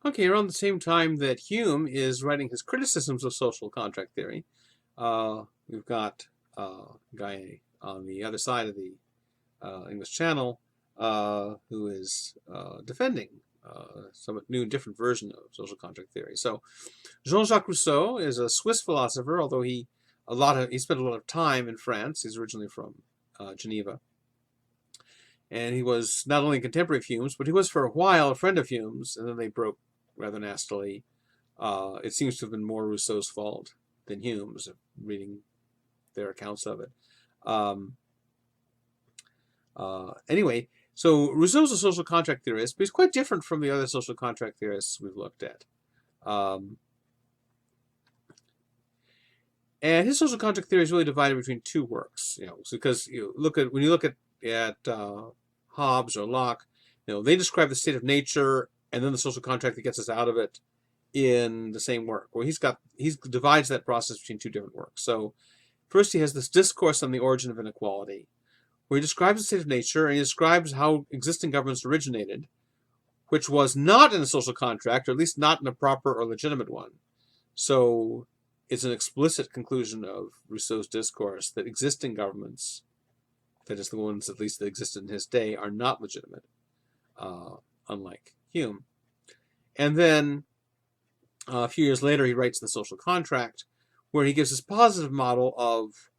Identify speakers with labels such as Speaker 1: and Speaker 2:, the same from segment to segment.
Speaker 1: Okay, around the same time that Hume is writing his criticisms of social contract theory, we've got a guy on the other side of the English Channel who is defending somewhat new and different version of social contract theory. So Jean-Jacques Rousseau is a Swiss philosopher, although he spent a lot of time in France. He's originally from Geneva. And he was not only a contemporary of Hume's, but he was for a while a friend of Hume's, and then they broke rather nastily. It seems to have been more Rousseau's fault than Hume's, reading their accounts of it. Anyway, so Rousseau's a social contract theorist, but he's quite different from the other social contract theorists we've looked at. And his social contract theory is really divided between two works, because when you look at Hobbes or Locke, they describe the state of nature and then the social contract that gets us out of it in the same work. Well, he divides that process between two different works. So first he has this discourse on the origin of inequality, where he describes the state of nature and he describes how existing governments originated, which was not in a social contract, or at least not in a proper or legitimate one. So it's an explicit conclusion of Rousseau's discourse that existing governments, that is the ones at least that existed in his day, are not legitimate, unlike Hume. And then a few years later he writes The Social Contract, where he gives this positive model of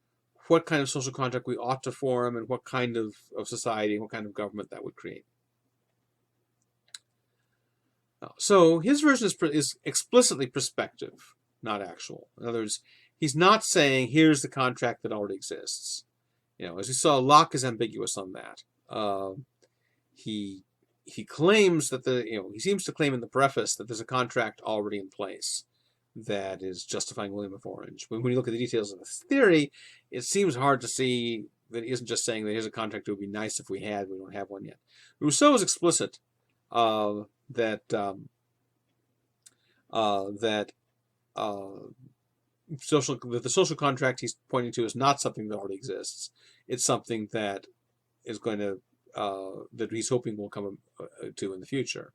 Speaker 1: what kind of social contract we ought to form and what kind of society and what kind of government that would create. So his version is explicitly prospective, not actual. In other words, he's not saying here's the contract that already exists. As we saw, Locke is ambiguous on that. He claims that he seems to claim in the preface that there's a contract already in place that is justifying William of Orange. When you look at the details of the theory, it seems hard to see that he isn't just saying that here's a contract it would be nice if we had, we don't have one yet. Rousseau is explicit that the social contract he's pointing to is not something that already exists. It's something that is going to that he's hoping will come to in the future.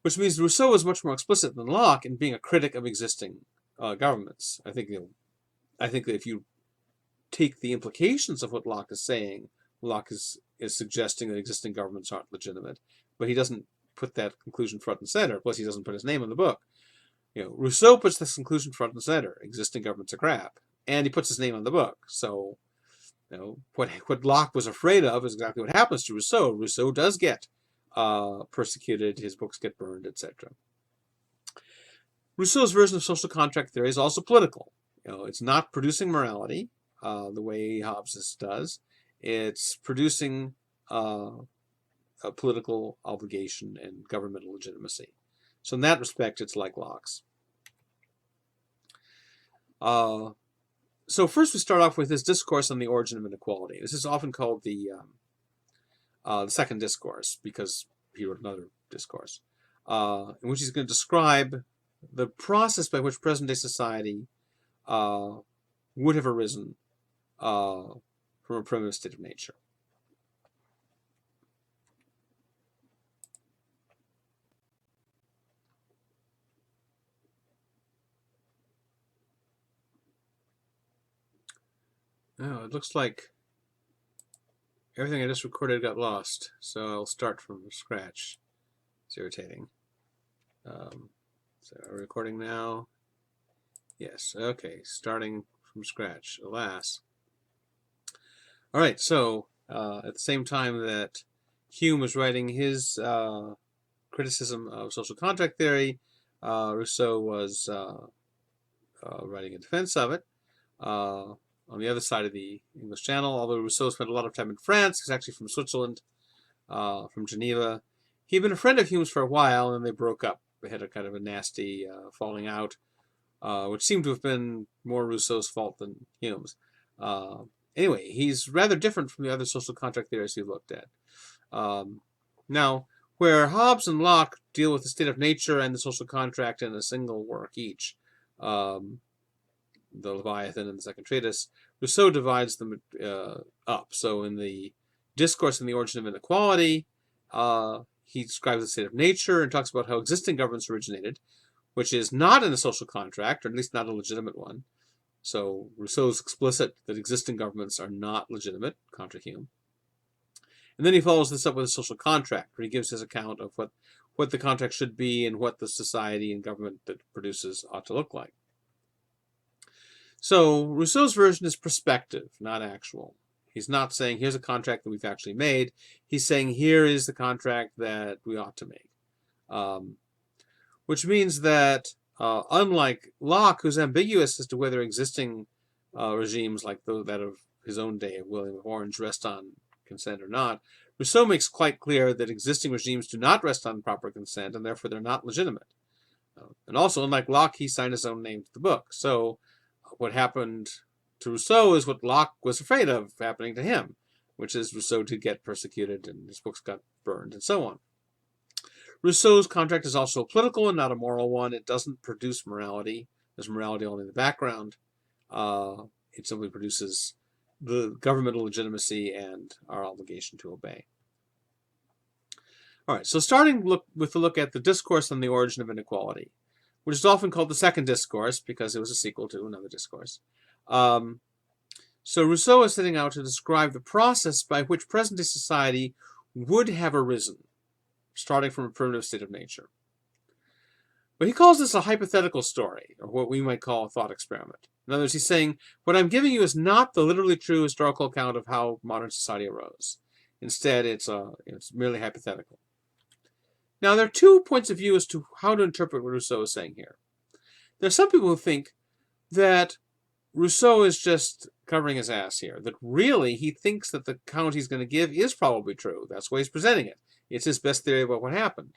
Speaker 1: Which means Rousseau is much more explicit than Locke in being a critic of existing governments. I think that if you take the implications of what Locke is saying, Locke is suggesting that existing governments aren't legitimate, but he doesn't put that conclusion front and center. Plus, he doesn't put his name in the book. Rousseau puts this conclusion front and center: existing governments are crap, and he puts his name on the book. So, what Locke was afraid of is exactly what happens to Rousseau. Rousseau does get persecuted, his books get burned, etc. Rousseau's version of social contract theory is also political. It's not producing morality the way Hobbes' does. It's producing a political obligation and governmental legitimacy. So in that respect, it's like Locke's. So first we start off with his discourse on the origin of inequality. This is often called the second discourse, because he wrote another discourse, in which he's going to describe the process by which present-day society would have arisen from a primitive state of nature. Oh, it looks like everything I just recorded got lost, so I'll start from scratch. It's irritating. So recording now. Yes, okay, starting from scratch, alas. All right, so at the same time that Hume was writing his criticism of social contract theory, Rousseau was writing in defense of it. On the other side of the English Channel, although Rousseau spent a lot of time in France, he's actually from Switzerland, from Geneva. He'd been a friend of Hume's for a while, and they broke up. They had a kind of a nasty falling out, which seemed to have been more Rousseau's fault than Hume's. Anyway, he's rather different from the other social contract theorists we looked at. Now, where Hobbes and Locke deal with the state of nature and the social contract in a single work each, the Leviathan and the Second Treatise, Rousseau divides them up. So in the Discourse on the Origin of Inequality, he describes the state of nature and talks about how existing governments originated, which is not in a social contract, or at least not a legitimate one. So Rousseau is explicit that existing governments are not legitimate, contra Hume. And then he follows this up with a social contract, where he gives his account of what the contract should be and what the society and government that produces ought to look like. So Rousseau's version is prospective, not actual. He's not saying, here's a contract that we've actually made. He's saying, here is the contract that we ought to make. Which means that, unlike Locke, who's ambiguous as to whether existing regimes like that of his own day of William of Orange rest on consent or not, Rousseau makes quite clear that existing regimes do not rest on proper consent, and therefore they're not legitimate. And also, unlike Locke, he signed his own name to the book. So what happened to Rousseau is what Locke was afraid of happening to him, which is Rousseau to get persecuted and his books got burned and so on. Rousseau's contract is also a political and not a moral one. It doesn't produce morality. There's morality only in the background. It simply produces the governmental legitimacy and our obligation to obey. All right, so starting with a look at the discourse on the origin of inequality, which is often called the second discourse because it was a sequel to another discourse. So Rousseau is setting out to describe the process by which present-day society would have arisen, starting from a primitive state of nature. But he calls this a hypothetical story, or what we might call a thought experiment. In other words, he's saying, what I'm giving you is not the literally true historical account of how modern society arose. Instead, it's merely hypothetical. Now, there are two points of view as to how to interpret what Rousseau is saying here. There are some people who think that Rousseau is just covering his ass here, that really he thinks that the account he's going to give is probably true. That's why he's presenting it. It's his best theory about what happened.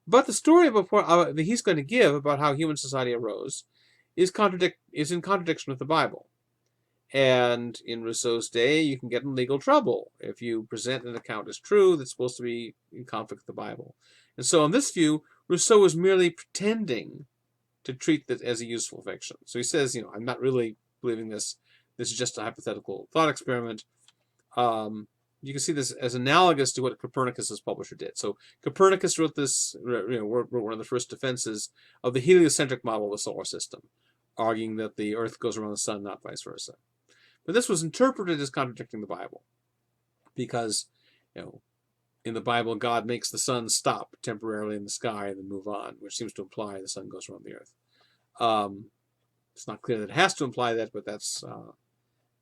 Speaker 1: But the story that he's going to give about how human society arose is in contradiction with the Bible. And in Rousseau's day, you can get in legal trouble if you present an account as true that's supposed to be in conflict with the Bible. And so on this view, Rousseau is merely pretending to treat that as a useful fiction. So he says, I'm not really believing this. This is just a hypothetical thought experiment. You can see this as analogous to what Copernicus's publisher did. So Copernicus wrote this, wrote one of the first defenses of the heliocentric model of the solar system, arguing that the Earth goes around the sun, not vice versa. But this was interpreted as contradicting the Bible, because, in the Bible, God makes the sun stop temporarily in the sky and then move on, which seems to imply the sun goes around the Earth. It's not clear that it has to imply that, but that's how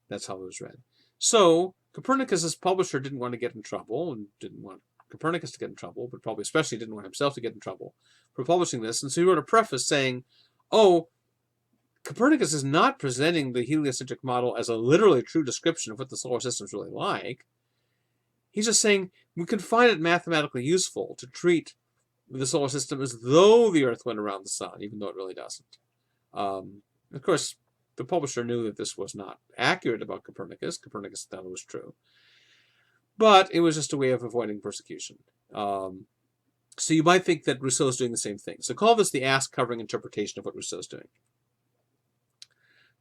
Speaker 1: it was read. So Copernicus's publisher didn't want to get in trouble, and didn't want Copernicus to get in trouble, but probably especially didn't want himself to get in trouble for publishing this. And so he wrote a preface saying, Copernicus is not presenting the heliocentric model as a literally true description of what the solar system is really like. He's just saying we can find it mathematically useful to treat the solar system as though the Earth went around the sun, even though it really doesn't. Of course, the publisher knew that this was not accurate about Copernicus. Copernicus thought it was true. But it was just a way of avoiding persecution. So you might think that Rousseau's doing the same thing. So call this the ass-covering interpretation of what Rousseau's doing.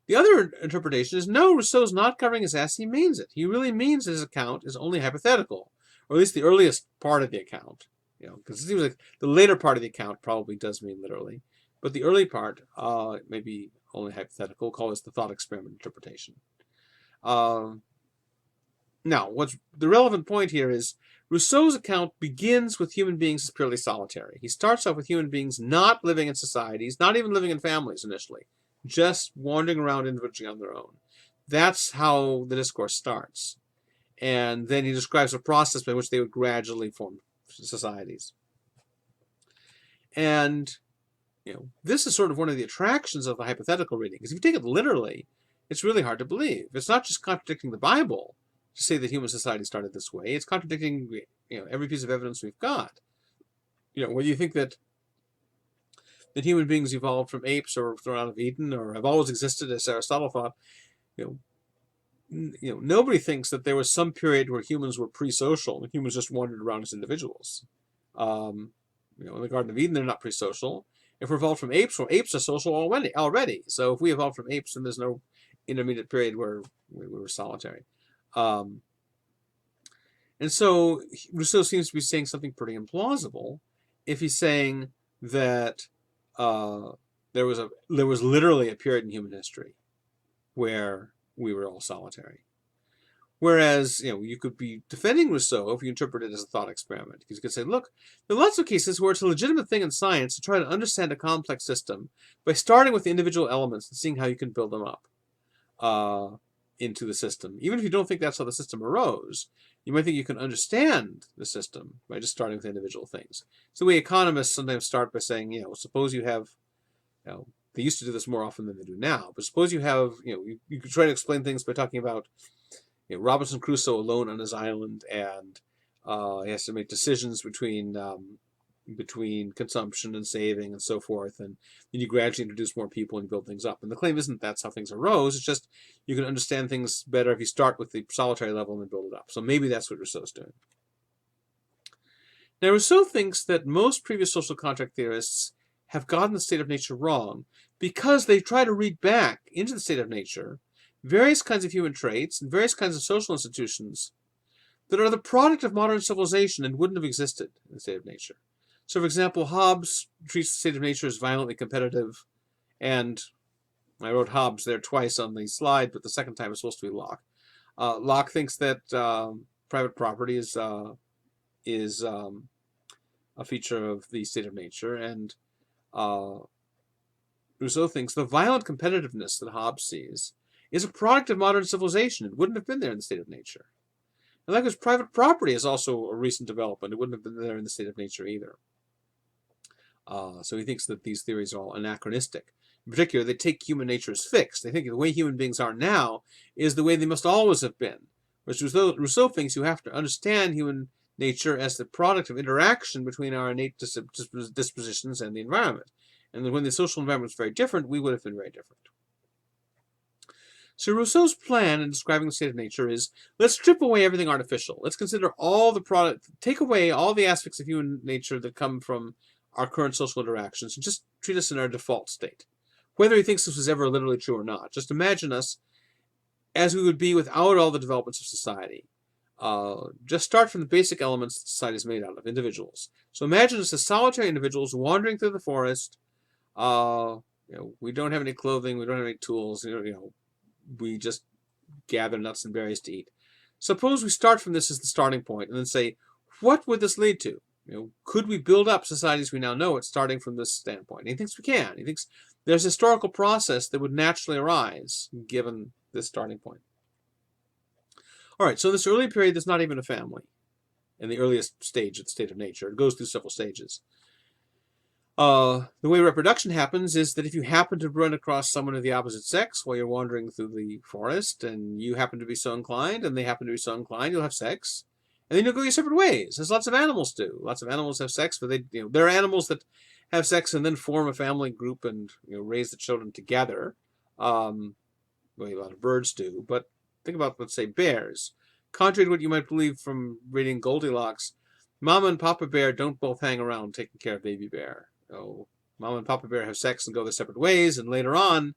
Speaker 1: The other interpretation is, no, Rousseau's not covering his ass, he means it. He really means his account is only hypothetical, or at least the earliest part of the account. Because it seems like the later part of the account probably does mean literally. But the early part may be only hypothetical. We'll call this the thought experiment interpretation. Now, what's the relevant point here is Rousseau's account begins with human beings as purely solitary. He starts off with human beings not living in societies, not even living in families initially, just wandering around individually on their own. That's how the discourse starts. And then he describes a process by which they would gradually form societies. And this is sort of one of the attractions of the hypothetical reading, because if you take it literally, it's really hard to believe. It's not just contradicting the Bible to say that human society started this way. It's contradicting every piece of evidence we've got. Whether you think that human beings evolved from apes or thrown out of Eden or have always existed, as Aristotle thought, nobody thinks that there was some period where humans were pre-social and humans just wandered around as individuals. In the Garden of Eden, they're not pre-social. If we're evolved from apes, well, apes are social already. So if we evolved from apes, then there's no intermediate period where we were solitary. And so Rousseau seems to be saying something pretty implausible if he's saying that there was literally a period in human history where we were all solitary. Whereas, you could be defending Rousseau if you interpret it as a thought experiment. Because you could say, look, there are lots of cases where it's a legitimate thing in science to try to understand a complex system by starting with the individual elements and seeing how you can build them up into the system. Even if you don't think that's how the system arose, you might think you can understand the system by just starting with individual things. It's the way economists sometimes start by saying, suppose you have, they used to do this more often than they do now, but suppose you have, you could try to explain things by talking about Robinson Crusoe alone on his island, and he has to make decisions between consumption and saving and so forth, and then you gradually introduce more people and build things up. And the claim isn't that's how things arose, it's just you can understand things better if you start with the solitary level and then build it up. So maybe that's what Rousseau's doing. Now, Rousseau thinks that most previous social contract theorists have gotten the state of nature wrong because they try to read back into the state of nature various kinds of human traits and various kinds of social institutions that are the product of modern civilization and wouldn't have existed in the state of nature. So, for example, Hobbes treats the state of nature as violently competitive, and I wrote Hobbes there twice on the slide, but the second time is supposed to be Locke. Locke thinks that private property is a feature of the state of nature, and Rousseau thinks the violent competitiveness that Hobbes sees is a product of modern civilization. It wouldn't have been there in the state of nature. And likewise, private property is also a recent development. It wouldn't have been there in the state of nature either. So he thinks that these theories are all anachronistic. In particular, they take human nature as fixed. They think the way human beings are now is the way they must always have been. Whereas Rousseau thinks you have to understand human nature as the product of interaction between our innate dispositions and the environment. And that when the social environment was very different, we would have been very different. So Rousseau's plan in describing the state of nature is, let's strip away everything artificial. Let's consider all the product, take away all the aspects of human nature that come from our current social interactions and just treat us in our default state. Whether he thinks this was ever literally true or not, just imagine us as we would be without all the developments of society. Just start from the basic elements that society is made out of, individuals. So imagine us as solitary individuals wandering through the forest. We don't have any clothing, we don't have any tools, we just gather nuts and berries to eat. Suppose we start from this as the starting point and then say, what would this lead to? Could we build up societies we now know it starting from this standpoint? And he thinks we can. He thinks there's a historical process that would naturally arise given this starting point. All right, so this early period, there's not even a family in the earliest stage of the state of nature. It goes through several stages. The way reproduction happens is that if you happen to run across someone of the opposite sex while you're wandering through the forest, and you happen to be so inclined, and they happen to be so inclined, you'll have sex, and then you'll go your separate ways, as lots of animals do. Lots of animals have sex, but there are animals that have sex and then form a family group and raise the children together. A lot of birds do, but think about, let's say, bears. Contrary to what you might believe from reading Goldilocks, Mama and Papa Bear don't both hang around taking care of baby bear. Mama and Papa Bear have sex and go their separate ways, and later on,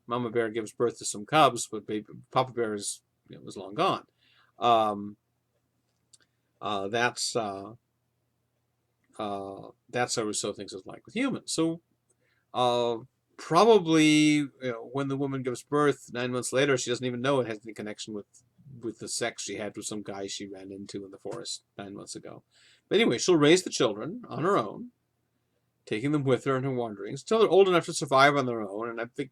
Speaker 1: Mama Bear gives birth to some cubs, but Papa Bear is long gone. That's how Rousseau thinks it's like with humans. So probably when the woman gives birth 9 months later, she doesn't even know it has any connection with the sex she had with some guy she ran into in the forest 9 months ago. But anyway, she'll raise the children on her own, taking them with her in her wanderings until they're old enough to survive on their own. And I think,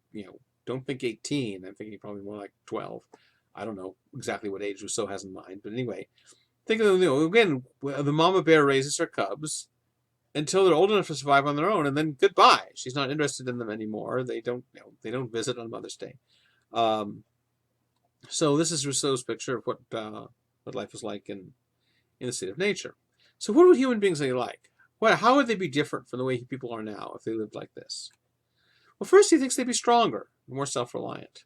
Speaker 1: don't think 18. I'm thinking probably more like 12. I don't know exactly what age Rousseau has in mind. But anyway, think of them, again, the mama bear raises her cubs until they're old enough to survive on their own, and then goodbye. She's not interested in them anymore. They don't visit on Mother's Day. So this is Rousseau's picture of what life is like in the state of nature. So what would human beings be like? How would they be different from the way people are now if they lived like this? Well, first he thinks they'd be stronger, more self-reliant.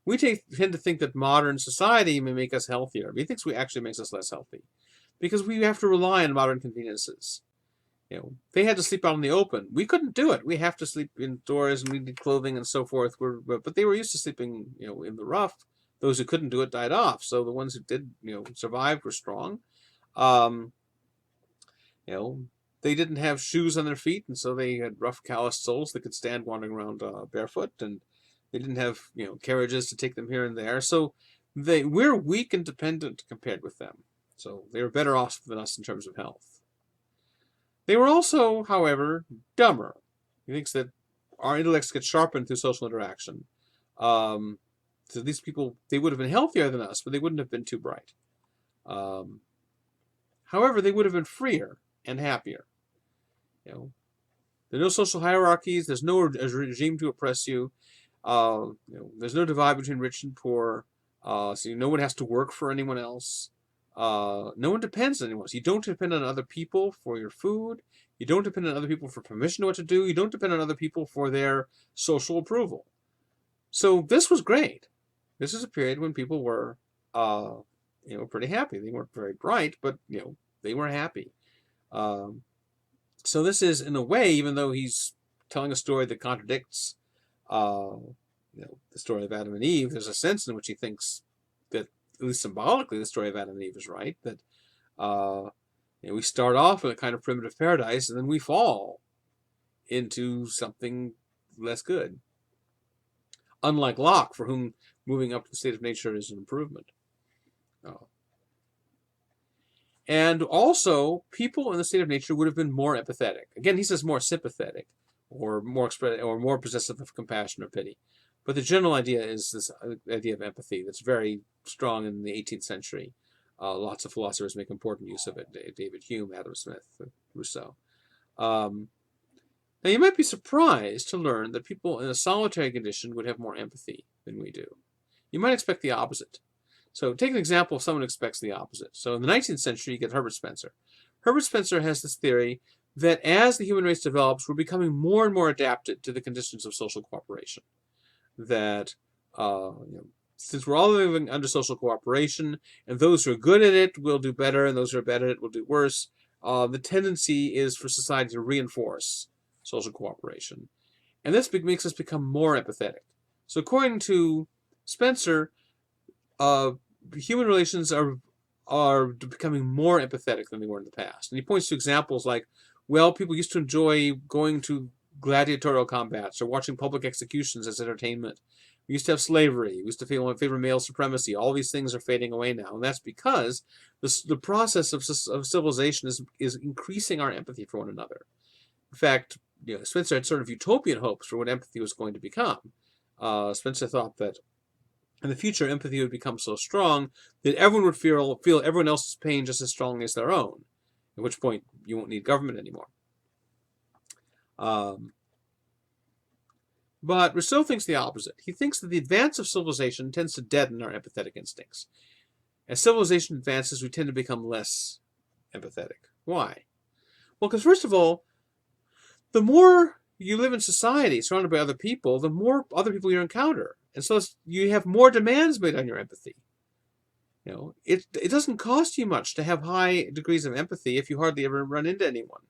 Speaker 1: We tend to think that modern society may make us healthier, but he thinks we actually makes us less healthy because we have to rely on modern conveniences. They had to sleep out in the open. We couldn't do it. We have to sleep indoors and we need clothing and so forth. But they were used to sleeping, in the rough. Those who couldn't do it died off. So the ones who did, survive were strong. Um, they didn't have shoes on their feet, and so they had rough, calloused soles that could stand wandering around barefoot, and they didn't have carriages to take them here and there. So we're weak and dependent compared with them. So they were better off than us in terms of health. They were also, however, dumber. He thinks that our intellects get sharpened through social interaction. So these people, they would have been healthier than us, but they wouldn't have been too bright. However, they would have been freer and happier. There are no social hierarchies. There's no regime to oppress you. There's no divide between rich and poor. So no one has to work for anyone else. No one depends on anyone else. You don't depend on other people for your food. You don't depend on other people for permission to what to do. You don't depend on other people for their social approval. So this was great. This is a period when people were, pretty happy. They weren't very bright, but they were happy. So this is, in a way, even though he's telling a story that contradicts, the story of Adam and Eve, there's a sense in which he thinks that, at least symbolically, the story of Adam and Eve is right. That we start off in a kind of primitive paradise, and then we fall into something less good. Unlike Locke, for whom moving up to the state of nature is an improvement. And also, people in the state of nature would have been more empathetic. Again, he says more sympathetic, or more possessive of compassion or pity. But the general idea is this idea of empathy that's very strong in the 18th century. Lots of philosophers make important use of it. David Hume, Adam Smith, Rousseau. Now, you might be surprised to learn that people in a solitary condition would have more empathy than we do. You might expect the opposite. So take an example of someone who expects the opposite. So in the 19th century, you get Herbert Spencer. Herbert Spencer has this theory that as the human race develops, we're becoming more and more adapted to the conditions of social cooperation. That since we're all living under social cooperation, and those who are good at it will do better, and those who are bad at it will do worse, the tendency is for society to reinforce social cooperation. And this makes us become more empathetic. So according to Spencer, human relations are becoming more empathetic than they were in the past. And he points to examples like, well, people used to enjoy going to gladiatorial combats or watching public executions as entertainment. We used to have slavery. We used to favor male supremacy. All these things are fading away now. And that's because the process of civilization is increasing our empathy for one another. In fact, Spencer had sort of utopian hopes for what empathy was going to become. Spencer thought that in the future, empathy would become so strong that everyone would feel everyone else's pain just as strongly as their own, at which point you won't need government anymore. But Rousseau thinks the opposite. He thinks that the advance of civilization tends to deaden our empathetic instincts. As civilization advances, we tend to become less empathetic. Why? Well, because first of all, the more you live in society surrounded by other people, the more other people you encounter. And so you have more demands made on your empathy. It doesn't cost you much to have high degrees of empathy if you hardly ever run into anyone.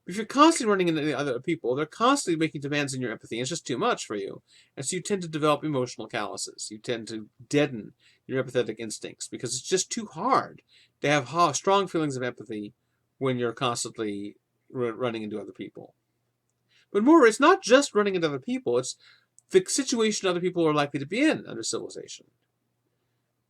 Speaker 1: But if you're constantly running into other people, they're constantly making demands on your empathy. And it's just too much for you. And so you tend to develop emotional calluses. You tend to deaden your empathetic instincts because it's just too hard to have strong feelings of empathy when you're constantly running into other people. But moreover, it's not just running into other people. It's the situation other people are likely to be in under civilization.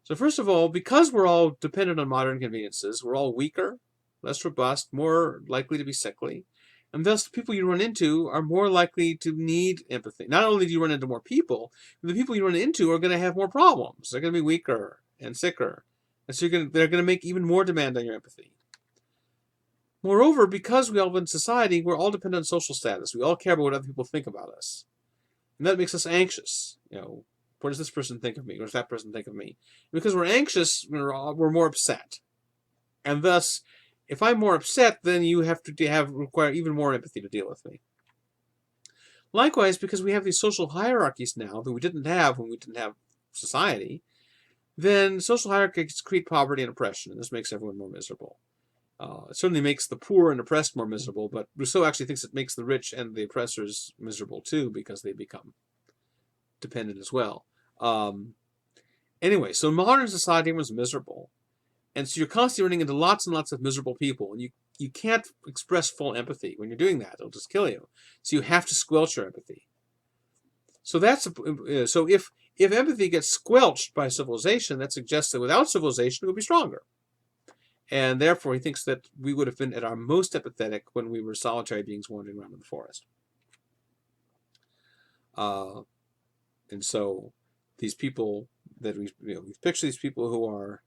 Speaker 1: So first of all, because we're all dependent on modern conveniences, we're all weaker, less robust, more likely to be sickly. And thus, the people you run into are more likely to need empathy. Not only do you run into more people, but the people you run into are going to have more problems. They're going to be weaker and sicker. And so they're going to make even more demand on your empathy. Moreover, because we all live in society, we're all dependent on social status. We all care about what other people think about us. And that makes us anxious. What does this person think of me? What does that person think of me? Because we're anxious, we're more upset. And thus, if I'm more upset, then you have to require even more empathy to deal with me. Likewise, because we have these social hierarchies now that we didn't have when we didn't have society, then social hierarchies create poverty and oppression, and this makes everyone more miserable. It certainly makes the poor and oppressed more miserable, but Rousseau actually thinks it makes the rich and the oppressors miserable too, because they become dependent as well. Anyway, so in modern society, everyone's miserable. And so you're constantly running into lots and lots of miserable people, and you can't express full empathy when you're doing that. It'll just kill you. So you have to squelch your empathy. So so if empathy gets squelched by civilization, that suggests that without civilization it would be stronger. And therefore he thinks that we would have been at our most empathetic when we were solitary beings wandering around in the forest. And so these people that we picture these people who are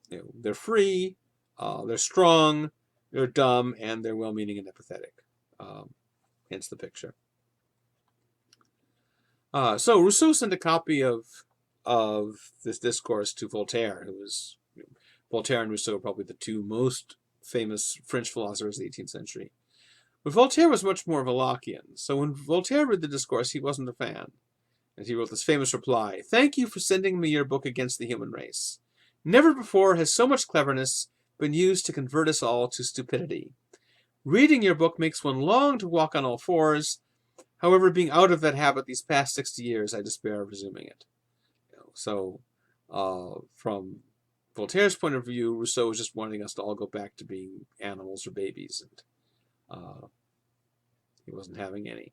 Speaker 1: they're free, they're strong, they're dumb, and they're well-meaning and empathetic. Hence the picture. So Rousseau sent a copy of this discourse to Voltaire, who was Voltaire and Rousseau are probably the two most famous French philosophers of the 18th century. But Voltaire was much more of a Lockean. So when Voltaire read the discourse, he wasn't a fan. And he wrote this famous reply: "Thank you for sending me your book against the human race. Never before has so much cleverness been used to convert us all to stupidity. Reading your book makes one long to walk on all fours. However, being out of that habit these past 60 years, I despair of resuming it." So, from Voltaire's point of view, Rousseau was just wanting us to all go back to being animals or babies, and he wasn't having any.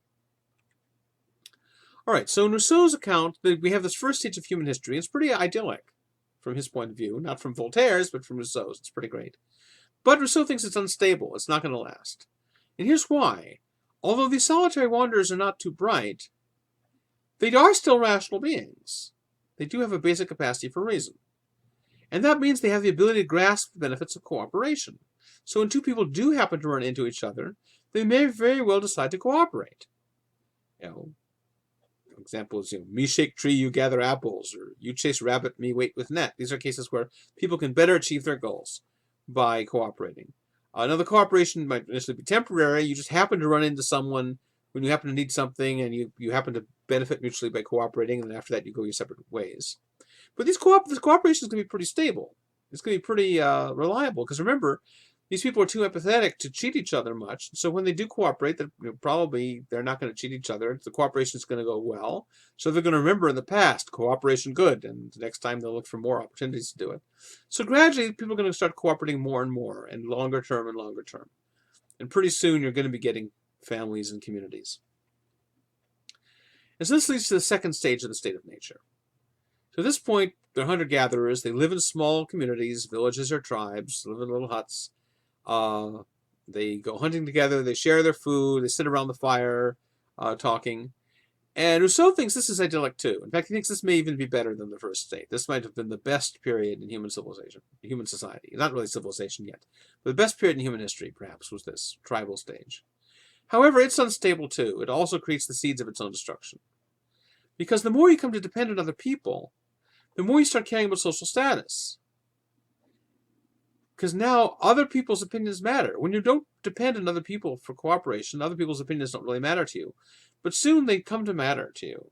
Speaker 1: All right, so in Rousseau's account, we have this first stage of human history. It's pretty idyllic from his point of view, not from Voltaire's, but from Rousseau's. It's pretty great. But Rousseau thinks it's unstable. It's not going to last. And here's why. Although these solitary wanderers are not too bright, they are still rational beings. They do have a basic capacity for reason. And that means they have the ability to grasp the benefits of cooperation. So when two people do happen to run into each other, they may very well decide to cooperate. Examples, me shake tree, you gather apples, or you chase rabbit, me wait with net. These are cases where people can better achieve their goals by cooperating. Now, the cooperation might initially be temporary. You just happen to run into someone when you happen to need something, and you happen to benefit mutually by cooperating, and then after that you go your separate ways. But this cooperation is going to be pretty stable. It's going to be pretty reliable, because remember, these people are too empathetic to cheat each other much. So when they do cooperate, they're not going to cheat each other. The cooperation is going to go well. So they're going to remember in the past, cooperation good, and the next time they'll look for more opportunities to do it. So gradually, people are going to start cooperating more and more, and longer term and longer term. And pretty soon, you're going to be getting families and communities. And so this leads to the second stage of the state of nature. So at this point, they're hunter-gatherers. They live in small communities, villages or tribes, live in little huts. They go hunting together, they share their food, they sit around the fire talking. And Rousseau thinks this is idyllic too. In fact, he thinks this may even be better than the first state. This might have been the best period in human civilization, human society. Not really civilization yet, but the best period in human history, perhaps, was this tribal stage. However, it's unstable too. It also creates the seeds of its own destruction. Because the more you come to depend on other people, the more you start caring about social status. Because now other people's opinions matter. When you don't depend on other people for cooperation, other people's opinions don't really matter to you. But soon they come to matter to you.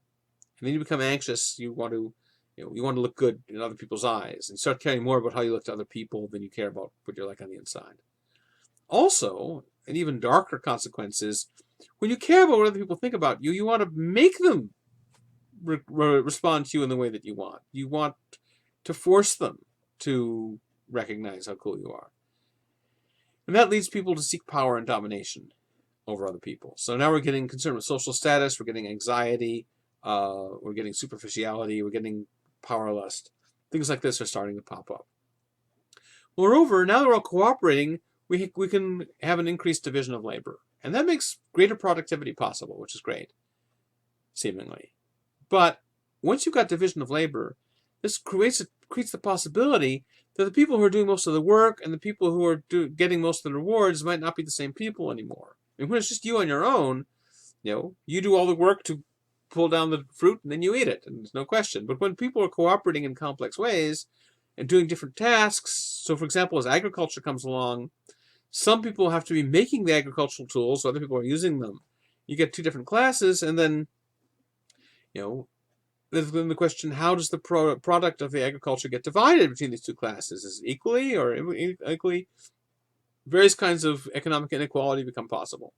Speaker 1: And then you become anxious. You want to look good in other people's eyes. And start caring more about how you look to other people than you care about what you're like on the inside. Also, an even darker consequence is, when you care about what other people think about you, you want to make them respond to you in the way that you want. You want to force them to recognize how cool you are. And that leads people to seek power and domination over other people. So now we're getting concerned with social status, we're getting anxiety, we're getting superficiality, we're getting power lust. Things like this are starting to pop up. Moreover, now that we're all cooperating, we can have an increased division of labor. And that makes greater productivity possible, which is great, seemingly. But once you've got division of labor, this creates the possibility that the people who are doing most of the work and the people who are getting most of the rewards might not be the same people anymore. And when it's just you on your own, you do all the work to pull down the fruit and then you eat it, and there's no question. But when people are cooperating in complex ways and doing different tasks, so for example, as agriculture comes along, some people have to be making the agricultural tools, so other people are using them. You get two different classes, and then, there's then the question, how does the product of the agriculture get divided between these two classes? Is it equally or unequally? Various kinds of economic inequality become possible.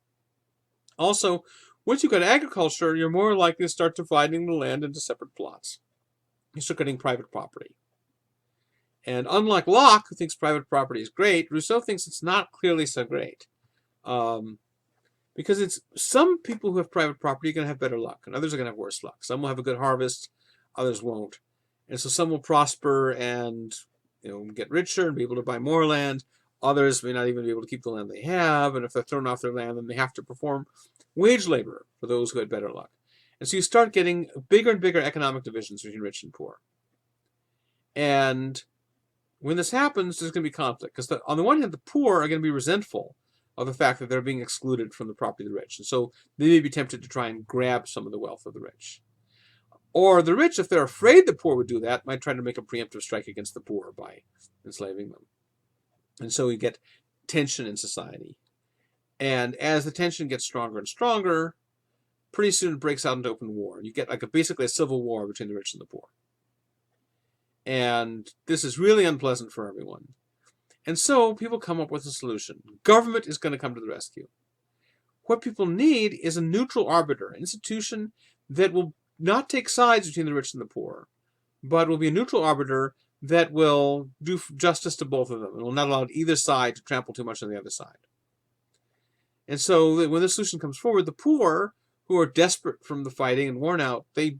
Speaker 1: Also, once you've got agriculture, you're more likely to start dividing the land into separate plots. You start getting private property. And unlike Locke, who thinks private property is great, Rousseau thinks it's not clearly so great. Because it's some people who have private property are going to have better luck, and others are going to have worse luck. Some will have a good harvest, others won't. And so some will prosper and get richer and be able to buy more land. Others may not even be able to keep the land they have, and if they're thrown off their land, then they have to perform wage labor for those who had better luck. And so you start getting bigger and bigger economic divisions between rich and poor. And when this happens, there's going to be conflict. Because on the one hand, the poor are going to be resentful of the fact that they're being excluded from the property of the rich. And so they may be tempted to try and grab some of the wealth of the rich. Or the rich, if they're afraid the poor would do that, might try to make a preemptive strike against the poor by enslaving them. And so you get tension in society. And as the tension gets stronger and stronger, pretty soon it breaks out into open war. You get basically a civil war between the rich and the poor. And this is really unpleasant for everyone. And so people come up with a solution. Government is going to come to the rescue. What people need is a neutral arbiter, an institution that will not take sides between the rich and the poor, but will be a neutral arbiter that will do justice to both of them and will not allow either side to trample too much on the other side. And so when the solution comes forward, the poor, who are desperate from the fighting and worn out, they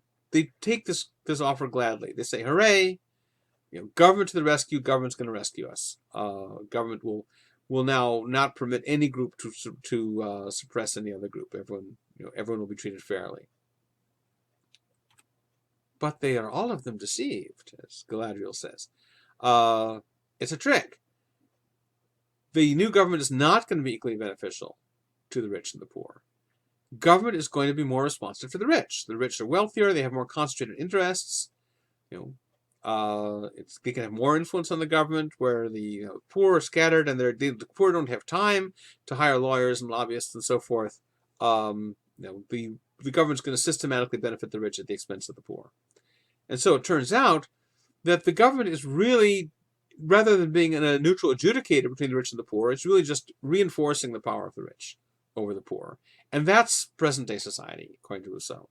Speaker 1: take this offer gladly. They say, hooray, government to the rescue, government's going to rescue us. Government will now not permit any group to suppress any other group. Everyone will be treated fairly. But they are all of them deceived, as Galadriel says. It's a trick. The new government is not going to be equally beneficial to the rich and the poor. Government is going to be more responsive to the rich. The rich are wealthier, they have more concentrated interests. They can have more influence on the government, where the poor are scattered and the poor don't have time to hire lawyers and lobbyists and so forth. The government's going to systematically benefit the rich at the expense of the poor. And so it turns out that the government is really, rather than being a neutral adjudicator between the rich and the poor, it's really just reinforcing the power of the rich over the poor. And that's present-day society, according to Rousseau.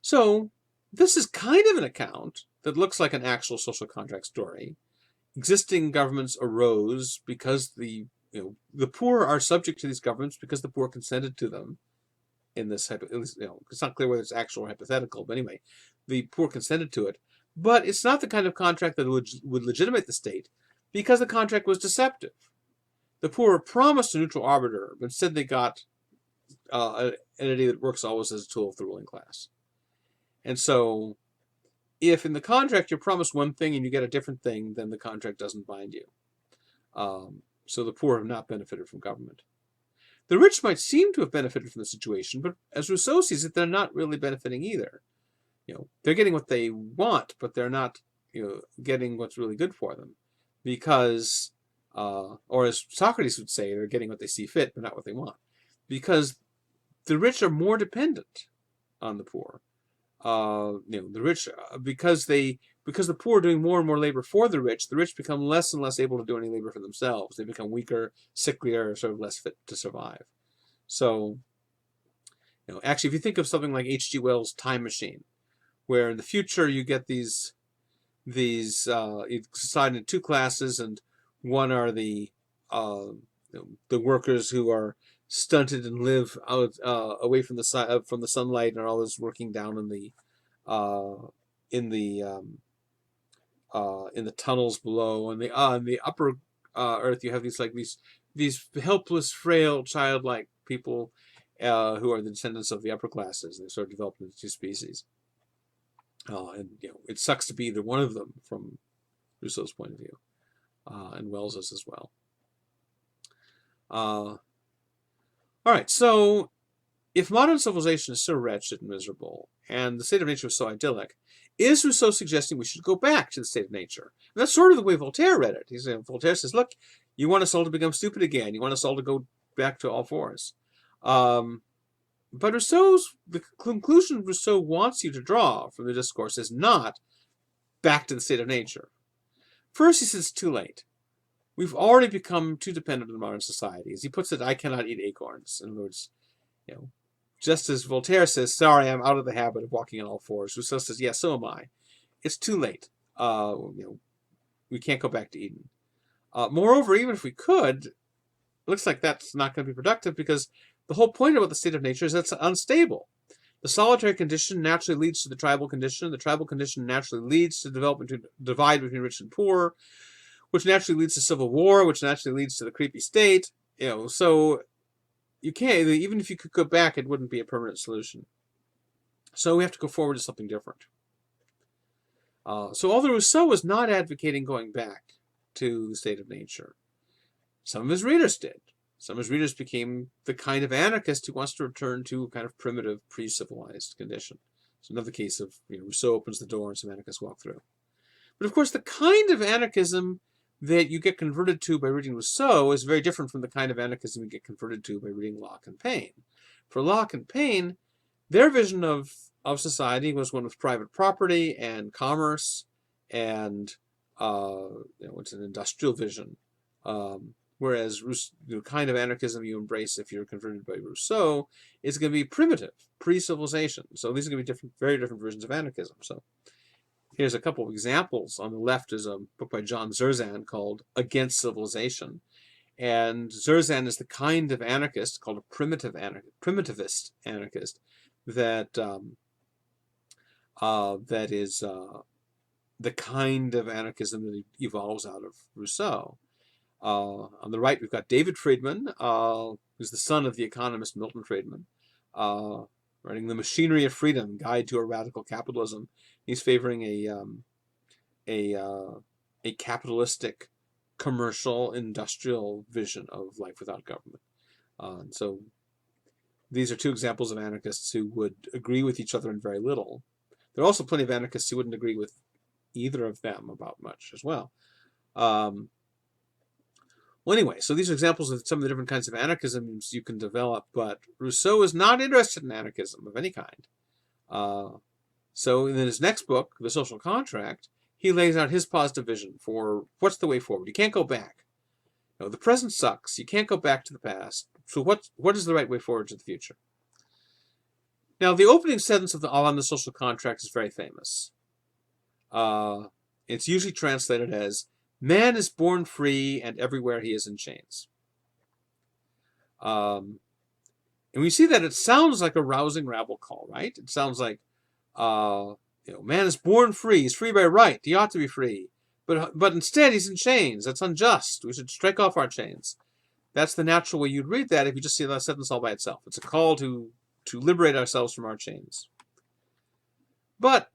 Speaker 1: So this is kind of an account that looks like an actual social contract story. Existing governments arose because the poor are subject to these governments because the poor consented to them. In this, it's not clear whether it's actual or hypothetical, but anyway, the poor consented to it. But it's not the kind of contract that would legitimate the state, because the contract was deceptive. The poor were promised a neutral arbiter, but instead they got an entity that works always as a tool of the ruling class. And so, if in the contract you're promised one thing and you get a different thing, then the contract doesn't bind you. So the poor have not benefited from government. The rich might seem to have benefited from the situation, but as Rousseau sees it, they're not really benefiting either. They're getting what they want, but they're not, getting what's really good for them, because, or as Socrates would say, they're getting what they see fit, but not what they want, because the rich are more dependent on the poor. The rich, because the poor are doing more and more labor for the rich become less and less able to do any labor for themselves. They become weaker, sicklier, sort of less fit to survive. So, actually, if you think of something like H.G. Wells' Time Machine, where in the future you get these decided into two classes, and one are the workers who are stunted and live out away from the sunlight, and are always working down in the tunnels below, and the upper earth you have these helpless, frail, childlike people who are the descendants of the upper classes. They sort of developed into two species, and it sucks to be either one of them from Rousseau's point of view, and Wells's as well. All right, so if modern civilization is so wretched and miserable, and the state of nature is so idyllic, is Rousseau suggesting we should go back to the state of nature? And that's sort of the way Voltaire read it. Voltaire says, look, you want us all to become stupid again. You want us all to go back to all fours. But the conclusion Rousseau wants you to draw from the discourse is not back to the state of nature. First, he says it's too late. We've already become too dependent on modern society. As he puts it, I cannot eat acorns. In other words, just as Voltaire says, sorry, I'm out of the habit of walking on all fours, Rousseau says, yeah, so am I. It's too late. we can't go back to Eden. Moreover, even if we could, it looks like that's not going to be productive, because the whole point about the state of nature is that it's unstable. The solitary condition naturally leads to the tribal condition. The tribal condition naturally leads to divide between rich and poor, which naturally leads to civil war, which naturally leads to the creepy state. So you can't, even if you could go back, it wouldn't be a permanent solution. So we have to go forward to something different. So although Rousseau was not advocating going back to the state of nature, some of his readers did. Some of his readers became the kind of anarchist who wants to return to a kind of primitive, pre-civilized condition. It's another case of Rousseau opens the door and some anarchists walk through. But of course, the kind of anarchism that you get converted to by reading Rousseau is very different from the kind of anarchism you get converted to by reading Locke and Paine. For Locke and Paine, their vision of society was one with private property and commerce, and it's an industrial vision. Whereas the kind of anarchism you embrace if you're converted by Rousseau is going to be primitive, pre-civilization. So these are going to be very different versions of anarchism. So here's a couple of examples. On the left is a book by John Zerzan called Against Civilization. And Zerzan is the kind of anarchist called a primitivist anarchist that that is the kind of anarchism that evolves out of Rousseau. On the right, we've got David Friedman, who's the son of the economist Milton Friedman, writing The Machinery of Freedom, Guide to a Radical Capitalism. He's favoring a capitalistic, commercial, industrial vision of life without government. So these are two examples of anarchists who would agree with each other in very little. There are also plenty of anarchists who wouldn't agree with either of them about much as well. Well, anyway, so these are examples of some of the different kinds of anarchisms you can develop, but Rousseau is not interested in anarchism of any kind. So in his next book, The Social Contract, he lays out his positive vision for what's the way forward. You can't go back. The present sucks. You can't go back to the past. So what is the right way forward to the future? Now, the opening sentence on The Social Contract is very famous. It's usually translated as, "Man is born free, and everywhere he is in chains." And we see that it sounds like a rousing rabble call, right? It sounds like, man is born free. He's free by right. He ought to be free. But instead, he's in chains. That's unjust. We should strike off our chains. That's the natural way you'd read that if you just see that sentence all by itself. It's a call to liberate ourselves from our chains. But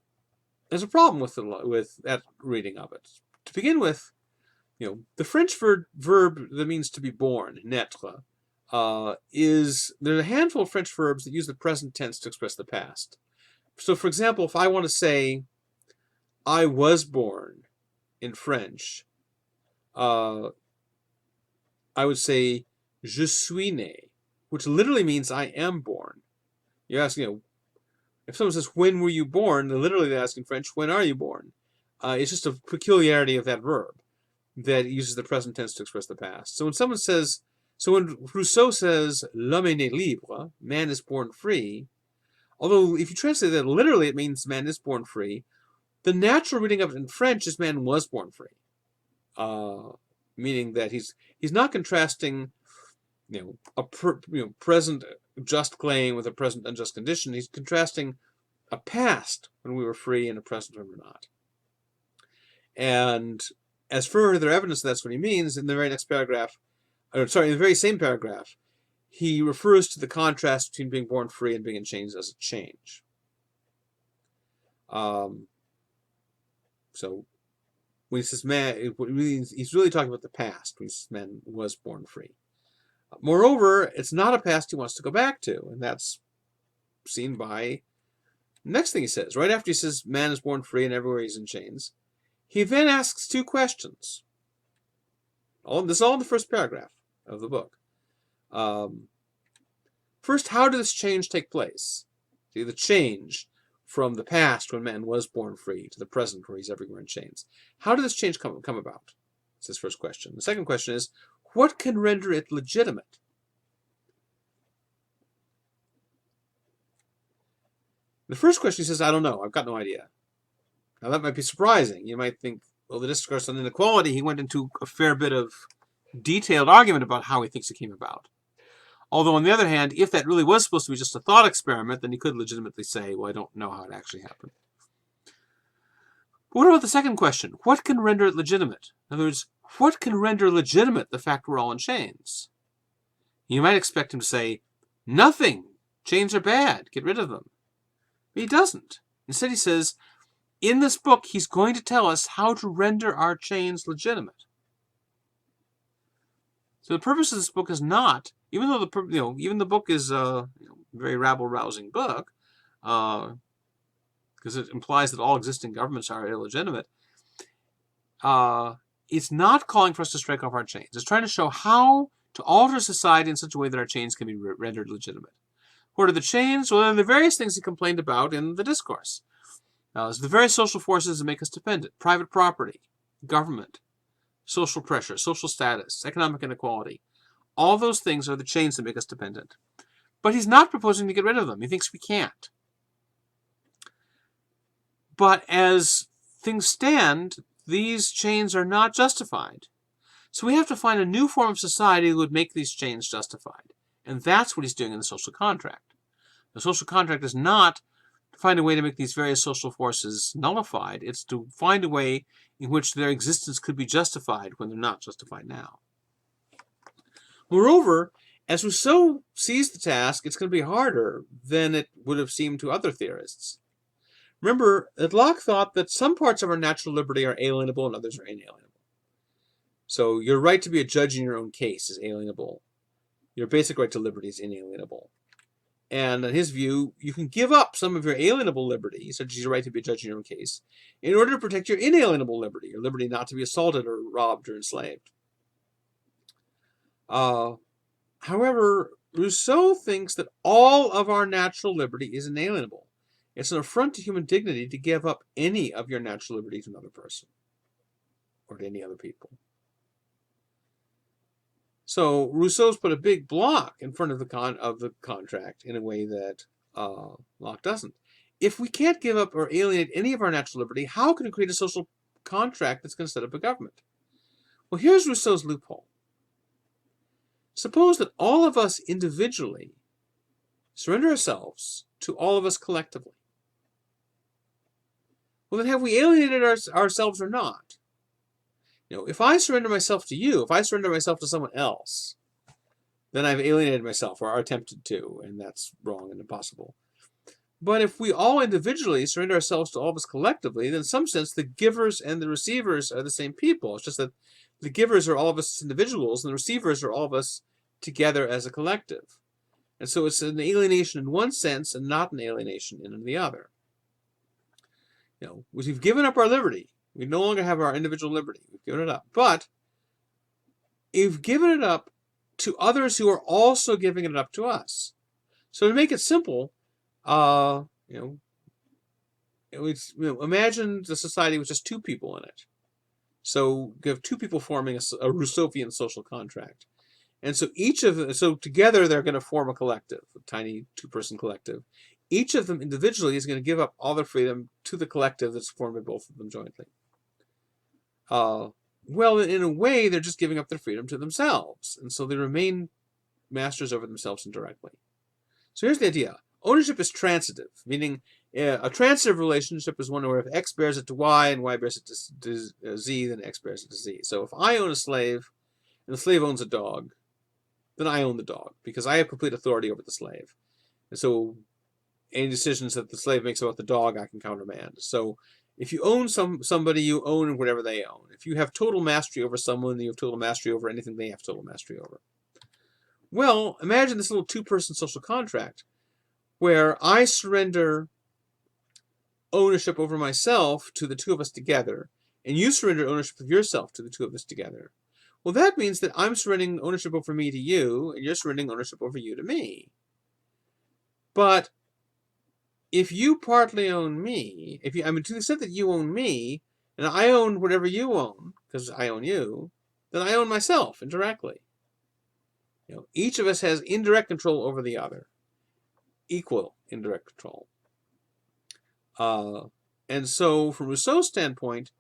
Speaker 1: there's a problem with that reading of it. To begin with, the French verb that means to be born, naître, there's a handful of French verbs that use the present tense to express the past. So, for example, if I want to say, I was born in French, I would say, je suis né, which literally means I am born. You're asking, if someone says, when were you born? Literally they ask in French, when are you born? It's just a peculiarity of that verb that uses the present tense to express the past. So when Rousseau says, l'homme est né libre, man is born free, although if you translate that literally, it means man is born free, the natural reading of it in French is man was born free. Meaning that he's not contrasting, a present just claim with a present unjust condition. He's contrasting a past when we were free and a present when we're not. And as further evidence that's what he means, in the very next paragraph, in the very same paragraph, he refers to the contrast between being born free and being in chains as a change. So when he says man, he's really talking about the past when he says man was born free. Moreover, it's not a past he wants to go back to, and that's seen by the next thing he says. Right after he says man is born free and everywhere he's in chains, he then asks two questions. This is all in the first paragraph of the book. First, how did this change take place? See, the change from the past when man was born free to the present where he's everywhere in chains. How did this change come about? That's his first question. The second question is, what can render it legitimate? The first question he says, I don't know. I've got no idea. Now that might be surprising. You might think, the discourse on inequality, he went into a fair bit of detailed argument about how he thinks it came about. Although, on the other hand, if that really was supposed to be just a thought experiment, then he could legitimately say, well, I don't know how it actually happened. But what about the second question? What can render it legitimate? In other words, what can render legitimate the fact we're all in chains? You might expect him to say, nothing. Chains are bad. Get rid of them. But he doesn't. Instead, he says, in this book, he's going to tell us how to render our chains legitimate. So the purpose of this book is not, even though the book is a very rabble-rousing book, because it implies that all existing governments are illegitimate, it's not calling for us to strike off our chains. It's trying to show how to alter society in such a way that our chains can be rendered legitimate. What are the chains? Well, they're the various things he complained about in the discourse. It's the various social forces that make us dependent. Private property, government, social pressure, social status, economic inequality. All those things are the chains that make us dependent. But he's not proposing to get rid of them. He thinks we can't. But as things stand, these chains are not justified. So we have to find a new form of society that would make these chains justified. And that's what he's doing in the social contract. The social contract is not to find a way to make these various social forces nullified. It's to find a way in which their existence could be justified when they're not justified now. Moreover, as Rousseau sees the task, it's going to be harder than it would have seemed to other theorists. Remember that Locke thought that some parts of our natural liberty are alienable and others are inalienable. So your right to be a judge in your own case is alienable. Your basic right to liberty is inalienable. And in his view, you can give up some of your alienable liberty, such as your right to be a judge in your own case, in order to protect your inalienable liberty, your liberty not to be assaulted or robbed or enslaved. However, Rousseau thinks that all of our natural liberty is inalienable. It's an affront to human dignity to give up any of your natural liberty to another person or to any other people. So Rousseau's put a big block in front of the contract in a way that Locke doesn't. If we can't give up or alienate any of our natural liberty, how can we create a social contract that's going to set up a government? Well, here's Rousseau's loophole. Suppose that all of us individually surrender ourselves to all of us collectively. Well, then have we alienated ourselves or not? If I surrender myself to you, if I surrender myself to someone else, then I've alienated myself or attempted to, and that's wrong and impossible. But if we all individually surrender ourselves to all of us collectively, then in some sense the givers and the receivers are the same people. It's just that the givers are all of us as individuals, and the receivers are all of us together as a collective. And so it's an alienation in one sense and not an alienation in the other. We've given up our liberty. We no longer have our individual liberty. We've given it up. But we've given it up to others who are also giving it up to us. So to make it simple, imagine the society with just two people in it. So you have two people forming a Rousseauian social contract. And so together they're going to form a collective, a tiny two-person collective. Each of them individually is going to give up all their freedom to the collective that's formed by both of them jointly. Well, in a way, they're just giving up their freedom to themselves. And so they remain masters over themselves indirectly. So here's the idea. Ownership is transitive, meaning a transitive relationship is one where if X bears it to Y and Y bears it to Z, then X bears it to Z. So if I own a slave and the slave owns a dog, then I own the dog because I have complete authority over the slave. And so any decisions that the slave makes about the dog, I can countermand. So if you own somebody, you own whatever they own. If you have total mastery over someone, you have total mastery over anything they have total mastery over. Well, imagine this little two-person social contract where I surrender ownership over myself to the two of us together, and you surrender ownership of yourself to the two of us together. Well, that means that I'm surrendering ownership over me to you, and you're surrendering ownership over you to me. But if you partly own me, to the extent that you own me, and I own whatever you own, because I own you, then I own myself indirectly. Each of us has indirect control over the other. Equal indirect control. And so, from Rousseau's standpoint,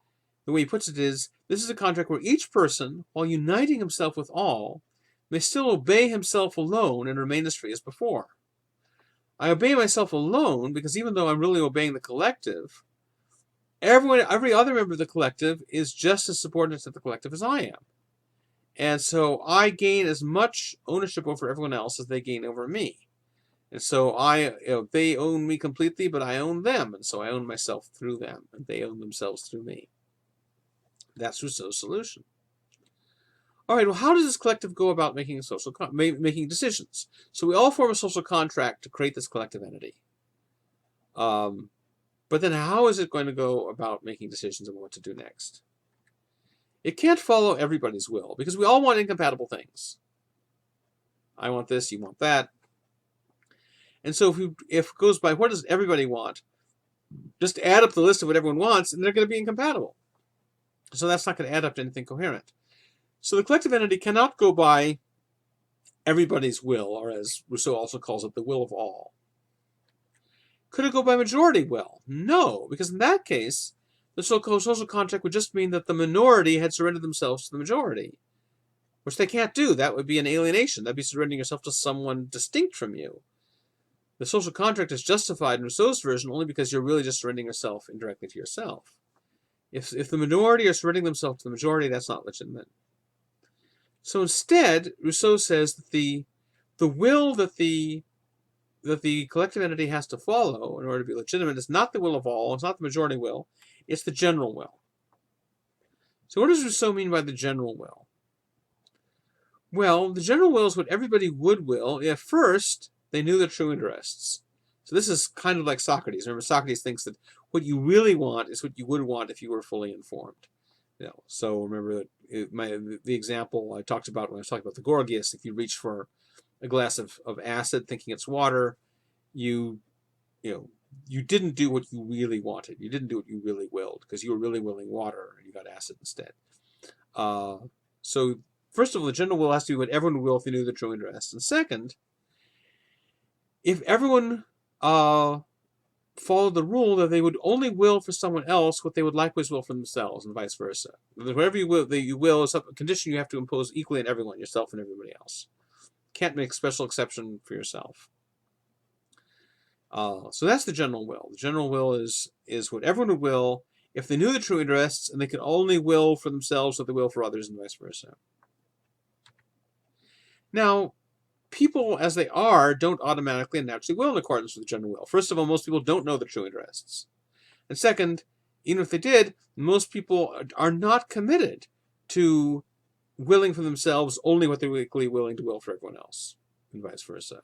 Speaker 1: the way he puts it is, this is a contract where each person, while uniting himself with all, may still obey himself alone and remain as free as before. I obey myself alone because even though I'm really obeying the collective, every other member of the collective is just as subordinate to the collective as I am. And so I gain as much ownership over everyone else as they gain over me. And so they own me completely, but I own them. And so I own myself through them, and they own themselves through me. That's Rousseau's solution. All right, well, how does this collective go about making decisions? So we all form a social contract to create this collective entity. But then how is it going to go about making decisions about what to do next? It can't follow everybody's will, because we all want incompatible things. I want this, you want that. And so if it goes by what does everybody want, just add up the list of what everyone wants, and they're going to be incompatible. So that's not going to add up to anything coherent. So the collective entity cannot go by everybody's will, or as Rousseau also calls it, the will of all. Could it go by majority will? No, because in that case, the so-called social contract would just mean that the minority had surrendered themselves to the majority, which they can't do. That would be an alienation. That'd be surrendering yourself to someone distinct from you. The social contract is justified in Rousseau's version only because you're really just surrendering yourself indirectly to yourself. If the minority are surrendering themselves to the majority, that's not legitimate. So instead, Rousseau says that the will that the collective entity has to follow in order to be legitimate is not the will of all, it's not the majority will, it's the general will. So what does Rousseau mean by the general will? Well, the general will is what everybody would will if first they knew their true interests. So this is kind of like Socrates. Remember, Socrates thinks that what you really want is what you would want if you were fully informed. So remember that the example I talked about when I was talking about the Gorgias, if you reach for a glass of acid thinking it's water, you didn't do what you really wanted. You didn't do what you really willed because you were really willing water and you got acid instead. So first of all, the general will has to be what everyone would will if they knew their true interests. And second, if everyone followed the rule that they would only will for someone else what they would likewise will for themselves, and vice versa. Whatever you will is a condition you have to impose equally on everyone, yourself and everybody else. Can't make a special exception for yourself. So that's the general will. The general will is what everyone would will if they knew the true interests, and they could only will for themselves what they will for others, and vice versa. Now, people, as they are, don't automatically and naturally will in accordance with the general will. First of all, most people don't know their true interests. And second, even if they did, most people are not committed to willing for themselves only what they're equally willing to will for everyone else, and vice versa.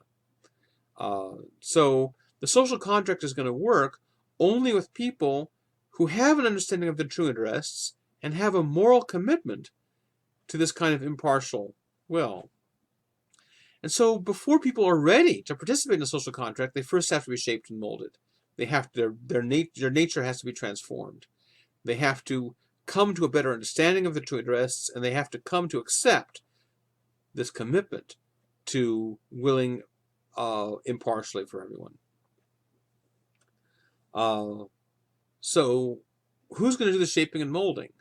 Speaker 1: So the social contract is going to work only with people who have an understanding of their true interests and have a moral commitment to this kind of impartial will. And so before people are ready to participate in a social contract, they first have to be shaped and molded. They have to, their nature has to be transformed. They have to come to a better understanding of their true interests, and they have to come to accept this commitment to willing impartially for everyone. So who's going to do the shaping and molding?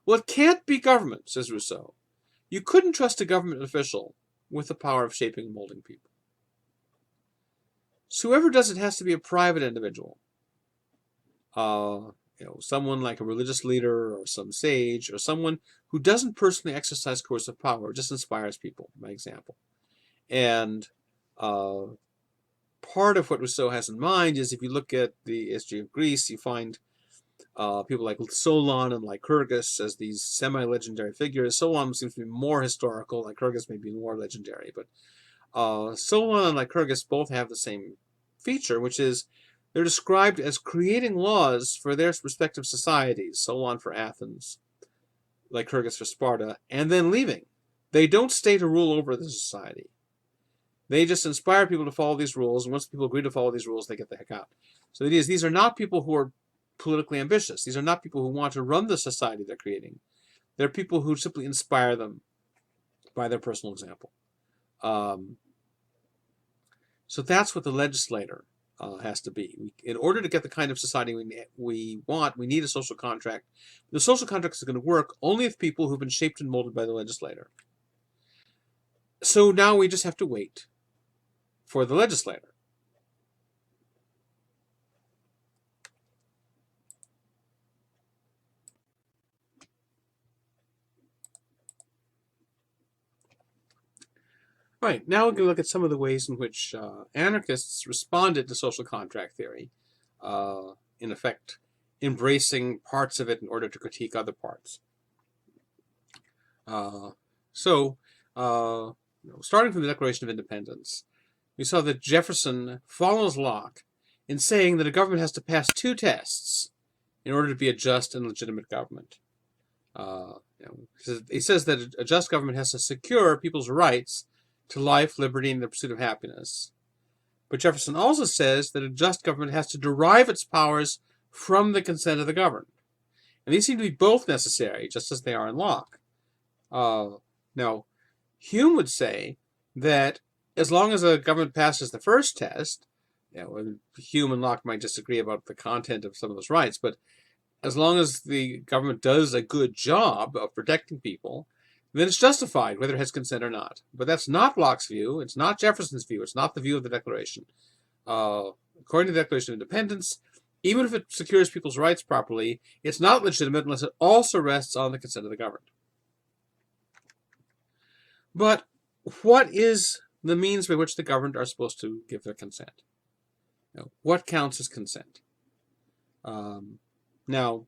Speaker 1: Well, it can't be government, says Rousseau. You couldn't trust a government official with the power of shaping and molding people. So whoever does it has to be a private individual. Someone like a religious leader or some sage or someone who doesn't personally exercise coercive power, just inspires people, by example. And part of what Rousseau has in mind is if you look at the history of Greece, you find people like Solon and Lycurgus as these semi-legendary figures. Solon seems to be more historical. Lycurgus may be more legendary. But Solon and Lycurgus both have the same feature, which is they're described as creating laws for their respective societies. Solon for Athens, Lycurgus for Sparta, and then leaving. They don't stay to rule over the society. They just inspire people to follow these rules, and once people agree to follow these rules, they get the heck out. So the idea is these are not people who are politically ambitious. These are not people who want to run the society they're creating. They're people who simply inspire them by their personal example. So that's what the legislator has to be. In order to get the kind of society we want, we need a social contract. The social contract is going to work only if people who've been shaped and molded by the legislator. So now we just have to wait for the legislator. Right, now we can look at some of the ways in which anarchists responded to social contract theory, in effect embracing parts of it in order to critique other parts. Starting from the Declaration of Independence, we saw that Jefferson follows Locke in saying that a government has to pass two tests in order to be a just and legitimate government. He says that a just government has to secure people's rights to life, liberty, and the pursuit of happiness. But Jefferson also says that a just government has to derive its powers from the consent of the governed. And these seem to be both necessary, just as they are in Locke. Now, Hume would say that as long as a government passes the first test, Hume and Locke might disagree about the content of some of those rights, but as long as the government does a good job of protecting people, then it's justified whether it has consent or not. But that's not Locke's view. It's not Jefferson's view. It's not the view of the Declaration. According to the Declaration of Independence, even if it secures people's rights properly, it's not legitimate unless it also rests on the consent of the governed. But what is the means by which the governed are supposed to give their consent? What counts as consent? Now,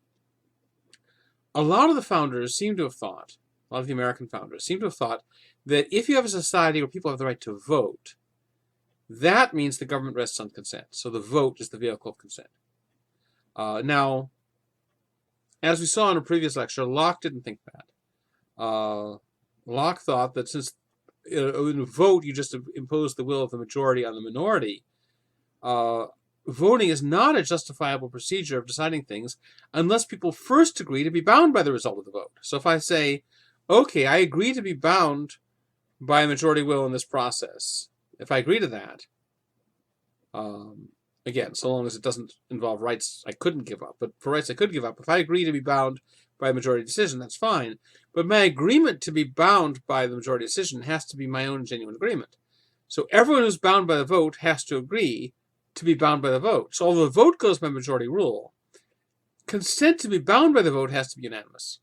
Speaker 1: a lot of the founders seem to have thought, a lot of the American founders seem to have thought that if you have a society where people have the right to vote, that means the government rests on consent. So the vote is the vehicle of consent. Now, as we saw in a previous lecture, Locke didn't think that. Locke thought that since in a vote you just impose the will of the majority on the minority, voting is not a justifiable procedure of deciding things unless people first agree to be bound by the result of the vote. So if I say, okay, I agree to be bound by a majority will in this process, if I agree to that, again, so long as it doesn't involve rights I couldn't give up, but for rights I could give up, if I agree to be bound by a majority decision, that's fine. But my agreement to be bound by the majority decision has to be my own genuine agreement. So everyone who's bound by the vote has to agree to be bound by the vote. So although the vote goes by majority rule, consent to be bound by the vote has to be unanimous.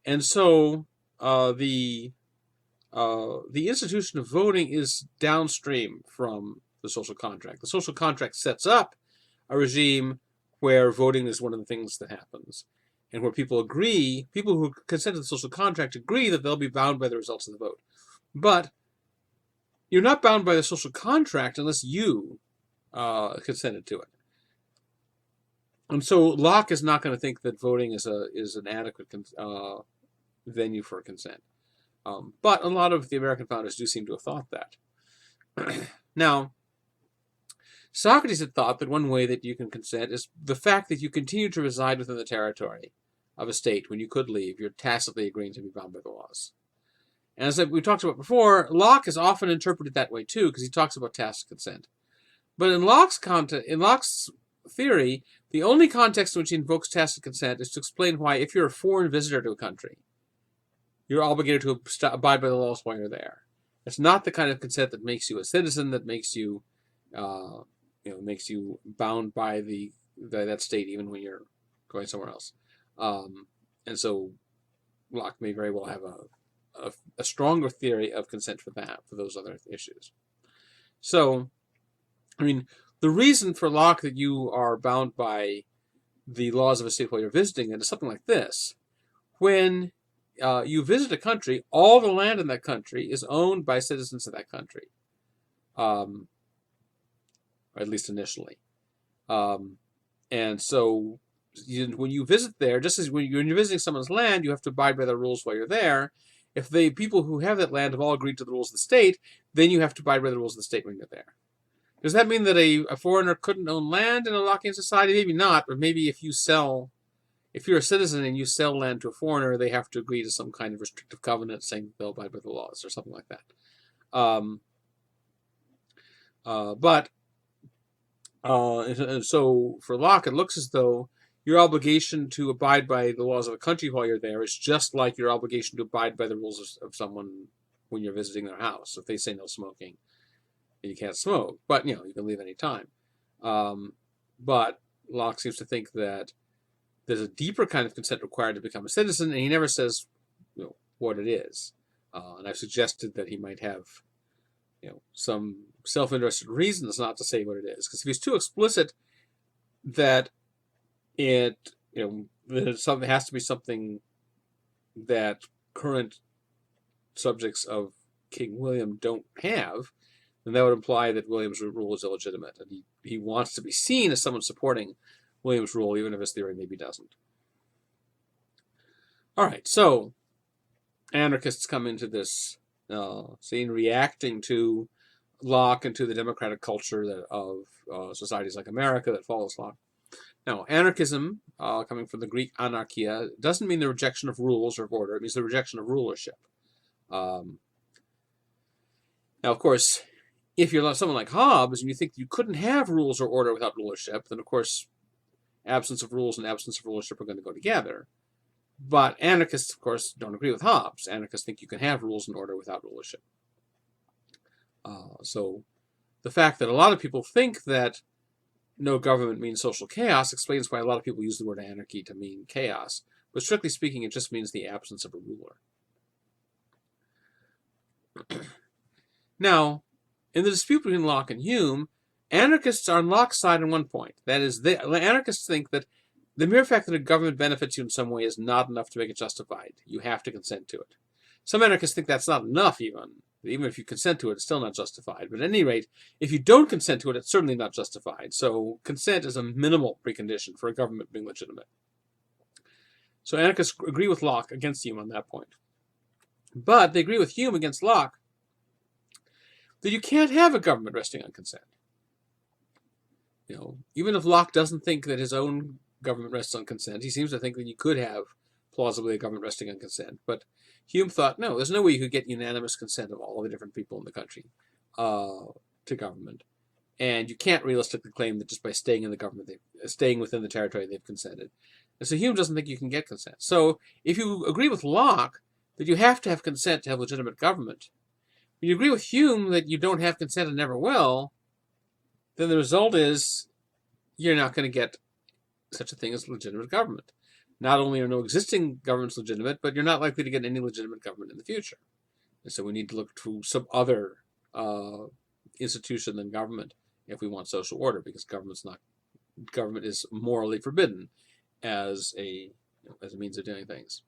Speaker 1: And so the institution of voting is downstream from the social contract. The social contract sets up a regime where voting is one of the things that happens, and where people agree, people who consent to the social contract agree that they'll be bound by the results of the vote. But you're not bound by the social contract unless you consented to it. And so Locke is not going to think that voting is an adequate venue for consent. But a lot of the American founders do seem to have thought that. Now, Socrates had thought that one way that you can consent is the fact that you continue to reside within the territory of a state when you could leave. You're tacitly agreeing to be bound by the laws. And as we talked about before, Locke is often interpreted that way too, because he talks about tacit consent. But in Locke's theory, the only context in which he invokes tacit consent is to explain why, if you're a foreign visitor to a country, you're obligated to abide by the laws while you're there. It's not the kind of consent that makes you a citizen, that makes you, makes you bound by that state even when you're going somewhere else. And so Locke may very well have a stronger theory of consent for those other issues. So, I mean, the reason for Locke that you are bound by the laws of a state while you're visiting it is something like this. When you visit a country, all the land in that country is owned by citizens of that country, or at least initially. And so when you visit there, just as when you're visiting someone's land, you have to abide by the rules while you're there. If the people who have that land have all agreed to the rules of the state, then you have to abide by the rules of the state when you're there. Does that mean that a foreigner couldn't own land in a Lockean society? Maybe not, but maybe if you're a citizen and you sell land to a foreigner, they have to agree to some kind of restrictive covenant saying they'll abide by the laws or something like that. But And so for Locke, it looks as though your obligation to abide by the laws of a country while you're there is just like your obligation to abide by the rules of someone when you're visiting their house. If they say no smoking, you can't smoke, but you can leave any time. But Locke seems to think that there's a deeper kind of consent required to become a citizen, and he never says what it is. And I've suggested that he might have some self-interested reasons not to say what it is, because if he's too explicit that it something has to be something that current subjects of King William don't have, then that would imply that William's rule is illegitimate, and he wants to be seen as someone supporting William's rule, even if his theory maybe doesn't. All right, so anarchists come into this scene reacting to Locke and to the democratic culture of societies like America that follows Locke. Now, anarchism, coming from the Greek anarchia, doesn't mean the rejection of rules or of order. It means the rejection of rulership. Now, of course, if you're someone like Hobbes and you think you couldn't have rules or order without rulership, then, of course, absence of rules and absence of rulership are going to go together. But anarchists, of course, don't agree with Hobbes. Anarchists think you can have rules and order without rulership. So the fact that a lot of people think that no government means social chaos explains why a lot of people use the word anarchy to mean chaos. But strictly speaking, it just means the absence of a ruler. Now, in the dispute between Locke and Hume, anarchists are on Locke's side on one point. That is, anarchists think that the mere fact that a government benefits you in some way is not enough to make it justified. You have to consent to it. Some anarchists think that's not enough even. Even if you consent to it, it's still not justified. But at any rate, if you don't consent to it, it's certainly not justified. So consent is a minimal precondition for a government being legitimate. So anarchists agree with Locke against Hume on that point. But they agree with Hume against Locke that you can't have a government resting on consent. Even if Locke doesn't think that his own government rests on consent, he seems to think that you could have plausibly a government resting on consent. But Hume thought, no, there's no way you could get unanimous consent of all the different people in the country to government. And you can't realistically claim that just by staying in the government, staying within the territory, they've consented. And so Hume doesn't think you can get consent. So if you agree with Locke that you have to have consent to have legitimate government, when you agree with Hume that you don't have consent and never will, then the result is you're not going to get such a thing as legitimate government. Not only are no existing governments legitimate, but you're not likely to get any legitimate government in the future. And so we need to look to some other institution than government if we want social order, because government is morally forbidden as a means of doing things.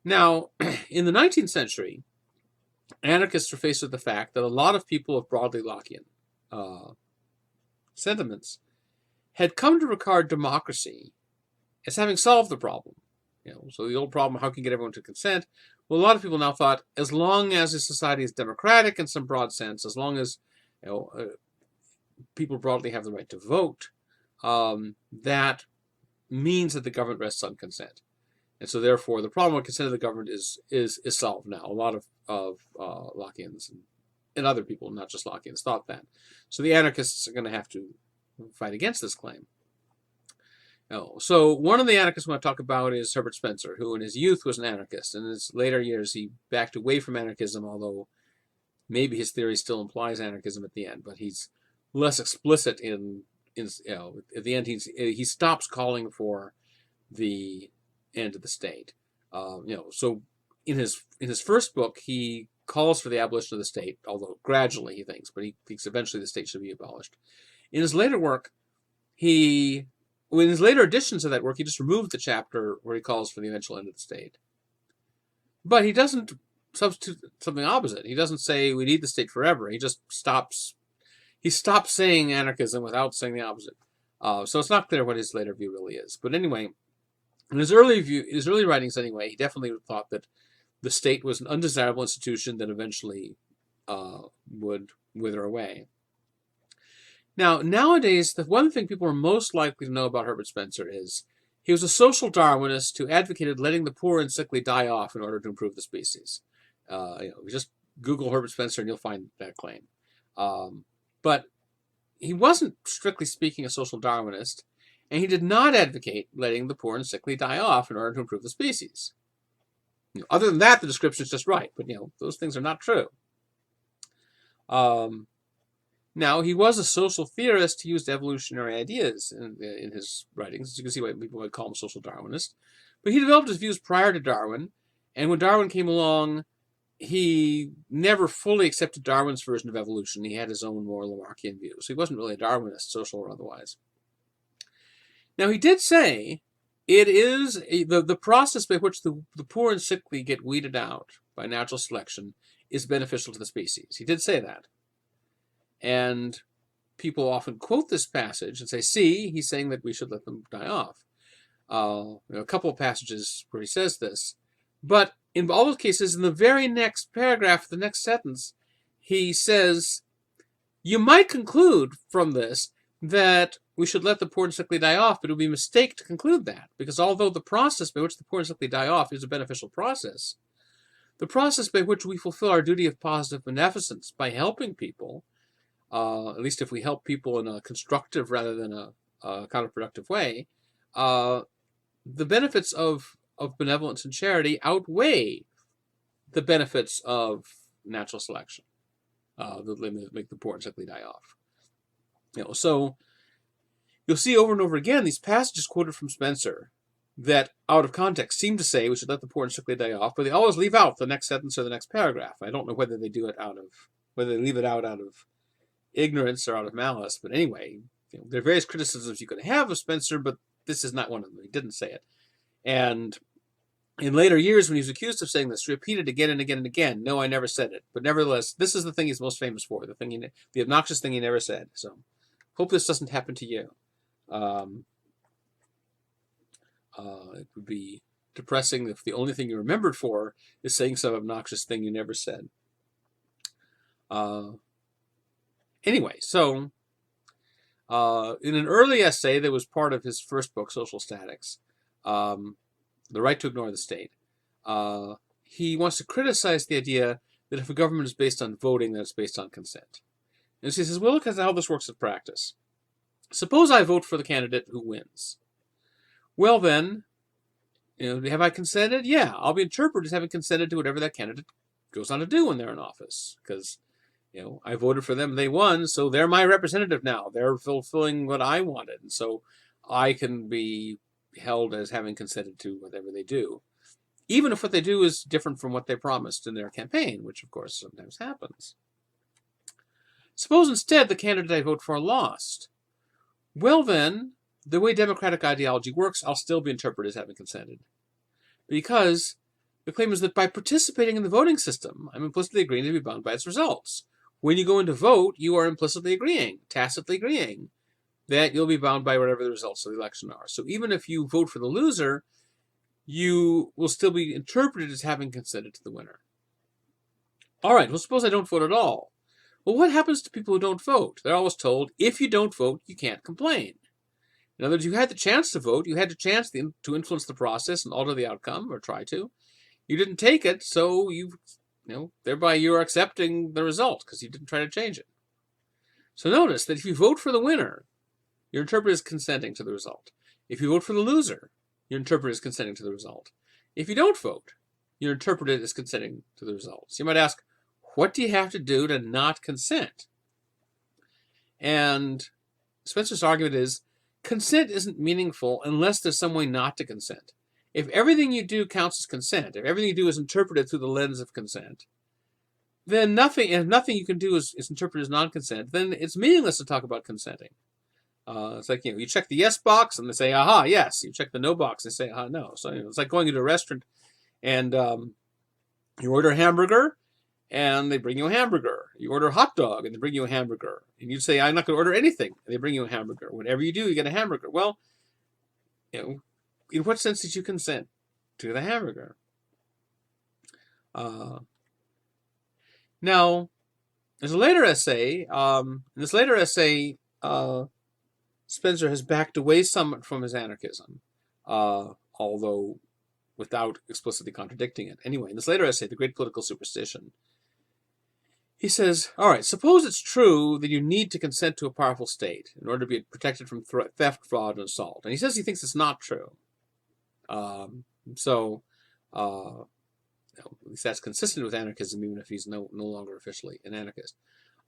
Speaker 1: Now, in the 19th century, anarchists were faced with the fact that a lot of people of broadly Lockean sentiments had come to regard democracy as having solved the problem. So the old problem, how can you get everyone to consent? Well, a lot of people now thought, as long as a society is democratic in some broad sense, as long as people broadly have the right to vote, that means that the government rests on consent. And so therefore, the problem with consent of the government is solved now. A lot of Lockeans and other people, not just Lockeans, thought that. So the anarchists are going to have to fight against this claim. So one of the anarchists we want to talk about is Herbert Spencer, who in his youth was an anarchist. In his later years, he backed away from anarchism, although maybe his theory still implies anarchism at the end. But he's less explicit at the end. He stops calling for the end of the state. So in his first book, he calls for the abolition of the state, although gradually he thinks, but he thinks eventually the state should be abolished. In his later work, in his later editions of that work, he just removed the chapter where he calls for the eventual end of the state. But he doesn't substitute something opposite. He doesn't say we need the state forever. He just stops saying anarchism without saying the opposite. So it's not clear what his later view really is. But anyway, in his early writings anyway, he definitely thought that the state was an undesirable institution that eventually would wither away. Now, nowadays, the one thing people are most likely to know about Herbert Spencer is he was a social Darwinist who advocated letting the poor and sickly die off in order to improve the species. You just Google Herbert Spencer and you'll find that claim. But he wasn't, strictly speaking, a social Darwinist, and he did not advocate letting the poor and sickly die off in order to improve the species. Other than that, the description is just right, but those things are not true. Now, he was a social theorist. He used evolutionary ideas in his writings. As you can see why people might call him a social Darwinist. But he developed his views prior to Darwin, and when Darwin came along, he never fully accepted Darwin's version of evolution. He had his own more Lamarckian views. So he wasn't really a Darwinist, social or otherwise. Now, he did say it is the process by which the poor and sickly get weeded out by natural selection is beneficial to the species. He did say that. And people often quote this passage and say, see, he's saying that we should let them die off. A couple of passages where he says this. But in all those cases, in the very next paragraph, the next sentence, he says, you might conclude from this that we should let the poor and sickly die off, but it would be a mistake to conclude that, because although the process by which the poor and sickly die off is a beneficial process, the process by which we fulfill our duty of positive beneficence by helping people, at least if we help people in a constructive rather than a counterproductive way, the benefits of benevolence and charity outweigh the benefits of natural selection that make the poor and sickly die off. So you'll see over and over again these passages quoted from Spencer that, out of context, seem to say we should let the poor and sickly die off, but they always leave out the next sentence or the next paragraph. I don't know whether they do it whether they leave it out of ignorance or out of malice, but anyway, there are various criticisms you could have of Spencer, but this is not one of them. He didn't say it. And in later years, when he was accused of saying this, he repeated again and again and again, no, I never said it. But nevertheless, this is the thing he's most famous for, the obnoxious thing he never said. So hope this doesn't happen to you. It would be depressing if the only thing you remembered for is saying some obnoxious thing you never said. Anyway, so in an early essay that was part of his first book, Social Statics, The Right to Ignore the State, he wants to criticize the idea that if a government is based on voting, then it's based on consent. And so he says, well, look at how this works in practice. Suppose I vote for the candidate who wins. Well then, have I consented? Yeah, I'll be interpreted as having consented to whatever that candidate goes on to do when they're in office. Because, I voted for them, they won, so they're my representative now. They're fulfilling what I wanted. And so I can be held as having consented to whatever they do, even if what they do is different from what they promised in their campaign, which of course sometimes happens. Suppose instead the candidate I vote for lost. Well then, the way democratic ideology works, I'll still be interpreted as having consented. Because the claim is that by participating in the voting system, I'm implicitly agreeing to be bound by its results. When you go in to vote, you are implicitly agreeing, tacitly agreeing, that you'll be bound by whatever the results of the election are. So even if you vote for the loser, you will still be interpreted as having consented to the winner. All right, well, suppose I don't vote at all. Well, what happens to people who don't vote? They're always told, if you don't vote, you can't complain. In other words, you had the chance to vote, you had the chance to influence the process and alter the outcome, or try to. You didn't take it, so thereby you're accepting the result, because you didn't try to change it. So notice that if you vote for the winner, you're interpreted as consenting to the result. If you vote for the loser, you're interpreted as consenting to the result. If you don't vote, you're interpreted as consenting to the results. You might ask, what do you have to do to not consent? And Spencer's argument is, consent isn't meaningful unless there's some way not to consent. If everything you do counts as consent, if everything you do is interpreted through the lens of consent, then if nothing you can do is interpreted as non-consent, then it's meaningless to talk about consenting. It's like, you check the yes box and they say, aha, yes. You check the no box and they say, aha, no. So it's like going into a restaurant and you order a hamburger and they bring you a hamburger. You order a hot dog and they bring you a hamburger. And you say, I'm not going to order anything. And they bring you a hamburger. Whatever you do, you get a hamburger. Well, in what sense did you consent to the hamburger? Now, there's a later essay. In this later essay, Spencer has backed away somewhat from his anarchism, although without explicitly contradicting it. Anyway, in this later essay, The Great Political Superstition, He says, all right, suppose it's true that you need to consent to a powerful state in order to be protected from theft, fraud, and assault. And he says he thinks it's not true. So, at least that's consistent with anarchism, even if he's no longer officially an anarchist.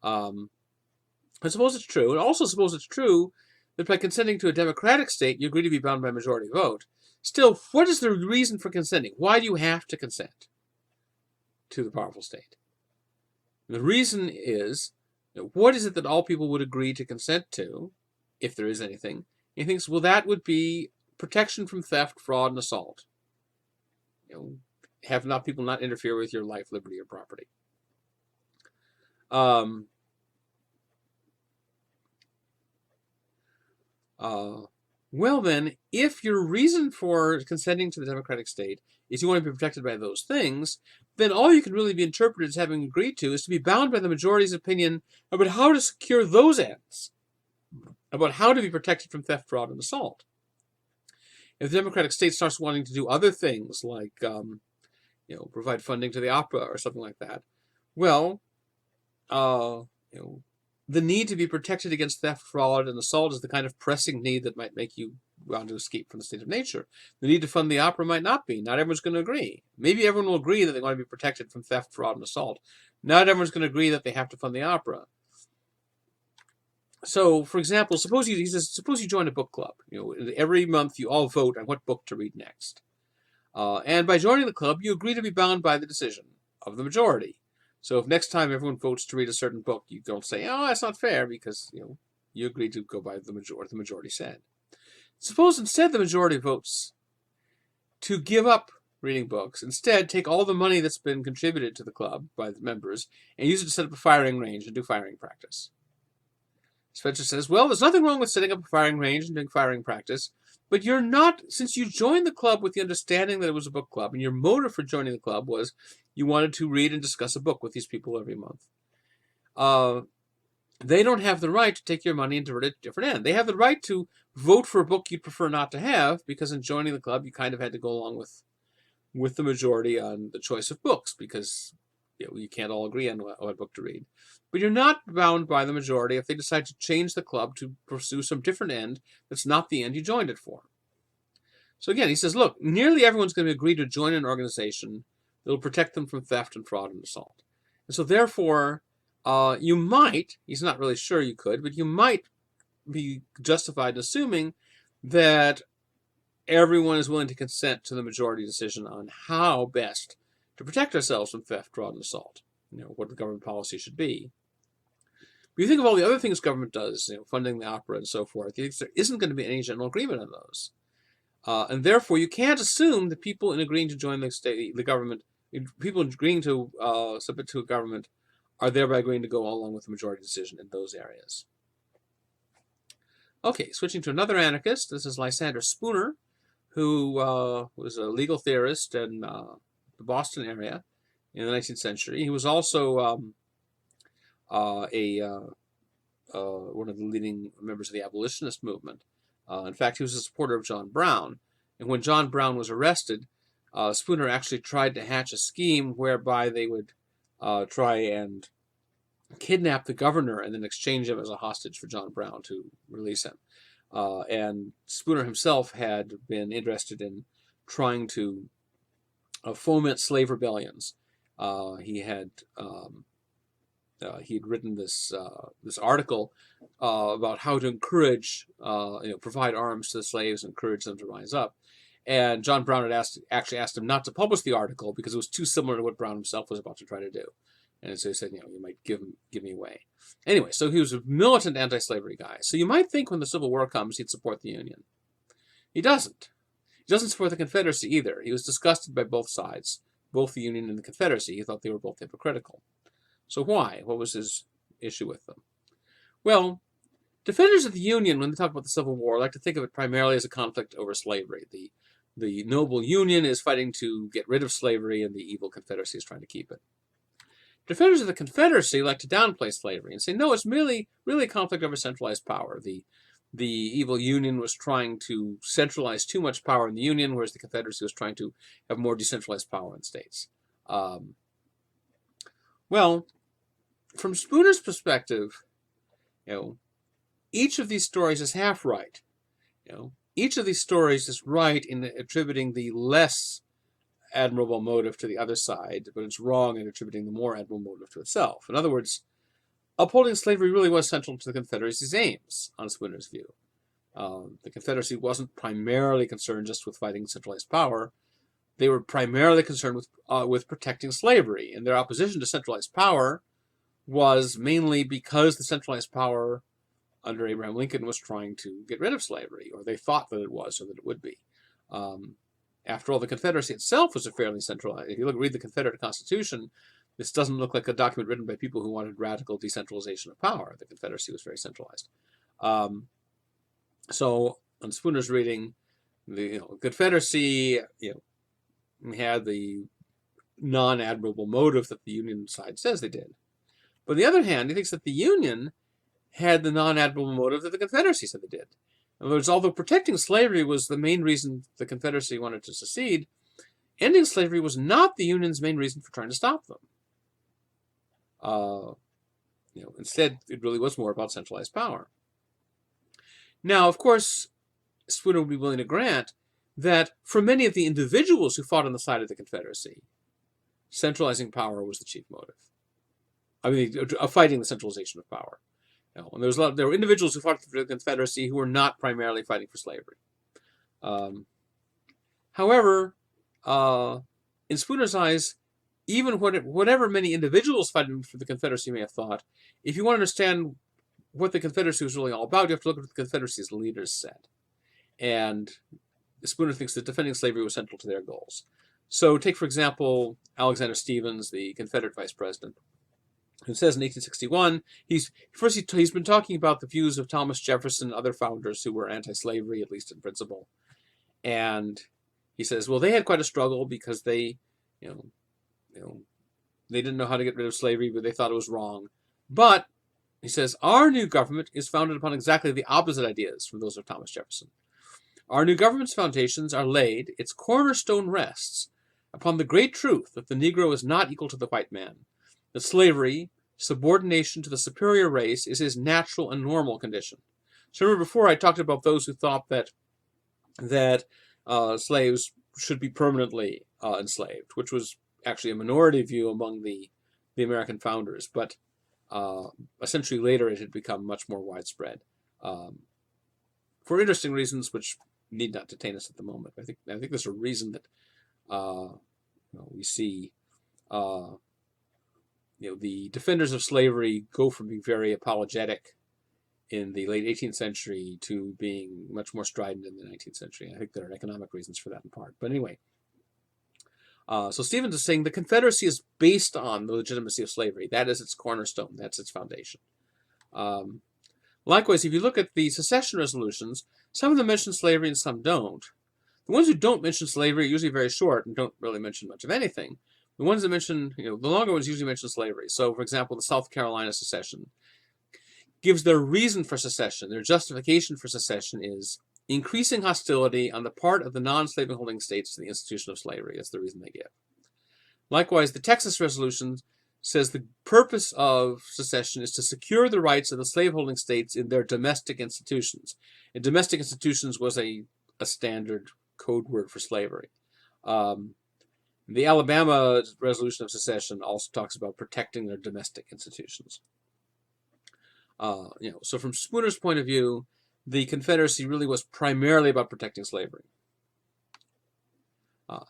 Speaker 1: But suppose it's true, and also suppose it's true that by consenting to a democratic state, you agree to be bound by majority vote. Still, what is the reason for consenting? Why do you have to consent to the powerful state? The reason is, what is it that all people would agree to consent to, if there is anything? He thinks, well, that would be protection from theft, fraud, and assault. Have not people not interfere with your life, liberty, or property. Well then, if your reason for consenting to the democratic state is you want to be protected by those things, then all you can really be interpreted as having agreed to is to be bound by the majority's opinion about how to secure those ends, about how to be protected from theft, fraud, and assault. If the democratic state starts wanting to do other things, like provide funding to the opera or something like that, well, the need to be protected against theft, fraud, and assault is the kind of pressing need that might make you want to escape from the state of nature. The need to fund the opera might not be. Not everyone's going to agree. Maybe everyone will agree that they want to be protected from theft, fraud, and assault. Not everyone's going to agree that they have to fund the opera. So, for example, suppose you join a book club. Every month you all vote on what book to read next. And by joining the club, you agree to be bound by the decision of the majority. So if next time everyone votes to read a certain book, you don't say, oh, that's not fair, because you agreed to go by the majority said. Suppose instead the majority votes to give up reading books. Instead, take all the money that's been contributed to the club by the members and use it to set up a firing range and do firing practice. Spencer says, well, there's nothing wrong with setting up a firing range and doing firing practice, but you're not, since you joined the club with the understanding that it was a book club, and your motive for joining the club was you wanted to read and discuss a book with these people every month. They don't have the right to take your money and divert it to a different end. They have the right to vote for a book you'd prefer not to have, because in joining the club, you kind of had to go along with the majority on the choice of books, because you can't all agree on what book to read. But you're not bound by the majority if they decide to change the club to pursue some different end that's not the end you joined it for. So again, he says, look, nearly everyone's going to agree to join an organization that will protect them from theft and fraud and assault. And so therefore, you might, he's not really sure you could, but you might be justified in assuming that everyone is willing to consent to the majority decision on how best to protect ourselves from theft, fraud, and assault. What the government policy should be. But you think of all the other things government does, funding the opera and so forth, there isn't going to be any general agreement on those. And therefore, you can't assume that people in agreeing to join the government, people agreeing to submit to a government, are thereby agreeing to go along with the majority decision in those areas. Okay, switching to another anarchist. This is Lysander Spooner, who was a legal theorist in the Boston area in the 19th century. He was also one of the leading members of the abolitionist movement. In fact, he was a supporter of John Brown. And when John Brown was arrested, Spooner actually tried to hatch a scheme whereby they would try and kidnap the governor and then exchange him as a hostage for John Brown to release him. And Spooner himself had been interested in trying to foment slave rebellions. He had written this article about how to encourage, provide arms to the slaves and encourage them to rise up. And John Brown had actually asked him not to publish the article because it was too similar to what Brown himself was about to try to do. And so he said, you might give me away. Anyway, so he was a militant anti-slavery guy. So you might think when the Civil War comes, he'd support the Union. He doesn't. He doesn't support the Confederacy either. He was disgusted by both sides, both the Union and the Confederacy. He thought they were both hypocritical. So why? What was his issue with them? Well, defenders of the Union, when they talk about the Civil War, like to think of it primarily as a conflict over slavery. The noble Union is fighting to get rid of slavery, and the evil Confederacy is trying to keep it. Defenders of the Confederacy like to downplay slavery and say, no, it's really a conflict over centralized power. The evil Union was trying to centralize too much power in the Union, whereas the Confederacy was trying to have more decentralized power in states. Well, from Spooner's perspective, each of these stories is half right. Each of these stories is right in attributing the less admirable motive to the other side, but it's wrong in attributing the more admirable motive to itself. In other words, upholding slavery really was central to the Confederacy's aims, on Spooner's view. The Confederacy wasn't primarily concerned just with fighting centralized power. They were primarily concerned with protecting slavery, and their opposition to centralized power was mainly because the centralized power under Abraham Lincoln was trying to get rid of slavery, or they thought that it was, or that it would be. After all, the Confederacy itself was a fairly centralized. If you read the Confederate Constitution, this doesn't look like a document written by people who wanted radical decentralization of power. The Confederacy was very centralized. So, on Spooner's reading, the Confederacy, had the non-admirable motive that the Union side says they did. But on the other hand, he thinks that the Union had the non-admirable motive that the Confederacy said they did. In other words, although protecting slavery was the main reason the Confederacy wanted to secede, ending slavery was not the Union's main reason for trying to stop them. Instead, it really was more about centralized power. Now, of course, Spooner would be willing to grant that for many of the individuals who fought on the side of the Confederacy, centralizing power was the chief motive. Fighting the centralization of power. And there were individuals who fought for the Confederacy who were not primarily fighting for slavery. However, in Spooner's eyes, even whatever many individuals fighting for the Confederacy may have thought, if you want to understand what the Confederacy was really all about, you have to look at what the Confederacy's leaders said. And Spooner thinks that defending slavery was central to their goals. So take, for example, Alexander Stephens, the Confederate vice president, who says in 1861, he's been talking about the views of Thomas Jefferson and other founders who were anti-slavery, at least in principle. And he says, well, they had quite a struggle because they didn't know how to get rid of slavery, but they thought it was wrong. But, he says, our new government is founded upon exactly the opposite ideas from those of Thomas Jefferson. Our new government's foundations are laid, its cornerstone rests, upon the great truth that the Negro is not equal to the white man, that slavery, subordination to the superior race, is his natural and normal condition. So remember before I talked about those who thought that slaves should be permanently enslaved, which was actually a minority view among the American founders, but essentially later it had become much more widespread for interesting reasons which need not detain us at the moment. I think there's a reason that we see the defenders of slavery go from being very apologetic in the late 18th century to being much more strident in the 19th century. I think there are economic reasons for that in part. But anyway, so Stephens is saying the Confederacy is based on the legitimacy of slavery. That is its cornerstone. That's its foundation. Likewise, if you look at the secession resolutions, some of them mention slavery and some don't. The ones who don't mention slavery are usually very short and don't really mention much of anything. The ones that mention, the longer ones usually mention slavery. So, for example, the South Carolina secession gives their reason for secession. Their justification for secession is increasing hostility on the part of the non-slaveholding holding states to the institution of slavery. That's the reason they give. Likewise, the Texas resolution says the purpose of secession is to secure the rights of the slaveholding states in their domestic institutions. And domestic institutions was a standard code word for slavery. The Alabama resolution of secession also talks about protecting their domestic institutions. So from Spooner's point of view, the Confederacy really was primarily about protecting slavery.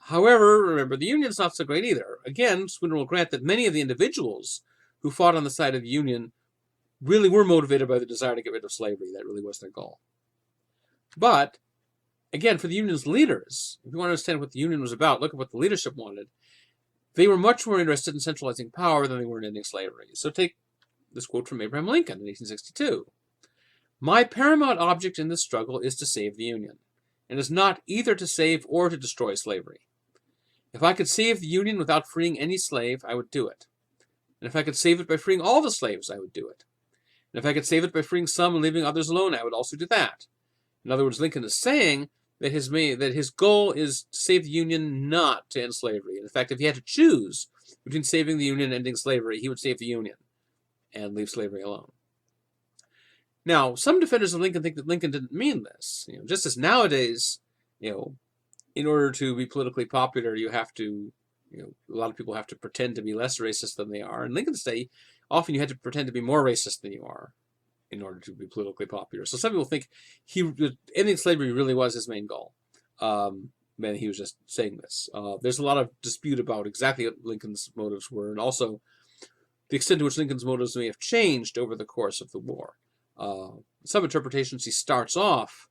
Speaker 1: However, remember, the Union's not so great either. Again, Spooner will grant that many of the individuals who fought on the side of the Union really were motivated by the desire to get rid of slavery. That really was their goal. But, again, for the Union's leaders, if you want to understand what the Union was about, look at what the leadership wanted. They were much more interested in centralizing power than they were in ending slavery. So take this quote from Abraham Lincoln in 1862. My paramount object in this struggle is to save the Union, and is not either to save or to destroy slavery. If I could save the Union without freeing any slave, I would do it. And if I could save it by freeing all the slaves, I would do it. And if I could save it by freeing some and leaving others alone, I would also do that. In other words, Lincoln is saying that his goal is to save the Union, not to end slavery. And in fact, if he had to choose between saving the Union and ending slavery, he would save the Union. and leave slavery alone. Now, some defenders of Lincoln think that Lincoln didn't mean this. Just as nowadays, in order to be politically popular, you have to, a lot of people have to pretend to be less racist than they are. In Lincoln's day, often you had to pretend to be more racist than you are in order to be politically popular. So some people think ending slavery really was his main goal. And he was just saying this. There's a lot of dispute about exactly what Lincoln's motives were, and also the extent to which Lincoln's motives may have changed over the course of the war. Some interpretations, he starts off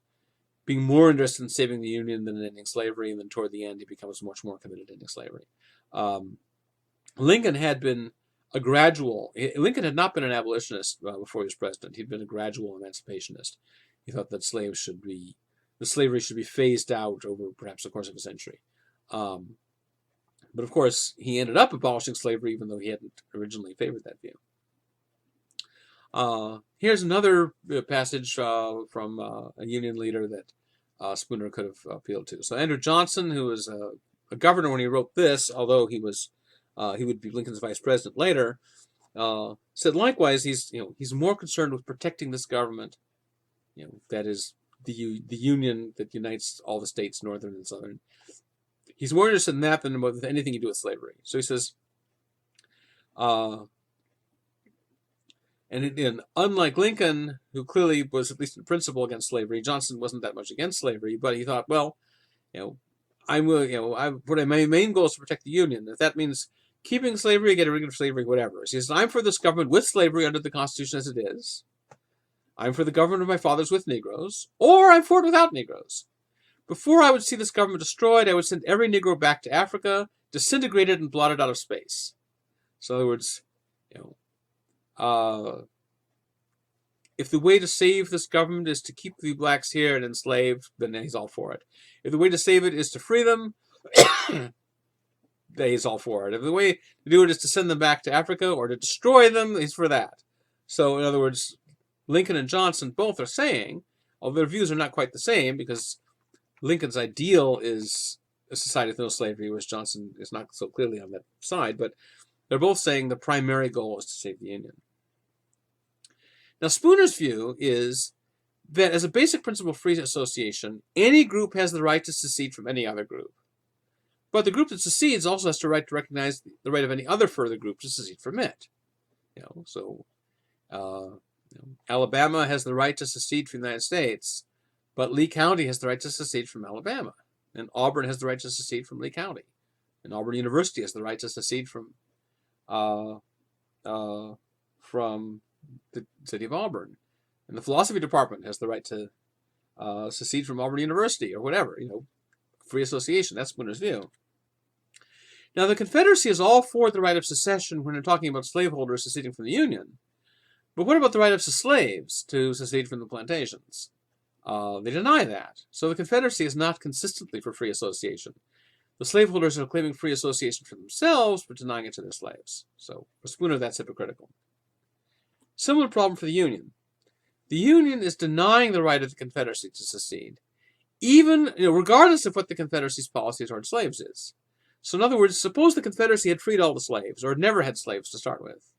Speaker 1: being more interested in saving the Union than in ending slavery, and then toward the end he becomes much more committed to ending slavery. Lincoln had not been an abolitionist before he was president. He'd been a gradual emancipationist. He thought that slavery should be phased out over perhaps the course of a century. But of course, he ended up abolishing slavery, even though he hadn't originally favored that view. Here's another passage from a Union leader that Spooner could have appealed to. So Andrew Johnson, who was a governor when he wrote this, although he would be Lincoln's vice president later, said likewise he's more concerned with protecting this government, that is the union that unites all the states, northern and southern. He's more interested in that than with anything to do with slavery. So he says, and unlike Lincoln, who clearly was at least in principle against slavery, Johnson wasn't that much against slavery, but he thought, well, my main goal is to protect the Union. If that means keeping slavery, getting rid of slavery, whatever. So he says, I'm for this government with slavery under the Constitution as it is. I'm for the government of my fathers with Negroes, or I'm for it without Negroes. Before I would see this government destroyed, I would send every Negro back to Africa, disintegrated and blotted out of space. So in other words, if the way to save this government is to keep the blacks here and enslaved, then he's all for it. If the way to save it is to free them, then he's all for it. If the way to do it is to send them back to Africa or to destroy them, he's for that. So in other words, Lincoln and Johnson both are saying, although their views are not quite the same, because Lincoln's ideal is a society with no slavery, whereas Johnson is not so clearly on that side, but they're both saying the primary goal is to save the Union. Now, Spooner's view is that as a basic principle of free association, any group has the right to secede from any other group. But the group that secedes also has the right to recognize the right of any other further group to secede from it. Alabama has the right to secede from the United States, but Lee County has the right to secede from Alabama, and Auburn has the right to secede from Lee County, and Auburn University has the right to secede from the city of Auburn, and the philosophy department has the right to secede from Auburn University or whatever. Free association. That's Spooner's view. Now, the Confederacy is all for the right of secession when they're talking about slaveholders seceding from the Union. But what about the right of slaves to secede from the plantations? They deny that. So the Confederacy is not consistently for free association. The slaveholders are claiming free association for themselves, but denying it to their slaves. So for Spooner, that's hypocritical. Similar problem for the Union. The Union is denying the right of the Confederacy to secede, even regardless of what the Confederacy's policy toward slaves is. So in other words, suppose the Confederacy had freed all the slaves, or had never had slaves to start with.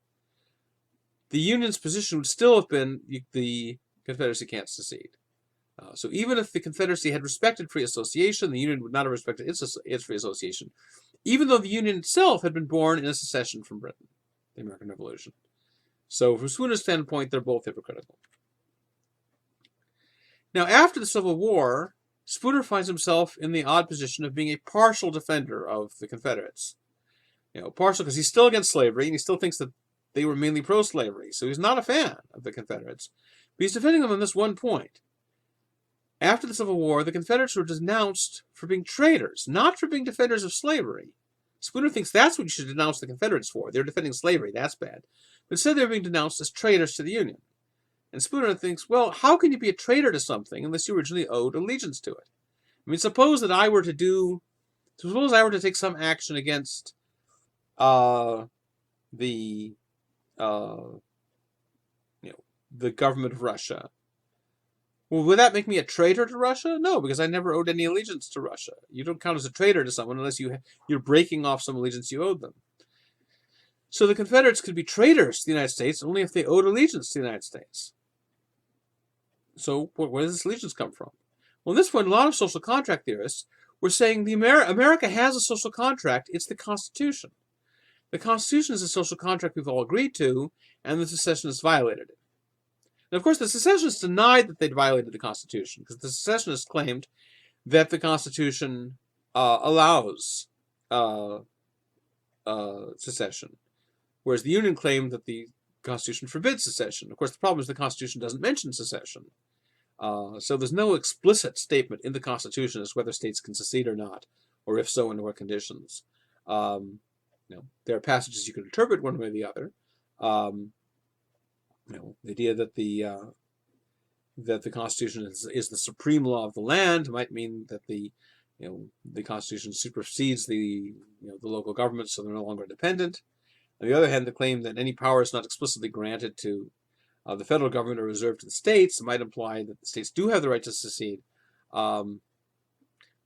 Speaker 1: The Union's position would still have been the Confederacy can't secede. So even if the Confederacy had respected free association, the Union would not have respected its free association, even though the Union itself had been born in a secession from Britain, the American Revolution. So from Spooner's standpoint, they're both hypocritical. Now, after the Civil War, Spooner finds himself in the odd position of being a partial defender of the Confederates. Partial because he's still against slavery, and he still thinks that they were mainly pro-slavery. So he's not a fan of the Confederates. But he's defending them on this one point. After the Civil War, the Confederates were denounced for being traitors, not for being defenders of slavery. Spooner thinks that's what you should denounce the Confederates for. They're defending slavery. That's bad. But instead, they're being denounced as traitors to the Union. And Spooner thinks, well, how can you be a traitor to something unless you originally owed allegiance to it? I mean, suppose I were to take some action against the government of Russia. Well, would that make me a traitor to Russia? No, because I never owed any allegiance to Russia. You don't count as a traitor to someone unless you're breaking off some allegiance you owed them. So the Confederates could be traitors to the United States only if they owed allegiance to the United States. So where does this allegiance come from? Well, at this point, a lot of social contract theorists were saying America has a social contract. It's the Constitution. The Constitution is a social contract we've all agreed to, and the secessionists violated it. And of course, the secessionists denied that they'd violated the Constitution, because the secessionists claimed that the Constitution allows secession, whereas the Union claimed that the Constitution forbids secession. Of course, the problem is the Constitution doesn't mention secession. So there's no explicit statement in the Constitution as to whether states can secede or not, or if so, under what conditions. There are passages you can interpret one way or the other. The idea that the Constitution is the supreme law of the land might mean that the Constitution supersedes the local government, so they're no longer independent. On the other hand, the claim that any power is not explicitly granted to the federal government or reserved to the states might imply that the states do have the right to secede.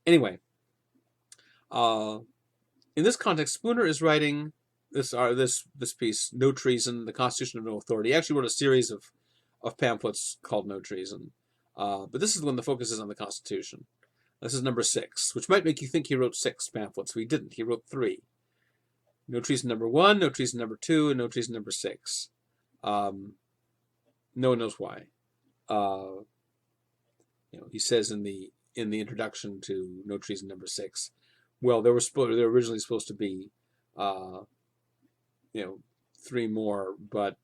Speaker 1: Anyway, in this context, Spooner is writing this piece, No Treason, The Constitution of No Authority. He actually wrote a series of pamphlets called No Treason. But this is the one that focuses on the Constitution. This is number 6, which might make you think he wrote 6 pamphlets. But he didn't. He wrote 3. No Treason number 1, No Treason number 2, and No Treason number 6. No one knows why. He says in the introduction to No Treason number 6, well, there were originally supposed to be 3 more, but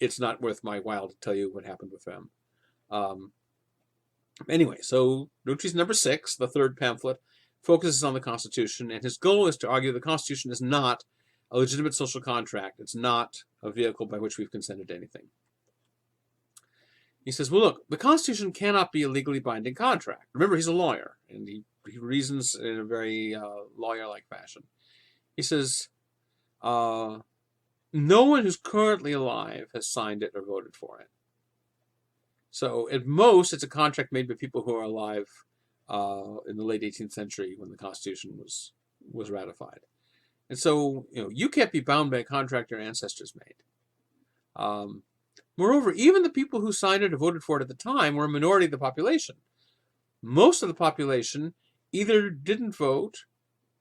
Speaker 1: it's not worth my while to tell you what happened with them. Anyway, so No Treason number 6, the 3rd pamphlet, focuses on the Constitution, and his goal is to argue the Constitution is not a legitimate social contract. It's not a vehicle by which we've consented to anything. He says, well, look, the Constitution cannot be a legally binding contract. Remember, he's a lawyer, and he reasons in a very lawyer-like fashion. He says, no one who's currently alive has signed it or voted for it. So at most, it's a contract made by people who are alive in the late 18th century when the Constitution was ratified. And so, you can't be bound by a contract your ancestors made. Moreover, even the people who signed it or voted for it at the time were a minority of the population. Most of the population either didn't vote,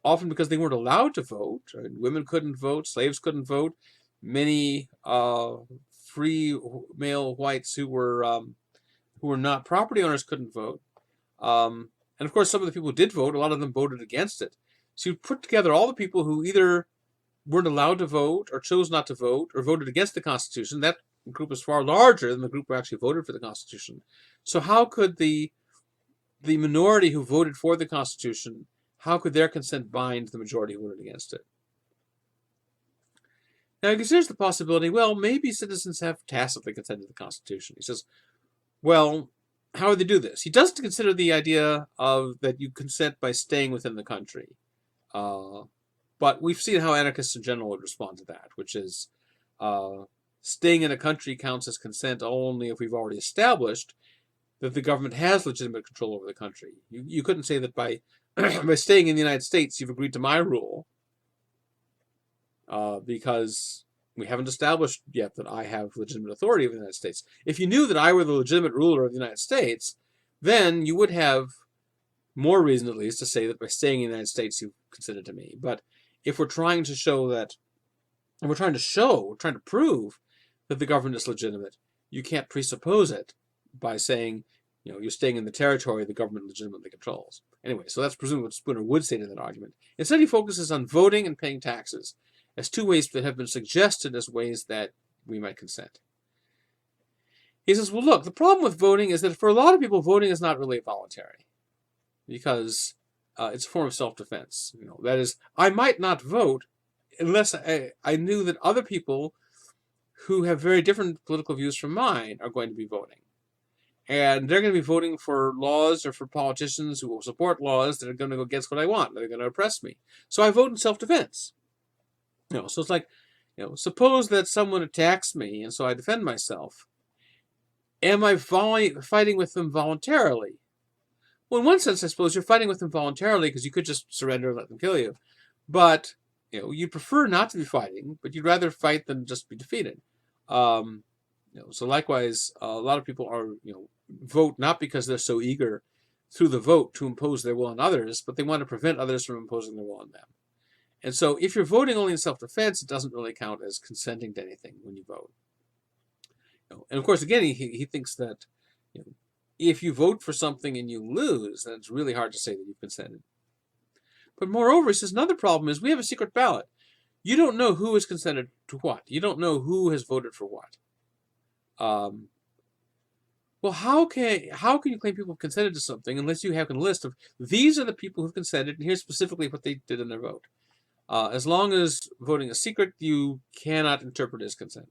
Speaker 1: often because they weren't allowed to vote. Women couldn't vote, slaves couldn't vote. Many free male whites who were not property owners couldn't vote. And of course, some of the people who did vote, a lot of them voted against it. So you put together all the people who either weren't allowed to vote or chose not to vote or voted against the Constitution. That group is far larger than the group who actually voted for the Constitution. So how could the minority who voted for the Constitution, how could their consent bind the majority who voted against it? Now he considers the possibility, well, maybe citizens have tacitly consented to the Constitution. He says, well, how would they do this? He doesn't consider the idea of that you consent by staying within the country. But we've seen how anarchists in general would respond to that, which is staying in a country counts as consent only if we've already established that the government has legitimate control over the country. You couldn't say that by by staying in the United States you've agreed to my rule, because we haven't established yet that I have legitimate authority over the United States. If you knew that I were the legitimate ruler of the United States, then you would have more reason, at least, to say that by staying in the United States you've consented to me. But if we're trying to show that, and we're trying to prove that the government is legitimate, you can't presuppose it by saying, you're staying in the territory the government legitimately controls. Anyway, so that's presumably what Spooner would say to that argument. Instead, he focuses on voting and paying taxes as 2 ways that have been suggested as ways that we might consent. He says, well, look, the problem with voting is that for a lot of people, voting is not really voluntary, because it's a form of self-defense. That is, I might not vote unless I knew that other people who have very different political views from mine are going to be voting. And they're going to be voting for laws or for politicians who will support laws that are going to go against what I want. They're going to oppress me. So I vote in self-defense. So it's like, suppose that someone attacks me and so I defend myself. Am I fighting with them voluntarily? Well, in one sense, I suppose you're fighting with them voluntarily because you could just surrender and let them kill you. But you'd prefer not to be fighting, but you'd rather fight than just be defeated. So likewise, a lot of people are, vote not because they're so eager through the vote to impose their will on others, but they want to prevent others from imposing their will on them. And so if you're voting only in self-defense, it doesn't really count as consenting to anything when you vote. And of course, again, he thinks that if you vote for something and you lose, then it's really hard to say that you've consented. But moreover, he says another problem is we have a secret ballot. You don't know who has consented to what. You don't know who has voted for what. Well, how can you claim people have consented to something unless you have a list of these are the people who've consented, and here's specifically what they did in their vote? As long as voting is secret, you cannot interpret it as consent.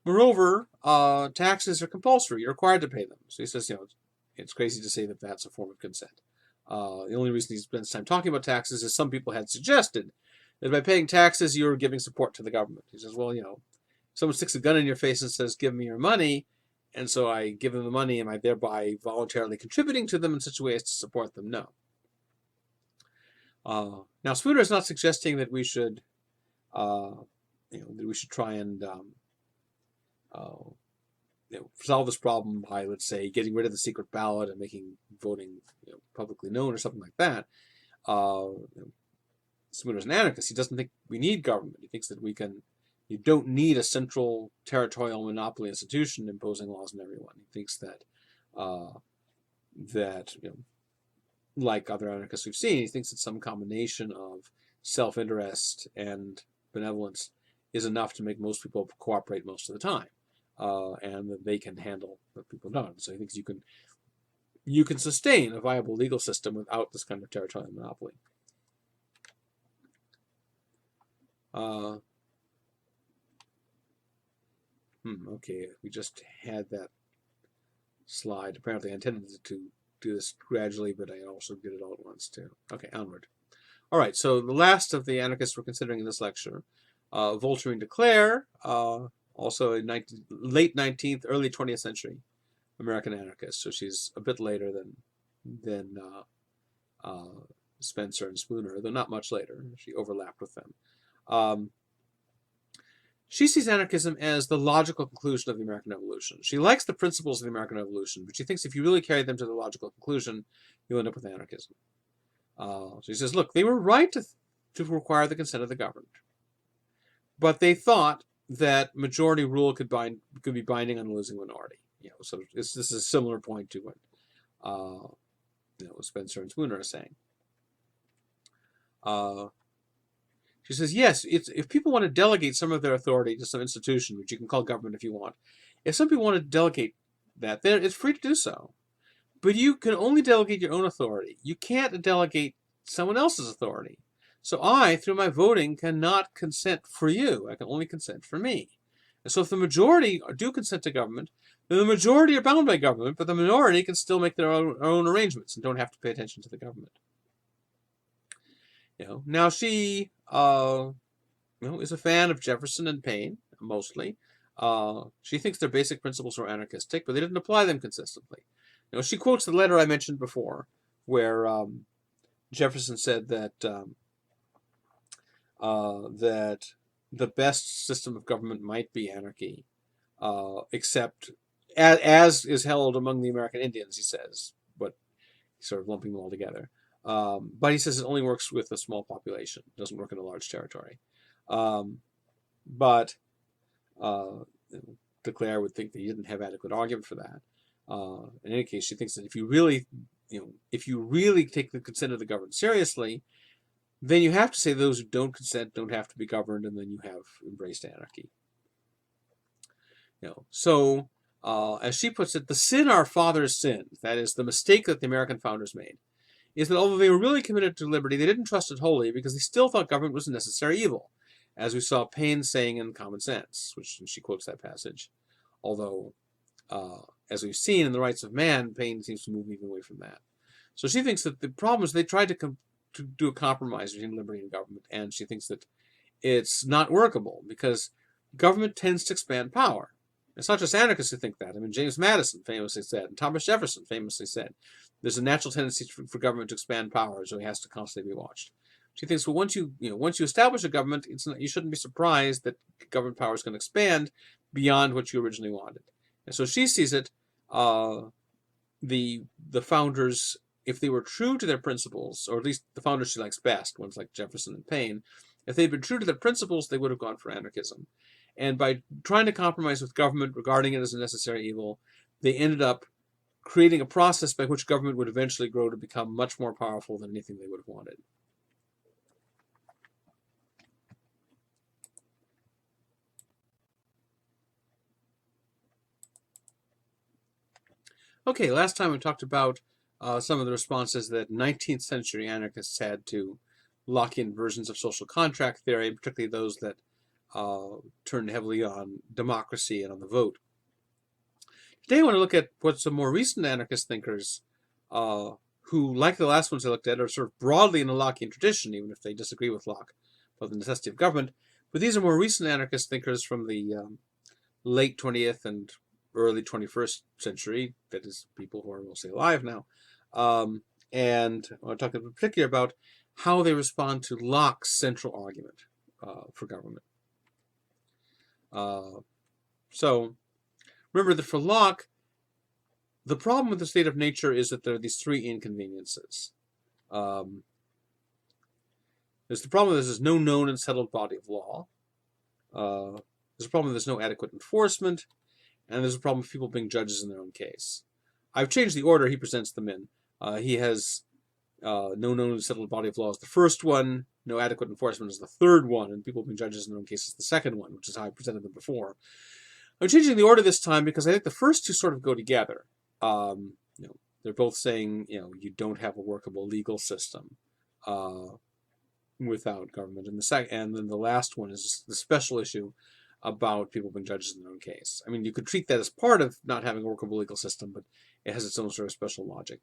Speaker 1: Moreover, taxes are compulsory. You're required to pay them. So he says, it's crazy to say that that's a form of consent. The only reason he spends time talking about taxes is some people had suggested that by paying taxes, you're giving support to the government. He says, well, someone sticks a gun in your face and says, give me your money, and so I give them the money, am I thereby voluntarily contributing to them in such a way as to support them? No. Now, Spooner is not suggesting that we should, try and solve this problem by, let's say, getting rid of the secret ballot and making voting publicly known or something like that. Spooner's an anarchist. He doesn't think we need government. He thinks that you don't need a central territorial monopoly institution imposing laws on everyone. He thinks that like other anarchists we've seen, he thinks that some combination of self-interest and benevolence is enough to make most people cooperate most of the time, and that they can handle what people don't. So he thinks you can sustain a viable legal system without this kind of territorial monopoly. Okay, we just had that slide. Apparently I intended to do this gradually, but I also did it all at once too. Okay, onward. All right, so the last of the anarchists we're considering in this lecture, Voltairine de Cleyre, also a late 19th, early 20th century American anarchist. So she's a bit later than Spencer and Spooner, though not much later. She overlapped with them. She sees anarchism as the logical conclusion of the American Revolution. She likes the principles of the American Revolution, but she thinks if you really carry them to the logical conclusion, you'll end up with anarchism. So she says, look, they were right to require the consent of the governed, but they thought that majority rule could be binding on a losing minority. So this is a similar point to what Spencer and Spooner are saying. She says, yes, if people want to delegate some of their authority to some institution, which you can call government if you want, if some people want to delegate that, then it's free to do so. But you can only delegate your own authority. You can't delegate someone else's authority. So I, through my voting, cannot consent for you. I can only consent for me. And so if the majority do consent to government, then the majority are bound by government, but the minority can still make their own arrangements and don't have to pay attention to the government. Now she is a fan of Jefferson and Paine, mostly. She thinks their basic principles are anarchistic, but they didn't apply them consistently. She quotes the letter I mentioned before, where Jefferson said that that the best system of government might be anarchy, except as is held among the American Indians, he says, but sort of lumping them all together. But he says it only works with a small population. It doesn't work in a large territory. But de Cleyre would think that he didn't have adequate argument for that. In any case, she thinks that if you really take the consent of the governed seriously, then you have to say those who don't consent don't have to be governed, and then you have embraced anarchy. So as she puts it, the sin our fathers sinned, that is, the mistake that the American founders made, is that although they were really committed to liberty, they didn't trust it wholly because they still thought government was a necessary evil, as we saw Paine saying in Common Sense, which she quotes that passage. Although, as we've seen in The Rights of Man, Paine seems to move even away from that. So she thinks that the problem is they tried to do a compromise between liberty and government, and she thinks that it's not workable because government tends to expand power. It's not just anarchists who think that. James Madison famously said, and Thomas Jefferson famously said, there's a natural tendency for government to expand power, so he has to constantly be watched. She thinks, well, once you establish a government, you shouldn't be surprised that government power is going to expand beyond what you originally wanted. And so she sees it, the founders, if they were true to their principles, or at least the founders she likes best, ones like Jefferson and Paine, if they'd been true to their principles, they would have gone for anarchism. And by trying to compromise with government, regarding it as a necessary evil, they ended up creating a process by which government would eventually grow to become much more powerful than anything they would have wanted. Okay, last time we talked about some of the responses that 19th century anarchists had to Lockean versions of social contract theory, particularly those that turned heavily on democracy and on the vote. Today I want to look at what some more recent anarchist thinkers who, like the last ones I looked at, are sort of broadly in the Lockean tradition, even if they disagree with Locke about the necessity of government. But these are more recent anarchist thinkers from the late 20th and early 21st century, that is, people who are mostly alive now. And I want to talk in particular about how they respond to Locke's central argument for government. So remember that for Locke, the problem with the state of nature is that there are these three inconveniences. There's the problem that there's no known and settled body of law. There's a problem that there's no adequate enforcement. And there's a problem with people being judges in their own case. I've changed the order he presents them in. He has no known and settled body of law is the first one, no adequate enforcement is the third one, and people being judges in their own case is the second one, which is how I presented them before. I'm changing the order this time because I think the first two sort of go together. They're both saying, you don't have a workable legal system without government, and then the last one is the special issue about people being judges in their own case. I mean, you could treat that as part of not having a workable legal system, but it has its own sort of special logic.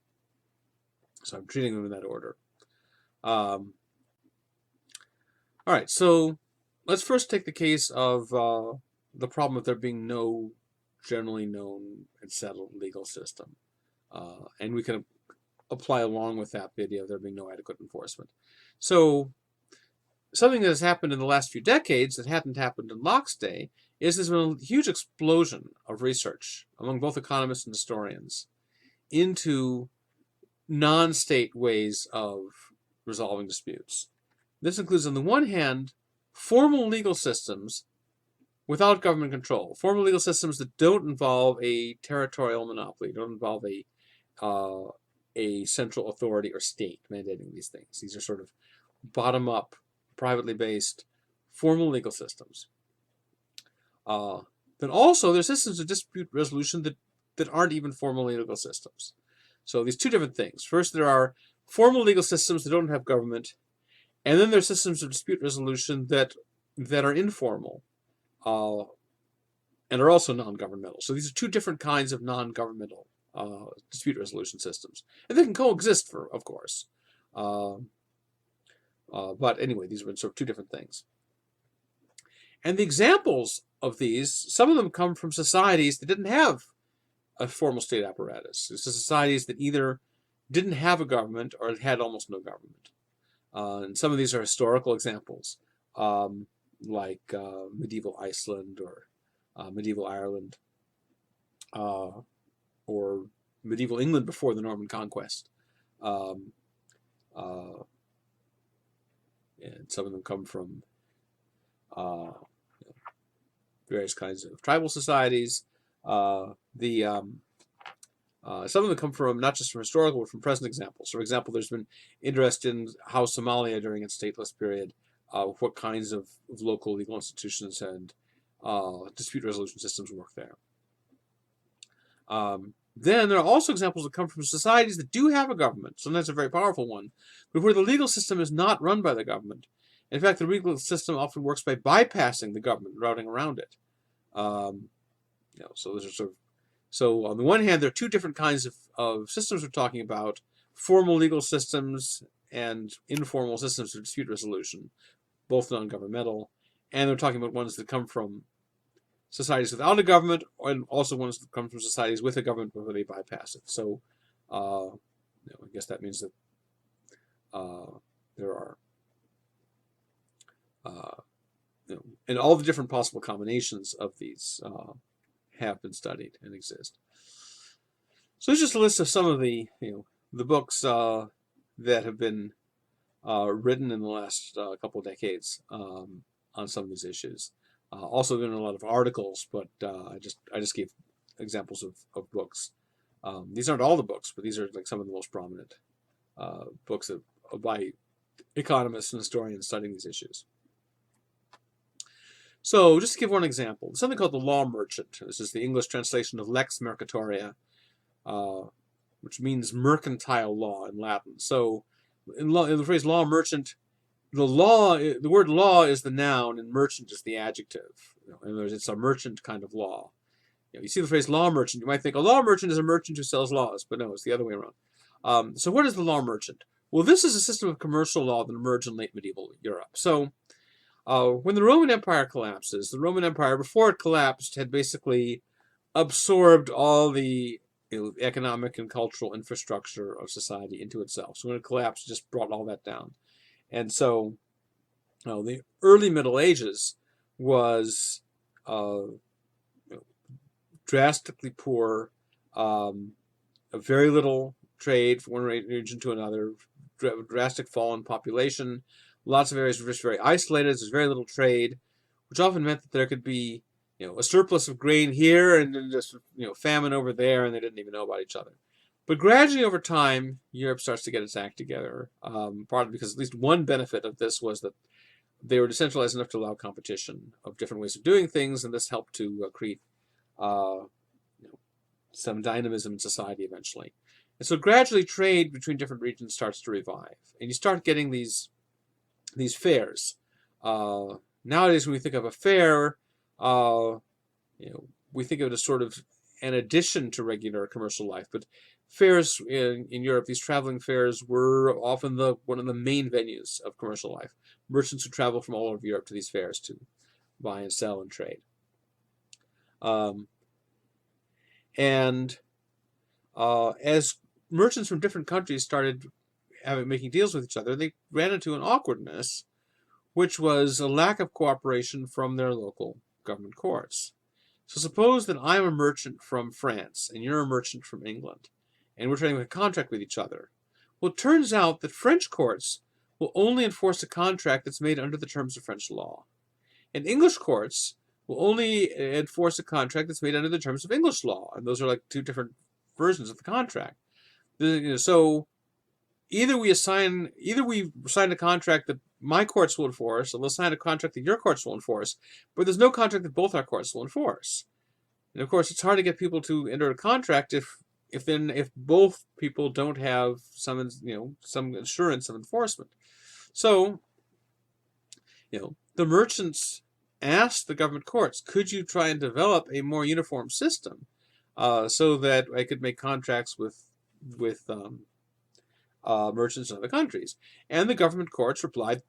Speaker 1: So I'm treating them in that order. All right, so let's first take the case of the problem of there being no generally known and settled legal system. And we can apply along with that the idea of there being no adequate enforcement. So something that has happened in the last few decades that hadn't happened in Locke's day is there's been a huge explosion of research among both economists and historians into non-state ways of resolving disputes. This includes, on the one hand, formal legal systems without government control. Formal legal systems that don't involve a territorial monopoly, don't involve a central authority or state mandating these things. These are sort of bottom-up, privately based, formal legal systems. Then also, there's systems of dispute resolution that aren't even formal legal systems. So these two different things. First, there are formal legal systems that don't have government, and then there's systems of dispute resolution that are informal and are also non-governmental. So these are two different kinds of non-governmental dispute resolution systems. And they can coexist, of course. But anyway, these are sort of two different things. And the examples of these, some of them come from societies that didn't have a formal state apparatus. It's societies that either didn't have a government or had almost no government. And some of these are historical examples, like medieval Iceland or medieval Ireland, or medieval England before the Norman Conquest. And some of them come from various kinds of tribal societies. Some of them come from not just from historical, but from present examples. For example, there's been interest in how Somalia during its stateless period, what kinds of local legal institutions and dispute resolution systems work there. Then there are also examples that come from societies that do have a government, sometimes a very powerful one, but where the legal system is not run by the government. In fact, the legal system often works by bypassing the government, routing around it. So those are sort of, so on the one hand, there are two different kinds of systems we're talking about: formal legal systems and informal systems of dispute resolution, both non-governmental. And they're talking about ones that come from societies without a government, and also ones that come from societies with a government but where they bypass it. So, I guess that means that there are and all the different possible combinations of these have been studied and exist. So it's just a list of some of the the books that have been written in the last couple of decades on some of these issues. Also, been a lot of articles, but I just gave examples of books. These aren't all the books, but these are like some of the most prominent books by economists and historians studying these issues. So, just to give one example, something called the law merchant. This is the English translation of lex mercatoria, which means mercantile law in Latin. So, in the phrase law merchant, the word law is the noun and merchant is the adjective. In other words, it's a merchant kind of law. You see the phrase law merchant, you might think a law merchant is a merchant who sells laws, but no, it's the other way around. So what is the law merchant? Well, this is a system of commercial law that emerged in late medieval Europe. So when the Roman Empire collapses, the Roman Empire, before it collapsed, had basically absorbed all the economic and cultural infrastructure of society into itself. So when it collapsed, it just brought all that down. And so the early Middle Ages was drastically poor, a very little trade from one region to another, drastic fall in population. Lots of areas were just very isolated. There's very little trade, which often meant that there could be a surplus of grain here and then just famine over there, and they didn't even know about each other. But gradually over time, Europe starts to get its act together, partly because at least one benefit of this was that they were decentralized enough to allow competition of different ways of doing things, and this helped to create some dynamism in society eventually. And so gradually trade between different regions starts to revive, and you start getting these fairs. Nowadays, when we think of a fair, we think of it as sort of an addition to regular commercial life, but fairs in Europe, these traveling fairs were often one of the main venues of commercial life. Merchants would travel from all over Europe to these fairs to buy and sell and trade. As merchants from different countries started making deals with each other, they ran into an awkwardness, which was a lack of cooperation from their local government courts. So suppose that I'm a merchant from France and you're a merchant from England, and we're trying to make a contract with each other. Well, it turns out that French courts will only enforce a contract that's made under the terms of French law. And English courts will only enforce a contract that's made under the terms of English law. And those are like two different versions of the contract. So either we sign a contract that my courts will enforce, or they'll sign a contract that your courts will enforce, but there's no contract that both our courts will enforce. And of course, it's hard to get people to enter a contract if both people don't have some assurance of enforcement. So, the merchants asked the government courts, could you try and develop a more uniform system so that I could make contracts with merchants in other countries? And the government courts replied,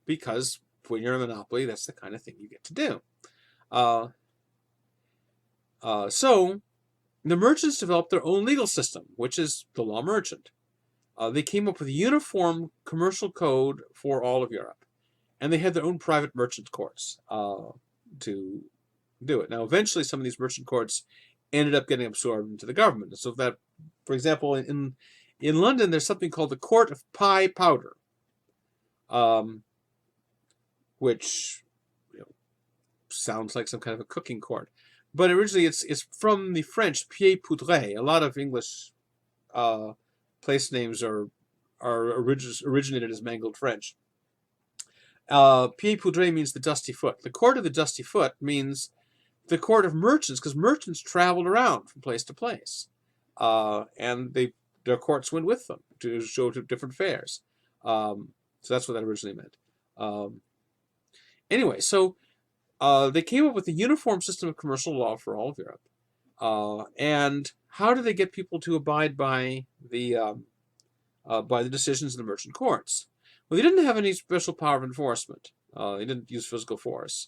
Speaker 1: because when you're a monopoly, that's the kind of thing you get to do. So the merchants developed their own legal system, which is the law merchant. They came up with a uniform commercial code for all of Europe, and they had their own private merchant courts to do it. Now, eventually, some of these merchant courts ended up getting absorbed into the government. So that, for example, in London, there's something called the Court of Pie Powder, which sounds like some kind of a cooking court. But originally, it's from the French pied poudre. A lot of English place names are originated as mangled French. Pied poudre means the dusty foot. The court of the dusty foot means the court of merchants, because merchants traveled around from place to place, and their courts went with them to show to different fairs. So that's what that originally meant. Anyway, so they came up with a uniform system of commercial law for all of Europe. And how do they get people to abide by the decisions of the merchant courts? Well, they didn't have any special power of enforcement. They didn't use physical force.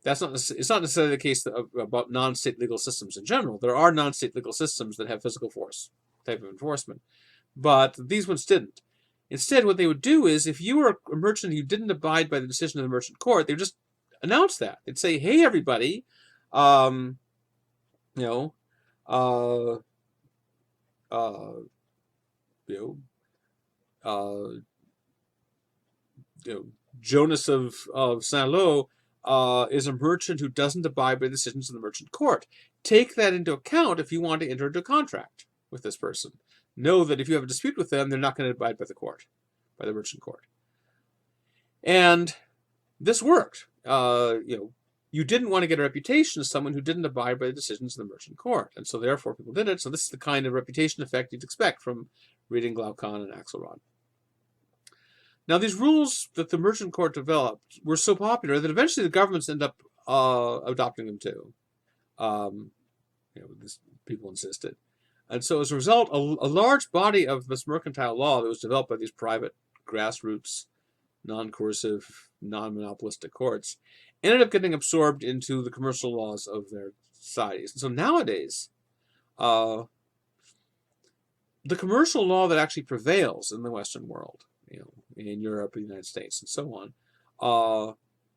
Speaker 1: It's not necessarily the case about non-state legal systems in general. There are non-state legal systems that have physical force type of enforcement, but these ones didn't. Instead, what they would do is, if you were a merchant who didn't abide by the decision of the merchant court, they would just announce that. They'd say, "Hey, everybody, you know, uh, uh, you know, Jonas of Saint-Lô is a merchant who doesn't abide by the decisions of the merchant court. Take that into account if you want to enter into a contract with this person. Know that if you have a dispute with them, they're not going to abide by the court, by the merchant court." And this worked. You didn't want to get a reputation as someone who didn't abide by the decisions of the merchant court, and so therefore people did it. So this is the kind of reputation effect you'd expect from reading Glaucon and Axelrod. Now, these rules that the merchant court developed were so popular that eventually the governments end up adopting them too. People insisted. And so as a result, a large body of this mercantile law that was developed by these private, grassroots, non-coercive, non-monopolistic courts ended up getting absorbed into the commercial laws of their societies. And so nowadays, the commercial law that actually prevails in the Western world, in Europe, the United States, and so on,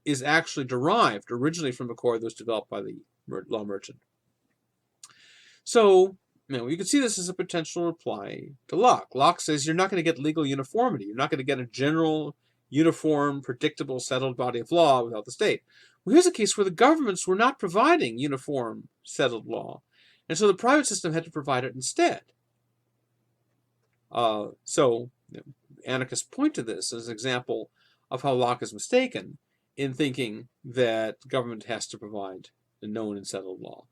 Speaker 1: is actually derived originally from a code that was developed by the law merchant. So, you can see this as a potential reply to Locke. Locke says you're not going to get legal uniformity. You're not going to get a general, uniform, predictable, settled body of law without the state. Well, here's a case where the governments were not providing uniform, settled law, and so the private system had to provide it instead. Anarchists point to this as an example of how Locke is mistaken in thinking that government has to provide a known and settled law.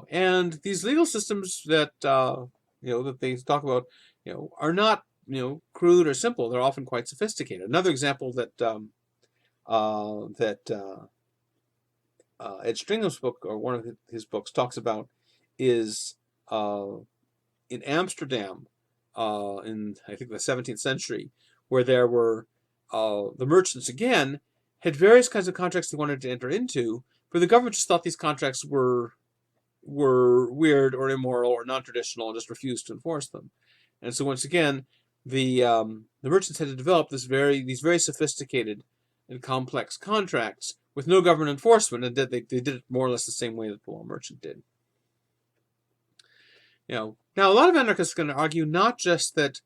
Speaker 1: And these legal systems that that they talk about, are not crude or simple. They're often quite sophisticated. Another example that Ed Stringham's book, or one of his books, talks about is in Amsterdam in, I think, the 17th century, where there were the merchants again had various kinds of contracts they wanted to enter into, but the government just thought these contracts were weird or immoral or non-traditional and just refused to enforce them. And so once again, the merchants had to develop these very sophisticated and complex contracts with no government enforcement, and they did it more or less the same way that the law merchant did. Now a lot of anarchists are going to argue not just that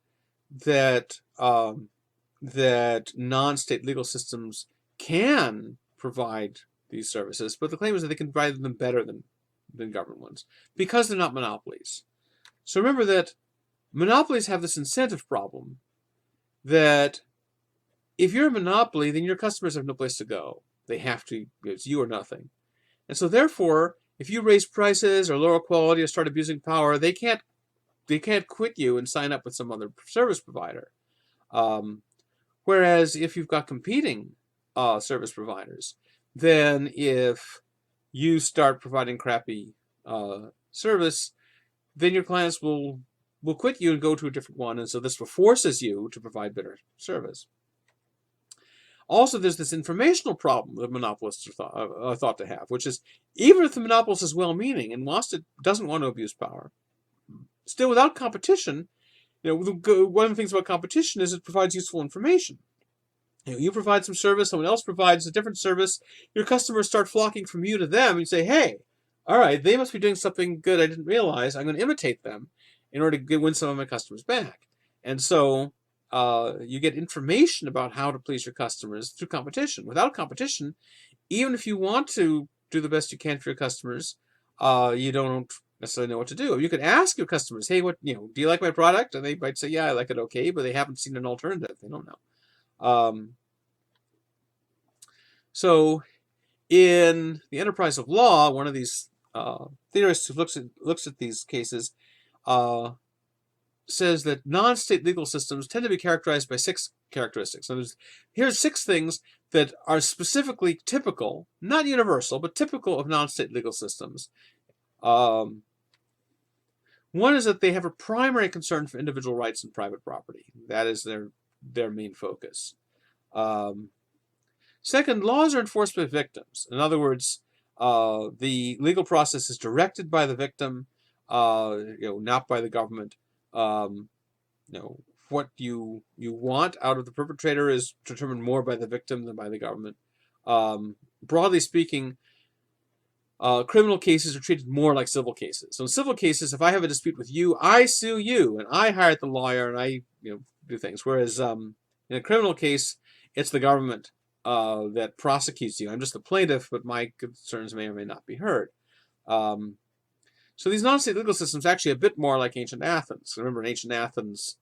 Speaker 1: non-state legal systems can provide these services, but the claim is that they can provide them better than government ones because they're not monopolies. So remember that monopolies have this incentive problem that if you're a monopoly, then your customers have no place to go. They have to, it's you or nothing. And so therefore, if you raise prices or lower quality or start abusing power, they can't quit you and sign up with some other service provider. Whereas if you've got competing service providers, then if you start providing crappy service, then your clients will quit you and go to a different one, and so this forces you to provide better service. Also, there's this informational problem that monopolists are thought to have, which is even if the monopolist is well-meaning and doesn't want to abuse power, still without competition, one of the things about competition is it provides useful information. You provide some service, someone else provides a different service, your customers start flocking from you to them, and you say, hey, all right, they must be doing something good I didn't realize, I'm going to imitate them in order to win some of my customers back. And so you get information about how to please your customers through competition. Without competition, even if you want to do the best you can for your customers, you don't necessarily know what to do. You could ask your customers, hey, do you like my product? And they might say, yeah, I like it okay, but they haven't seen an alternative. They don't know. So in the Enterprise of Law, one of these theorists who looks at these cases says that non-state legal systems tend to be characterized by 6 characteristics. So here's 6 things that are specifically typical, not universal, but typical of non-state legal systems. One is that they have a primary concern for individual rights and private property. That is their main focus. Second, laws are enforced by victims. In other words, the legal process is directed by the victim, not by the government. What you want out of the perpetrator is determined more by the victim than by the government. Broadly speaking, criminal cases are treated more like civil cases. So in civil cases, if I have a dispute with you, I sue you, and I hire the lawyer, and I do things. Whereas in a criminal case, it's the government that prosecutes you. I'm just the plaintiff, but my concerns may or may not be heard. So these non-state legal systems are actually a bit more like ancient Athens. Remember, in ancient Athens,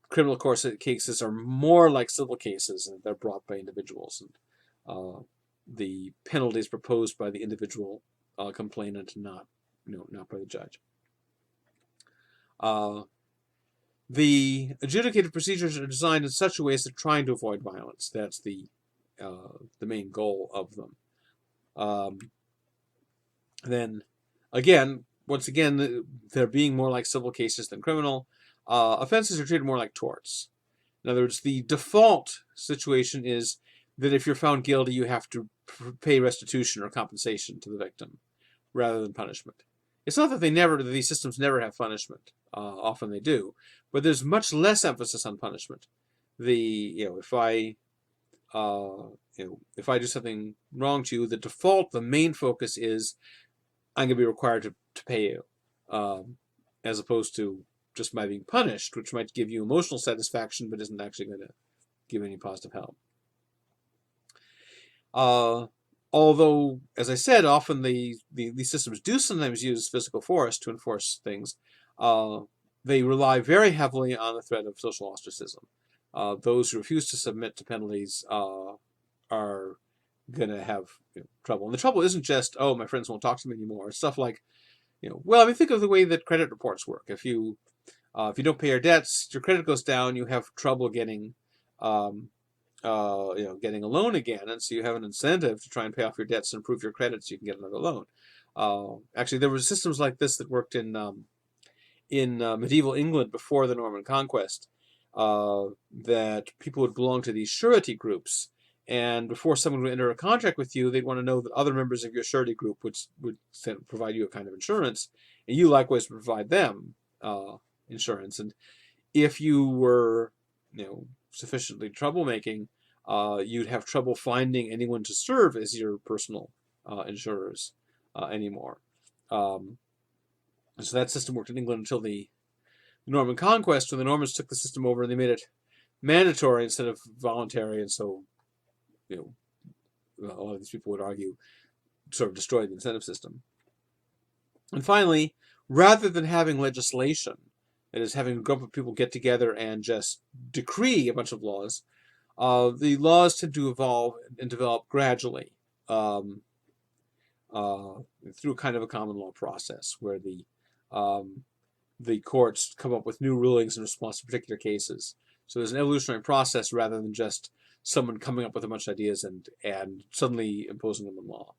Speaker 1: criminal court cases are more like civil cases, and they're brought by individuals, and the penalties proposed by the individual complainant, not by the judge. The adjudicative procedures are designed in such a way as they're trying to avoid violence. That's the main goal of them. Then, once again, they're being more like civil cases than criminal. Offenses are treated more like torts. In other words, the default situation is that if you're found guilty, you have to pay restitution or compensation to the victim, rather than punishment. It's not that these systems never have punishment. Often they do, but there's much less emphasis on punishment. If I do something wrong to you, the main focus is I'm going to be required to pay you, as opposed to just by being punished, which might give you emotional satisfaction, but isn't actually going to give any positive help. Although, as I said, often these systems do sometimes use physical force to enforce things, they rely very heavily on the threat of social ostracism. Those who refuse to submit to penalties are going to have trouble. And the trouble isn't just, oh, my friends won't talk to me anymore. It's stuff like, think of the way that credit reports work. If you don't pay your debts, your credit goes down. You have trouble getting getting a loan again, and so you have an incentive to try and pay off your debts and improve your credit so you can get another loan. Actually, there were systems like this that worked in medieval England before the Norman Conquest, that people would belong to these surety groups, and before someone would enter a contract with you, they'd want to know that other members of your surety group would provide you a kind of insurance, and you likewise would provide them insurance. And if you were sufficiently troublemaking, you'd have trouble finding anyone to serve as your personal insurers anymore. So that system worked in England until the Norman Conquest, when the Normans took the system over and they made it mandatory instead of voluntary, and so a lot of these people would argue sort of destroyed the incentive system. And finally, rather than having legislation, that is, having a group of people get together and just decree a bunch of laws, the laws tend to evolve and develop gradually through kind of a common law process, where the courts come up with new rulings in response to particular cases. So there's an evolutionary process rather than just someone coming up with a bunch of ideas and suddenly imposing them in law.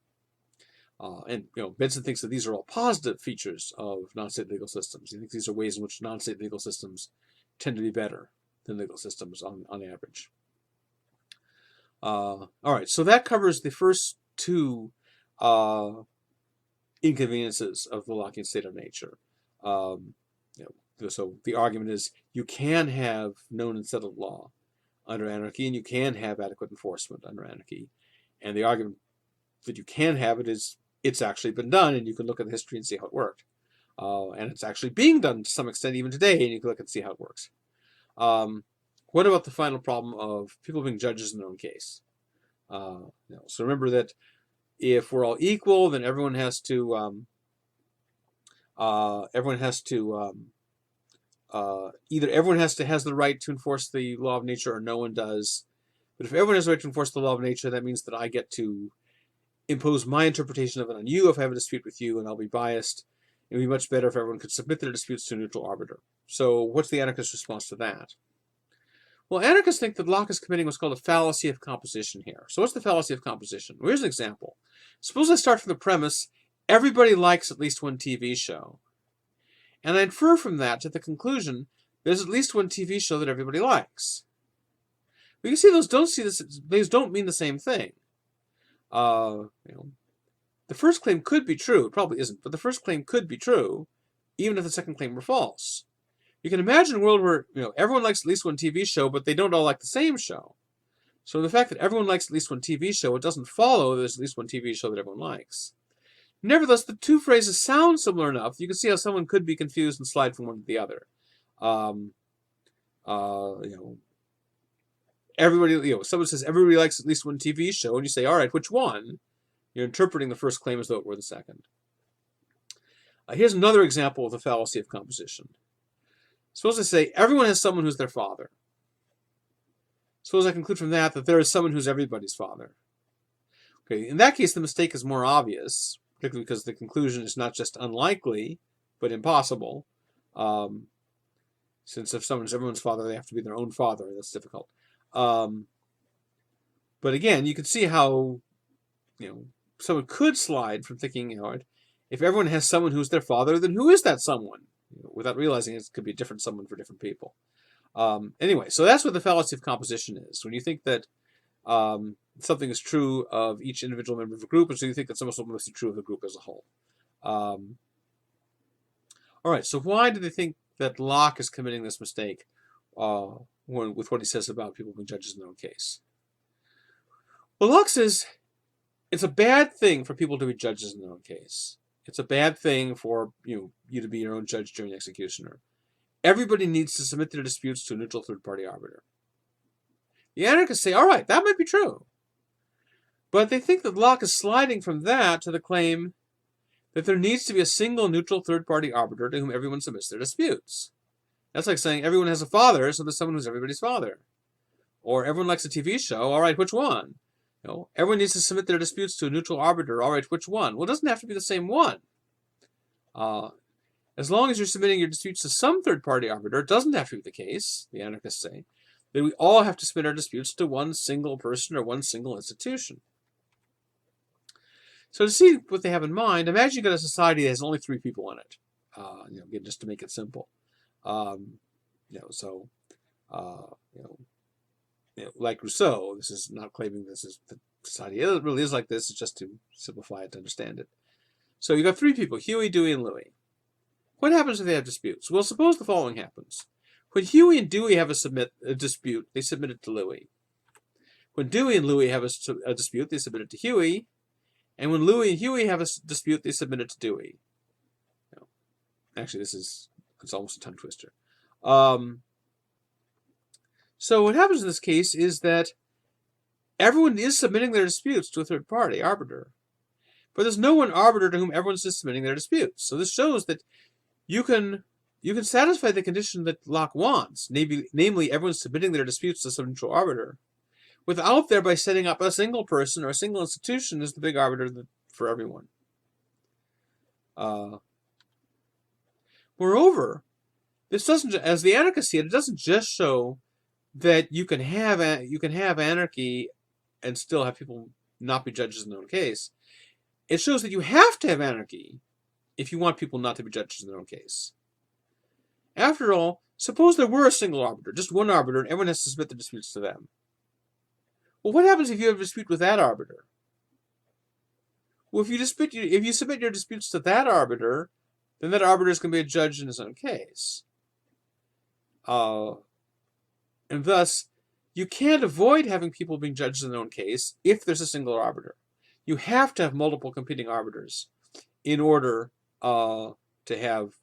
Speaker 1: Benson thinks that these are all positive features of non-state legal systems. He thinks these are ways in which non-state legal systems tend to be better than legal systems on average. All right, so that covers the first two inconveniences of the Lockean state of nature. So the argument is you can have known and settled law under anarchy, and you can have adequate enforcement under anarchy. And the argument that you can have it is it's actually been done, and you can look at the history and see how it worked. And it's actually being done to some extent even today, and you can look and see how it works. What about the final problem of people being judges in their own case? So remember that if we're all equal, then everyone has to either everyone has the right to enforce the law of nature, or no one does. But if everyone has the right to enforce the law of nature, that means that I get to impose my interpretation of it on you if I have a dispute with you, and I'll be biased. It would be much better if everyone could submit their disputes to a neutral arbiter. So what's the anarchist response to that? Well, anarchists think that Locke is committing what's called a fallacy of composition here. So what's the fallacy of composition? Well, here's an example. Suppose I start from the premise, everybody likes at least one TV show. And I infer from that to the conclusion, there's at least one TV show that everybody likes. But you see, those don't mean the same thing. The first claim could be true. It probably isn't, but the first claim could be true, even if the second claim were false. You can imagine a world where everyone likes at least one TV show, but they don't all like the same show. So the fact that everyone likes at least one TV show, it doesn't follow there's at least one TV show that everyone likes. Nevertheless, the two phrases sound similar enough. You can see how someone could be confused and slide from one to the other. Everybody, someone says everybody likes at least one TV show, and you say, all right, which one? You're interpreting the first claim as though it were the second. Here's another example of the fallacy of composition. Suppose I say everyone has someone who's their father. Suppose I conclude from that there is someone who's everybody's father. Okay, in that case, the mistake is more obvious, particularly because the conclusion is not just unlikely, but impossible. Since if someone's everyone's father, they have to be their own father. That's difficult. But again, you can see how someone could slide from thinking, if everyone has someone who's their father, then who is that someone? Without realizing it could be a different someone for different people. Anyway, so that's what the fallacy of composition is. When you think that something is true of each individual member of a group, and so you think that something must be true of the group as a whole. All right, so why do they think that Locke is committing this mistake with what he says about people being judges in their own case? Well, Locke says it's a bad thing for people to be judges in their own case. It's a bad thing for you to be your own judge, jury, and executioner. Everybody needs to submit their disputes to a neutral third-party arbiter. The anarchists say, all right, that might be true. But they think that Locke is sliding from that to the claim that there needs to be a single neutral third-party arbiter to whom everyone submits their disputes. That's like saying everyone has a father, so there's someone who's everybody's father. Or everyone likes a TV show, all right, which one? Everyone needs to submit their disputes to a neutral arbiter, all right, which one? Well, it doesn't have to be the same one. As long as you're submitting your disputes to some third-party arbiter, it doesn't have to be the case, the anarchists say, that we all have to submit our disputes to one single person or one single institution. So to see what they have in mind, imagine you've got a society that has only 3 people in it. Again, just to make it simple. Like Rousseau, this is not claiming this is the society. It really is like this. It's just to simplify it to understand it. So you've got 3 people, Huey, Dewey, and Louie. What happens if they have disputes? Well, suppose the following happens. When Huey and Dewey have a dispute, they submit it to Louie. When Dewey and Louie have a dispute, they submit it to Huey. And when Louie and Huey have a dispute, they submit it to Dewey. Actually, it's almost a tongue twister. So what happens in this case is that everyone is submitting their disputes to a third-party arbiter. But there's no one arbiter to whom everyone's just submitting their disputes. So this shows that you can satisfy the condition that Locke wants, namely everyone submitting their disputes to some neutral arbiter, without thereby setting up a single person or a single institution as the big arbiter for everyone. Moreover, this doesn't, as the anarchists see it, it doesn't just show that you can have anarchy and still have people not be judges in their own case. It shows that you have to have anarchy if you want people not to be judges in their own case. After all, suppose there were a single arbiter, just one arbiter, and everyone has to submit their disputes to them. Well, what happens if you have a dispute with that arbiter? Well, if you submit your disputes to that arbiter, then that arbiter is going to be a judge in his own case. And thus, you can't avoid having people being judges in their own case if there's a single arbiter. You have to have multiple competing arbiters in order to have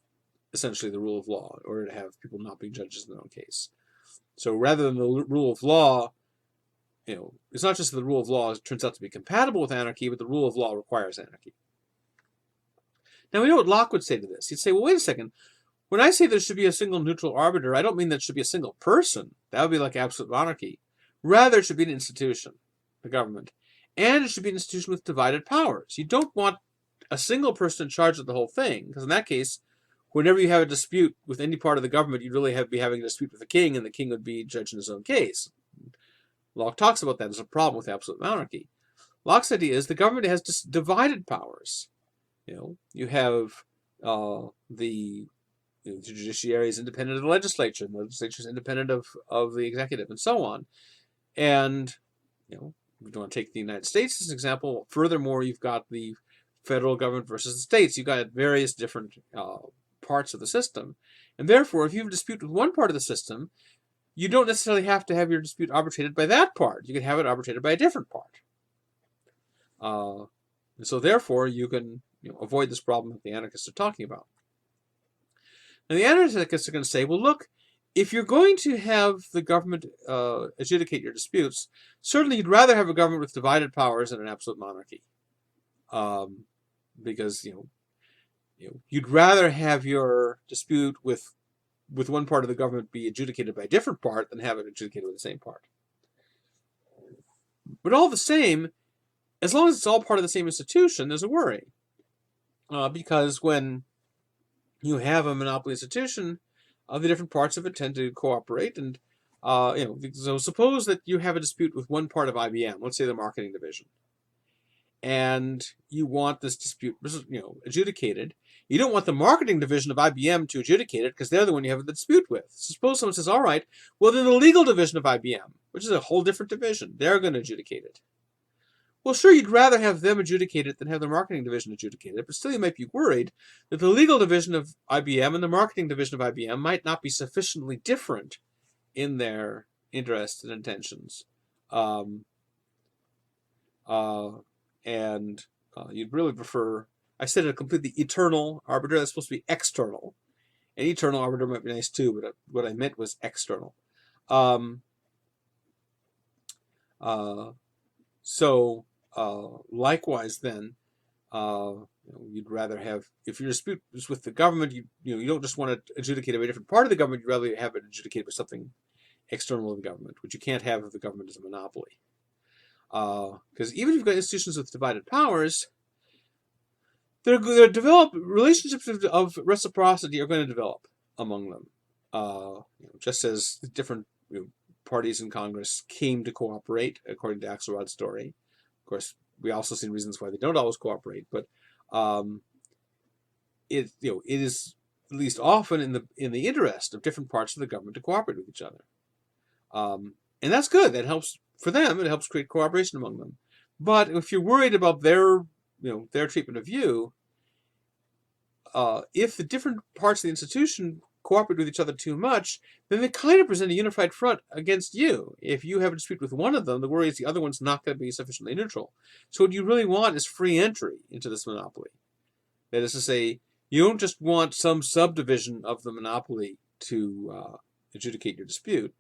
Speaker 1: essentially the rule of law, in order to have people not being judges in their own case. So rather than the rule of law, it's not just that the rule of law turns out to be compatible with anarchy, but the rule of law requires anarchy. Now we know what Locke would say to this. He'd say, well, wait a second. When I say there should be a single neutral arbiter, I don't mean that it should be a single person. That would be like absolute monarchy. Rather, it should be an institution, the government. And it should be an institution with divided powers. You don't want a single person in charge of the whole thing, because in that case, whenever you have a dispute with any part of the government, you'd really be having a dispute with the king, and the king would be judge in his own case. Locke talks about that as a problem with absolute monarchy. Locke's idea is the government has divided powers. You have the judiciary is independent of the legislature, and the legislature is independent of the executive, and so on. And we don't want to take the United States as an example. Furthermore, you've got the federal government versus the states. You've got various different parts of the system, And therefore, if you have a dispute with one part of the system, you don't necessarily have to have your dispute arbitrated by that part. You can have it arbitrated by a different part. And so therefore, you can avoid this problem that the anarchists are talking about. Now, the anarchists are going to say, well, look, if you're going to have the government adjudicate your disputes, certainly you'd rather have a government with divided powers than an absolute monarchy. Because you'd rather have your dispute with one part of the government be adjudicated by a different part than have it adjudicated with the same part. But all the same, as long as it's all part of the same institution, there's a worry. Because when you have a monopoly institution, the different parts of it tend to cooperate. And so suppose that you have a dispute with one part of IBM, let's say the marketing division, and you want this dispute adjudicated. You don't want the marketing division of IBM to adjudicate it because they're the one you have the dispute with. So suppose someone says, all right, well, then the legal division of IBM, which is a whole different division, they're going to adjudicate it. Well, sure, you'd rather have them adjudicate it than have the marketing division adjudicate it, but still you might be worried that the legal division of IBM and the marketing division of IBM might not be sufficiently different in their interests and intentions. You'd really prefer, I said a completely eternal arbiter. That's supposed to be external. An eternal arbiter might be nice too, but what I meant was external. Likewise then, you'd rather have, if your dispute is with the government, you don't just want to adjudicate it by a different part of the government, you'd rather have it adjudicated by something external to the government, which you can't have if the government is a monopoly. Because even if you've got institutions with divided powers, they're develop relationships of reciprocity are going to develop among them. Just as the different parties in Congress came to cooperate, according to Axelrod's story. Of course, we also see reasons why they don't always cooperate, but it is at least often in the interest of different parts of the government to cooperate with each other, and that's good. That helps for them. It helps create cooperation among them. But if you're worried about their treatment of you, if the different parts of the institution cooperate with each other too much, then they kind of present a unified front against you. If you have a dispute with one of them, the worry is the other one's not going to be sufficiently neutral. So what you really want is free entry into this monopoly. That is to say, you don't just want some subdivision of the monopoly to adjudicate your dispute.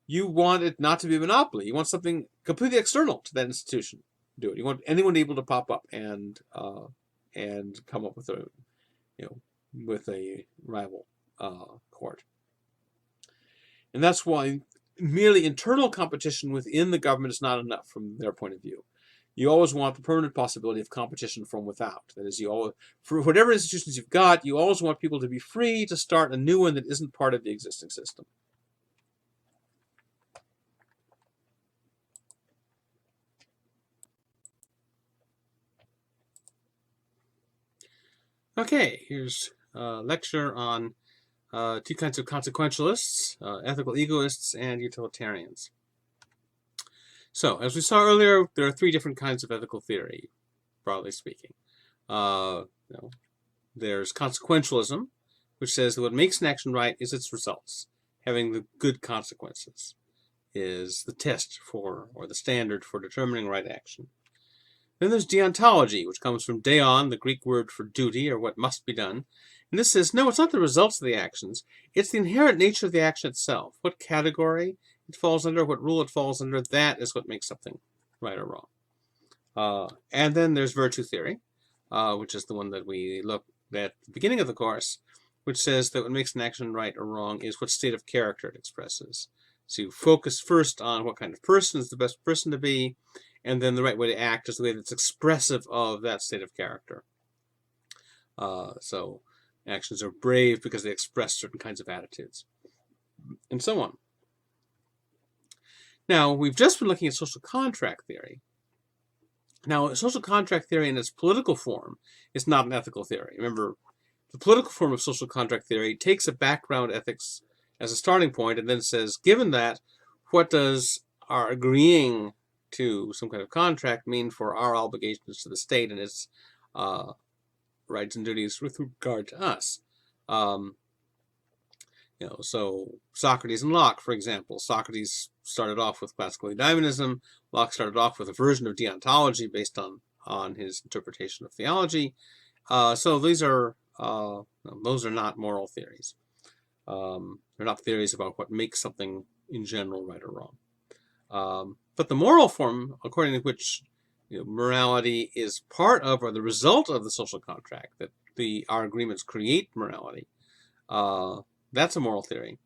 Speaker 1: You want it not to be a monopoly. You want something completely external to that institution to do it. You want anyone able to pop up and come up with a rival court. And that's why merely internal competition within the government is not enough from their point of view. You always want the permanent possibility of competition from without. That is, for whatever institutions you've got, you always want people to be free to start a new one that isn't part of the existing system. Okay, here's a lecture on two kinds of consequentialists, ethical egoists and utilitarians. So, as we saw earlier, there are three different kinds of ethical theory, broadly speaking. There's consequentialism, which says that what makes an action right is its results. Having the good consequences is the test for, or the standard for determining right action. Then there's deontology, which comes from deon, the Greek word for duty, or what must be done. And this says, no, it's not the results of the actions, it's the inherent nature of the action itself. What category it falls under, what rule it falls under, that is what makes something right or wrong. And then there's virtue theory, which is the one that we looked at the beginning of the course, which says that what makes an action right or wrong is what state of character it expresses. So you focus first on what kind of person is the best person to be, and then the right way to act is the way that's expressive of that state of character. So actions are brave because they express certain kinds of attitudes, and so on. Now, we've just been looking at social contract theory. Now, social contract theory in its political form is not an ethical theory. Remember, the political form of social contract theory takes a background ethics as a starting point and then says, given that, what does our agreeing to some kind of contract mean for our obligations to the state and its rights and duties with regard to us? So Socrates and Locke, for example. Socrates started off with classical Hedonism. Locke started off with a version of deontology based on his interpretation of theology. So those are not moral theories. They're not theories about what makes something in general right or wrong. But the moral form, according to which morality is part of or the result of the social contract, that our agreements create morality, that's a moral theory.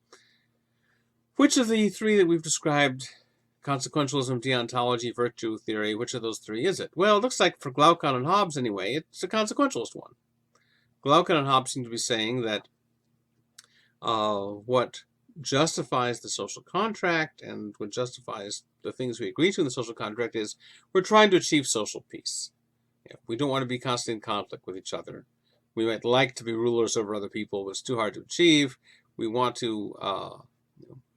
Speaker 1: Which of the three that we've described, consequentialism, deontology, virtue theory, which of those three is it? Well, it looks like for Glaucon and Hobbes anyway, it's a consequentialist one. Glaucon and Hobbes seem to be saying that what justifies the social contract and what justifies the things we agree to in the social contract is we're trying to achieve social peace. We don't want to be constantly in conflict with each other. We might like to be rulers over other people, but it's too hard to achieve. We want to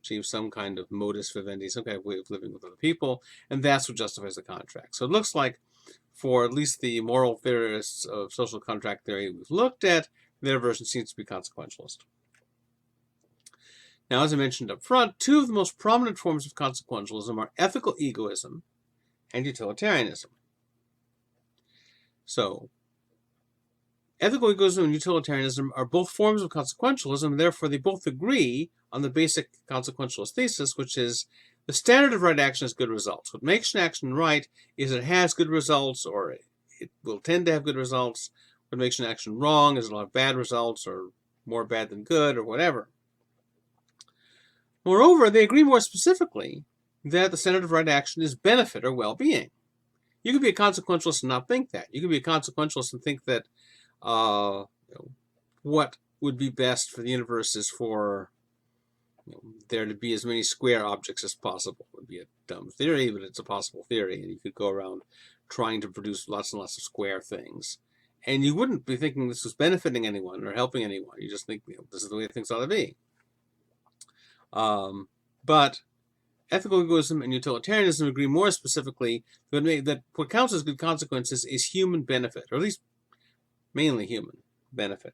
Speaker 1: achieve some kind of modus vivendi, some kind of way of living with other people, and that's what justifies the contract. So it looks like for at least the moral theorists of social contract theory we've looked at, their version seems to be consequentialist. Now, as I mentioned up front, two of the most prominent forms of consequentialism are ethical egoism and utilitarianism. So, ethical egoism and utilitarianism are both forms of consequentialism, therefore they both agree on the basic consequentialist thesis, which is the standard of right action is good results. What makes an action right is it has good results, or it will tend to have good results. What makes an action wrong is it'll have bad results, or more bad than good, or whatever. Moreover, they agree more specifically that the standard of right action is benefit or well-being. You could be a consequentialist and not think that. You could be a consequentialist and think that what would be best for the universe is for there to be as many square objects as possible. It would be a dumb theory, but it's a possible theory, and you could go around trying to produce lots and lots of square things. And you wouldn't be thinking this was benefiting anyone or helping anyone. You just think this is the way things ought to be. But ethical egoism and utilitarianism agree more specifically that what counts as good consequences is human benefit, or at least mainly human benefit.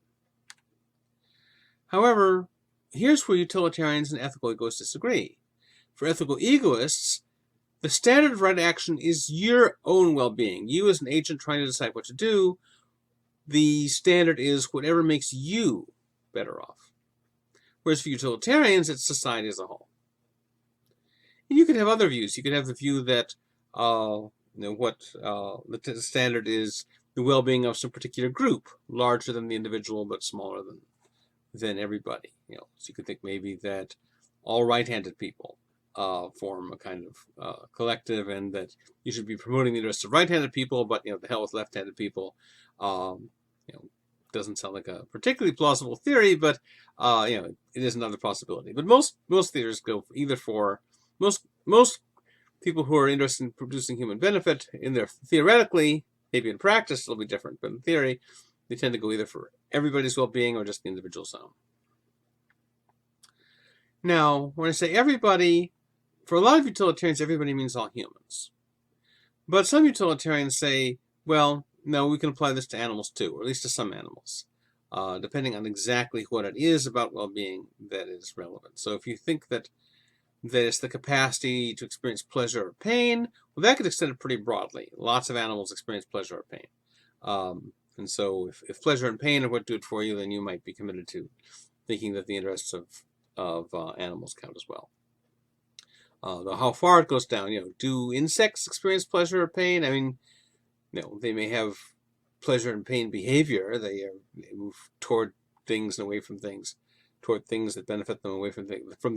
Speaker 1: However, here's where utilitarians and ethical egoists disagree. For ethical egoists, the standard of right action is your own well-being. You as an agent trying to decide what to do, the standard is whatever makes you better off. Whereas for utilitarians, it's society as a whole. And you could have other views. You could have the view that the standard is the well-being of some particular group, larger than the individual but smaller than everybody. So you could think maybe that all right-handed people form a kind of collective, and that you should be promoting the interests of right-handed people, but the hell with left-handed people. Doesn't sound like a particularly plausible theory, but it is another possibility. But most theories go either for most people who are interested in producing human benefit in their theoretically, maybe in practice it'll be different, but in theory they tend to go either for everybody's well-being or just the individual's own. Now, when I say everybody, for a lot of utilitarians, everybody means all humans. But some utilitarians say, well, no, we can apply this to animals too, or at least to some animals, depending on exactly what it is about well-being that is relevant. So if you think that it's the capacity to experience pleasure or pain, well, that could extend it pretty broadly. Lots of animals experience pleasure or pain. And so if pleasure and pain are what do it for you, then you might be committed to thinking that the interests of animals count as well. How far it goes down, do insects experience pleasure or pain? I mean, they may have pleasure and pain behavior. They move toward things and away from things, toward things that benefit them, away from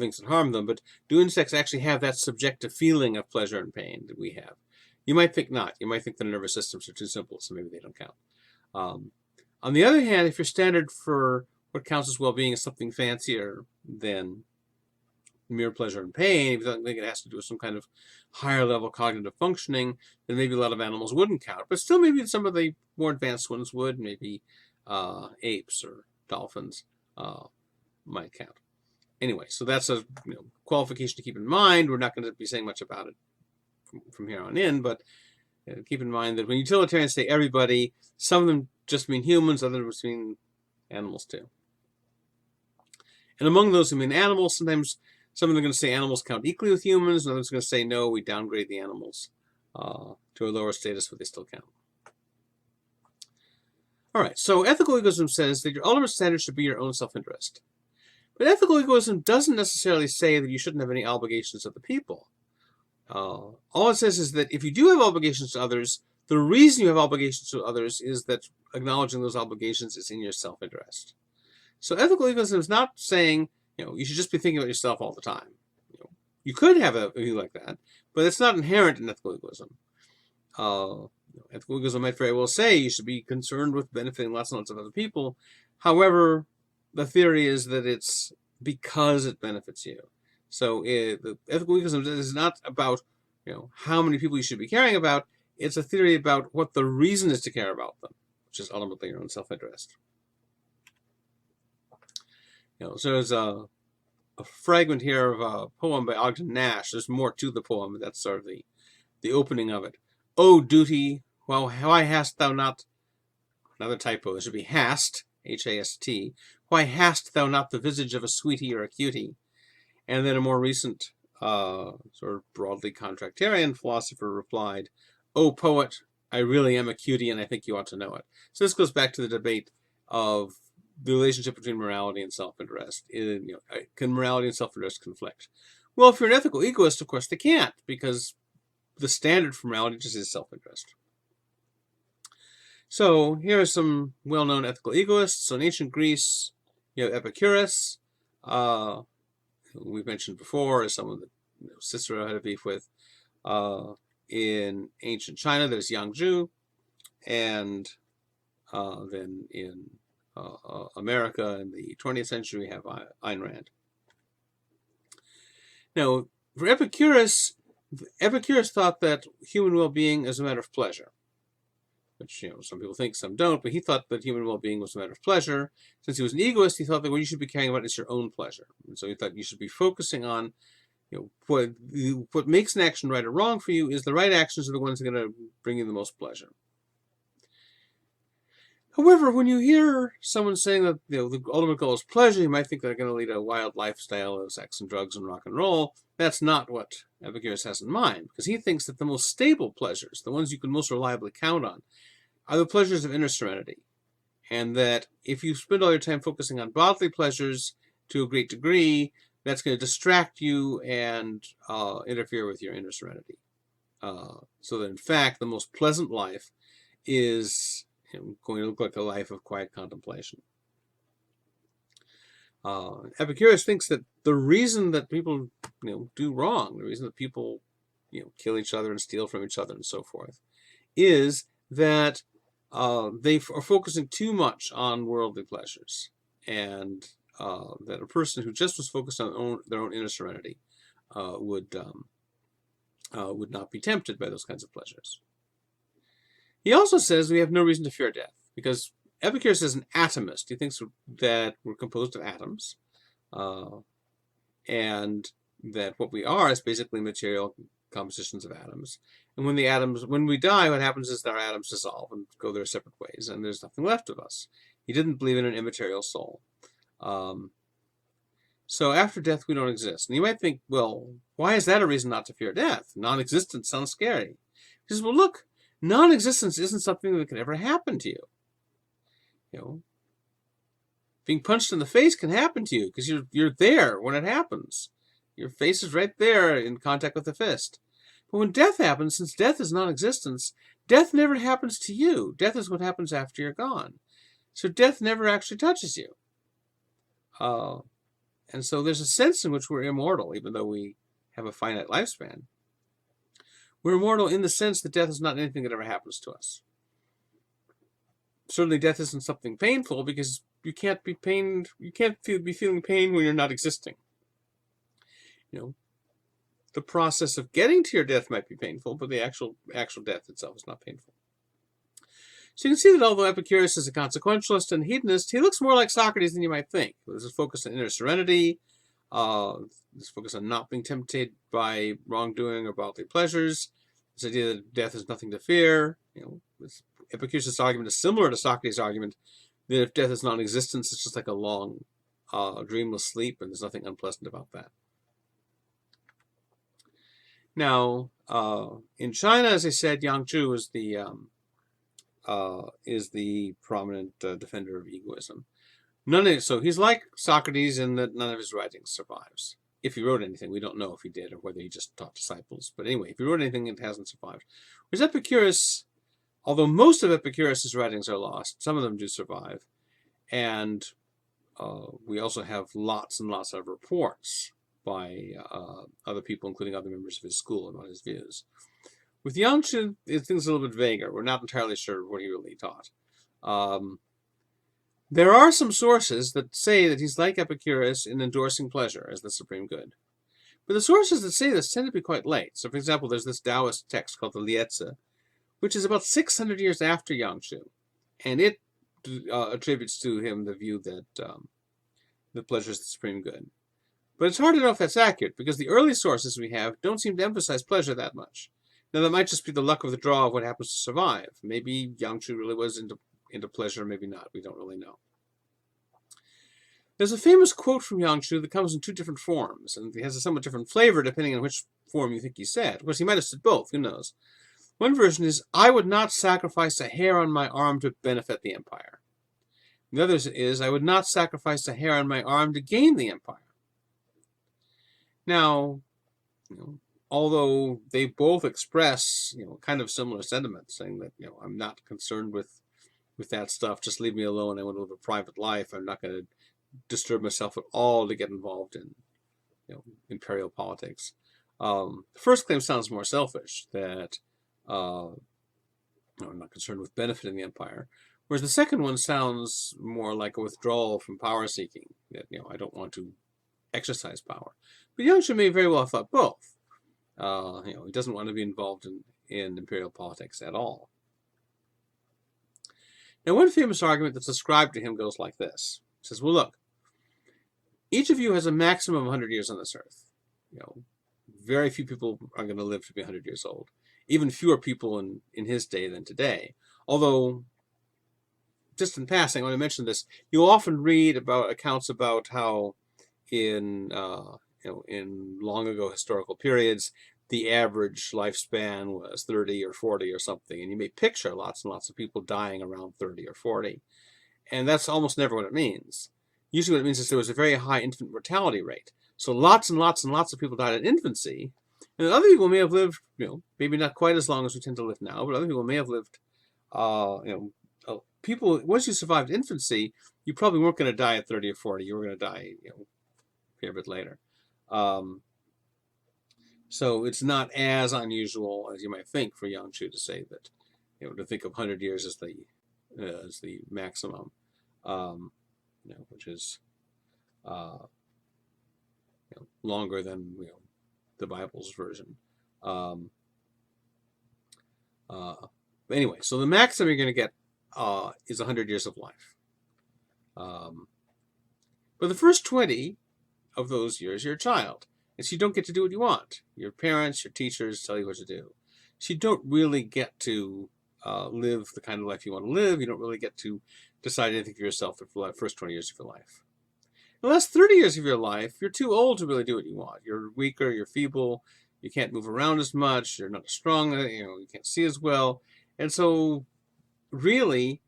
Speaker 1: things that harm them. But do insects actually have that subjective feeling of pleasure and pain that we have? You might think not. You might think their nervous systems are too simple, so maybe they don't count. On the other hand, if your standard for what counts as well-being is something fancier than mere pleasure and pain, if you don't think it has to do with some kind of higher level cognitive functioning, then maybe a lot of animals wouldn't count. But still, maybe some of the more advanced ones would. Maybe apes or dolphins might count. Anyway, so that's a qualification to keep in mind. We're not going to be saying much about it from here on in, but keep in mind that when utilitarians say everybody, some of them just mean humans, others mean animals too. And among those who mean animals, sometimes some of them are going to say animals count equally with humans, and others are going to say, no, we downgrade the animals to a lower status, but they still count. All right, so ethical egoism says that your ultimate standard should be your own self-interest. But ethical egoism doesn't necessarily say that you shouldn't have any obligations to the people. All it says is that if you do have obligations to others, the reason you have obligations to others is that acknowledging those obligations is in your self-interest. So ethical egoism is not saying, you should just be thinking about yourself all the time. You could have a view like that, but it's not inherent in ethical egoism. Ethical egoism might very well say you should be concerned with benefiting lots and lots of other people. However, the theory is that it's because it benefits you. So the ethical egoism is not about how many people you should be caring about. It's a theory about what the reason is to care about them, which is ultimately your own self-interest. So there's a fragment here of a poem by Ogden Nash. There's more to the poem, but that's sort of the opening of it. O duty, why hast thou not, another typo, it should be hast, H-A-S-T, why hast thou not the visage of a sweetie or a cutie? And then a more recent, sort of broadly contractarian philosopher replied, O poet, I really am a cutie and I think you ought to know it. So this goes back to the debate of the relationship between morality and self-interest. Can morality and self-interest conflict? Well, if you're an ethical egoist, of course they can't, because the standard for morality just is self-interest. So here are some well-known ethical egoists. So in ancient Greece, you have Epicurus, we've mentioned before, as someone that Cicero had a beef with. In ancient China, there's Yang Zhu, and then in America in the 20th century, we have Ayn Rand. Now, for Epicurus thought that human well-being is a matter of pleasure, which some people think, some don't, but he thought that human well-being was a matter of pleasure. Since he was an egoist, he thought that what you should be caring about is your own pleasure. And so he thought you should be focusing on what makes an action right or wrong for you is the right actions are the ones that are going to bring you the most pleasure. However, when you hear someone saying that the ultimate goal is pleasure, you might think they're going to lead a wild lifestyle of sex and drugs and rock and roll. That's not what Epicurus has in mind, because he thinks that the most stable pleasures, the ones you can most reliably count on, are the pleasures of inner serenity. And that if you spend all your time focusing on bodily pleasures to a great degree, that's going to distract you and interfere with your inner serenity. So that in fact, the most pleasant life is going to look like a life of quiet contemplation. Epicurus thinks that the reason that people do wrong, the reason that people kill each other and steal from each other and so forth, is that they are focusing too much on worldly pleasures, and that a person who just was focused on their own inner serenity would not be tempted by those kinds of pleasures. He also says we have no reason to fear death, because Epicurus is an atomist. He thinks that we're composed of atoms, and that what we are is basically material compositions of atoms. And when we die, what happens is that our atoms dissolve and go their separate ways, and there's nothing left of us. He didn't believe in an immaterial soul. So after death, we don't exist. And you might think, well, why is that a reason not to fear death? Non-existence sounds scary. He says, well, look, non-existence isn't something that could ever happen to you. Being punched in the face can happen to you because you're there when it happens. Your face is right there in contact with the fist. But when death happens, since death is non-existence, death never happens to you. Death is what happens after you're gone. So death never actually touches you. And so there's a sense in which we're immortal, even though we have a finite lifespan. We're immortal in the sense that death is not anything that ever happens to us. Certainly death isn't something painful, because you can't be pained. You can't be feeling pain when you're not existing. The process of getting to your death might be painful, but the actual death itself is not painful. So you can see that although Epicurus is a consequentialist and hedonist, he looks more like Socrates than you might think. There's a focus on inner serenity, this focus on not being tempted by wrongdoing or bodily pleasures, this idea that death is nothing to fear. Epicurus' argument is similar to Socrates' argument that if death is non-existence, it's just like a long dreamless sleep, and there's nothing unpleasant about that. Now, in China, as I said, Yang Zhu is the prominent defender of egoism. So he's like Socrates in that none of his writings survives. If he wrote anything, we don't know if he did or whether he just taught disciples. But anyway, if he wrote anything, it hasn't survived. Whereas Epicurus, although most of Epicurus' writings are lost, some of them do survive. And we also have lots and lots of reports by other people, including other members of his school, about his views. With Yang Zhu, things are a little bit vaguer. We're not entirely sure what he really taught. There are some sources that say that he's like Epicurus in endorsing pleasure as the supreme good. But the sources that say this tend to be quite late. So, for example, there's this Taoist text called the Liezi, which is about 600 years after Yang Zhu. And it attributes to him the view that the pleasure is the supreme good. But it's hard to know if that's accurate, because the early sources we have don't seem to emphasize pleasure that much. Now, that might just be the luck of the draw of what happens to survive. Maybe Yang Zhu really was into pleasure, maybe not. We don't really know. There's a famous quote from Yang Zhu that comes in two different forms, and it has a somewhat different flavor depending on which form you think he said. Of course, he might have said both, who knows. One version is, I would not sacrifice a hair on my arm to benefit the empire. The other is, I would not sacrifice a hair on my arm to gain the empire. Now, although they both express, kind of similar sentiments, saying that, I'm not concerned with that stuff, just leave me alone, I want to live a private life, I'm not going to disturb myself at all to get involved in, imperial politics. The first claim sounds more selfish, that I'm not concerned with benefiting the empire, whereas the second one sounds more like a withdrawal from power seeking, that, I don't want to exercise power. But Yang Zhu may very well have thought both. He doesn't want to be involved in imperial politics at all. Now, one famous argument that's ascribed to him goes like this. He says, well, look, each of you has a maximum of 100 years on this earth. Very few people are going to live to be 100 years old. Even fewer people in his day than today. Although, just in passing, when I mention this, you'll often read about accounts about how in long ago historical periods, the average lifespan was 30 or 40 or something. And you may picture lots and lots of people dying around 30 or 40. And that's almost never what it means. Usually what it means is there was a very high infant mortality rate. So lots and lots and lots of people died in infancy. And other people may have lived, maybe not quite as long as we tend to live now, but other people may have lived, people, once you survived infancy, you probably weren't going to die at 30 or 40. You were going to die, a fair bit later. So it's not as unusual as you might think for Yang Zhu to say that, to think of 100 years as the maximum, which is longer than the Bible's version. Anyway, so the maximum you're going to get is 100 years of life. But the first 20 of those years, you're a child. And so you don't get to do what you want. Your parents, your teachers tell you what to do. So you don't really get to live the kind of life you want to live. You don't really get to decide anything for yourself for the first 20 years of your life. The last 30 years of your life, you're too old to really do what you want. You're weaker, you're feeble, you can't move around as much, you're not as strong, you can't see as well. And so really,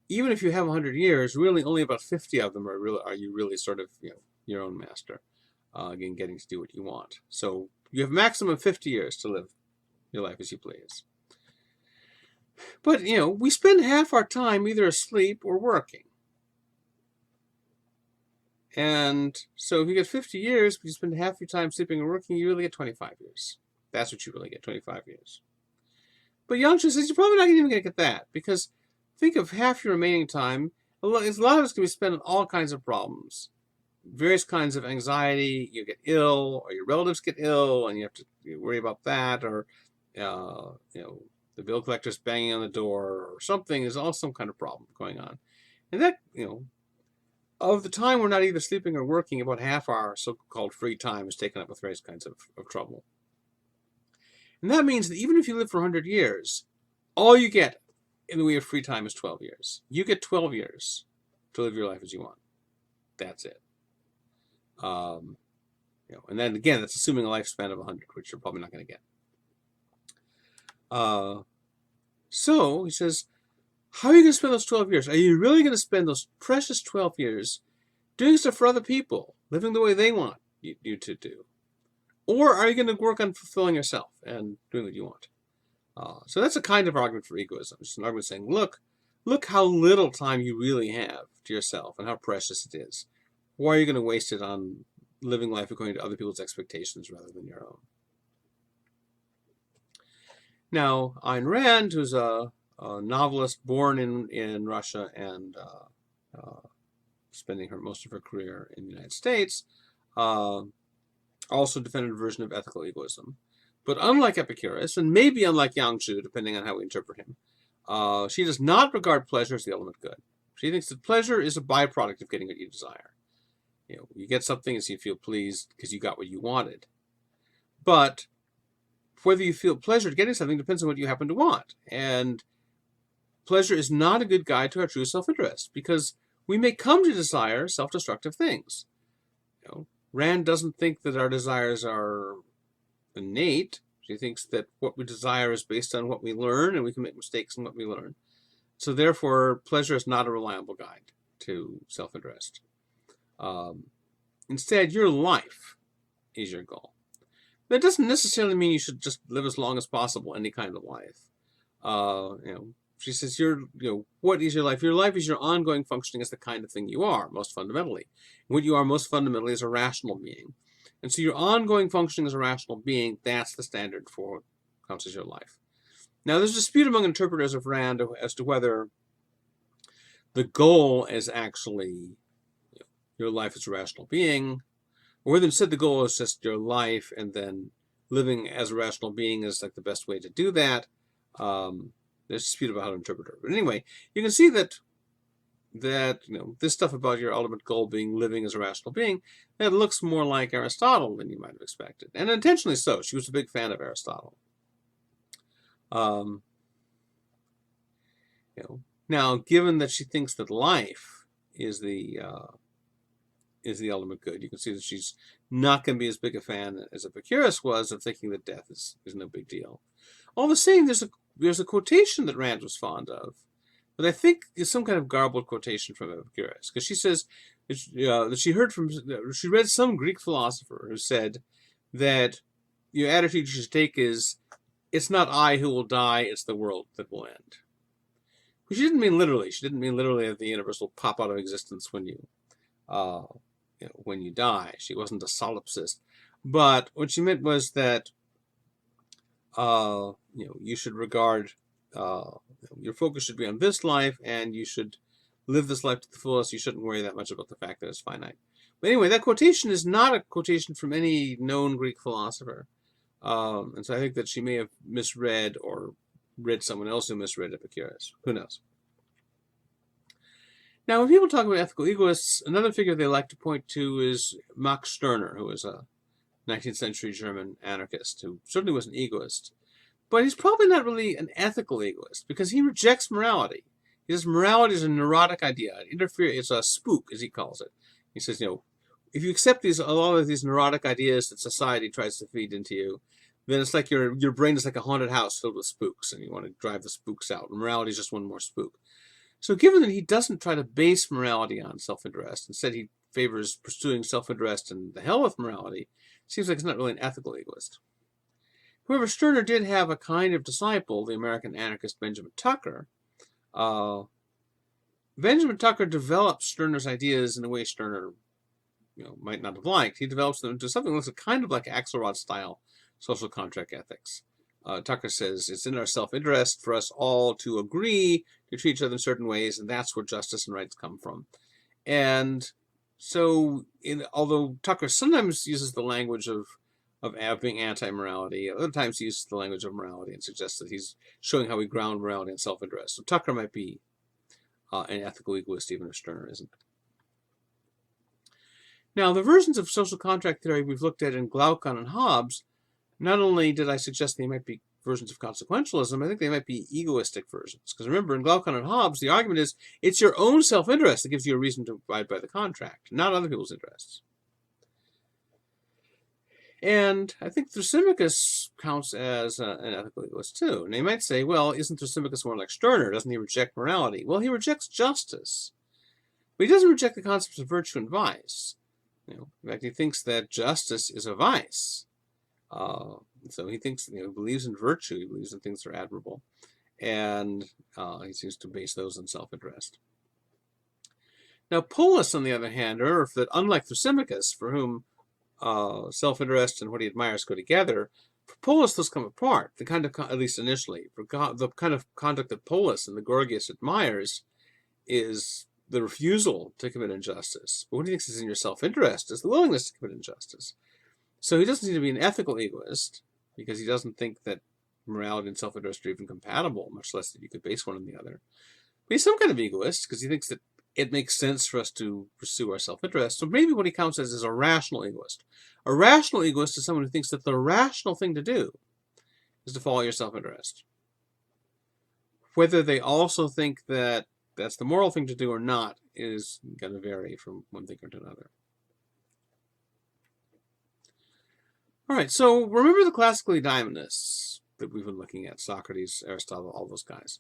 Speaker 1: even if you have 100 years, really only about 50 of them are you really sort of, your own master. Again, getting to do what you want. So you have maximum 50 years to live your life as you please. But, we spend half our time either asleep or working. And so if you get 50 years, but you spend half your time sleeping and working, you really get 25 years. That's what you really get, 25 years. But Yang Zhu says you're probably not even going to get that, because think of half your remaining time. A lot of it's going to be spent on all kinds of problems. Various kinds of anxiety, you get ill, or your relatives get ill, and you have to worry about that, or the bill collector's banging on the door, or something. There's all some kind of problem going on, and that of the time we're not either sleeping or working, about half our so-called free time is taken up with various kinds of trouble, and that means that even if you live for 100 years, all you get in the way of free time is 12 years. You get 12 years to live your life as you want. That's it. And then again, that's assuming a lifespan of 100, which you're probably not going to get. So he says, how are you going to spend those 12 years? Are you really going to spend those precious 12 years doing stuff for other people, living the way they want you to do? Or are you going to work on fulfilling yourself and doing what you want? So that's a kind of argument for egoism. It's an argument saying, look how little time you really have to yourself and how precious it is. Why are you going to waste it on living life according to other people's expectations rather than your own? Now, Ayn Rand, who's a novelist born in Russia and spending most of her career in the United States, also defended a version of ethical egoism. But unlike Epicurus, and maybe unlike Yang Zhu, depending on how we interpret him, she does not regard pleasure as the ultimate good. She thinks that pleasure is a byproduct of getting what you desire. You get something and so you feel pleased because you got what you wanted. But whether you feel pleasure at getting something depends on what you happen to want. And pleasure is not a good guide to our true self-interest, because we may come to desire self-destructive things. Rand doesn't think that our desires are innate. She thinks that what we desire is based on what we learn, and we can make mistakes in what we learn. So therefore, pleasure is not a reliable guide to self-interest. Instead, your life is your goal. That doesn't necessarily mean you should just live as long as possible, any kind of life. She says, what is your life? Your life is your ongoing functioning as the kind of thing you are, most fundamentally. What you are most fundamentally is a rational being. And so your ongoing functioning as a rational being, that's the standard for what counts as your life. Now, there's a dispute among interpreters of Rand as to whether the goal is actually your life as a rational being, or whether instead the goal is just your life, and then living as a rational being is like the best way to do that. There's a dispute about how to interpret it. But anyway, you can see that this stuff about your ultimate goal being living as a rational being, that looks more like Aristotle than you might have expected. And intentionally so. She was a big fan of Aristotle. Now, given that she thinks that life is the ultimate good, you can see that she's not going to be as big a fan as Epicurus was of thinking that death is no big deal. All the same, there's a quotation that Rand was fond of, but I think is some kind of garbled quotation from Epicurus, because she says that she read some Greek philosopher who said that your attitude you should take is, it's not I who will die, it's the world that will end. She didn't mean literally. She didn't mean literally that the universe will pop out of existence when you die. She wasn't a solipsist. But what she meant was that you should regard your focus should be on this life, and you should live this life to the fullest. You shouldn't worry that much about the fact that it's finite. But anyway, that quotation is not a quotation from any known Greek philosopher. And so I think that she may have misread or read someone else who misread Epicurus. Who knows? Now, when people talk about ethical egoists, another figure they like to point to is Max Stirner, who was a 19th century German anarchist who certainly was an egoist. But he's probably not really an ethical egoist, because he rejects morality. He says morality is a neurotic idea. It's a spook, as he calls it. He says, if you accept a lot of these neurotic ideas that society tries to feed into you, then it's like your brain is like a haunted house filled with spooks, and you want to drive the spooks out. And morality is just one more spook. So given that he doesn't try to base morality on self-interest, instead he favors pursuing self-interest and the hell with morality, it seems like he's not really an ethical egoist. However, Stirner did have a kind of disciple, the American anarchist Benjamin Tucker. Benjamin Tucker developed Stirner's ideas in a way Stirner might not have liked. He develops them into something that looks kind of like Axelrod-style social contract ethics. Tucker says it's in our self-interest for us all to agree to treat each other in certain ways, and that's where justice and rights come from. And so, although Tucker sometimes uses the language of being anti-morality, other times he uses the language of morality and suggests that he's showing how we ground morality in self-interest. So Tucker might be an ethical egoist, even if Stirner isn't. Now, the versions of social contract theory we've looked at in Glaucon and Hobbes, not only did I suggest they might be versions of consequentialism, I think they might be egoistic versions. Because remember, in Glaucon and Hobbes, the argument is it's your own self-interest that gives you a reason to abide by the contract, not other people's interests. And I think Thrasymachus counts as an ethical egoist too. And they might say, well, isn't Thrasymachus more like Stirner? Doesn't he reject morality? Well, he rejects justice. But he doesn't reject the concepts of virtue and vice. In fact, he thinks that justice is a vice. So he thinks, he believes in virtue. He believes in things that are admirable. And he seems to base those on self-interest. Now, Polus, on the other hand, that unlike Thrasymachus, for whom self-interest and what he admires go together, for Polus, those come apart. The kind of, at least initially, the kind of conduct that Polus and the Gorgias admires is the refusal to commit injustice. But what he thinks is in your self-interest is the willingness to commit injustice. So he doesn't seem to be an ethical egoist, because he doesn't think that morality and self-interest are even compatible, much less that you could base one on the other. But he's some kind of egoist, because he thinks that it makes sense for us to pursue our self-interest. So maybe what he counts as is a rational egoist. A rational egoist is someone who thinks that the rational thing to do is to follow your self-interest. Whether they also think that that's the moral thing to do or not is going to vary from one thinker to another. All right, so remember the classical eudaimonists that we've been looking at, Socrates, Aristotle, all those guys.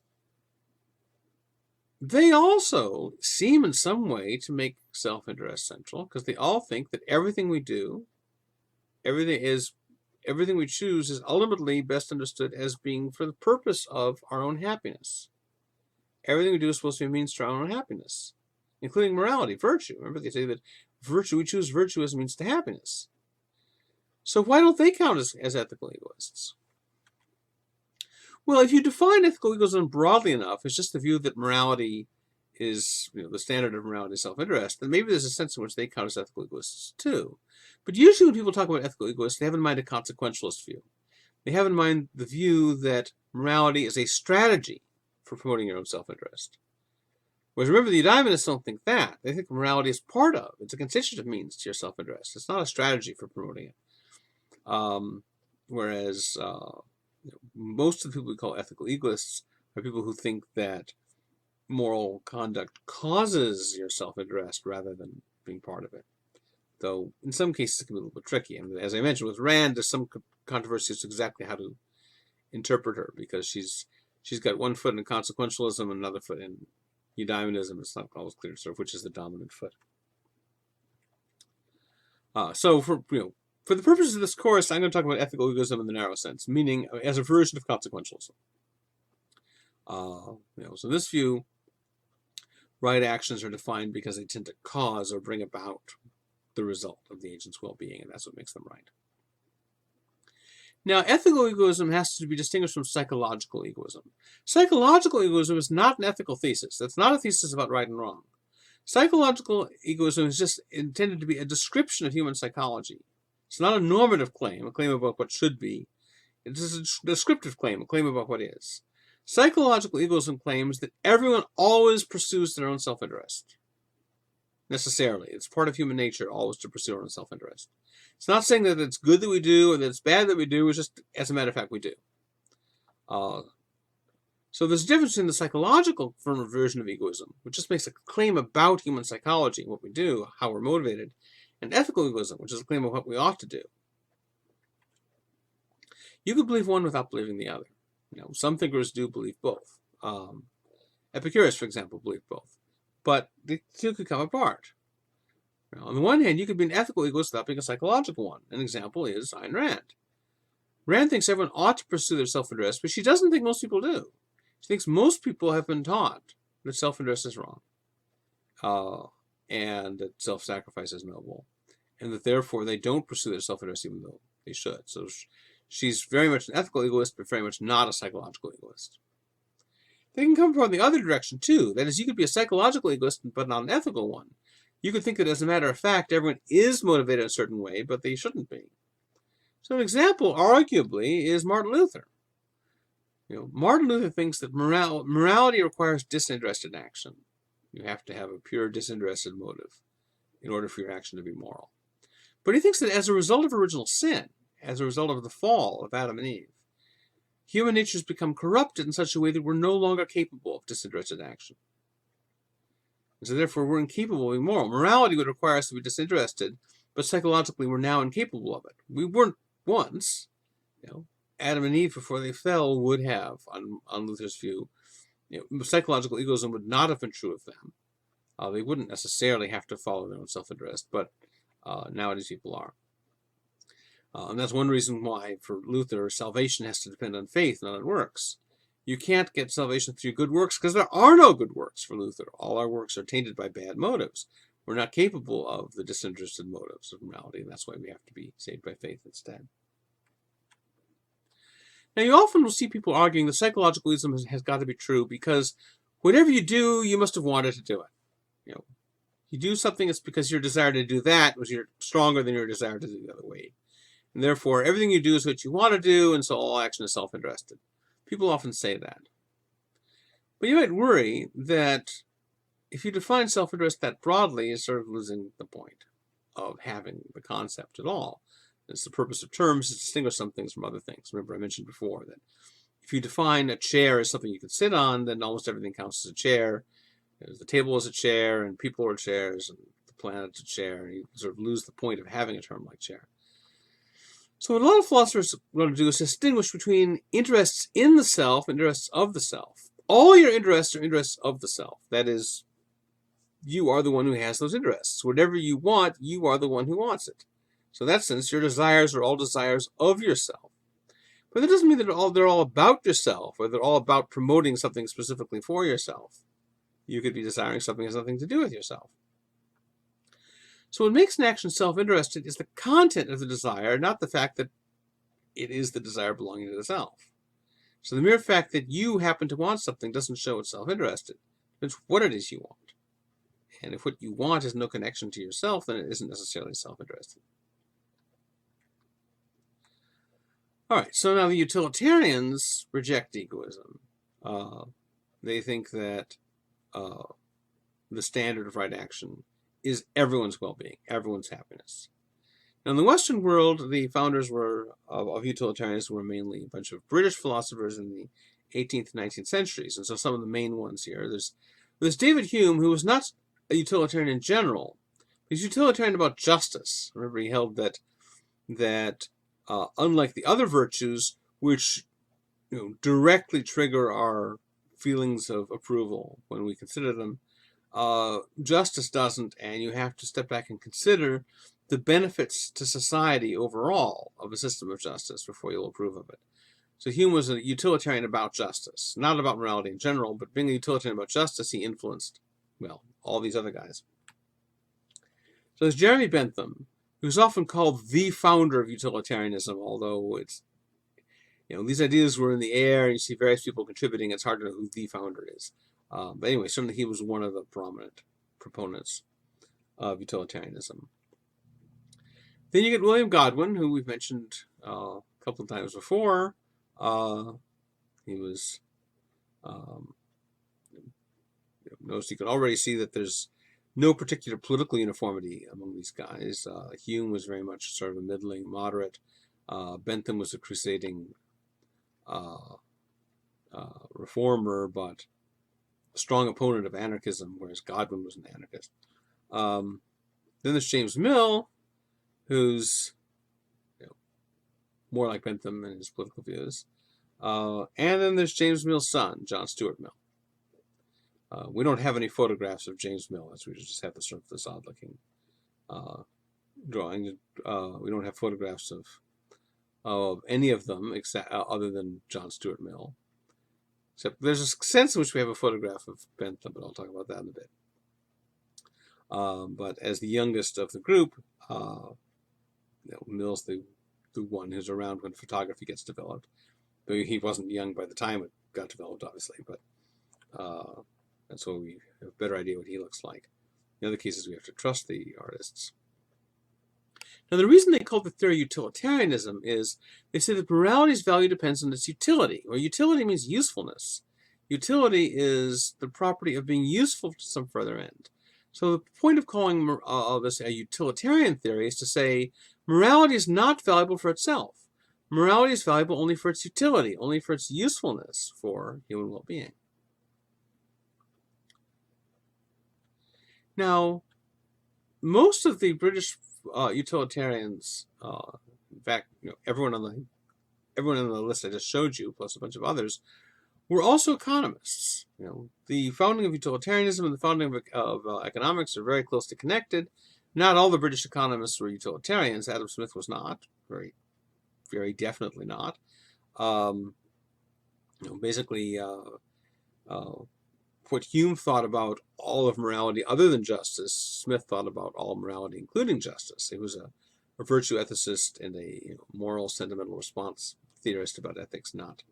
Speaker 1: They also seem in some way to make self-interest central, because they all think that everything we do, everything we choose is ultimately best understood as being for the purpose of our own happiness. Everything we do is supposed to be a means to our own happiness, including morality, virtue. Remember, they say that we choose virtue as a means to happiness. So why don't they count as ethical egoists? Well, if you define ethical egoism broadly enough as just the view that morality is, the standard of morality is self-interest, then maybe there's a sense in which they count as ethical egoists too. But usually when people talk about ethical egoists, they have in mind a consequentialist view. They have in mind the view that morality is a strategy for promoting your own self-interest. Whereas remember, the eudaimonists don't think that. They think morality is part of, it's a constitutive means to your self-interest. It's not a strategy for promoting it. Whereas most of the people we call ethical egoists are people who think that moral conduct causes your self-interest rather than being part of it. Though in some cases it can be a little bit tricky. And as I mentioned with Rand, there's some controversy as to exactly how to interpret her, because she's got one foot in consequentialism and another foot in eudaimonism. It's not always clear sort of which is the dominant foot. So for the purposes of this course, I'm going to talk about ethical egoism in the narrow sense, meaning as a version of consequentialism. So in this view, right actions are defined because they tend to cause or bring about the result of the agent's well-being, and that's what makes them right. Now, ethical egoism has to be distinguished from psychological egoism. Psychological egoism is not an ethical thesis. That's not a thesis about right and wrong. Psychological egoism is just intended to be a description of human psychology. It's not a normative claim, a claim about what should be. It is a descriptive claim, a claim about what is. Psychological egoism claims that everyone always pursues their own self-interest. Necessarily. It's part of human nature always to pursue our own self-interest. It's not saying that it's good that we do or that it's bad that we do. It's just, as a matter of fact, we do. So there's a difference in the psychological version of egoism, which just makes a claim about human psychology, what we do, how we're motivated, and ethical egoism, which is a claim of what we ought to do. You could believe one without believing the other. Some thinkers do believe both. Epicurus, for example, believed both. But the two could come apart. On the one hand, you could be an ethical egoist without being a psychological one. An example is Ayn Rand. Rand thinks everyone ought to pursue their self-interest, but she doesn't think most people do. She thinks most people have been taught that self-interest is wrong, and that self-sacrifice is noble, and that therefore they don't pursue their self-interest even though they should. So she's very much an ethical egoist, but very much not a psychological egoist. They can come from the other direction too. That is, you could be a psychological egoist, but not an ethical one. You could think that, as a matter of fact, everyone is motivated in a certain way, but they shouldn't be. So an example, arguably, is Martin Luther. Martin Luther thinks that morality requires disinterested action. You have to have a pure disinterested motive in order for your action to be moral. But he thinks that as a result of original sin, as a result of the fall of Adam and Eve, human nature has become corrupted in such a way that we're no longer capable of disinterested action. And so therefore we're incapable of being moral. Morality would require us to be disinterested, but psychologically we're now incapable of it. We weren't once. Adam and Eve, before they fell, would have, on Luther's view, psychological egoism would not have been true of them. They wouldn't necessarily have to follow their own self-interest, but nowadays people are. And that's one reason why, for Luther, salvation has to depend on faith, not on works. You can't get salvation through good works because there are no good works for Luther. All our works are tainted by bad motives. We're not capable of the disinterested motives of morality, and that's why we have to be saved by faith instead. Now, you often will see people arguing that psychologicalism has got to be true because whatever you do, you must have wanted to do it. You do something, it's because your desire to do that was stronger than your desire to do the other way. And therefore, everything you do is what you want to do, and so all action is self-interested. People often say that. But you might worry that if you define self-interest that broadly, you're sort of losing the point of having the concept at all. It's the purpose of terms to distinguish some things from other things. Remember, I mentioned before that if you define a chair as something you can sit on, then almost everything counts as a chair. The table is a chair, and people are chairs, and the planet's a chair, and you sort of lose the point of having a term like chair. So what a lot of philosophers want to do is distinguish between interests in the self and interests of the self. All your interests are interests of the self. That is, you are the one who has those interests. Whatever you want, you are the one who wants it. So in that sense, your desires are all desires of yourself. But that doesn't mean that they're all about yourself, or they're all about promoting something specifically for yourself. You could be desiring something that has nothing to do with yourself. So what makes an action self-interested is the content of the desire, not the fact that it is the desire belonging to the self. So the mere fact that you happen to want something doesn't show it's self-interested. It's what it is you want. And if what you want has no connection to yourself, then it isn't necessarily self-interested. All right, so now the utilitarians reject egoism. They think that the standard of right action is everyone's well-being, everyone's happiness. Now, in the Western world, the founders of utilitarianism were mainly a bunch of British philosophers in the 18th and 19th centuries. And so some of the main ones here, there's David Hume, who was not a utilitarian in general. He's utilitarian about justice. Remember, he held that unlike the other virtues, which directly trigger our feelings of approval when we consider them, justice doesn't, and you have to step back and consider the benefits to society overall of a system of justice before you'll approve of it. So Hume was a utilitarian about justice, not about morality in general, but being a utilitarian about justice, he influenced, all these other guys. So there's Jeremy Bentham, who's often called the founder of utilitarianism, although it's, these ideas were in the air, and you see various people contributing, it's hard to know who the founder is. But anyway, certainly he was one of the prominent proponents of utilitarianism. Then you get William Godwin, who we've mentioned a couple of times before. He was, notice you can already see that there's no particular political uniformity among these guys. Hume was very much sort of a middling moderate. Bentham was a crusading reformer, but a strong opponent of anarchism, whereas Godwin was an anarchist. Then there's James Mill, who's more like Bentham in his political views. And then there's James Mill's son, John Stuart Mill. We don't have any photographs of James Mill, as we just have this odd-looking drawing. We don't have photographs of any of them except other than John Stuart Mill. Except there's a sense in which we have a photograph of Bentham, but I'll talk about that in a bit. But as the youngest of the group, Mill's the one who's around when photography gets developed. Though he wasn't young by the time it got developed, obviously, but and so we have a better idea what he looks like. In other cases, we have to trust the artists. Now, the reason they call the theory utilitarianism is they say that morality's value depends on its utility, or utility means usefulness. Utility is the property of being useful to some further end. So the point of calling this a utilitarian theory is to say morality is not valuable for itself. Morality is valuable only for its utility, only for its usefulness for human well-being. Now, most of the British utilitarians, in fact, everyone on the list I just showed you, plus a bunch of others, were also economists. The founding of utilitarianism and the founding of economics are very closely connected. Not all the British economists were utilitarians. Adam Smith was not, very, very definitely not. Basically, what Hume thought about all of morality other than justice, Smith thought about all morality, including justice. He was a virtue ethicist and a moral sentimental response theorist about ethics, not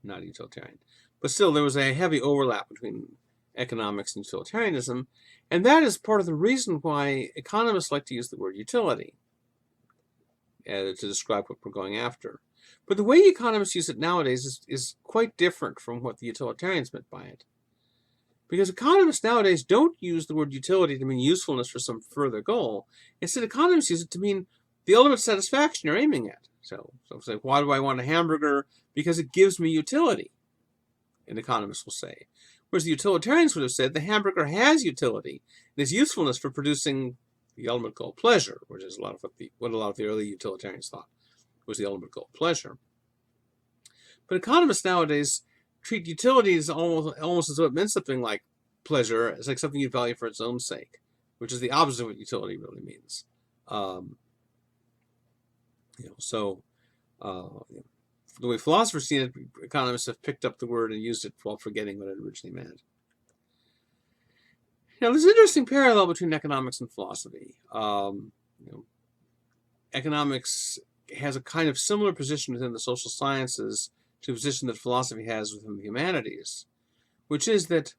Speaker 1: utilitarian. But still, there was a heavy overlap between economics and utilitarianism, and that is part of the reason why economists like to use the word utility to describe what we're going after. But the way economists use it nowadays is quite different from what the utilitarians meant by it. Because economists nowadays don't use the word utility to mean usefulness for some further goal. Instead, economists use it to mean the ultimate satisfaction you're aiming at. So say, why do I want a hamburger? Because it gives me utility, an economist will say. Whereas the utilitarians would have said the hamburger has utility and its usefulness for producing the ultimate goal, pleasure, which is what a lot of the early utilitarians thought was the ultimate goal, pleasure. But economists nowadays treat utility as almost as though it meant something like pleasure, as like something you value for its own sake, which is the opposite of what utility really means. The way philosophers see it, economists have picked up the word and used it while forgetting what it originally meant. Now, there's an interesting parallel between economics and philosophy. Economics has a kind of similar position within the social sciences to the position that philosophy has within the humanities, which is that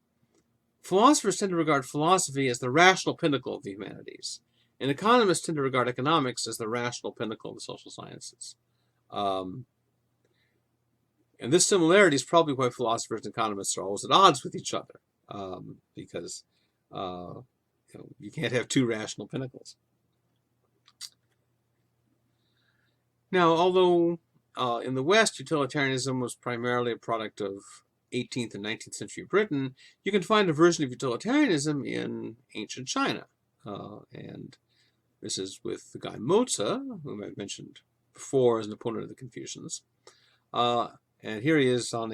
Speaker 1: philosophers tend to regard philosophy as the rational pinnacle of the humanities, and economists tend to regard economics as the rational pinnacle of the social sciences. And this similarity is probably why philosophers and economists are always at odds with each other, because you can't have two rational pinnacles. Now, although in the West, utilitarianism was primarily a product of 18th and 19th century Britain, you can find a version of utilitarianism in ancient China. And this is with the guy Mozi, whom I've mentioned before as an opponent of the Confucians. And here he is on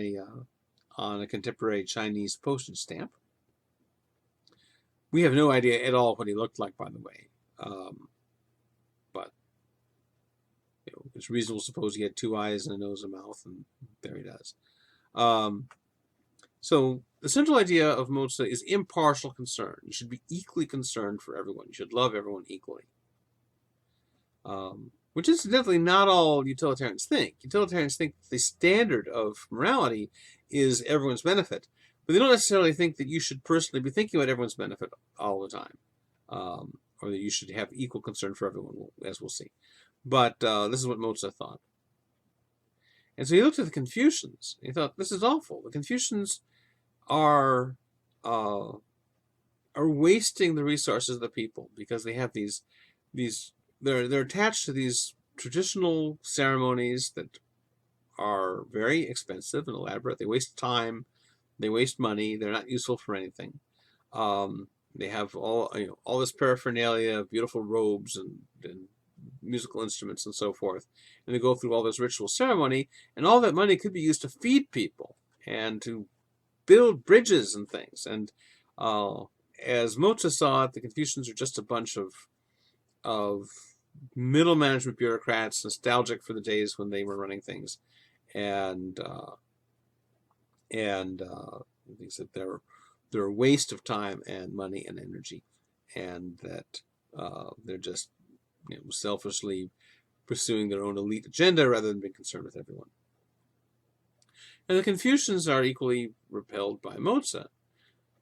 Speaker 1: a contemporary Chinese postage stamp. We have no idea at all what he looked like, by the way. But it's reasonable to suppose he had two eyes and a nose and mouth, and there he does. So the central idea of Mozi is impartial concern. You should be equally concerned for everyone. You should love everyone equally. Which incidentally not all utilitarians think. Utilitarians think the standard of morality is everyone's benefit, but they don't necessarily think that you should personally be thinking about everyone's benefit all the time, or that you should have equal concern for everyone, as we'll see. But this is what Mozi thought. And so he looked at the Confucians, and he thought, this is awful. The Confucians are wasting the resources of the people because they have they're attached to these traditional ceremonies that are very expensive and elaborate. They waste time, they waste money, they're not useful for anything. They have all this paraphernalia, beautiful robes and musical instruments and so forth, and they go through all this ritual ceremony, and all that money could be used to feed people and to build bridges and things. And as Mozi saw it, the Confucians are just a bunch of middle management bureaucrats, nostalgic for the days when they were running things, and things that they're a waste of time and money and energy, and that they're just selfishly pursuing their own elite agenda rather than being concerned with everyone. And the Confucians are equally repelled by Mozi,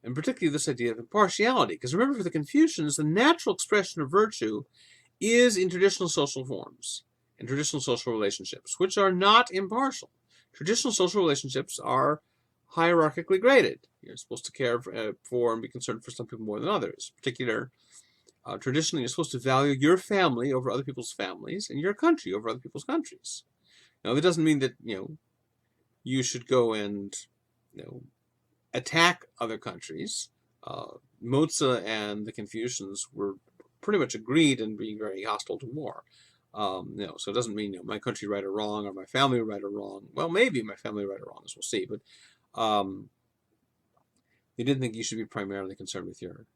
Speaker 1: and particularly this idea of impartiality. Because remember, for the Confucians, the natural expression of virtue is in traditional social forms and traditional social relationships, which are not impartial. Traditional social relationships are hierarchically graded. You're supposed to care for and be concerned for some people more than others. In particular, traditionally, you're supposed to value your family over other people's families and your country over other people's countries. Now, that doesn't mean that, you should go and, attack other countries. Mozi and the Confucians were pretty much agreed in being very hostile to war. So it doesn't mean, my country right or wrong, or my family right or wrong. Well, maybe my family right or wrong, as we'll see. But they didn't think you should be primarily concerned with your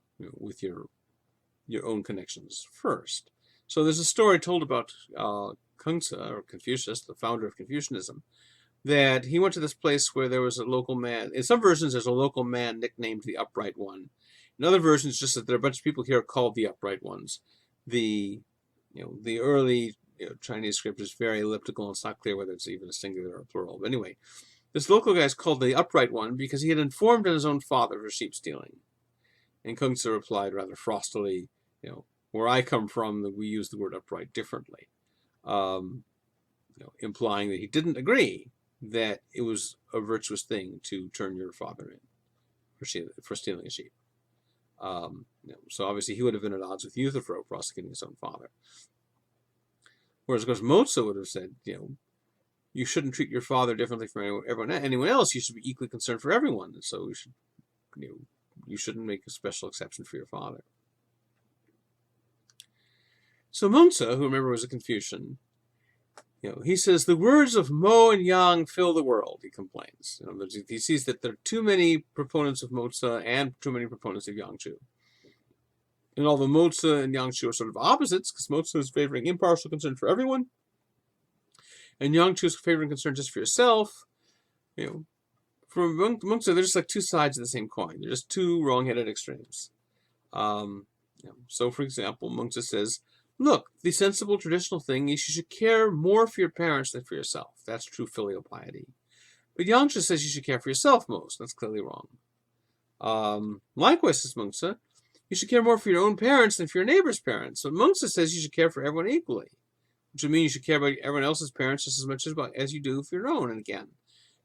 Speaker 1: own connections first. So there's a story told about Kungzi, or Confucius, the founder of Confucianism, that he went to this place where there was a local man. In some versions, there's a local man nicknamed the Upright One. In other versions, just that there are a bunch of people here called the Upright Ones. The early Chinese script is very elliptical, and it's not clear whether it's even a singular or a plural. But anyway, this local guy is called the Upright One because he had informed on his own father for sheep stealing. And Kungzi replied rather frostily, where I come from, we use the word upright differently, implying that he didn't agree that it was a virtuous thing to turn your father in for stealing a sheep. So obviously he would have been at odds with Euthyphro prosecuting his own father. Whereas, of course, Mozi would have said, you shouldn't treat your father differently from anyone else. You should be equally concerned for everyone. And so you shouldn't make a special exception for your father. So Mozi, who remember was a Confucian, he says, the words of Mo and Yang fill the world, he complains. He sees that there are too many proponents of Mozi and too many proponents of Yangchu. And although Mozi and Yangchu are sort of opposites, because Mozi is favoring impartial concern for everyone, and Yangchu is favoring concern just for yourself, for Mozi, they're just like two sides of the same coin. They're just two wrong-headed extremes. So, for example, Mozi says, look, the sensible traditional thing is you should care more for your parents than for yourself. That's true filial piety. But Yangchu says you should care for yourself most. That's clearly wrong. Likewise, says Mozi, you should care more for your own parents than for your neighbor's parents. But Mozi says you should care for everyone equally, which would mean you should care about everyone else's parents just as much as you do for your own. And again,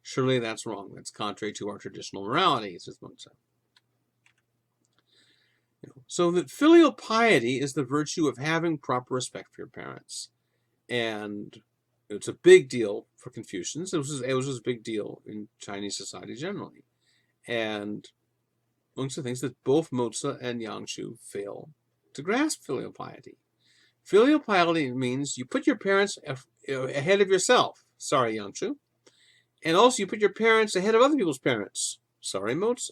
Speaker 1: surely that's wrong. That's contrary to our traditional morality, says Mozi. So that filial piety is the virtue of having proper respect for your parents. And it's a big deal for Confucians. It was a big deal in Chinese society generally. And Mozi thinks that both Mozi and Yangchu fail to grasp filial piety. Filial piety means you put your parents ahead of yourself. Sorry, Yangchu. And also you put your parents ahead of other people's parents. Sorry, Mozi.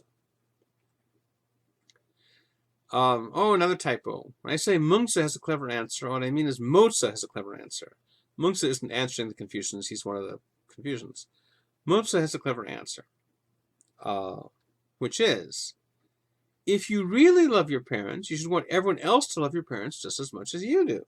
Speaker 1: Another typo. When I say Mozi has a clever answer, what I mean is Mozi has a clever answer. Mozi isn't answering the Confucians, he's one of the Confucians. Mozi has a clever answer, which is, if you really love your parents, you should want everyone else to love your parents just as much as you do.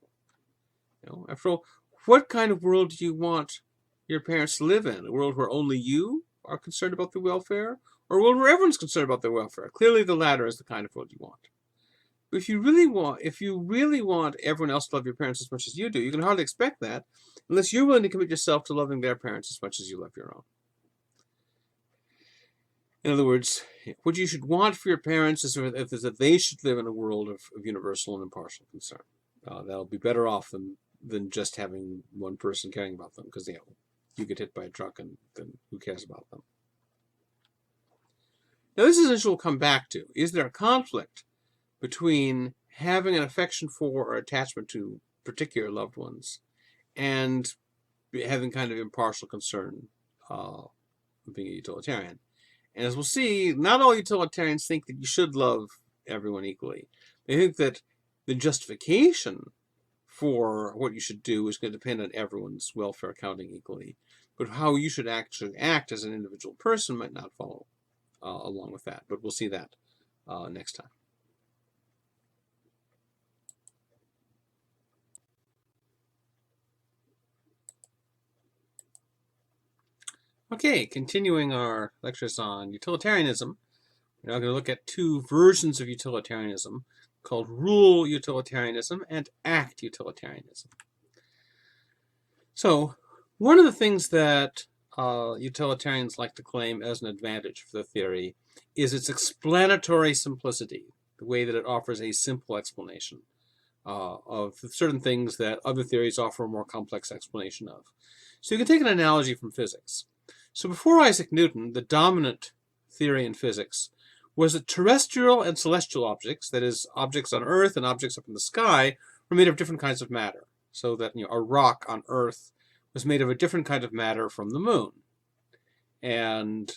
Speaker 1: After all, what kind of world do you want your parents to live in? A world where only you are concerned about their welfare, or a world where everyone's concerned about their welfare? Clearly the latter is the kind of world you want. If you really want everyone else to love your parents as much as you do, you can hardly expect that unless you're willing to commit yourself to loving their parents as much as you love your own. In other words, what you should want for your parents is that they should live in a world of universal and impartial concern. They'll be better off than just having one person caring about them, because you get hit by a truck and then who cares about them? Now this is an issue we'll come back to. Is there a conflict between having an affection for or attachment to particular loved ones and having kind of impartial concern being a utilitarian? And as we'll see, not all utilitarians think that you should love everyone equally. They think that the justification for what you should do is going to depend on everyone's welfare counting equally. But how you should actually act as an individual person might not follow along with that. But we'll see that next time. Okay, continuing our lectures on utilitarianism, we're now going to look at two versions of utilitarianism called Rule-Utilitarianism and Act-Utilitarianism. So, one of the things that utilitarians like to claim as an advantage for the theory is its explanatory simplicity, the way that it offers a simple explanation of certain things that other theories offer a more complex explanation of. So you can take an analogy from physics. So before Isaac Newton, the dominant theory in physics was that terrestrial and celestial objects, that is, objects on Earth and objects up in the sky, were made of different kinds of matter. So that a rock on Earth was made of a different kind of matter from the moon. And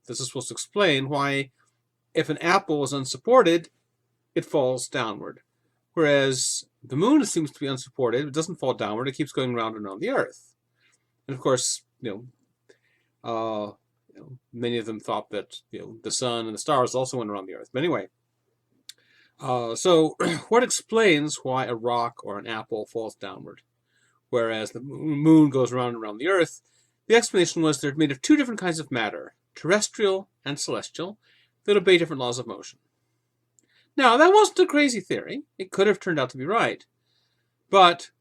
Speaker 1: this is supposed to explain why, if an apple is unsupported, it falls downward. Whereas the moon seems to be unsupported, it doesn't fall downward, it keeps going round and around the Earth. And of course, many of them thought that the sun and the stars also went around the Earth. But anyway, so what explains why a rock or an apple falls downward, whereas the moon goes around and around the Earth? The explanation was they're made of two different kinds of matter, terrestrial and celestial, that obey different laws of motion. Now, that wasn't a crazy theory. It could have turned out to be right. But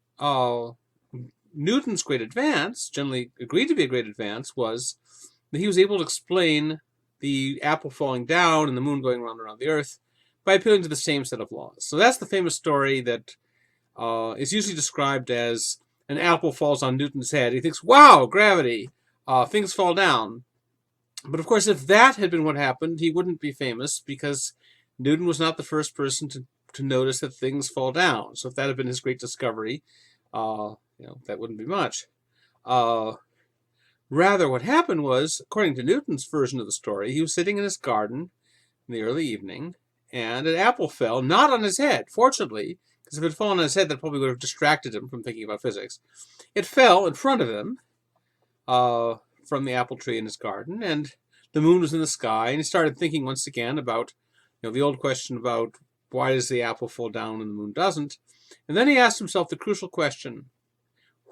Speaker 1: Newton's great advance, generally agreed to be a great advance, was that he was able to explain the apple falling down and the moon going round around the Earth by appealing to the same set of laws. So that's the famous story that is usually described as an apple falls on Newton's head. He thinks, wow, gravity, things fall down. But of course, if that had been what happened, he wouldn't be famous because Newton was not the first person to notice that things fall down. So if that had been his great discovery, that wouldn't be much. Rather, what happened was, according to Newton's version of the story, he was sitting in his garden in the early evening, and an apple fell, not on his head, fortunately, because if it had fallen on his head, that probably would have distracted him from thinking about physics. It fell in front of him from the apple tree in his garden, and the moon was in the sky, and he started thinking once again about the old question about why does the apple fall down and the moon doesn't. And then he asked himself the crucial question,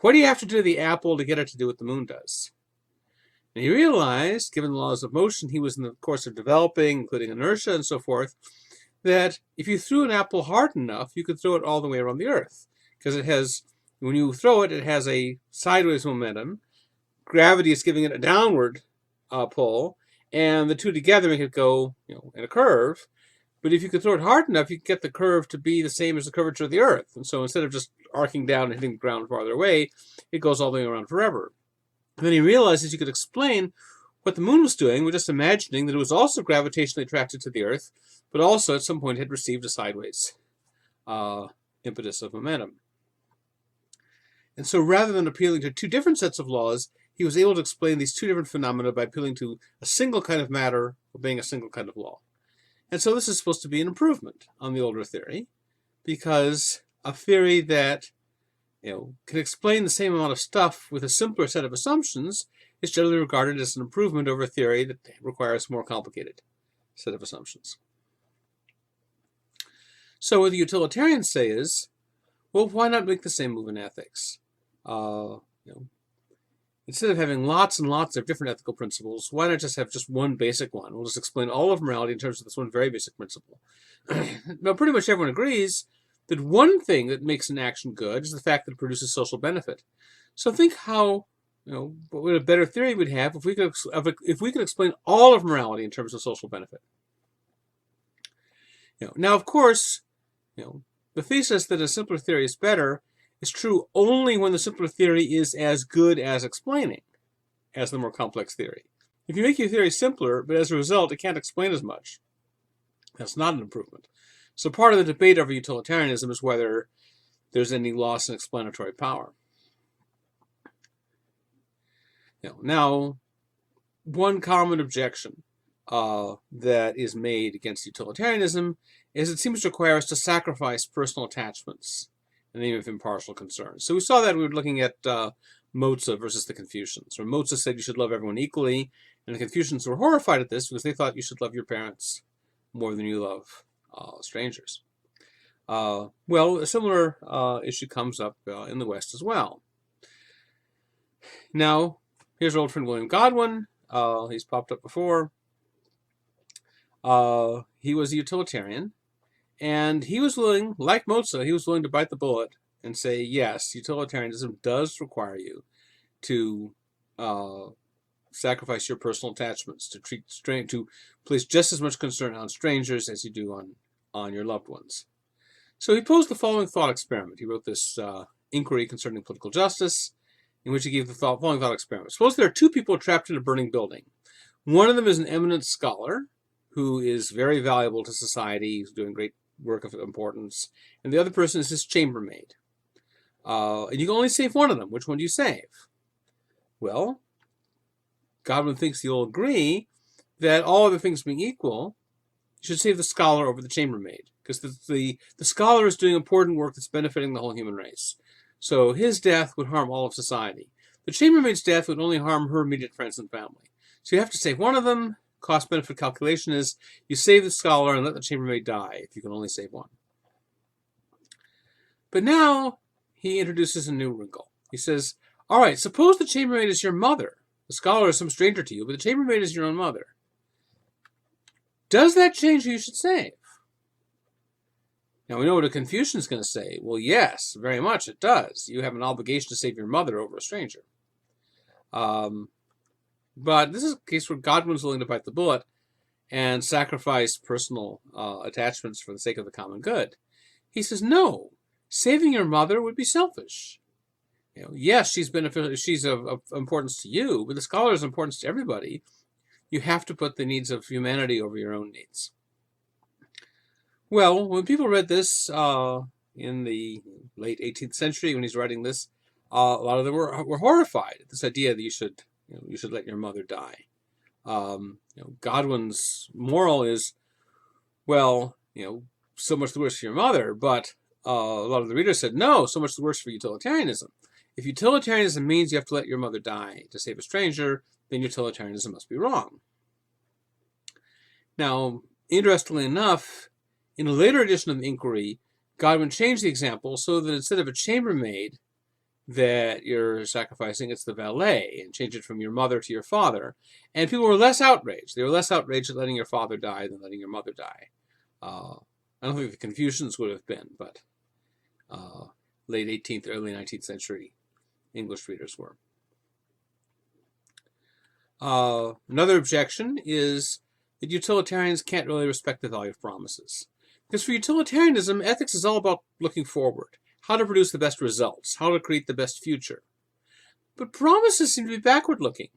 Speaker 1: what do you have to do to the apple to get it to do what the moon does? And he realized, given the laws of motion he was in the course of developing, including inertia and so forth, that if you threw an apple hard enough, you could throw it all the way around the Earth. Because when you throw it, it has a sideways momentum. Gravity is giving it a downward pull, and the two together make it go in a curve. But if you could throw it hard enough, you could get the curve to be the same as the curvature of the Earth. And so instead of just arcing down and hitting the ground farther away, it goes all the way around forever. And then he realized you could explain what the moon was doing. We're just imagining that it was also gravitationally attracted to the Earth, but also at some point had received a sideways impetus of momentum. And so rather than appealing to two different sets of laws, he was able to explain these two different phenomena by appealing to a single kind of matter obeying a single kind of law. And so this is supposed to be an improvement on the older theory, because a theory that can explain the same amount of stuff with a simpler set of assumptions is generally regarded as an improvement over a theory that requires a more complicated set of assumptions. So what the utilitarians say is, well, why not make the same move in ethics? Instead of having lots and lots of different ethical principles, why not just have just one basic one? We'll just explain all of morality in terms of this one very basic principle. Now, pretty much everyone agrees that one thing that makes an action good is the fact that it produces social benefit. So think how, what a better theory we'd have if we could explain all of morality in terms of social benefit. Now, of course, the thesis that a simpler theory is better is true only when the simpler theory is as good as explaining as the more complex theory. If you make your theory simpler, but as a result it can't explain as much, that's not an improvement. So part of the debate over utilitarianism is whether there's any loss in explanatory power. Now, one common objection that is made against utilitarianism is it seems to require us to sacrifice personal attachments in the name of impartial concern. So we saw that we were looking at Moza versus the Confucians, where Moza said you should love everyone equally, and the Confucians were horrified at this because they thought you should love your parents more than you love strangers. Well, a similar issue comes up in the West as well. Now, here's our old friend William Godwin. He's popped up before. He was a utilitarian, and he was willing, like Moza, he was willing to bite the bullet and say, yes, utilitarianism does require you to sacrifice your personal attachments, to place just as much concern on strangers as you do on your loved ones. So he posed the following thought experiment. He wrote this inquiry concerning political justice in which he gave the following thought experiment. Suppose there are two people trapped in a burning building. One of them is an eminent scholar who is very valuable to society, he's doing great work of importance, and the other person is his chambermaid. And you can only save one of them. Which one do you save? Well, Godwin thinks you'll agree that all other things being equal, you should save the scholar over the chambermaid, because the scholar is doing important work that's benefiting the whole human race. So his death would harm all of society. The chambermaid's death would only harm her immediate friends and family. So you have to save one of them. Cost-benefit calculation is you save the scholar and let the chambermaid die if you can only save one. But now he introduces a new wrinkle. He says, all right, suppose the chambermaid is your mother. The scholar is some stranger to you, but the chambermaid is your own mother. Does that change who you should save? Now we know what a Confucian is going to say. Well, yes, very much it does. You have an obligation to save your mother over a stranger. But this is a case where Godwin's willing to bite the bullet and sacrifice personal attachments for the sake of the common good. He says, no, saving your mother would be selfish. Yes, she's beneficial, she's of importance to you, but the scholar is of importance to everybody. You have to put the needs of humanity over your own needs. Well, when people read this in the late 18th century, when he's writing this, a lot of them were horrified at this idea that you should let your mother die. Godwin's moral is, well, so much the worse for your mother, but a lot of the readers said, no, so much the worse for utilitarianism. If utilitarianism means you have to let your mother die to save a stranger, then utilitarianism must be wrong. Now, interestingly enough, in a later edition of the Inquiry, Godwin changed the example so that instead of a chambermaid that you're sacrificing, it's the valet, and changed it from your mother to your father. And people were less outraged. They were less outraged at letting your father die than letting your mother die. I don't think the Confucians would have been, but late 18th, early 19th century English readers were. Another objection is that utilitarians can't really respect the value of promises. Because for utilitarianism, ethics is all about looking forward, how to produce the best results, how to create the best future. But promises seem to be backward-looking.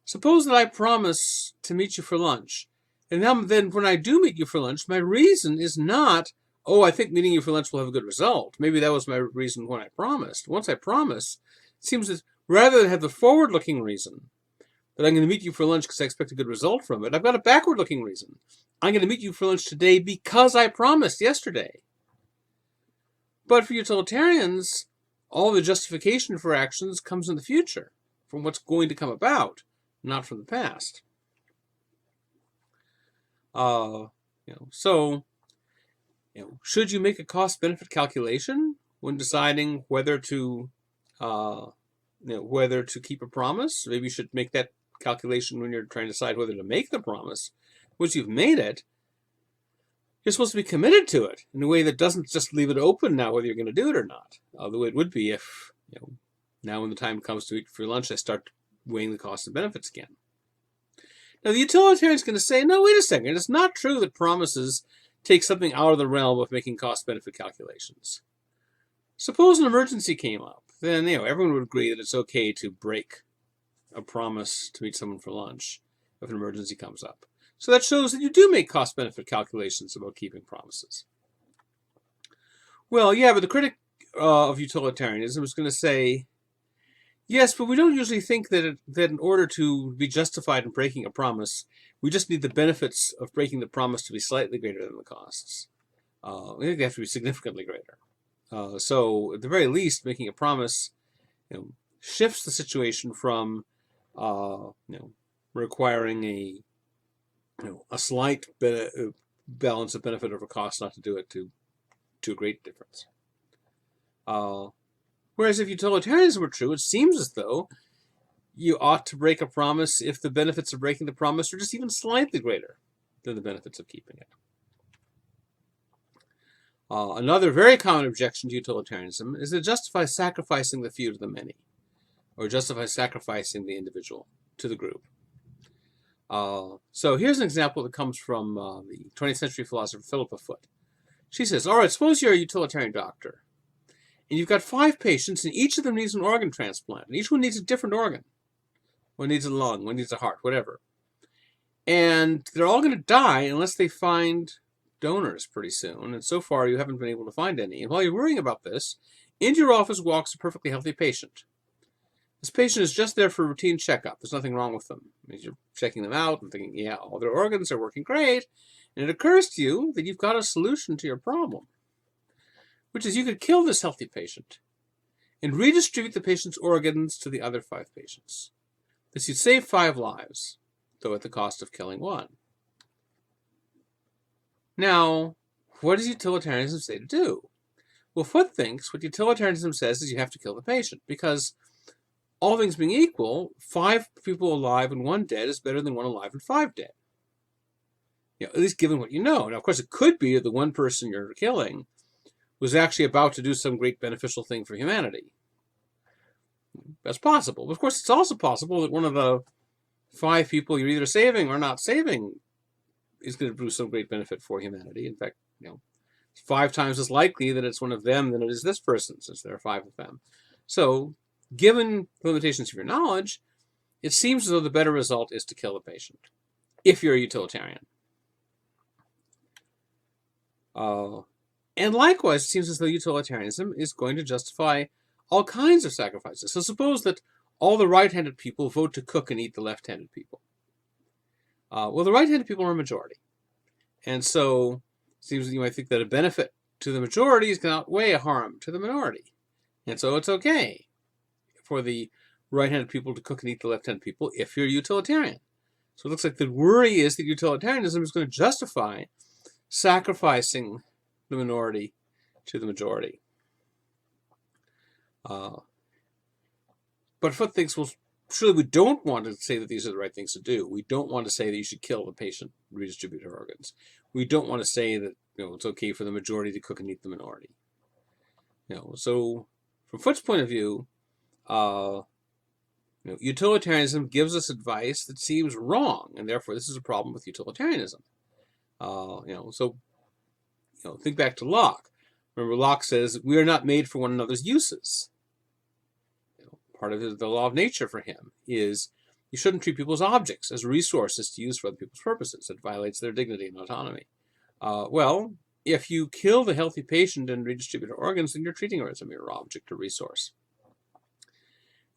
Speaker 1: Suppose that I promise to meet you for lunch, and then when I do meet you for lunch, my reason is not, oh, I think meeting you for lunch will have a good result. Maybe that was my reason when I promised. Once I promise, it seems that rather than have the forward-looking reason, that I'm going to meet you for lunch because I expect a good result from it, I've got a backward-looking reason. I'm going to meet you for lunch today because I promised yesterday. But for utilitarians, all the justification for actions comes in the future, from what's going to come about, not from the past. Should you make a cost-benefit calculation when deciding whether to keep a promise? Maybe you should make that calculation when you're trying to decide whether to make the promise. Once you've made it, you're supposed to be committed to it in a way that doesn't just leave it open now whether you're going to do it or not. The way it would be if, now when the time comes to eat for lunch, I start weighing the costs and benefits again. Now, the utilitarian is going to say, no, wait a second. It's not true that promises take something out of the realm of making cost-benefit calculations. Suppose an emergency came up. Then, everyone would agree that it's okay to break a promise to meet someone for lunch if an emergency comes up. So that shows that you do make cost-benefit calculations about keeping promises. Well, yeah, but the critic of utilitarianism is going to say, yes, but we don't usually think that in order to be justified in breaking a promise, we just need the benefits of breaking the promise to be slightly greater than the costs. We think they have to be significantly greater. So at the very least, making a promise shifts the situation from requiring a slight balance of benefit over cost not to do it to a great difference. Whereas if utilitarianism were true, it seems as though you ought to break a promise if the benefits of breaking the promise are just even slightly greater than the benefits of keeping it. Another very common objection to utilitarianism is to justify sacrificing the few to the many, or justify sacrificing the individual to the group. So here's an example that comes from the 20th century philosopher Philippa Foot. She says, all right, suppose you're a utilitarian doctor, and you've got 5 patients, and each of them needs an organ transplant, and each one needs a different organ. One needs a lung, one needs a heart, whatever. And they're all going to die unless they find donors pretty soon, and so far you haven't been able to find any. And while you're worrying about this, into your office walks a perfectly healthy patient. This patient is just there for a routine checkup. There's nothing wrong with them. You're checking them out and thinking, yeah, all their organs are working great. And it occurs to you that you've got a solution to your problem, which is you could kill this healthy patient and redistribute the patient's organs to the other 5 patients. This you'd save 5 lives, though at the cost of killing 1. Now, what does utilitarianism say to do? Well, Foote thinks what utilitarianism says is you have to kill the patient, because all things being equal, 5 people alive and 1 dead is better than 1 alive and 5 dead. At least given what you know. Now, of course, it could be that the one person you're killing was actually about to do some great beneficial thing for humanity. That's possible. But of course, it's also possible that one of the 5 people you're either saving or not saving is going to produce some great benefit for humanity. In fact, it's 5 times as likely that it's one of them than it is this person, since there are 5 of them. So, given the limitations of your knowledge, it seems as though the better result is to kill the patient, if you're a utilitarian. And likewise, it seems as though utilitarianism is going to justify all kinds of sacrifices. So suppose that all the right-handed people vote to cook and eat the left-handed people. Well, the right-handed people are a majority. And so it seems that you might think that a benefit to the majority is going to outweigh a harm to the minority. And so it's okay for the right-handed people to cook and eat the left-handed people if you're a utilitarian. So it looks like the worry is that utilitarianism is going to justify sacrificing the minority to the majority. But Foote thinks, well, surely we don't want to say that these are the right things to do. We don't want to say that you should kill the patient, redistribute her organs. We don't want to say that it's okay for the majority to cook and eat the minority. So from Foote's point of view, utilitarianism gives us advice that seems wrong, and therefore this is a problem with utilitarianism. Think back to Locke. Remember, Locke says we are not made for one another's uses. Part of the law of nature for him is you shouldn't treat people as objects, as resources to use for other people's purposes. It violates their dignity and autonomy. Well, if you kill the healthy patient and redistribute her organs, then you're treating her as a mere object or resource.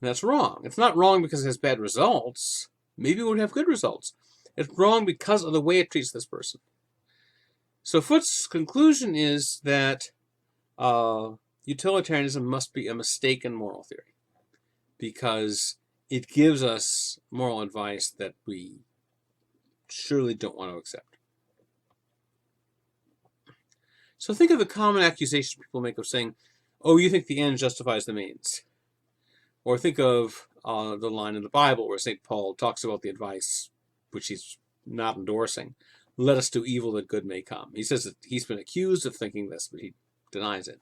Speaker 1: And that's wrong. It's not wrong because it has bad results. Maybe it would have good results. It's wrong because of the way it treats this person. So Foote's conclusion is that utilitarianism must be a mistaken moral theory, because it gives us moral advice that we surely don't want to accept. So think of the common accusation people make of saying, oh, you think the end justifies the means. Or think of the line in the Bible where St. Paul talks about the advice, which he's not endorsing. Let us do evil that good may come. He says that he's been accused of thinking this, but he denies it.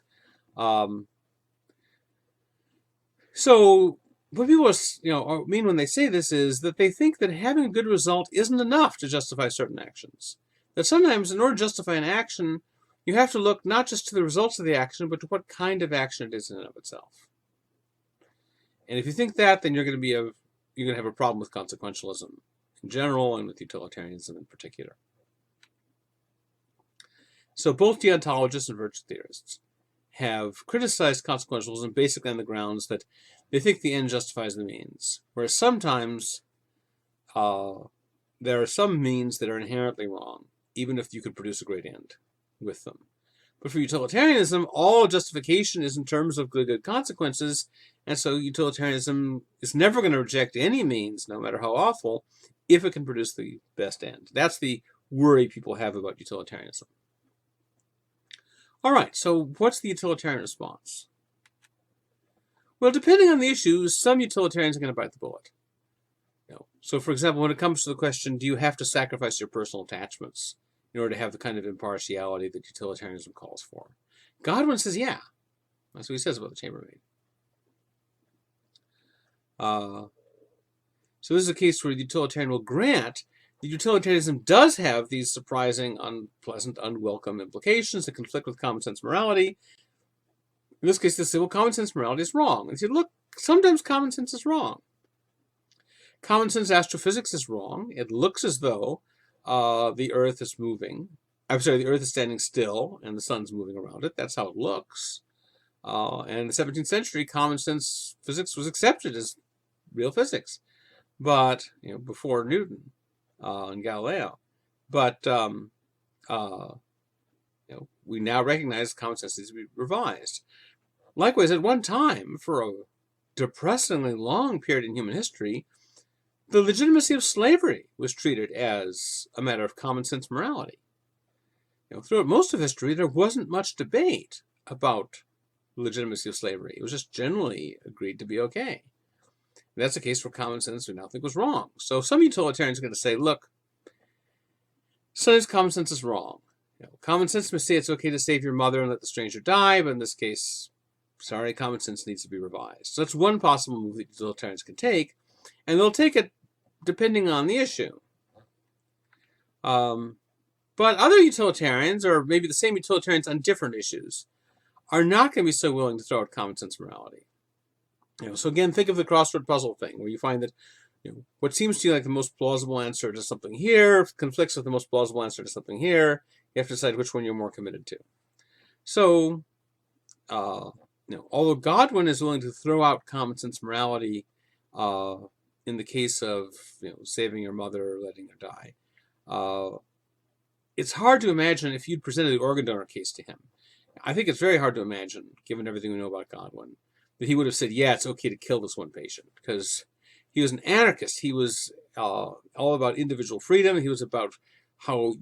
Speaker 1: So what people mean when they say this is that they think that having a good result isn't enough to justify certain actions. That sometimes in order to justify an action, you have to look not just to the results of the action, but to what kind of action it is in and of itself. And if you think that, then you're going to have a problem with consequentialism in general and with utilitarianism in particular. So both deontologists and virtue theorists have criticized consequentialism basically on the grounds that they think the end justifies the means, whereas sometimes there are some means that are inherently wrong, even if you could produce a great end with them. But for utilitarianism, all justification is in terms of good consequences, and so utilitarianism is never going to reject any means, no matter how awful, if it can produce the best end. That's the worry people have about utilitarianism. All right, so what's the utilitarian response? Well, depending on the issue, some utilitarians are going to bite the bullet. So, for example, when it comes to the question, do you have to sacrifice your personal attachments in order to have the kind of impartiality that utilitarianism calls for? Godwin says, yeah. That's what he says about the chambermaid. So this is a case where the utilitarian will grant that utilitarianism does have these surprising, unpleasant, unwelcome implications that conflict with common sense morality, In this case, they say, well, common sense morality is wrong. And they say, look, sometimes common sense is wrong. Common sense astrophysics is wrong. It looks as though the Earth is moving. I'm sorry, the Earth is standing still and the sun's moving around it. That's how it looks. And in the 17th century, common sense physics was accepted as real physics, but before Newton and Galileo. But we now recognize common sense needs to be revised. Likewise, at one time, for a depressingly long period in human history, the legitimacy of slavery was treated as a matter of common sense morality. Throughout most of history, there wasn't much debate about the legitimacy of slavery. It was just generally agreed to be okay. And that's a case where common sense we now think was wrong. So some utilitarians are going to say, look, sometimes common sense is wrong. Common sense may say it's okay to save your mother and let the stranger die, but in this case, sorry, common sense needs to be revised. So that's one possible move that utilitarians can take, and they'll take it depending on the issue. But other utilitarians, or maybe the same utilitarians on different issues, are not going to be so willing to throw out common sense morality. So again, think of the crossword puzzle thing, where you find that what seems to you like the most plausible answer to something here conflicts with the most plausible answer to something here. You have to decide which one you're more committed to. So, although Godwin is willing to throw out common sense morality in the case of saving your mother or letting her die, it's hard to imagine if you'd presented the organ donor case to him. I think it's very hard to imagine, given everything we know about Godwin, that he would have said, yeah, it's okay to kill this one patient, because he was an anarchist. He was all about individual freedom. He was about how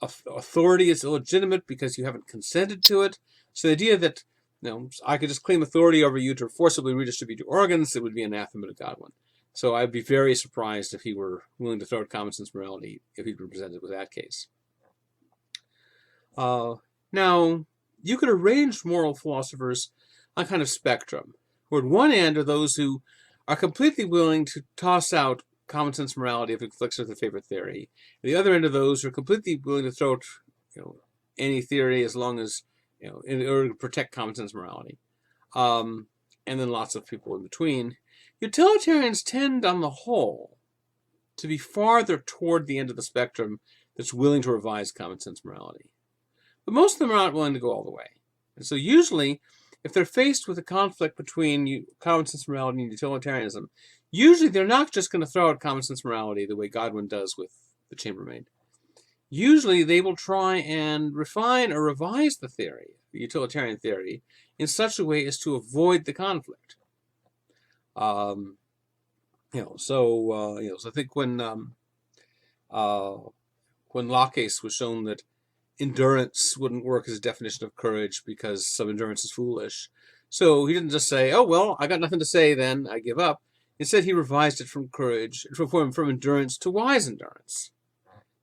Speaker 1: authority is illegitimate because you haven't consented to it. So the idea that I could just claim authority over you to forcibly redistribute your organs, it would be anathema to Godwin. So I'd be very surprised if he were willing to throw out common sense morality if he'd been presented with that case. Now, you could arrange moral philosophers on kind of spectrum, where at one end are those who are completely willing to toss out common sense morality if it conflicts with their favorite theory. At the other end of those who are completely willing to throw out any theory as long as in order to protect common sense morality. And then lots of people in between. Utilitarians tend, on the whole, to be farther toward the end of the spectrum that's willing to revise common sense morality. But most of them are not willing to go all the way. And so usually, if they're faced with a conflict between common sense morality and utilitarianism, usually they're not just going to throw out common sense morality the way Godwin does with the chambermaid. Usually they will try and refine or revise the theory, the utilitarian theory, in such a way as to avoid the conflict. So I think when Locke's was shown that endurance wouldn't work as a definition of courage because some endurance is foolish. So he didn't just say, oh, well, I got nothing to say then, I give up. Instead, he revised it from from endurance to wise endurance.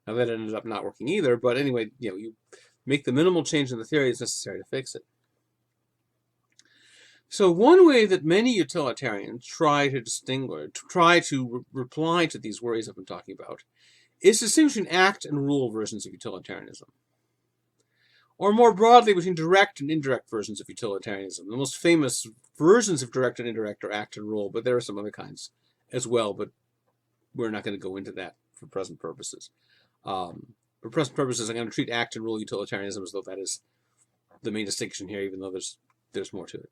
Speaker 1: Now, that ended up not working either, but anyway, you make the minimal change in the theory that's necessary to fix it. So one way that many utilitarians try to reply to these worries I've been talking about, is to distinguish between act and rule versions of utilitarianism. Or more broadly, between direct and indirect versions of utilitarianism. The most famous versions of direct and indirect are act and rule, but there are some other kinds as well, but we're not going to go into that for present purposes. For present purposes, I'm going to treat act and rule utilitarianism as though that is the main distinction here, even though there's more to it.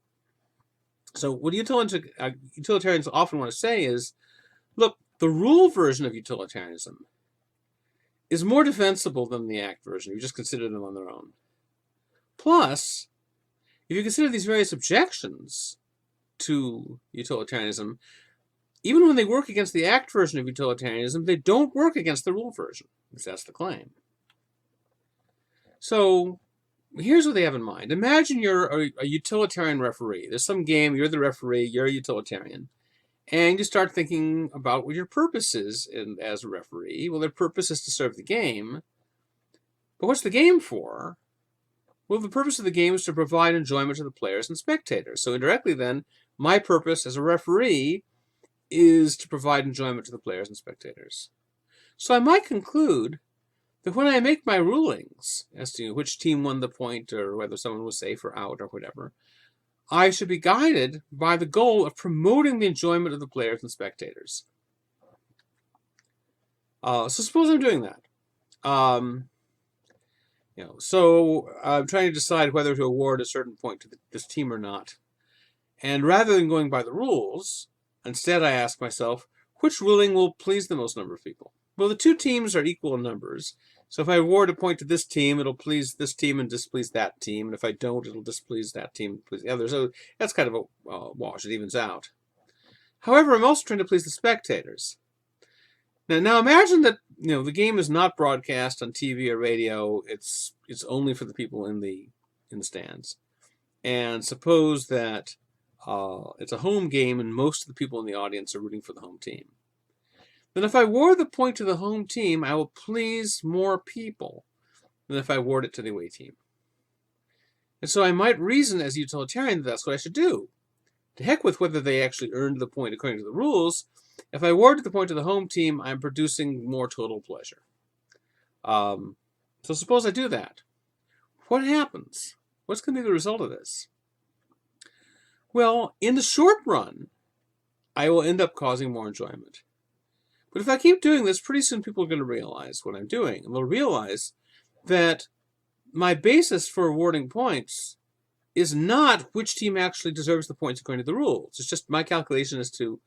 Speaker 1: So what utilitarians often want to say is, look, the rule version of utilitarianism is more defensible than the act version. You just consider them on their own. Plus, if you consider these various objections to utilitarianism, even when they work against the act version of utilitarianism, they don't work against the rule version, because that's the claim. So here's what they have in mind. Imagine you're a utilitarian referee. There's some game, you're the referee, you're a utilitarian, and you start thinking about what your purpose is as a referee. Well, their purpose is to serve the game. But what's the game for? Well, the purpose of the game is to provide enjoyment to the players and spectators. So indirectly then, my purpose as a referee is to provide enjoyment to the players and spectators. So I might conclude that when I make my rulings as to which team won the point or whether someone was safe or out or whatever, I should be guided by the goal of promoting the enjoyment of the players and spectators. So suppose I'm doing that. So I'm trying to decide whether to award a certain point to this team or not. And rather than going by the rules, instead I ask myself, which ruling will please the most number of people? Well, the two teams are equal in numbers. So if I award a point to this team, it'll please this team and displease that team. And if I don't, it'll displease that team and please the other. So that's kind of a wash. It evens out. However, I'm also trying to please the spectators. Now imagine that the game is not broadcast on TV or radio. It's only for the people in the stands. And suppose that it's a home game and most of the people in the audience are rooting for the home team. Then if I award the point to the home team, I will please more people than if I award it to the away team. And so I might reason as a utilitarian that that's what I should do. To heck with whether they actually earned the point according to the rules. If I award the point to the home team, I'm producing more total pleasure. So suppose I do that. What happens? What's going to be the result of this? Well, in the short run, I will end up causing more enjoyment. But if I keep doing this, pretty soon people are going to realize what I'm doing. And they'll realize that my basis for awarding points is not which team actually deserves the points according to the rules. It's just my calculation as to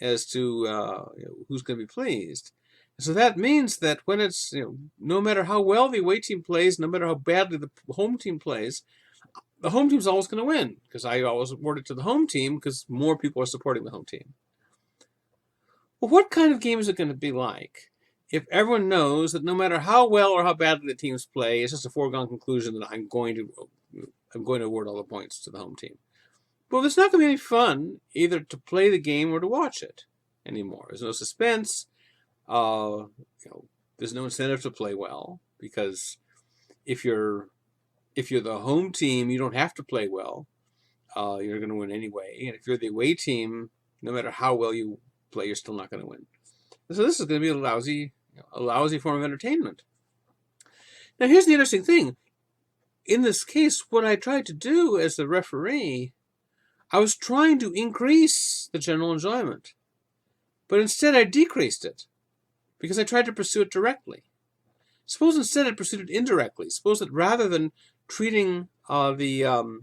Speaker 1: who's going to be pleased. So that means that when it's, no matter how well the away team plays, no matter how badly the home team plays, the home team's always going to win because I always award it to the home team because more people are supporting the home team. Well, what kind of game is it going to be like if everyone knows that no matter how well or how badly the teams play, it's just a foregone conclusion that I'm going to award all the points to the home team? Well, there's not going to be any fun either to play the game or to watch it anymore. There's no suspense. There's no incentive to play well because if you're the home team, you don't have to play well. You're going to win anyway. And if you're the away team, no matter how well you play, you're still not going to win. And so this is going to be a lousy form of entertainment. Now, here's the interesting thing. In this case, what I tried to do as the referee, I was trying to increase the general enjoyment. But instead, I decreased it because I tried to pursue it directly. Suppose instead I pursued it indirectly. Suppose that rather than treating the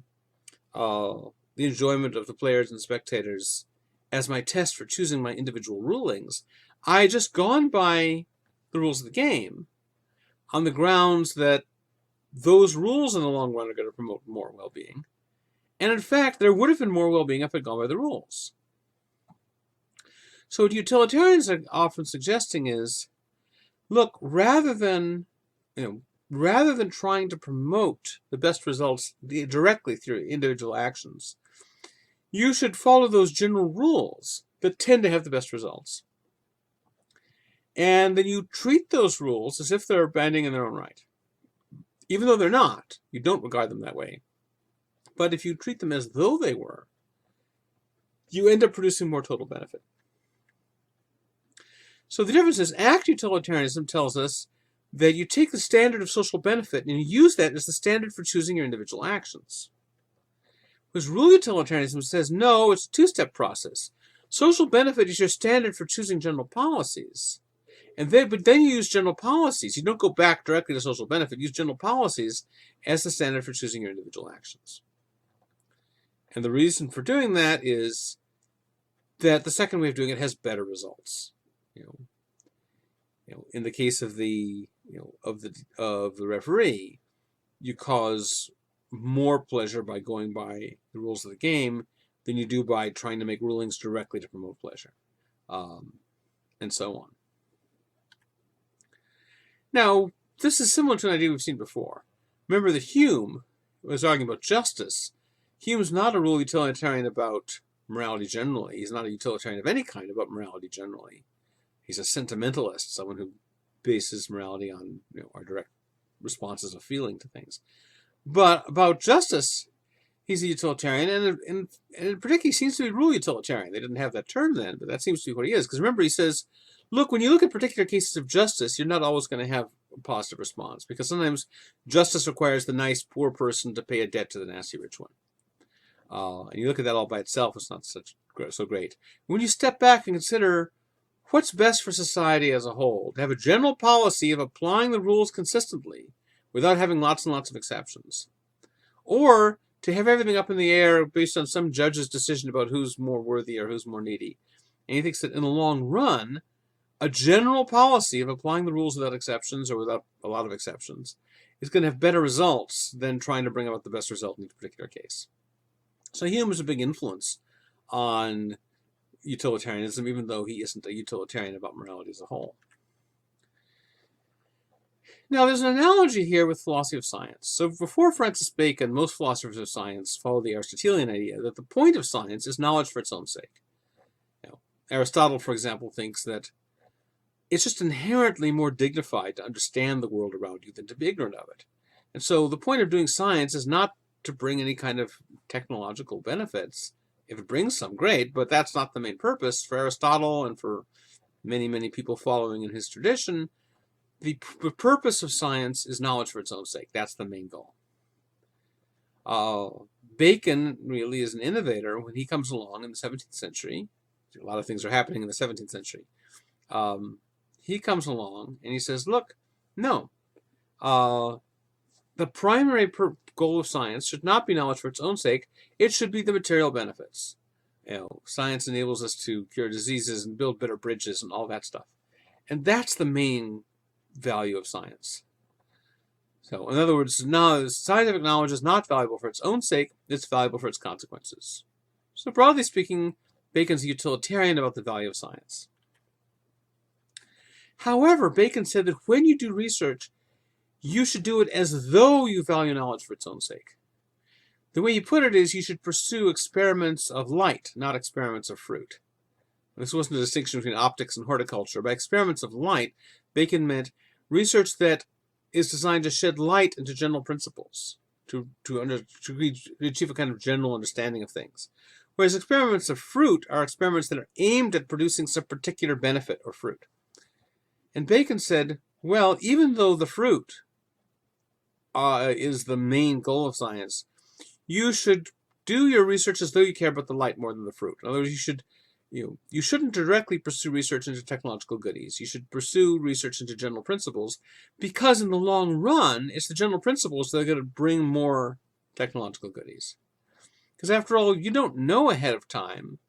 Speaker 1: enjoyment of the players and spectators as my test for choosing my individual rulings, I had just gone by the rules of the game on the grounds that those rules in the long run are going to promote more well-being. And in fact, there would have been more well-being if I'd gone by the rules. So what utilitarians are often suggesting is, look, rather than trying to promote the best results directly through individual actions, you should follow those general rules that tend to have the best results. And then you treat those rules as if they're binding in their own right. Even though they're not, you don't regard them that way. But if you treat them as though they were, you end up producing more total benefit. So the difference is Act-Utilitarianism tells us that you take the standard of social benefit and you use that as the standard for choosing your individual actions. Whereas Rule-Utilitarianism says, no, it's a two-step process. Social benefit is your standard for choosing general policies. But then you use general policies. You don't go back directly to social benefit. Use general policies as the standard for choosing your individual actions. And the reason for doing that is that the second way of doing it has better results. In the case of the referee, you cause more pleasure by going by the rules of the game than you do by trying to make rulings directly to promote pleasure, and so on. Now, this is similar to an idea we've seen before. Remember that Hume was arguing about justice. Hume's not a rule utilitarian about morality generally. He's not a utilitarian of any kind about morality generally. He's a sentimentalist, someone who bases morality on our direct responses of feeling to things. But about justice, he's a utilitarian, and in particular, he seems to be rule utilitarian. They didn't have that term then, but that seems to be what he is. Because remember, he says, look, when you look at particular cases of justice, you're not always going to have a positive response, because sometimes justice requires the nice poor person to pay a debt to the nasty rich one. And you look at that all by itself, it's not so great. When you step back and consider what's best for society as a whole, to have a general policy of applying the rules consistently without having lots and lots of exceptions, or to have everything up in the air based on some judge's decision about who's more worthy or who's more needy. And he thinks that in the long run, a general policy of applying the rules without exceptions or without a lot of exceptions is going to have better results than trying to bring about the best result in each particular case. So Hume is a big influence on utilitarianism, even though he isn't a utilitarian about morality as a whole. Now, there's an analogy here with philosophy of science. So before Francis Bacon, most philosophers of science follow the Aristotelian idea that the point of science is knowledge for its own sake. Aristotle, for example, thinks that it's just inherently more dignified to understand the world around you than to be ignorant of it. And so the point of doing science is not to bring any kind of technological benefits. If it brings some, great, but that's not the main purpose. For Aristotle and for many, many people following in his tradition, the purpose of science is knowledge for its own sake. That's the main goal. Bacon really is an innovator when he comes along in the 17th century. A lot of things are happening in the 17th century. He comes along and he says, look, no, the primary goal of science should not be knowledge for its own sake. It should be the material benefits. Science enables us to cure diseases and build better bridges and all that stuff. And that's the main value of science. So, in other words, scientific knowledge is not valuable for its own sake, it's valuable for its consequences. So, broadly speaking, Bacon's a utilitarian about the value of science. However, Bacon said that when you do research, you should do it as though you value knowledge for its own sake. The way you put it is you should pursue experiments of light, not experiments of fruit. This wasn't a distinction between optics and horticulture. By experiments of light, Bacon meant research that is designed to shed light into general principles, to achieve a kind of general understanding of things. Whereas experiments of fruit are experiments that are aimed at producing some particular benefit or fruit. And Bacon said, well, even though the fruit is the main goal of science, you should do your research as though you care about the light more than the fruit. In other words, you shouldn't directly pursue research into technological goodies. You should pursue research into general principles, because in the long run, it's the general principles that are going to bring more technological goodies. Because after all, you don't know ahead of time.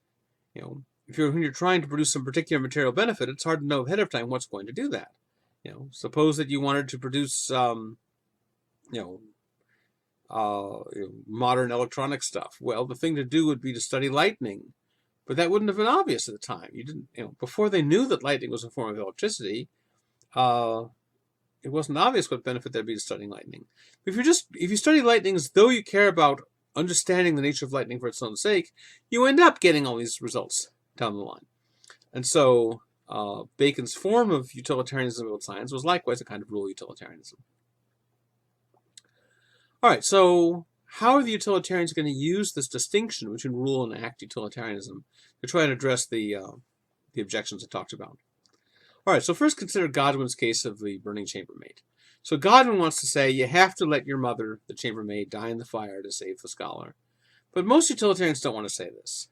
Speaker 1: When you're trying to produce some particular material benefit, it's hard to know ahead of time what's going to do that. Suppose that you wanted to produce, modern electronic stuff. Well, the thing to do would be to study lightning. But that wouldn't have been obvious at the time. You didn't, before they knew that lightning was a form of electricity, it wasn't obvious what benefit there'd be to studying lightning. But if you study lightning as though you care about understanding the nature of lightning for its own sake, you end up getting all these results down the line. And so Bacon's form of utilitarianism about science was likewise a kind of rule-utilitarianism. All right, so how are the utilitarians going to use this distinction between rule and act utilitarianism to try and address the objections I talked about? All right, so first consider Godwin's case of the burning chambermaid. So Godwin wants to say you have to let your mother, the chambermaid, die in the fire to save the scholar. But most utilitarians don't want to say this.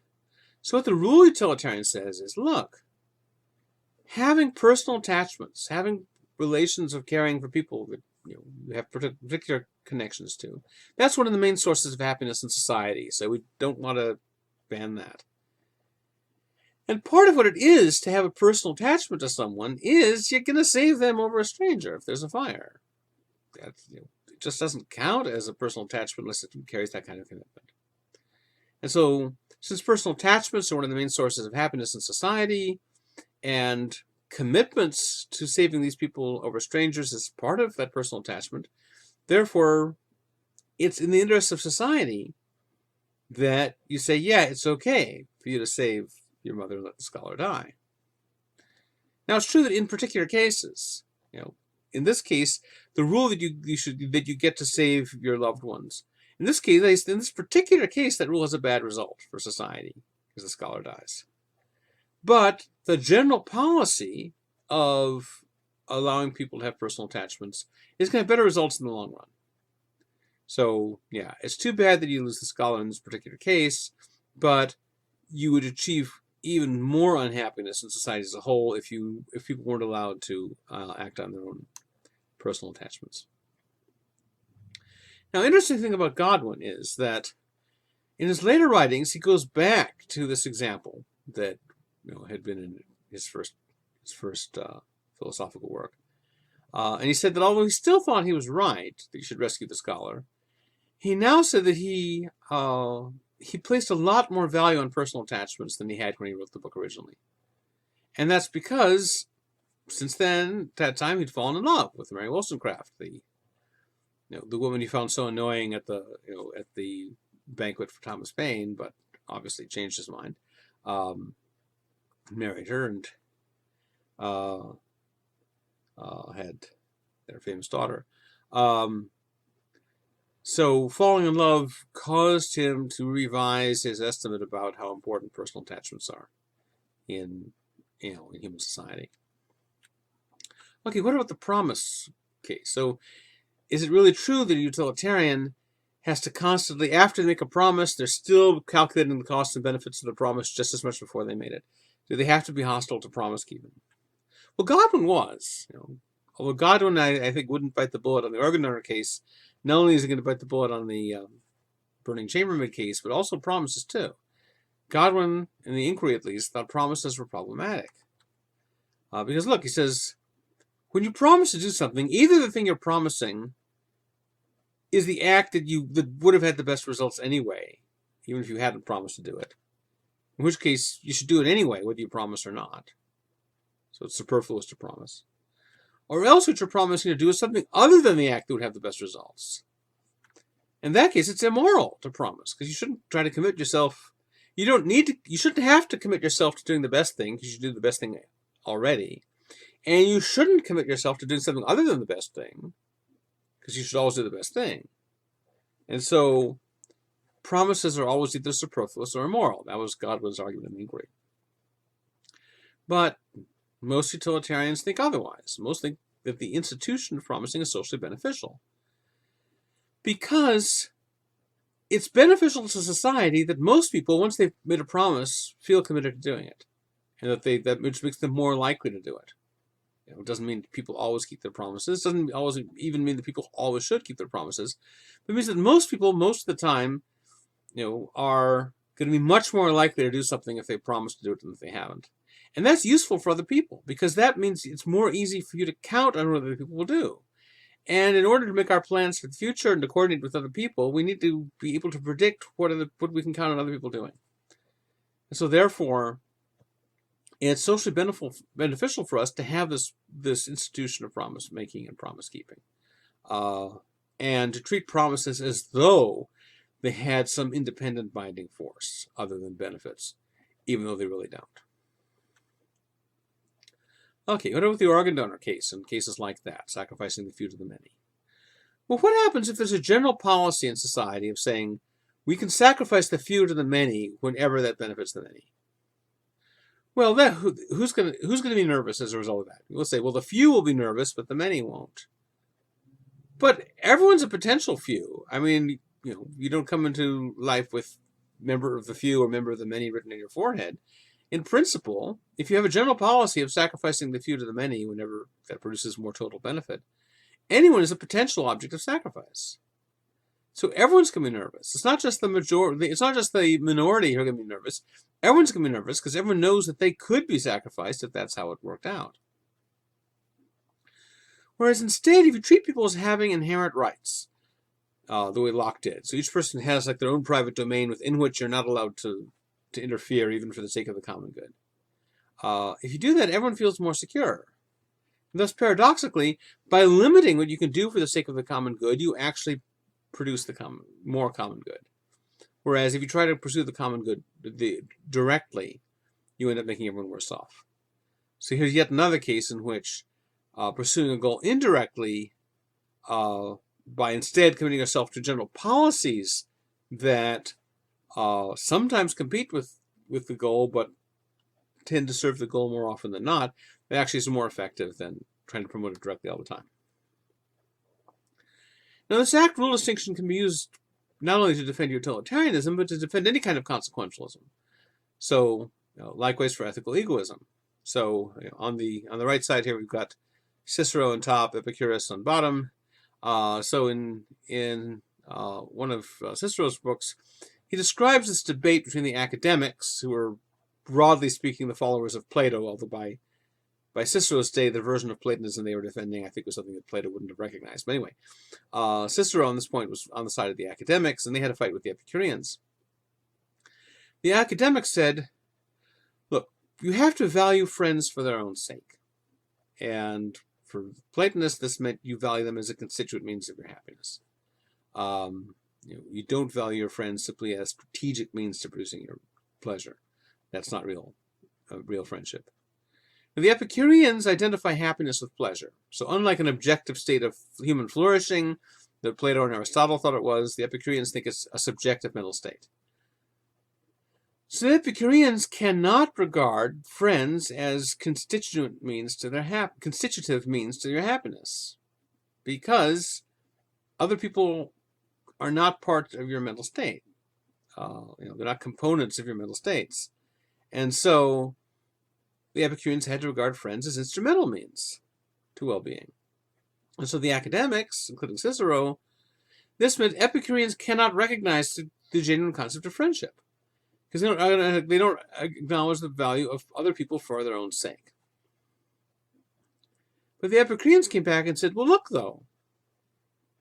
Speaker 1: So what the rule utilitarian says is, look, having personal attachments, having relations of caring for people that you have particular connections to, that's one of the main sources of happiness in society. So we don't want to ban that. And part of what it is to have a personal attachment to someone is you're going to save them over a stranger if there's a fire. That, it just doesn't count as a personal attachment unless it carries that kind of commitment. And so, since personal attachments are one of the main sources of happiness in society, and commitments to saving these people over strangers is part of that personal attachment, therefore, it's in the interest of society that you say, yeah, it's okay for you to save your mother and let the scholar die. Now, it's true that in particular cases, in this case, the rule that you get to save your loved ones. In this particular case, that rule has a bad result for society because the scholar dies. But the general policy of allowing people to have personal attachments is going to have better results in the long run. So, yeah, it's too bad that you lose the scholar in this particular case, but you would achieve even more unhappiness in society as a whole if people weren't allowed to act on their own personal attachments. Now, interesting thing about Godwin is that in his later writings, he goes back to this example that had been in his first philosophical work, and he said that although he still thought he was right that you should rescue the scholar, he now said that he placed a lot more value on personal attachments than he had when he wrote the book originally, and that's because since then, at that time, he'd fallen in love with Mary Wollstonecraft, the woman he found so annoying at the banquet for Thomas Paine, but obviously changed his mind, married her, and had their famous daughter. So falling in love caused him to revise his estimate about how important personal attachments are in human society. Okay, what about the promise case? So is it really true that a utilitarian has to constantly, after they make a promise, they're still calculating the costs and benefits of the promise just as much before they made it? Do they have to be hostile to promise keeping? Well, Godwin was. Although Godwin, I think, wouldn't bite the bullet on the organ donor case. Not only is he going to bite the bullet on the burning chambermaid case, but also promises too. Godwin, in the Inquiry at least, thought promises were problematic. Because look, he says, when you promise to do something, either the thing you're promising is the act that would have had the best results anyway, even if you hadn't promised to do it. In which case, you should do it anyway, whether you promise or not. So it's superfluous to promise. Or else what you're promising to do is something other than the act that would have the best results. In that case, it's immoral to promise, because you shouldn't try to commit yourself. You shouldn't have to commit yourself to doing the best thing, because you do the best thing already. And you shouldn't commit yourself to doing something other than the best thing, because you should always do the best thing. And so promises are always either superfluous or immoral. That was Godwin's argument in the Inquiry. But most utilitarians think otherwise. Most think that the institution of promising is socially beneficial, because it's beneficial to society that most people, once they've made a promise, feel committed to doing it, and that which makes them more likely to do it. It doesn't mean people always keep their promises. It doesn't always even mean that people always should keep their promises. But it means that most people, most of the time, are going to be much more likely to do something if they promise to do it than if they haven't. And that's useful for other people, because that means it's more easy for you to count on what other people will do. And in order to make our plans for the future and to coordinate with other people, we need to be able to predict what we can count on other people doing. And so therefore, it's socially beneficial for us to have this institution of promise making and promise keeping, and to treat promises as though they had some independent binding force other than benefits, even though they really don't. Okay, what about the organ donor case and cases like that, sacrificing the few to the many? Well, what happens if there's a general policy in society of saying we can sacrifice the few to the many whenever that benefits the many? Well, who's going to be nervous as a result of that? We'll say, well, the few will be nervous, but the many won't. But everyone's a potential few. I mean, you don't come into life with member of the few or member of the many written in your forehead. In principle, if you have a general policy of sacrificing the few to the many whenever that produces more total benefit, anyone is a potential object of sacrifice. So everyone's going to be nervous. It's not just the majority. It's not just the minority who are going to be nervous. Everyone's going to be nervous because everyone knows that they could be sacrificed if that's how it worked out. Whereas instead, if you treat people as having inherent rights, the way Locke did, so each person has like their own private domain within which you're not allowed to interfere, even for the sake of the common good. If you do that, everyone feels more secure. And thus, paradoxically, by limiting what you can do for the sake of the common good, you actually produce more common good. Whereas if you try to pursue the common good directly, you end up making everyone worse off. So here's yet another case in which pursuing a goal indirectly, by instead committing yourself to general policies that sometimes compete with the goal, but tend to serve the goal more often than not, that actually is more effective than trying to promote it directly all the time. Now, this act-rule distinction can be used not only to defend utilitarianism, but to defend any kind of consequentialism. So, likewise for ethical egoism. So, on the right side here, we've got Cicero on top, Epicurus on bottom. So, in one of Cicero's books, he describes this debate between the academics, who are broadly speaking the followers of Plato, although by Cicero's day, the version of Platonism they were defending, I think, was something that Plato wouldn't have recognized. But anyway, Cicero on this point was on the side of the academics, and they had a fight with the Epicureans. The academics said, look, you have to value friends for their own sake. And for Platonists, this meant you value them as a constituent means of your happiness. You don't value your friends simply as strategic means to producing your pleasure. That's not real friendship. Now, the Epicureans identify happiness with pleasure. So unlike an objective state of human flourishing that Plato and Aristotle thought it was, the Epicureans think it's a subjective mental state. So the Epicureans cannot regard friends as constitutive means to their happiness, because other people are not part of your mental state. They're not components of your mental states. And so the Epicureans had to regard friends as instrumental means to well-being. And so the academics, including Cicero, this meant Epicureans cannot recognize the genuine concept of friendship, because they don't acknowledge the value of other people for their own sake. But the Epicureans came back and said, well, look, though,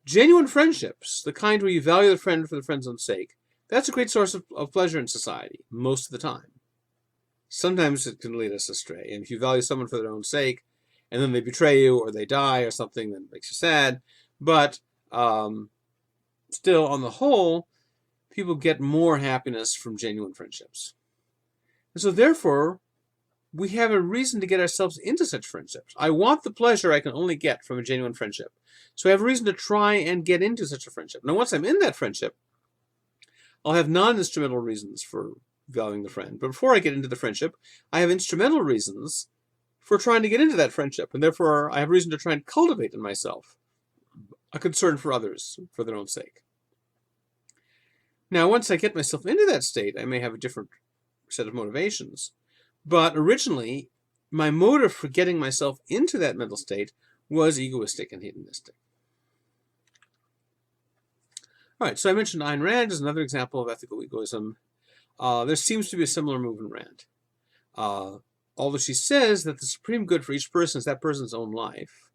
Speaker 1: genuine friendships, the kind where you value the friend for the friend's own sake, that's a great source of pleasure in society, most of the time. Sometimes it can lead us astray. And if you value someone for their own sake, and then they betray you, or they die, or something that makes you sad, but still, on the whole, people get more happiness from genuine friendships. And so therefore, we have a reason to get ourselves into such friendships. I want the pleasure I can only get from a genuine friendship. So I have a reason to try and get into such a friendship. Now, once I'm in that friendship, I'll have non-instrumental reasons for valuing the friend. But before I get into the friendship, I have instrumental reasons for trying to get into that friendship. And therefore, I have reason to try and cultivate in myself a concern for others for their own sake. Now, once I get myself into that state, I may have a different set of motivations. But originally, my motive for getting myself into that mental state was egoistic and hedonistic. All right, so I mentioned Ayn Rand as another example of ethical egoism. There seems to be a similar move in Rand. Although she says that the supreme good for each person is that person's own life,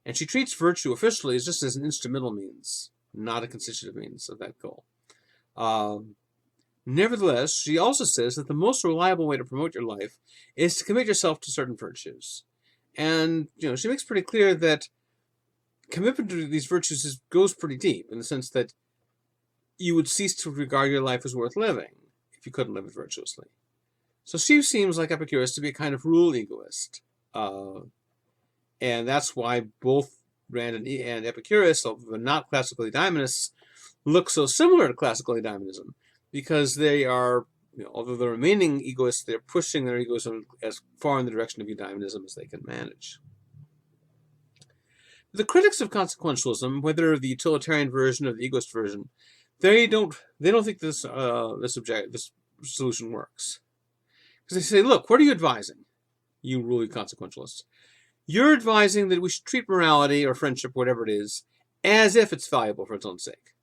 Speaker 1: and she treats virtue officially as just as an instrumental means, not a constitutive means of that goal. Nevertheless, she also says that the most reliable way to promote your life is to commit yourself to certain virtues. And she makes pretty clear that commitment to these virtues goes pretty deep, in the sense that you would cease to regard your life as worth living if you couldn't live it virtuously. So she seems like Epicurus to be a kind of rule egoist. And that's why both Rand and Epicurus, although not classical eudaimonists, look so similar to classical eudaimonism, because they are, although the remaining egoists, they're pushing their egoism as far in the direction of eudaimonism as they can manage. The critics of consequentialism, whether the utilitarian version or the egoist version, they don't think this solution works. Because they say, look, what are you advising, you ruling consequentialists? You're advising that we should treat morality or friendship, whatever it is, as if it's valuable for its own sake.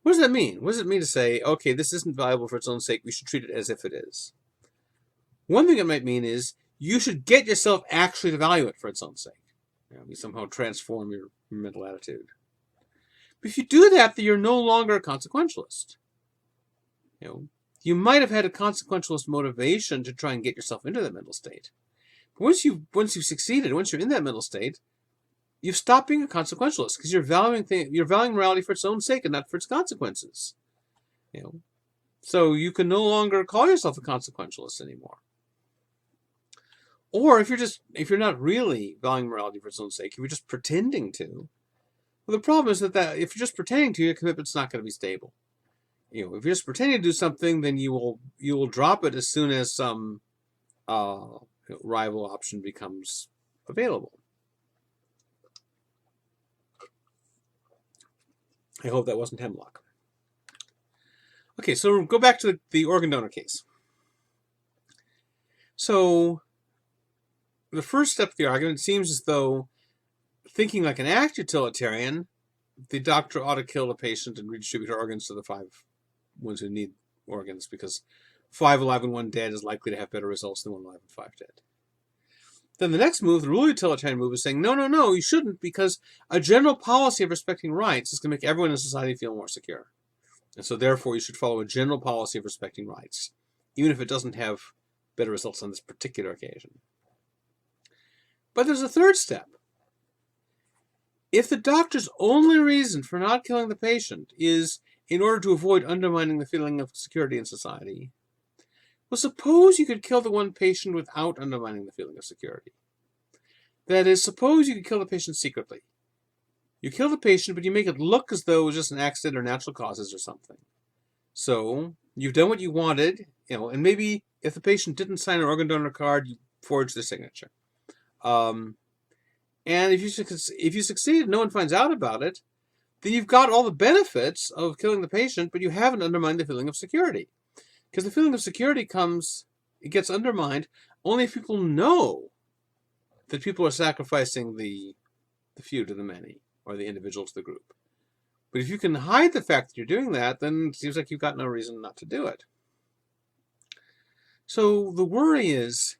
Speaker 1: What does that mean? What does it mean to say, okay, this isn't valuable for its own sake, we should treat it as if it is? One thing it might mean is you should get yourself actually to value it for its own sake. You somehow transform your mental attitude. But if you do that, then you're no longer a consequentialist. You might have had a consequentialist motivation to try and get yourself into that mental state. But once you've succeeded, once you're in that mental state, you've stopped being a consequentialist, because you're valuing morality for its own sake and not for its consequences. So you can no longer call yourself a consequentialist anymore. Or if you're not really valuing morality for its own sake, if you're just pretending to, well, the problem is that if you're just pretending to, your commitment's not going to be stable. If you're just pretending to do something, then you will drop it as soon as some rival option becomes available. I hope that wasn't hemlock. Okay, so go back to the organ donor case. So the first step of the argument seems as though, thinking like an act-utilitarian, the doctor ought to kill the patient and redistribute her organs to the 5 ones who need organs, because 5 alive and 1 dead is likely to have better results than 1 alive and 5 dead. Then the next move, the rule-utilitarian move, is saying, no, you shouldn't, because a general policy of respecting rights is going to make everyone in society feel more secure. And so therefore you should follow a general policy of respecting rights, even if it doesn't have better results on this particular occasion. But there's a third step. If the doctor's only reason for not killing the patient is in order to avoid undermining the feeling of security in society, well, suppose you could kill the one patient without undermining the feeling of security. That is, suppose you could kill the patient secretly. You kill the patient, but you make it look as though it was just an accident or natural causes or something. So you've done what you wanted, and maybe if the patient didn't sign an organ donor card, you forged their signature. And if you succeed, no one finds out about it, then you've got all the benefits of killing the patient, but you haven't undermined the feeling of security. Because the feeling of security gets undermined only if people know that people are sacrificing the few to the many, or the individual to the group. But if you can hide the fact that you're doing that, then it seems like you've got no reason not to do it. So the worry is,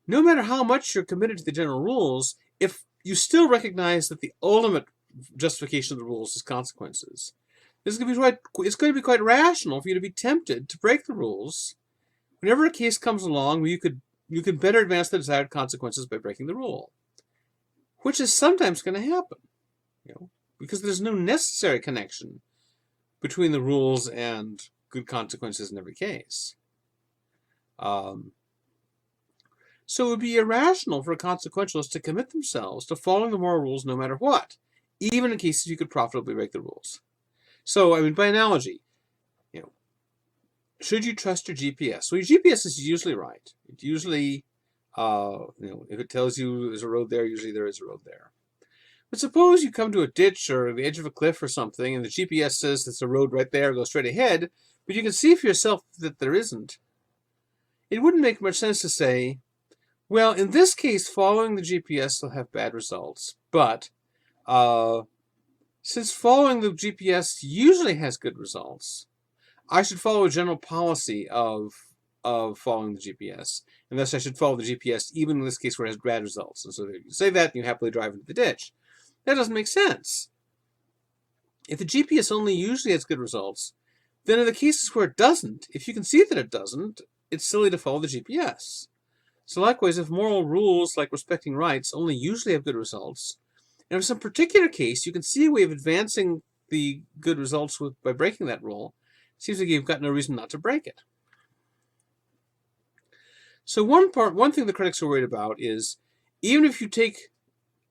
Speaker 1: no matter how much you're committed to the general rules, if you still recognize that the ultimate justification of the rules is consequences, it's going to be quite rational for you to be tempted to break the rules whenever a case comes along where you could better advance the desired consequences by breaking the rule, which is sometimes going to happen, because there's no necessary connection between the rules and good consequences in every case. So it would be irrational for a consequentialist to commit themselves to following the moral rules no matter what, even in cases you could profitably break the rules. So, by analogy, should you trust your GPS? Well, your GPS is usually right. It usually, if it tells you there's a road there, usually there is a road there. But suppose you come to a ditch or the edge of a cliff or something, and the GPS says there's a road right there, go straight ahead, but you can see for yourself that there isn't. It wouldn't make much sense to say, well, in this case, following the GPS will have bad results, but since following the GPS usually has good results, I should follow a general policy of following the GPS, and thus I should follow the GPS even in this case where it has bad results. And so you say that, and you happily drive into the ditch. That doesn't make sense. If the GPS only usually has good results, then in the cases where it doesn't, if you can see that it doesn't, it's silly to follow the GPS. So likewise, if moral rules like respecting rights only usually have good results, and if in some particular case you can see a way of advancing the good results by breaking that rule, it seems like you've got no reason not to break it. So one thing the critics are worried about is, even if you take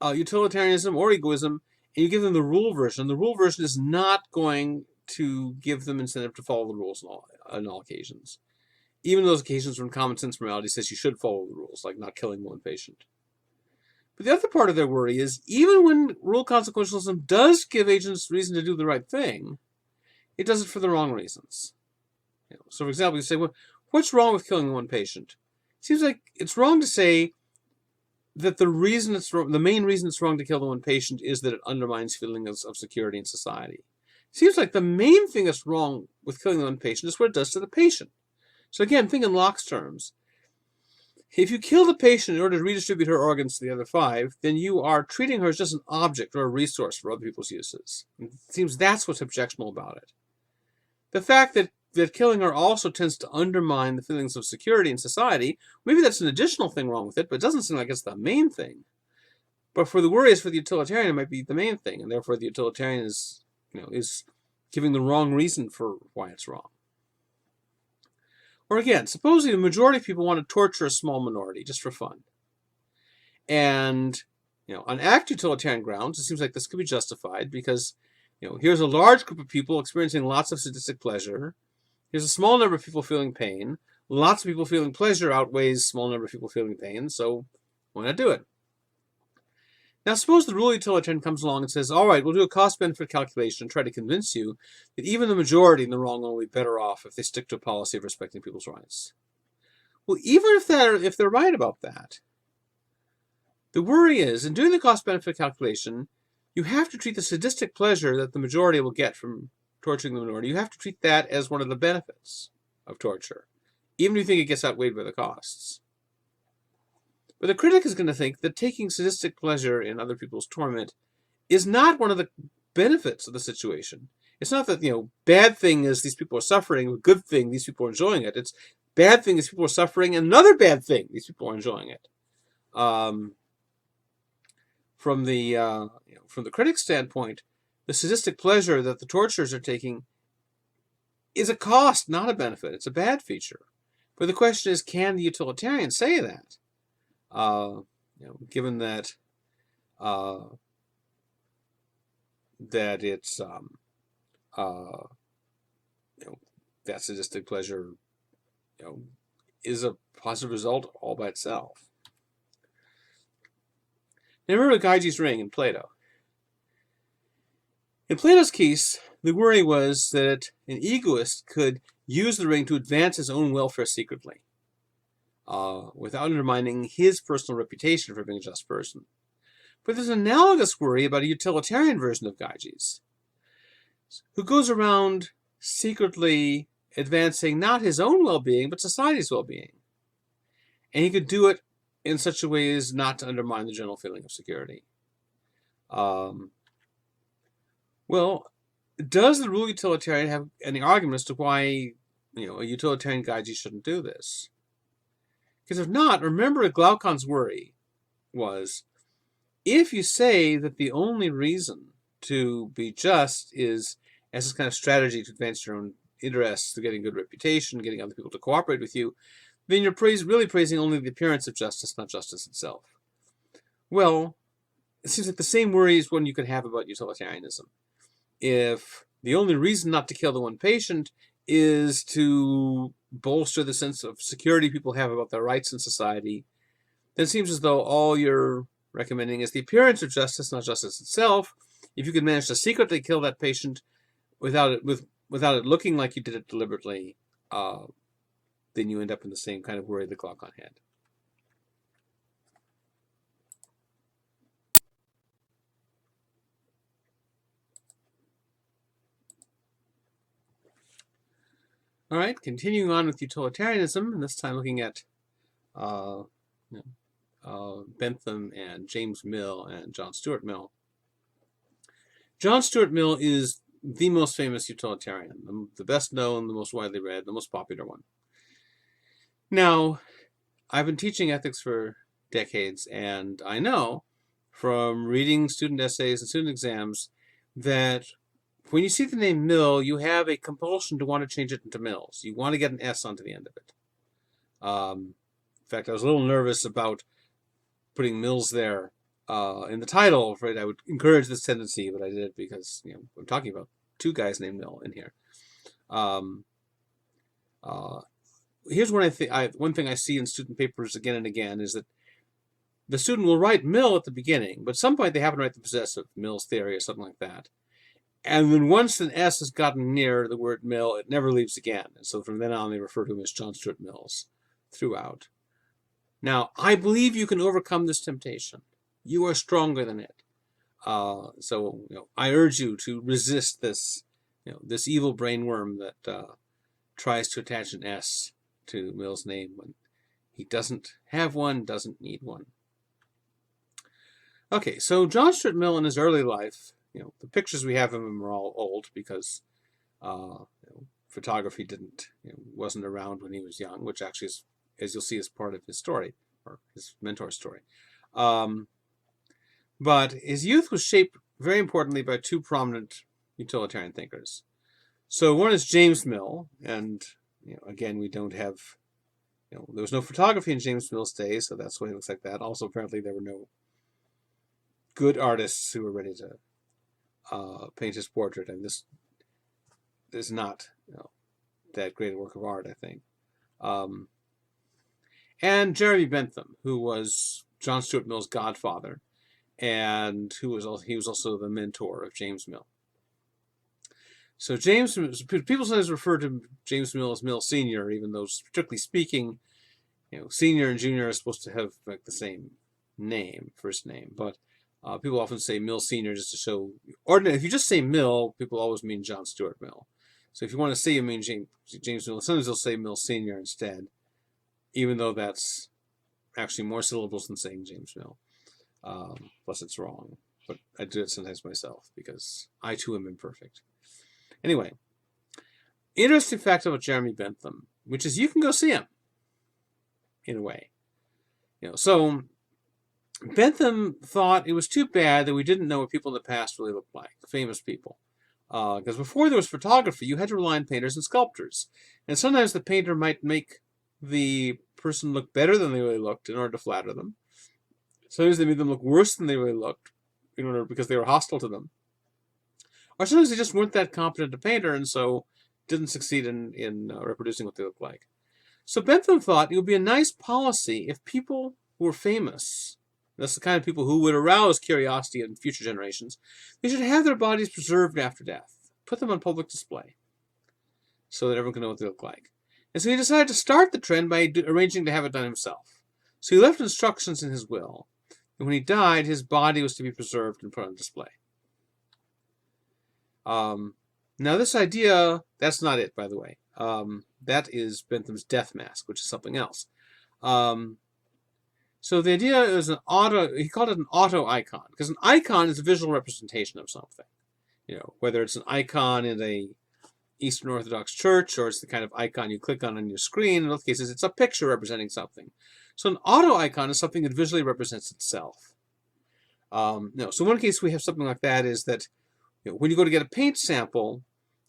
Speaker 1: utilitarianism or egoism and you give them the rule version is not going to give them incentive to follow the rules on all occasions. Even those occasions when common sense morality says you should follow the rules, like not killing one patient. But the other part of their worry is, even when rule consequentialism does give agents reason to do the right thing, it does it for the wrong reasons. So, for example, you say, well, what's wrong with killing one patient? It seems like it's wrong to say that the main reason it's wrong to kill the one patient is that it undermines feelings of security in society. It seems like the main thing that's wrong with killing the one patient is what it does to the patient. So again, think in Locke's terms. If you kill the patient in order to redistribute her organs to the other 5, then you are treating her as just an object or a resource for other people's uses. It seems that's what's objectionable about it. The fact that killing her also tends to undermine the feelings of security in society, maybe that's an additional thing wrong with it, but it doesn't seem like it's the main thing. But for the worries for the utilitarian, it might be the main thing, and therefore the utilitarian is giving the wrong reason for why it's wrong. Or again, supposing the majority of people want to torture a small minority just for fun. And, on act-utilitarian grounds, it seems like this could be justified because, here's a large group of people experiencing lots of sadistic pleasure. Here's a small number of people feeling pain. Lots of people feeling pleasure outweighs a small number of people feeling pain, so why not do it? Now, suppose the rule-utilitarian comes along and says, all right, we'll do a cost-benefit calculation and try to convince you that even the majority in the wrong will be better off if they stick to a policy of respecting people's rights. Well, even if they're right about that, the worry is, in doing the cost-benefit calculation, you have to treat the sadistic pleasure that the majority will get from torturing the minority, you have to treat that as one of the benefits of torture, even if you think it gets outweighed by the costs. But the critic is going to think that taking sadistic pleasure in other people's torment is not one of the benefits of the situation. It's not that, bad thing is these people are suffering, good thing these people are enjoying it. It's bad thing these people are suffering, and another bad thing these people are enjoying it. From the critic's standpoint, the sadistic pleasure that the torturers are taking is a cost, not a benefit. It's a bad feature. But the question is, can the utilitarian say that? Given that that it's that sadistic pleasure is a positive result all by itself. Now remember Gyges' ring in Plato. In Plato's case, the worry was that an egoist could use the ring to advance his own welfare secretly, without undermining his personal reputation for being a just person. But there's an analogous worry about a utilitarian version of Gyges, who goes around secretly advancing not his own well-being, but society's well-being. And he could do it in such a way as not to undermine the general feeling of security. Well, does the rule-utilitarian have any argument as to why, a utilitarian Gyges shouldn't do this? Because if not, remember Glaucon's worry was, if you say that the only reason to be just is as this kind of strategy to advance your own interests, to getting a good reputation, getting other people to cooperate with you, then you're really praising only the appearance of justice, not justice itself. Well, it seems like the same worry is one you could have about utilitarianism. If the only reason not to kill the one patient is to bolster the sense of security people have about their rights in society, then it seems as though all you're recommending is the appearance of justice, not justice itself. If you could manage to secretly kill that patient without it looking like you did it deliberately, then you end up in the same kind of worry that Glaucon had. All right, continuing on with utilitarianism, and this time looking at Bentham and James Mill and John Stuart Mill. John Stuart Mill is the most famous utilitarian, the best known, the most widely read, the most popular one. Now, I've been teaching ethics for decades, and I know from reading student essays and student exams that when you see the name Mill, you have a compulsion to want to change it into Mills. You want to get an S onto the end of it. In fact, I was a little nervous about putting Mills there in the title. Afraid I would encourage this tendency, but I did it because I'm talking about two guys named Mill in here. Here's one thing I see in student papers again and again is that the student will write Mill at the beginning, but at some point they happen to write the possessive, Mill's theory or something like that. And then once an S has gotten near the word Mill, it never leaves again. And so from then on, they refer to him as John Stuart Mills throughout. Now, I believe you can overcome this temptation. You are stronger than it. So I urge you to resist this, this evil brain worm that tries to attach an S to Mill's name when he doesn't have one, doesn't need one. Okay, so John Stuart Mill in his early life, the pictures we have of him are all old because photography wasn't around when he was young, which actually is, as you'll see, is part of his story, or his mentor's story. But his youth was shaped very importantly by two prominent utilitarian thinkers. So one is James Mill, and again, we don't have, there was no photography in James Mill's day, so that's why he looks like that. Also, apparently, there were no good artists who were ready to paint his portrait, and this is not that great a work of art, I think. And Jeremy Bentham, who was John Stuart Mill's godfather, and he was also the mentor of James Mill. So people sometimes refer to James Mill as Mill Senior, even though strictly speaking, senior and junior are supposed to have like the same name, first name. But people often say Mill Senior just to show. Ordinary, if you just say Mill, people always mean John Stuart Mill. So if you want to say you mean James Mill, sometimes they'll say Mill Senior instead, even though that's actually more syllables than saying James Mill. Plus it's wrong, but I do it sometimes myself because I too am imperfect. Anyway, interesting fact about Jeremy Bentham, which is you can go see him, in a way. So Bentham thought it was too bad that we didn't know what people in the past really looked like, famous people. Because before there was photography, you had to rely on painters and sculptors. And sometimes the painter might make the person look better than they really looked in order to flatter them. Sometimes they made them look worse than they really looked because they were hostile to them. Or sometimes they just weren't that competent a painter and so didn't succeed in reproducing what they looked like. So Bentham thought it would be a nice policy if people who were famous, that's the kind of people who would arouse curiosity in future generations, they should have their bodies preserved after death, put them on public display, so that everyone can know what they look like. And so he decided to start the trend by arranging to have it done himself. So he left instructions in his will, and when he died, his body was to be preserved and put on display. Now this idea, that's not it, by the way. That is Bentham's death mask, which is something else. So the idea is he called it an auto-icon, because an icon is a visual representation of something. Whether it's an icon in a Eastern Orthodox church, or it's the kind of icon you click on your screen. In both cases, it's a picture representing something. So an auto-icon is something that visually represents itself. So one case we have something like that is that when you go to get a paint sample,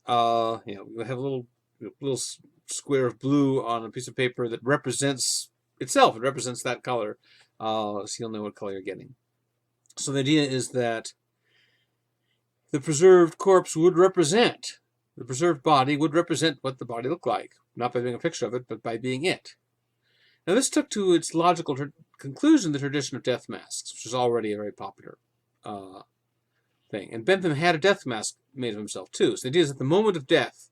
Speaker 1: you have a little square of blue on a piece of paper that represents itself. It represents that color, so you'll know what color you're getting. So the idea is that the preserved corpse would represent, the preserved body would represent what the body looked like, not by being a picture of it, but by being it. Now this took to its logical conclusion the tradition of death masks, which was already a very popular thing. And Bentham had a death mask made of himself too. So the idea is at the moment of death,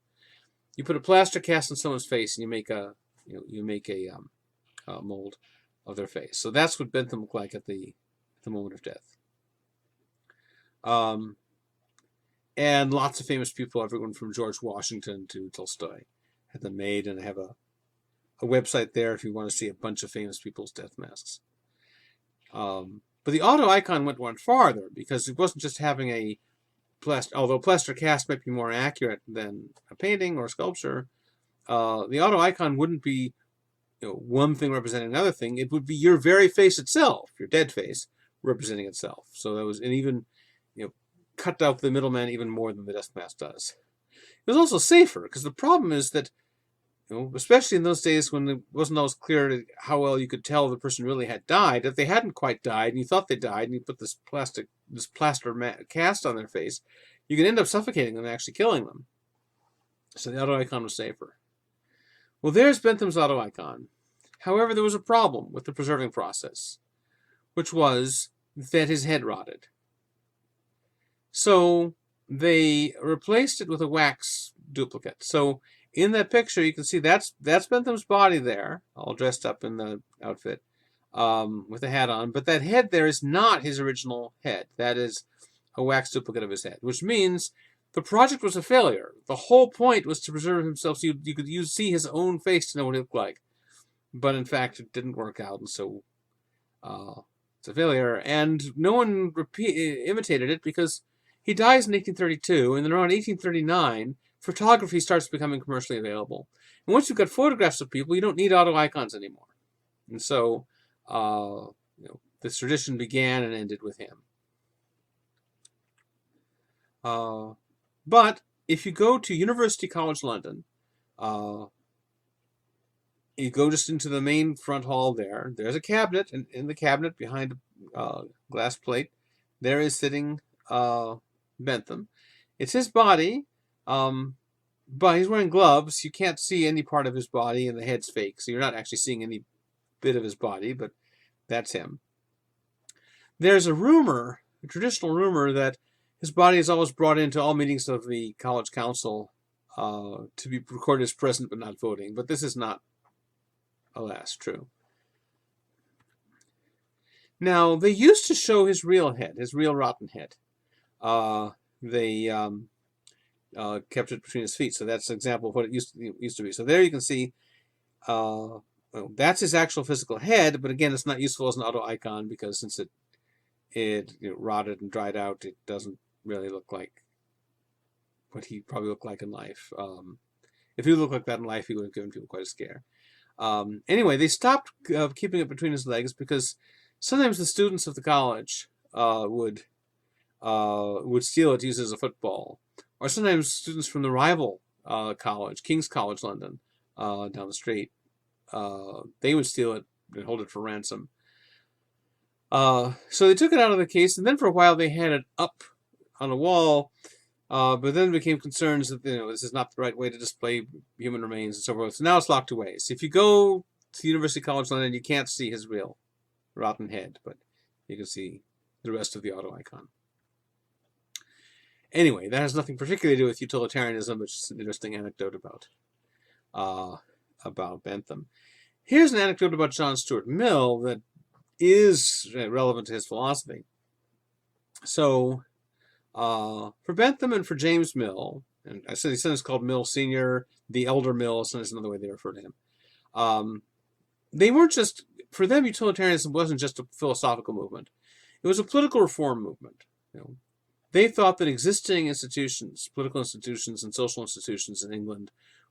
Speaker 1: you put a plaster cast on someone's face and you make a mold of their face. So that's what Bentham looked like at the moment of death. And lots of famous people, everyone from George Washington to Tolstoy, had them made, and I have a website there if you want to see a bunch of famous people's death masks. But the auto icon went one farther, because it wasn't just having a although plaster cast might be more accurate than a painting or a sculpture, the auto icon wouldn't be one thing representing another thing. It would be your very face itself, your dead face, representing itself. So that was, and even cut out the middleman even more than the death mask does. It was also safer, because the problem is that especially in those days when it wasn't always clear how well you could tell the person really had died. If they hadn't quite died and you thought they died and you put this plaster cast on their face, you could end up suffocating them and actually killing them. So the auto icon was safer. Well, there's Bentham's auto icon. However, there was a problem with the preserving process, which was that his head rotted. So they replaced it with a wax duplicate. So in that picture, you can see that's Bentham's body there, all dressed up in the outfit, with a hat on. But that head there is not his original head. That is a wax duplicate of his head, which means the project was a failure. The whole point was to preserve himself so you could see his own face to know what he looked like. But in fact, it didn't work out, and so it's a failure. And no one imitated it because he dies in 1832, and then around 1839, photography starts becoming commercially available. And once you've got photographs of people, you don't need auto icons anymore. And so this tradition began and ended with him. But if you go to University College London, you go just into the main front hall there. There's a cabinet, and in the cabinet behind a glass plate, there is sitting Bentham. It's his body, but he's wearing gloves. You can't see any part of his body, and the head's fake, so you're not actually seeing any bit of his body, but that's him. there's a rumor, a traditional rumor, that his body is always brought into all meetings of the college council to be recorded as present but not voting. But this is not, alas, true. Now, they used to show his real head, his real rotten head. They kept it between his feet, so that's an example of what it used to be. So there you can see well, that's his actual physical head, but again, it's not useful as an auto icon because since it rotted and dried out, it doesn't really look like what he probably looked like in life. If he looked like that in life, he would have given people quite a scare. Anyway, they stopped keeping it between his legs because sometimes the students of the college would steal it to use it as a football, or sometimes students from the rival college, King's College London, down the street, they would steal it and hold it for ransom. So they took it out of the case, and then for a while they had it up on a wall, but then became concerns that this is not the right way to display human remains and so forth. So now it's locked away. So if you go to University College London, you can't see his real rotten head, but you can see the rest of the auto icon. Anyway, that has nothing particularly to do with utilitarianism, but just an interesting anecdote about Bentham. Here's an anecdote about John Stuart Mill that is relevant to his philosophy. So, for Bentham and for James Mill, and I said he's sometimes called Mill Senior, the elder Mill, sometimes another way they refer to him. They weren't just, for them, utilitarianism wasn't just a philosophical movement. It was a political reform movement. They thought that existing institutions, political institutions and social institutions in England,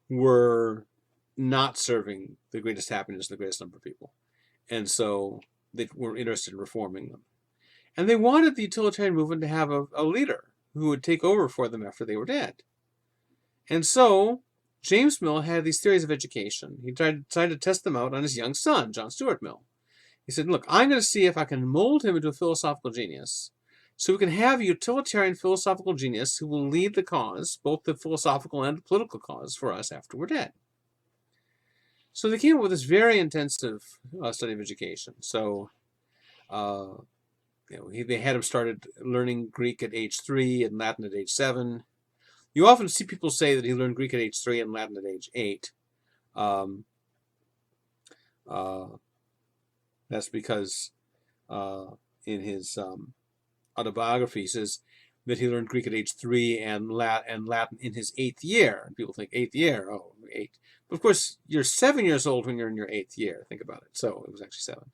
Speaker 1: were not serving the greatest happiness of the greatest number of people. And so they were interested in reforming them. And they wanted the utilitarian movement to have a leader who would take over for them after they were dead. And so James Mill had these theories of education. He tried to test them out on his young son, John Stuart Mill. He said, look, I'm going to see if I can mold him into a philosophical genius, so we can have a utilitarian philosophical genius who will lead the cause, both the philosophical and the political cause, for us after we're dead. So they came up with this very intensive study of education. So they had him started learning Greek at age 3 and Latin at age 7. You often see people say that he learned Greek at age 3 and Latin at age 8. That's because in his autobiography he says that he learned Greek at age 3 and Latin in his 8th year. And people think 8th year, 8. But of course, you're 7 years old when you're in your 8th year. Think about it. So it was actually 7.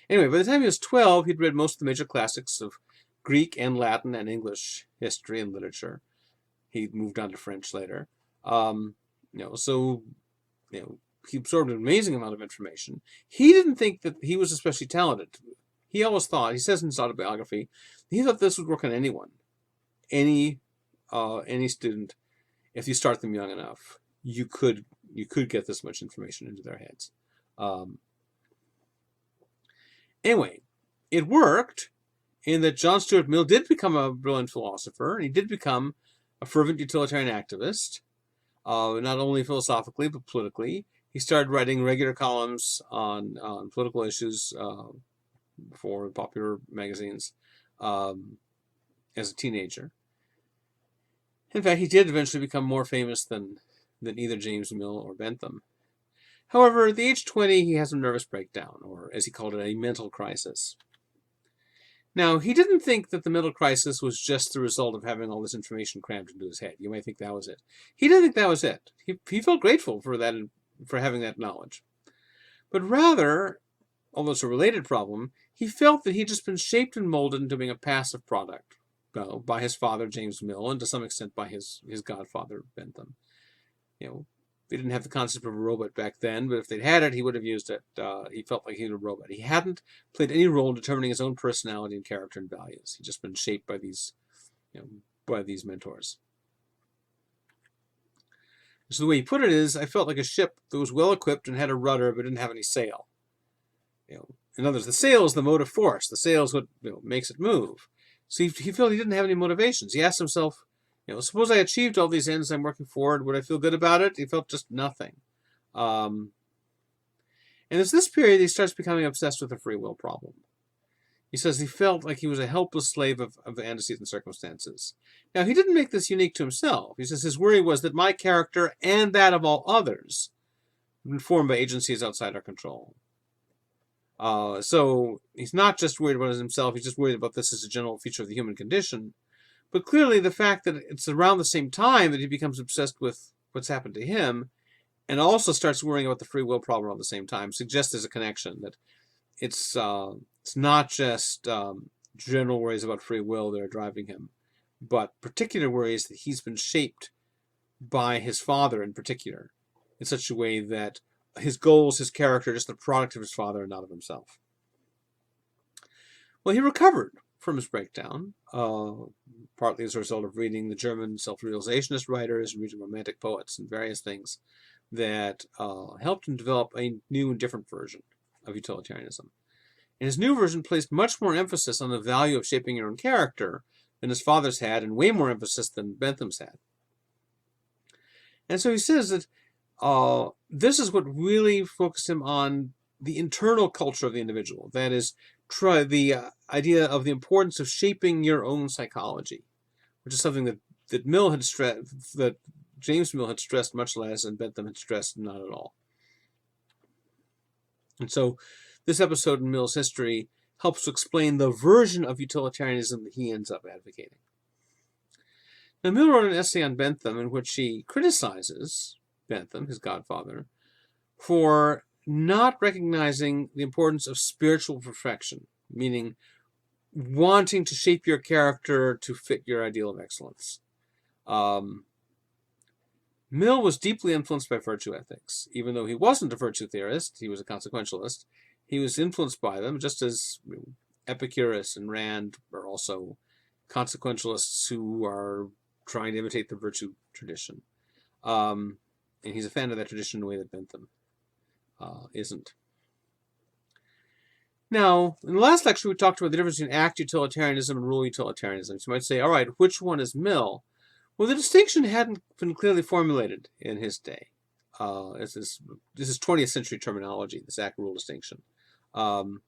Speaker 1: Anyway, by the time he was 12, he'd read most of the major classics of Greek and Latin and English history and literature. He moved on to French later. He absorbed an amazing amount of information. He didn't think that he was especially talented. He always thought, he says in his autobiography, he thought this would work on anyone, any student. If you start them young enough, you could get this much information into their heads. Anyway, it worked in that John Stuart Mill did become a brilliant philosopher, and he did become a fervent utilitarian activist, not only philosophically but politically. He started writing regular columns on political issues for popular magazines as a teenager. In fact, he did eventually become more famous than either James Mill or Bentham. However, at the age 20, he has a nervous breakdown, or as he called it, a mental crisis. Now, he didn't think that the mental crisis was just the result of having all this information crammed into his head. You might think that was it. He didn't think that was it. He felt grateful for that, for having that knowledge. But rather, although it's a related problem, he felt that he'd just been shaped and molded into being a passive product by his father, James Mill, and to some extent by his godfather, Bentham. They didn't have the concept of a robot back then, but if they'd had it, he would have used it. He felt like he was a robot. He hadn't played any role in determining his own personality and character and values. He'd just been shaped by these mentors. So the way he put it is, I felt like a ship that was well equipped and had a rudder but didn't have any sail. In other words, the sail is the motive force. The sail is what makes it move. So he felt he didn't have any motivations. He asked himself, suppose I achieved all these ends I'm working for, would I feel good about it? He felt just nothing. And it's this period he starts becoming obsessed with the free will problem. He says he felt like he was a helpless slave of the antecedent circumstances. Now, he didn't make this unique to himself. He says his worry was that my character and that of all others had been formed by agencies outside our control. So he's not just worried about himself, he's just worried about this as a general feature of the human condition. But clearly the fact that it's around the same time that he becomes obsessed with what's happened to him and also starts worrying about the free will problem at the same time suggests there's a connection, that it's not just general worries about free will that are driving him, but particular worries that he's been shaped by his father in particular, in such a way that his goals, his character, are just the product of his father and not of himself. Well, he recovered from his breakdown, partly as a result of reading the German self-realizationist writers and reading Romantic poets and various things that helped him develop a new and different version of utilitarianism. And his new version placed much more emphasis on the value of shaping your own character than his father's had, and way more emphasis than Bentham's had. And so he says that this is what really focused him on the internal culture of the individual. That is, the idea of the importance of shaping your own psychology, which is something that Mill had stressed, that James Mill had stressed much less, and Bentham had stressed not at all. And so this episode in Mill's history helps to explain the version of utilitarianism that he ends up advocating. Now, Mill wrote an essay on Bentham in which he criticizes Bentham, his godfather, for not recognizing the importance of spiritual perfection, meaning wanting to shape your character to fit your ideal of excellence. Mill was deeply influenced by virtue ethics. Even though he wasn't a virtue theorist, he was a consequentialist, he was influenced by them, just as Epicurus and Rand are also consequentialists who are trying to imitate the virtue tradition. And he's a fan of that tradition in a way that Bentham isn't. Now, in the last lecture, we talked about the difference between Act-Utilitarianism and Rule-Utilitarianism. So you might say, all right, which one is Mill? Well, the distinction hadn't been clearly formulated in his day. This is 20th century terminology, this act-rule distinction. So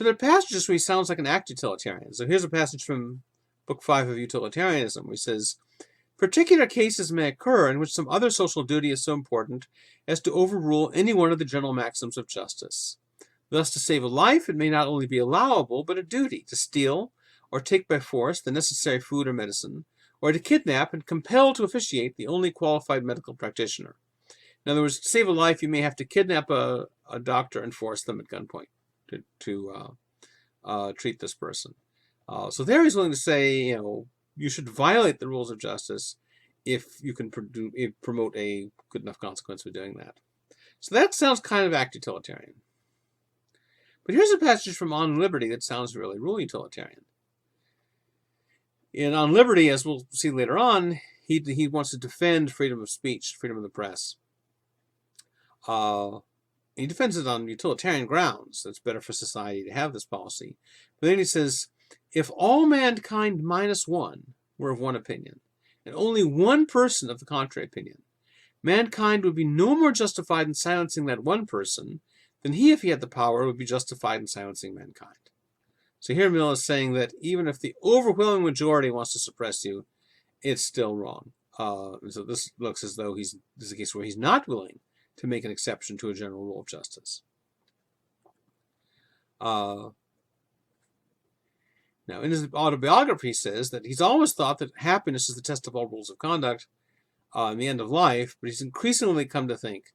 Speaker 1: there are passages where he sounds like an act-utilitarian. So here's a passage from Book 5 of Utilitarianism, where he says, particular cases may occur in which some other social duty is so important as to overrule any one of the general maxims of justice. Thus, to save a life, it may not only be allowable, but a duty to steal or take by force the necessary food or medicine, or to kidnap and compel to officiate the only qualified medical practitioner. In other words, to save a life, you may have to kidnap a doctor and force them at gunpoint to treat this person. So there he's willing to say, you should violate the rules of justice if you can promote a good enough consequence for doing that. So that sounds kind of act-utilitarian. But here's a passage from On Liberty that sounds really rule-utilitarian. In On Liberty, as we'll see later on, he wants to defend freedom of speech, freedom of the press. He defends it on utilitarian grounds. It's better for society to have this policy. But then he says, if all mankind minus one were of one opinion, and only one person of the contrary opinion, mankind would be no more justified in silencing that one person than he, if he had the power, would be justified in silencing mankind. So here Mill is saying that even if the overwhelming majority wants to suppress you, it's still wrong. And so this looks as though this is a case where he's not willing to make an exception to a general rule of justice. Now, in his autobiography, he says that he's always thought that happiness is the test of all rules of conduct in the end of life, but he's increasingly come to think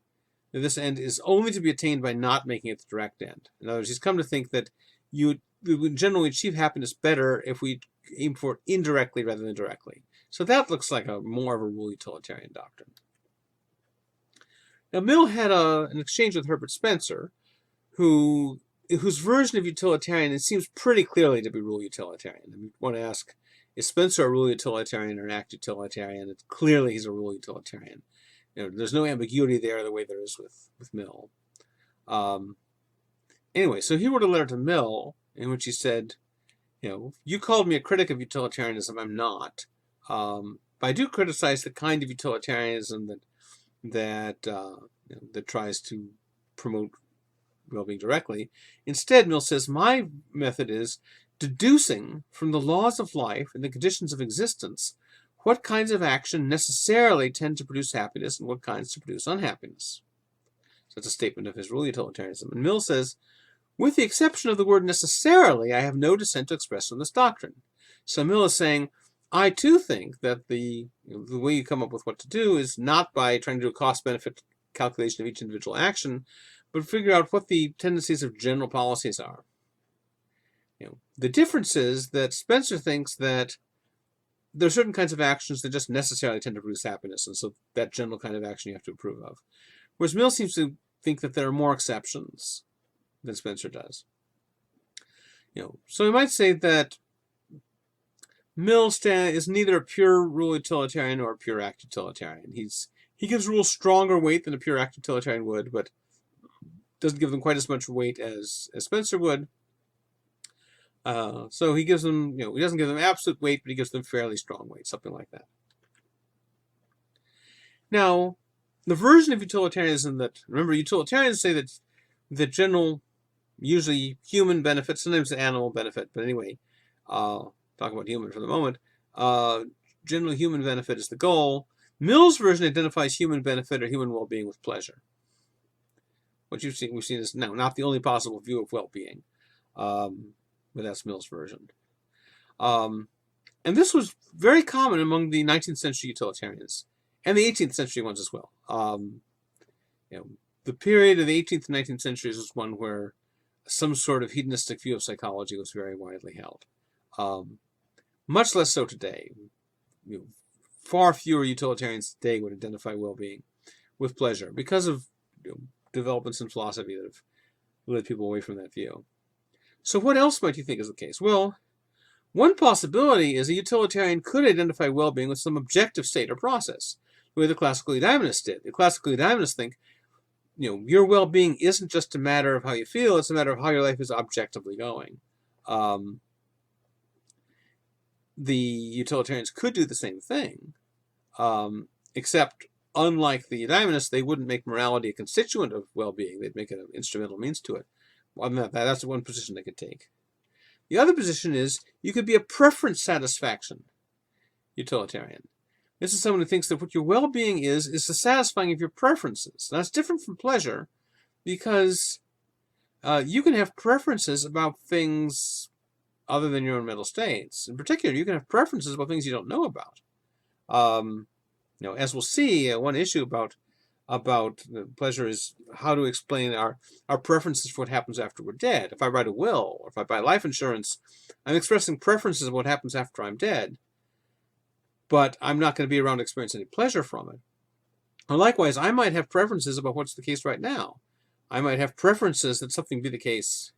Speaker 1: that this end is only to be attained by not making it the direct end. In other words, he's come to think that we would generally achieve happiness better if we aim for it indirectly rather than directly. So that looks like more of a rule-utilitarian doctrine. Now, Mill had an exchange with Herbert Spencer, whose version of utilitarian, it seems pretty clearly to be rule-utilitarian. I mean, you want to ask, is Spencer a rule-utilitarian or an act-utilitarian? It's clearly he's a rule-utilitarian. There's no ambiguity there the way there is with Mill. Anyway, so he wrote a letter to Mill in which he said, you called me a critic of utilitarianism. I'm not. But I do criticize the kind of utilitarianism that tries to promote well-being directly. Instead, Mill says, my method is deducing from the laws of life and the conditions of existence what kinds of action necessarily tend to produce happiness and what kinds to produce unhappiness. So that's a statement of his Rule-Utilitarianism. And Mill says, with the exception of the word necessarily, I have no dissent to express from this doctrine. So Mill is saying, I too think that the way you come up with what to do is not by trying to do a cost-benefit calculation of each individual action, but figure out what the tendencies of general policies are. The difference is that Spencer thinks that there are certain kinds of actions that just necessarily tend to produce happiness, and so that general kind of action you have to approve of. Whereas Mill seems to think that there are more exceptions than Spencer does. So we might say that Mill is neither a pure rule-utilitarian nor a pure act-utilitarian. He gives rules stronger weight than a pure act-utilitarian would, but doesn't give them quite as much weight as Spencer would. So he gives them, he doesn't give them absolute weight, but he gives them fairly strong weight, something like that. Now, the version of utilitarianism remember, utilitarians say that the general, usually human benefit, sometimes animal benefit, but anyway, talk about human for the moment, general human benefit is the goal. Mill's version identifies human benefit or human well-being with pleasure. What we've seen is now not the only possible view of well-being. But that's Mill's version. And this was very common among the 19th century utilitarians, and the 18th century ones as well. The period of the 18th and 19th centuries was one where some sort of hedonistic view of psychology was very widely held. Much less so today. Far fewer utilitarians today would identify well-being with pleasure because of developments in philosophy that have led people away from that view. So what else might you think is the case? Well, one possibility is a utilitarian could identify well-being with some objective state or process, the way the classical Eudaimonists did. The classical Eudaimonists think, your well-being isn't just a matter of how you feel, it's a matter of how your life is objectively going. The utilitarians could do the same thing, except unlike the Eudaimonists, they wouldn't make morality a constituent of well-being. They'd make it an instrumental means to it. That's one position they could take. The other position is you could be a preference satisfaction utilitarian. This is someone who thinks that what your well-being is the satisfying of your preferences. Now, that's different from pleasure because you can have preferences about things other than your own mental states. In particular, you can have preferences about things you don't know about. As we'll see, one issue about pleasure is how to explain our preferences for what happens after we're dead. If I write a will, or if I buy life insurance, I'm expressing preferences of what happens after I'm dead, but I'm not going to be around to experience any pleasure from it. And likewise, I might have preferences about what's the case right now. I might have preferences that something be the case,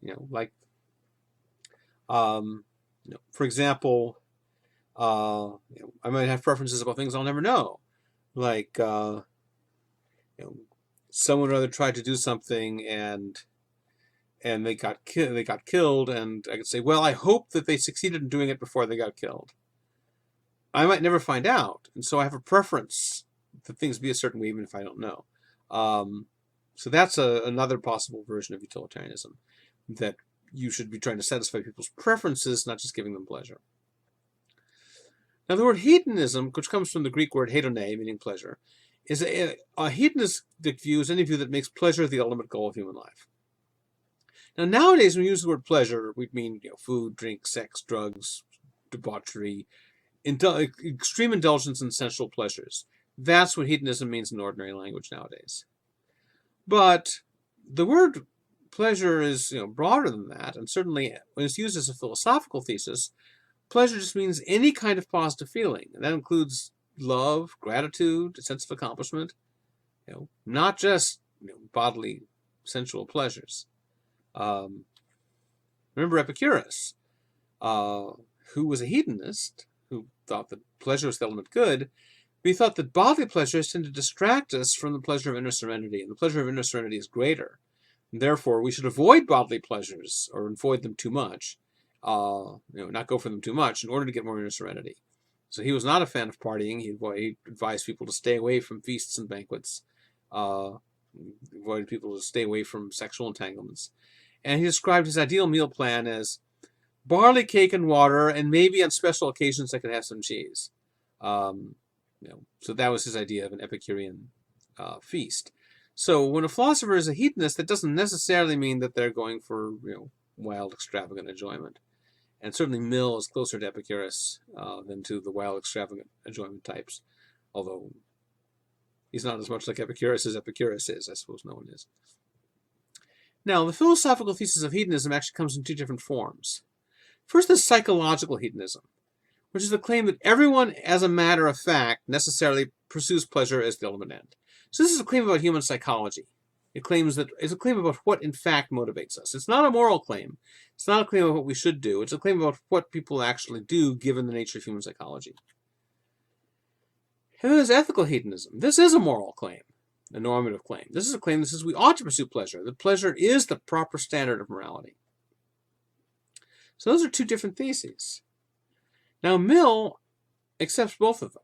Speaker 1: for example, I might have preferences about things I'll never know, like, someone or other tried to do something and they got killed, and I could say, well, I hope that they succeeded in doing it before they got killed. I might never find out, and so I have a preference that things be a certain way, even if I don't know. So that's another possible version of utilitarianism, that you should be trying to satisfy people's preferences, not just giving them pleasure. Now, the word hedonism, which comes from the Greek word hedone, meaning pleasure, is a hedonistic view is any view that makes pleasure the ultimate goal of human life. Now, nowadays, when we use the word pleasure, we mean food, drink, sex, drugs, debauchery, extreme indulgence in sensual pleasures. That's what hedonism means in ordinary language nowadays. But the word pleasure is broader than that, and certainly when it's used as a philosophical thesis, pleasure just means any kind of positive feeling, and that includes love, gratitude, a sense of accomplishment, not just bodily, sensual pleasures. Remember Epicurus, who was a hedonist, who thought that pleasure was the ultimate good, but he thought that bodily pleasures tend to distract us from the pleasure of inner serenity, and the pleasure of inner serenity is greater. And therefore, we should avoid bodily pleasures, or avoid them too much, not go for them too much, in order to get more inner serenity. So he was not a fan of partying. He advised people to stay away from feasts and banquets, avoided people to stay away from sexual entanglements. And he described his ideal meal plan as barley cake and water, and maybe on special occasions I could have some cheese. So that was his idea of an Epicurean feast. So when a philosopher is a hedonist, that doesn't necessarily mean that they're going for wild, extravagant enjoyment. And certainly Mill is closer to Epicurus than to the wild, extravagant enjoyment types, although he's not as much like Epicurus as Epicurus is. I suppose no one is. Now, the philosophical thesis of hedonism actually comes in two different forms. First is psychological hedonism, which is the claim that everyone, as a matter of fact, necessarily pursues pleasure as the ultimate end. So this is a claim about human psychology. It's a claim about what in fact motivates us. It's not a moral claim. It's not a claim about what we should do. It's a claim about what people actually do given the nature of human psychology. And then there's ethical hedonism. This is a moral claim, a normative claim. This is a claim that says we ought to pursue pleasure, that pleasure is the proper standard of morality. So those are two different theses. Now Mill accepts both of them,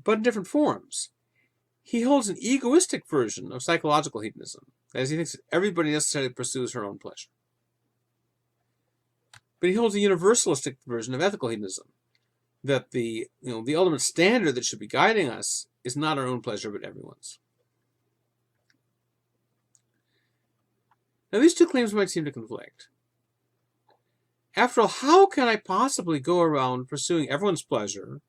Speaker 1: but in different forms. He holds an egoistic version of psychological hedonism, as he thinks that everybody necessarily pursues her own pleasure. But he holds a universalistic version of ethical hedonism, that the ultimate standard that should be guiding us is not our own pleasure, but everyone's. Now these two claims might seem to conflict. After all, how can I possibly go around pursuing everyone's pleasure,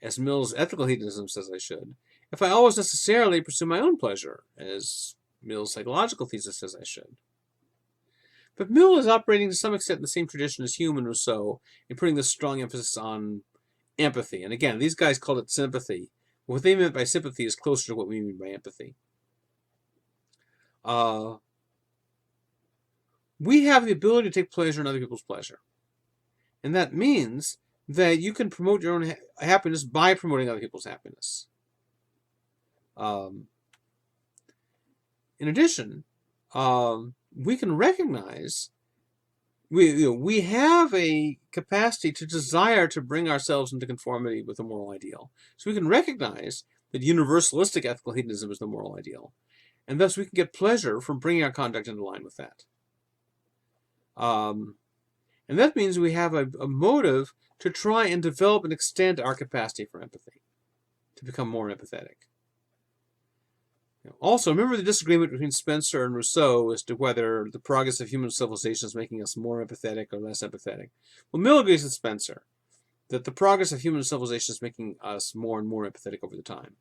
Speaker 1: as Mill's ethical hedonism says I should, if I always necessarily pursue my own pleasure, as Mill's psychological thesis says I should? But Mill is operating to some extent in the same tradition as Hume and Rousseau in putting this strong emphasis on empathy. And again, these guys called it sympathy. What they meant by sympathy is closer to what we mean by empathy. We have the ability to take pleasure in other people's pleasure. And that means that you can promote your own happiness by promoting other people's happiness. In addition, we can recognize we have a capacity to desire to bring ourselves into conformity with a moral ideal. So we can recognize that universalistic ethical hedonism is the moral ideal, and thus we can get pleasure from bringing our conduct into line with that. And that means we have a motive to try and develop and extend our capacity for empathy, to become more empathetic. Also, remember the disagreement between Spencer and Rousseau as to whether the progress of human civilization is making us more empathetic or less empathetic. Well, Mill agrees with Spencer that the progress of human civilization is making us more and more empathetic over the time,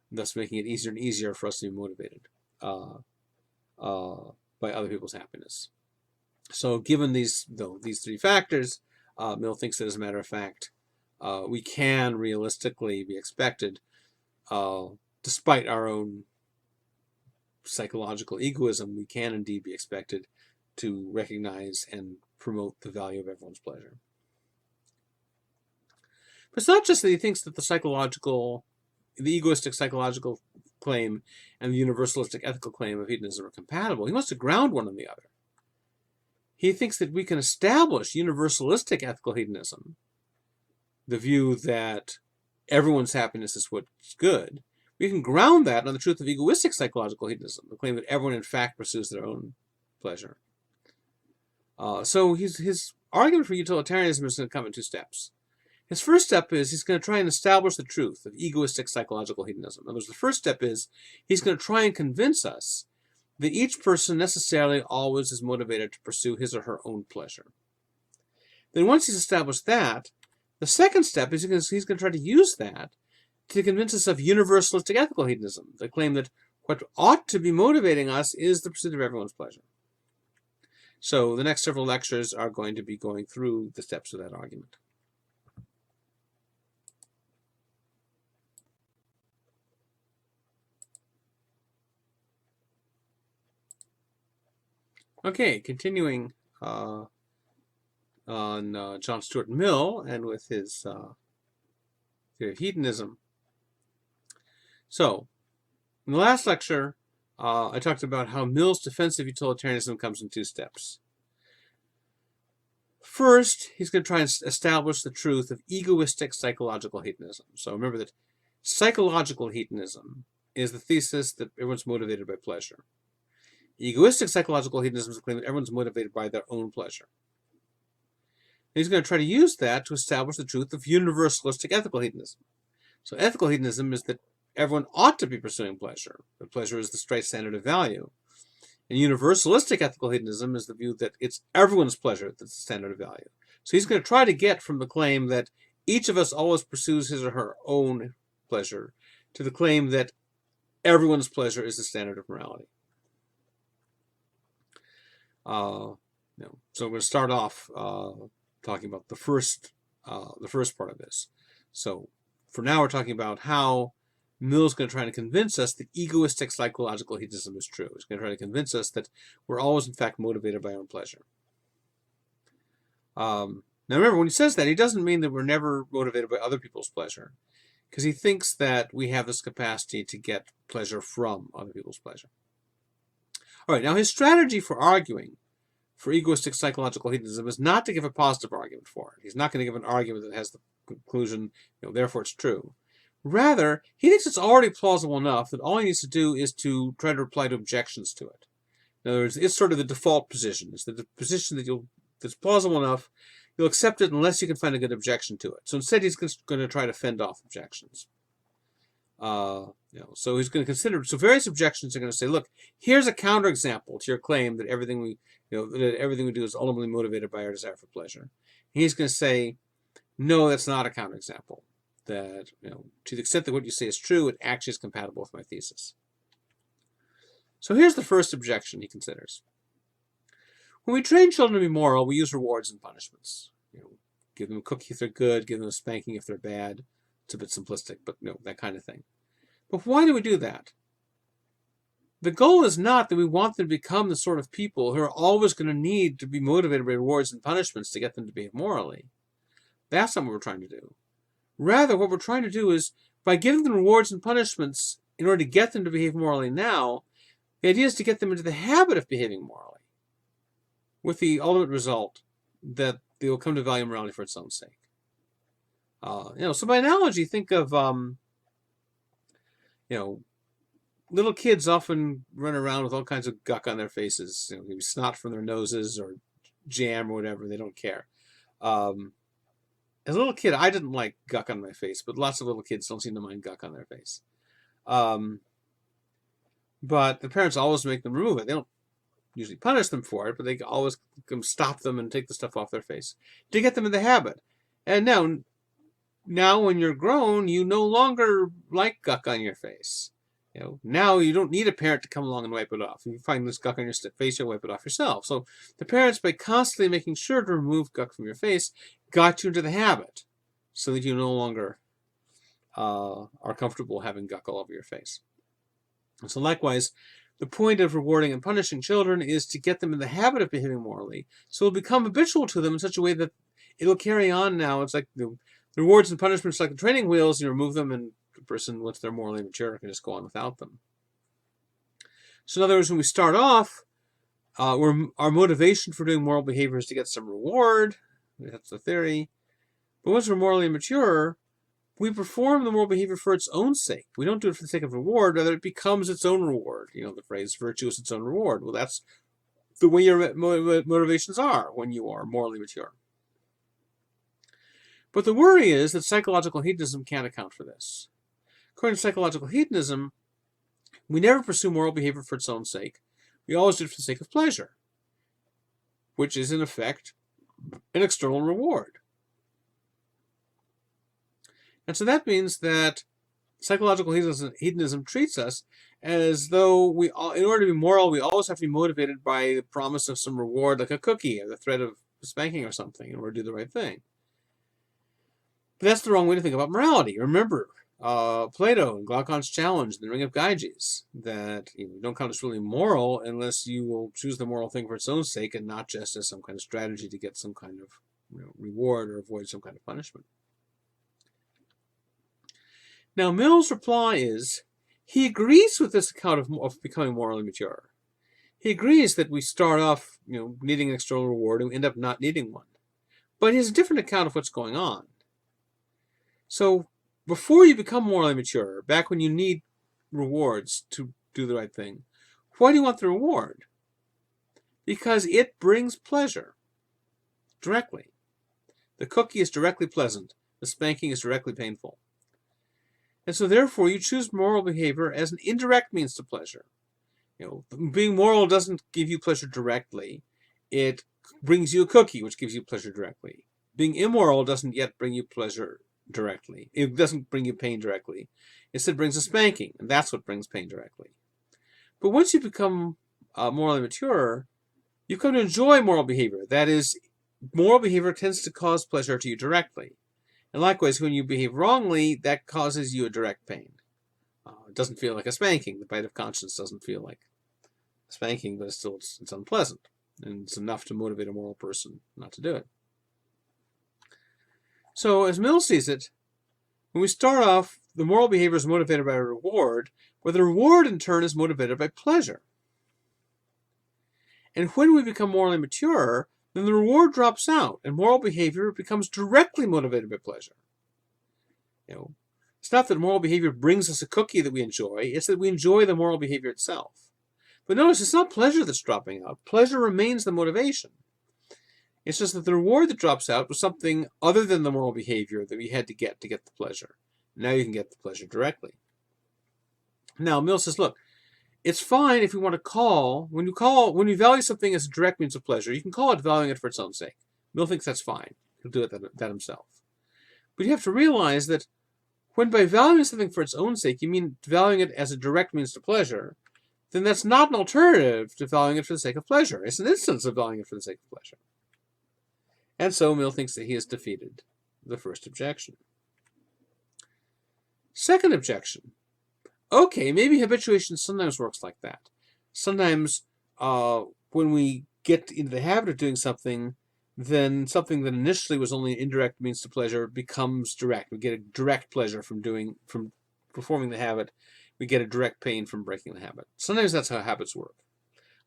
Speaker 1: thus making it easier and easier for us to be motivated by other people's happiness. So given these three factors, Mill thinks that as a matter of fact, we can realistically be expected, despite our own psychological egoism, we can indeed be expected to recognize and promote the value of everyone's pleasure. But it's not just that he thinks that the egoistic psychological claim and the universalistic ethical claim of hedonism are compatible. He wants to ground one on the other. He thinks that we can establish universalistic ethical hedonism, the view that everyone's happiness is what's good. We can ground that on the truth of egoistic psychological hedonism, the claim that everyone in fact pursues their own pleasure. So his argument for utilitarianism is going to come in two steps. His first step is he's going to try and establish the truth of egoistic psychological hedonism. In other words, the first step is he's going to try and convince us that each person necessarily always is motivated to pursue his or her own pleasure. Then once he's established that, the second step is he's going to try to use that to convince us of universalistic ethical hedonism, the claim that what ought to be motivating us is the pursuit of everyone's pleasure. So the next several lectures are going to be going through the steps of that argument. Okay, continuing on John Stuart Mill and with his theory of hedonism. So, in the last lecture, I talked about how Mill's defense of utilitarianism comes in two steps. First, he's going to try and establish the truth of egoistic psychological hedonism. So remember that psychological hedonism is the thesis that everyone's motivated by pleasure. Egoistic psychological hedonism is the claim that everyone's motivated by their own pleasure. And he's going to try to use that to establish the truth of universalistic ethical hedonism. So ethical hedonism is that everyone ought to be pursuing pleasure. That pleasure is the straight standard of value. And universalistic ethical hedonism is the view that it's everyone's pleasure that's the standard of value. So he's going to try to get from the claim that each of us always pursues his or her own pleasure to the claim that everyone's pleasure is the standard of morality. So we're going to start off talking about the first part of this. So for now, we're talking about how Mill's going to try to convince us that egoistic psychological hedonism is true. He's going to try to convince us that we're always, in fact, motivated by our own pleasure. Now, remember, when he says that, he doesn't mean that we're never motivated by other people's pleasure, because he thinks that we have this capacity to get pleasure from other people's pleasure. All right, now his strategy for arguing for egoistic psychological hedonism is not to give a positive argument for it. He's not going to give an argument that has the conclusion, therefore it's true. Rather, he thinks it's already plausible enough that all he needs to do is to try to reply to objections to it. In other words, it's sort of the default position. It's the position that's plausible enough. You'll accept it unless you can find a good objection to it. So instead, he's going to try to fend off objections. So he's going to consider. So various objections are going to say, look, here's a counterexample to your claim that everything we do is ultimately motivated by our desire for pleasure. And he's going to say, no, that's not a counterexample. That to the extent that what you say is true, it actually is compatible with my thesis. So here's the first objection he considers. When we train children to be moral, we use rewards and punishments. Give them a cookie if they're good, give them a spanking if they're bad. It's a bit simplistic, but that kind of thing. But why do we do that? The goal is not that we want them to become the sort of people who are always going to need to be motivated by rewards and punishments to get them to behave morally. That's not what we're trying to do. Rather, what we're trying to do is, by giving them rewards and punishments in order to get them to behave morally now, the idea is to get them into the habit of behaving morally, with the ultimate result that they will come to value morality for its own sake. So by analogy, think of, little kids often run around with all kinds of guck on their faces, maybe snot from their noses or jam or whatever. They don't care. As a little kid, I didn't like guck on my face, but lots of little kids don't seem to mind guck on their face. But the parents always make them remove it. They don't usually punish them for it, but they always stop them and take the stuff off their face to get them in the habit. And now when you're grown, you no longer like guck on your face. Now you don't need a parent to come along and wipe it off. If you find this guck on your face, you'll wipe it off yourself. So the parents, by constantly making sure to remove guck from your face, got you into the habit so that you no longer are comfortable having guck all over your face. And so likewise, the point of rewarding and punishing children is to get them in the habit of behaving morally, so it'll become habitual to them in such a way that it'll carry on now. It's like the rewards and punishments, like the training wheels, you remove them and the person, once they're morally mature, can just go on without them. So in other words, when we start off, our motivation for doing moral behavior is to get some reward. That's the theory. But once we're morally mature, we perform the moral behavior for its own sake. We don't do it for the sake of reward, rather it becomes its own reward. The phrase, virtue is its own reward. Well, that's the way your motivations are when you are morally mature. But the worry is that psychological hedonism can't account for this. According to psychological hedonism, we never pursue moral behavior for its own sake. We always do it for the sake of pleasure, which is, in effect, an external reward. And so that means that psychological hedonism treats us as though in order to be moral, we always have to be motivated by the promise of some reward, like a cookie or the threat of spanking or something, in order to do the right thing. But that's the wrong way to think about morality. Remember, Plato and Glaucon's challenge, the Ring of Gyges, that you don't count as really moral unless you will choose the moral thing for its own sake and not just as some kind of strategy to get some kind of reward or avoid some kind of punishment. Now, Mill's reply is, he agrees with this account of becoming morally mature. He agrees that we start off, needing an external reward and we end up not needing one. But he has a different account of what's going on. So, before you become morally mature, back when you need rewards to do the right thing, why do you want the reward? because it brings pleasure directly. The cookie is directly pleasant. The spanking is directly painful. And so therefore you choose moral behavior as an indirect means to pleasure. Being moral doesn't give you pleasure directly. It brings you a cookie, which gives you pleasure directly. Being immoral doesn't yet bring you pleasure directly. It doesn't bring you pain directly. Instead, it brings a spanking, and that's what brings pain directly. But once you become morally mature, you come to enjoy moral behavior. That is, moral behavior tends to cause pleasure to you directly. And likewise, when you behave wrongly, that causes you a direct pain. It doesn't feel like a spanking. The bite of conscience doesn't feel like a spanking, but it's unpleasant. And it's enough to motivate a moral person not to do it. So, as Mill sees it, when we start off, the moral behavior is motivated by a reward, where the reward in turn is motivated by pleasure. And when we become morally mature, then the reward drops out, and moral behavior becomes directly motivated by pleasure. It's not that moral behavior brings us a cookie that we enjoy, it's that we enjoy the moral behavior itself. But notice, it's not pleasure that's dropping out. Pleasure remains the motivation. It's just that the reward that drops out was something other than the moral behavior that we had to get the pleasure. Now you can get the pleasure directly. Now, Mill says, look, it's fine if you want to call, when you value something as a direct means of pleasure, you can call it valuing it for its own sake. Mill thinks that's fine. He'll do it that himself. But you have to realize that when by valuing something for its own sake, you mean valuing it as a direct means to pleasure, then that's not an alternative to valuing it for the sake of pleasure. It's an instance of valuing it for the sake of pleasure. And so Mill thinks that he has defeated the first objection. Second objection. Okay, maybe habituation sometimes works like that. Sometimes when we get into the habit of doing something, then something that initially was only an indirect means to pleasure becomes direct. We get a direct pleasure from performing the habit. We get a direct pain from breaking the habit. Sometimes that's how habits work.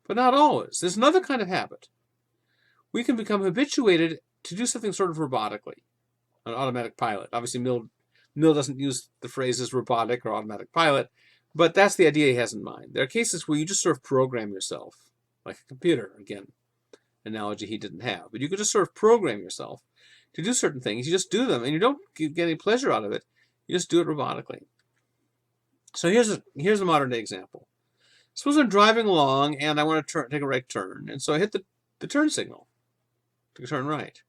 Speaker 1: But not always. There's another kind of habit. We can become habituated to do something sort of robotically, an automatic pilot. Obviously, Mill doesn't use the phrases robotic or automatic pilot, but that's the idea he has in mind. There are cases where you just sort of program yourself, like a computer, again, analogy he didn't have. But you could just sort of program yourself to do certain things. You just do them, and you don't get any pleasure out of it. You just do it robotically. So here's a modern-day example. Suppose I'm driving along, and I want to take a right turn, and so I hit the turn signal to turn right.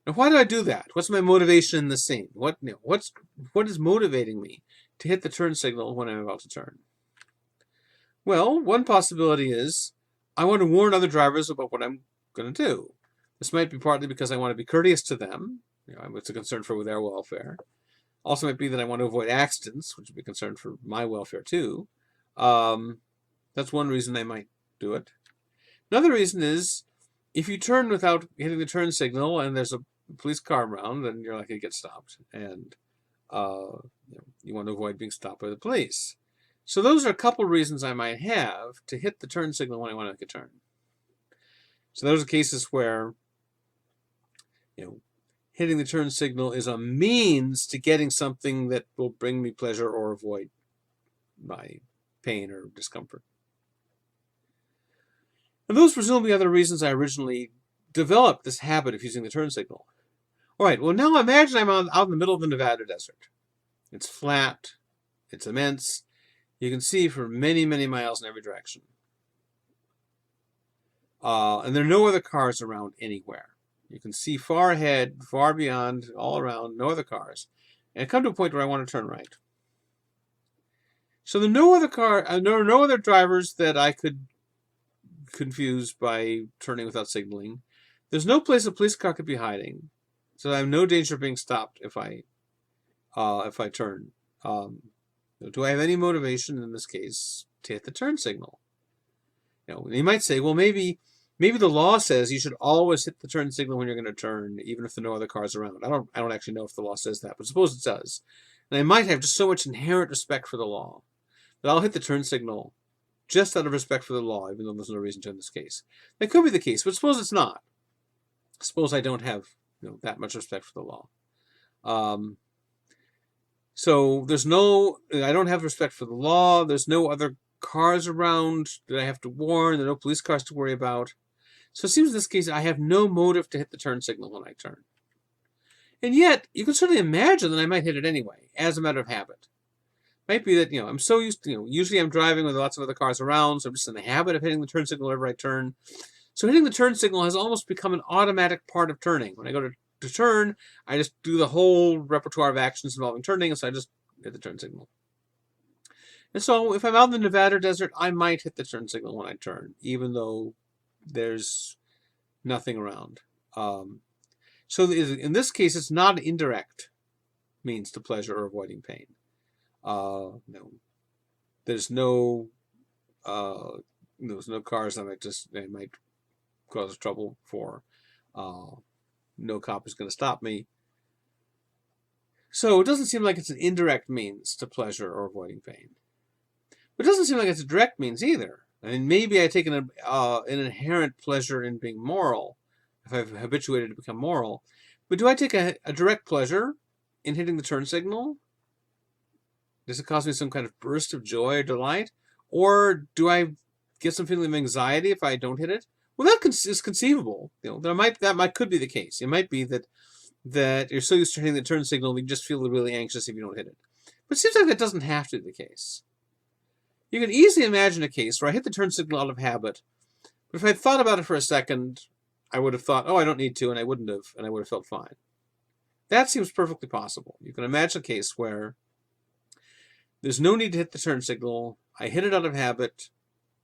Speaker 1: Now, why do I do that? What's my motivation in the scene? What is motivating me to hit the turn signal when I'm about to turn? Well, one possibility is I want to warn other drivers about what I'm going to do. This might be partly because I want to be courteous to them. It's a concern for their welfare. Also might be that I want to avoid accidents, which would be a concern for my welfare too. That's one reason I might do it. Another reason is if you turn without hitting the turn signal and there's a police car around, then you're likely to get stopped, and you want to avoid being stopped by the police. So those are a couple reasons I might have to hit the turn signal when I want to make a turn. So those are cases where hitting the turn signal is a means to getting something that will bring me pleasure or avoid my pain or discomfort. And those presumably are the reasons I originally developed this habit of using the turn signal. All right, well, now imagine I'm out in the middle of the Nevada desert. It's flat, it's immense. You can see for many, many miles in every direction. And there are no other cars around anywhere. You can see far ahead, far beyond, all around, no other cars. And I come to a point where I want to turn right. So there are no other drivers that I could confuse by turning without signaling. There's no place a police car could be hiding, so I have no danger of being stopped if I turn. Do I have any motivation in this case to hit the turn signal? You might say, well, maybe the law says you should always hit the turn signal when you're going to turn, even if there are no other cars around. I don't actually know if the law says that, but suppose it does. And I might have just so much inherent respect for the law that I'll hit the turn signal just out of respect for the law, even though there's no reason to in this case. That could be the case, but suppose it's not. Suppose I don't have that much respect for the law. So I don't have respect for the law. There's no other cars around that I have to warn. There are no police cars to worry about. So it seems in this case I have no motive to hit the turn signal when I turn. And yet, you can certainly imagine that I might hit it anyway, as a matter of habit. Might be that, I'm so used to, usually I'm driving with lots of other cars around, so I'm just in the habit of hitting the turn signal whenever I turn. So hitting the turn signal has almost become an automatic part of turning. When I go to turn, I just do the whole repertoire of actions involving turning, and so I just hit the turn signal. And so if I'm out in the Nevada desert, I might hit the turn signal when I turn, even though there's nothing around. So in this case, it's not an indirect means to pleasure or avoiding pain. No, there's no cars that might cause trouble for. No cop is going to stop me. So it doesn't seem like it's an indirect means to pleasure or avoiding pain. But it doesn't seem like it's a direct means either. I mean, maybe I take an inherent pleasure in being moral, if I've habituated to become moral. But do I take a direct pleasure in hitting the turn signal? Does it cause me some kind of burst of joy or delight? Or do I get some feeling of anxiety if I don't hit it? Well, that is conceivable. That could be the case. It might be that you're so used to hitting the turn signal that you just feel really anxious if you don't hit it. But it seems like that doesn't have to be the case. You can easily imagine a case where I hit the turn signal out of habit, but if I'd thought about it for a second, I would have thought, oh, I don't need to, and I wouldn't have, and I would have felt fine. That seems perfectly possible. You can imagine a case where there's no need to hit the turn signal. I hit it out of habit.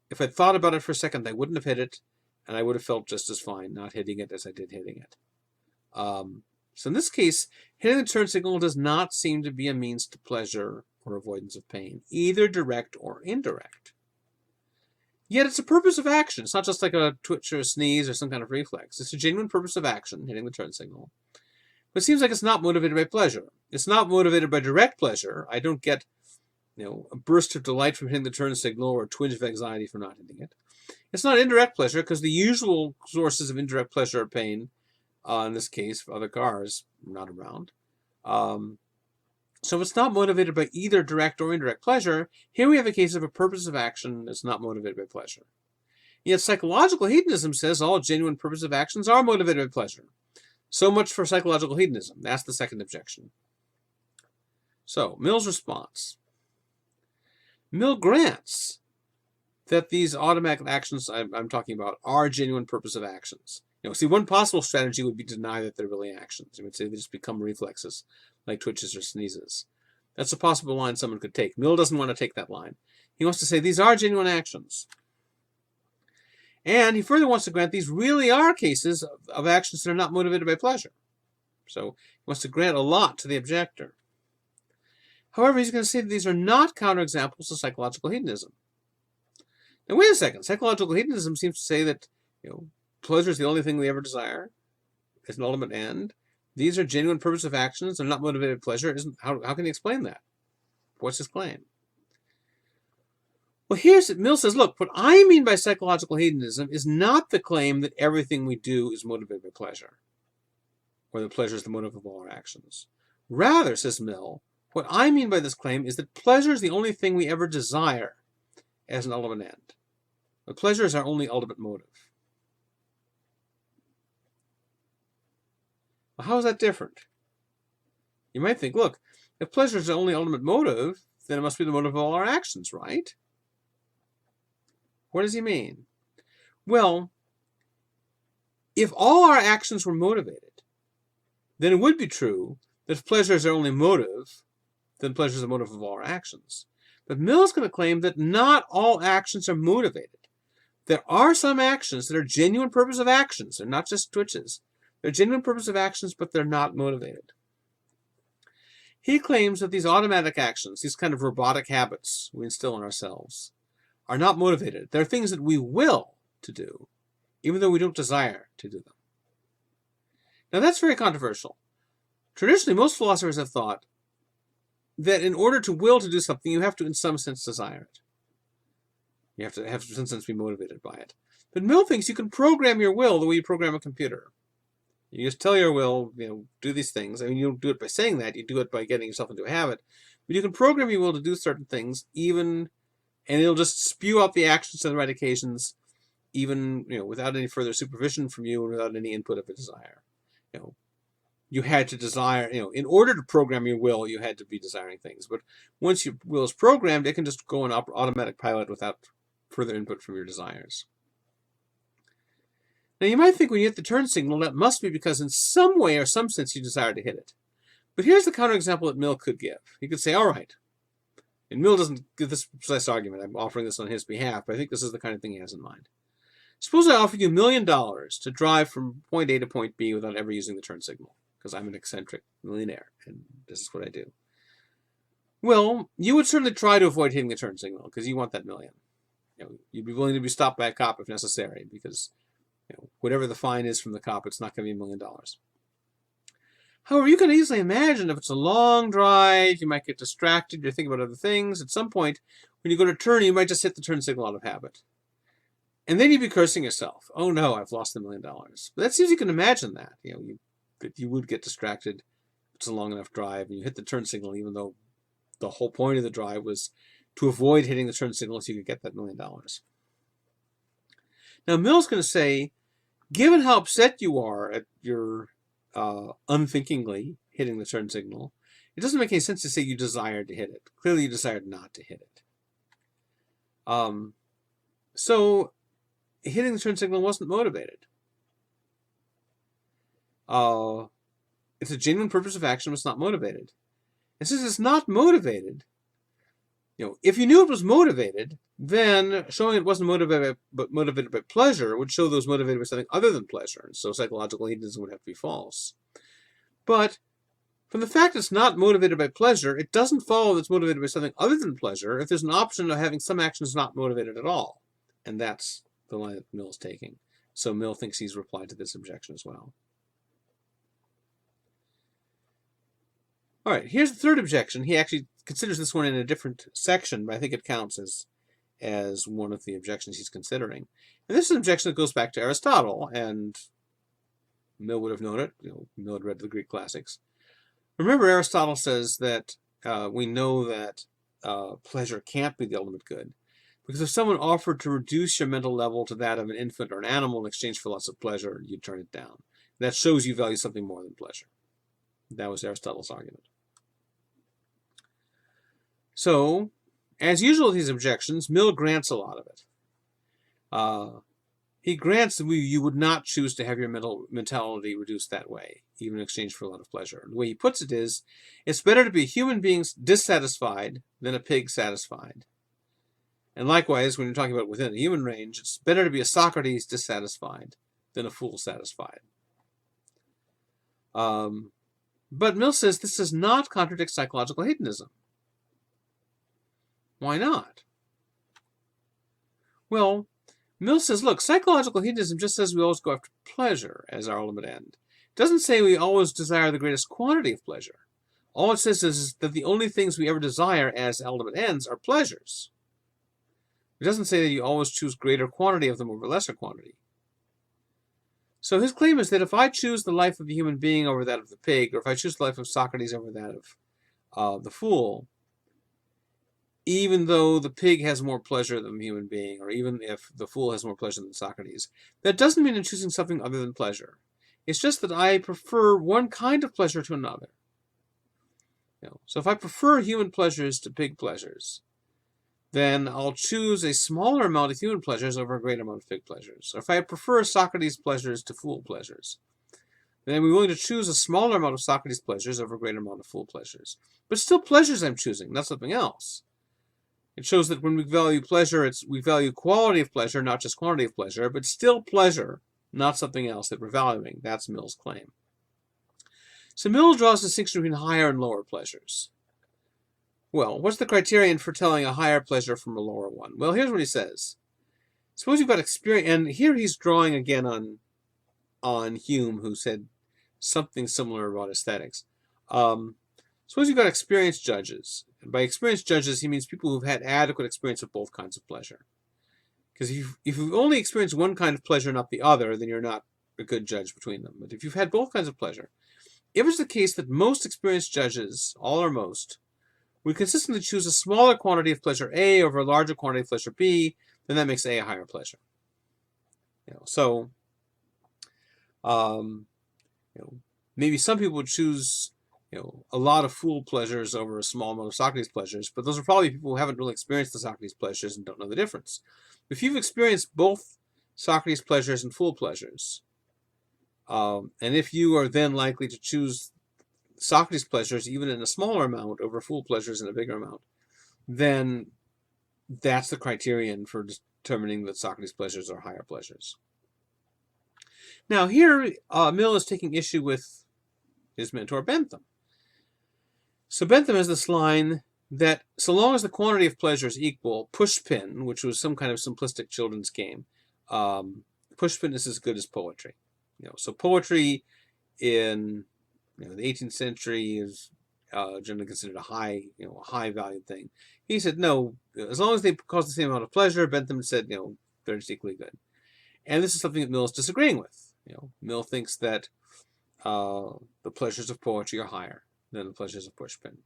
Speaker 1: If I'd thought about it for a second, I wouldn't have hit it, and I would have felt just as fine not hitting it as I did hitting it. So in this case, hitting the turn signal does not seem to be a means to pleasure or avoidance of pain, either direct or indirect. Yet it's a purpose of action. It's not just like a twitch or a sneeze or some kind of reflex. It's a genuine purpose of action, hitting the turn signal. But it seems like it's not motivated by pleasure. It's not motivated by direct pleasure. I don't get a burst of delight from hitting the turn signal or a twinge of anxiety from not hitting it. It's not indirect pleasure because the usual sources of indirect pleasure are pain, in this case, for other cars not around. So it's not motivated by either direct or indirect pleasure. Here we have a case of a purpose of action that's not motivated by pleasure. Yet psychological hedonism says all genuine purpose of actions are motivated by pleasure. So much for psychological hedonism. That's the second objection. So, Mill's response. Mill grants that these automatic actions I'm talking about are genuine purpose of actions. See, one possible strategy would be to deny that they're really actions. You would say they just become reflexes, like twitches or sneezes. That's a possible line someone could take. Mill doesn't want to take that line. He wants to say these are genuine actions. And he further wants to grant these really are cases of actions that are not motivated by pleasure. So he wants to grant a lot to the objector. However, he's going to say that these are not counterexamples of psychological hedonism. Now, wait a second. Psychological hedonism seems to say that, pleasure is the only thing we ever desire. It's an ultimate end. These are genuine purpose of actions. They're not motivated by pleasure. How can he explain that? What's his claim? Well, Mill says, look, what I mean by psychological hedonism is not the claim that everything we do is motivated by pleasure, or that pleasure is the motive of all our actions. Rather, says Mill, what I mean by this claim is that pleasure is the only thing we ever desire as an ultimate end. But pleasure is our only ultimate motive. Well, how is that different? You might think, look, if pleasure is the only ultimate motive, then it must be the motive of all our actions, right? What does he mean? Well, if all our actions were motivated, then it would be true that if pleasure is our only motive, then pleasure is the motive of all our actions. But Mill is going to claim that not all actions are motivated. There are some actions that are genuine purpose of actions. They're not just twitches. They're genuine purpose of actions, but they're not motivated. He claims that these automatic actions, these kind of robotic habits we instill in ourselves, are not motivated. They're things that we will to do, even though we don't desire to do them. Now that's very controversial. Traditionally, most philosophers have thought that in order to will to do something, you have to, in some sense, desire it. You have to, in some sense, be motivated by it. But Mill thinks you can program your will the way you program a computer. You just tell your will, do these things. I mean, you don't do it by saying that. You do it by getting yourself into a habit. But you can program your will to do certain things, even and it'll just spew out the actions on the right occasions, even without any further supervision from you and without any input of a desire. You had to desire, in order to program your will, you had to be desiring things. But once your will is programmed, it can just go on automatic pilot without further input from your desires. Now, you might think when you hit the turn signal, that must be because in some way or some sense you desire to hit it. But here's the counterexample that Mill could give. He could say, all right, and Mill doesn't give this precise argument. I'm offering this on his behalf, but I think this is the kind of thing he has in mind. Suppose I offer you $1 million to drive from point A to point B without ever using the turn signal, because I'm an eccentric millionaire, and this is what I do. Well, you would certainly try to avoid hitting the turn signal, because you want that million. You'd be willing to be stopped by a cop if necessary, because whatever the fine is from the cop, it's not going to be $1 million. However, you can easily imagine if it's a long drive, you might get distracted, you're thinking about other things. At some point, when you go to turn, you might just hit the turn signal out of habit. And then you'd be cursing yourself. Oh no, I've lost $1 million. But that seems you can imagine that. That you would get distracted if it's a long enough drive, and you hit the turn signal, even though the whole point of the drive was to avoid hitting the turn signal so you could get that $1 million. Now, Mill's going to say, given how upset you are at your unthinkingly hitting the turn signal, it doesn't make any sense to say you desired to hit it. Clearly, you desired not to hit it. So, hitting the turn signal wasn't motivated. It's a genuine purpose of action, but it's not motivated. And since it's not motivated, if you knew it was motivated, then showing it wasn't motivated by pleasure would show those motivated by something other than pleasure. And so psychological hedonism would have to be false. But from the fact it's not motivated by pleasure, it doesn't follow that it's motivated by something other than pleasure if there's an option of having some actions not motivated at all. And that's the line that Mill's taking. So Mill thinks he's replied to this objection as well. All right, here's the third objection. He actually considers this one in a different section, but I think it counts as one of the objections he's considering. And this is an objection that goes back to Aristotle, and Mill would have known it. Mill had read the Greek classics. Remember, Aristotle says that we know that pleasure can't be the ultimate good, because if someone offered to reduce your mental level to that of an infant or an animal in exchange for lots of pleasure, you'd turn it down. That shows you value something more than pleasure. That was Aristotle's argument. So, as usual with these objections, Mill grants a lot of it. He grants that you would not choose to have your mentality reduced that way, even in exchange for a lot of pleasure. The way he puts it is, it's better to be a human being dissatisfied than a pig satisfied. And likewise, when you're talking about within the human range, it's better to be a Socrates dissatisfied than a fool satisfied. But Mill says this does not contradict psychological hedonism. Why not? Well, Mill says, look, psychological hedonism just says we always go after pleasure as our ultimate end. It doesn't say we always desire the greatest quantity of pleasure. All it says is that the only things we ever desire as ultimate ends are pleasures. It doesn't say that you always choose greater quantity of them over lesser quantity. So his claim is that if I choose the life of a human being over that of the pig, or if I choose the life of Socrates over that of the fool, even though the pig has more pleasure than the human being, or even if the fool has more pleasure than Socrates, that doesn't mean I'm choosing something other than pleasure. It's just that I prefer one kind of pleasure to another. So if I prefer human pleasures to pig pleasures, then I'll choose a smaller amount of human pleasures over a greater amount of pig pleasures. Or if I prefer Socrates' pleasures to fool pleasures, then I'm willing to choose a smaller amount of Socrates' pleasures over a greater amount of fool pleasures. But still pleasures I'm choosing, not something else. It shows that when we value pleasure, we value quality of pleasure, not just quantity of pleasure, but still pleasure, not something else that we're valuing. That's Mill's claim. So Mill draws a distinction between higher and lower pleasures. Well, what's the criterion for telling a higher pleasure from a lower one? Well, here's what he says. Suppose you've got experience, and here he's drawing again on Hume, who said something similar about aesthetics. Suppose you've got experienced judges. And by experienced judges, he means people who've had adequate experience of both kinds of pleasure. Because if you've only experienced one kind of pleasure, not the other, then you're not a good judge between them. But if you've had both kinds of pleasure, if it's the case that most experienced judges, all or most, we consistently choose a smaller quantity of pleasure A over a larger quantity of pleasure B, then that makes A a higher pleasure. So maybe some people would choose a lot of fool pleasures over a small amount of Socrates pleasures, but those are probably people who haven't really experienced the Socrates pleasures and don't know the difference. If you've experienced both Socrates pleasures and fool pleasures, and if you are then likely to choose Socrates pleasures even in a smaller amount over fool pleasures in a bigger amount, then that's the criterion for determining that Socrates pleasures are higher pleasures. Now here, Mill is taking issue with his mentor Bentham. So Bentham has this line that so long as the quantity of pleasure is equal, pushpin, which was some kind of simplistic children's game, pushpin is as good as poetry. So poetry in the 18th century is generally considered a high valued thing. He said no, as long as they cause the same amount of pleasure. Bentham said they're just equally good, and this is something that Mill is disagreeing with. Mill thinks that the pleasures of poetry are higher than the pleasures of pushpin.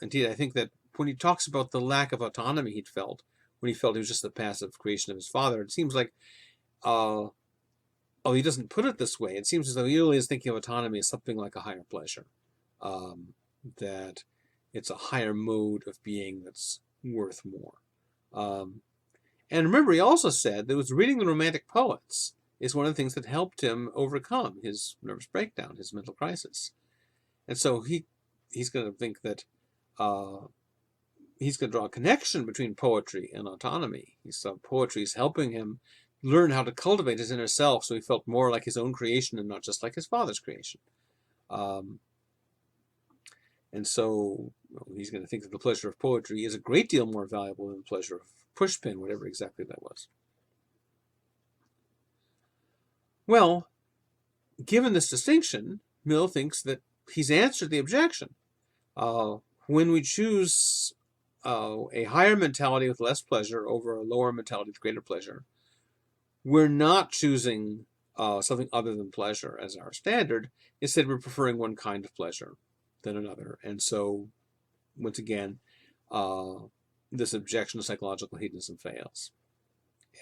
Speaker 1: Indeed, I think that when he talks about the lack of autonomy he'd felt when he felt he was just the passive creation of his father, it seems like, he doesn't put it this way. It seems as though he really is thinking of autonomy as something like a higher pleasure, that it's a higher mode of being that's worth more. And remember, he also said that it was reading the Romantic poets is one of the things that helped him overcome his nervous breakdown, his mental crisis. And so he's going to think that he's going to draw a connection between poetry and autonomy. He saw poetry is helping him learn how to cultivate his inner self, so he felt more like his own creation and not just like his father's creation. And so he's going to think that the pleasure of poetry is a great deal more valuable than the pleasure of pushpin, whatever exactly that was. Well, given this distinction, Mill thinks that he's answered the objection. When we choose a higher mentality with less pleasure over a lower mentality with greater pleasure, we're not choosing something other than pleasure as our standard. Instead, we're preferring one kind of pleasure than another. And so, once again, this objection to psychological hedonism fails.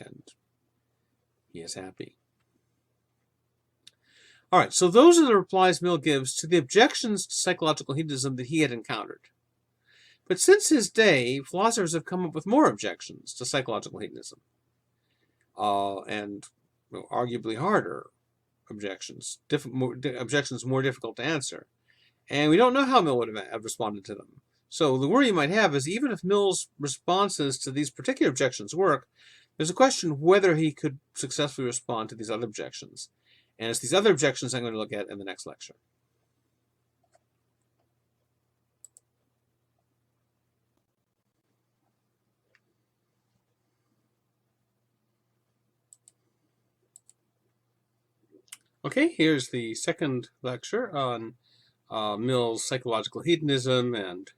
Speaker 1: And he is happy. All right, so those are the replies Mill gives to the objections to psychological hedonism that he had encountered. But since his day, philosophers have come up with more objections to psychological hedonism, and arguably harder objections, objections more difficult to answer. And we don't know how Mill would have responded to them. So the worry you might have is even if Mill's responses to these particular objections work, there's a question whether he could successfully respond to these other objections. And it's these other objections I'm going to look at in the next lecture. Okay, here's the second lecture on Mill's psychological hedonism and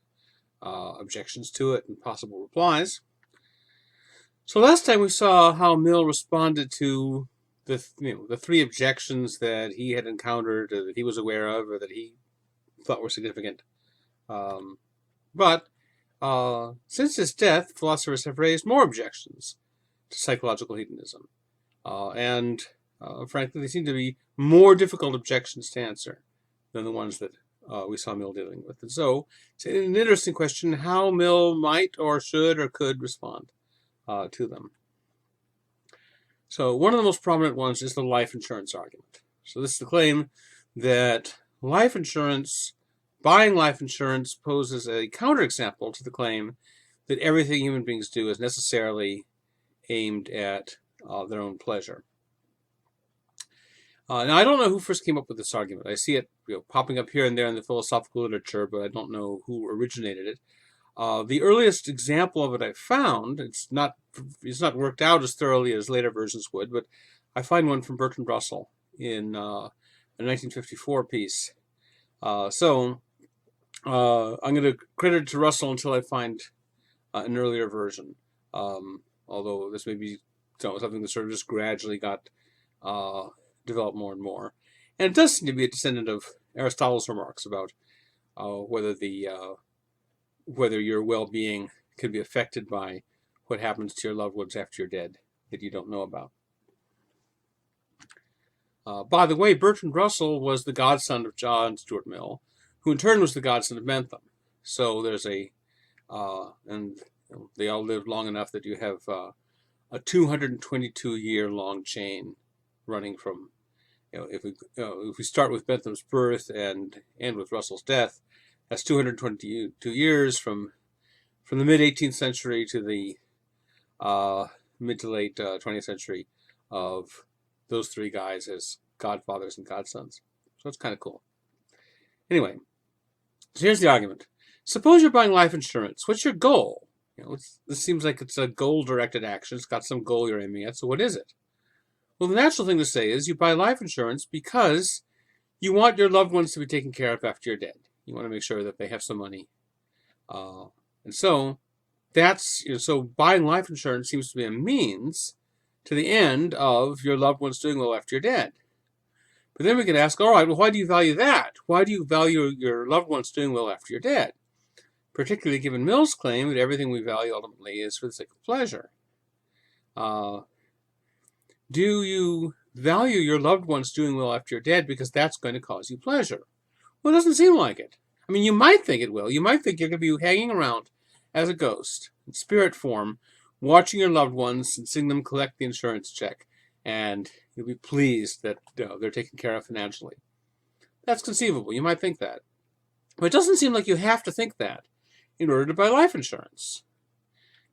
Speaker 1: objections to it and possible replies. So last time we saw how Mill responded to the three objections that he had encountered, or that he was aware of, or that he thought were significant. But since his death, philosophers have raised more objections to psychological hedonism, and frankly, they seem to be more difficult objections to answer than the ones that we saw Mill dealing with. And so it's an interesting question how Mill might or should or could respond to them. So one of the most prominent ones is the life insurance argument. So this is the claim that life insurance, buying life insurance, poses a counterexample to the claim that everything human beings do is necessarily aimed at their own pleasure. Now, I don't know who first came up with this argument. I see it popping up here and there in the philosophical literature, but I don't know who originated it. The earliest example of it I found, it's not worked out as thoroughly as later versions would, but I find one from Bertrand Russell in a 1954 piece. So I'm going to credit it to Russell until I find an earlier version, although this may be something that sort of just gradually got developed more and more. And it does seem to be a descendant of Aristotle's remarks about whether your well-being could be affected by what happens to your loved ones after you're dead that you don't know about. By the way, Bertrand Russell was the godson of John Stuart Mill, who in turn was the godson of Bentham. So there's and they all lived long enough that you have a 222-year-long chain running from, if we start with Bentham's birth and end with Russell's death, that's 222 years from the mid-18th century to the mid to late 20th century of those three guys as godfathers and godsons. So it's kind of cool. Anyway, so here's the argument. Suppose you're buying life insurance. What's your goal? This seems like it's a goal-directed action. It's got some goal you're aiming at. So what is it? Well, the natural thing to say is you buy life insurance because you want your loved ones to be taken care of after you're dead. You want to make sure that they have some money. And so so buying life insurance seems to be a means to the end of your loved ones doing well after you're dead. But then we can ask, all right, well, why do you value that? Why do you value your loved ones doing well after you're dead? Particularly given Mill's claim that everything we value ultimately is for the sake of pleasure. Do you value your loved ones doing well after you're dead because that's going to cause you pleasure? Well, it doesn't seem like it. I mean, you might think it will. You might think you're going to be hanging around as a ghost, in spirit form, watching your loved ones and seeing them collect the insurance check, and you'll be pleased that they're taken care of financially. That's conceivable. You might think that. But it doesn't seem like you have to think that in order to buy life insurance.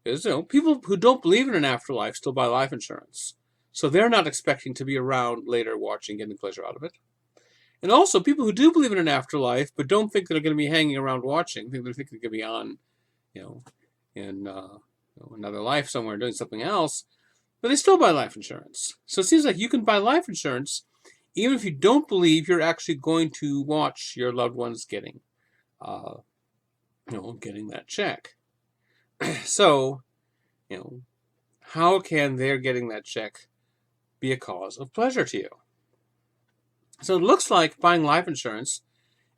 Speaker 1: Because, people who don't believe in an afterlife still buy life insurance. So they're not expecting to be around later watching, getting pleasure out of it. And also, people who do believe in an afterlife but don't think they're going to be hanging around watching, think they're going to be on, in another life somewhere doing something else, but they still buy life insurance. So it seems like you can buy life insurance even if you don't believe you're actually going to watch your loved ones getting that check. So, how can their getting that check be a cause of pleasure to you? So it looks like buying life insurance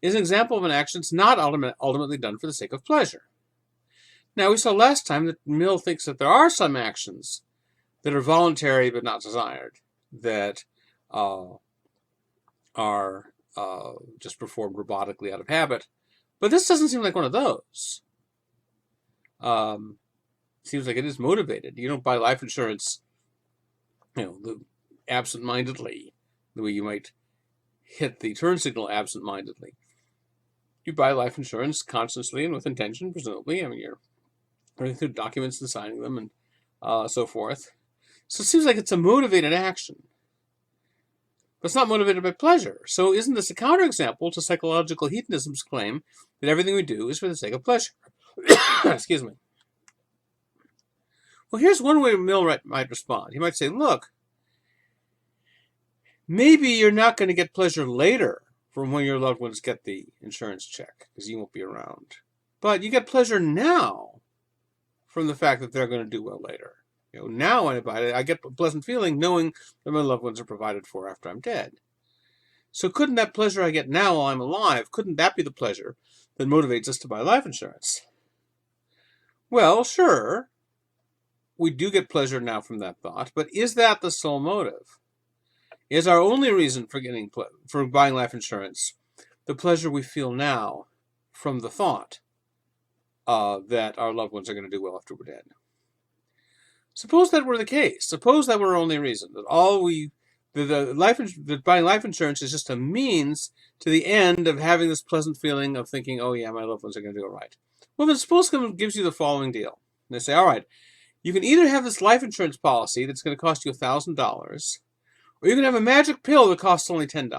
Speaker 1: is an example of an action that's not ultimately done for the sake of pleasure. Now, we saw last time that Mill thinks that there are some actions that are voluntary but not desired, that are just performed robotically out of habit. But this doesn't seem like one of those. Seems like it is motivated. You don't buy life insurance, absent-mindedly, the way you might hit the turn signal absent-mindedly. You buy life insurance consciously and with intention, presumably. I mean, you're running through documents and signing them and so forth. So it seems like it's a motivated action. But it's not motivated by pleasure. So isn't this a counterexample to psychological hedonism's claim that everything we do is for the sake of pleasure? Excuse me. Well, here's one way Mill might respond. He might say, look, maybe you're not going to get pleasure later from when your loved ones get the insurance check, because you won't be around. But you get pleasure now from the fact that they're going to do well later. Now when I buy it, I get a pleasant feeling knowing that my loved ones are provided for after I'm dead. So couldn't that pleasure I get now while I'm alive, couldn't that be the pleasure that motivates us to buy life insurance? Well, sure, we do get pleasure now from that thought, but is that the sole motive? Is our only reason for buying life insurance the pleasure we feel now from the thought that our loved ones are going to do well after we're dead? Suppose that were the case. Suppose that were our only reason, that buying life insurance is just a means to the end of having this pleasant feeling of thinking, oh yeah, my loved ones are going to do it right. Well, then suppose someone gives you the following deal. They say, all right, you can either have this life insurance policy that's going to cost you $1,000, or you can have a magic pill that costs only $10. And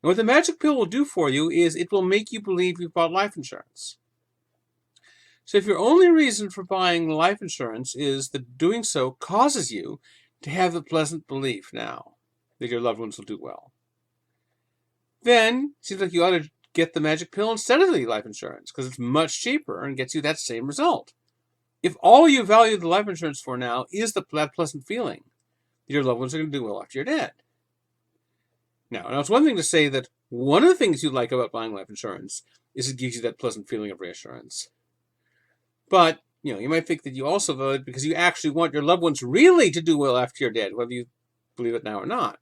Speaker 1: what the magic pill will do for you is it will make you believe you've bought life insurance. So if your only reason for buying life insurance is that doing so causes you to have the pleasant belief now that your loved ones will do well, then it seems like you ought to get the magic pill instead of the life insurance, because it's much cheaper and gets you that same result. If all you value the life insurance for now is that pleasant feeling that your loved ones are going to do well after you're dead, Now it's one thing to say that one of the things you like about buying life insurance is it gives you that pleasant feeling of reassurance. But, you might think that you also voted because you actually want your loved ones really to do well after you're dead, whether you believe it now or not.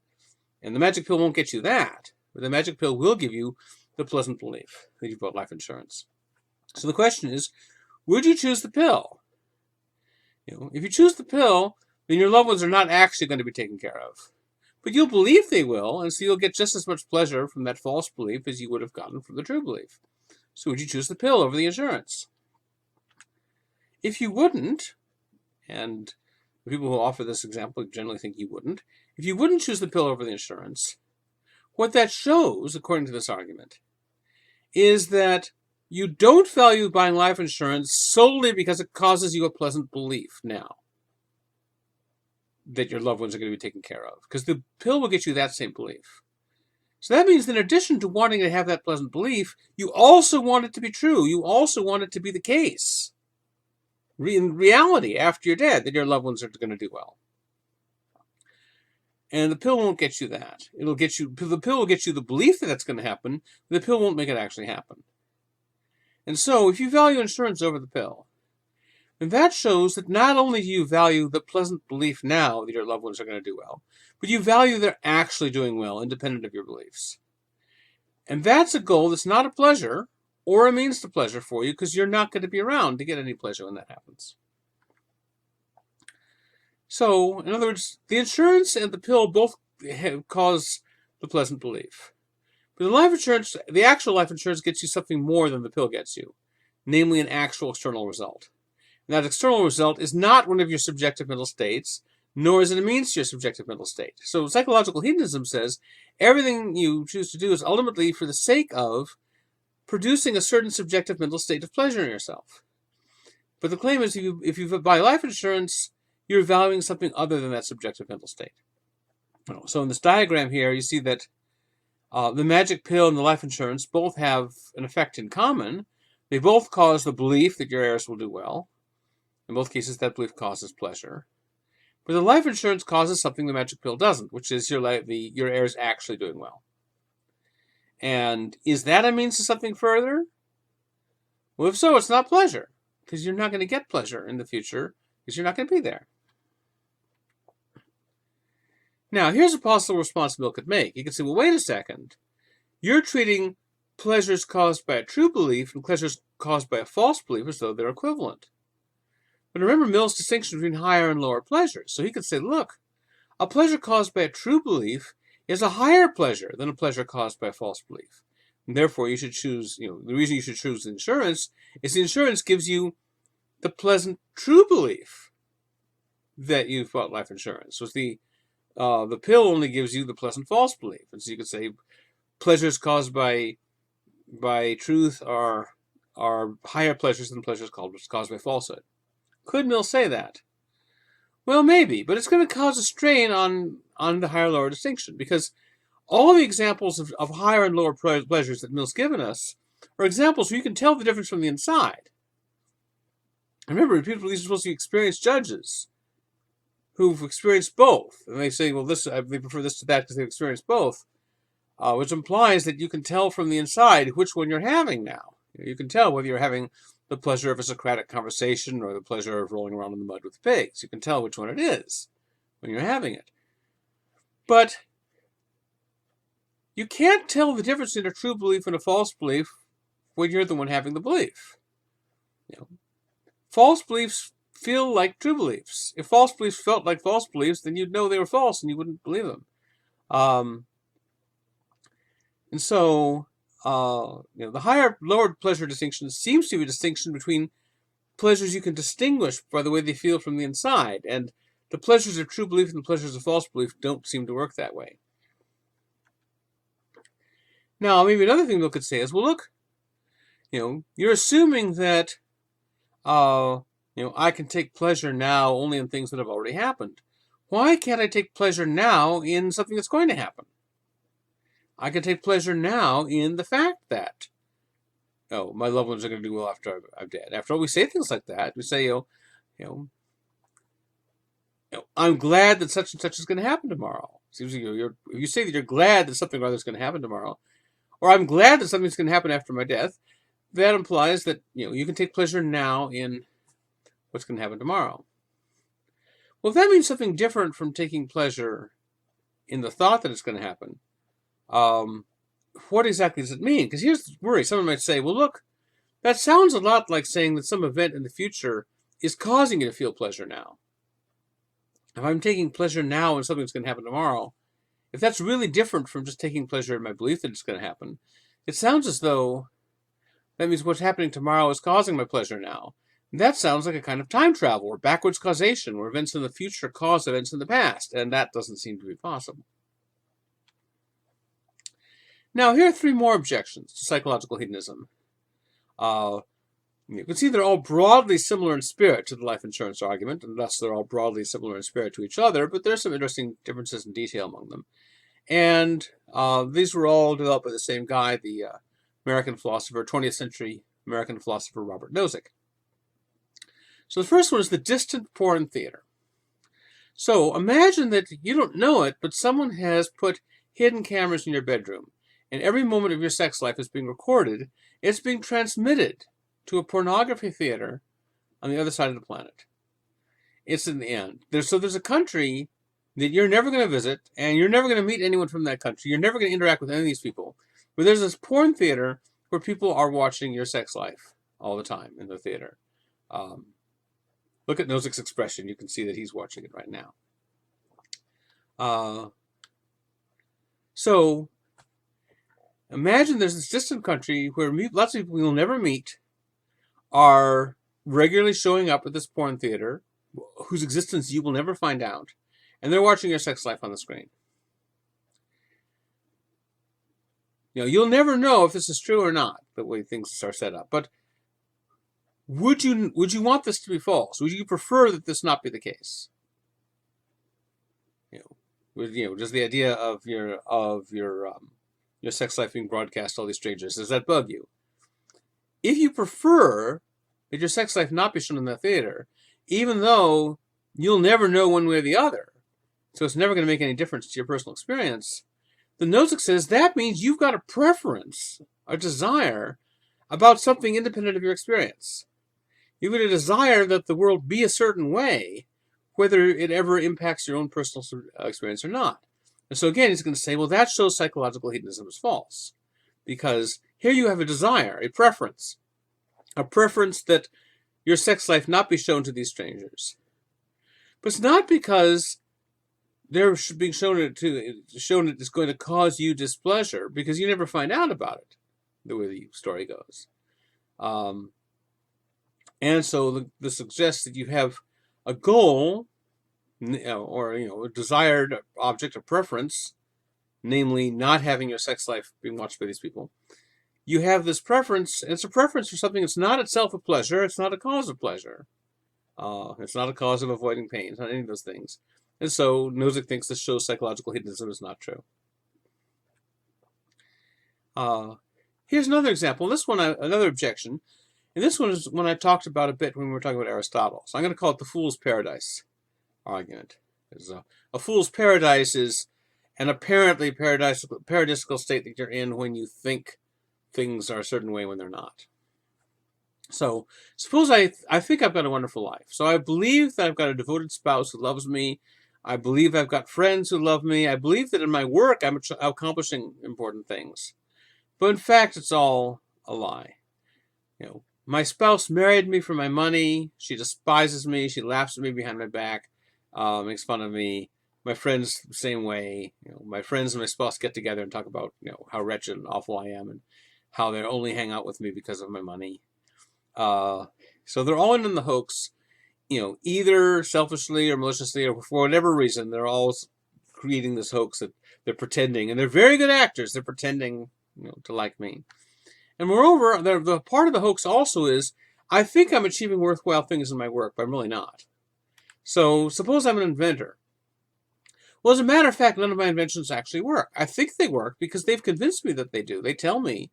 Speaker 1: And the magic pill won't get you that. But the magic pill will give you the pleasant belief that you've bought life insurance. So the question is, would you choose the pill? If you choose the pill, then your loved ones are not actually going to be taken care of. But you'll believe they will, and so you'll get just as much pleasure from that false belief as you would have gotten from the true belief. So would you choose the pill over the insurance? If you wouldn't, and the people who offer this example generally think you wouldn't, if you wouldn't choose the pill over the insurance, what that shows, according to this argument, is that you don't value buying life insurance solely because it causes you a pleasant belief now that your loved ones are going to be taken care of, because the pill will get you that same belief. So that means that in addition to wanting to have that pleasant belief, you also want it to be true. You also want it to be the case in reality after you're dead that your loved ones are going to do well. And the pill won't get you that. The pill will get you the belief that that's going to happen, but the pill won't make it actually happen. And so if you value insurance over the pill, then that shows that not only do you value the pleasant belief now that your loved ones are going to do well, but you value they're actually doing well, independent of your beliefs. And that's a goal that's not a pleasure or a means to pleasure for you, because you're not going to be around to get any pleasure when that happens. So, in other words, the insurance and the pill both cause the pleasant belief. But the actual life insurance gets you something more than the pill gets you, namely an actual external result. And that external result is not one of your subjective mental states, nor is it a means to your subjective mental state. So psychological hedonism says everything you choose to do is ultimately for the sake of producing a certain subjective mental state of pleasure in yourself. But the claim is if you buy life insurance, you're valuing something other than that subjective mental state. So in this diagram here, you see that the magic pill and the life insurance both have an effect in common. They both cause the belief that your heirs will do well. In both cases, that belief causes pleasure. But the life insurance causes something the magic pill doesn't, which is your heirs actually doing well. And is that a means to something further? Well, if so, it's not pleasure, because you're not going to get pleasure in the future, because you're not going to be there. Now, here's a possible response Mill could make. He could say, well, wait a second. You're treating pleasures caused by a true belief and pleasures caused by a false belief as though they're equivalent. But remember Mill's distinction between higher and lower pleasures. So he could say, look, a pleasure caused by a true belief is a higher pleasure than a pleasure caused by a false belief. And therefore, you should choose, the reason you should choose insurance is the insurance gives you the pleasant true belief that you've bought life insurance. So the pill only gives you the pleasant false belief. And so you could say pleasures caused by truth are higher pleasures than pleasures caused by falsehood. Could Mill say that? Well, maybe, but it's going to cause a strain on the higher-lower distinction, because all the examples of higher and lower pleasures that Mill's given us are examples where you can tell the difference from the inside. Remember, these are supposed to be experienced judges who've experienced both, and they say, well, they prefer this to that because they've experienced both, which implies that you can tell from the inside which one you're having now. You can tell whether you're having the pleasure of a Socratic conversation or the pleasure of rolling around in the mud with the pigs. You can tell which one it is when you're having it. But you can't tell the difference in a true belief and a false belief when you're the one having the belief. False beliefs feel like true beliefs. If false beliefs felt like false beliefs, then you'd know they were false and you wouldn't believe them. And so the higher-lower pleasure distinction seems to be a distinction between pleasures you can distinguish by the way they feel from the inside, and the pleasures of true belief and the pleasures of false belief don't seem to work that way. Now, maybe another thing we could say is, well, look, you're assuming that, I can take pleasure now only in things that have already happened. Why can't I take pleasure now in something that's going to happen? I can take pleasure now in the fact that, my loved ones are going to do well after I'm dead. After all, we say things like that. We say, I'm glad that such and such is going to happen tomorrow. Seems like if you say that you're glad that something or other is going to happen tomorrow, or I'm glad that something's going to happen after my death, that implies that you can take pleasure now in what's going to happen tomorrow. Well, if that means something different from taking pleasure in the thought that it's going to happen, what exactly does it mean? Because here's the worry. Someone might say, well, look, that sounds a lot like saying that some event in the future is causing you to feel pleasure now. If I'm taking pleasure now in something that's going to happen tomorrow, if that's really different from just taking pleasure in my belief that it's going to happen, it sounds as though that means what's happening tomorrow is causing my pleasure now. That sounds like a kind of time travel or backwards causation, where events in the future cause events in the past, and that doesn't seem to be possible. Now, here are 3 more objections to psychological hedonism. You can see they're all broadly similar in spirit to the life insurance argument, and thus they're all broadly similar in spirit to each other, but there's some interesting differences in detail among them. And these were all developed by the same guy, the American philosopher, 20th century American philosopher Robert Nozick. So the first one is the distant porn theater. So imagine that you don't know it, but someone has put hidden cameras in your bedroom, and every moment of your sex life is being recorded. It's being transmitted to a pornography theater on the other side of the planet. It's in the end. So there's a country that you're never going to visit, and you're never going to meet anyone from that country. You're never going to interact with any of these people. But there's this porn theater where people are watching your sex life all the time in the theater. Look at Nozick's expression. You can see that he's watching it right now. So imagine there's this distant country where lots of people you'll never meet are regularly showing up at this porn theater, whose existence you will never find out, and they're watching your sex life on the screen. You'll never know if this is true or not, the way things are set up. But would you want this to be false? Would you prefer that this not be the case? Just the idea of your sex life being broadcast to all these strangers, does that bug you? If you prefer that your sex life not be shown in that theater, even though you'll never know one way or the other, so it's never going to make any difference to your personal experience, the Nozick says that means you've got a preference, a desire about something independent of your experience. You've got a desire that the world be a certain way, whether it ever impacts your own personal experience or not. And so again, he's going to say, well, that shows psychological hedonism is false. Because here you have a desire, a preference that your sex life not be shown to these strangers. But it's not because they're being shown it is going to cause you displeasure, because you never find out about it, the way the story goes. And so this suggests that you have a goal, or a desired object of preference, namely not having your sex life being watched by these people. You have this preference. It's a preference for something that's not itself a pleasure. It's not a cause of pleasure. It's not a cause of avoiding pain. It's not any of those things. And so Nozick thinks this shows psychological hedonism is not true. Here's another example. This one, another objection. And this one is one I talked about a bit when we were talking about Aristotle. So I'm going to call it the fool's paradise argument. A fool's paradise is an apparently paradisical state that you're in when you think things are a certain way when they're not. So suppose I think I've got a wonderful life. So I believe that I've got a devoted spouse who loves me. I believe I've got friends who love me. I believe that in my work I'm accomplishing important things. But in fact, it's all a lie. My spouse married me for my money. She despises me. She laughs at me behind my back, makes fun of me. My friends the same way. My friends and my spouse get together and talk about how wretched and awful I am and how they only hang out with me because of my money. So they're all in the hoax, either selfishly or maliciously or for whatever reason. They're all creating this hoax that they're pretending, and they're very good actors. They're pretending, to like me. And moreover, the part of the hoax also is, I think I'm achieving worthwhile things in my work, but I'm really not. So suppose I'm an inventor. Well, as a matter of fact, none of my inventions actually work. I think they work because they've convinced me that they do. They tell me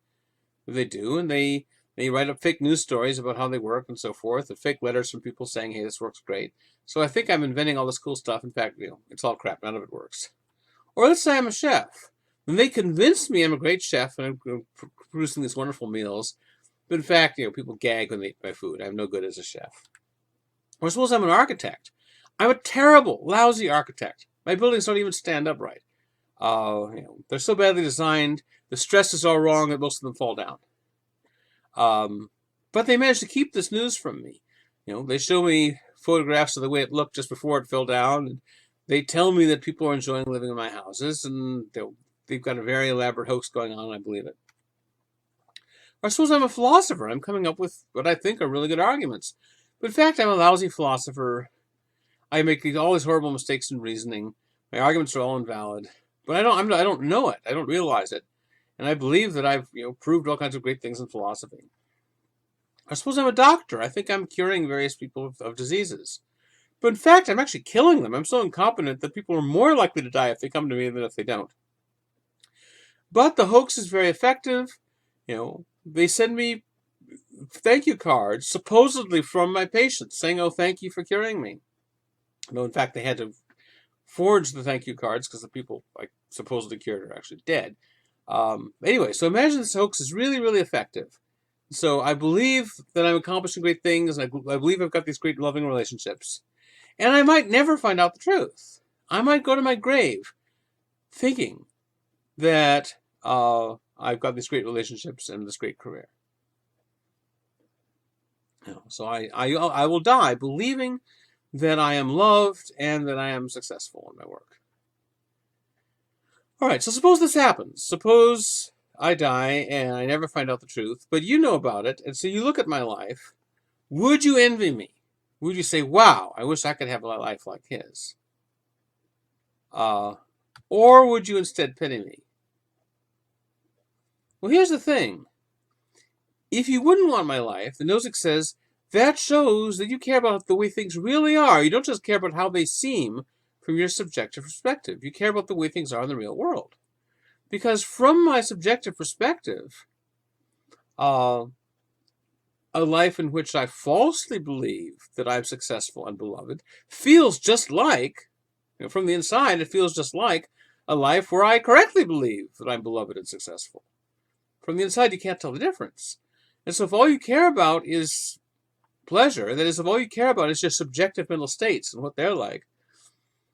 Speaker 1: that they do, and they They write up fake news stories about how they work and so forth, and fake letters from people saying, hey, this works great. So I think I'm inventing all this cool stuff. In fact, it's all crap. None of it works. Or let's say I'm a chef. And they convince me I'm a great chef and I'm producing these wonderful meals. But in fact, people gag when they eat my food. I'm no good as a chef. Or suppose I'm an architect. I'm a terrible, lousy architect. My buildings don't even stand upright. They're so badly designed. The stress is all wrong that most of them fall down. But they managed to keep this news from me. They show me photographs of the way it looked just before it fell down. And they tell me that people are enjoying living in my houses, and they've got a very elaborate hoax going on, and I believe it. Or suppose I'm a philosopher. I'm coming up with what I think are really good arguments. But in fact, I'm a lousy philosopher. I make all these horrible mistakes in reasoning. My arguments are all invalid. But I don't know it. I don't realize it. And I believe that I've proved all kinds of great things in philosophy. I suppose I'm a doctor. I think I'm curing various people of diseases. But in fact, I'm actually killing them. I'm so incompetent that people are more likely to die if they come to me than if they don't. But the hoax is very effective. They send me thank you cards, supposedly from my patients, saying, oh, thank you for curing me. No, in fact, they had to forge the thank you cards because the people I supposedly cured are actually dead. Anyway, so imagine this hoax is really, really effective. So I believe that I'm accomplishing great things. I believe I've got these great loving relationships. And I might never find out the truth. I might go to my grave thinking that I've got these great relationships and this great career. So I will die believing that I am loved and that I am successful in my work. All right, so suppose this happens. Suppose I die and I never find out the truth, but you know about it, and so you look at my life. Would you envy me? Would you say, wow, I wish I could have a life like his? Or would you instead pity me? Well, here's the thing. If you wouldn't want my life, the Nozick says, that shows that you care about the way things really are. You don't just care about how they seem from your subjective perspective. You care about the way things are in the real world. Because from my subjective perspective, a life in which I falsely believe that I'm successful and beloved feels just like, from the inside, it feels just like a life where I correctly believe that I'm beloved and successful. From the inside, you can't tell the difference. And so if all you care about is pleasure, that is, if all you care about is just subjective mental states and what they're like,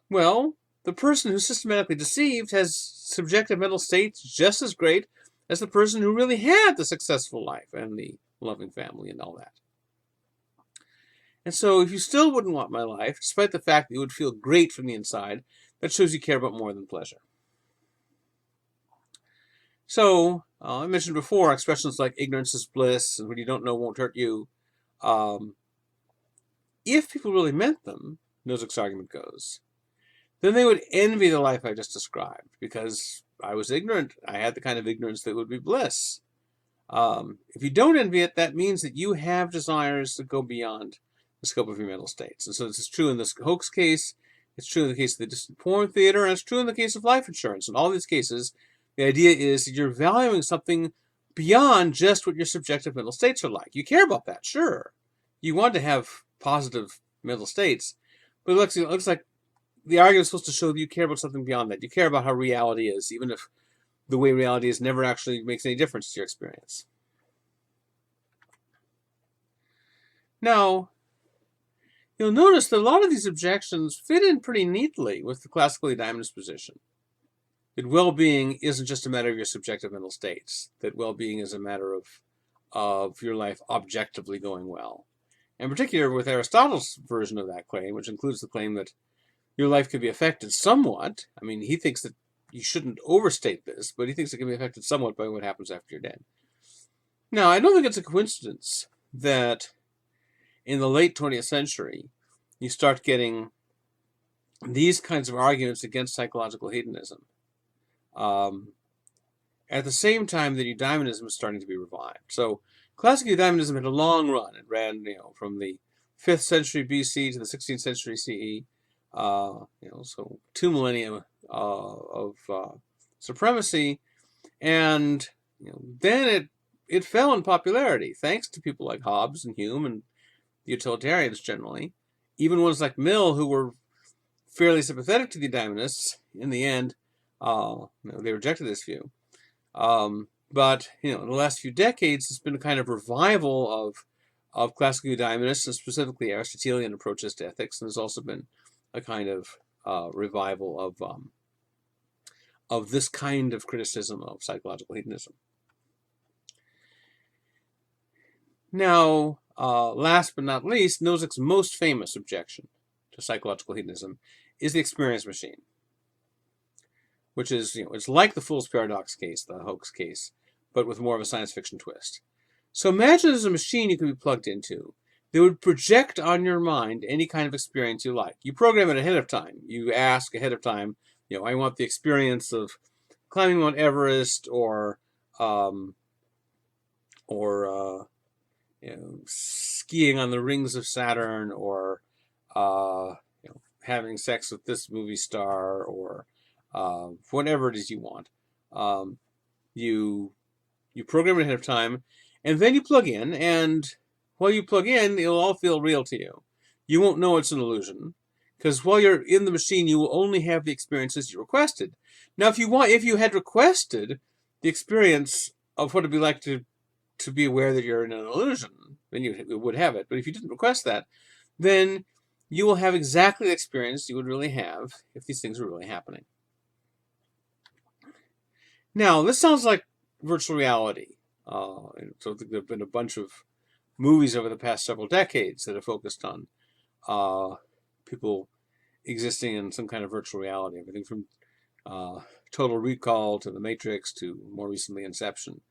Speaker 1: well, the person who's systematically deceived has subjective mental states just as great as the person who really had the successful life and the loving family and all that. And so if you still wouldn't want my life, despite the fact that you would feel great from the inside, that shows you care about more than pleasure. So, I mentioned before expressions like ignorance is bliss and what you don't know won't hurt you. If people really meant them, Nozick's argument goes, then they would envy the life I just described because I was ignorant. I had the kind of ignorance that would be bliss. If you don't envy it, that means that you have desires that go beyond the scope of your mental states. And so this is true in this hoax case, it's true in the case of the distant porn theater, and it's true in the case of life insurance. In all these cases, the idea is that you're valuing something beyond just what your subjective mental states are like. You care about that, sure. You want to have positive mental states, but it looks like the argument is supposed to show that you care about something beyond that. You care about how reality is, even if the way reality is never actually makes any difference to your experience. Now, you'll notice that a lot of these objections fit in pretty neatly with the classical Eudaemonist position. That well-being isn't just a matter of your subjective mental states. That well-being is a matter of your life objectively going well. In particular, with Aristotle's version of that claim, which includes the claim that your life can be affected somewhat. I mean, he thinks that you shouldn't overstate this, but he thinks it can be affected somewhat by what happens after you're dead. Now, I don't think it's a coincidence that in the late 20th century, you start getting these kinds of arguments against psychological hedonism. At the same time that Eudaemonism is starting to be revived. So, classical Eudaemonism had a long run. It ran, from the 5th century BC to the 16th century CE. So 2 millennia of supremacy, and then it it fell in popularity thanks to people like Hobbes and Hume and the utilitarians generally. Even ones like Mill, who were fairly sympathetic to the eudaimonists, in the end, they rejected this view. But in the last few decades, there's been a kind of revival of classical eudaimonists, and specifically Aristotelian approaches to ethics. And there's also been a kind of revival of this kind of criticism of psychological hedonism. Now, last but not least, Nozick's most famous objection to psychological hedonism is the experience machine, which is, it's like the Fool's Paradox case, the hoax case, but with more of a science fiction twist. So imagine there's a machine you could be plugged into that would project on your mind any kind of experience you like. You program it ahead of time. You ask ahead of time, I want the experience of climbing Mount Everest or skiing on the rings of Saturn, or having sex with this movie star, or whatever it is you want. You program it ahead of time, and then you plug in, and while you plug in, it'll all feel real to you. You won't know it's an illusion, because while you're in the machine, you will only have the experiences you requested. Now, if you had requested the experience of what it'd be like to be aware that you're in an illusion, then you would have it. But if you didn't request that, then you will have exactly the experience you would really have if these things were really happening. Now, this sounds like virtual reality. So there have been a bunch of movies over the past several decades that have focused on people existing in some kind of virtual reality, everything from Total Recall to The Matrix to more recently Inception.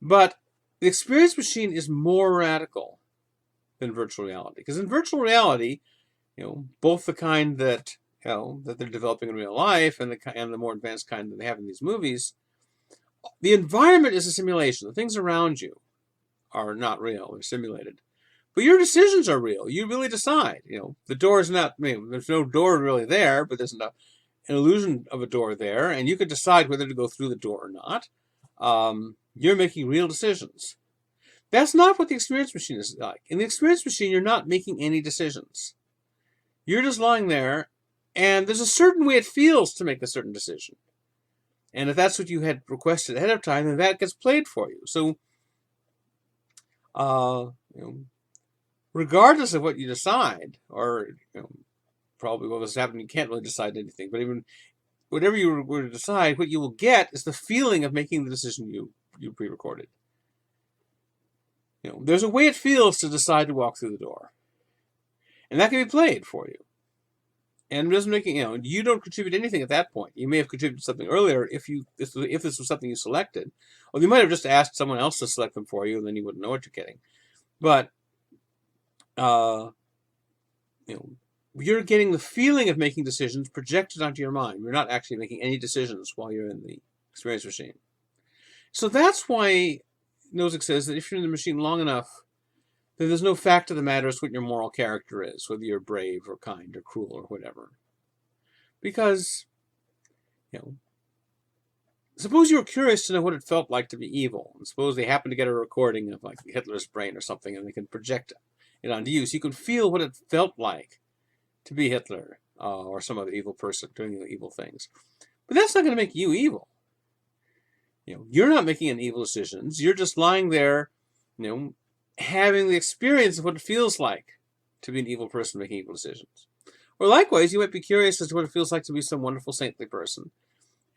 Speaker 1: But the experience machine is more radical than virtual reality, because in virtual reality, both the kind that that they're developing in real life and the more advanced kind that they have in these movies, the environment is a simulation. The things around you are not real; they're simulated. But your decisions are real. You really decide. The door is not. There's no door really there, but there's an illusion of a door there, and you can decide whether to go through the door or not. You're making real decisions. That's not what the experience machine is like. In the experience machine, you're not making any decisions. You're just lying there, and there's a certain way it feels to make a certain decision. And if that's what you had requested ahead of time, then that gets played for you. So, regardless of what you decide, or probably what was happening, you can't really decide anything. But even whatever you were to decide, what you will get is the feeling of making the decision you pre-recorded. There's a way it feels to decide to walk through the door, and that can be played for you. And it doesn't make it, you don't contribute anything at that point. You may have contributed something earlier if this was something you selected, or you might have just asked someone else to select them for you, and then you wouldn't know what you're getting. But you're getting the feeling of making decisions projected onto your mind. You're not actually making any decisions while you're in the experience machine. So that's why Nozick says that if you're in the machine long enough, then there's no fact of the matter as what your moral character is, whether you're brave or kind or cruel or whatever. Because, suppose you were curious to know what it felt like to be evil, and suppose they happen to get a recording of like Hitler's brain or something, and they can project it onto you, so you can feel what it felt like to be Hitler or some other evil person doing evil things. But that's not going to make you evil. You're not making any evil decisions. You're just lying there, having the experience of what it feels like to be an evil person making evil decisions. Or likewise, you might be curious as to what it feels like to be some wonderful saintly person.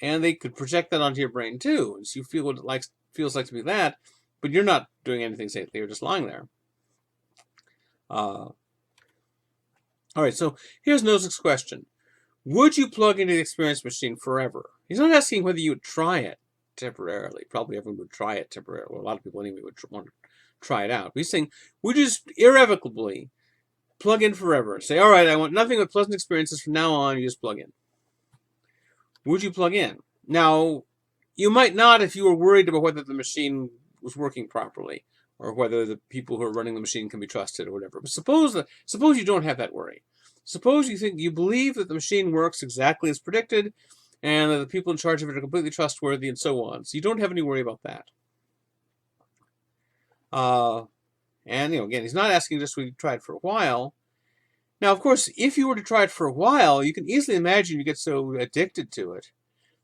Speaker 1: And they could project that onto your brain too. And so you feel what it feels like to be that, but you're not doing anything saintly. You're just lying there. All right, so here's Nozick's question. Would you plug into the experience machine forever? He's not asking whether you would try it temporarily. Probably everyone would try it temporarily. Well, a lot of people anyway would want to try it out. But he's saying, would you just irrevocably plug in forever? Say, all right, I want nothing but pleasant experiences from now on. You just plug in. Would you plug in? Now, you might not if you were worried about whether the machine was working properly, or whether the people who are running the machine can be trusted or whatever. But suppose you don't have that worry. Suppose you believe that the machine works exactly as predicted, and that the people in charge of it are completely trustworthy, and so on. So you don't have any worry about that. And again, he's not asking just we try it for a while. Now, of course, if you were to try it for a while, you can easily imagine you get so addicted to it,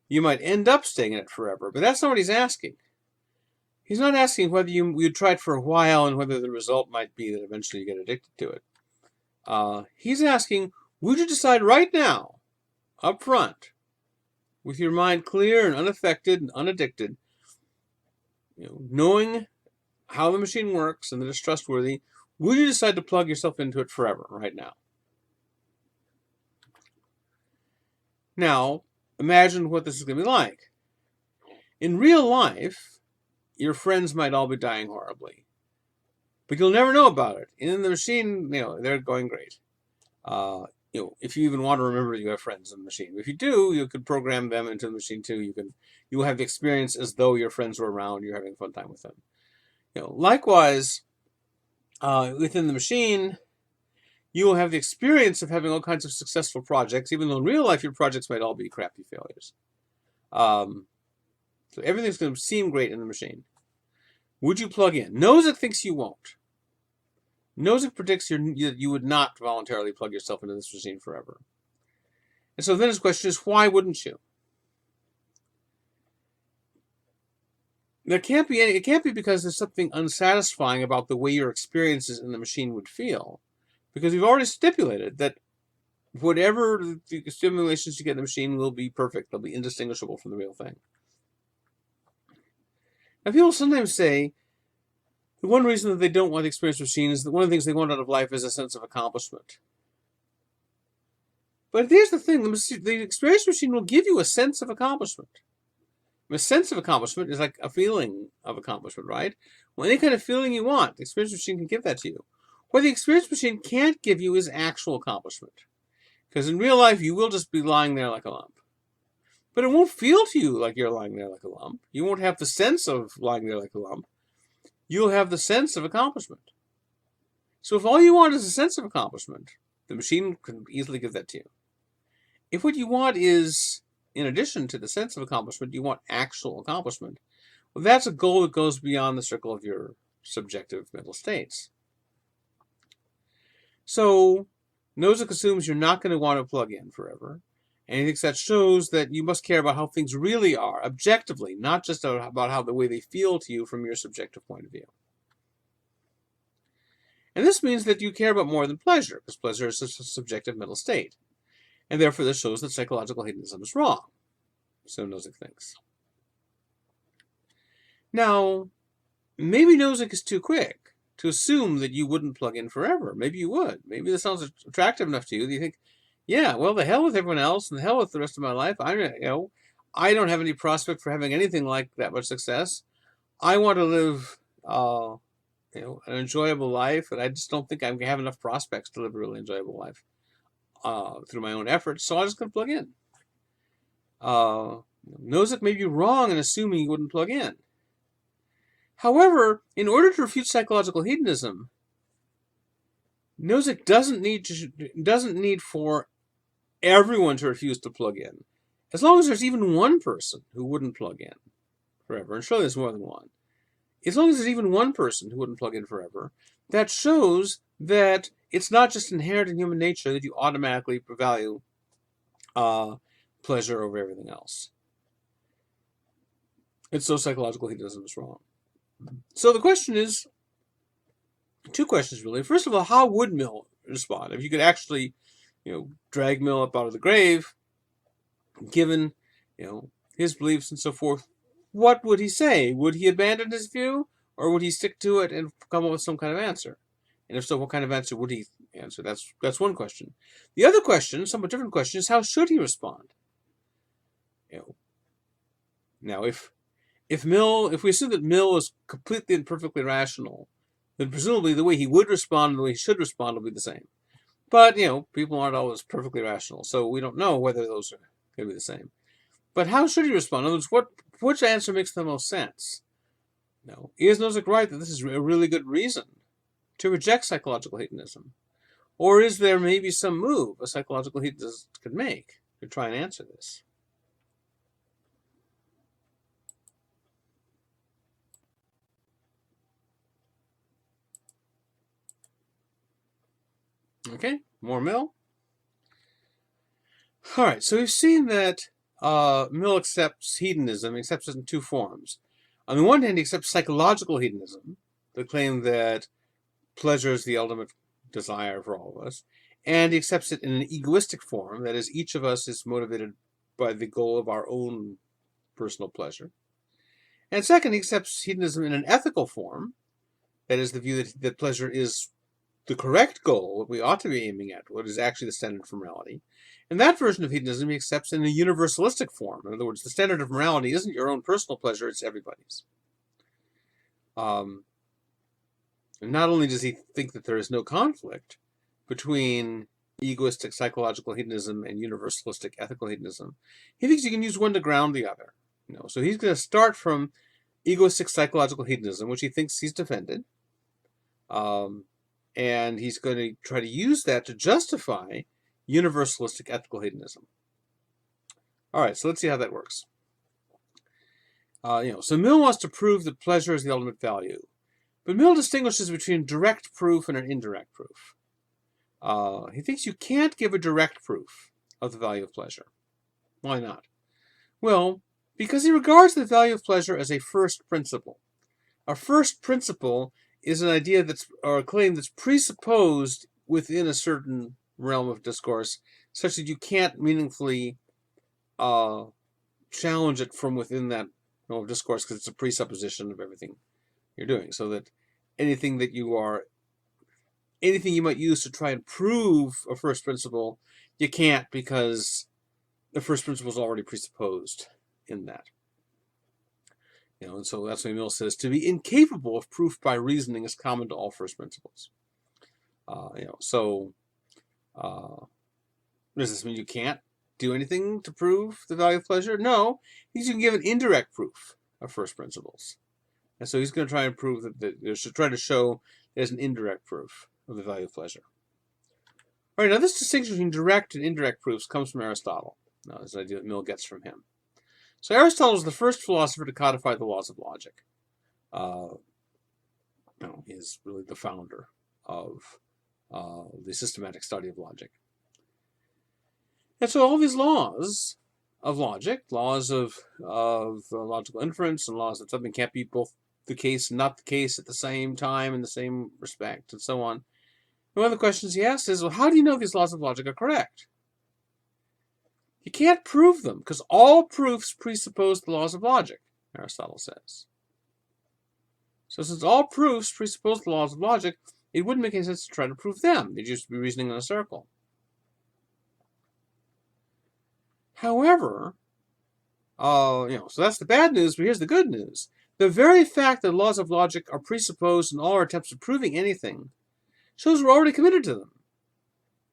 Speaker 1: you might end up staying in it forever. But that's not what he's asking. He's not asking whether you'd try it for a while and whether the result might be that eventually you get addicted to it. He's asking, would you decide right now, up front, with your mind clear and unaffected and unaddicted, knowing how the machine works and that it's trustworthy, would you decide to plug yourself into it forever, right now? Now, imagine what this is going to be like. In real life, your friends might all be dying horribly, but you'll never know about it. And in the machine, they're going great. If you even want to remember you have friends in the machine. If you do, you could program them into the machine too. You will have the experience as though your friends were around. You're having a fun time with them. Likewise, within the machine, you will have the experience of having all kinds of successful projects, even though in real life your projects might all be crappy failures. So everything's going to seem great in the machine. Would you plug in? Nozick thinks you won't. Nozick predicts that you would not voluntarily plug yourself into this machine forever. And so then his question is, why wouldn't you? It can't be because there's something unsatisfying about the way your experiences in the machine would feel. Because we've already stipulated that whatever the stimulations you get in the machine will be perfect. They'll be indistinguishable from the real thing. Now, people sometimes say the one reason that they don't want the experience machine is that one of the things they want out of life is a sense of accomplishment. But here's the thing, the experience machine will give you a sense of accomplishment. A sense of accomplishment is like a feeling of accomplishment, right? Well, any kind of feeling you want, the experience machine can give that to you. What the experience machine can't give you is actual accomplishment. Because in real life, you will just be lying there like a lump. But it won't feel to you like you're lying there like a lump. You won't have the sense of lying there like a lump. You'll have the sense of accomplishment. So if all you want is a sense of accomplishment, the machine can easily give that to you. If what you want is, in addition to the sense of accomplishment, you want actual accomplishment, well, that's a goal that goes beyond the circle of your subjective mental states. So Nozick assumes you're not going to want to plug in forever. And he thinks that shows that you must care about how things really are, objectively, not just about how the way they feel to you from your subjective point of view. And this means that you care about more than pleasure, because pleasure is a subjective mental state. And therefore this shows that psychological hedonism is wrong. So Nozick thinks. Now, maybe Nozick is too quick to assume that you wouldn't plug in forever. Maybe you would. Maybe this sounds attractive enough to you that you think, yeah, well, the hell with everyone else, and the hell with the rest of my life. I don't have any prospect for having anything like that much success. I want to live, an enjoyable life, and I just don't think I have enough prospects to live a really enjoyable life through my own efforts. So I'm just going to plug in. Nozick may be wrong in assuming you wouldn't plug in. However, in order to refute psychological hedonism, Nozick doesn't need for everyone to refuse to plug in. As long as there's even one person who wouldn't plug in forever, and surely there's more than one. As long as there's even one person who wouldn't plug in forever, that shows that it's not just inherent in human nature that you automatically value pleasure over everything else. And so psychological hedonism is wrong. So the question is, two questions really. First of all, how would Mill respond? If you could actually, drag Mill up out of the grave, given, his beliefs and so forth, what would he say? Would he abandon his view, or would he stick to it and come up with some kind of answer? And if so, what kind of answer would he answer? That's one question. The other question, somewhat different question, is how should he respond? Now, if we assume that Mill is completely and perfectly rational, then presumably the way he would respond and the way he should respond will be the same. But, people aren't always perfectly rational, so we don't know whether those are going to be the same. But how should he respond? In other words, which answer makes the most sense? Is Nozick right that this is a really good reason to reject psychological hedonism? Or is there maybe some move a psychological hedonist could make to try and answer this? Okay, more Mill. All right, so we've seen that Mill accepts hedonism, accepts it in two forms. On the one hand, he accepts psychological hedonism, the claim that pleasure is the ultimate desire for all of us, and he accepts it in an egoistic form, that is, each of us is motivated by the goal of our own personal pleasure. And second, he accepts hedonism in an ethical form, that is, the view that pleasure is the correct goal, what we ought to be aiming at, what is actually the standard of morality. And that version of hedonism he accepts in a universalistic form. In other words, the standard of morality isn't your own personal pleasure, it's everybody's. And not only does he think that there is no conflict between egoistic psychological hedonism and universalistic ethical hedonism, he thinks you can use one to ground the other. So he's going to start from egoistic psychological hedonism, which he thinks he's defended, and he's going to try to use that to justify universalistic ethical hedonism. All right, so let's see how that works. So Mill wants to prove that pleasure is the ultimate value, but Mill distinguishes between direct proof and an indirect proof. He thinks you can't give a direct proof of the value of pleasure. Why not? Well, because he regards the value of pleasure as a first principle. A first principle is an idea or a claim that's presupposed within a certain realm of discourse, such that you can't meaningfully challenge it from within that realm of discourse, because it's a presupposition of everything you're doing. So that anything you might use to try and prove a first principle, you can't, because the first principle is already presupposed in that. And so that's why Mill says to be incapable of proof by reasoning is common to all first principles. Does this mean you can't do anything to prove the value of pleasure? No, you can give an indirect proof of first principles. And so he's going to try and prove try to show there's an indirect proof of the value of pleasure. All right, now this distinction between direct and indirect proofs comes from Aristotle. Now, this is an idea that Mill gets from him. So Aristotle is the first philosopher to codify the laws of logic. He's really the founder of the systematic study of logic. And so all these laws of logic, laws of logical inference, and laws that something can't be both the case and not the case at the same time in the same respect, and so on. And one of the questions he asks is, well, how do you know these laws of logic are correct? You can't prove them, because all proofs presuppose the laws of logic, Aristotle says. So since all proofs presuppose the laws of logic, it wouldn't make any sense to try to prove them. They'd just be reasoning in a circle. However, so that's the bad news, but here's the good news. The very fact that laws of logic are presupposed in all our attempts at proving anything shows we're already committed to them.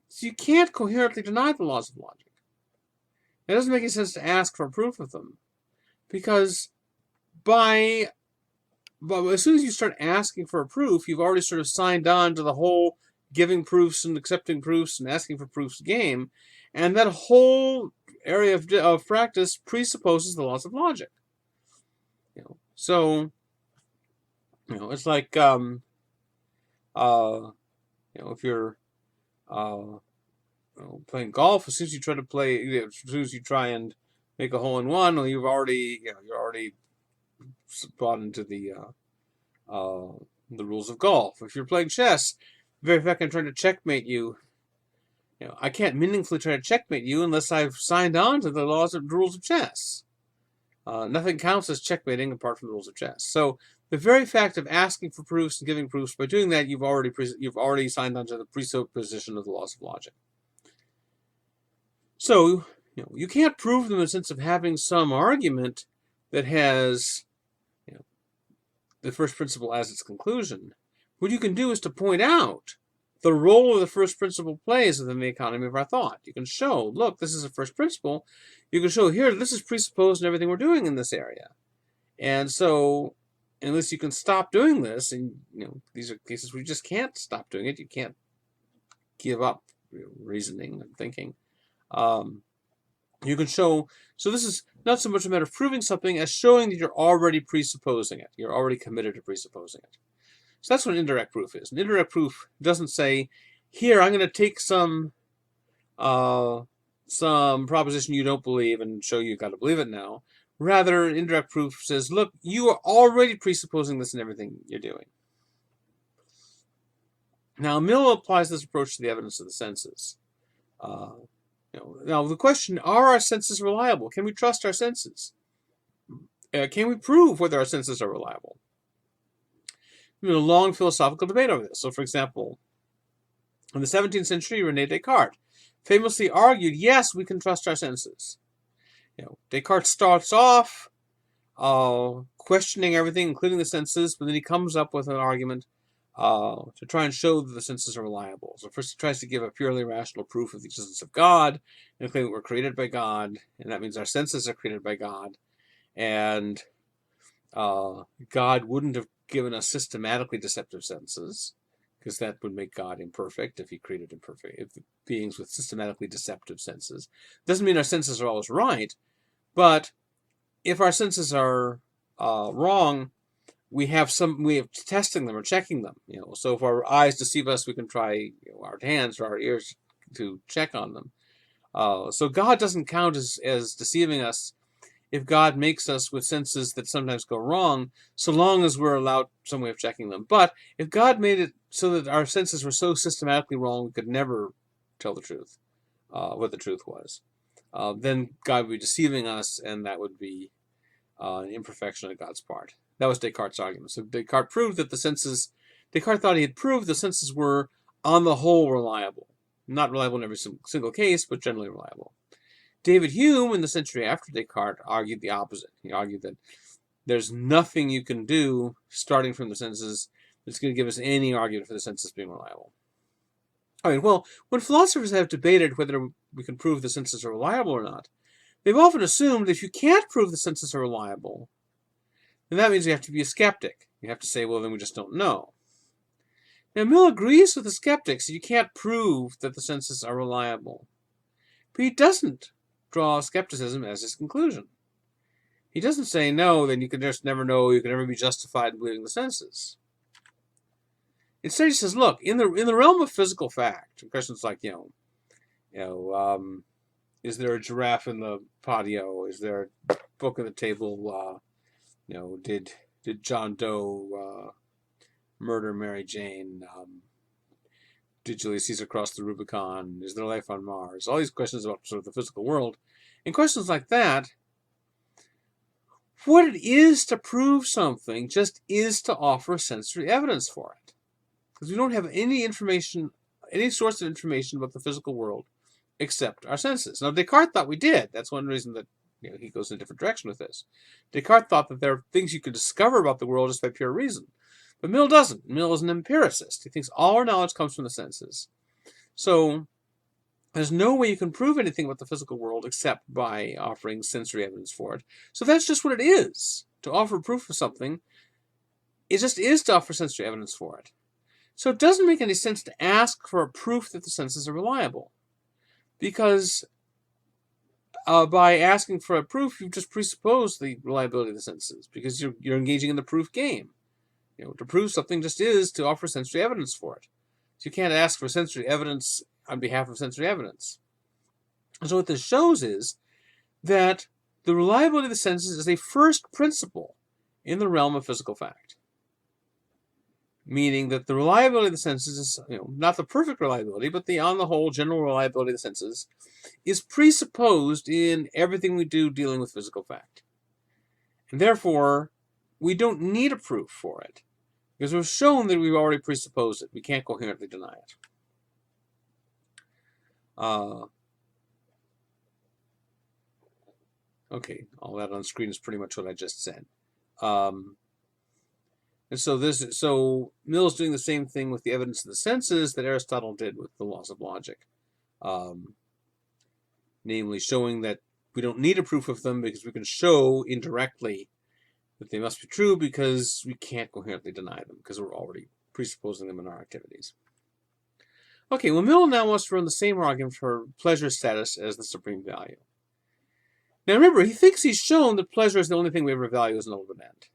Speaker 1: So you can't coherently deny the laws of logic. It doesn't make any sense to ask for proof of them, because as soon as you start asking for a proof, you've already sort of signed on to the whole giving proofs and accepting proofs and asking for proofs game, and that whole area of practice presupposes the laws of logic. So it's like if you're playing golf, as soon as you try and make a hole in one, well, you're already brought into the rules of golf. If you're playing chess, the very fact I'm trying to checkmate you, I can't meaningfully try to checkmate you unless I've signed on to the rules of chess. Nothing counts as checkmating apart from the rules of chess. So the very fact of asking for proofs and giving proofs, by doing that, you've already signed on to the presupposition of the laws of logic. So you can't prove them in the sense of having some argument that has the first principle as its conclusion. What you can do is to point out the role of the first principle plays within the economy of our thought. You can show, look, this is a first principle. You can show here, this is presupposed in everything we're doing in this area. And so, unless you can stop doing this, and these are cases where you just can't stop doing it, you can't give up reasoning and thinking. You can show, so this is not so much a matter of proving something as showing that you're already presupposing it. You're already committed to presupposing it. So that's what an indirect proof is. An indirect proof doesn't say, here I'm going to take some proposition you don't believe and show you got to believe it now. Rather, indirect proof says, look, you are already presupposing this in everything you're doing. Now, Mill applies this approach to the evidence of the senses. Now, the question, are our senses reliable? Can we trust our senses? Can we prove whether our senses are reliable? There's been a long philosophical debate over this. So, for example, in the 17th century, René Descartes famously argued, yes, we can trust our senses. Descartes starts off questioning everything, including the senses, but then he comes up with an argument to try and show that the senses are reliable. So first he tries to give a purely rational proof of the existence of God, and claim that we're created by God, and that means our senses are created by God, and God wouldn't have given us systematically deceptive senses, because that would make God imperfect if he created beings with systematically deceptive senses. Doesn't mean our senses are always right, but if our senses are wrong, we have some way of testing them or checking them. So if our eyes deceive us, we can try our hands or our ears to check on them. So God doesn't count as deceiving us if God makes us with senses that sometimes go wrong, so long as we're allowed some way of checking them. But if God made it so that our senses were so systematically wrong we could never tell the truth, what the truth was, then God would be deceiving us, and that would be an imperfection on God's part. That was Descartes' argument. So Descartes thought he had proved the senses were, on the whole, reliable. Not reliable in every single case, but generally reliable. David Hume, in the century after Descartes, argued the opposite. He argued that there's nothing you can do, starting from the senses, that's going to give us any argument for the senses being reliable. All right, well, when philosophers have debated whether we can prove the senses are reliable or not, they've often assumed that if you can't prove the senses are reliable, then that means you have to be a skeptic. You have to say, well, then we just don't know. Now, Mill agrees with the skeptics that you can't prove that the senses are reliable. But he doesn't draw skepticism as his conclusion. He doesn't say, no, then you can just never know, you can never be justified in believing the senses. Instead, he says, look, in the realm of physical fact, questions like, is there a giraffe in the patio? Is there a book on the table? Did John Doe murder Mary Jane? Did Julius Caesar cross the Rubicon? Is there life on Mars? All these questions about sort of the physical world. And questions like that, what it is to prove something just is to offer sensory evidence for it. Because we don't have any information, any source of information about the physical world except our senses. Now, Descartes thought we did. That's one reason that he goes in a different direction with this. Descartes thought that there are things you can discover about the world just by pure reason. But Mill doesn't. Mill is an empiricist. He thinks all our knowledge comes from the senses. So there's no way you can prove anything about the physical world except by offering sensory evidence for it. So that's just what it is. To offer proof of something, it just is to offer sensory evidence for it. So it doesn't make any sense to ask for a proof that the senses are reliable. Because by asking for a proof, you've just presupposed the reliability of the senses. Because you're engaging in the proof game. To prove something just is to offer sensory evidence for it. So you can't ask for sensory evidence on behalf of sensory evidence. And so what this shows is that the reliability of the senses is a first principle in the realm of physical fact. Meaning that the reliability of the senses is, not the perfect reliability, but the on the whole general reliability of the senses is presupposed in everything we do dealing with physical fact. And therefore, we don't need a proof for it. Because we've shown that we've already presupposed it. We can't coherently deny it. Okay, all that on screen is pretty much what I just said. And so Mill's doing the same thing with the evidence of the senses that Aristotle did with the laws of logic. Namely, showing that we don't need a proof of them because we can show indirectly that they must be true because we can't coherently deny them because we're already presupposing them in our activities. Okay, well, Mill now wants to run the same argument for pleasure status as the supreme value. Now remember, he thinks he's shown that pleasure is the only thing we ever value as an ultimate end.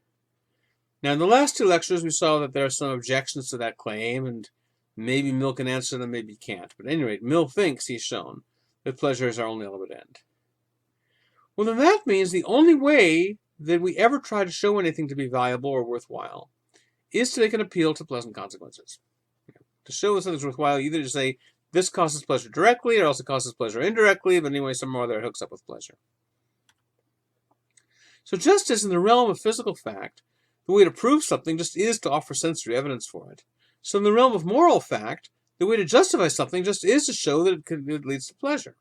Speaker 1: Now in the last two lectures, we saw that there are some objections to that claim, and Maybe Mill can answer them, maybe can't. But at any rate, Mill thinks he's shown that pleasure is our only ultimate end. Well, then that means the only way that we ever try to show anything to be valuable or worthwhile is to make an appeal to pleasant consequences. To show that something's worthwhile, either to say, this causes pleasure directly, or else it causes pleasure indirectly, but anyway, somehow there it hooks up with pleasure. So just as in the realm of physical fact, the way to prove something just is to offer sensory evidence for it, so in the realm of moral fact, the way to justify something just is to show that it leads to pleasure.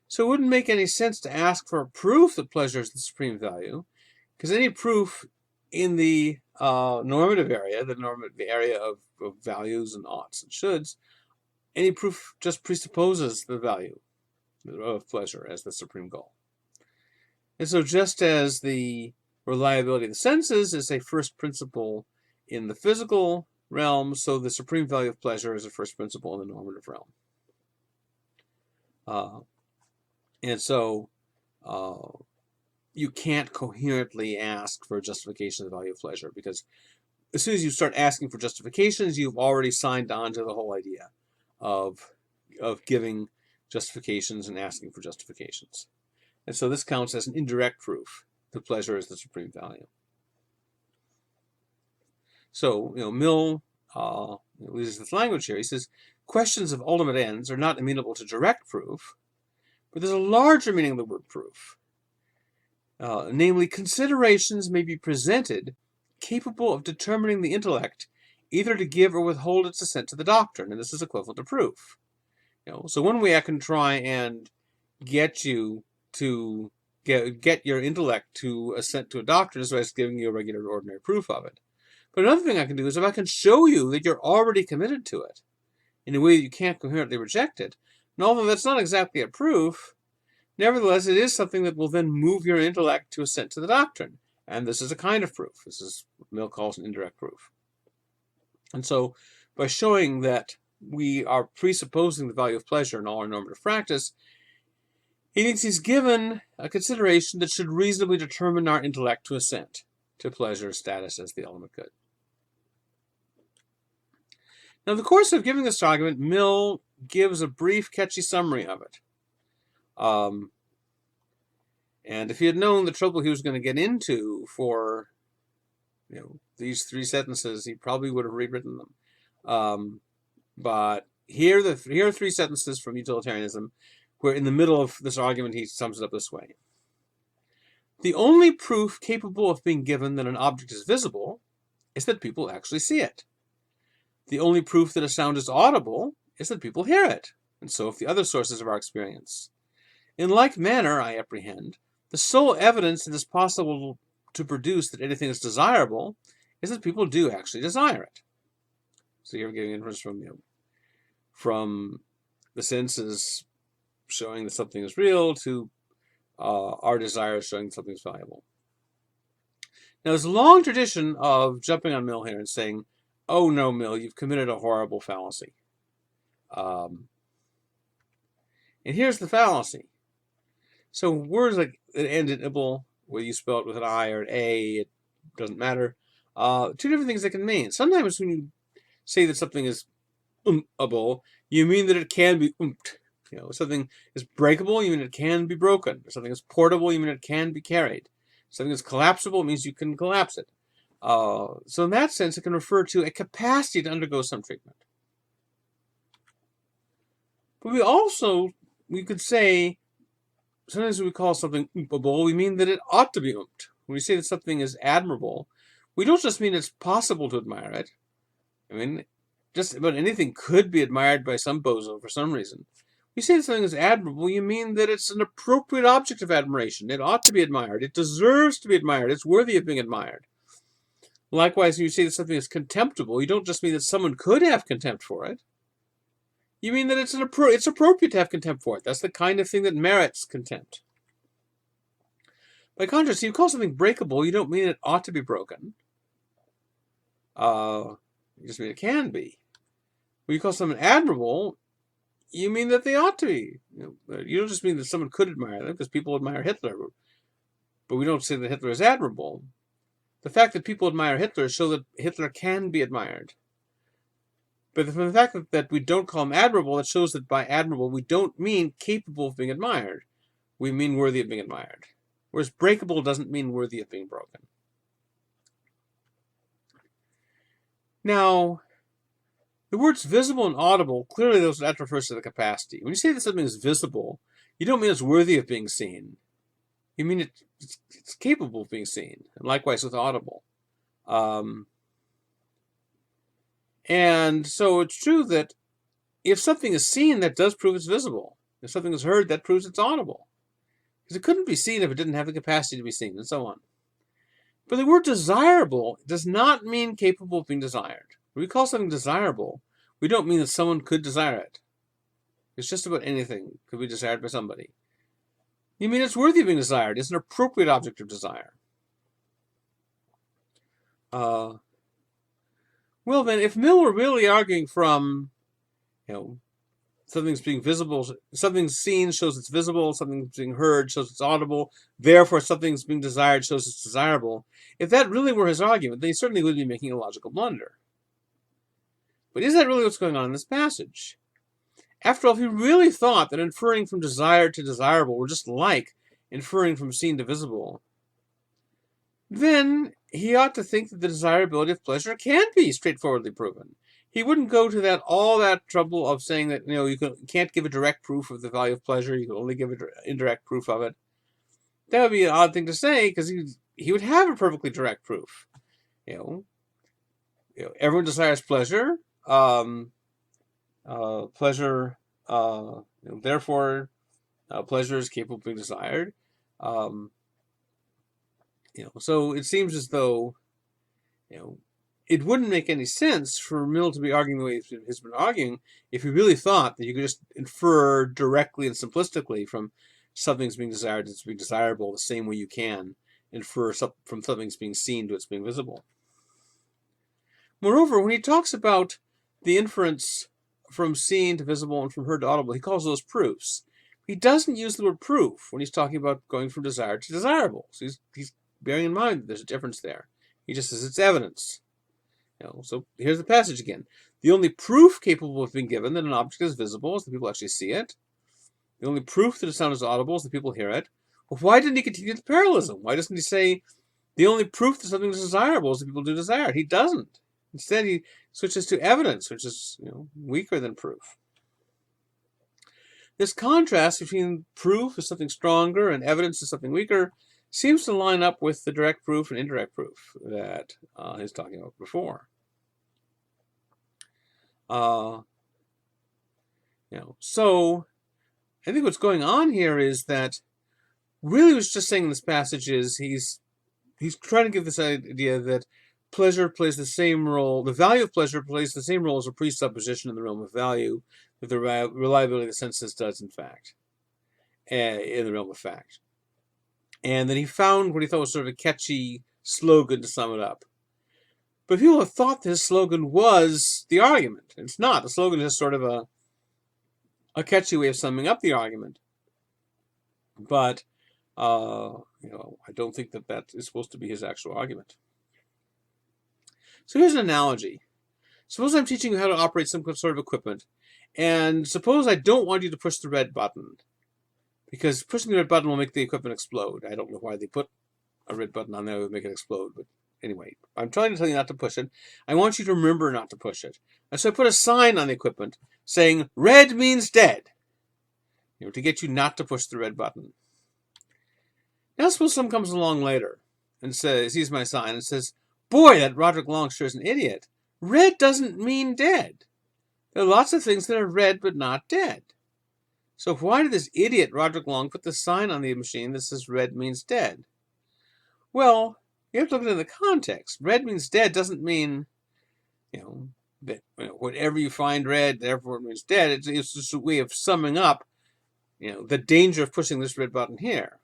Speaker 1: So it wouldn't make any sense to ask for a proof that pleasure is the supreme value, because any proof in the normative area, the area of values and oughts and shoulds, any proof just presupposes the value of pleasure as the supreme goal. And so just as the reliability of the senses is a first principle in the physical realm, so the supreme value of pleasure is a first principle in the normative realm. And so you can't coherently ask for a justification of the value of pleasure, because as soon as you start asking for justifications, you've already signed on to the whole idea of giving justifications and asking for justifications. And so this counts as an indirect proof that pleasure is the supreme value. So, Mill uses this language here. He says, questions of ultimate ends are not amenable to direct proof, but there's a larger meaning of the word proof. Namely, considerations may be presented capable of determining the intellect either to give or withhold its assent to the doctrine, and this is equivalent to proof. So one way I can try and get you to get your intellect to assent to a doctrine is by giving you a regular ordinary proof of it. But another thing I can do is if I can show you that you're already committed to it in a way that you can't coherently reject it, and although that's not exactly a proof, nevertheless it is something that will then move your intellect to assent to the doctrine. And this is a kind of proof. This is what Mill calls an indirect proof. And so by showing that we are presupposing the value of pleasure in all our normative practice, he thinks he's given a consideration that should reasonably determine our intellect to assent to pleasure's status as the ultimate good. Now, in the course of giving this argument, Mill gives a brief, catchy summary of it. And if he had known the trouble he was going to get into for these 3 sentences, he probably would have rewritten them. But here are 3 sentences from Utilitarianism, where in the middle of this argument he sums it up this way. The only proof capable of being given that an object is visible is that people actually see it. The only proof that a sound is audible is that people hear it, and so of the other sources of our experience. In like manner, I apprehend, the sole evidence it is possible to produce that anything is desirable is that people do actually desire it. So you're giving inference from the senses showing that something is real to our desires showing that something is valuable. Now, there's a long tradition of jumping on Mill here and saying, oh no, Mill, you've committed a horrible fallacy. And here's the fallacy. So words like that end in able, whether you spell it with an I or an A, it doesn't matter. 2 different things they can mean. Sometimes when you say that something is able, you mean that it can be oomped. Something is breakable, you mean it can be broken. If something is portable, you mean it can be carried. If something is collapsible, it means you can collapse it. So in that sense, it can refer to a capacity to undergo some treatment. But we could say, sometimes when we call something oomphable, we mean that it ought to be oomped. When we say that something is admirable, we don't just mean it's possible to admire it. I mean, just about anything could be admired by some bozo for some reason. When you say that something is admirable, you mean that it's an appropriate object of admiration. It ought to be admired. It deserves to be admired. It's worthy of being admired. Likewise, when you say that something is contemptible, you don't just mean that someone could have contempt for it. You mean that it's appropriate to have contempt for it. That's the kind of thing that merits contempt. By contrast, if you call something breakable, you don't mean it ought to be broken. You just mean it can be. When you call something admirable, you mean that they ought to be. You don't just mean that someone could admire them, because people admire Hitler, but we don't say that Hitler is admirable. The fact that people admire Hitler shows that Hitler can be admired. But from the fact that we don't call them admirable, that shows that by admirable we don't mean capable of being admired. We mean worthy of being admired. Whereas breakable doesn't mean worthy of being broken. Now, the words visible and audible, clearly that refers to the capacity. When you say that something is visible, you don't mean it's worthy of being seen. You mean it's capable of being seen. And likewise with audible. And so it's true that if something is seen, that does prove it's visible. If something is heard, that proves it's audible. Because it couldn't be seen if it didn't have the capacity to be seen, and so on. But the word desirable does not mean capable of being desired. When we call something desirable, we don't mean that someone could desire it. It's just about anything could be desired by somebody. You mean it's worthy of being desired. It's an appropriate object of desire. Well then, if Mill were really arguing from, something's being visible, something's seen shows it's visible, something's being heard shows it's audible, therefore something's being desired shows it's desirable, if that really were his argument, then he certainly would be making a logical blunder. But is that really what's going on in this passage? After all, if he really thought that inferring from desired to desirable were just like inferring from seen to visible, then he ought to think that the desirability of pleasure can be straightforwardly proven. He wouldn't go to all that trouble of saying that you can't give a direct proof of the value of pleasure. You can only give an indirect proof of it. That would be an odd thing to say, because he would have a perfectly direct proof. Everyone desires pleasure. Pleasure. Therefore, pleasure is capable of being desired. So it seems as though, it wouldn't make any sense for Mill to be arguing the way he's been arguing if he really thought that you could just infer directly and simplistically from something's being desired to its being desirable the same way you can infer from something's being seen to its being visible. Moreover, when he talks about the inference from seen to visible and from heard to audible, he calls those proofs. He doesn't use the word proof when he's talking about going from desired to desirable. So he's bearing in mind that there's a difference there. He just says it's evidence. So here's the passage again. The only proof capable of being given that an object is visible is that people actually see it. The only proof that a sound is audible is that people hear it. Well, why didn't he continue the parallelism? Why doesn't he say the only proof that something is desirable is that people do desire it? He doesn't. Instead, he switches to evidence, which is weaker than proof. This contrast between proof is something stronger and evidence is something weaker seems to line up with the direct proof and indirect proof that he's talking about before. So I think what's going on here is that really what's just saying in this passage is he's trying to give this idea that pleasure plays the same role, the value of pleasure plays the same role as a presupposition in the realm of value that the reliability of the senses does in fact, in the realm of fact. And then he found what he thought was sort of a catchy slogan to sum it up. But people have thought this slogan was the argument. It's not. The slogan is sort of a catchy way of summing up the argument. But, I don't think that is supposed to be his actual argument. So here's an analogy. Suppose I'm teaching you how to operate some sort of equipment, and suppose I don't want you to push the red button, because pushing the red button will make the equipment explode. I don't know why they put a red button on there that would make it explode, but anyway, I'm trying to tell you not to push it. I want you to remember not to push it. And so I put a sign on the equipment saying, red means dead, to get you not to push the red button. Now suppose someone comes along later and sees my sign and says, boy, that Roderick Long sure is an idiot. Red doesn't mean dead. There are lots of things that are red but not dead. So why did this idiot Roderick Long put the sign on the machine that says red means dead? Well, you have to look at it in the context. Red means dead doesn't mean, that whatever you find red, therefore it means dead. It's just a way of summing up, the danger of pushing this red button here.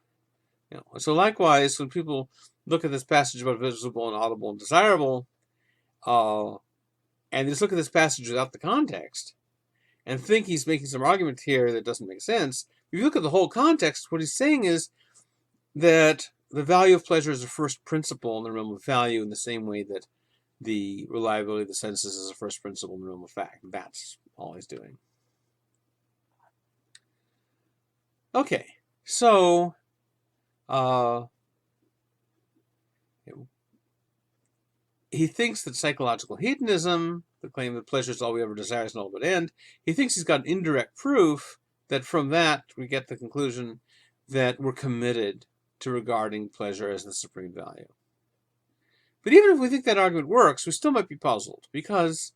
Speaker 1: So likewise, when people look at this passage about visible and audible and desirable, and they just look at this passage without the context, and think he's making some argument here that doesn't make sense. If you look at the whole context, what he's saying is that the value of pleasure is a first principle in the realm of value in the same way that the reliability of the senses as a first principle minimum of fact. That's all he's doing. Okay, so he thinks that psychological hedonism, the claim that pleasure is all we ever desire is an ultimate end, he thinks he's got indirect proof that from that we get the conclusion that we're committed to regarding pleasure as the supreme value. But even if we think that argument works, we still might be puzzled, because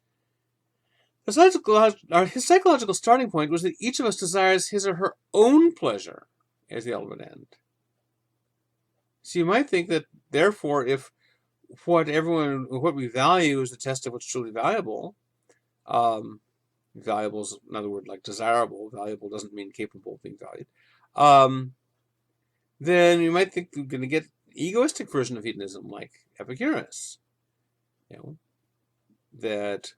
Speaker 1: his psychological starting point was that each of us desires his or her own pleasure as the ultimate end. So you might think that, therefore, if what we value is the test of what's truly valuable, valuable is another word like desirable, valuable doesn't mean capable of being valued, then you might think we're going to get egoistic version of hedonism like Epicurus. That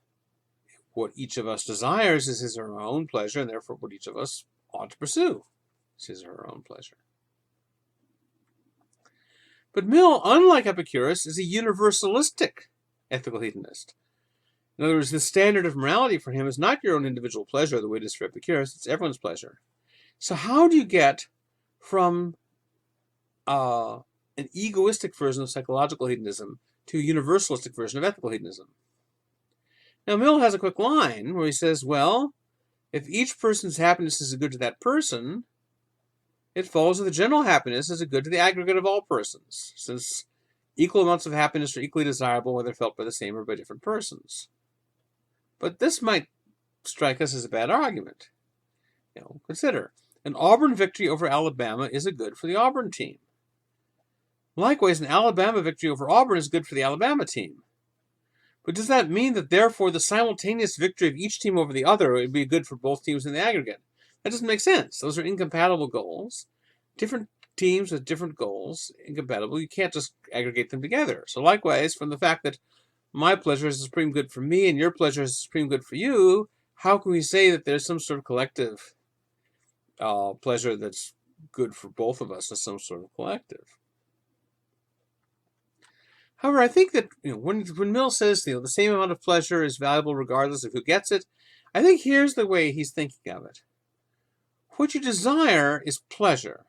Speaker 1: what each of us desires is his or her own pleasure, and therefore what each of us ought to pursue is his or her own pleasure. But Mill, unlike Epicurus, is a universalistic ethical hedonist. In other words, the standard of morality for him is not your own individual pleasure the way it is for Epicurus, it's everyone's pleasure. So how do you get from an egoistic version of psychological hedonism to a universalistic version of ethical hedonism? Now, Mill has a quick line where he says, well, if each person's happiness is a good to that person, it follows that the general happiness is a good to the aggregate of all persons, since equal amounts of happiness are equally desirable whether felt by the same or by different persons. But this might strike us as a bad argument. Consider, an Auburn victory over Alabama is a good for the Auburn team. Likewise, an Alabama victory over Auburn is good for the Alabama team. But does that mean that, therefore, the simultaneous victory of each team over the other would be good for both teams in the aggregate? That doesn't make sense. Those are incompatible goals. Different teams with different goals, incompatible. You can't just aggregate them together. So likewise, from the fact that my pleasure is the supreme good for me and your pleasure is the supreme good for you, how can we say that there's some sort of collective pleasure that's good for both of us as some sort of collective? However, I think that when Mill says the same amount of pleasure is valuable regardless of who gets it, I think here's the way he's thinking of it. What you desire is pleasure.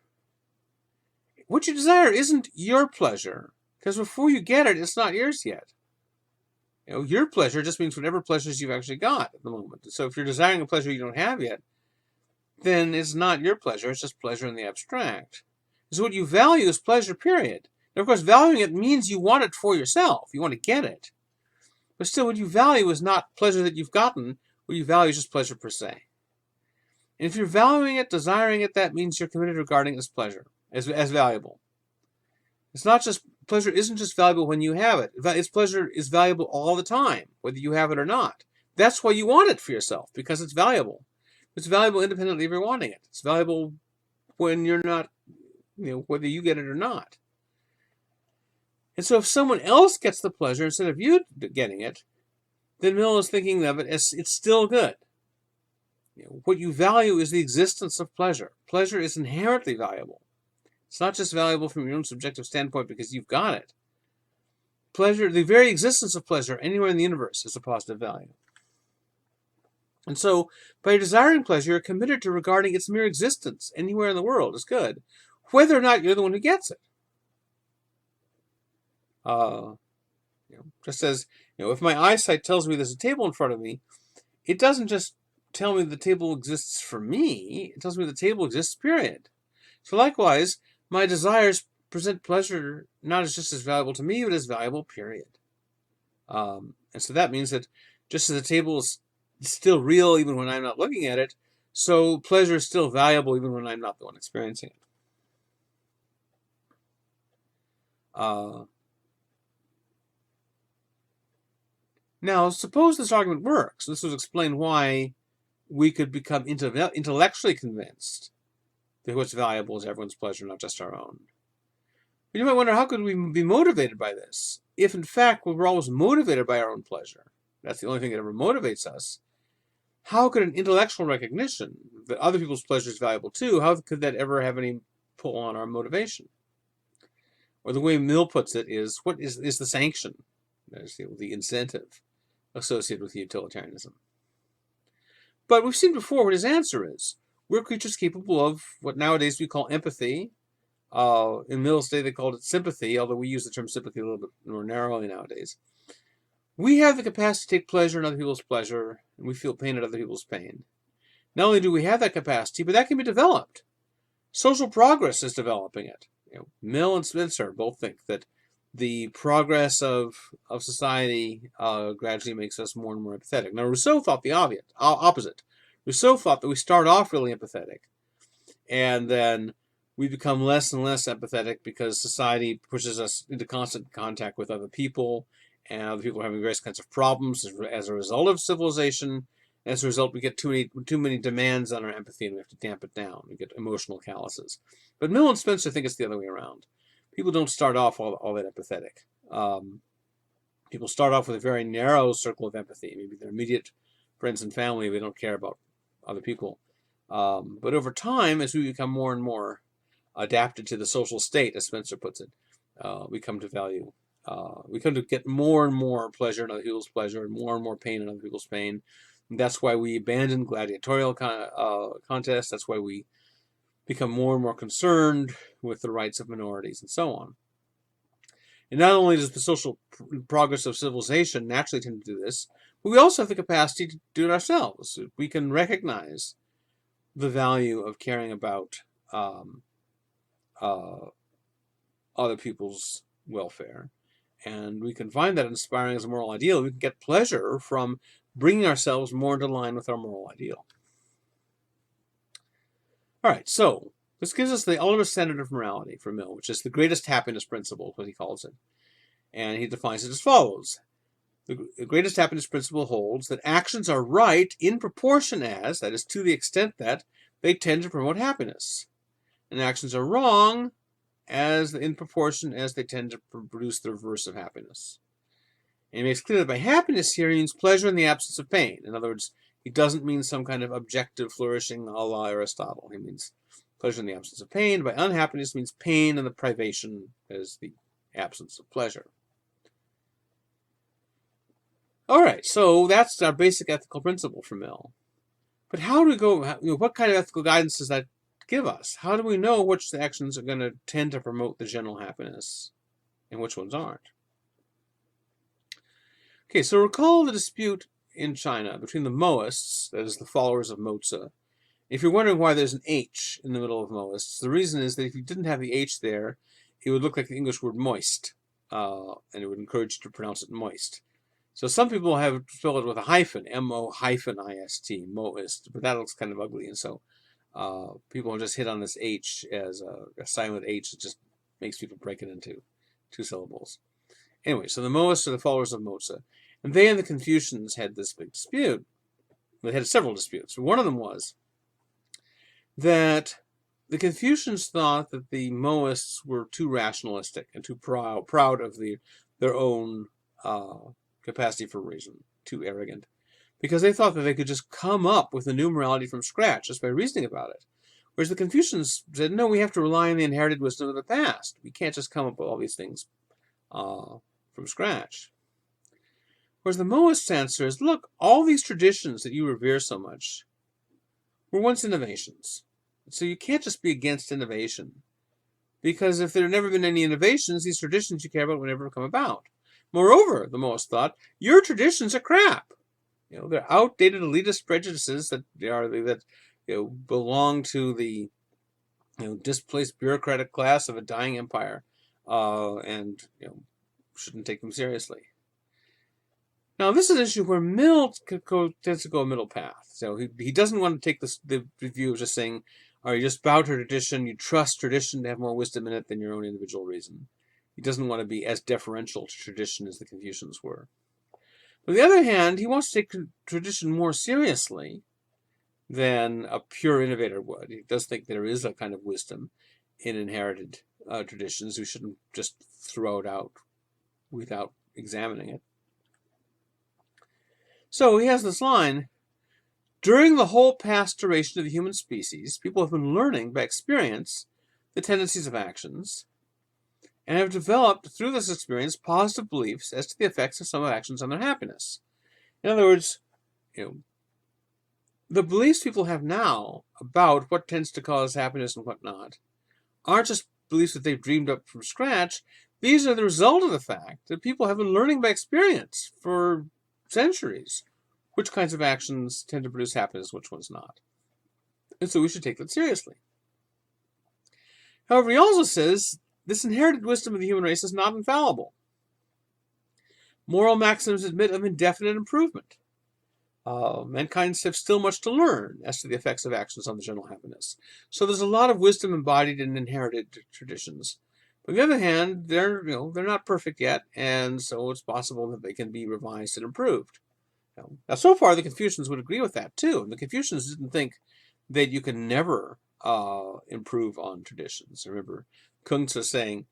Speaker 1: What you desire isn't your pleasure, because before you get it, it's not yours yet. Your pleasure just means whatever pleasures you've actually got at the moment. So if you're desiring a pleasure you don't have yet, then it's not your pleasure, it's just pleasure in the abstract. So what you value is pleasure, period. Now, of course, valuing it means you want it for yourself. You want to get it. But still, what you value is not pleasure that you've gotten. What you value is just pleasure per se. And if you're valuing it, desiring it, that means you're committed to regarding it as pleasure, as valuable. It's not just, pleasure isn't just valuable when you have it. Its pleasure is valuable all the time, whether you have it or not. That's why you want it for yourself, because it's valuable. It's valuable independently of your wanting it. It's valuable when you're not, whether you get it or not. And so if someone else gets the pleasure instead of you getting it, then Mill is thinking of it as it's still good. What you value is the existence of pleasure. Pleasure is inherently valuable. It's not just valuable from your own subjective standpoint because you've got it. Pleasure, the very existence of pleasure anywhere in the universe is a positive value. And so, by desiring pleasure, you're committed to regarding its mere existence anywhere in the world as good, whether or not you're the one who gets it. Just as, if my eyesight tells me there's a table in front of me, it doesn't just tell me the table exists for me, it tells me the table exists, period. So likewise, my desires present pleasure not as just as valuable to me, but as valuable, period. And so that means that just as the table is still real even when I'm not looking at it, so pleasure is still valuable even when I'm not the one experiencing it. Now, suppose this argument works. This would explain why we could become intellectually convinced that what's valuable is everyone's pleasure, not just our own. But you might wonder, how could we be motivated by this? If, in fact, we're always motivated by our own pleasure, that's the only thing that ever motivates us, how could an intellectual recognition that other people's pleasure is valuable too, how could that ever have any pull on our motivation? Or the way Mill puts it is, what is the sanction? There's the incentive associated with utilitarianism. But we've seen before what his answer is. We're creatures capable of what nowadays we call empathy. In Mill's day, they called it sympathy, although we use the term sympathy a little bit more narrowly nowadays. We have the capacity to take pleasure in other people's pleasure, and we feel pain at other people's pain. Not only do we have that capacity, but that can be developed. Social progress is developing it. Mill and Spencer both think that the progress of society gradually makes us more and more empathetic. Now, Rousseau thought the opposite. Rousseau thought that we start off really empathetic, and then we become less and less empathetic because society pushes us into constant contact with other people, and other people are having various kinds of problems as a result of civilization. As a result, we get too many demands on our empathy, and we have to damp it down. We get emotional calluses. But Mill and Spencer think it's the other way around. People don't start off all that empathetic. People start off with a very narrow circle of empathy. Maybe their immediate friends and family. They don't care about other people. But over time, as we become more and more adapted to the social state, as Spencer puts it, we come to value. We come to get more and more pleasure in other people's pleasure and more pain in other people's pain. And that's why we abandon gladiatorial contests. That's why we become more and more concerned with the rights of minorities and so on. And not only does the social progress of civilization naturally tend to do this, but we also have the capacity to do it ourselves. We can recognize the value of caring about other people's welfare. And we can find that inspiring as a moral ideal. We can get pleasure from bringing ourselves more into line with our moral ideal. All right, so this gives us the ultimate standard of morality for Mill, which is the greatest happiness principle, what he calls it. And he defines it as follows. The greatest happiness principle holds that actions are right in proportion as, that is, to the extent that, they tend to promote happiness. And actions are wrong in proportion as they tend to produce the reverse of happiness. And he makes clear that by happiness here he means pleasure in the absence of pain. In other words, he doesn't mean some kind of objective flourishing a la Aristotle. He means pleasure in the absence of pain. By unhappiness means pain and the privation as the absence of pleasure. All right, so that's our basic ethical principle for Mill. But how do we go? What kind of ethical guidance does that give us? How do we know which actions are going to tend to promote the general happiness and which ones aren't? Okay, so recall the dispute in China between the Mohists, that is the followers of Mozi. If you're wondering why there's an H in the middle of Mohists, the reason is that if you didn't have the H there, it would look like the English word moist, and it would encourage you to pronounce it moist. So some people have spelled it with a hyphen, M-O-hyphen-I-S-T, Mohist, but that looks kind of ugly, and so people have just hit on this H as a silent H. It just makes people break it into two syllables. Anyway, so the Mohists are the followers of Mozi, and they and the Confucians had this big dispute. They had several disputes. One of them was that the Confucians thought that the Mohists were too rationalistic and too proud of their own capacity for reason, too arrogant, because they thought that they could just come up with a new morality from scratch just by reasoning about it. Whereas the Confucians said, no, we have to rely on the inherited wisdom of the past. We can't just come up with all these things from scratch. Whereas the Mohist answer is, look, all these traditions that you revere so much were once innovations. So you can't just be against innovation, because if there have never been any innovations, these traditions you care about will never come about. Moreover, the Mohist thought, your traditions are crap. They're outdated elitist prejudices that belong to the displaced bureaucratic class of a dying empire, and shouldn't take them seriously. Now, this is an issue where Mill tends to go a middle path. So he doesn't want to take the view of just saying, all right, you just bow to tradition, you trust tradition to have more wisdom in it than your own individual reason. He doesn't want to be as deferential to tradition as the Confucians were. On the other hand, he wants to take tradition more seriously than a pure innovator would. He does think there is a kind of wisdom in inherited traditions. We shouldn't just throw it out without examining it. So he has this line, during the whole past duration of the human species, people have been learning by experience the tendencies of actions, and have developed through this experience positive beliefs as to the effects of some actions on their happiness. In other words, the beliefs people have now about what tends to cause happiness and what not aren't just beliefs that they've dreamed up from scratch. These are the result of the fact that people have been learning by experience for centuries which kinds of actions tend to produce happiness, which ones not. And so we should take that seriously. However, he also says this inherited wisdom of the human race is not infallible. Moral maxims admit of indefinite improvement. Mankind have still much to learn as to the effects of actions on the general happiness. So there's a lot of wisdom embodied in inherited traditions. But on the other hand, they're not perfect yet, and so it's possible that they can be revised and improved. Now, so far, the Confucians would agree with that too. And the Confucians didn't think that you can never improve on traditions. Remember, Kungtse saying,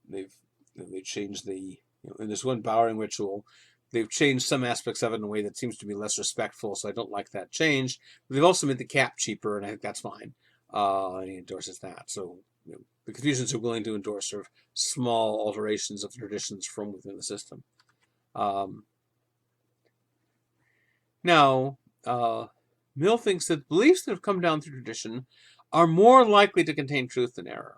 Speaker 1: they've changed the in this one bowing ritual, they've changed some aspects of it in a way that seems to be less respectful, so I don't like that change. But they've also made the cap cheaper, and I think that's fine. And he endorses that. So the Confucians are willing to endorse sort of small alterations of traditions from within the system. Now, Mill thinks that beliefs that have come down through tradition are more likely to contain truth than error.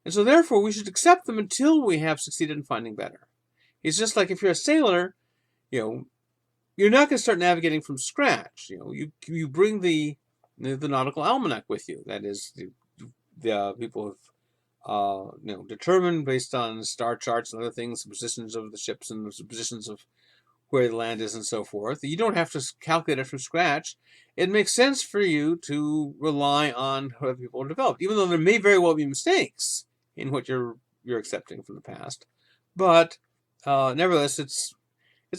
Speaker 1: And so therefore we should accept them until we have succeeded in finding better. It's just like if you're a sailor, you're not going to start navigating from scratch. You bring the nautical almanac with you. That is, the people have determined based on star charts and other things, the positions of the ships and the positions of where the land is and so forth. You don't have to calculate it from scratch. It makes sense for you to rely on what people have developed, even though there may very well be mistakes in what you're accepting from the past. But nevertheless, it's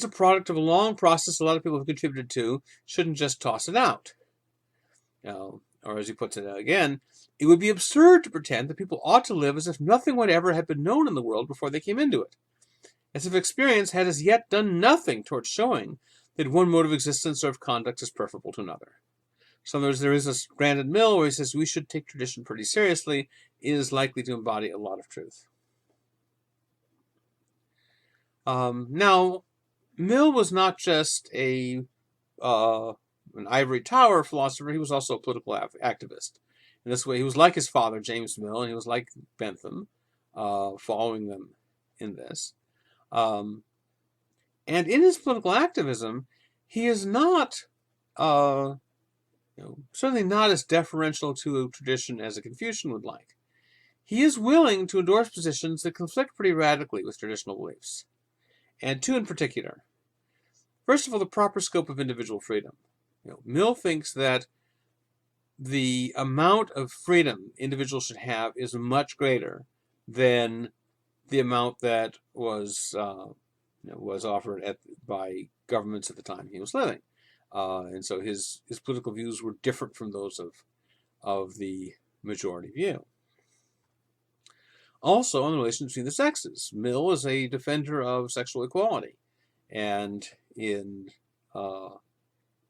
Speaker 1: a product of a long process a lot of people have contributed to. Shouldn't just toss it out. Or as he puts it again, it would be absurd to pretend that people ought to live as if nothing whatever had been known in the world before they came into it, as if experience had as yet done nothing towards showing that one mode of existence or of conduct is preferable to another. So in other words, there is this Brandon Mill where he says we should take tradition pretty seriously. It is likely to embody a lot of truth. Now, Mill was not just an ivory tower philosopher. He was also a political activist. In this way, he was like his father, James Mill, and he was like Bentham, following them in this. And in his political activism, he is not, certainly not as deferential to a tradition as a Confucian would like. He is willing to endorse positions that conflict pretty radically with traditional beliefs, and two in particular. First of all, the proper scope of individual freedom. Mill thinks that the amount of freedom individuals should have is much greater than the amount that was offered by governments at the time he was living, and so his political views were different from those of the majority view. Also, on the relation between the sexes, Mill is a defender of sexual equality, and in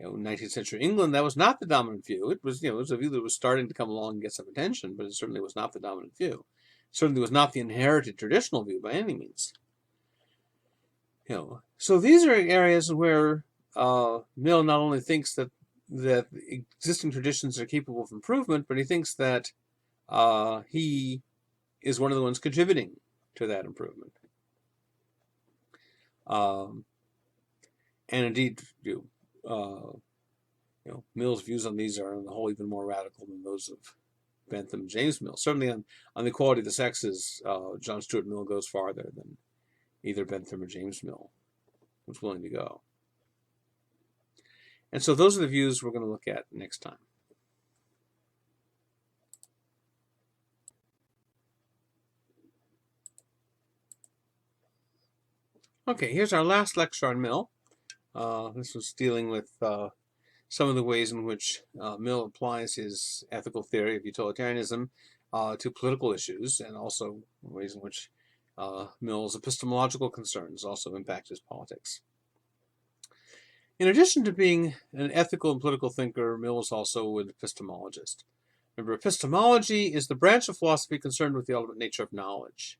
Speaker 1: 19th century England, that was not the dominant view. It was a view that was starting to come along and get some attention, but it certainly was not the dominant view. It certainly was not the inherited traditional view by any means. So these are areas where Mill not only thinks that existing traditions are capable of improvement, but he thinks that he is one of the ones contributing to that improvement. And indeed, Mill's views on these are on the whole even more radical than those of Bentham and James Mill. Certainly on the equality of the sexes, John Stuart Mill goes farther than either Bentham or James Mill was willing to go. And so those are the views we're going to look at next time. Okay, here's our last lecture on Mill. This was dealing with some of the ways in which Mill applies his ethical theory of utilitarianism to political issues, and also ways in which Mill's epistemological concerns also impact his politics. In addition to being an ethical and political thinker, Mill was also an epistemologist. Remember, epistemology is the branch of philosophy concerned with the ultimate nature of knowledge.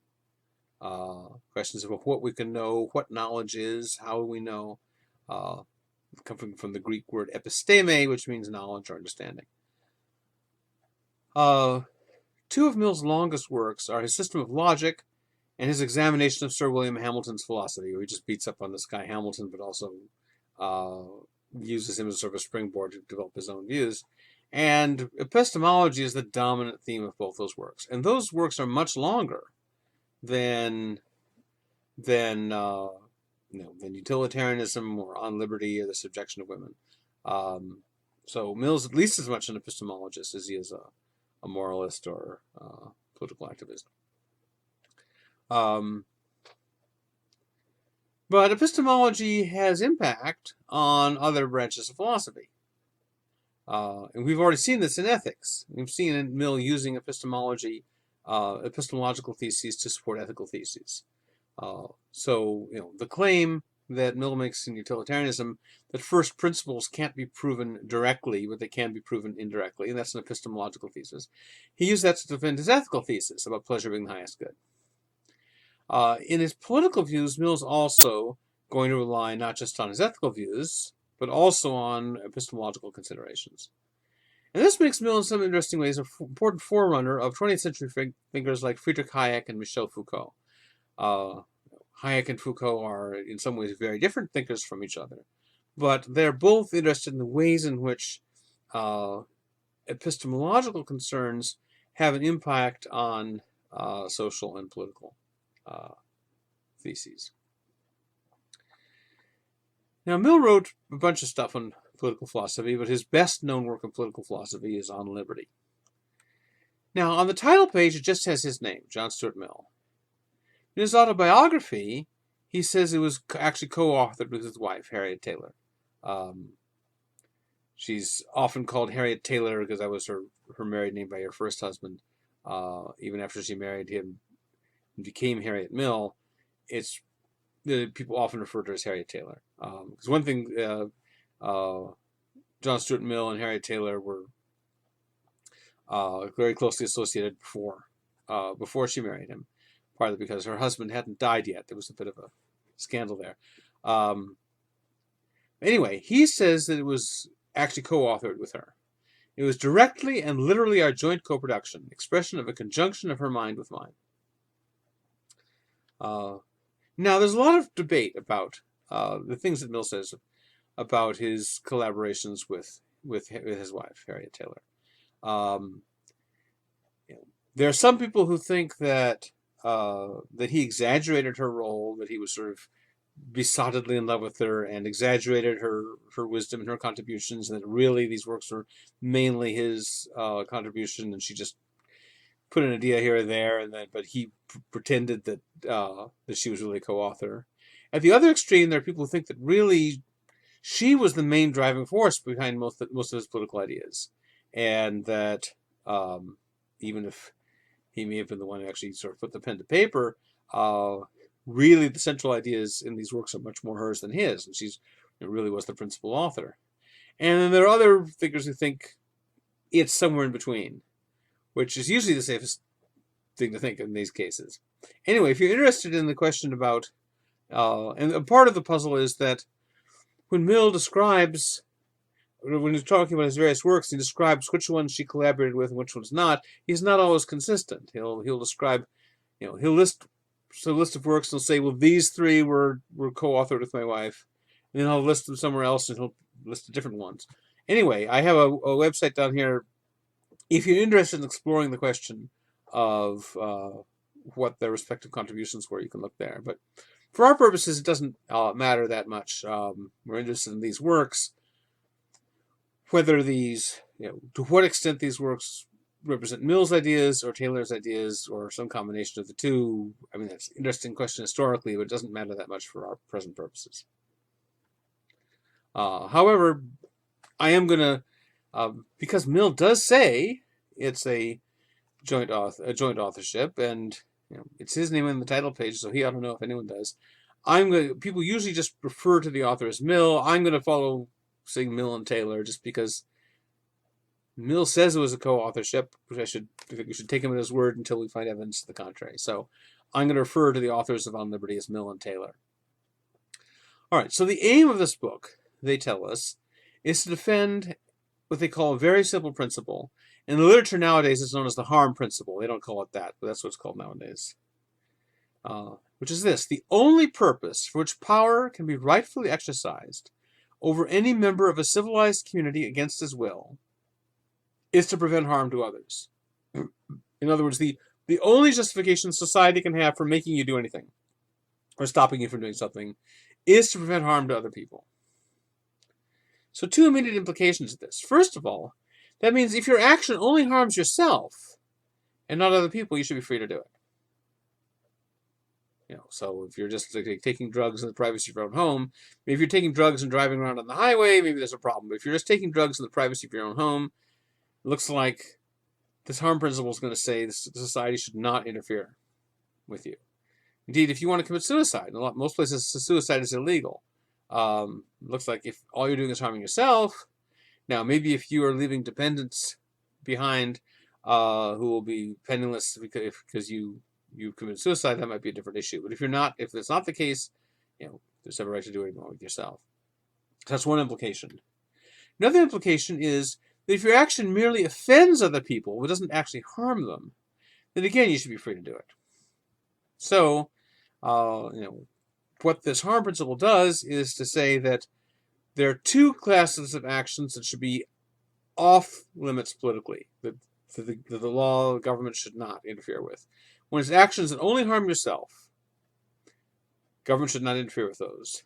Speaker 1: Questions about what we can know, what knowledge is, how we know, coming from the Greek word episteme, which means knowledge or understanding. Two of Mill's longest works are his System of Logic and his examination of Sir William Hamilton's philosophy, where he just beats up on this guy Hamilton, but also uses him as sort of a springboard to develop his own views. And epistemology is the dominant theme of both those works. And those works are much longer than utilitarianism or On Liberty or the Subjection of Women. So Mill's at least as much an epistemologist as he is a moralist or political activist. But epistemology has impact on other branches of philosophy. And we've already seen this in ethics. We've seen Mill using epistemology, epistemological theses to support ethical theses. So, the claim that Mill makes in utilitarianism that first principles can't be proven directly, but they can be proven indirectly, and that's an epistemological thesis. He used that to defend his ethical thesis about pleasure being the highest good. In his political views, Mill's also going to rely not just on his ethical views, but also on epistemological considerations. And this makes Mill in some interesting ways an important forerunner of 20th century thinkers like Friedrich Hayek and Michel Foucault. Hayek and Foucault are in some ways very different thinkers from each other, but they're both interested in the ways in which epistemological concerns have an impact on social and political theses. Now, Mill wrote a bunch of stuff on political philosophy, but his best-known work on political philosophy is On Liberty. Now, on the title page, it just has his name, John Stuart Mill. In his autobiography, he says it was actually co-authored with his wife, Harriet Taylor. She's often called Harriet Taylor because that was her married name by her first husband. Even after she married him and became Harriet Mill, people often refer to her as Harriet Taylor. Because one thing, John Stuart Mill and Harriet Taylor were very closely associated before she married him, partly because her husband hadn't died yet. There was a bit of a scandal there. Anyway, he says that it was actually co-authored with her. It was directly and literally our joint co-production, expression of a conjunction of her mind with mine. Now, there's a lot of debate about the things that Mill says about his collaborations with his wife, Harriet Taylor. There are some people who think that he exaggerated her role, that he was sort of besottedly in love with her and exaggerated her wisdom and her contributions, and that really these works were mainly his contribution, and she just put an idea here and there, but he pretended that she was really a co-author. At the other extreme, there are people who think that really she was the main driving force behind most of his political ideas, and that even if he may have been the one who actually sort of put the pen to paper, really the central ideas in these works are much more hers than his, and she really was the principal author. And then there are other thinkers who think it's somewhere in between, which is usually the safest thing to think in these cases. Anyway, if you're interested in the question about, and a part of the puzzle is that when Mill describes, when he's talking about his various works, he describes which ones she collaborated with and which ones not. He's not always consistent. He'll describe, he'll list a list of works and he'll say, well, these three were co-authored with my wife. And then I'll list them somewhere else and he'll list the different ones. Anyway, I have a website down here. If you're interested in exploring the question of what their respective contributions were, you can look there. But for our purposes, it doesn't matter that much. We're interested in these works, whether these, to what extent these works represent Mill's ideas or Taylor's ideas or some combination of the two. I mean, that's an interesting question historically, but it doesn't matter that much for our present purposes. However, I am going to, because Mill does say it's a joint authorship, and it's his name in the title page, so he ought to know if anyone does. People usually just refer to the author as Mill. I'm going to follow saying Mill and Taylor just because Mill says it was a co-authorship, which I think we should take him at his word until we find evidence to the contrary. So I'm going to refer to the authors of On Liberty as Mill and Taylor. All right, so the aim of this book, they tell us, is to defend what they call a very simple principle. In the literature nowadays, it's known as the harm principle. They don't call it that, but that's what it's called nowadays. Which is this: the only purpose for which power can be rightfully exercised over any member of a civilized community against his will is to prevent harm to others. In other words, the only justification society can have for making you do anything or stopping you from doing something is to prevent harm to other people. So two immediate implications of this. First of all, that means if your action only harms yourself and not other people, you should be free to do it. So if you're just taking drugs in the privacy of your own home, if you're taking drugs and driving around on the highway, maybe there's a problem. But if you're just taking drugs in the privacy of your own home, it looks like this harm principle is going to say society should not interfere with you. Indeed, if you want to commit suicide, most places suicide is illegal. Looks like if all you're doing is harming yourself, now maybe if you are leaving dependents behind who will be penniless because you commit suicide, that might be a different issue. But if it's not the case, there's every right to do anything wrong with yourself. So that's one implication. Another implication is that if your action merely offends other people, but doesn't actually harm them, then again you should be free to do it. So, what this harm principle does is to say that there are two classes of actions that should be off limits politically, that the law, the government should not interfere with. When it's actions that only harm yourself, government should not interfere with those.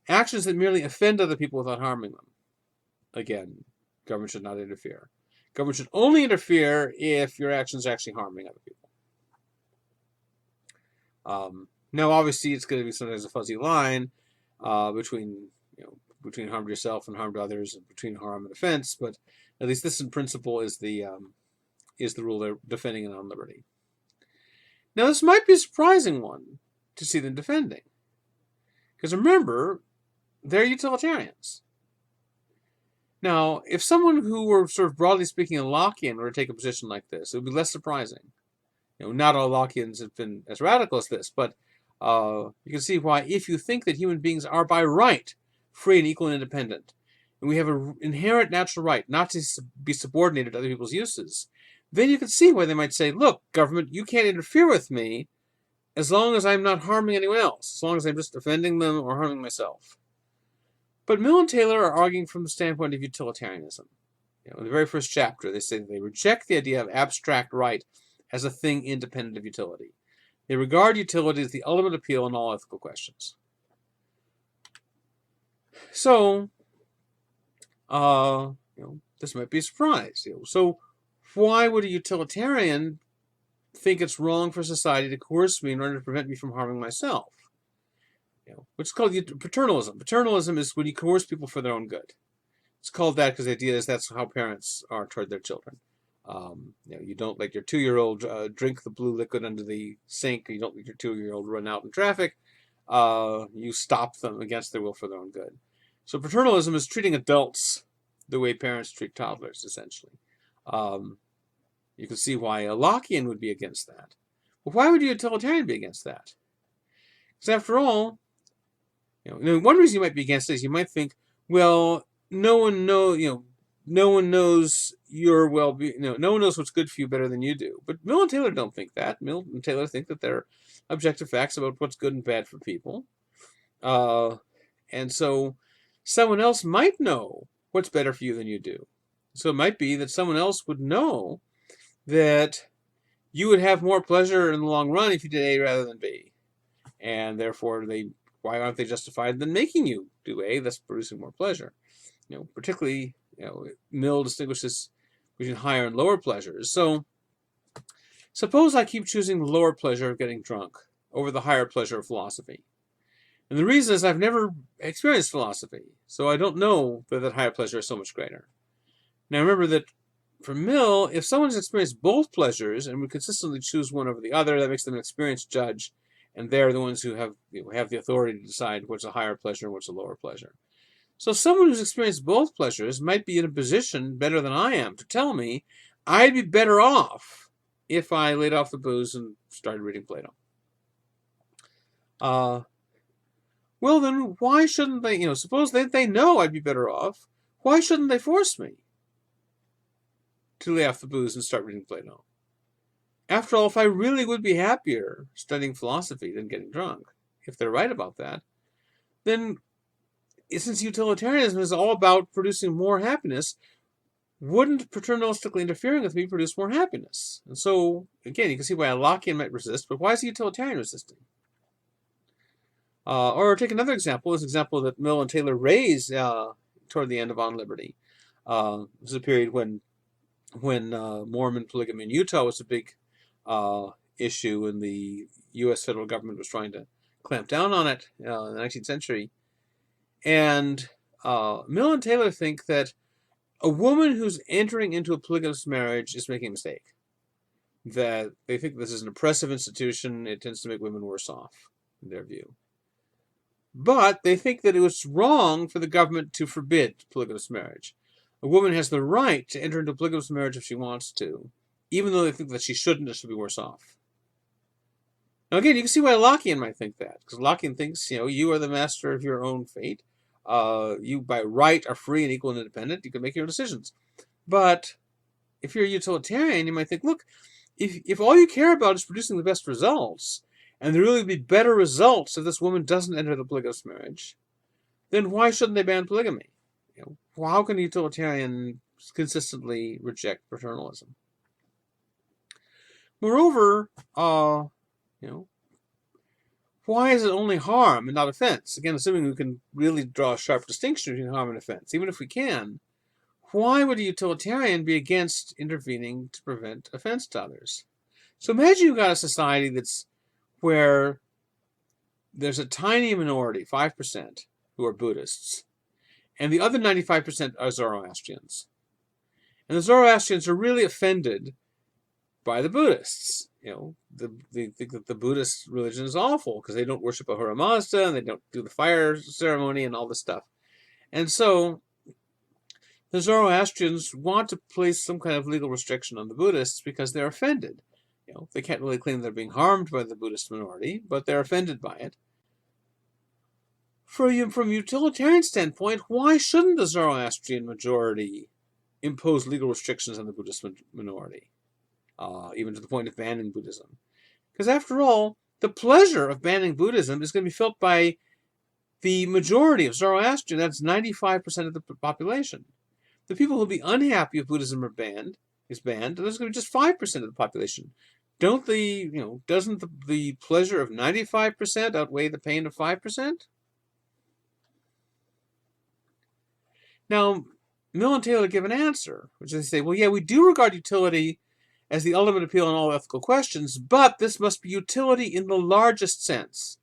Speaker 1: Actions that merely offend other people without harming them, again, government should not interfere. Government should only interfere if your actions are actually harming other people. Now, obviously, it's going to be sometimes a fuzzy line between harm to yourself and harm to others, and between harm and offense. But at least this, in principle, is the rule they're defending in On Liberty. Now, this might be a surprising one to see them defending, because remember, they're utilitarians. Now, if someone who were sort of broadly speaking a Lockean were to take a position like this, it would be less surprising. Not all Lockeans have been as radical as this, but you can see why, if you think that human beings are by right free and equal and independent, and we have an inherent natural right not to be subordinated to other people's uses, then you can see why they might say, look, government, you can't interfere with me as long as I'm not harming anyone else, as long as I'm just offending them or harming myself. But Mill and Taylor are arguing from the standpoint of utilitarianism. In the very first chapter, they say that they reject the idea of abstract right as a thing independent of utility. They regard utility as the ultimate appeal in all ethical questions. So, this might be a surprise. So, why would a utilitarian think it's wrong for society to coerce me in order to prevent me from harming myself? Which is called paternalism. Paternalism is when you coerce people for their own good. It's called that because the idea is that's how parents are toward their children. You don't let your 2-year-old drink the blue liquid under the sink. You don't let your 2-year-old run out in traffic. You stop them against their will for their own good. So paternalism is treating adults the way parents treat toddlers, essentially. You can see why a Lockean would be against that. But why would a utilitarian be against that? Because after all, one reason you might be against it is you might think, well, no one knows your well-being. No one knows what's good for you better than you do. But Mill and Taylor don't think that. Mill and Taylor think that there are objective facts about what's good and bad for people. And so someone else might know what's better for you than you do. So it might be that someone else would know that you would have more pleasure in the long run if you did A rather than B. And therefore, why aren't they justified in making you do A, thus producing more pleasure? Particularly, Mill distinguishes between higher and lower pleasures. So, suppose I keep choosing the lower pleasure of getting drunk over the higher pleasure of philosophy. And the reason is I've never experienced philosophy, so I don't know that higher pleasure is so much greater. Now, remember that for Mill, if someone has experienced both pleasures and would consistently choose one over the other, that makes them an experienced judge, and they're the ones who have the authority to decide what's a higher pleasure and what's a lower pleasure. So someone who's experienced both pleasures might be in a position better than I am to tell me I'd be better off if I laid off the booze and started reading Plato. Well, then why shouldn't they, suppose that they know I'd be better off, why shouldn't they force me to lay off the booze and start reading Plato? After all, if I really would be happier studying philosophy than getting drunk, if they're right about that, then since utilitarianism is all about producing more happiness, wouldn't paternalistically interfering with me produce more happiness? And so, again, you can see why a Lockean might resist, but why is a utilitarian resisting? Or take another example, this example that Mill and Taylor raised toward the end of On Liberty. This is a period when Mormon polygamy in Utah was a big issue, and the U.S. federal government was trying to clamp down on it in the 19th century. And Mill and Taylor think that a woman who's entering into a polygamous marriage is making a mistake. That they think this is an oppressive institution, it tends to make women worse off, in their view. But they think that it was wrong for the government to forbid polygamous marriage. A woman has the right to enter into a polygamous marriage if she wants to, even though they think that she shouldn't or should be worse off. Now again, you can see why Lockean might think that, because Lockean thinks, you are the master of your own fate. You by right are free and equal and independent. You can make your own decisions. But if you're a utilitarian, you might think, look, if all you care about is producing the best results, and there really would be better results if this woman doesn't enter the polygamous marriage, then why shouldn't they ban polygamy? How can a utilitarian consistently reject paternalism? Moreover, why is it only harm and not offense? Again, assuming we can really draw a sharp distinction between harm and offense, even if we can, why would a utilitarian be against intervening to prevent offense to others? So imagine you've got a society where there's a tiny minority, 5%, who are Buddhists, and the other 95% are Zoroastrians. And the Zoroastrians are really offended by the Buddhists. They think that the Buddhist religion is awful because they don't worship Ahura Mazda and they don't do the fire ceremony and all this stuff. And so the Zoroastrians want to place some kind of legal restriction on the Buddhists because they're offended. They can't really claim they're being harmed by the Buddhist minority, but they're offended by it. From a utilitarian standpoint, why shouldn't the Zoroastrian majority impose legal restrictions on the Buddhist minority, even to the point of banning Buddhism? Because after all, the pleasure of banning Buddhism is going to be felt by the majority of Zoroastrian. That's 95% of the population. The people who will be unhappy if Buddhism is banned, there's going to be just 5% of the population. Doesn't the pleasure of 95% outweigh the pain of 5%? Now, Mill and Taylor give an answer, which they say, well, yeah, we do regard utility as the ultimate appeal in all ethical questions, but this must be utility in the largest sense,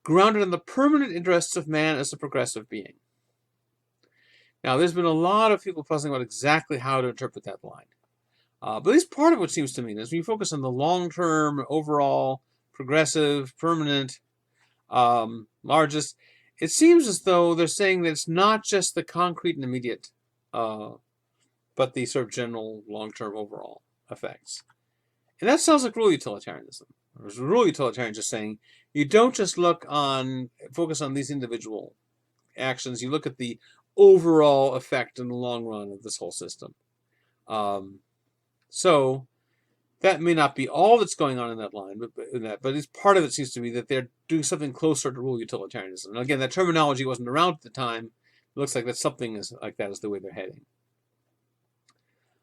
Speaker 1: grounded in the permanent interests of man as a progressive being. Now, there's been a lot of people puzzling about exactly how to interpret that line. But at least part of what seems to mean is when you focus on the long-term, overall, progressive, permanent, largest, it seems as though they're saying that it's not just the concrete and immediate, but the sort of general, long-term, overall effects. And that sounds like rule-utilitarianism. Rule-utilitarianism just saying you don't just focus on these individual actions, you look at the overall effect in the long run of this whole system. So that may not be all that's going on in that line, but it's part of it seems to be that they're doing something closer to rule-utilitarianism. And again, that terminology wasn't around at the time. It looks like that something like that is the way they're heading.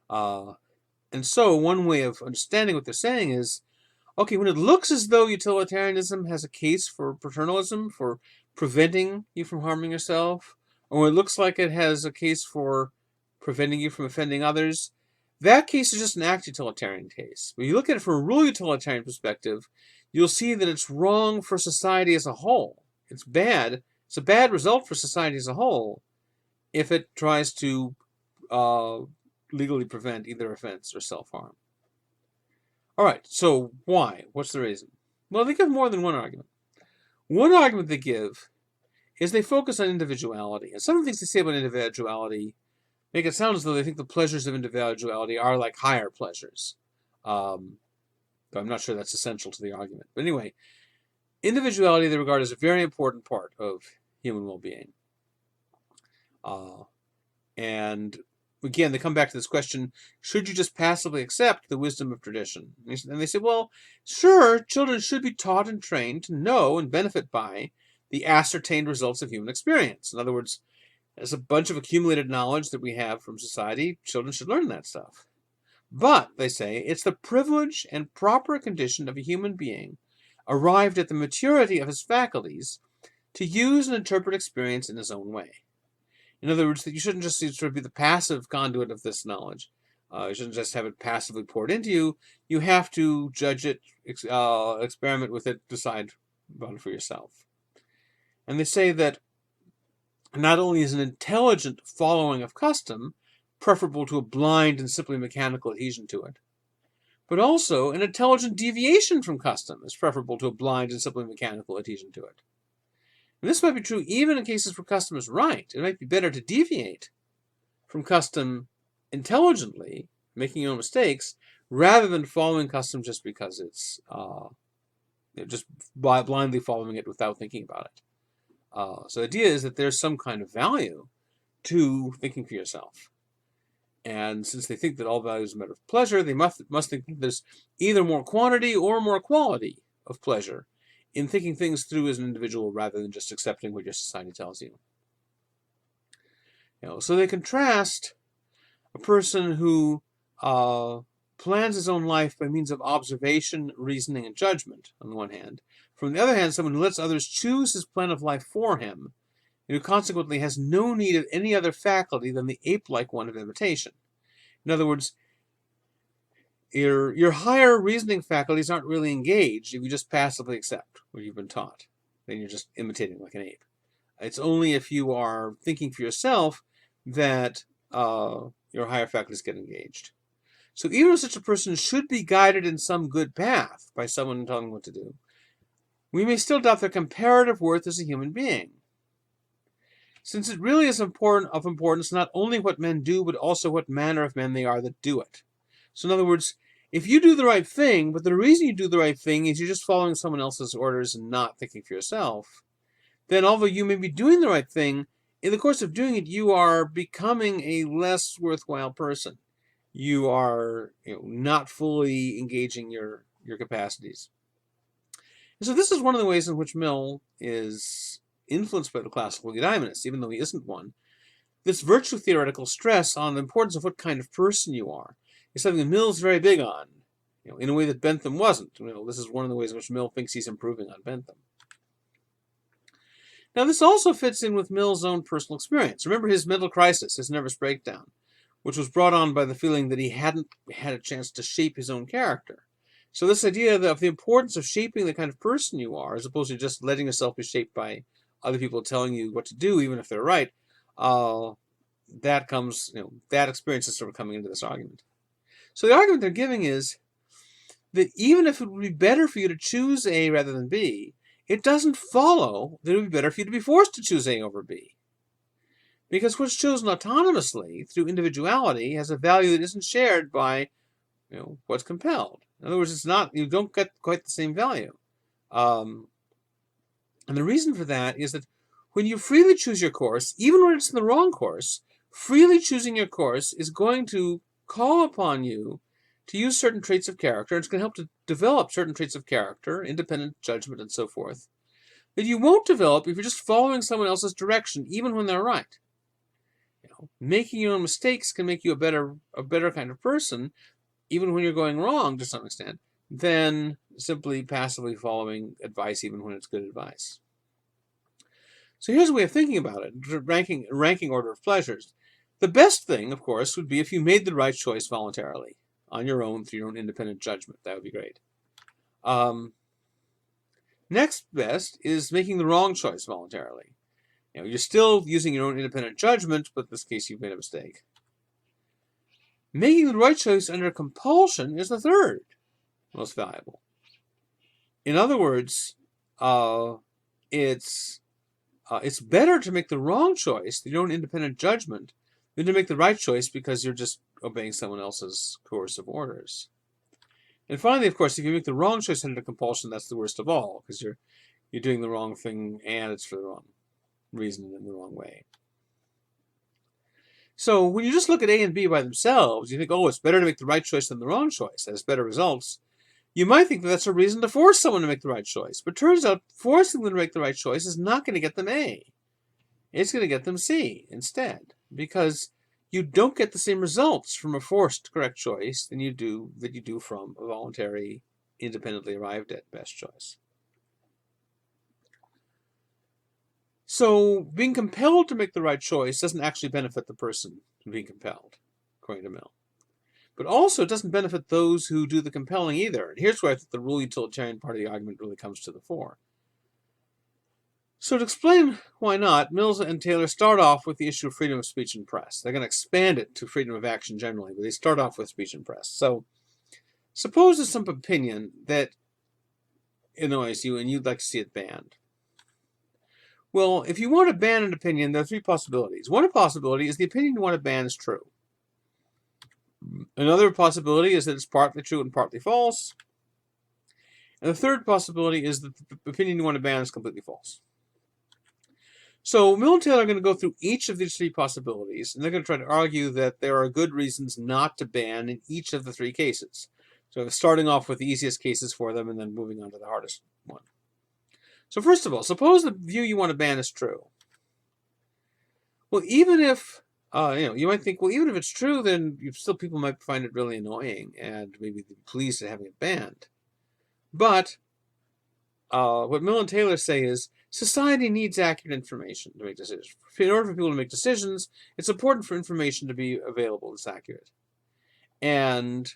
Speaker 1: And so one way of understanding what they're saying is, okay, when it looks as though utilitarianism has a case for paternalism, for preventing you from harming yourself, or it looks like it has a case for preventing you from offending others, that case is just an act-utilitarian case. When you look at it from a rule-utilitarian perspective, you'll see that it's wrong for society as a whole. It's bad. It's a bad result for society as a whole if it tries to legally prevent either offense or self-harm. All right, so why? What's the reason? Well, they give more than one argument. One argument they give is they focus on individuality. And some of the things they say about individuality make it sound as though they think the pleasures of individuality are like higher pleasures. But I'm not sure that's essential to the argument. But anyway, individuality they regard as a very important part of human well-being. And again, they come back to this question, should you just passively accept the wisdom of tradition? And they say, well, sure, children should be taught and trained to know and benefit by the ascertained results of human experience. In other words, as a bunch of accumulated knowledge that we have from society, children should learn that stuff. But, they say, it's the privilege and proper condition of a human being arrived at the maturity of his faculties to use and interpret experience in his own way. In other words, that you shouldn't just sort of be the passive conduit of this knowledge. You shouldn't just have it passively poured into you. You have to judge it, experiment with it, decide about it for yourself. And they say that not only is an intelligent following of custom preferable to a blind and simply mechanical adhesion to it, but also an intelligent deviation from custom is preferable to a blind and simply mechanical adhesion to it. And this might be true even in cases where custom is right. It might be better to deviate from custom intelligently, making your own mistakes, rather than following custom just because it's just blindly following it without thinking about it. So the idea is that there's some kind of value to thinking for yourself. And since they think that all value is a matter of pleasure, they must think that there's either more quantity or more quality of pleasure in thinking things through as an individual rather than just accepting what your society tells you. So they contrast a person who plans his own life by means of observation, reasoning, and judgment, on the one hand. From the other hand, someone who lets others choose his plan of life for him, and who consequently has no need of any other faculty than the ape-like one of imitation. In other words, your higher reasoning faculties aren't really engaged if you just passively accept what you've been taught. Then you're just imitating like an ape. It's only if you are thinking for yourself that your higher faculties get engaged. So even if such a person should be guided in some good path by someone telling them what to do, we may still doubt their comparative worth as a human being, since it really is of importance not only what men do, but also what manner of men they are that do it. So in other words, if you do the right thing, but the reason you do the right thing is you're just following someone else's orders and not thinking for yourself, then although you may be doing the right thing, in the course of doing it, you are becoming a less worthwhile person. You are not fully engaging your capacities. And so this is one of the ways in which Mill is influenced by the classical eudaimonists, even though he isn't one. This virtue theoretical stress on the importance of what kind of person you are is something that Mill's very big on, in a way that Bentham wasn't. This is one of the ways in which Mill thinks he's improving on Bentham. Now, this also fits in with Mill's own personal experience. Remember his mental crisis, his nervous breakdown, which was brought on by the feeling that he hadn't had a chance to shape his own character. So this idea of the importance of shaping the kind of person you are, as opposed to just letting yourself be shaped by other people telling you what to do, even if they're right, that comes, that experience is sort of coming into this argument. So the argument they're giving is that even if it would be better for you to choose A rather than B, it doesn't follow that it would be better for you to be forced to choose A over B. Because what's chosen autonomously through individuality has a value that isn't shared by what's compelled. In other words, you don't get quite the same value. And the reason for that is that when you freely choose your course, even when it's in the wrong course, freely choosing your course is going to call upon you to use certain traits of character. It's going to help to develop certain traits of character, independent judgment, and so forth, that you won't develop if you're just following someone else's direction, even when they're right. Making your own mistakes can make you a better kind of person, even when you're going wrong to some extent, than simply passively following advice, even when it's good advice. So here's a way of thinking about it, ranking order of pleasures. The best thing, of course, would be if you made the right choice voluntarily, on your own, through your own independent judgment. That would be great. Next best is making the wrong choice voluntarily. You're still using your own independent judgment, but in this case you've made a mistake. Making the right choice under compulsion is the third most valuable. In other words, it's it's better to make the wrong choice through your own independent judgment than to make the right choice because you're just obeying someone else's coercive orders. And finally, of course, if you make the wrong choice under compulsion, that's the worst of all, because you're doing the wrong thing and it's for the wrong reason and in the wrong way. So when you just look at A and B by themselves, you think, oh, it's better to make the right choice than the wrong choice. That has better results. You might think that that's a reason to force someone to make the right choice. But turns out forcing them to make the right choice is not going to get them A. It's going to get them C instead. Because you don't get the same results from a forced correct choice than you do from a voluntary, independently arrived at best choice. So being compelled to make the right choice doesn't actually benefit the person being compelled, according to Mill. But also it doesn't benefit those who do the compelling either. And here's where I think the rule-utilitarian part of the argument really comes to the fore. So to explain why not, Mills and Taylor start off with the issue of freedom of speech and press. They're going to expand it to freedom of action generally, but they start off with speech and press. So suppose there's some opinion that annoys you and you'd like to see it banned. Well, if you want to ban an opinion, there are three possibilities. One possibility is the opinion you want to ban is true. Another possibility is that it's partly true and partly false. And the third possibility is that the opinion you want to ban is completely false. So Mill and Taylor are going to go through each of these three possibilities, and they're going to try to argue that there are good reasons not to ban in each of the three cases. So starting off with the easiest cases for them and then moving on to the hardest one. So first of all, suppose the view you want to ban is true. Well, even if you might think, well, even if it's true, then people might find it really annoying and maybe be pleased at having it banned. But what Mill and Taylor say is society needs accurate information to make decisions. In order for people to make decisions, it's important for information to be available that's accurate. And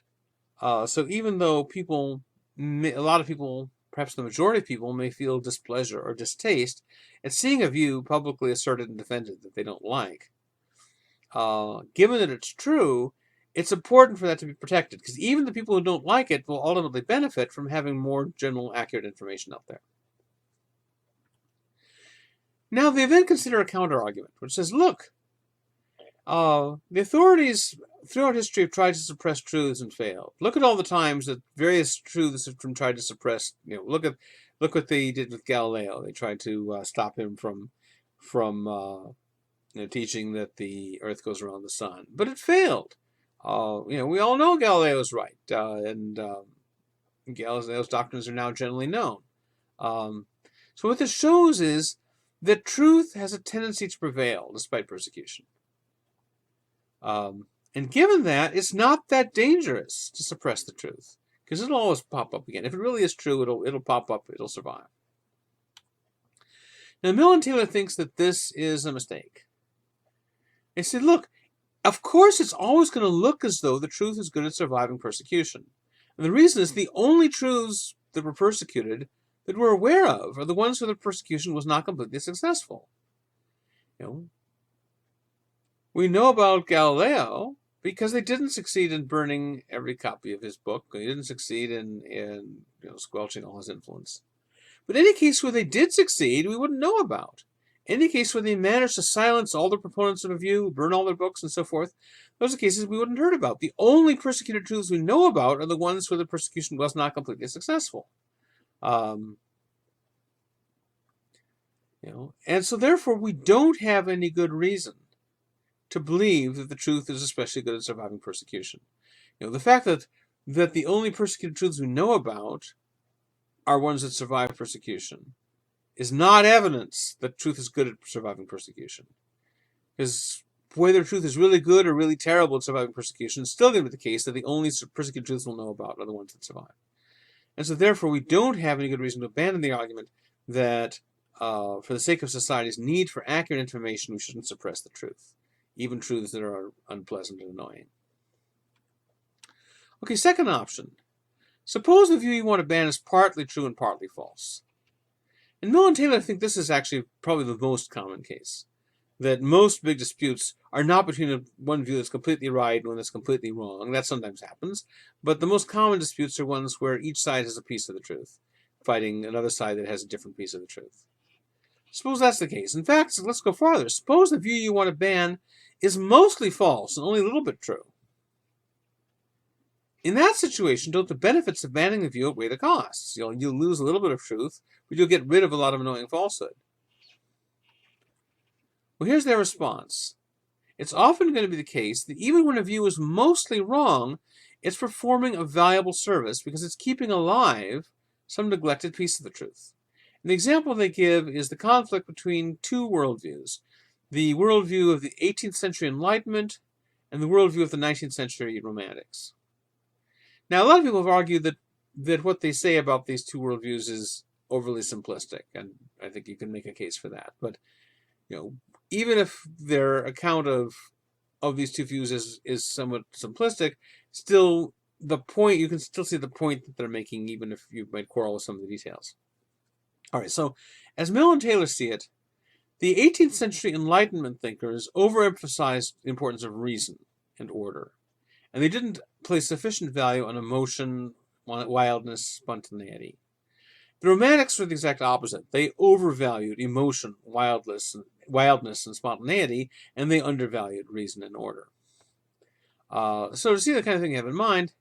Speaker 1: so even though a lot of people, perhaps the majority of people, may feel displeasure or distaste at seeing a view publicly asserted and defended that they don't like, given that it's true, it's important for that to be protected, because even the people who don't like it will ultimately benefit from having more general, accurate information out there. Now, they then consider a counter-argument, which says, look, the authorities throughout history have tried to suppress truths and failed. Look at all the times that various truths have been tried to suppress. Look what they did with Galileo. They tried to stop him from teaching that the Earth goes around the sun, but it failed. We all know Galileo's right, and Galileo's doctrines are now generally known. So what this shows is that truth has a tendency to prevail despite persecution. And given that, it's not that dangerous to suppress the truth, because it'll always pop up again. If it really is true, it'll pop up, it'll survive. Now, Mill and Taylor thinks that this is a mistake. They said, look, of course it's always going to look as though the truth is good at surviving persecution. And the reason is the only truths that were persecuted that we're aware of are the ones where the persecution was not completely successful. We know about Galileo because they didn't succeed in burning every copy of his book. They didn't succeed in squelching all his influence. But any case where they did succeed, we wouldn't know about. Any case where they managed to silence all the proponents of a view, burn all their books, and so forth, those are cases we wouldn't heard about. The only persecuted truths we know about are the ones where the persecution was not completely successful. And so therefore we don't have any good reason to believe that the truth is especially good at surviving persecution. The fact that the only persecuted truths we know about are ones that survive persecution is not evidence that truth is good at surviving persecution. Because whether truth is really good or really terrible at surviving persecution, it's still going to be the case that the only persecuted truths we'll know about are the ones that survive. And so therefore we don't have any good reason to abandon the argument that for the sake of society's need for accurate information, we shouldn't suppress the truth, even truths that are unpleasant and annoying. Okay, second option. Suppose the view you want to ban is partly true and partly false. And Mill and Taylor think this is actually probably the most common case, that most big disputes are not between one view that's completely right and one that's completely wrong. That sometimes happens, but the most common disputes are ones where each side has a piece of the truth, fighting another side that has a different piece of the truth. Suppose that's the case. In fact, let's go farther. Suppose the view you want to ban is mostly false and only a little bit true. In that situation, don't the benefits of banning the view outweigh the costs? You'll lose a little bit of truth, but you'll get rid of a lot of annoying falsehood. Well, here's their response. It's often going to be the case that even when a view is mostly wrong, it's performing a valuable service because it's keeping alive some neglected piece of the truth. And the example they give is the conflict between two worldviews, the worldview of the 18th century Enlightenment and the worldview of the 19th century Romantics. Now, a lot of people have argued that what they say about these two worldviews is overly simplistic, and I think you can make a case for that. But even if their account of these two views is somewhat simplistic, still you can still see the point that they're making, even if you might quarrel with some of the details. All right, so as Mill and Taylor see it, the 18th century Enlightenment thinkers overemphasized the importance of reason and order, and they didn't place sufficient value on emotion, wildness, spontaneity. The Romantics were the exact opposite. They overvalued emotion, wildness, and spontaneity, and they undervalued reason and order. So to see the kind of thing you have in mind,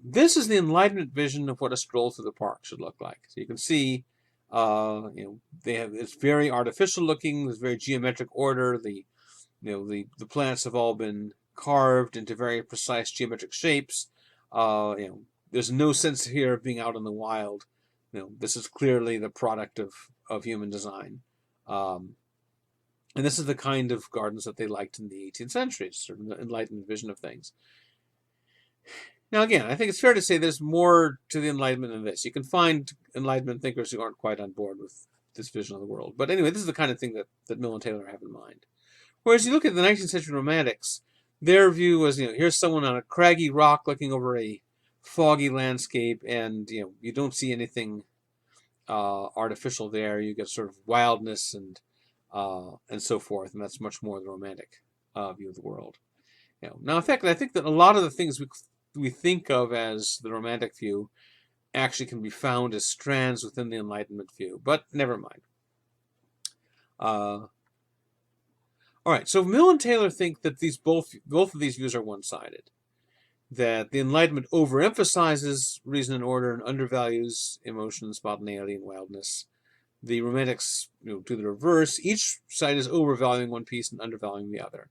Speaker 1: this is the Enlightenment vision of what a stroll through the park should look like. So you can see, it's very artificial looking. There's very geometric order. The planets have all been carved into very precise geometric shapes. There's no sense here of being out in the wild. This is clearly the product of human design. And this is the kind of gardens that they liked in the 18th century, sort of the Enlightenment vision of things. Now, again, I think it's fair to say there's more to the Enlightenment than this. You can find Enlightenment thinkers who aren't quite on board with this vision of the world. But anyway, this is the kind of thing that Mill and Taylor have in mind. Whereas you look at the 19th century Romantics, their view was, here's someone on a craggy rock looking over a foggy landscape, and you don't see anything artificial there. You get sort of wildness and so forth, and that's much more the Romantic view of the world. Now, in fact, I think that a lot of the things we think of as the Romantic view actually can be found as strands within the Enlightenment view, but never mind. All right, so Mill and Taylor think that both of these views are one-sided, that the Enlightenment overemphasizes reason and order and undervalues emotion, spontaneity, and wildness. The Romantics do the reverse. Each side is overvaluing one piece and undervaluing the other,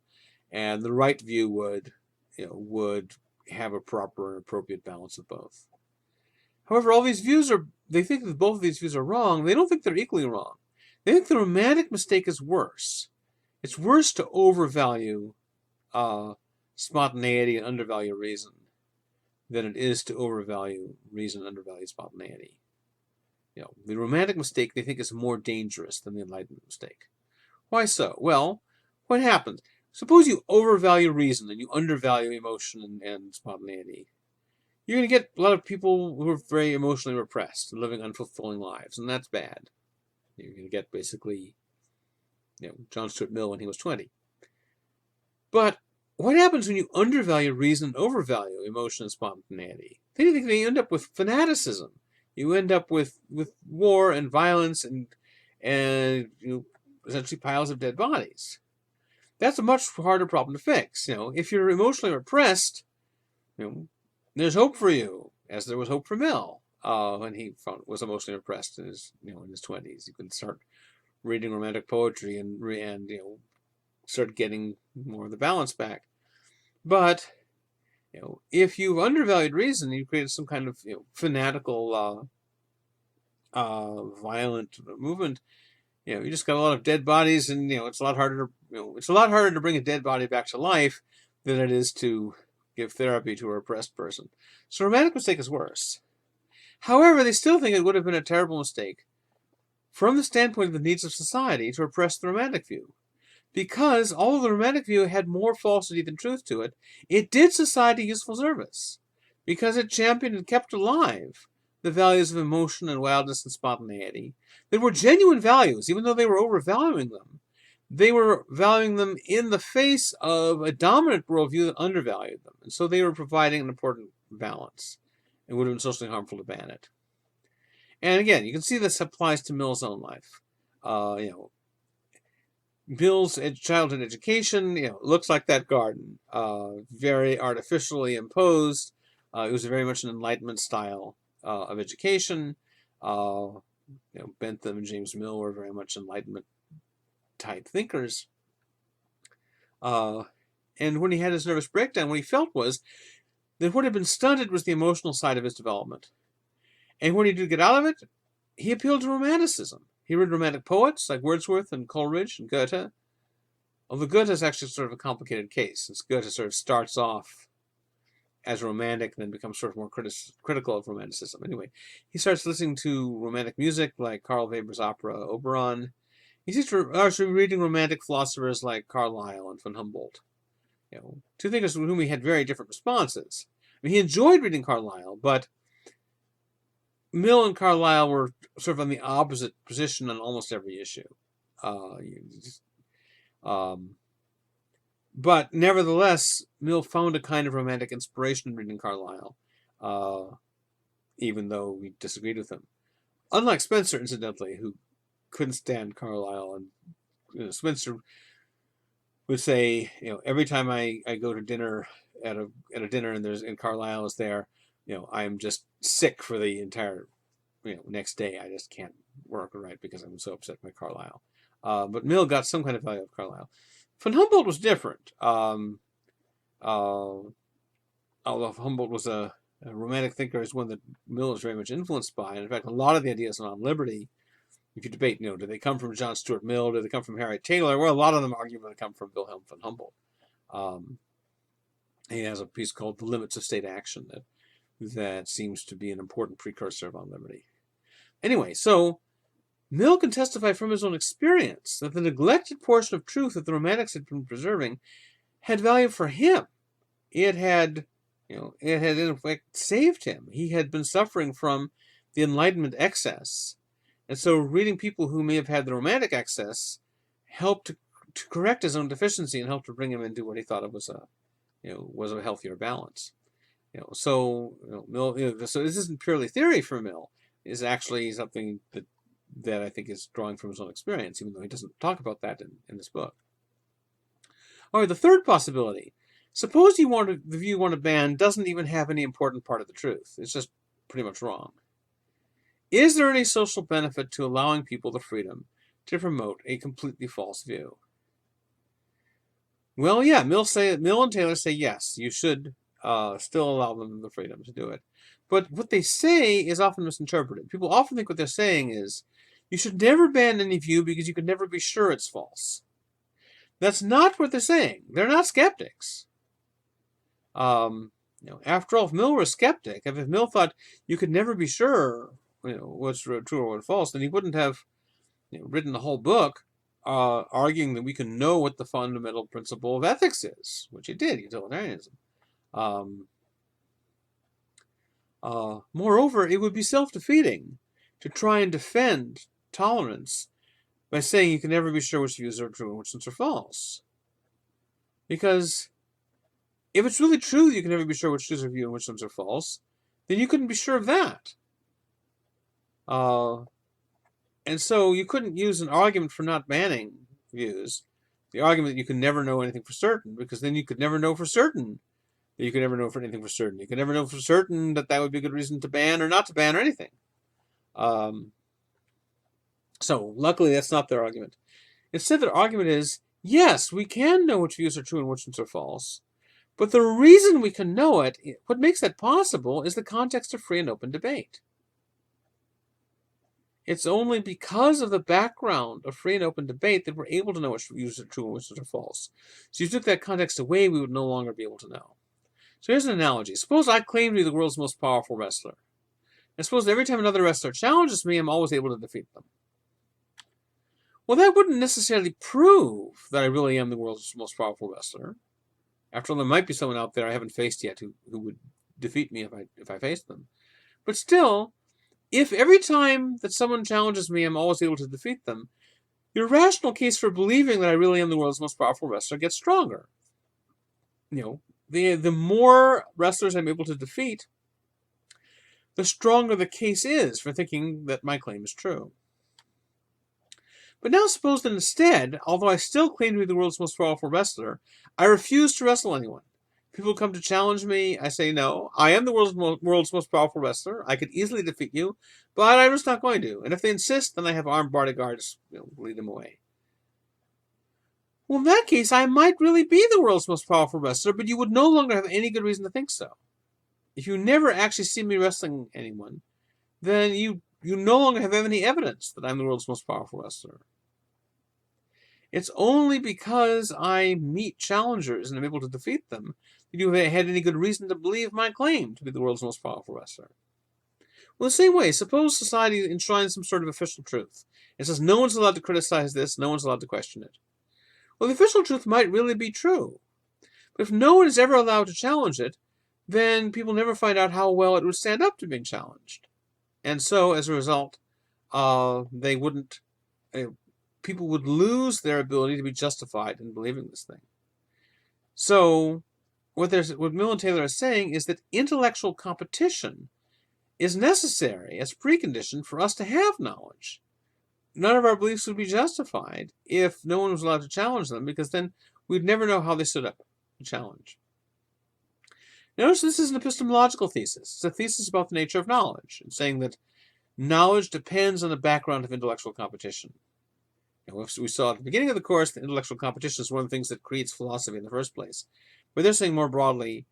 Speaker 1: and the right view would have a proper and appropriate balance of both. However, they think that both of these views are wrong. They don't think they're equally wrong. They think the Romantic mistake is worse. It's worse to overvalue spontaneity and undervalue reason than it is to overvalue reason and undervalue spontaneity. The Romantic mistake they think is more dangerous than the Enlightenment mistake. Why so? Well, what happens? Suppose you overvalue reason and you undervalue emotion and spontaneity. You're going to get a lot of people who are very emotionally repressed and living unfulfilling lives, and that's bad. You're going to get basically John Stuart Mill when he was 20. But what happens when you undervalue reason and overvalue emotion and spontaneity? Then you end up with fanaticism. You end up with war and violence and essentially piles of dead bodies. That's a much harder problem to fix. If you're emotionally repressed, there's hope for you, as there was hope for Mill when he was emotionally repressed in his 20s. You can start reading Romantic poetry and start getting more of the balance back. But if you've undervalued reason, you created some kind of fanatical, violent movement. You just got a lot of dead bodies, and it's a lot harder to bring a dead body back to life than it is to give therapy to a repressed person. So Romantic mistake is worse. However, they still think it would have been a terrible mistake from the standpoint of the needs of society to repress the Romantic view. Because although the Romantic view had more falsity than truth to it, it did society useful service. Because it championed and kept alive the values of emotion and wildness and spontaneity that were genuine values, even though they were overvaluing them. They were valuing them in the face of a dominant worldview that undervalued them. And so they were providing an important balance. It would have been socially harmful to ban it. And again, you can see this applies to Mill's own life. Mill's childhood education, looks like that garden, very artificially imposed. It was very much an Enlightenment style of education. Bentham and James Mill were very much Enlightenment type thinkers. And when he had his nervous breakdown, what he felt was that what had been stunted was the emotional side of his development. And when he did get out of it, he appealed to Romanticism. He read Romantic poets like Wordsworth and Coleridge and Goethe. Although Goethe is actually sort of a complicated case, since Goethe sort of starts off as romantic and then becomes sort of more critical of Romanticism. Anyway, he starts listening to Romantic music like Karl Weber's opera Oberon. He starts reading Romantic philosophers like Carlyle and von Humboldt. Two thinkers with whom he had very different responses. I mean, he enjoyed reading Carlyle, but Mill and Carlyle were sort of on the opposite position on almost every issue. But nevertheless, Mill found a kind of romantic inspiration in reading Carlyle, even though we disagreed with him. Unlike Spencer, incidentally, who couldn't stand Carlyle, and Spencer would say, every time I go to dinner at a dinner and Carlyle is there, I am just sick for the entire next day. I just can't work or write because I'm so upset by Carlyle. But Mill got some kind of value of Carlyle. Von Humboldt was different. Although Humboldt was a romantic thinker, is one that Mill was very much influenced by. And in fact, a lot of the ideas on liberty, if you debate, do they come from John Stuart Mill? Do they come from Harriet Taylor? Well, a lot of them argue they come from Wilhelm von Humboldt. He has a piece called The Limits of State Action that seems to be an important precursor of On Liberty. Anyway, so Mill can testify from his own experience that the neglected portion of truth that the Romantics had been preserving had value for him. It had in fact saved him. He had been suffering from the Enlightenment excess. And so reading people who may have had the Romantic excess helped to correct his own deficiency and helped to bring him into what he thought of was a healthier balance. Mill, so this isn't purely theory for Mill. It's actually something that I think is drawing from his own experience, even though he doesn't talk about that in this book. All right, the third possibility. Suppose the view you want to ban doesn't even have any important part of the truth. It's just pretty much wrong. Is there any social benefit to allowing people the freedom to promote a completely false view? Well, yeah, Mill and Taylor say yes, you should still allow them the freedom to do it. But what they say is often misinterpreted. People often think what they're saying is, you should never ban any view because you can never be sure it's false. That's not what they're saying. They're not skeptics. After all, if Mill were a skeptic, if Mill thought you could never be sure, what's true or what's false, then he wouldn't have written the whole book arguing that we can know what the fundamental principle of ethics is, which he did, utilitarianism. Moreover, it would be self-defeating to try and defend tolerance by saying you can never be sure which views are true and which ones are false. Because if it's really true that you can never be sure which views are true and which ones are false, then you couldn't be sure of that. And so you couldn't use an argument for not banning views, the argument that you can never know anything for certain, because then you could never know for certain that you could never know for anything for certain. You could never know for certain that would be a good reason to ban or not to ban or anything. So luckily that's not their argument. Instead, their argument is, yes, we can know which views are true and which ones are false, but the reason we can know it, what makes that possible, is the context of free and open debate. It's only because of the background of free and open debate that we're able to know which views are true and which are false. So if you took that context away, we would no longer be able to know. So here's an analogy. Suppose I claim to be the world's most powerful wrestler. And suppose every time another wrestler challenges me, I'm always able to defeat them. Well, that wouldn't necessarily prove that I really am the world's most powerful wrestler. After all, there might be someone out there I haven't faced yet who would defeat me if I faced them. But still, if every time that someone challenges me, I'm always able to defeat them, the rational case for believing that I really am the world's most powerful wrestler gets stronger. The more wrestlers I'm able to defeat, the stronger the case is for thinking that my claim is true. But now suppose that instead, although I still claim to be the world's most powerful wrestler, I refuse to wrestle anyone. People come to challenge me, I say, no, I am the world's most powerful wrestler. I could easily defeat you, but I'm just not going to. And if they insist, then I have armed bodyguards, lead them away. Well, in that case, I might really be the world's most powerful wrestler, but you would no longer have any good reason to think so. If you never actually see me wrestling anyone, then you no longer have any evidence that I'm the world's most powerful wrestler. It's only because I meet challengers and am able to defeat them that you had any good reason to believe my claim to be the world's most powerful wrestler. Well, the same way, suppose society enshrines some sort of official truth. It says no one's allowed to criticize this, no one's allowed to question it. Well, the official truth might really be true. But if no one is ever allowed to challenge it, then people never find out how well it would stand up to being challenged. And so, as a result, they wouldn't... people would lose their ability to be justified in believing this thing. So, what Mill and Taylor are saying is that intellectual competition is necessary as a precondition for us to have knowledge. None of our beliefs would be justified if no one was allowed to challenge them, because then we'd never know how they stood up to challenge. Notice this is an epistemological thesis. It's a thesis about the nature of knowledge, and saying that knowledge depends on the background of intellectual competition. We saw at the beginning of the course that intellectual competition is one of the things that creates philosophy in the first place. But they're saying more broadly,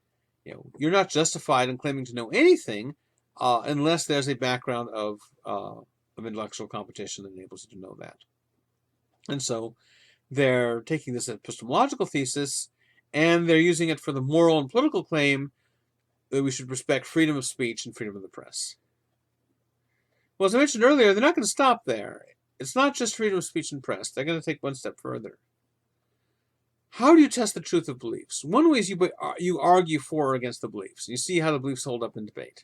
Speaker 1: you're not justified in claiming to know anything unless there's a background of intellectual competition that enables you to know that. And so they're taking this epistemological thesis and they're using it for the moral and political claim that we should respect freedom of speech and freedom of the press. Well, as I mentioned earlier, they're not going to stop there. It's not just freedom of speech and press. They're going to take one step further. How do you test the truth of beliefs? One way is you argue for or against the beliefs. You see how the beliefs hold up in debate.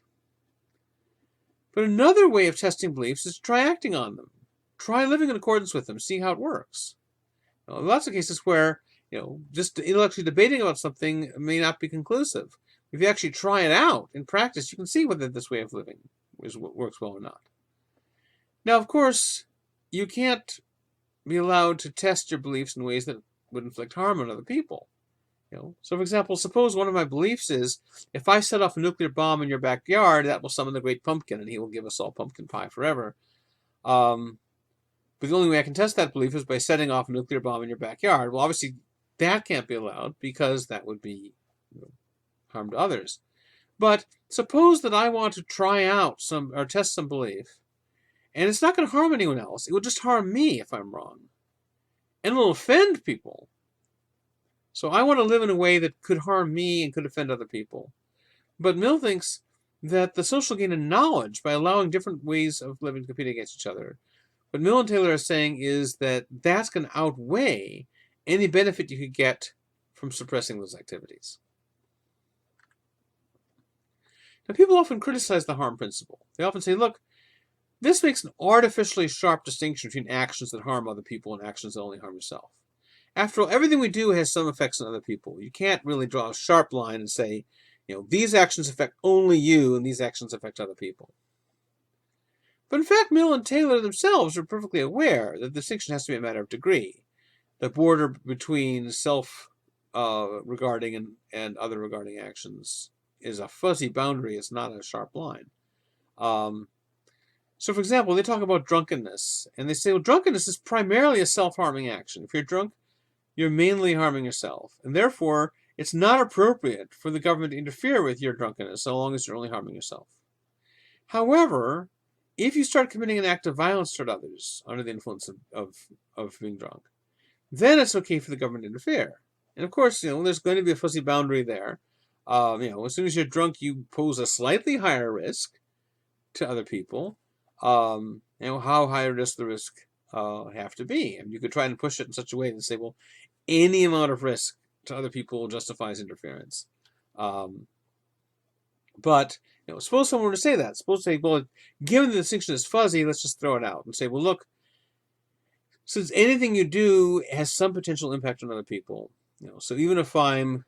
Speaker 1: But another way of testing beliefs is to try acting on them. Try living in accordance with them. See how it works. Now, lots of cases where just intellectually debating about something may not be conclusive. If you actually try it out in practice, you can see whether this way of living works well or not. Now, of course, you can't be allowed to test your beliefs in ways that would inflict harm on other people. So, for example, suppose one of my beliefs is, if I set off a nuclear bomb in your backyard, that will summon the great pumpkin, and he will give us all pumpkin pie forever. But the only way I can test that belief is by setting off a nuclear bomb in your backyard. Well, obviously, that can't be allowed, because that would be harm to others. But suppose that I want to try out or test some belief, and it's not going to harm anyone else. It will just harm me if I'm wrong. And it will offend people. So I want to live in a way that could harm me and could offend other people. But Mill thinks that the social gain in knowledge, by allowing different ways of living to compete against each other, what Mill and Taylor are saying is that that's going to outweigh any benefit you could get from suppressing those activities. Now, people often criticize the harm principle. They often say, look, this makes an artificially sharp distinction between actions that harm other people and actions that only harm yourself. After all, everything we do has some effects on other people. You can't really draw a sharp line and say, these actions affect only you and these actions affect other people. But in fact, Mill and Taylor themselves are perfectly aware that the distinction has to be a matter of degree. The border between self-regarding and other regarding actions is a fuzzy boundary. It's not a sharp line. So, for example, they talk about drunkenness, and they say, well, drunkenness is primarily a self-harming action. If you're drunk, you're mainly harming yourself, and therefore, it's not appropriate for the government to interfere with your drunkenness so long as you're only harming yourself. However, if you start committing an act of violence toward others under the influence of being drunk, then it's okay for the government to interfere. And of course, there's going to be a fuzzy boundary there. As soon as you're drunk, you pose a slightly higher risk to other people. How high does the risk have to be? And you could try and push it in such a way to say, well, any amount of risk to other people justifies interference. But suppose someone were to say that. Suppose they say, well, given the distinction is fuzzy, let's just throw it out and say, well, look, since anything you do has some potential impact on other people, so even if I'm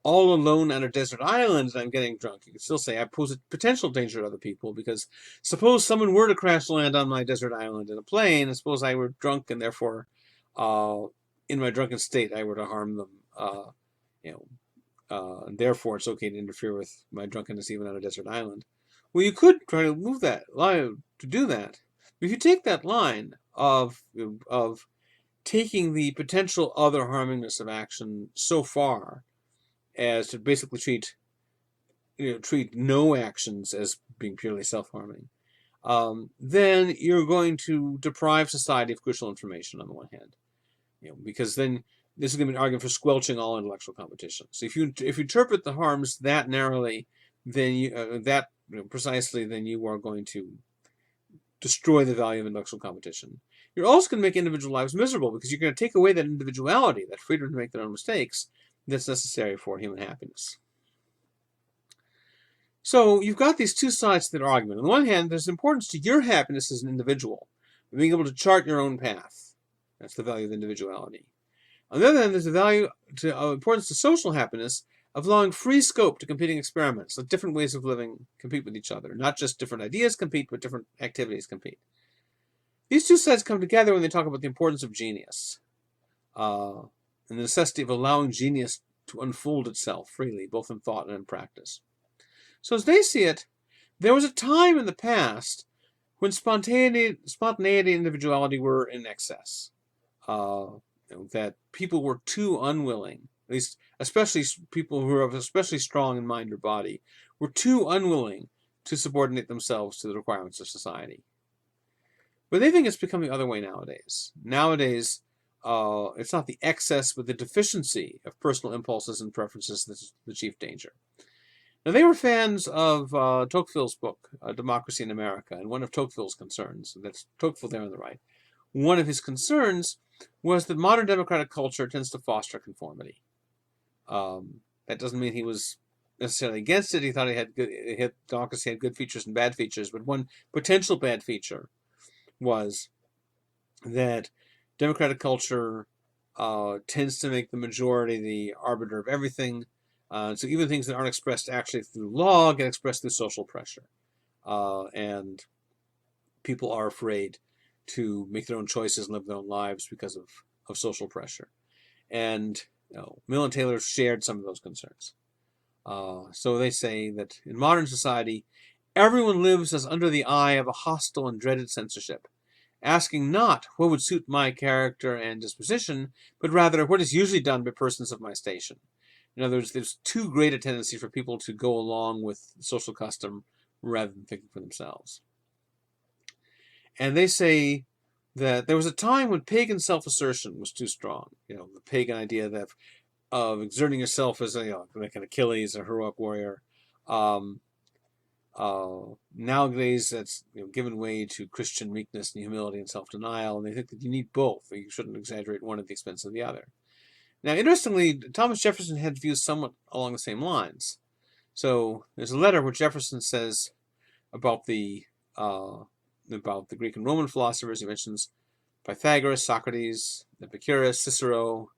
Speaker 1: all alone on a desert island and I'm getting drunk, you could still say I pose a potential danger to other people, because suppose someone were to crash land on my desert island in a plane, and suppose I were drunk and therefore, in my drunken state, I were to harm them, you know, and therefore it's okay to interfere with my drunkenness even on a desert island. Well, you could try to move that line to do that. But if you take that line of taking the potential other harmingness of action so far as to basically treat no actions as being purely self-harming, then you're going to deprive society of crucial information on the one hand, because then this is going to be an argument for squelching all intellectual competition. So if you interpret the harms that narrowly, then precisely, then you are going to destroy the value of intellectual competition. You're also going to make individual lives miserable, because you're going to take away that individuality, that freedom to make their own mistakes, that's necessary for human happiness. So you've got these two sides to the argument. On the one hand, there's importance to your happiness as an individual, being able to chart your own path. That's the value of individuality. On the other hand, there's a value to importance to social happiness of allowing free scope to competing experiments. So different ways of living compete with each other. Not just different ideas compete, but different activities compete. These two sides come together when they talk about the importance of genius, and the necessity of allowing genius to unfold itself freely, both in thought and in practice. So as they see it, there was a time in the past when spontaneity and individuality were in excess. That people were too unwilling, at least especially people who are especially strong in mind or body, were too unwilling to subordinate themselves to the requirements of society. But they think it's become the other way nowadays. Nowadays, it's not the excess, but the deficiency of personal impulses and preferences that's the chief danger. Now, they were fans of Tocqueville's book, Democracy in America, and one of Tocqueville's concerns, that's Tocqueville there on the right, one of his concerns was that modern democratic culture tends to foster conformity. That doesn't mean he was necessarily against it. He thought democracy had good features and bad features, but one potential bad feature was that democratic culture tends to make the majority the arbiter of everything. So even things that aren't expressed actually through law get expressed through social pressure. And people are afraid to make their own choices and live their own lives because of social pressure. And Mill and Taylor shared some of those concerns. So they say that in modern society, everyone lives as under the eye of a hostile and dreaded censorship, asking not what would suit my character and disposition, but rather what is usually done by persons of my station. In other words, there's too great a tendency for people to go along with social custom rather than thinking for themselves. And they say that there was a time when pagan self-assertion was too strong. The pagan idea that of exerting yourself as like an Achilles, a heroic warrior. Nowadays, that's given way to Christian meekness and humility and self-denial, and they think that you need both. You shouldn't exaggerate one at the expense of the other. Now, interestingly, Thomas Jefferson had views somewhat along the same lines. So there's a letter where Jefferson says about the Greek and Roman philosophers. He mentions Pythagoras, Socrates, Epicurus, Cicero,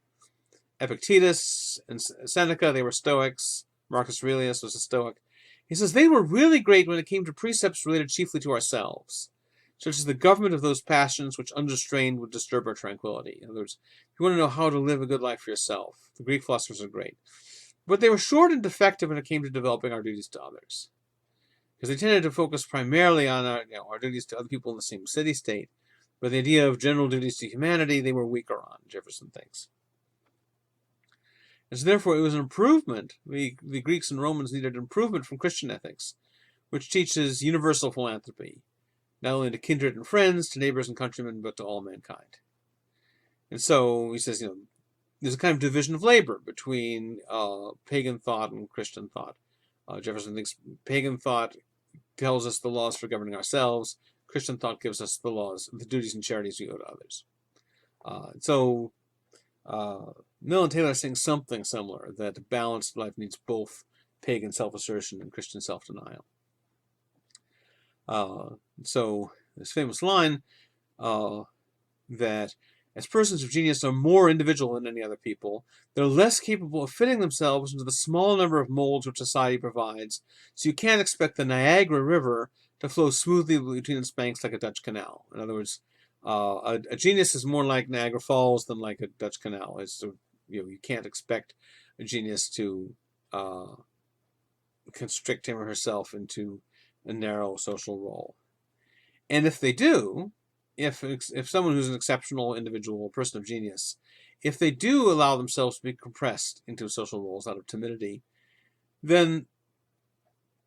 Speaker 1: Epictetus, and Seneca. They were Stoics. Marcus Aurelius was a Stoic. He says they were really great when it came to precepts related chiefly to ourselves, such as the government of those passions which unrestrained would disturb our tranquility. In other words, if you want to know how to live a good life for yourself, the Greek philosophers are great. But they were short and defective when it came to developing our duties to others, because they tended to focus primarily on our duties to other people in the same city-state. But the idea of general duties to humanity, they were weaker on, Jefferson thinks. And so therefore, it was an improvement. The Greeks and Romans needed improvement from Christian ethics, which teaches universal philanthropy, not only to kindred and friends, to neighbors and countrymen, but to all mankind. And so he says, there's a kind of division of labor between pagan thought and Christian thought. Jefferson thinks pagan thought tells us the laws for governing ourselves. Christian thought gives us the laws, the duties and charities we owe to others. Mill and Taylor are saying something similar, that a balanced life needs both pagan self-assertion and Christian self-denial. So this famous line that As persons of genius are more individual than any other people, they're less capable of fitting themselves into the small number of molds which society provides, so you can't expect the Niagara River to flow smoothly between its banks like a Dutch canal. In other words, a genius is more like Niagara Falls than like a Dutch canal. You can't expect a genius to constrict him or herself into a narrow social role. And if they do, if someone who's an exceptional individual, person of genius, if they do allow themselves to be compressed into social roles out of timidity, then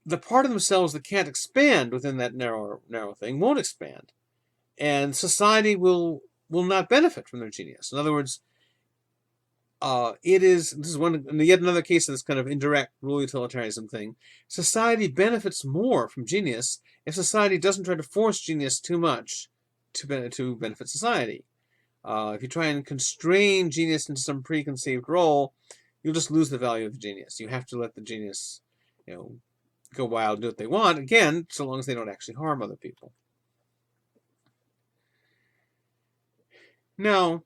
Speaker 1: the part of themselves that can't expand within that narrow thing won't expand, and society will not benefit from their genius. In other words, this is yet another case of this kind of indirect rule-utilitarianism thing. Society benefits more from genius if society doesn't try to force genius too much to benefit society. If you try and constrain genius into some preconceived role, you'll just lose the value of the genius. You have to let the genius, go wild and do what they want, again, so long as they don't actually harm other people. Now,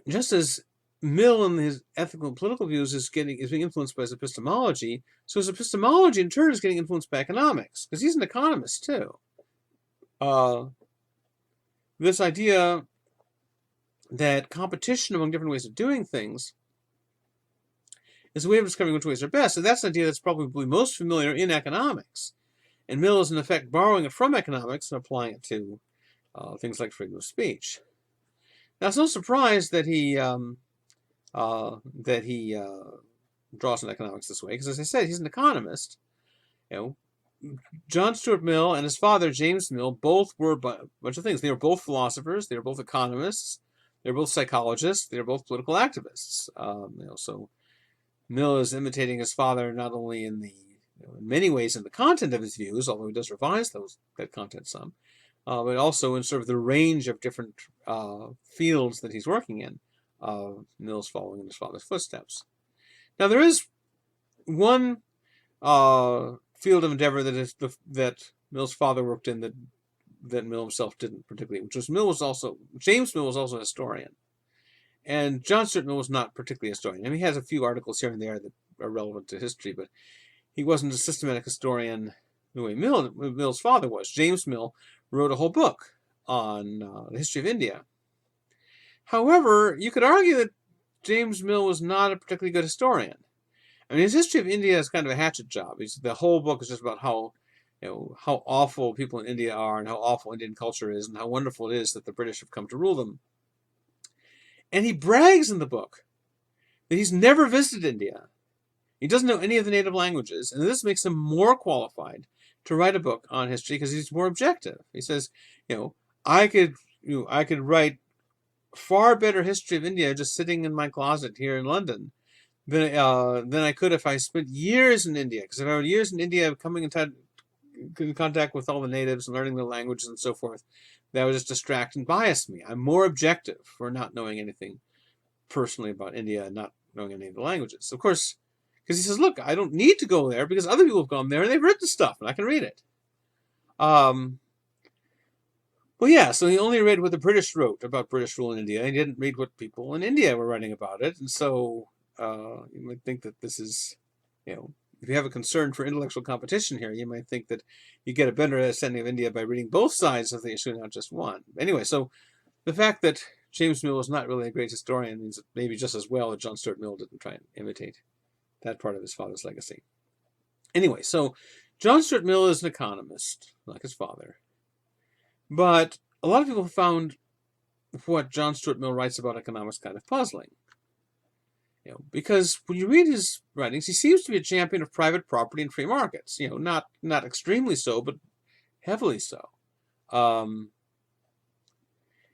Speaker 1: just as Mill in his ethical and political views is being influenced by his epistemology, so his epistemology in turn is getting influenced by economics, because he's an economist too. This idea that competition among different ways of doing things is a way of discovering which ways are best. And that's an idea that's probably most familiar in economics. And Mill is, in effect, borrowing it from economics and applying it to things like freedom of speech. Now, it's no surprise that he draws on economics this way, because, as I said, he's an economist. John Stuart Mill and his father, James Mill, both were a bunch of things. They were both philosophers. They were both economists. They were both psychologists. They were both political activists. So Mill is imitating his father not only in many ways in the content of his views, although he does revise that content some, but also in sort of the range of different fields that he's working in. Mill's following in his father's footsteps. Now, there is one field of endeavor that Mill's father worked in that Mill himself didn't particularly, which was James Mill was also a historian. And John Stuart Mill was not particularly a historian. I mean, he has a few articles here and there that are relevant to history, but he wasn't a systematic historian the way Mill's father was. James Mill wrote a whole book on the history of India. However, you could argue that James Mill was not a particularly good historian. I mean, his history of India is kind of a hatchet job. The whole book is just about how awful people in India are and how awful Indian culture is and how wonderful it is that the British have come to rule them. And he brags in the book that he's never visited India. He doesn't know any of the native languages, and this makes him more qualified to write a book on history because he's more objective. He says, I could write far better history of India just sitting in my closet here in London than I could if I spent years in India. Because if I were years in India, coming in contact with all the natives and learning their languages and so forth, that would just distract and bias me. I'm more objective for not knowing anything personally about India and not knowing any of the languages. Of course, because he says, look, I don't need to go there because other people have gone there and they've written stuff and I can read it. Well, yeah, so he only read what the British wrote about British rule in India. He didn't read what people in India were writing about it. And so you might think that this is, if you have a concern for intellectual competition here, you might think that you get a better understanding of India by reading both sides of the issue, not just one. Anyway, so the fact that James Mill was not really a great historian means that maybe just as well that John Stuart Mill didn't try and imitate that part of his father's legacy. Anyway, so John Stuart Mill is an economist, like his father. But a lot of people found what John Stuart Mill writes about economics kind of puzzling. Because when you read his writings, he seems to be a champion of private property and free markets. Not extremely so, but heavily so.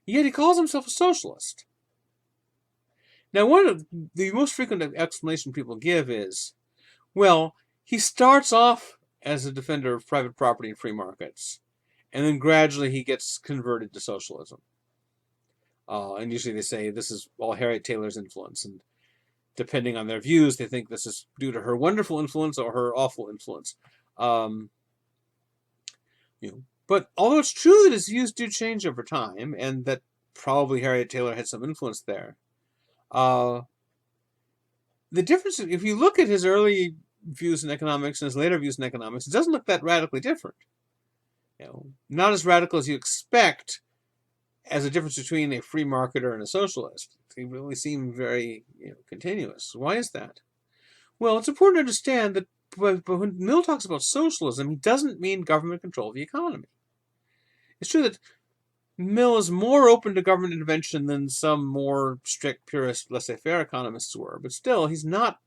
Speaker 1: Yet he calls himself a socialist. Now, one of the most frequent explanation people give is, well, he starts off as a defender of private property and free markets, and then gradually he gets converted to socialism. And usually they say this is all Harriet Taylor's influence, and depending on their views, they think this is due to her wonderful influence or her awful influence. But although it's true that his views do change over time, and that probably Harriet Taylor had some influence there. The difference, if you look at his early views in economics and his later views in economics, it doesn't look that radically different. Not as radical as you expect as a difference between a free marketer and a socialist. They really seem very continuous. Why is that? Well, it's important to understand that but when Mill talks about socialism, he doesn't mean government control of the economy. It's true that Mill is more open to government intervention than some more strict, purist, laissez-faire economists were, but still, he's not,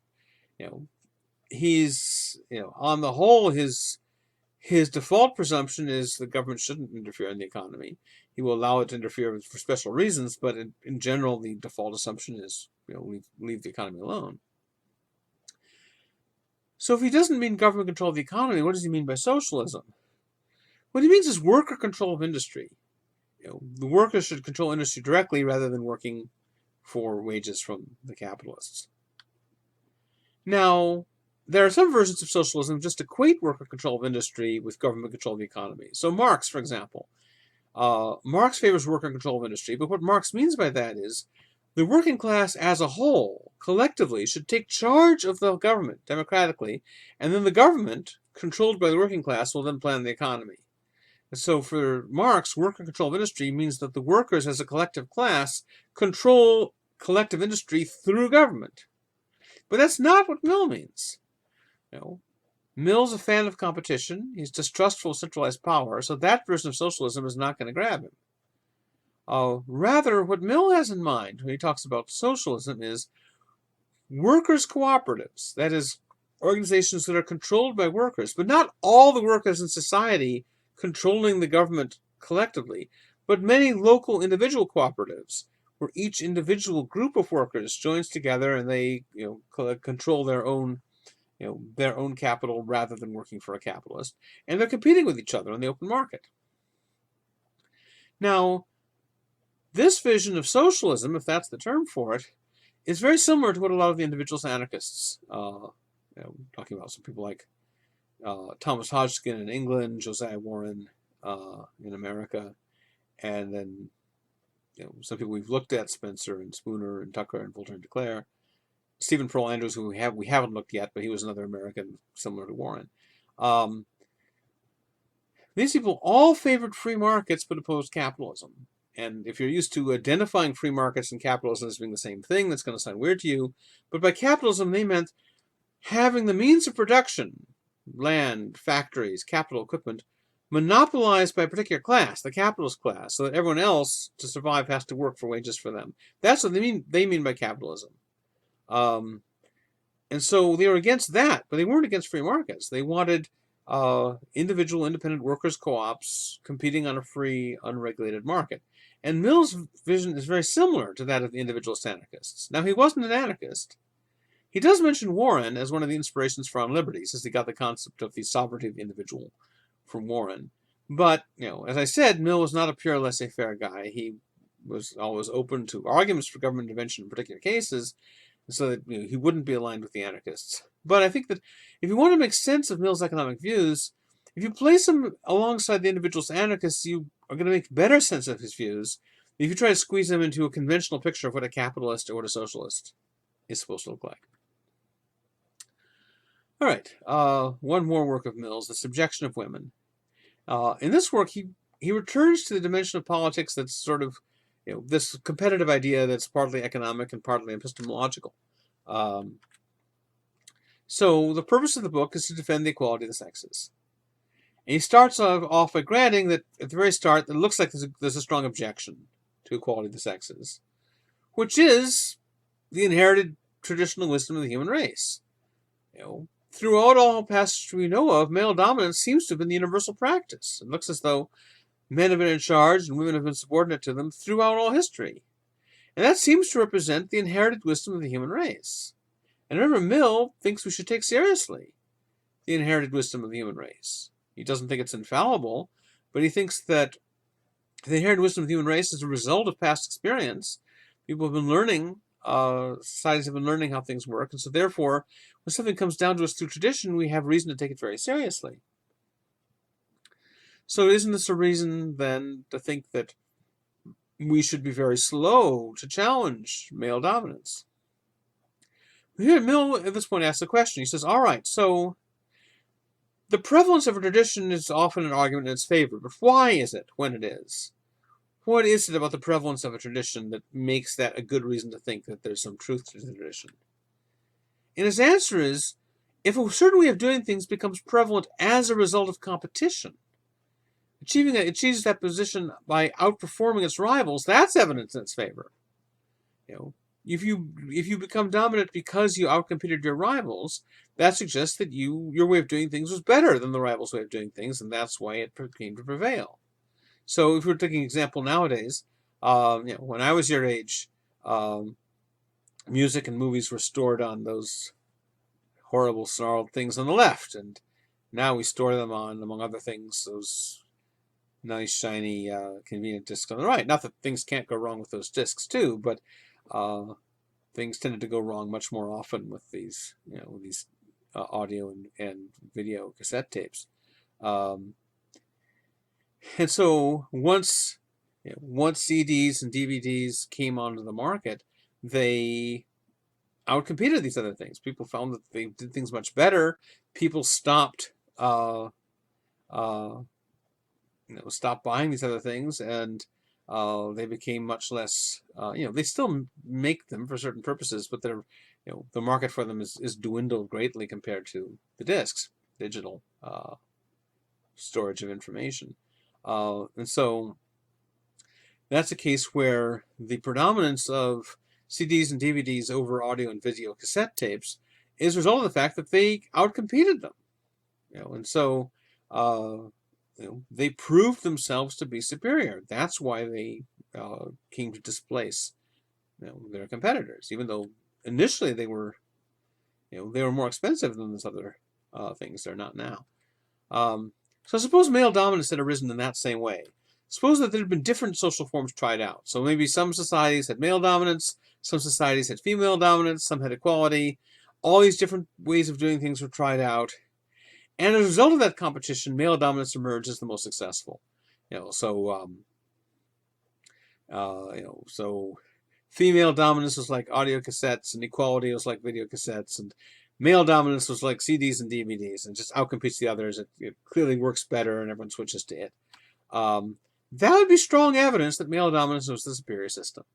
Speaker 1: he's, on the whole, his default presumption is the government shouldn't interfere in the economy. He will allow it to interfere for special reasons, but in general, the default assumption is, leave the economy alone. So if he doesn't mean government control of the economy, what does he mean by socialism? What he means is worker control of industry. The workers should control industry directly rather than working for wages from the capitalists. Now, there are some versions of socialism that just equate worker control of industry with government control of the economy. So Marx, for example, Marx favors worker control of industry, but what Marx means by that is the working class as a whole, collectively, should take charge of the government democratically, and then the government, controlled by the working class, will then plan the economy. And so for Marx, worker control of industry means that the workers as a collective class control collective industry through government. But that's not what Mill means. Mill's a fan of competition. He's distrustful of centralized power, so that version of socialism is not going to grab him. Rather, what Mill has in mind when he talks about socialism is workers' cooperatives, that is, organizations that are controlled by workers, but not all the workers in society controlling the government collectively, but many local individual cooperatives where each individual group of workers joins together and they control their own capital rather than working for a capitalist, and they're competing with each other on the open market. Now, this vision of socialism, if that's the term for it, is very similar to what a lot of the individualist anarchists, talking about some people like Thomas Hodgkin in England, Josiah Warren in America, and then some people we've looked at, Spencer and Spooner and Tucker and Voltaire and de Cleyre, Stephen Pearl Andrews, who we haven't looked yet, but he was another American similar to Warren. These people all favored free markets but opposed capitalism. And if you're used to identifying free markets and capitalism as being the same thing, that's going to sound weird to you. But by capitalism, they meant having the means of production, land, factories, capital, equipment, monopolized by a particular class, the capitalist class, so that everyone else to survive has to work for wages for them. That's what they mean by capitalism. And so they were against that, but they weren't against free markets. They wanted individual independent workers' co-ops competing on a free, unregulated market. And Mill's vision is very similar to that of the individualist anarchists. Now, he wasn't an anarchist. He does mention Warren as one of the inspirations for On Liberty, since he got the concept of the sovereignty of the individual from Warren. But, as I said, Mill was not a pure laissez-faire guy. He was always open to arguments for government intervention in particular cases, so that he wouldn't be aligned with the anarchists. But I think that if you want to make sense of Mill's economic views, if you place him alongside the individualist anarchists, you are going to make better sense of his views if you try to squeeze him into a conventional picture of what a capitalist or what a socialist is supposed to look like. All right, one more work of Mill's, The Subjection of Women. In this work, he returns to the dimension of politics that's sort of this competitive idea that's partly economic and partly epistemological. So the purpose of the book is to defend the equality of the sexes. And he starts off by granting that at the very start, it looks like there's a strong objection to equality of the sexes, which is the inherited traditional wisdom of the human race. Throughout all passages we know of, male dominance seems to have been the universal practice. It looks as though men have been in charge and women have been subordinate to them throughout all history. And that seems to represent the inherited wisdom of the human race. And remember, Mill thinks we should take seriously the inherited wisdom of the human race. He doesn't think it's infallible, but he thinks that the inherited wisdom of the human race is a result of past experience. People have been learning, societies have been learning how things work, and so therefore, when something comes down to us through tradition, we have reason to take it very seriously. So isn't this a reason, then, to think that we should be very slow to challenge male dominance. Here, Mill at this point asks a question. He says, all right, so the prevalence of a tradition is often an argument in its favor, but why is it when it is? What is it about the prevalence of a tradition that makes that a good reason to think that there's some truth to the tradition? And his answer is, if a certain way of doing things becomes prevalent as a result of competition, it achieves that position by outperforming its rivals, that's evidence in its favor. If you become dominant because you outcompeted your rivals, that suggests that your way of doing things was better than the rival's way of doing things, and that's why it came to prevail. So if we're taking an example nowadays, when I was your age, music and movies were stored on those horrible snarled things on the left, and now we store them on, among other things, those nice, shiny, convenient discs on the right. Not that things can't go wrong with those discs too, but things tended to go wrong much more often with these, audio and video cassette tapes. And so once CDs and DVDs came onto the market, they outcompeted these other things. People found that they did things much better. People stopped stopped buying these other things, and they became much less. They still make them for certain purposes, but they're the market for them is dwindled greatly compared to the discs, digital storage of information, and so that's a case where the predominance of CDs and DVDs over audio and video cassette tapes is a result of the fact that they outcompeted them, and so they proved themselves to be superior. That's why they came to displace their competitors, even though initially they were more expensive than those other things. They're not now. So suppose male dominance had arisen in that same way. Suppose that there had been different social forms tried out. So maybe some societies had male dominance, some societies had female dominance, some had equality. All these different ways of doing things were tried out. And as a result of that competition, male dominance emerged as the most successful. So female dominance was like audio cassettes, and equality was like video cassettes, and male dominance was like CDs and DVDs, and just outcompetes the others. It clearly works better, and everyone switches to it. That would be strong evidence that male dominance was the superior system.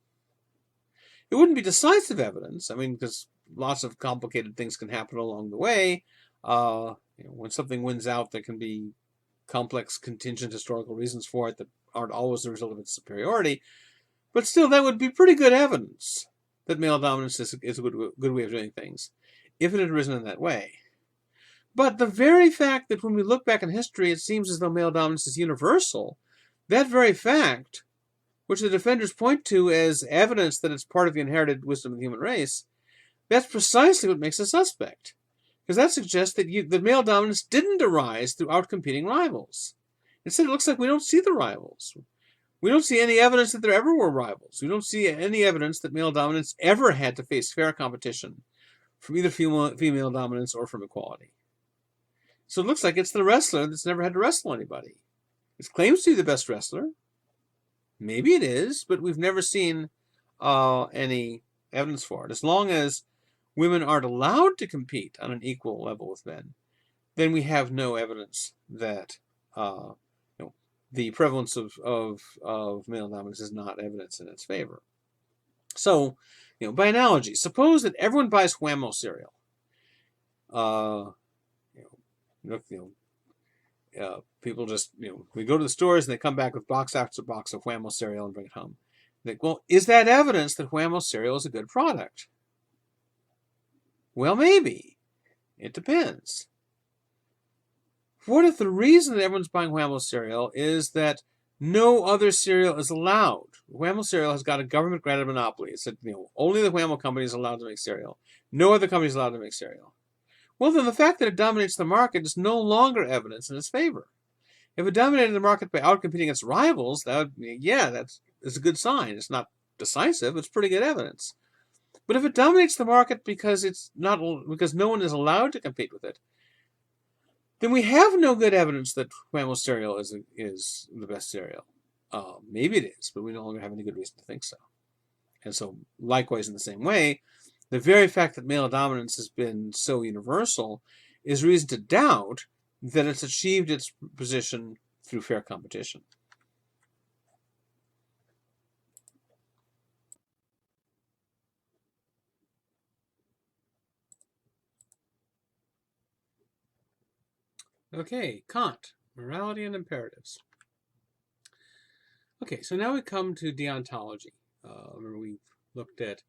Speaker 1: It wouldn't be decisive evidence, because lots of complicated things can happen along the way. When something wins out, there can be complex contingent historical reasons for it that aren't always the result of its superiority. But still, that would be pretty good evidence that male dominance is a good way of doing things, if it had arisen in that way. But the very fact that when we look back in history, it seems as though male dominance is universal, that very fact, which the defenders point to as evidence that it's part of the inherited wisdom of the human race, that's precisely what makes us suspect. Because that suggests that male dominance didn't arise through outcompeting rivals. Instead, it looks like we don't see the rivals. We don't see any evidence that there ever were rivals. We don't see any evidence that male dominance ever had to face fair competition from either female dominance or from equality. So it looks like it's the wrestler that's never had to wrestle anybody. It claims to be the best wrestler. Maybe it is, but we've never seen any evidence for it. As long as women aren't allowed to compete on an equal level with men, then we have no evidence that the prevalence of male dominance is not evidence in its favor. So, by analogy, suppose that everyone buys Whammo cereal. People just, we go to the stores and they come back with box after box of Whammo cereal and bring it home. Well, is that evidence that Whammo cereal is a good product? Well, maybe. It depends. What if the reason that everyone's buying Whammo cereal is that no other cereal is allowed? Whammo cereal has got a government-granted monopoly. It said, only the Whammo company is allowed to make cereal. No other company is allowed to make cereal. Well, then the fact that it dominates the market is no longer evidence in its favor. If it dominated the market by outcompeting its rivals, that's a good sign. It's not decisive. It's pretty good evidence. But if it dominates the market because no one is allowed to compete with it, then we have no good evidence that Whammo cereal is the best cereal. Maybe it is, but we no longer have any good reason to think so. And so, likewise, in the same way, the very fact that male dominance has been so universal is reason to doubt that it's achieved its position through fair competition. Okay, Kant, morality and imperatives. Okay, so now we come to deontology. Remember, we've looked at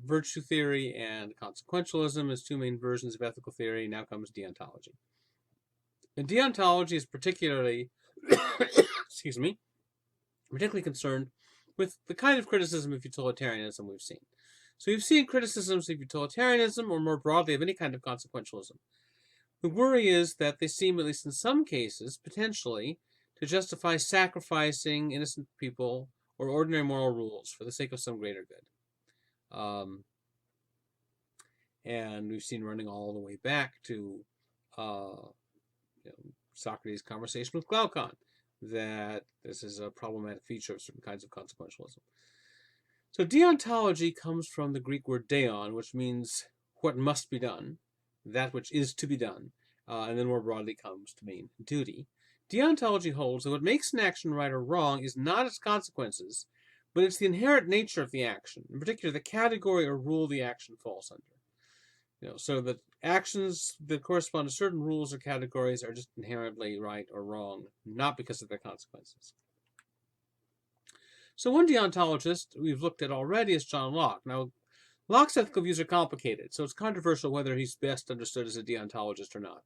Speaker 1: virtue theory and consequentialism as two main versions of ethical theory. Now comes deontology. And deontology is particularly, particularly concerned with the kind of criticism of utilitarianism we've seen. So you've seen criticisms of utilitarianism, or more broadly of any kind of consequentialism. The worry is that they seem, at least in some cases, potentially, to justify sacrificing innocent people or ordinary moral rules for the sake of some greater good. And we've seen running all the way back to Socrates' conversation with Glaucon that this is a problematic feature of certain kinds of consequentialism. So deontology comes from the Greek word deon, which means what must be done, that which is to be done, and then more broadly comes to mean duty. Deontology holds that what makes an action right or wrong is not its consequences, but it's the inherent nature of the action, in particular the category or rule the action falls under. So that actions that correspond to certain rules or categories are just inherently right or wrong, not because of their consequences. So one deontologist we've looked at already is John Locke. Now, Locke's ethical views are complicated, so it's controversial whether he's best understood as a deontologist or not.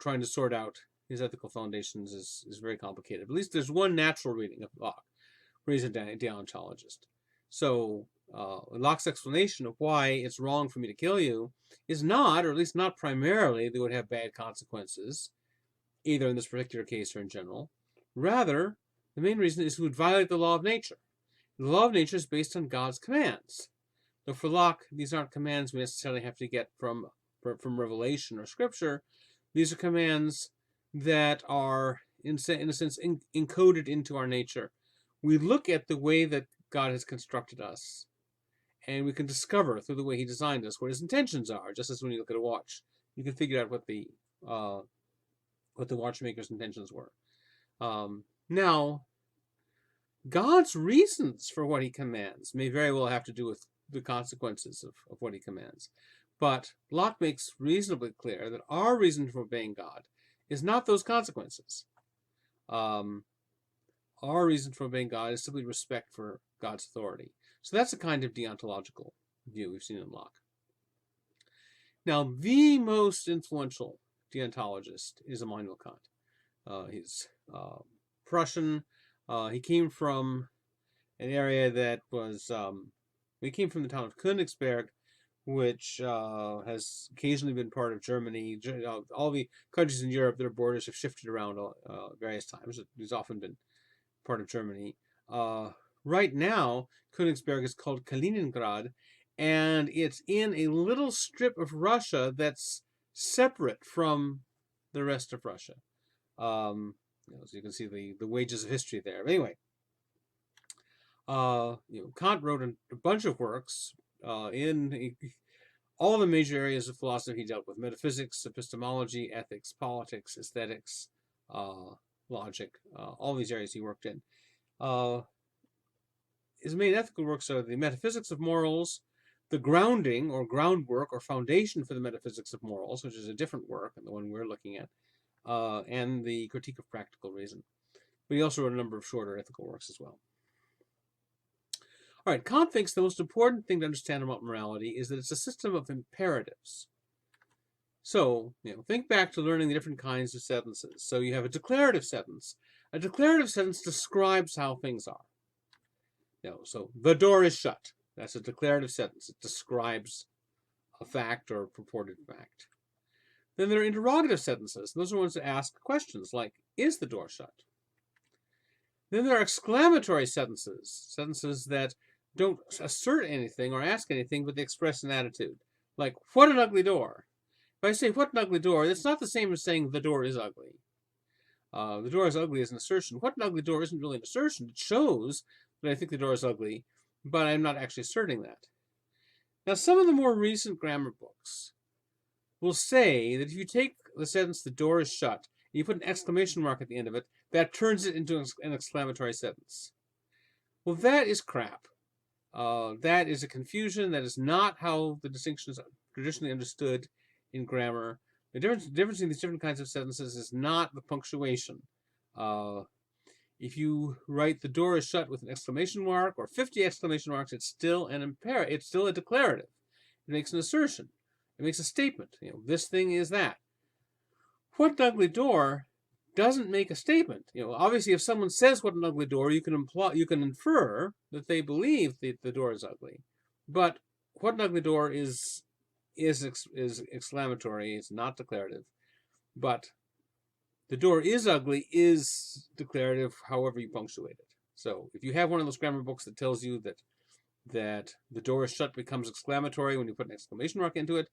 Speaker 1: Trying to sort out his ethical foundations is very complicated. But at least there's one natural reading of Locke, where he's a deontologist. So Locke's explanation of why it's wrong for me to kill you is not, or at least not primarily, that it would have bad consequences, either in this particular case or in general. Rather, the main reason is it would violate the law of nature. The law of nature is based on God's commands. Though for Locke, these aren't commands we necessarily have to get from revelation or scripture. These are commands that are, in a sense, encoded into our nature. We look at the way that God has constructed us, and we can discover through the way he designed us what his intentions are, just as when you look at a watch. You can figure out what the watchmaker's intentions were. Now, God's reasons for what he commands may very well have to do with the consequences of what he commands. But Locke makes reasonably clear that our reason for obeying God is not those consequences. Our reason for obeying God is simply respect for God's authority. So that's a kind of deontological view we've seen in Locke. Now, the most influential deontologist is Immanuel Kant. He's Prussian. He came from an area that was, he came from the town of Königsberg, which has occasionally been part of Germany. All the countries in Europe, their borders have shifted around various times. He's often been part of Germany. Right now, Königsberg is called Kaliningrad, and it's in a little strip of Russia that's separate from the rest of Russia. So you can see the wages of history there. But anyway, Kant wrote a bunch of works in all the major areas of philosophy. He dealt with metaphysics, epistemology, ethics, politics, aesthetics, logic. All these areas he worked in. His main ethical works are the Metaphysics of Morals, the grounding or groundwork or foundation for the Metaphysics of Morals, which is a different work than the one we're looking at, and the Critique of Practical Reason. But he also wrote a number of shorter ethical works as well. All right, Kant thinks the most important thing to understand about morality is that it's a system of imperatives. So, think back to learning the different kinds of sentences. So you have a declarative sentence. A declarative sentence describes how things are. So the door is shut. That's a declarative sentence. It describes a fact or a purported fact. Then there are interrogative sentences. Those are ones that ask questions like, is the door shut? Then there are exclamatory sentences, sentences that don't assert anything or ask anything, but they express an attitude. Like, what an ugly door. If I say, what an ugly door, it's not the same as saying the door is ugly. The door is ugly is an assertion. What an ugly door isn't really an assertion. It shows that I think the door is ugly, but I'm not actually asserting that. Now, some of the more recent grammar books will say that if you take the sentence, the door is shut, and you put an exclamation mark at the end of it, that turns it into an exclamatory sentence. Well, that is crap. That is a confusion. That is not how the distinction is traditionally understood in grammar. The difference in these different kinds of sentences is not the punctuation. If you write the door is shut with an exclamation mark or 50 exclamation marks, it's still it's still a declarative. It makes an assertion. It makes a statement. This thing is that. What an ugly door doesn't make a statement. Obviously, if someone says what an ugly door, you can infer that they believe that the door is ugly. But what an ugly door is exclamatory. It's not declarative. But the door is ugly is declarative, however you punctuate it. So if you have one of those grammar books that tells you that the door is shut becomes exclamatory when you put an exclamation mark into it,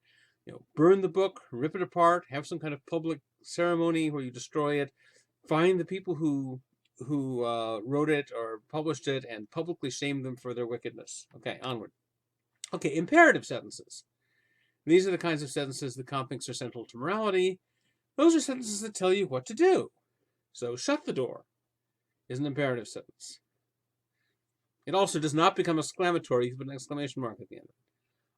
Speaker 1: burn the book, rip it apart, have some kind of public ceremony where you destroy it, find the people who wrote it or published it, and publicly shame them for their wickedness. Okay, onward. Okay, imperative sentences. These are the kinds of sentences that Kant thinks are central to morality. Those are sentences that tell you what to do. So, shut the door is an imperative sentence. It also does not become exclamatory if you put an exclamation mark at the end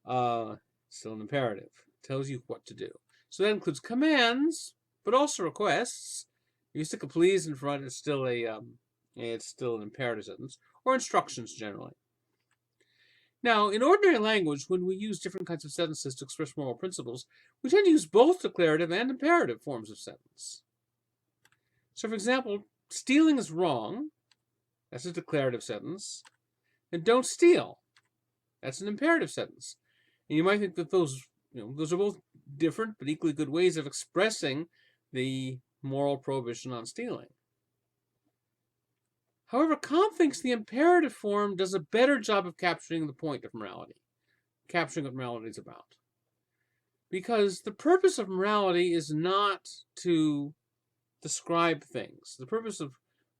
Speaker 1: of it. Still an imperative. It tells you what to do. So that includes commands, but also requests. If you stick a please in front, it's still an imperative sentence, or instructions generally. Now, in ordinary language, when we use different kinds of sentences to express moral principles, we tend to use both declarative and imperative forms of sentence. So, for example, stealing is wrong. That's a declarative sentence. And don't steal. That's an imperative sentence. And you might think that those are both different but equally good ways of expressing the moral prohibition on stealing. However, Kant thinks the imperative form does a better job of capturing the point of morality, capturing what morality is about. Because the purpose of morality is not to describe things. The purpose of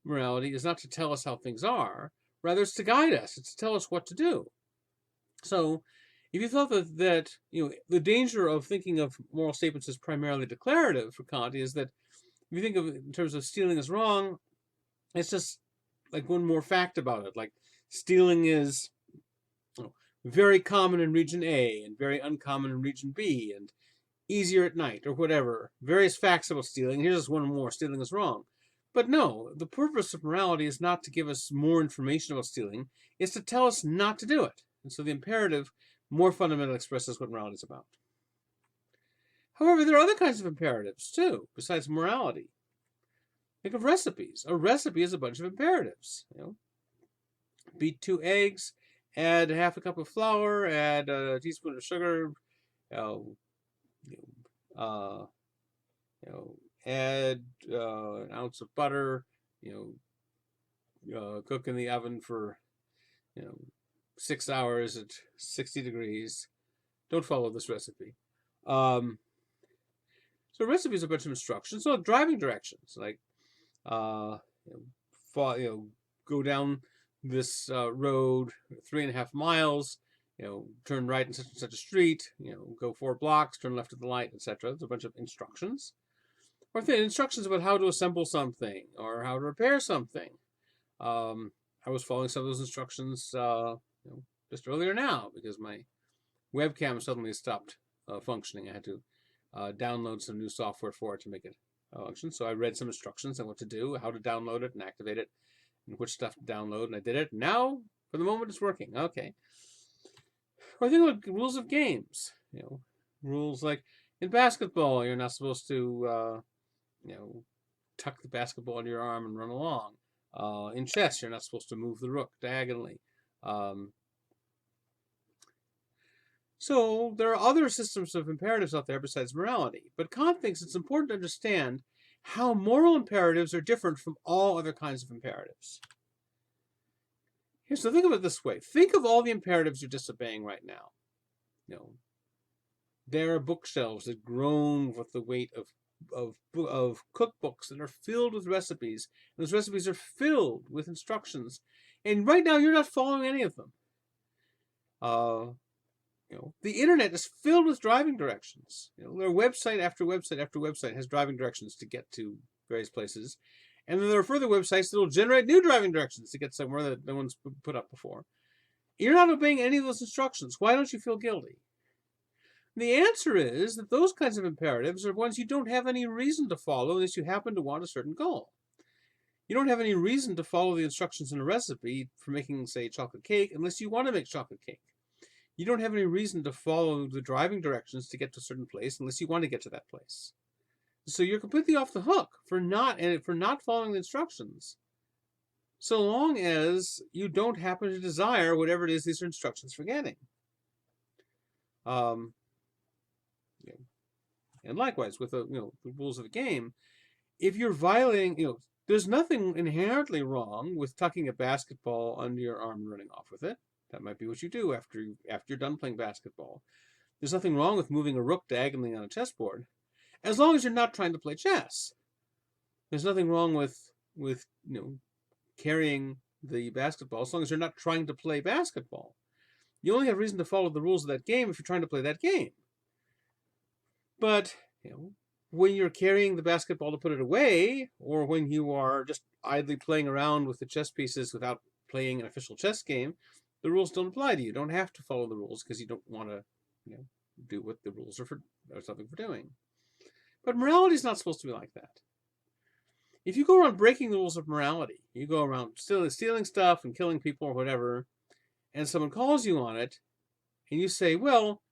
Speaker 1: morality is not to tell us how things are, rather it's to guide us. It's to tell us what to do. So, if you thought that the danger of thinking of moral statements as primarily declarative for Kant is that if you think of it in terms of stealing is wrong, it's just like one more fact about it. Like stealing is very common in region A and very uncommon in region B and easier at night or whatever. Various facts about stealing. Here's just one more. Stealing is wrong. But no, the purpose of morality is not to give us more information about stealing. It's to tell us not to do it. And so the imperative more fundamentally expresses what morality is about. However, there are other kinds of imperatives too, besides morality. Think of recipes. A recipe is a bunch of imperatives. Beat 2 eggs, add half a cup of flour, add a teaspoon of sugar, add an ounce of butter, cook in the oven for 6 hours at 60 degrees. Don't follow this recipe. So a recipe is a bunch of instructions. So driving directions, like go down this road 3.5 miles, turn right in such and such a street, go 4 blocks, turn left at the light, etc. There's a bunch of instructions. Or instructions about how to assemble something or how to repair something. I was following some of those instructions just earlier now because my webcam suddenly stopped functioning. I had to download some new software for it to make it function. So I read some instructions on what to do, how to download it and activate it, and which stuff to download, and I did it. Now, for the moment, it's working. Okay. Or think about rules of games. Rules like in basketball, you're not supposed to, tuck the basketball under your arm and run along. In chess, you're not supposed to move the rook diagonally. So there are other systems of imperatives out there besides morality. But Kant thinks it's important to understand how moral imperatives are different from all other kinds of imperatives. Here, so think of it this way. Think of all the imperatives you're disobeying right now. There are bookshelves that groan with the weight of of cookbooks that are filled with recipes. And those recipes are filled with instructions. And right now, you're not following any of them. The internet is filled with driving directions. Their website after website after website has driving directions to get to various places. And then there are further websites that will generate new driving directions to get somewhere that no one's put up before. You're not obeying any of those instructions. Why don't you feel guilty? The answer is that those kinds of imperatives are ones you don't have any reason to follow unless you happen to want a certain goal. You don't have any reason to follow the instructions in a recipe for making, say, chocolate cake unless you want to make chocolate cake. You don't have any reason to follow the driving directions to get to a certain place unless you want to get to that place. So you're completely off the hook for not following the instructions, so long as you don't happen to desire whatever it is these are instructions for getting. And likewise with the rules of the game, if you're violating, there's nothing inherently wrong with tucking a basketball under your arm and running off with it. That might be what you do after you're done playing basketball. There's nothing wrong with moving a rook diagonally on a chessboard, as long as you're not trying to play chess. There's nothing wrong with carrying the basketball, as long as you're not trying to play basketball. You only have reason to follow the rules of that game if you're trying to play that game. But when you're carrying the basketball to put it away, or when you are just idly playing around with the chess pieces without playing an official chess game, the rules don't apply to you. You don't have to follow the rules because you don't want to do what the rules are something for doing. But morality is not supposed to be like that. If you go around breaking the rules of morality, you go around stealing stuff and killing people or whatever, and someone calls you on it, and you say, well,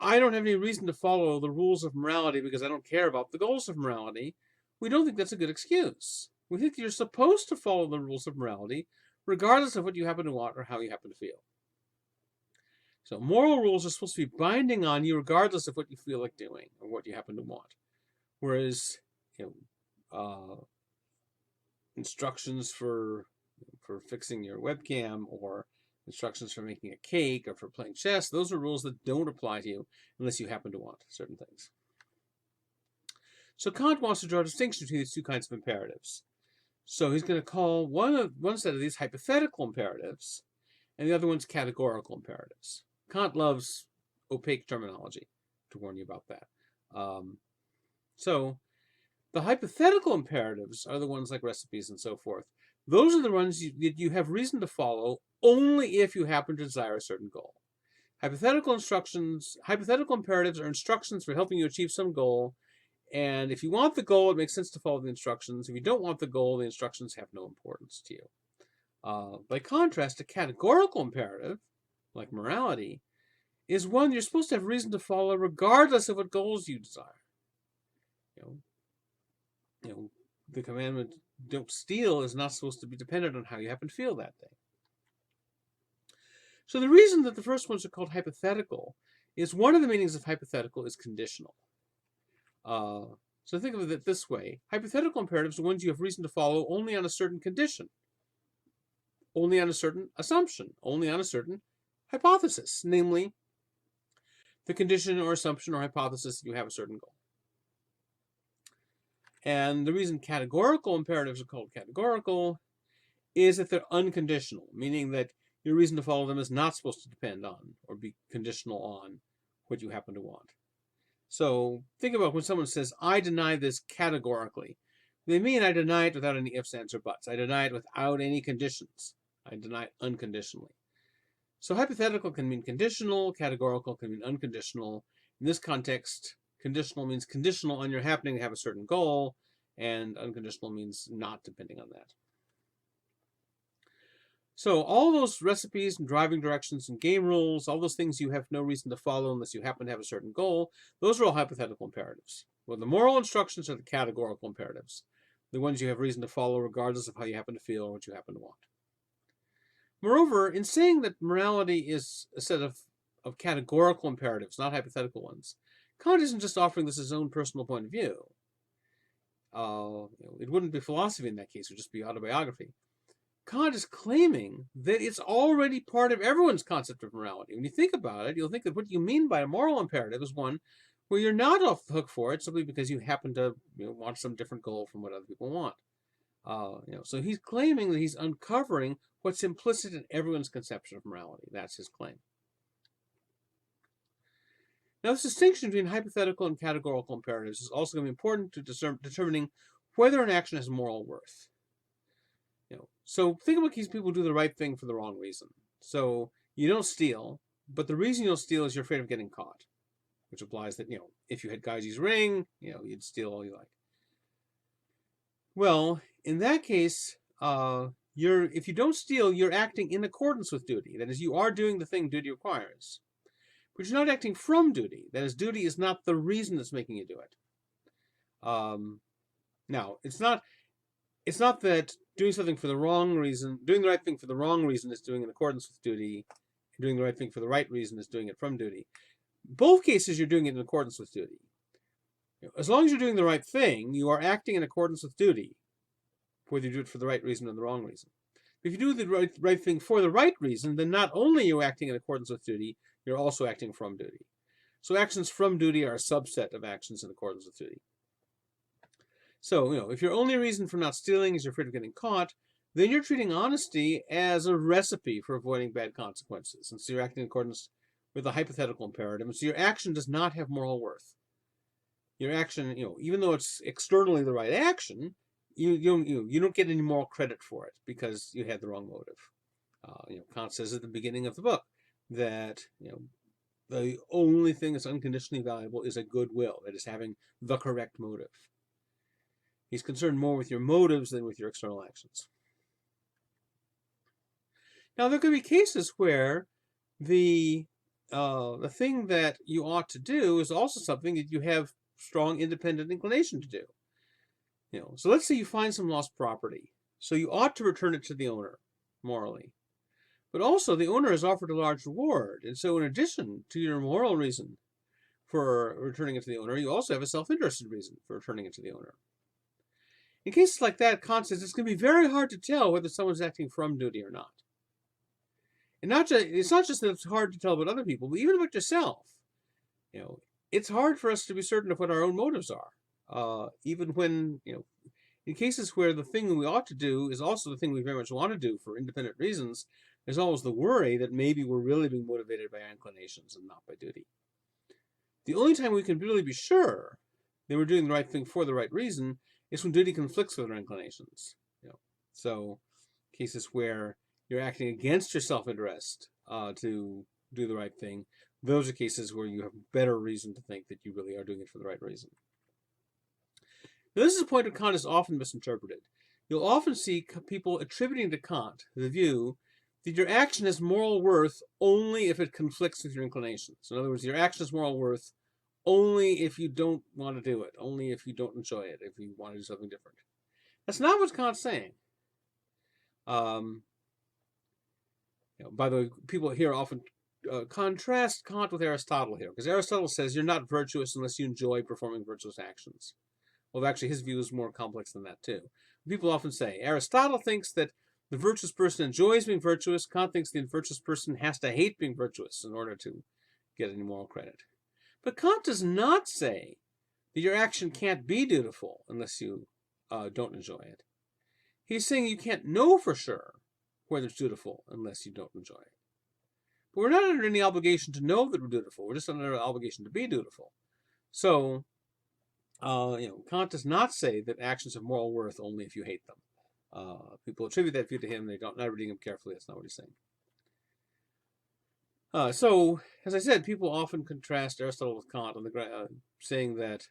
Speaker 1: I don't have any reason to follow the rules of morality because I don't care about the goals of morality, we don't think that's a good excuse. We think you're supposed to follow the rules of morality regardless of what you happen to want or how you happen to feel. So moral rules are supposed to be binding on you regardless of what you feel like doing or what you happen to want. Whereas, instructions for fixing your webcam or instructions for making a cake or for playing chess, those are rules that don't apply to you unless you happen to want certain things. So Kant wants to draw a distinction between these two kinds of imperatives. So he's going to call one set of these hypothetical imperatives and the other one's categorical imperatives. Kant loves opaque terminology, to warn you about that. So the hypothetical imperatives are the ones like recipes and so forth. Those are the ones that you have reason to follow only if you happen to desire a certain goal. Hypothetical imperatives are instructions for helping you achieve some goal. And if you want the goal, it makes sense to follow the instructions. If you don't want the goal, the instructions have no importance to you. By contrast, a categorical imperative, like morality, is one you're supposed to have reason to follow regardless of what goals you desire. The commandment, don't steal, is not supposed to be dependent on how you happen to feel that day. So the reason that the first ones are called hypothetical is one of the meanings of hypothetical is conditional. So think of it this way. Hypothetical imperatives are ones you have reason to follow only on a certain condition, only on a certain assumption, only on a certain hypothesis, namely the condition or assumption or hypothesis that you have a certain goal. And the reason categorical imperatives are called categorical is that they're unconditional, meaning that your reason to follow them is not supposed to depend on or be conditional on what you happen to want. So think about when someone says, I deny this categorically. They mean I deny it without any ifs, ands, or buts. I deny it without any conditions. I deny it unconditionally. So hypothetical can mean conditional, categorical can mean unconditional. In this context, conditional means conditional on your happening to have a certain goal, and unconditional means not depending on that. So all those recipes and driving directions and game rules, all those things you have no reason to follow unless you happen to have a certain goal, those are all hypothetical imperatives. Well, the moral instructions are the categorical imperatives, the ones you have reason to follow regardless of how you happen to feel or what you happen to want. Moreover, in saying that morality is a set of categorical imperatives, not hypothetical ones, Kant isn't just offering this as his own personal point of view. It wouldn't be philosophy in that case, it would just be autobiography. Kant is claiming that it's already part of everyone's concept of morality. When you think about it, you'll think that what you mean by a moral imperative is one Well, you're not off the hook for it simply because you happen to want some different goal from what other people want. So he's claiming that he's uncovering what's implicit in everyone's conception of morality. That's his claim. Now, this distinction between hypothetical and categorical imperatives is also going to be important to determining whether an action has moral worth. So think about these people who do the right thing for the wrong reason. So you don't steal, but the reason you don't steal is you're afraid of getting caught, which implies that, if you had Geisy's ring, you'd steal all you like. Well, in that case, if you don't steal, you're acting in accordance with duty. That is, you are doing the thing duty requires. But you're not acting from duty. That is, duty is not the reason that's making you do it. Now, it's not that doing something for the wrong reason, doing the right thing for the wrong reason is doing in accordance with duty, and doing the right thing for the right reason is doing it from duty. Both cases, you're doing it in accordance with duty. As long as you're doing the right thing, you are acting in accordance with duty, whether you do it for the right reason or the wrong reason. If you do the right thing for the right reason, then not only are you acting in accordance with duty, you're also acting from duty. So actions from duty are a subset of actions in accordance with duty. So, if your only reason for not stealing is you're afraid of getting caught, then you're treating honesty as a recipe for avoiding bad consequences. And so you're acting in accordance with the hypothetical imperative. And so your action does not have moral worth. Your action, even though it's externally the right action, you don't get any moral credit for it because you had the wrong motive. Kant says at the beginning of the book that the only thing that's unconditionally valuable is a good will, that is, having the correct motive. He's concerned more with your motives than with your external actions. Now, there could be cases where the thing that you ought to do is also something that you have strong independent inclination to do. So let's say you find some lost property. So you ought to return it to the owner, morally. But also, the owner has offered a large reward. And so in addition to your moral reason for returning it to the owner, you also have a self-interested reason for returning it to the owner. In cases like that, Kant says it's going to be very hard to tell whether someone's acting from duty or not. And it's not just that it's hard to tell about other people, but even about yourself. It's hard for us to be certain of what our own motives are. Even when, in cases where the thing we ought to do is also the thing we very much want to do for independent reasons, there's always the worry that maybe we're really being motivated by our inclinations and not by duty. The only time we can really be sure that we're doing the right thing for the right reason is when duty conflicts with our inclinations. So cases where you're acting against your self-interest to do the right thing, those are cases where you have better reason to think that you really are doing it for the right reason. Now, this is a point that Kant is often misinterpreted. You'll often see people attributing to Kant the view that your action has moral worth only if it conflicts with your inclinations. In other words, your action has moral worth only if you don't want to do it, only if you don't enjoy it, if you want to do something different. That's not what Kant's saying. By the way, people here often contrast Kant with Aristotle here, because Aristotle says you're not virtuous unless you enjoy performing virtuous actions. Well, actually, his view is more complex than that, too. People often say Aristotle thinks that the virtuous person enjoys being virtuous. Kant thinks the virtuous person has to hate being virtuous in order to get any moral credit. But Kant does not say that your action can't be dutiful unless you don't enjoy it. He's saying you can't know for sure whether it's dutiful unless you don't enjoy it. But we're not under any obligation to know that we're dutiful. We're just under an obligation to be dutiful. So, Kant does not say that actions have moral worth only if you hate them. People attribute that view to him. They don't not reading him carefully. That's not what he's saying. So, as I said, people often contrast Aristotle with Kant on the saying that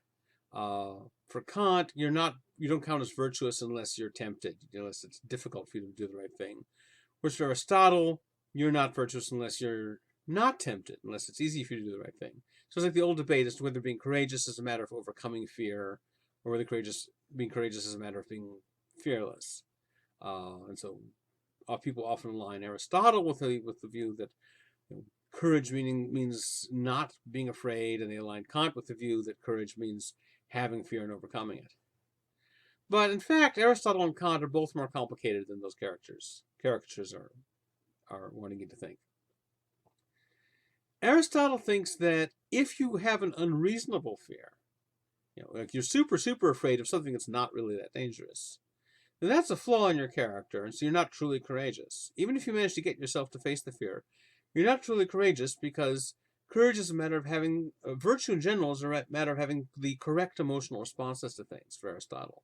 Speaker 1: for Kant, you don't count as virtuous unless you're tempted, unless it's difficult for you to do the right thing. Whereas for Aristotle, you're not virtuous unless you're not tempted, unless it's easy for you to do the right thing. So it's like the old debate as to whether being courageous is a matter of overcoming fear, or whether being courageous is a matter of being fearless. And so people often align Aristotle with the view that courage means not being afraid, and they align Kant with the view that courage means having fear and overcoming it. But in fact, Aristotle and Kant are both more complicated than those caricatures are wanting you to think. Aristotle thinks that if you have an unreasonable fear, like you're super, super afraid of something that's not really that dangerous, then that's a flaw in your character, and so you're not truly courageous. Even if you manage to get yourself to face the fear, you're not truly courageous, because courage is a matter of having, virtue in general is a matter of having the correct emotional responses to things, for Aristotle.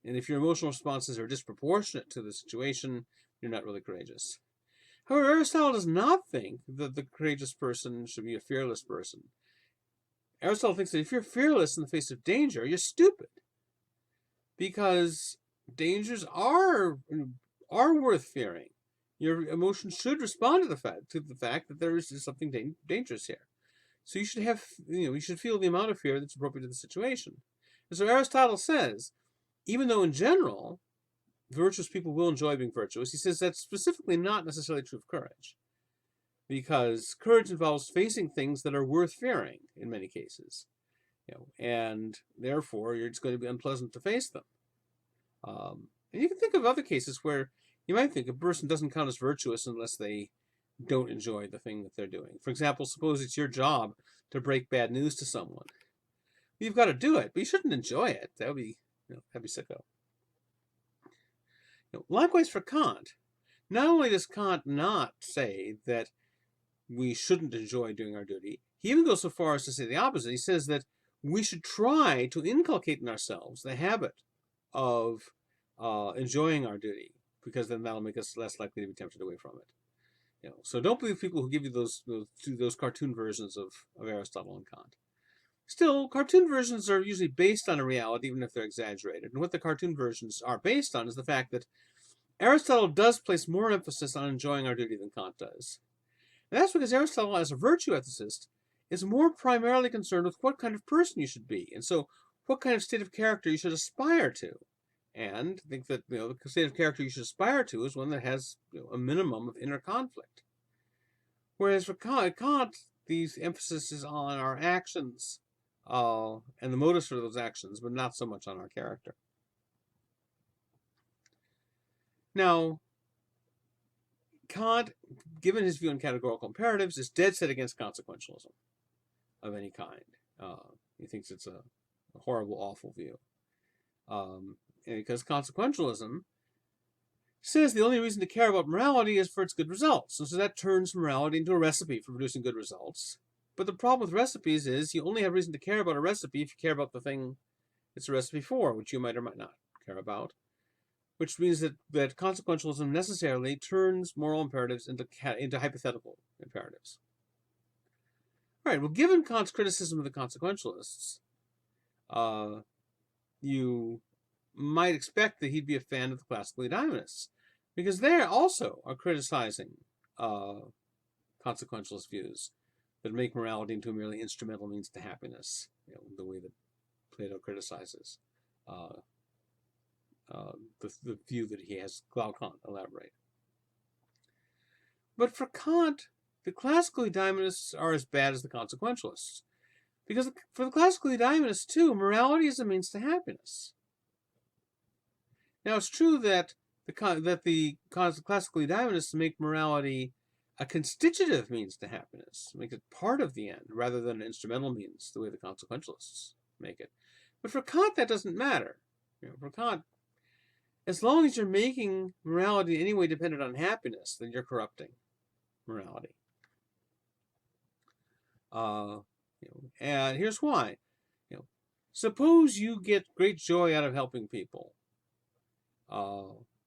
Speaker 1: And if your emotional responses are disproportionate to the situation, you're not really courageous. However, Aristotle does not think that the courageous person should be a fearless person. Aristotle thinks that if you're fearless in the face of danger, you're stupid. Because dangers are worth fearing. Your emotions should respond to the fact that there is something dangerous here. So you should have, you should feel the amount of fear that's appropriate to the situation. And so Aristotle says, even though in general, virtuous people will enjoy being virtuous, he says that's specifically not necessarily true of courage. Because courage involves facing things that are worth fearing in many cases. And therefore it's going to be unpleasant to face them. And you can think of other cases where you might think a person doesn't count as virtuous unless they don't enjoy the thing that they're doing. For example, suppose it's your job to break bad news to someone. You've got to do it, but you shouldn't enjoy it. That would be, that'd be sicko. Likewise for Kant, not only does Kant not say that we shouldn't enjoy doing our duty, he even goes so far as to say the opposite. He says that we should try to inculcate in ourselves the habit of enjoying our duty, because then that'll make us less likely to be tempted away from it. So don't believe people who give you those cartoon versions of Aristotle and Kant. Still, cartoon versions are usually based on a reality, even if they're exaggerated. And what the cartoon versions are based on is the fact that Aristotle does place more emphasis on enjoying our duty than Kant does. And that's because Aristotle, as a virtue ethicist, is more primarily concerned with what kind of person you should be, and so what kind of state of character you should aspire to. And I think that the state of character you should aspire to is one that has a minimum of inner conflict. Whereas for Kant, the emphasis is on our actions and the motives for those actions, but not so much on our character. Now, Kant, given his view on categorical imperatives, is dead set against consequentialism of any kind. He thinks it's a horrible, awful view. And because consequentialism says the only reason to care about morality is for its good results. And so that turns morality into a recipe for producing good results. But the problem with recipes is you only have reason to care about a recipe if you care about the thing it's a recipe for, which you might or might not care about. Which means that consequentialism necessarily turns moral imperatives into hypothetical imperatives. All right, well, given Kant's criticism of the consequentialists, you might expect that he'd be a fan of the classical Eudaionists, because they also are criticizing consequentialist views that make morality into a merely instrumental means to happiness, the way that Plato criticizes the view that he has Glaucon elaborate. But for Kant, the classical Eudaimonists are as bad as the consequentialists. Because for the classical Eudaimonists, too, morality is a means to happiness. Now, it's true that the classical Eudaimonists make morality a constitutive means to happiness, make it part of the end, rather than an instrumental means, the way the consequentialists make it. But for Kant, that doesn't matter. For Kant, as long as you're making morality in any way dependent on happiness, then you're corrupting morality. And here's why. Suppose you get great joy out of helping people,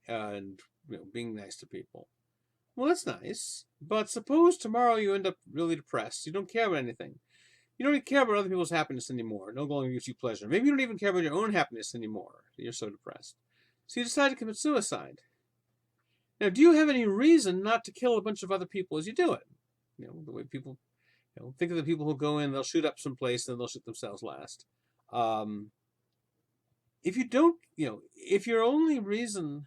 Speaker 1: and being nice to people. Well, that's nice. But suppose tomorrow you end up really depressed. You don't care about anything. You don't even care about other people's happiness anymore. No longer gives you pleasure. Maybe you don't even care about your own happiness anymore. You're so depressed. So you decide to commit suicide. Now, do you have any reason not to kill a bunch of other people as you do it? The way people, think of the people who go in, they'll shoot up someplace, and they'll shoot themselves last. If you don't, if your only reason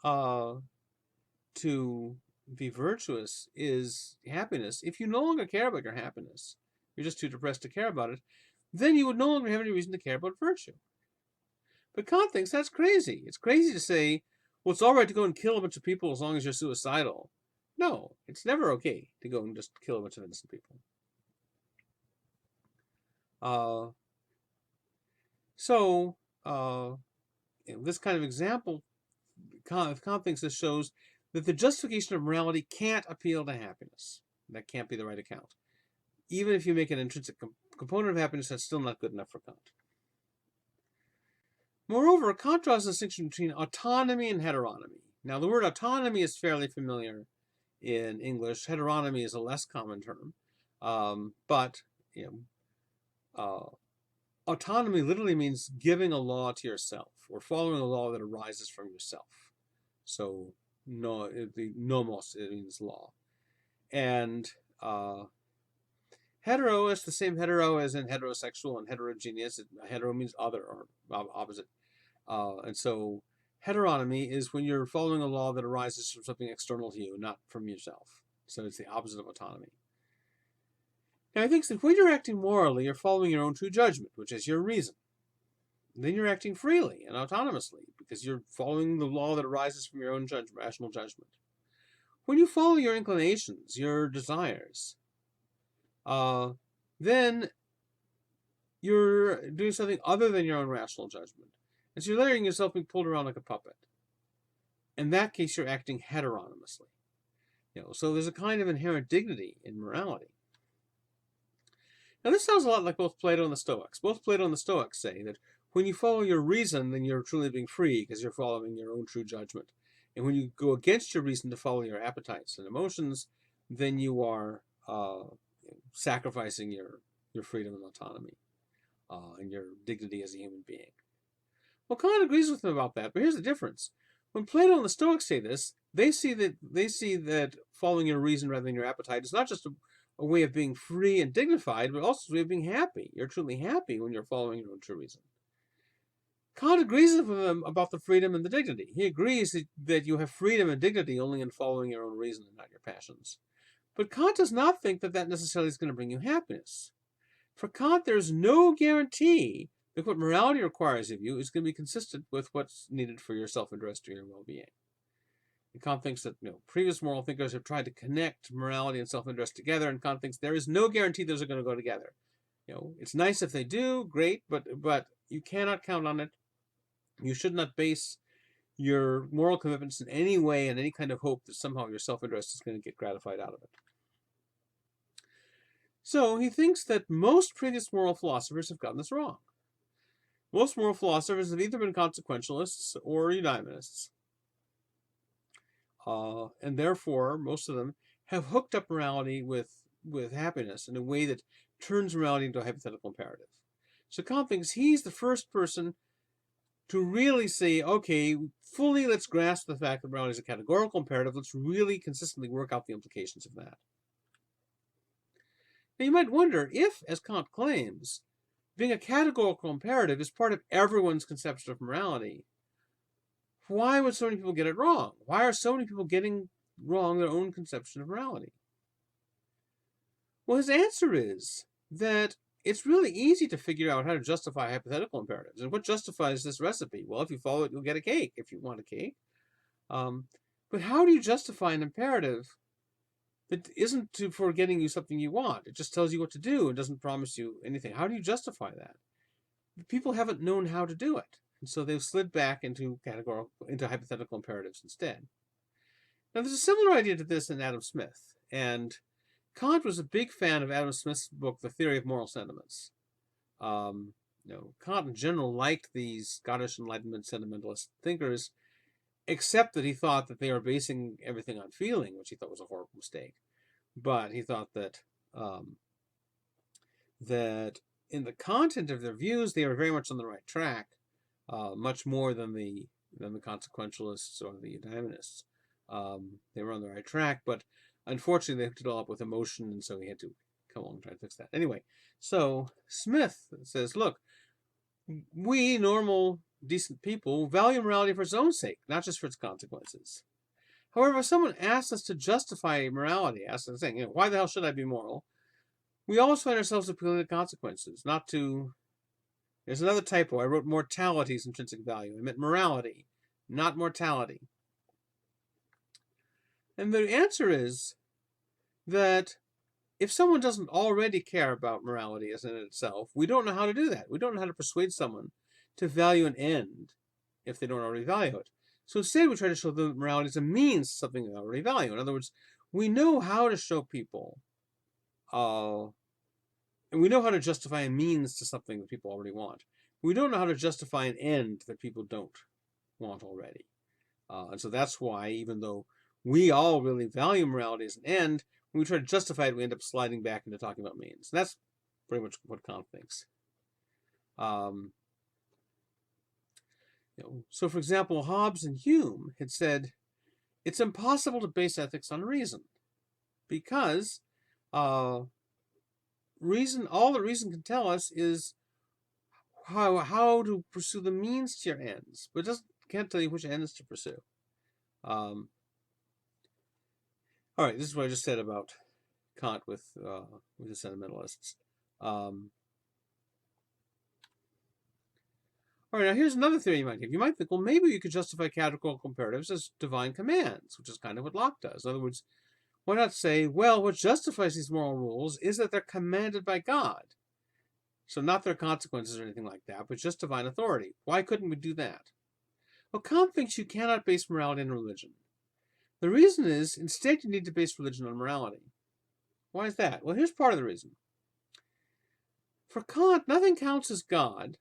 Speaker 1: to be virtuous is happiness, if you no longer care about your happiness, you're just too depressed to care about it, then you would no longer have any reason to care about virtue. But Kant thinks that's crazy. It's crazy to say, well, it's all right to go and kill a bunch of people as long as you're suicidal. No, it's never okay to go and just kill a bunch of innocent people. Uh, this kind of example, Kant thinks this shows that the justification of morality can't appeal to happiness. That can't be the right account. Even if you make an intrinsic component of happiness, that's still not good enough for Kant. Moreover, Kant draws a distinction between autonomy and heteronomy. Now, the word autonomy is fairly familiar in English. Heteronomy is a less common term, but autonomy literally means giving a law to yourself or following a law that arises from yourself. So, the nomos, it means law, and hetero is the same hetero as in heterosexual and heterogeneous. Hetero means other or opposite. And so heteronomy is when you're following a law that arises from something external to you, not from yourself. So it's the opposite of autonomy. Now, I think that when you're acting morally, you're following your own true judgment, which is your reason. Then you're acting freely and autonomously because you're following the law that arises from your own rational judgment. When you follow your inclinations, your desires, then you're doing something other than your own rational judgment. And so you're letting yourself be pulled around like a puppet. In that case, you're acting heteronomously. So there's a kind of inherent dignity in morality. Now, this sounds a lot like both Plato and the Stoics. Both Plato and the Stoics say that when you follow your reason, then you're truly being free because you're following your own true judgment. And when you go against your reason to follow your appetites and emotions, then you are sacrificing your freedom and autonomy and your dignity as a human being. Well, Kant agrees with him about that, but here's the difference. When Plato and the Stoics say this, they see that following your reason rather than your appetite is not just a way of being free and dignified, but also a way of being happy. You're truly happy when you're following your own true reason. Kant agrees with them about the freedom and the dignity. He agrees that you have freedom and dignity only in following your own reason and not your passions. But Kant does not think that that necessarily is going to bring you happiness. For Kant, there's no guarantee that what morality requires of you is going to be consistent with what's needed for your self-interest or your well-being. And Kant thinks that previous moral thinkers have tried to connect morality and self-interest together, and Kant thinks there is no guarantee those are going to go together. It's nice if they do, great, but you cannot count on it. You should not base your moral commitments in any way on any kind of hope that somehow your self-interest is going to get gratified out of it. So he thinks that most previous moral philosophers have gotten this wrong. Most moral philosophers have either been consequentialists or eudaimonists. And therefore, most of them have hooked up morality with happiness in a way that turns morality into a hypothetical imperative. So Kant thinks he's the first person to really say, okay, fully let's grasp the fact that morality is a categorical imperative. Let's really consistently work out the implications of that. Now you might wonder if, as Kant claims, being a categorical imperative is part of everyone's conception of morality, why would so many people get it wrong? Why are so many people getting wrong their own conception of morality? Well, his answer is that it's really easy to figure out how to justify hypothetical imperatives. And what justifies this recipe? Well, if you follow it, you'll get a cake if you want a cake. But how do you justify an imperative that isn't for getting you something you want? It just tells you what to do and doesn't promise you anything. How do you justify that? People haven't known how to do it. And so they've slid back into hypothetical imperatives instead. Now, there's a similar idea to this in Adam Smith. And Kant was a big fan of Adam Smith's book, The Theory of Moral Sentiments. Kant in general liked these Scottish Enlightenment sentimentalist thinkers, except that he thought that they were basing everything on feeling, which he thought was a horrible mistake. But he thought that that in the content of their views, they were very much on the right track, much more than the consequentialists or the eudaimonists. They were on the right track, but unfortunately, they hooked it all up with emotion, and so he had to come along and try to fix that. Anyway, so Smith says, look, we normal, decent people value morality for its own sake, not just for its consequences. However, if someone asks us to justify morality, asks us saying, why the hell should I be moral? We always find ourselves appealing to consequences, not to... There's another typo. I wrote mortality's intrinsic value. I meant morality, not mortality. And the answer is that if someone doesn't already care about morality as in itself, we don't know how to do that. We don't know how to persuade someone to value an end if they don't already value it. So instead, we try to show them that morality is a means to something they already value. In other words, we know how to show people, and we know how to justify a means to something that people already want. We don't know how to justify an end that people don't want already. And so that's why, even though we all really value morality as an end, when we try to justify it, we end up sliding back into talking about means. And that's pretty much what Kant thinks. So, for example, Hobbes and Hume had said it's impossible to base ethics on reason because reason, all that reason can tell us is how to pursue the means to your ends, but it can't tell you which ends to pursue. All right, this is what I just said about Kant with the sentimentalists. All right, now here's another theory you might have. You might think, well, maybe you could justify categorical imperatives as divine commands, which is kind of what Locke does. In other words, why not say, well, what justifies these moral rules is that they're commanded by God. So not their consequences or anything like that, but just divine authority. Why couldn't we do that? Well, Kant thinks you cannot base morality on religion. The reason is, instead, you need to base religion on morality. Why is that? Well, here's part of the reason. For Kant, nothing counts as God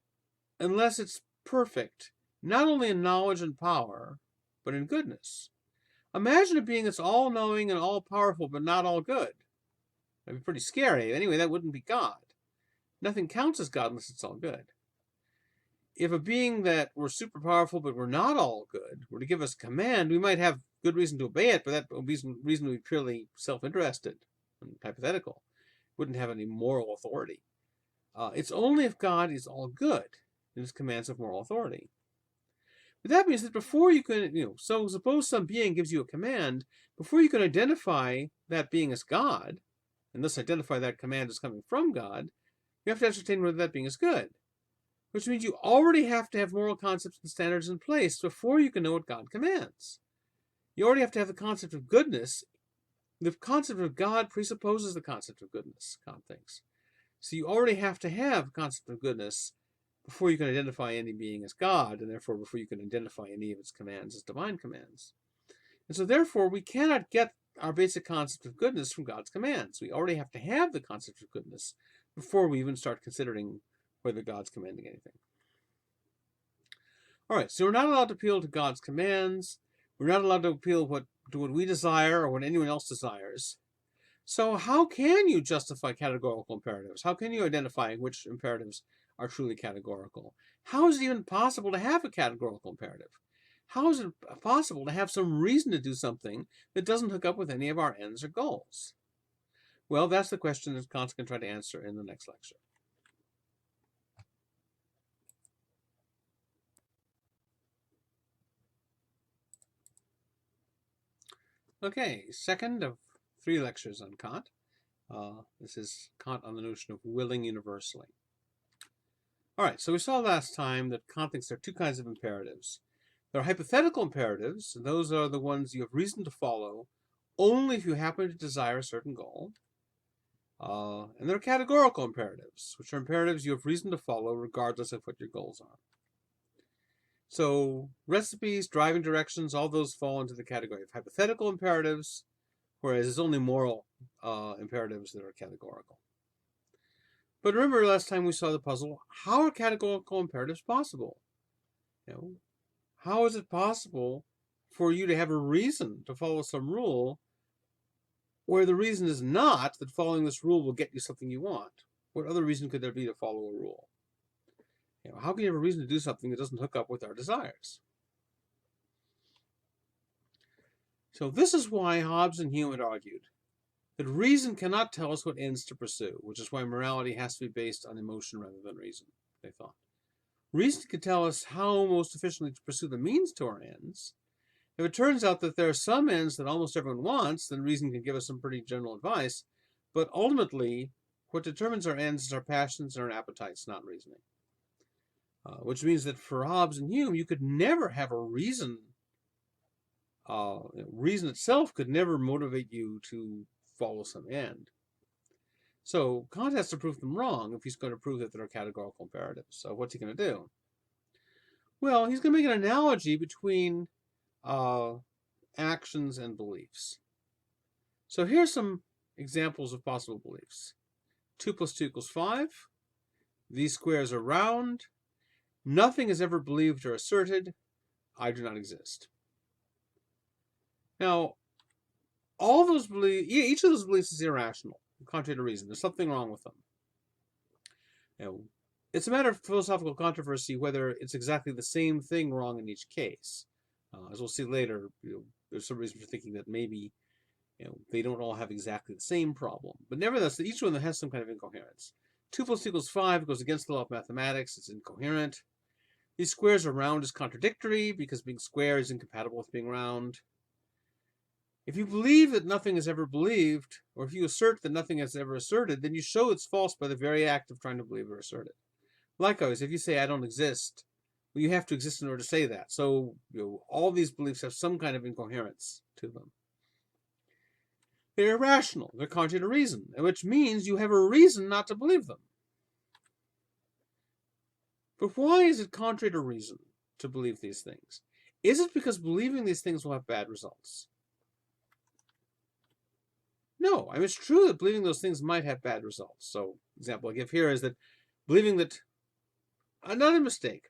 Speaker 1: unless it's perfect, not only in knowledge and power, but in goodness. Imagine a being that's all-knowing and all-powerful, but not all good. That'd be pretty scary. Anyway, that wouldn't be God. Nothing counts as God unless it's all good. If a being that were super powerful, but were not all good, were to give us a command, we might have good reason to obey it, but that reason would be purely self-interested and hypothetical. Wouldn't have any moral authority. It's only if God is all good in his commands of moral authority. But that means that before you can, so suppose some being gives you a command, before you can identify that being as God, and thus identify that command as coming from God, you have to ascertain whether that being is good. Which means you already have to have moral concepts and standards in place before you can know what God commands. You already have to have the concept of goodness. The concept of God presupposes the concept of goodness, Kant thinks. So you already have to have the concept of goodness before you can identify any being as God, and therefore before you can identify any of its commands as divine commands. And so therefore we cannot get our basic concept of goodness from God's commands. We already have to have the concept of goodness before we even start considering whether God's commanding anything. All right, so we're not allowed to appeal to God's commands. We're not allowed to appeal to what we desire or what anyone else desires. So how can you justify categorical imperatives? How can you identify which imperatives are truly categorical? How is it even possible to have a categorical imperative? How is it possible to have some reason to do something that doesn't hook up with any of our ends or goals? Well, that's the question that Kant's going to try to answer in the next lecture. Okay, second of 3 lectures on Kant. This is Kant on the notion of willing universally. All right, so we saw last time that Kant thinks there are 2 kinds of imperatives. There are hypothetical imperatives, and those are the ones you have reason to follow only if you happen to desire a certain goal. And there are categorical imperatives, which are imperatives you have reason to follow regardless of what your goals are. So recipes, driving directions, all those fall into the category of hypothetical imperatives, whereas it's only moral imperatives that are categorical. But remember last time we saw the puzzle, how are categorical imperatives possible? How is it possible for you to have a reason to follow some rule where the reason is not that following this rule will get you something you want? What other reason could there be to follow a rule? How can you have a reason to do something that doesn't hook up with our desires? So this is why Hobbes and Hume had argued that reason cannot tell us what ends to pursue, which is why morality has to be based on emotion rather than reason, they thought. Reason can tell us how most efficiently to pursue the means to our ends. If it turns out that there are some ends that almost everyone wants, then reason can give us some pretty general advice. But ultimately, what determines our ends is our passions and our appetites, not reasoning. Which means that for Hobbes and Hume, you could never have a reason. Reason itself could never motivate you to follow some end. So Kant has to prove them wrong if he's going to prove that they're categorical imperatives. So what's he going to do? Well, he's going to make an analogy between actions and beliefs. So here's some examples of possible beliefs. 2 plus 2 equals 5. These squares are round. Nothing is ever believed or asserted. I do not exist. Now, all those beliefs, each of those beliefs is irrational, contrary to reason. There's something wrong with them. It's a matter of philosophical controversy whether it's exactly the same thing wrong in each case. As we'll see later, there's some reason for thinking that maybe they don't all have exactly the same problem. But nevertheless, each one has some kind of incoherence. 2 plus 2 equals 5 goes against the law of mathematics. It's incoherent. These squares are round is contradictory because being square is incompatible with being round. If you believe that nothing is ever believed, or if you assert that nothing is ever asserted, then you show it's false by the very act of trying to believe or assert it. Likewise, if you say I don't exist, well, you have to exist in order to say that. So all these beliefs have some kind of incoherence to them. They're irrational. They're contrary to reason, which means you have a reason not to believe them. But why is it contrary to reason to believe these things? Is it because believing these things will have bad results? No, I mean, it's true that believing those things might have bad results. So, example I give here is that believing that, not a mistake,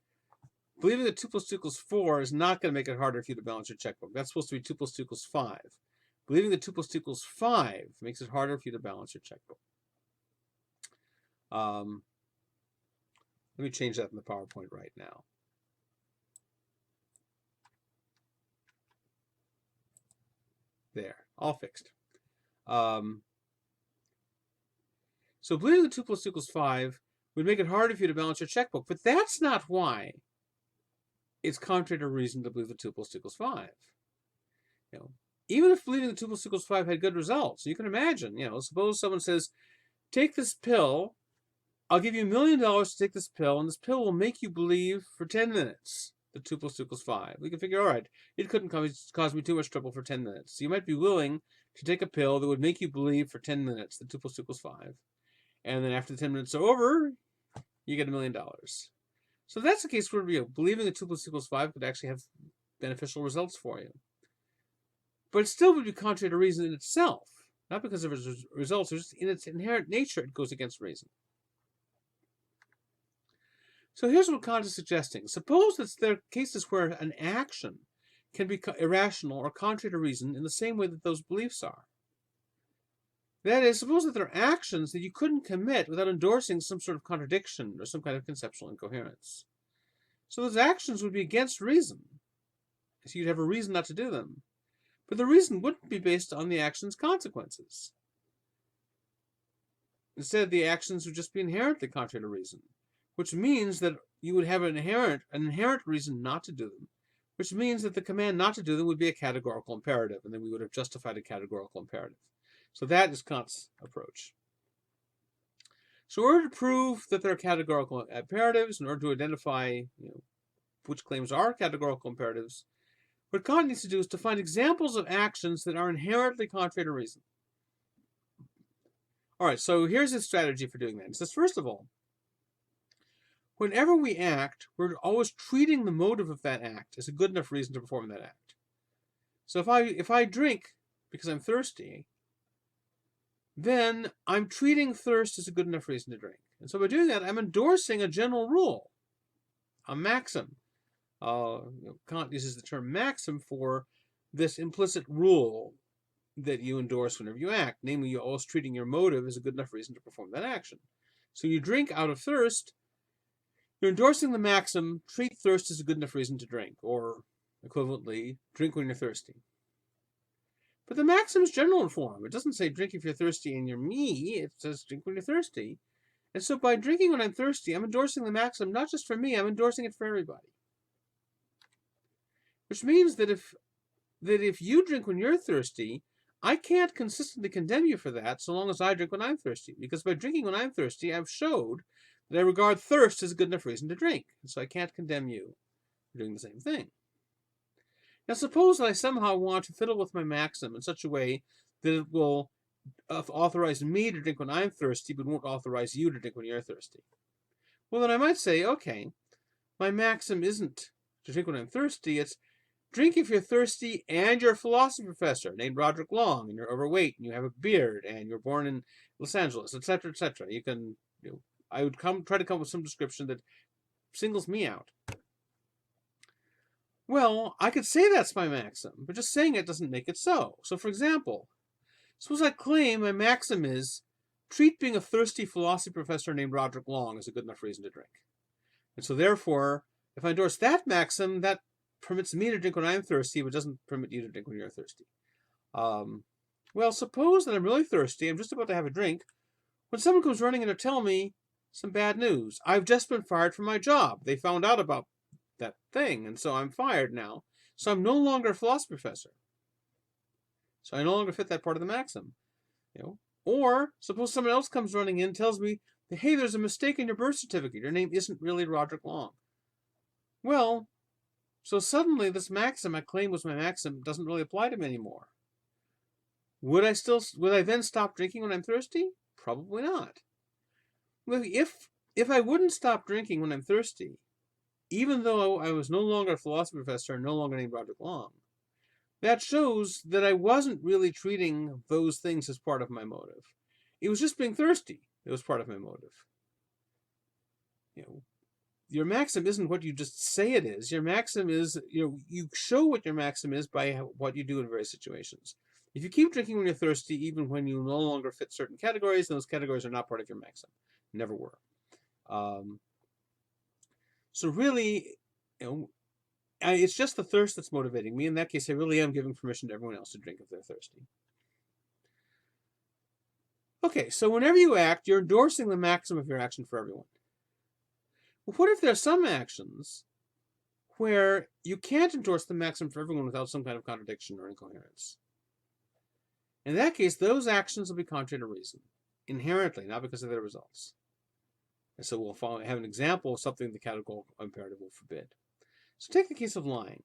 Speaker 1: believing that 2 plus 2 equals 4 is not going to make it harder for you to balance your checkbook. That's supposed to be 2 plus 2 equals 5. Believing that 2 plus 2 equals 5 makes it harder for you to balance your checkbook. Let me change that in the PowerPoint right now. There, all fixed. So believing that 2 plus 2 equals 5 would make it harder for you to balance your checkbook, but that's not why it's contrary to reason to believe that 2 plus 2 equals 5. Even if believing that 2 plus 2 equals 5 had good results, you can imagine, suppose someone says, take this pill, I'll give you $1 million to take this pill, and this pill will make you believe for 10 minutes that 2 plus 2 equals 5. We can figure, all right, it couldn't cause me too much trouble for 10 minutes. So you might be willing to take a pill that would make you believe for 10 minutes that 2 plus 2 equals 5. And then after the 10 minutes are over, you get $1 million. So that's the case where believing that 2 plus 2 equals 5 could actually have beneficial results for you. But it still would be contrary to reason in itself. Not because of its results, just in its inherent nature, it goes against reason. So here's what Kant is suggesting. Suppose that there are cases where an action can be irrational or contrary to reason in the same way that those beliefs are. That is, suppose that there are actions that you couldn't commit without endorsing some sort of contradiction or some kind of conceptual incoherence. So those actions would be against reason. So you'd have a reason not to do them. But the reason wouldn't be based on the action's consequences. Instead, the actions would just be inherently contrary to reason, which means that you would have an inherent reason not to do them, which means that the command not to do them would be a categorical imperative, and then we would have justified a categorical imperative. So that is Kant's approach. So in order to prove that there are categorical imperatives, in order to identify which claims are categorical imperatives, what Kant needs to do is to find examples of actions that are inherently contrary to reason. All right, so here's his strategy for doing that. He says, first of all, whenever we act, we're always treating the motive of that act as a good enough reason to perform that act. So if I drink because I'm thirsty, then I'm treating thirst as a good enough reason to drink. And so by doing that, I'm endorsing a general rule, a maxim. Kant uses the term maxim for this implicit rule that you endorse whenever you act. Namely, you're always treating your motive as a good enough reason to perform that action. So you drink out of thirst, you're endorsing the maxim, treat thirst as a good enough reason to drink, or equivalently, drink when you're thirsty. But the maxim is general in form. It doesn't say drink if you're thirsty and you're me, it says drink when you're thirsty. And so by drinking when I'm thirsty, I'm endorsing the maxim not just for me, I'm endorsing it for everybody. Which means that if you drink when you're thirsty, I can't consistently condemn you for that so long as I drink when I'm thirsty. Because by drinking when I'm thirsty, I've showed that I regard thirst as a good enough reason to drink. And so I can't condemn you for doing the same thing. Now suppose that I somehow want to fiddle with my maxim in such a way that it will authorize me to drink when I'm thirsty, but won't authorize you to drink when you're thirsty. Well, then I might say, okay, my maxim isn't to drink when I'm thirsty, it's drink if you're thirsty and you're a philosophy professor named Roderick Long, and you're overweight, and you have a beard, and you're born in Los Angeles, etc., etc. You can, I would try to come up with some description that singles me out. Well, I could say that's my maxim, but just saying it doesn't make it so. So, for example, suppose I claim my maxim is treat being a thirsty philosophy professor named Roderick Long as a good enough reason to drink. And so, therefore, if I endorse that maxim, that permits me to drink when I'm thirsty, but doesn't permit you to drink when you're thirsty. Well, suppose that I'm really thirsty, I'm just about to have a drink, when someone comes running in to tell me some bad news. I've just been fired from my job. They found out about that thing, and so I'm fired now. So I'm no longer a philosophy professor. So I no longer fit that part of the maxim. Or suppose someone else comes running in and tells me, hey, there's a mistake in your birth certificate. Your name isn't really Roderick Long. Well, so suddenly this maxim I claim was my maxim doesn't really apply to me anymore. Would I then stop drinking when I'm thirsty? Probably not. Well, if I wouldn't stop drinking when I'm thirsty, even though I was no longer a philosophy professor and no longer named Roderick Long, that shows that I wasn't really treating those things as part of my motive. It was just being thirsty that was part of my motive. Your maxim isn't what you just say it is. Your maxim is, you show what your maxim is by what you do in various situations. If you keep drinking when you're thirsty, even when you no longer fit certain categories, then those categories are not part of your maxim. Never were. So really, it's just the thirst that's motivating me. In that case, I really am giving permission to everyone else to drink if they're thirsty. Okay, so whenever you act, you're endorsing the maxim of your action for everyone. Well, what if there are some actions where you can't endorse the maxim for everyone without some kind of contradiction or incoherence? In that case, those actions will be contrary to reason, inherently, not because of their results. And so we'll have an example of something the categorical imperative will forbid. So take the case of lying.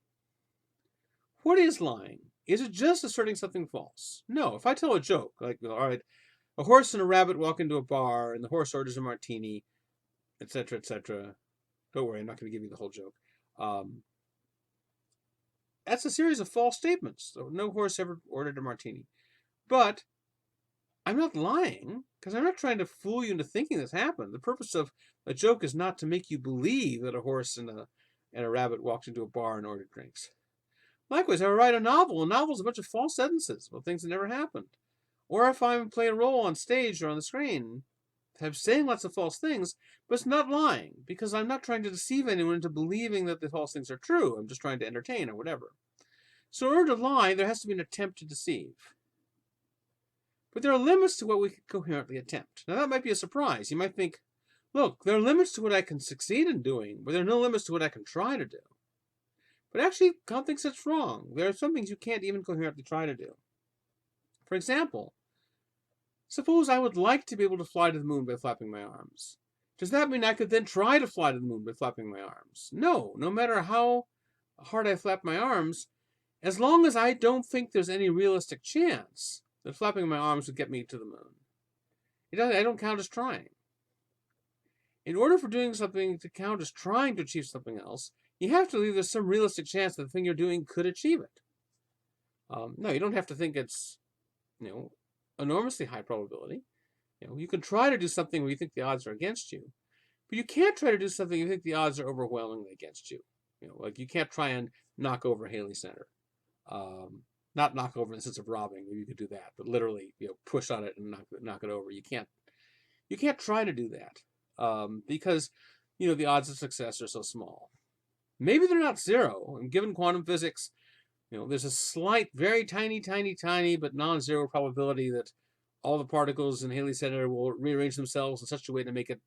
Speaker 1: What is lying? Is it just asserting something false? No. If I tell a joke, like, all right, a horse and a rabbit walk into a bar, and the horse orders a martini, etc., etc. Don't worry, I'm not going to give you the whole joke. That's a series of false statements. So no horse ever ordered a martini. But I'm not lying, because I'm not trying to fool you into thinking this happened. The purpose of a joke is not to make you believe that a horse and a rabbit walked into a bar and ordered drinks. Likewise, I write a novel. A novel is a bunch of false sentences about things that never happened. Or if I play a role on stage or on the screen, I'm saying lots of false things, but it's not lying, because I'm not trying to deceive anyone into believing that the false things are true. I'm just trying to entertain or whatever. So in order to lie, there has to be an attempt to deceive. But there are limits to what we can coherently attempt. Now that might be a surprise. You might think, look, there are limits to what I can succeed in doing, but there are no limits to what I can try to do. But actually, Kant thinks that's wrong. There are some things you can't even coherently try to do. For example, suppose I would like to be able to fly to the moon by flapping my arms. Does that mean I could then try to fly to the moon by flapping my arms? No. No matter how hard I flap my arms, as long as I don't think there's any realistic chance that flapping my arms would get me to the moon, I don't count as trying. In order for doing something to count as trying to achieve something else, you have to believe there's some realistic chance that the thing you're doing could achieve it. No, you don't have to think it's, enormously high probability. You can try to do something where you think the odds are against you, but you can't try to do something you think the odds are overwhelmingly against you. Like you can't try and knock over Haley Center. Not knock over in the sense of robbing. Maybe you could do that, but literally, push on it and knock it over. You can't try to do that because the odds of success are so small. Maybe they're not zero. And given quantum physics, there's a slight, very tiny, but non-zero probability that all the particles in Haley Center will rearrange themselves in such a way to make it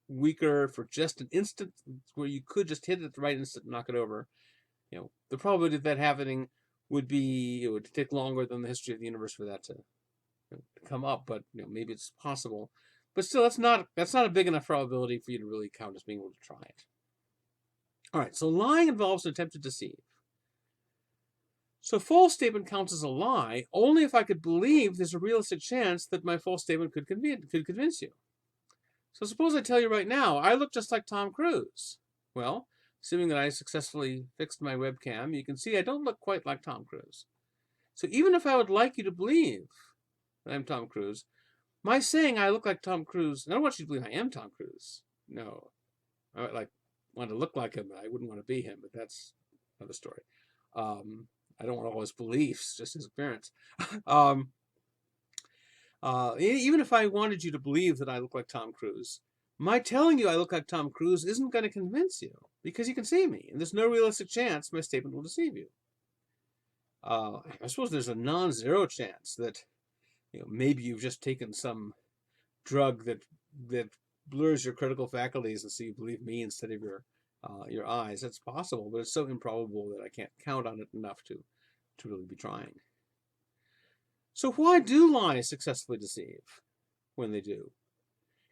Speaker 1: weaker for just an instant, where you could just hit it at the right instant and knock it over. The probability of that happening would be, it would take longer than the history of the universe for that to come up, but maybe it's possible. But still, that's not a big enough probability for you to really count as being able to try it. All right, so lying involves an attempt to deceive. So false statement counts as a lie only if I could believe there's a realistic chance that my false statement could convince you. So suppose I tell you right now, I look just like Tom Cruise. Well, assuming that I successfully fixed my webcam, you can see I don't look quite like Tom Cruise. So even if I would like you to believe that I'm Tom Cruise, my saying I look like Tom Cruise, I don't want you to believe I am Tom Cruise. No. I would want to look like him, but I wouldn't want to be him, but that's another story. I don't want all his beliefs, just his appearance. Even if I wanted you to believe that I look like Tom Cruise, my telling you I look like Tom Cruise isn't going to convince you, because you can see me, and there's no realistic chance my statement will deceive you. I suppose there's a non-zero chance that maybe you've just taken some drug that blurs your critical faculties, and so you believe me instead of your eyes. That's possible, but it's so improbable that I can't count on it enough to really be trying. So why do lies successfully deceive when they do?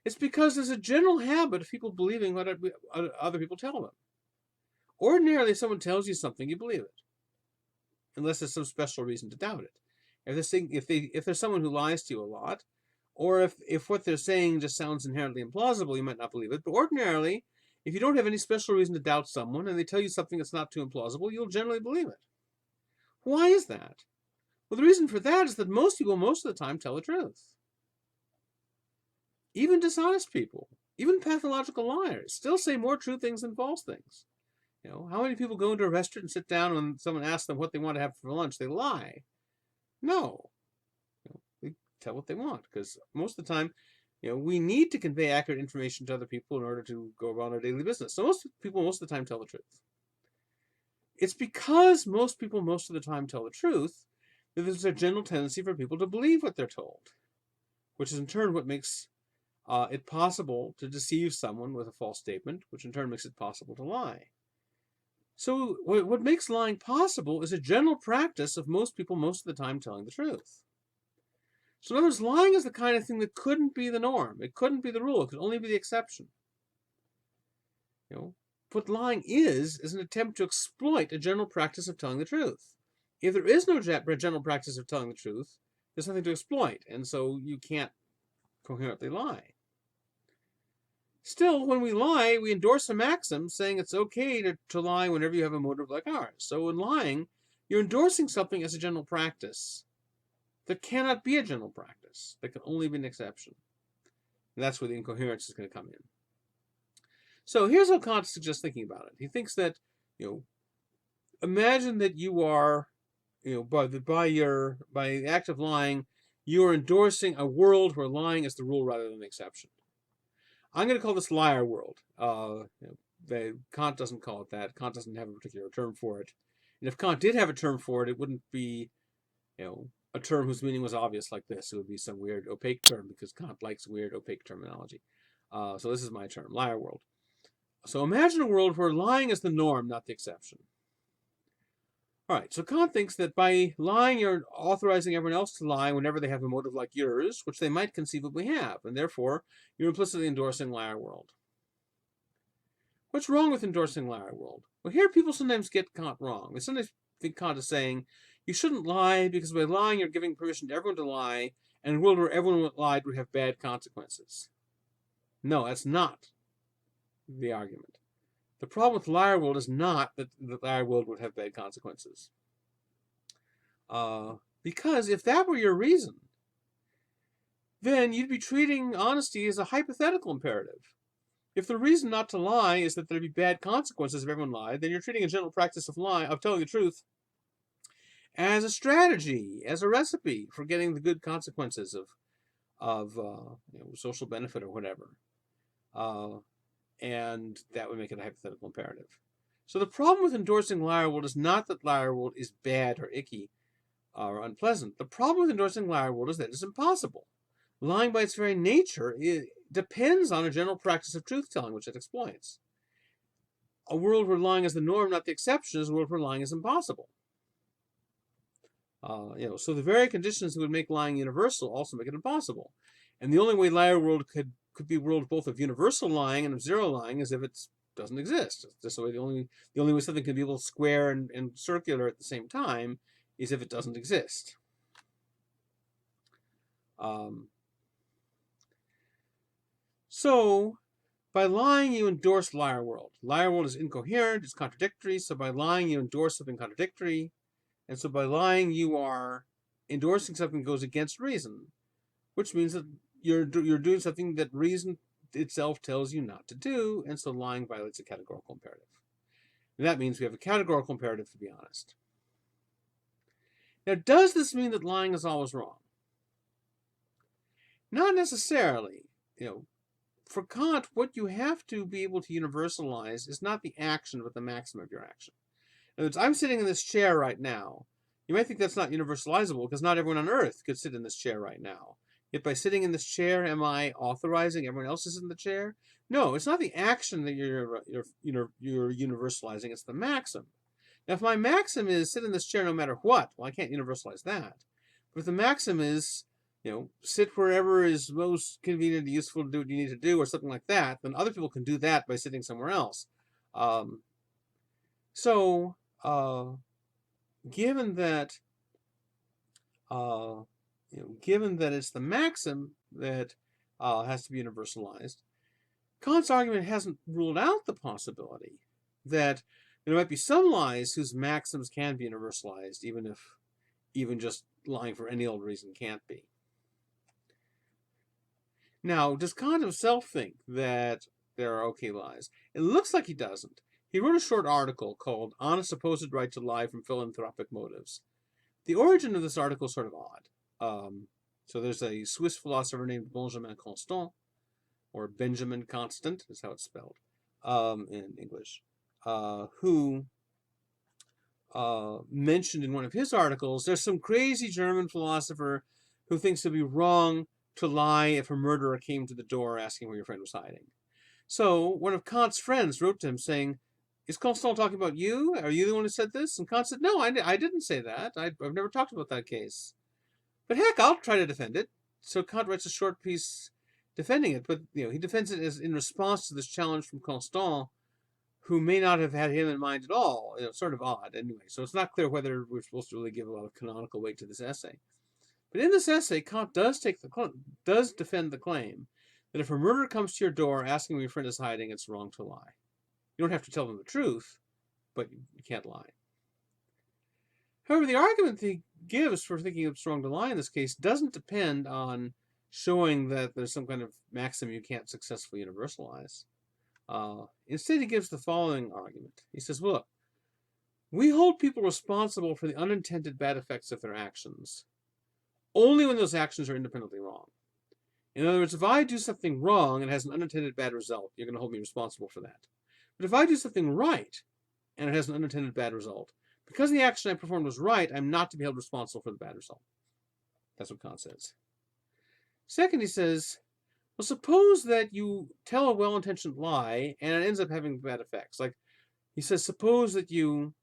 Speaker 1: It's because there's a general habit of people believing what other people tell them. Ordinarily, if someone tells you something, you believe it, unless there's some special reason to doubt it. If there's someone who lies to you a lot, or if what they're saying just sounds inherently implausible, you might not believe it. But ordinarily, if you don't have any special reason to doubt someone and they tell you something that's not too implausible, you'll generally believe it. Why is that? Well, the reason for that is that most people, most of the time, tell the truth. Even dishonest people, even pathological liars, still say more true things than false things. How many people go into a restaurant and sit down and when someone asks them what they want to have for lunch, they lie? No. They tell what they want, because most of the time, we need to convey accurate information to other people in order to go about our daily business. So most people, most of the time, tell the truth. It's because most people, most of the time, tell the truth that there's a general tendency for people to believe what they're told, which is in turn what makes it possible to deceive someone with a false statement, which in turn makes it possible to lie. So what makes lying possible is a general practice of most people most of the time telling the truth. So in other words, lying is the kind of thing that couldn't be the norm. It couldn't be the rule. It could only be the exception. What lying is an attempt to exploit a general practice of telling the truth. If there is no general practice of telling the truth, there's nothing to exploit, and so you can't coherently lie. Still, when we lie, we endorse a maxim saying it's okay to lie whenever you have a motive like ours. So in lying, you're endorsing something as a general practice that cannot be a general practice. That can only be an exception. And that's where the incoherence is going to come in. So here's how Kant suggests thinking about it. He thinks that, imagine that you are, by the act of lying, you are endorsing a world where lying is the rule rather than the exception. I'm going to call this liar world. Kant doesn't call it that. Kant doesn't have a particular term for it. And if Kant did have a term for it, it wouldn't be, a term whose meaning was obvious like this. It would be some weird opaque term, because Kant likes weird opaque terminology. So this is my term, liar world. So imagine a world where lying is the norm, not the exception. All right, so Kant thinks that by lying, you're authorizing everyone else to lie whenever they have a motive like yours, which they might conceivably have, and therefore you're implicitly endorsing liar world. What's wrong with endorsing liar world? Well, here people sometimes get Kant wrong. They sometimes think Kant is saying, you shouldn't lie because by lying you're giving permission to everyone to lie, and in a world where everyone lied would have bad consequences. No, that's not the argument. The problem with liar world is not that the liar world would have bad consequences. Because if that were your reason, then you'd be treating honesty as a hypothetical imperative. If the reason not to lie is that there'd be bad consequences if everyone lied, then you're treating a general practice of telling the truth as a strategy, as a recipe for getting the good consequences of social benefit or whatever. And that would make it a hypothetical imperative. So the problem with endorsing liar world is not that liar world is bad or icky or unpleasant. The problem with endorsing liar world is that it's impossible. Lying by its very nature depends on a general practice of truth-telling, which it exploits. A world where lying is the norm, not the exception, is a world where lying is impossible. So the very conditions that would make lying universal also make it impossible. And the only way liar world could be a world both of universal lying and of zero lying is if it doesn't exist. It's just the only way something can be both square and circular at the same time is if it doesn't exist. So, by lying, you endorse liar world. Liar world is incoherent, it's contradictory, so by lying, you endorse something contradictory, and so by lying, you are endorsing something that goes against reason, which means that you're doing something that reason itself tells you not to do, and so lying violates a categorical imperative. And that means we have a categorical imperative to be honest. Now, does this mean that lying is always wrong? Not necessarily. For Kant, what you have to be able to universalize is not the action, but the maxim of your action. In other words, I'm sitting in this chair right now. You might think that's not universalizable because not everyone on earth could sit in this chair right now. Yet by sitting in this chair, am I authorizing everyone else to sit in the chair? No, it's not the action that you're universalizing, it's the maxim. Now, if my maxim is sit in this chair no matter what, well, I can't universalize that. But if the maxim is, sit wherever is most convenient and useful to do what you need to do, or something like that, then other people can do that by sitting somewhere else. Given that it's the maxim that has to be universalized, Kant's argument hasn't ruled out the possibility that there might be some lies whose maxims can be universalized, even just lying for any old reason can't be. Now, does Kant himself think that there are okay lies? It looks like he doesn't. He wrote a short article called On a Supposed Right to Lie from Philanthropic Motives. The origin of this article is sort of odd. So there's a Swiss philosopher named Benjamin Constant, or Benjamin Constant is how it's spelled in English, who mentioned in one of his articles, there's some crazy German philosopher who thinks it'd be wrong to lie if a murderer came to the door asking where your friend was hiding. So one of Kant's friends wrote to him saying, is Constant talking about you? Are you the one who said this? And Kant said, no, I didn't say that. I've never talked about that case. But heck, I'll try to defend it. So Kant writes a short piece defending it, but he defends it as in response to this challenge from Constant, who may not have had him in mind at all. Sort of odd anyway. So it's not clear whether we're supposed to really give a lot of canonical weight to this essay. But in this essay, Kant does defend the claim that if a murderer comes to your door asking where your friend is hiding, it's wrong to lie. You don't have to tell them the truth, but you can't lie. However, the argument that he gives for thinking it's wrong to lie in this case doesn't depend on showing that there's some kind of maxim you can't successfully universalize. Instead, he gives the following argument. He says, well, look, we hold people responsible for the unintended bad effects of their actions only when those actions are independently wrong. In other words, if I do something wrong and it has an unintended bad result, you're going to hold me responsible for that. But if I do something right and it has an unintended bad result, because the action I performed was right, I'm not to be held responsible for the bad result. That's what Kant says. Second, he says, well, suppose that you tell a well-intentioned lie and it ends up having bad effects. Like he says, suppose that you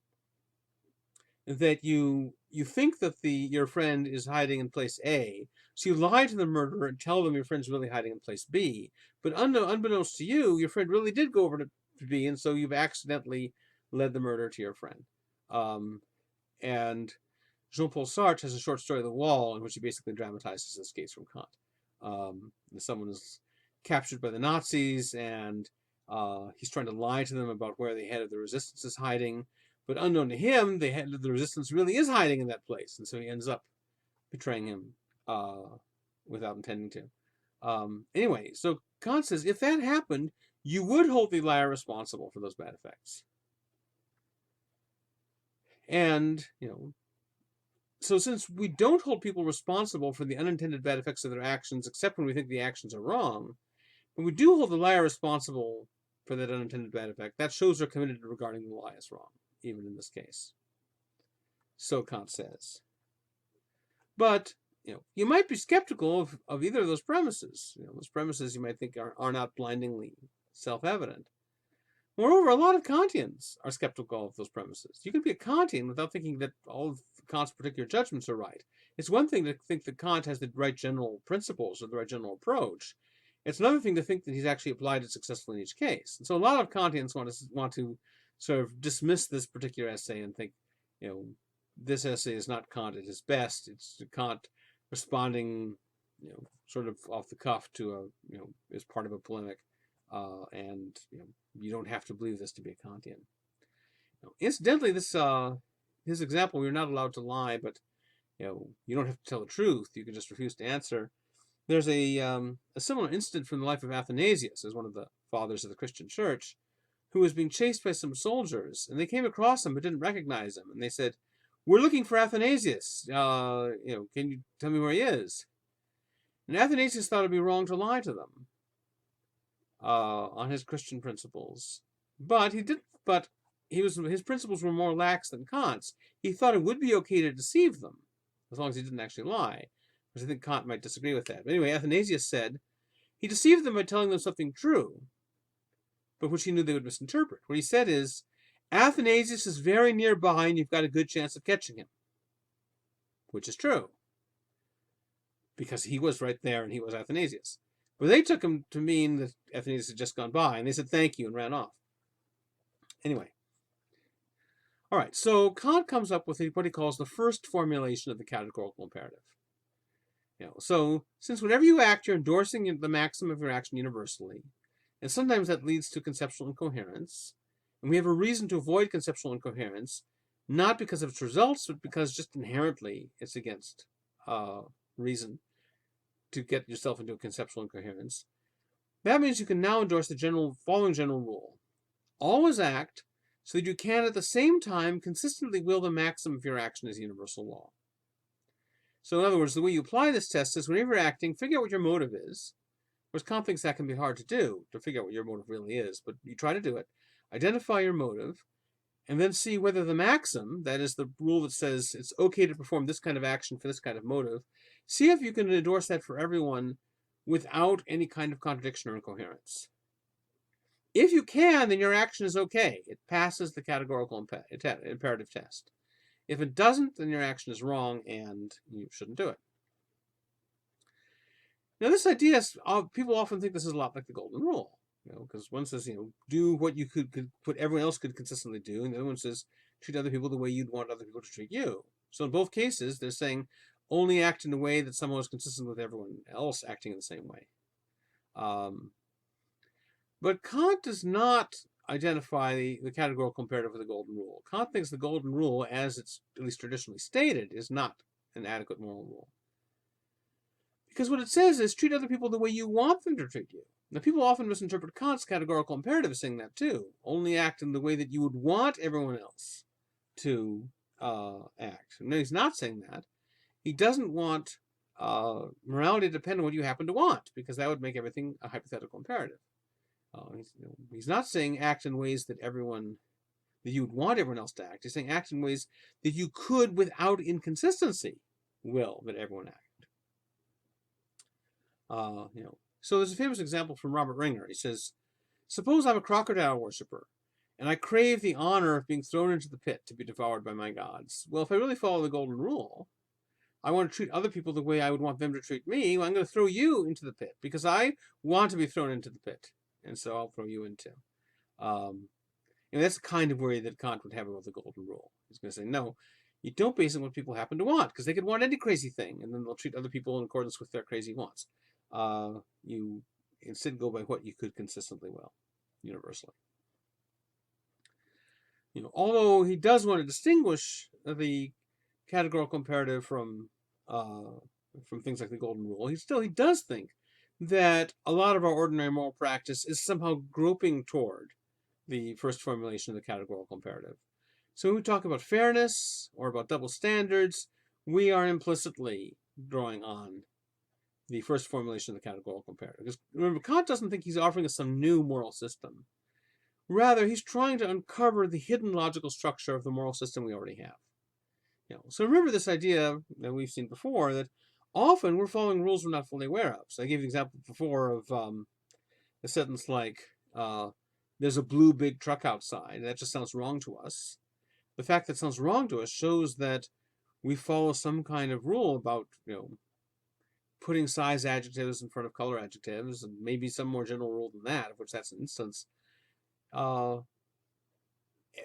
Speaker 1: think that your friend is hiding in place A, so you lie to the murderer and tell them your friend's really hiding in place B. But unbeknownst to you, your friend really did go over to B, and so you've accidentally led the murder to your friend. And Jean-Paul Sartre has a short story, The Wall, in which he basically dramatizes this case from Kant. Someone is captured by the Nazis, and he's trying to lie to them about where the head of the resistance is hiding. But unknown to him, the head of the resistance really is hiding in that place, and so he ends up betraying him without intending to. Anyway, so Kant says, if that happened, you would hold the liar responsible for those bad effects. And, so since we don't hold people responsible for the unintended bad effects of their actions, except when we think the actions are wrong, but we do hold the liar responsible for that unintended bad effect, that shows they're committed to regarding the lie as wrong, even in this case. So Kant says. But, you might be skeptical of either of those premises. Those premises you might think are not blindingly self-evident. Moreover, a lot of Kantians are skeptical of those premises. You can be a Kantian without thinking that all of Kant's particular judgments are right. It's one thing to think that Kant has the right general principles or the right general approach. It's another thing to think that he's actually applied it successfully in each case. And so a lot of Kantians want to sort of dismiss this particular essay and think, this essay is not Kant at his best. It's Kant responding, sort of off the cuff to as part of a polemic, and you don't have to believe this to be a Kantian. Incidentally, this his example, we're not allowed to lie, but you don't have to tell the truth. You can just refuse to answer. There's a similar incident from the life of Athanasius, as one of the fathers of the Christian Church, who was being chased by some soldiers, and they came across him but didn't recognize him, and they said, "We're looking for Athanasius. Can you tell me where he is?" And Athanasius thought it'd be wrong to lie to them on his Christian principles, but his principles were more lax than Kant's. He thought it would be okay to deceive them, as long as he didn't actually lie, which I think Kant might disagree with that. But anyway, Athanasius said he deceived them by telling them something true, but which he knew they would misinterpret. What he said is, Athanasius is very nearby and you've got a good chance of catching him, which is true, because he was right there and he was Athanasius. But they took him to mean that Athanasius had just gone by, and they said thank you and ran off. Anyway. All right, so Kant comes up with what he calls the first formulation of the categorical imperative. So since whenever you act, you're endorsing the maxim of your action universally, and sometimes that leads to conceptual incoherence, and we have a reason to avoid conceptual incoherence, not because of its results, but because just inherently it's against reason to get yourself into a conceptual incoherence. That means you can now endorse the following general rule. Always act so that you can at the same time consistently will the maxim of your action as universal law. So in other words, the way you apply this test is whenever you're acting, figure out what your motive is. Whereas Kant thinks that can be hard to do, to figure out what your motive really is, but you try to do it. Identify your motive, and then see whether the maxim, that is the rule that says it's okay to perform this kind of action for this kind of motive, see if you can endorse that for everyone without any kind of contradiction or incoherence. If you can, then your action is okay. It passes the categorical imperative test. If it doesn't, then your action is wrong and you shouldn't do it. Now, this idea, people often think this is a lot like the golden rule, because one says, do what you what everyone else could consistently do, and the other one says, treat other people the way you'd want other people to treat you. So in both cases, they're saying only act in a way that someone is consistent with everyone else acting in the same way. But Kant does not identify the categorical imperative with the golden rule. Kant thinks the golden rule, as it's at least traditionally stated, is not an adequate moral rule. Because what it says is treat other people the way you want them to treat you. Now, people often misinterpret Kant's categorical imperative as saying that too. Only act in the way that you would want everyone else to act. No, he's not saying that. He doesn't want morality to depend on what you happen to want, because that would make everything a hypothetical imperative. He's not saying act in ways that you would want everyone else to act. He's saying act in ways that you could, without inconsistency, will that everyone act. So there's a famous example from Robert Ringer. He says, suppose I'm a crocodile worshiper, and I crave the honor of being thrown into the pit to be devoured by my gods. Well, if I really follow the golden rule, I want to treat other people the way I would want them to treat me. Well, I'm going to throw you into the pit, because I want to be thrown into the pit. And so I'll throw you into. That's the kind of worry that Kant would have about the golden rule. He's going to say, no, you don't base it on what people happen to want, because they could want any crazy thing, and then they'll treat other people in accordance with their crazy wants. You instead go by what you could consistently will, universally. Although he does want to distinguish the categorical imperative from things like the golden rule, he does think that a lot of our ordinary moral practice is somehow groping toward the first formulation of the categorical imperative. So when we talk about fairness or about double standards, we are implicitly drawing on the first formulation of the categorical imperative. Because remember, Kant doesn't think he's offering us some new moral system. Rather, he's trying to uncover the hidden logical structure of the moral system we already have. So remember this idea that we've seen before, that often we're following rules we're not fully aware of. So I gave the example before of a sentence like, there's a blue big truck outside, and that just sounds wrong to us. The fact that it sounds wrong to us shows that we follow some kind of rule about, putting size adjectives in front of color adjectives, and maybe some more general rule than that, of which that's an instance. The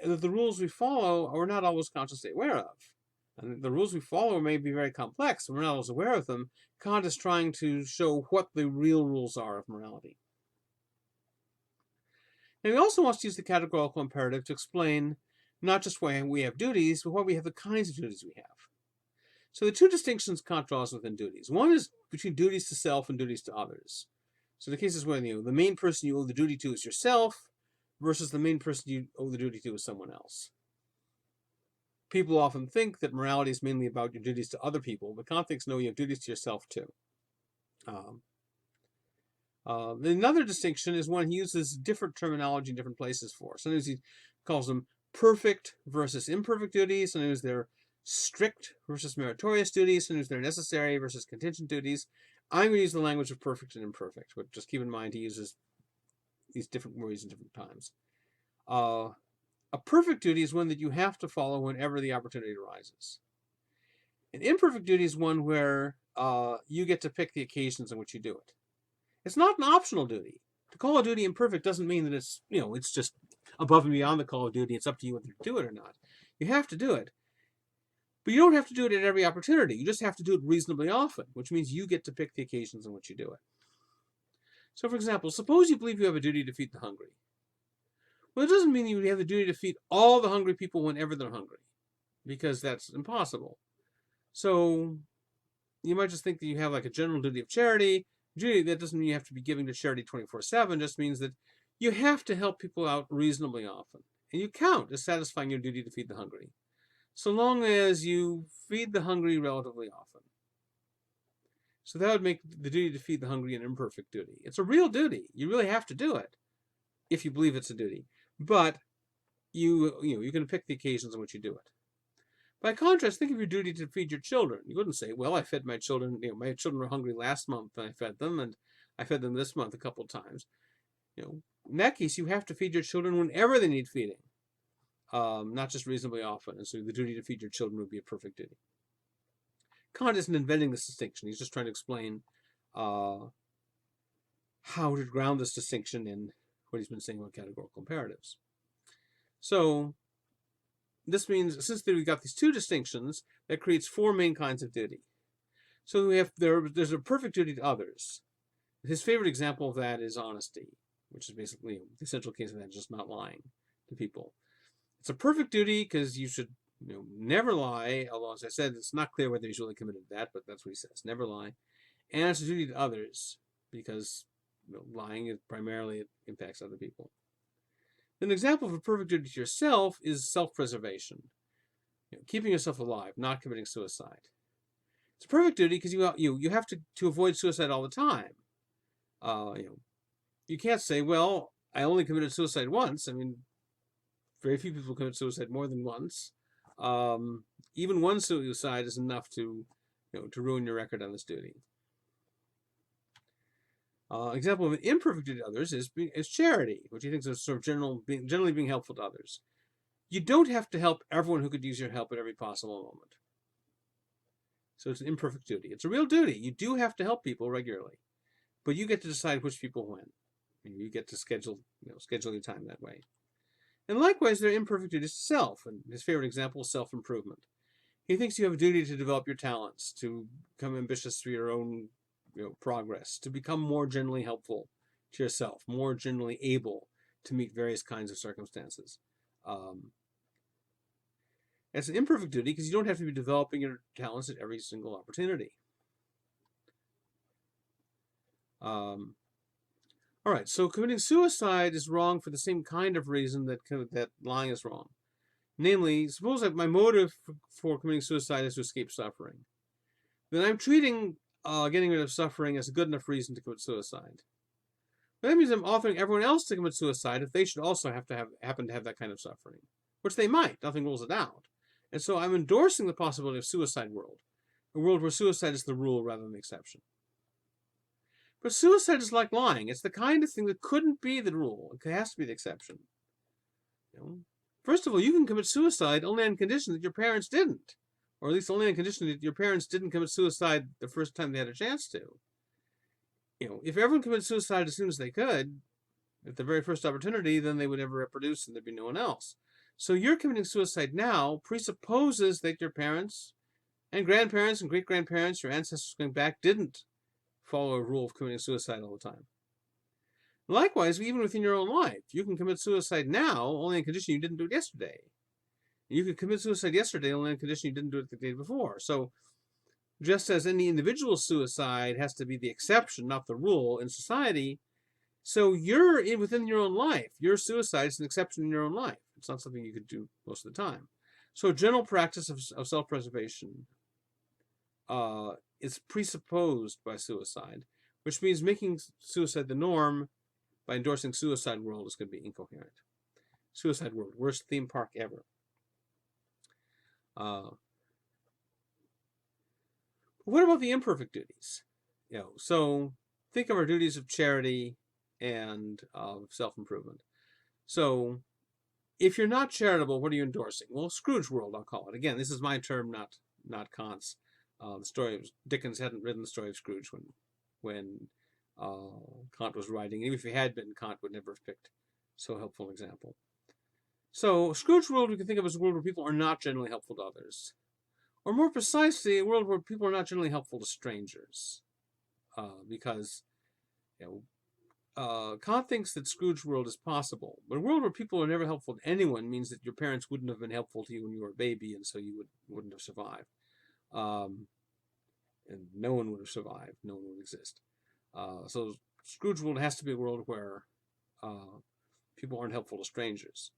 Speaker 1: rules we follow are not always consciously aware of. And the rules we follow may be very complex, and we're not always aware of them. Kant is trying to show what the real rules are of morality. And he also wants to use the categorical imperative to explain not just why we have duties, but why we have the kinds of duties we have. So the two distinctions Kant draws within duties. One is between duties to self and duties to others. So the cases when the main person you owe the duty to is yourself versus the main person you owe the duty to is someone else. People often think that morality is mainly about your duties to other people, but Kant thinks, no, you have duties to yourself too. Another distinction is one he uses different terminology in different places for. Sometimes he calls them perfect versus imperfect duties. Sometimes they're strict versus meritorious duties. Sometimes they're necessary versus contingent duties. I'm going to use the language of perfect and imperfect, but just keep in mind he uses these different words in different times. A perfect duty is one that you have to follow whenever the opportunity arises. An imperfect duty is one where you get to pick the occasions on which you do it. It's not an optional duty. To call a duty imperfect doesn't mean that it's, it's just above and beyond the call of duty. It's up to you whether to do it or not. You have to do it. But you don't have to do it at every opportunity. You just have to do it reasonably often, which means you get to pick the occasions on which you do it. So, for example, suppose you believe you have a duty to feed the hungry. Well, it doesn't mean you have the duty to feed all the hungry people whenever they're hungry, because that's impossible. So you might just think that you have like a general duty of charity. Duty, that doesn't mean you have to be giving to charity 24/7, just means that you have to help people out reasonably often. And you count as satisfying your duty to feed the hungry, so long as you feed the hungry relatively often. So that would make the duty to feed the hungry an imperfect duty. It's a real duty. You really have to do it if you believe it's a duty. But you can pick the occasions on which you do it. By contrast, think of your duty to feed your children. You wouldn't say, well, I fed my children, my children were hungry last month and I fed them, and I fed them this month a couple of times. In that case, you have to feed your children whenever they need feeding, not just reasonably often. And so the duty to feed your children would be a perfect duty. Kant isn't inventing this distinction. He's just trying to explain how to ground this distinction in what he's been saying about categorical imperatives. So this means, since we've got these two distinctions, that creates four main kinds of duty. So there's a perfect duty to others. His favorite example of that is honesty, which is basically the essential case of that, just not lying to people. It's a perfect duty because you should never lie, although, as I said, it's not clear whether he's really committed to that, but that's what he says, never lie. And it's a duty to others because lying primarily impacts other people. An example of a perfect duty to yourself is self-preservation, keeping yourself alive, not committing suicide. It's a perfect duty because you have to avoid suicide all the time. You can't say, well, I only committed suicide once. I mean, very few people commit suicide more than once. Even one suicide is enough to ruin your record on this duty. Example of an imperfect duty to others is charity, which he thinks is sort of generally being helpful to others. You don't have to help everyone who could use your help at every possible moment. So it's an imperfect duty. It's a real duty. You do have to help people regularly, but you get to decide which people when. You get to schedule your time that way. And likewise, there are imperfect duties to self, and his favorite example is self-improvement. He thinks you have a duty to develop your talents, to become ambitious for your own progress, to become more generally helpful to yourself, more generally able to meet various kinds of circumstances. It's an imperfect duty because you don't have to be developing your talents at every single opportunity. All right, so committing suicide is wrong for the same kind of reason that lying is wrong. Namely, suppose that my motive for committing suicide is to escape suffering. Then I'm treating getting rid of suffering as a good enough reason to commit suicide. But that means I'm offering everyone else to commit suicide if they should also happen to have that kind of suffering, which they might. Nothing rules it out. And so I'm endorsing the possibility of suicide world, a world where suicide is the rule rather than the exception. But suicide is like lying. It's the kind of thing that couldn't be the rule. It has to be the exception. First of all, you can commit suicide only on condition that your parents didn't. Or at least only on condition that your parents didn't commit suicide the first time they had a chance to. If everyone committed suicide as soon as they could, at the very first opportunity, then they would never reproduce and there'd be no one else. So your committing suicide now presupposes that your parents and grandparents and great-grandparents, your ancestors going back, didn't follow a rule of committing suicide all the time. Likewise, even within your own life, you can commit suicide now only on condition you didn't do it yesterday. You could commit suicide yesterday only on condition you didn't do it the day before. So just as any individual suicide has to be the exception, not the rule in society, so within your own life, your suicide is an exception in your own life. It's not something you could do most of the time. So a general practice of self-preservation is presupposed by suicide, which means making suicide the norm by endorsing suicide world is going to be incoherent. Suicide world, worst theme park ever. What about the imperfect duties? So think of our duties of charity and of self-improvement. So if you're not charitable, what are you endorsing? Well, Scrooge world, I'll call it. Again, this is my term, not Kant's. The story of Dickens hadn't written the story of Scrooge when Kant was writing. Even if he had been, Kant would never have picked so helpful an example. So Scrooge world we can think of as a world where people are not generally helpful to others. Or more precisely, a world where people are not generally helpful to strangers. Because Kant thinks that Scrooge world is possible. But a world where people are never helpful to anyone means that your parents wouldn't have been helpful to you when you were a baby, and so you wouldn't have survived. And no one would have survived. No one would exist. So Scrooge world has to be a world where people aren't helpful to strangers.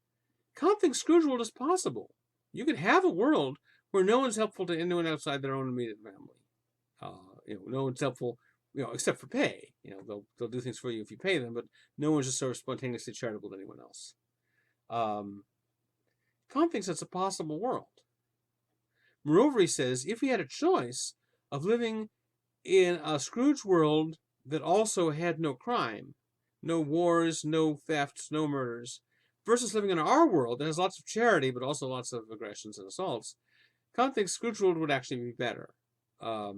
Speaker 1: Kant thinks Scrooge world is possible. You could have a world where no one's helpful to anyone outside their own immediate family. No one's helpful, except for pay. They'll do things for you if you pay them, but no one's just sort of spontaneously charitable to anyone else. Kant thinks that's a possible world. Moreover, he says, if we had a choice of living in a Scrooge world that also had no crime, no wars, no thefts, no murders, versus living in our world that has lots of charity but also lots of aggressions and assaults, Kant thinks Scrooge world would actually be better. A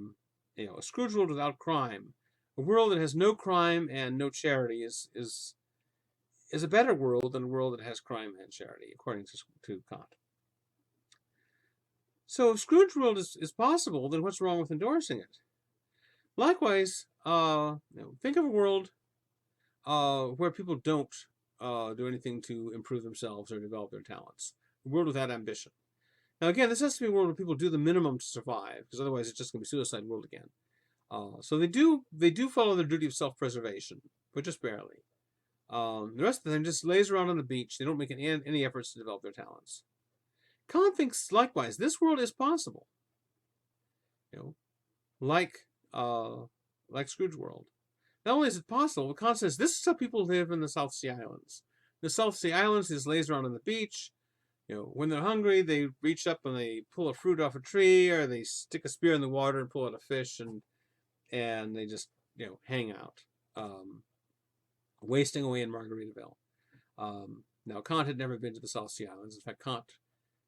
Speaker 1: Scrooge world without crime, a world that has no crime and no charity is a better world than a world that has crime and charity, according to Kant. So if Scrooge world is possible, then what's wrong with endorsing it? Likewise, think of a world where people don't do anything to improve themselves or develop their talents. A world without ambition. Now again, this has to be a world where people do the minimum to survive, because otherwise it's just going to be suicide world again. So they do follow their duty of self-preservation, but just barely. The rest of them just lays around on the beach. They don't make any efforts to develop their talents. Kant thinks likewise this world is possible. Like Scrooge world. Not only is it possible, but Kant says this is how people live in the South Sea Islands. The South Sea Islands, they just lays around on the beach. When they're hungry, they reach up and they pull a fruit off a tree, or they stick a spear in the water and pull out a fish, and they just hang out, wasting away in Margaritaville. Now Kant had never been to the South Sea Islands. In fact, Kant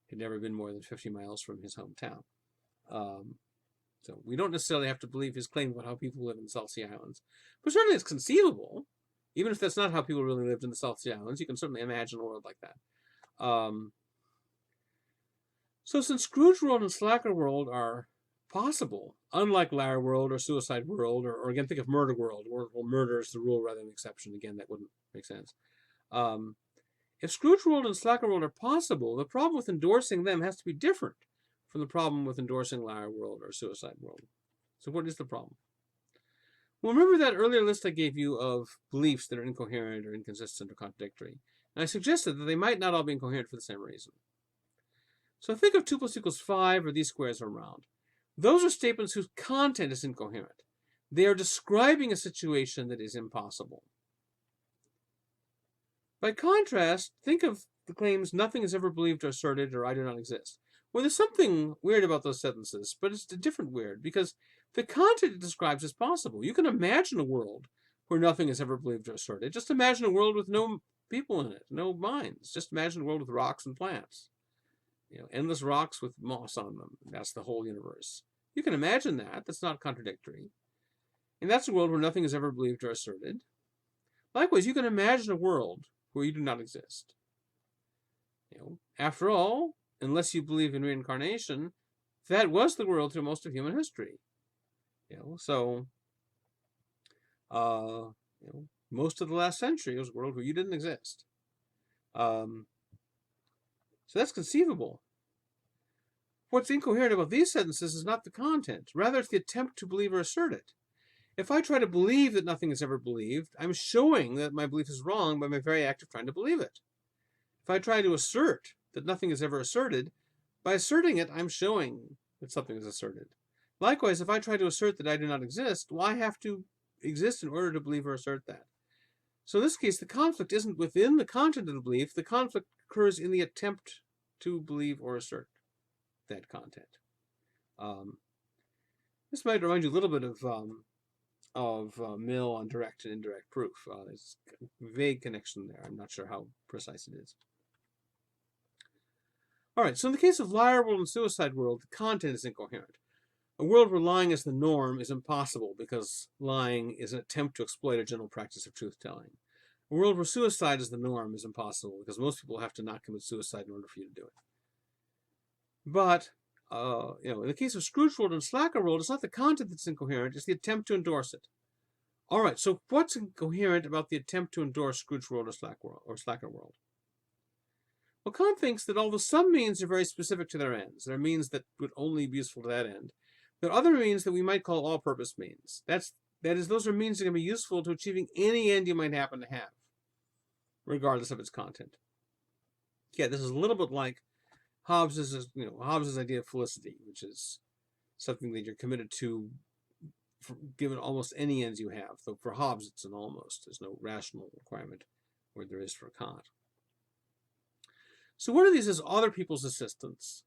Speaker 1: had never been more than 50 miles from his hometown. So we don't necessarily have to believe his claim about how people live in the South Sea Islands. But certainly it's conceivable. Even if that's not how people really lived in the South Sea Islands, you can certainly imagine a world like that. So since Scrooge world and Slacker world are possible, unlike Liar world or Suicide world, or again, think of Murder world, where murder is the rule rather than the exception. Again, that wouldn't make sense. If Scrooge world and Slacker world are possible, the problem with endorsing them has to be different from the problem with endorsing Liar world or Suicide world. So what is the problem? Well, remember that earlier list I gave you of beliefs that are incoherent or inconsistent or contradictory. And I suggested that they might not all be incoherent for the same reason. So think of 2 + 2 = 5, or these squares are round. Those are statements whose content is incoherent. They are describing a situation that is impossible. By contrast, think of the claims nothing is ever believed or asserted, or I do not exist. Well, there's something weird about those sentences, but it's a different weird, because the content it describes is possible. You can imagine a world where nothing is ever believed or asserted. Just imagine a world with no people in it, no minds. Just imagine a world with rocks and plants. Endless rocks with moss on them. That's the whole universe. You can imagine that. That's not contradictory. And that's a world where nothing is ever believed or asserted. Likewise, you can imagine a world where you do not exist. After all, unless you believe in reincarnation, that was the world through most of human history. So most of the last century was a world where you didn't exist. So that's conceivable. What's incoherent about these sentences is not the content. Rather, it's the attempt to believe or assert it. If I try to believe that nothing is ever believed, I'm showing that my belief is wrong by my very act of trying to believe it. If I try to assert that nothing is ever asserted, by asserting it, I'm showing that something is asserted. Likewise, if I try to assert that I do not exist, well, I have to exist in order to believe or assert that. So in this case, the conflict isn't within the content of the belief. The conflict occurs in the attempt to believe or assert that content. This might remind you a little bit of Mill on direct and indirect proof. There's a vague connection there. I'm not sure how precise it is. All right, so in the case of liar world and suicide world, the content is incoherent. A world where lying is the norm is impossible because lying is an attempt to exploit a general practice of truth-telling. A world where suicide is the norm is impossible because most people have to not commit suicide in order for you to do it. But in the case of Scrooge world and Slacker world, it's not the content that's incoherent, it's the attempt to endorse it. All right, so what's incoherent about the attempt to endorse Scrooge world or Slacker world? Well, Kant thinks that although some means are very specific to their ends, there are means that would only be useful to that end, there are other means that we might call all-purpose means. That is, those are means that can be useful to achieving any end you might happen to have, regardless of its content. Yeah, this is a little bit like Hobbes's idea of felicity, which is something that you're committed to given almost any ends you have. Though for Hobbes, it's an almost. There's no rational requirement where there is for Kant. So what are these as other people's assistance?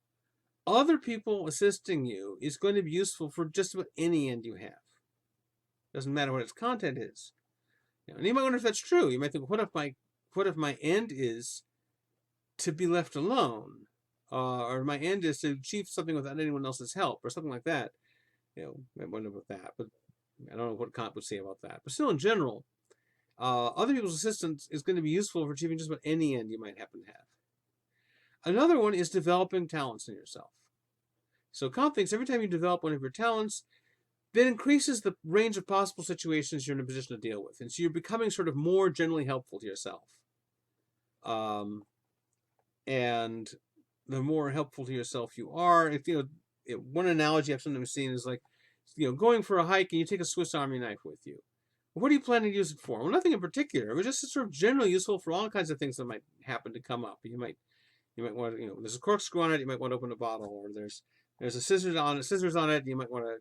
Speaker 1: Other people assisting you is going to be useful for just about any end you have. Doesn't matter what its content is. And you might wonder if that's true. You might think, what if my end is to be left alone? Or my end is to achieve something without anyone else's help, or something like that. I wonder about that, but I don't know what Kant would say about that. But still, in general, other people's assistance is going to be useful for achieving just about any end you might happen to have. Another one is developing talents in yourself. So Kant thinks every time you develop one of your talents, that increases the range of possible situations you're in a position to deal with. And so you're becoming sort of more generally helpful to yourself. And the more helpful to yourself you are, one analogy I've sometimes seen is like, going for a hike and you take a Swiss Army knife with you. What are you planning to use it for? Well, nothing in particular. It was just sort of generally useful for all kinds of things that might happen to come up. You might want to, there's a corkscrew on it, you might want to open a bottle, or there's a scissors on it, you might want to,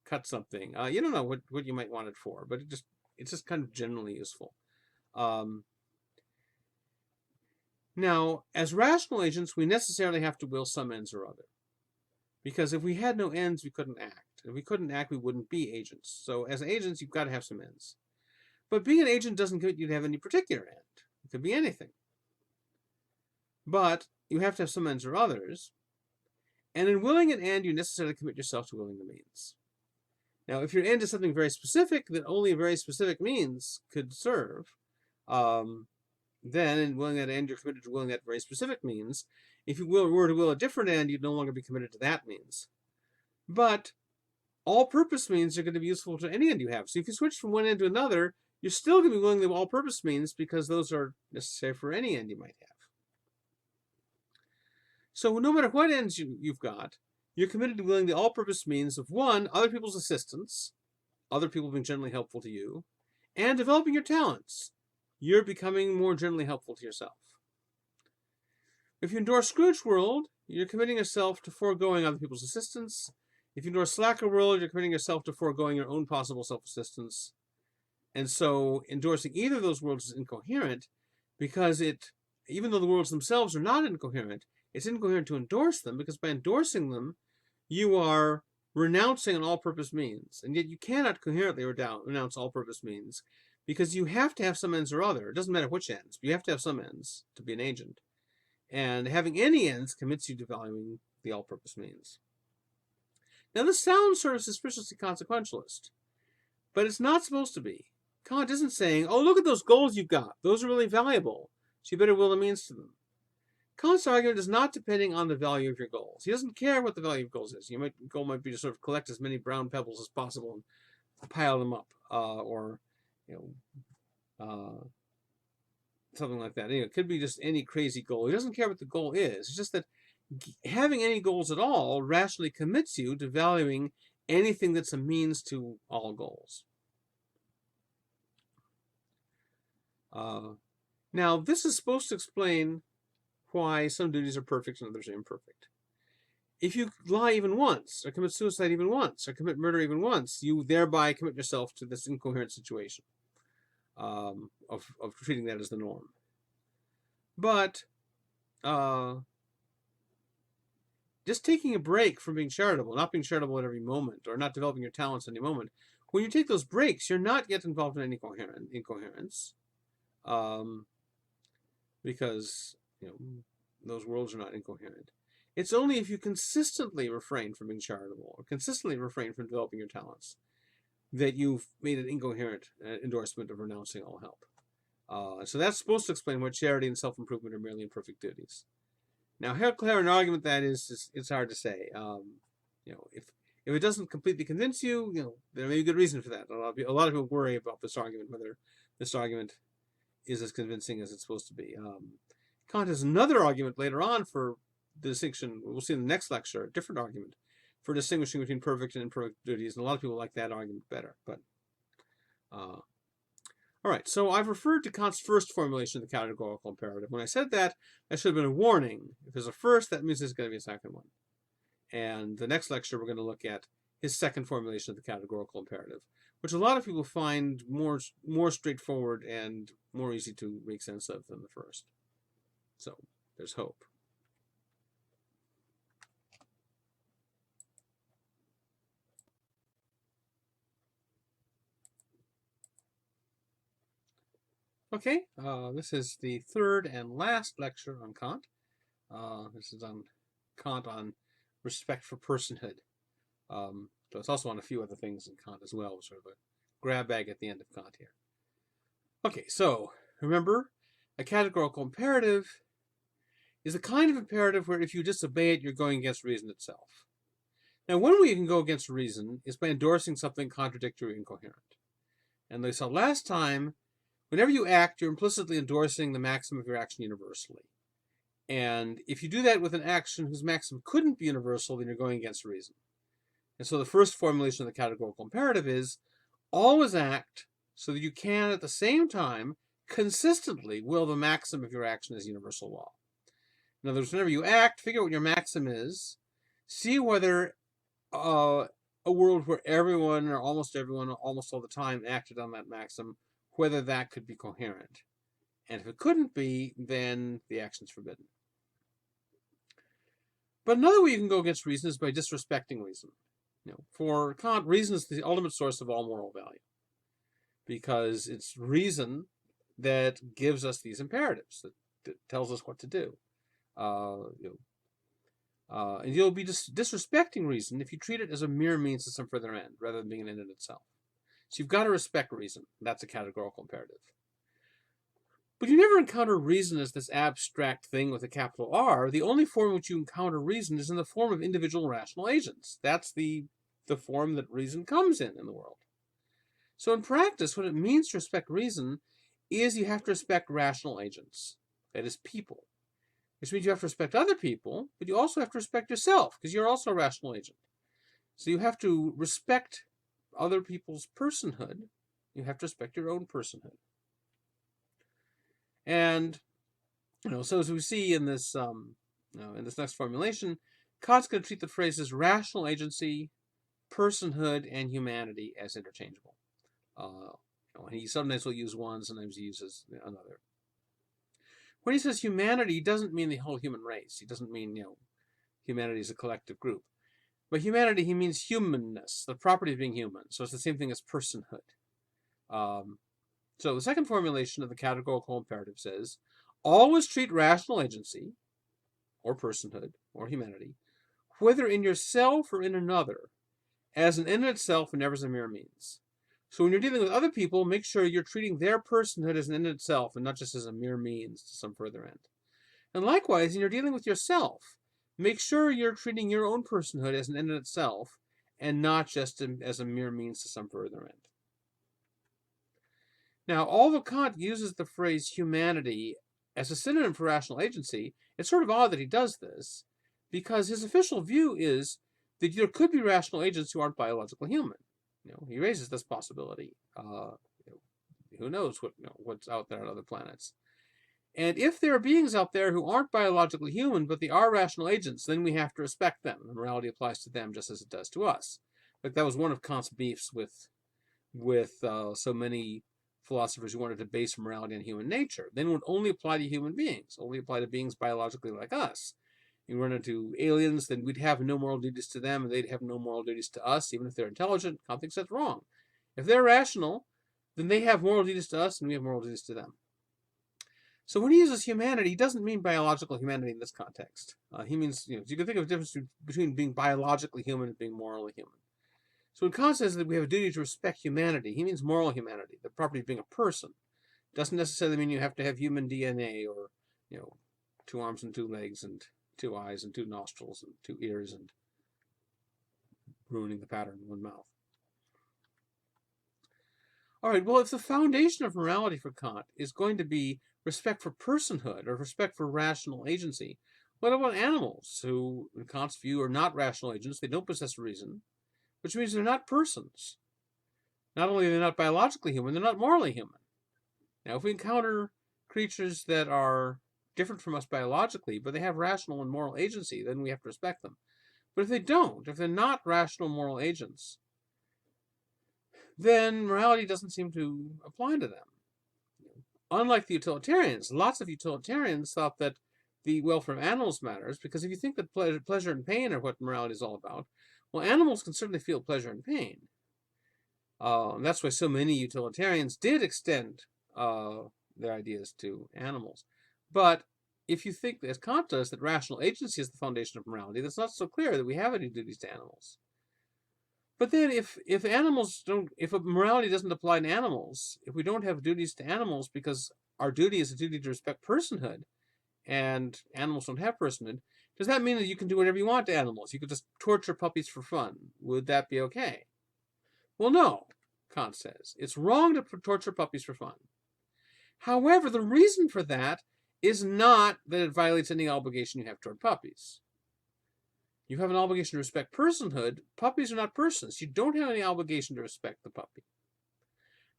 Speaker 1: cut something. You don't know what you might want it for, but it's just kind of generally useful. Now, as rational agents, we necessarily have to will some ends or other. Because if we had no ends, we couldn't act. If we couldn't act, we wouldn't be agents. So as agents, you've got to have some ends. But being an agent doesn't commit you to have any particular end. It could be anything. But you have to have some ends or others. And in willing an end, you necessarily commit yourself to willing the means. Now, if your end is something very specific that only a very specific means could serve, then in willing that end, you're committed to willing that very specific means. If you were to will a different end, you'd no longer be committed to that means. But all-purpose means are going to be useful to any end you have. So if you switch from one end to another, you're still going to be willing the all-purpose means because those are necessary for any end you might have. So no matter what ends you've got, you're committed to willing the all-purpose means of one, other people's assistance, other people being generally helpful to you, and developing your talents. You're becoming more generally helpful to yourself. If you endorse Scrooge world, you're committing yourself to foregoing other people's assistance. If you endorse Slacker world, you're committing yourself to foregoing your own possible self-assistance. And so endorsing either of those worlds is incoherent because even though the worlds themselves are not incoherent, it's incoherent to endorse them because by endorsing them, you are renouncing an all-purpose means. And yet you cannot coherently renounce all-purpose means because you have to have some ends or other. It doesn't matter which ends, but you have to have some ends to be an agent. And having any ends commits you to valuing the all-purpose means. Now this sounds sort of suspiciously consequentialist, but it's not supposed to be. Kant isn't saying, oh, look at those goals you've got. Those are really valuable, so you better will the means to them. Kant's argument is not depending on the value of your goals. He doesn't care what the value of goals is. Your goal might be to sort of collect as many brown pebbles as possible and pile them up, or something like that. It could be just any crazy goal. He doesn't care what the goal is. It's just that having any goals at all rationally commits you to valuing anything that's a means to all goals. Now, this is supposed to explain why some duties are perfect and others are imperfect. If you lie even once, or commit suicide even once, or commit murder even once, you thereby commit yourself to this incoherent situation of treating that as the norm. But just taking a break from being charitable, not being charitable at every moment, or not developing your talents at any moment, when you take those breaks, you're not yet involved in any incoherence, because those worlds are not incoherent. It's only if you consistently refrain from being charitable, or consistently refrain from developing your talents, that you've made an incoherent endorsement of renouncing all help. So that's supposed to explain why charity and self-improvement are merely imperfect duties. Now, how clear an argument that is, it's hard to say. If it doesn't completely convince you, there may be good reason for that. A lot of people worry about this argument, whether this argument is as convincing as it's supposed to be. Kant has another argument later on for the distinction. We'll see in the next lecture, a different argument for distinguishing between perfect and imperfect duties, and a lot of people like that argument better. But all right, so I've referred to Kant's first formulation of the categorical imperative. When I said that, that should have been a warning. If there's a first, that means there's going to be a second one. And the next lecture, we're going to look at his second formulation of the categorical imperative, which a lot of people find more straightforward and more easy to make sense of than the first. So there's hope. Okay, this is the third and last lecture on Kant. This is on Kant on respect for personhood. So it's also on a few other things in Kant as well, sort of a grab bag at the end of Kant here. Okay, so remember, a categorical imperative is a kind of imperative where if you disobey it, you're going against reason itself. Now, one way you can go against reason is by endorsing something contradictory or incoherent. And they saw last time, whenever you act, you're implicitly endorsing the maxim of your action universally. And if you do that with an action whose maxim couldn't be universal, then you're going against reason. And so the first formulation of the categorical imperative is always act so that you can, at the same time, consistently will the maxim of your action as universal law. In other words, whenever you act, figure out what your maxim is, see whether a world where everyone or almost everyone almost all the time acted on that maxim, whether that could be coherent. And if it couldn't be, then the action's forbidden. But another way you can go against reason is by disrespecting reason. For Kant, reason is the ultimate source of all moral value, because it's reason that gives us these imperatives, that tells us what to do. And you'll be disrespecting reason if you treat it as a mere means to some further end, rather than being an end in itself. So you've got to respect reason. That's a categorical imperative. But you never encounter reason as this abstract thing with a capital R. The only form in which you encounter reason is in the form of individual rational agents. That's the form that reason comes in the world. So in practice, what it means to respect reason is you have to respect rational agents. That is, people. Which means you have to respect other people, but you also have to respect yourself, because you're also a rational agent. So you have to respect other people's personhood. You have to respect your own personhood. And so as we see in this next formulation, Kant's going to treat the phrases rational agency, personhood, and humanity as interchangeable. He sometimes will use one, sometimes he uses another. When he says humanity, he doesn't mean the whole human race. He doesn't mean humanity is a collective group. By humanity, he means humanness, the property of being human. So it's the same thing as personhood. So the second formulation of the categorical imperative says, always treat rational agency, or personhood, or humanity, whether in yourself or in another, as an end in itself and never as a mere means. So when you're dealing with other people, make sure you're treating their personhood as an end in itself and not just as a mere means to some further end. And likewise, when you're dealing with yourself, make sure you're treating your own personhood as an end in itself and not just as a mere means to some further end. Now, although Kant uses the phrase humanity as a synonym for rational agency, it's sort of odd that he does this, because his official view is that there could be rational agents who aren't biologically human. He raises this possibility. Who knows what's out there on other planets? And if there are beings out there who aren't biologically human, but they are rational agents, then we have to respect them. And morality applies to them just as it does to us. But that was one of Kant's beefs with so many philosophers who wanted to base morality on human nature. Then it would only apply to human beings, only apply to beings biologically like us. If we run into aliens, then we'd have no moral duties to them, and they'd have no moral duties to us, even if they're intelligent. Kant thinks that's wrong. If they're rational, then they have moral duties to us, and we have moral duties to them. So when he uses humanity, he doesn't mean biological humanity in this context. He means, you can think of a difference between being biologically human and being morally human. So when Kant says that we have a duty to respect humanity, he means moral humanity, the property of being a person. It doesn't necessarily mean you have to have human DNA or, 2 arms and 2 legs and 2 eyes and 2 nostrils and 2 ears and ruining the pattern in 1 mouth. All right, well, if the foundation of morality for Kant is going to be respect for personhood or respect for rational agency, what about animals who, in Kant's view, are not rational agents? They don't possess reason, which means they're not persons. Not only are they not biologically human, they're not morally human. Now, if we encounter creatures that are different from us biologically, but they have rational and moral agency, then we have to respect them. But if they don't, if they're not rational moral agents, then morality doesn't seem to apply to them. Unlike the utilitarians, lots of utilitarians thought that the welfare of animals matters, because if you think that pleasure and pain are what morality is all about, well, animals can certainly feel pleasure and pain. And that's why so many utilitarians did extend their ideas to animals. But if you think, as Kant does, that rational agency is the foundation of morality, that's not so clear that we have any duties to animals. But then if morality doesn't apply to animals, if we don't have duties to animals because our duty is a duty to respect personhood, and animals don't have personhood, does that mean that you can do whatever you want to animals? You could just torture puppies for fun. Would that be okay? Well, no, Kant says. It's wrong to torture puppies for fun. However, the reason for that is not that it violates any obligation you have toward puppies. You have an obligation to respect personhood. Puppies are not persons. You don't have any obligation to respect the puppy.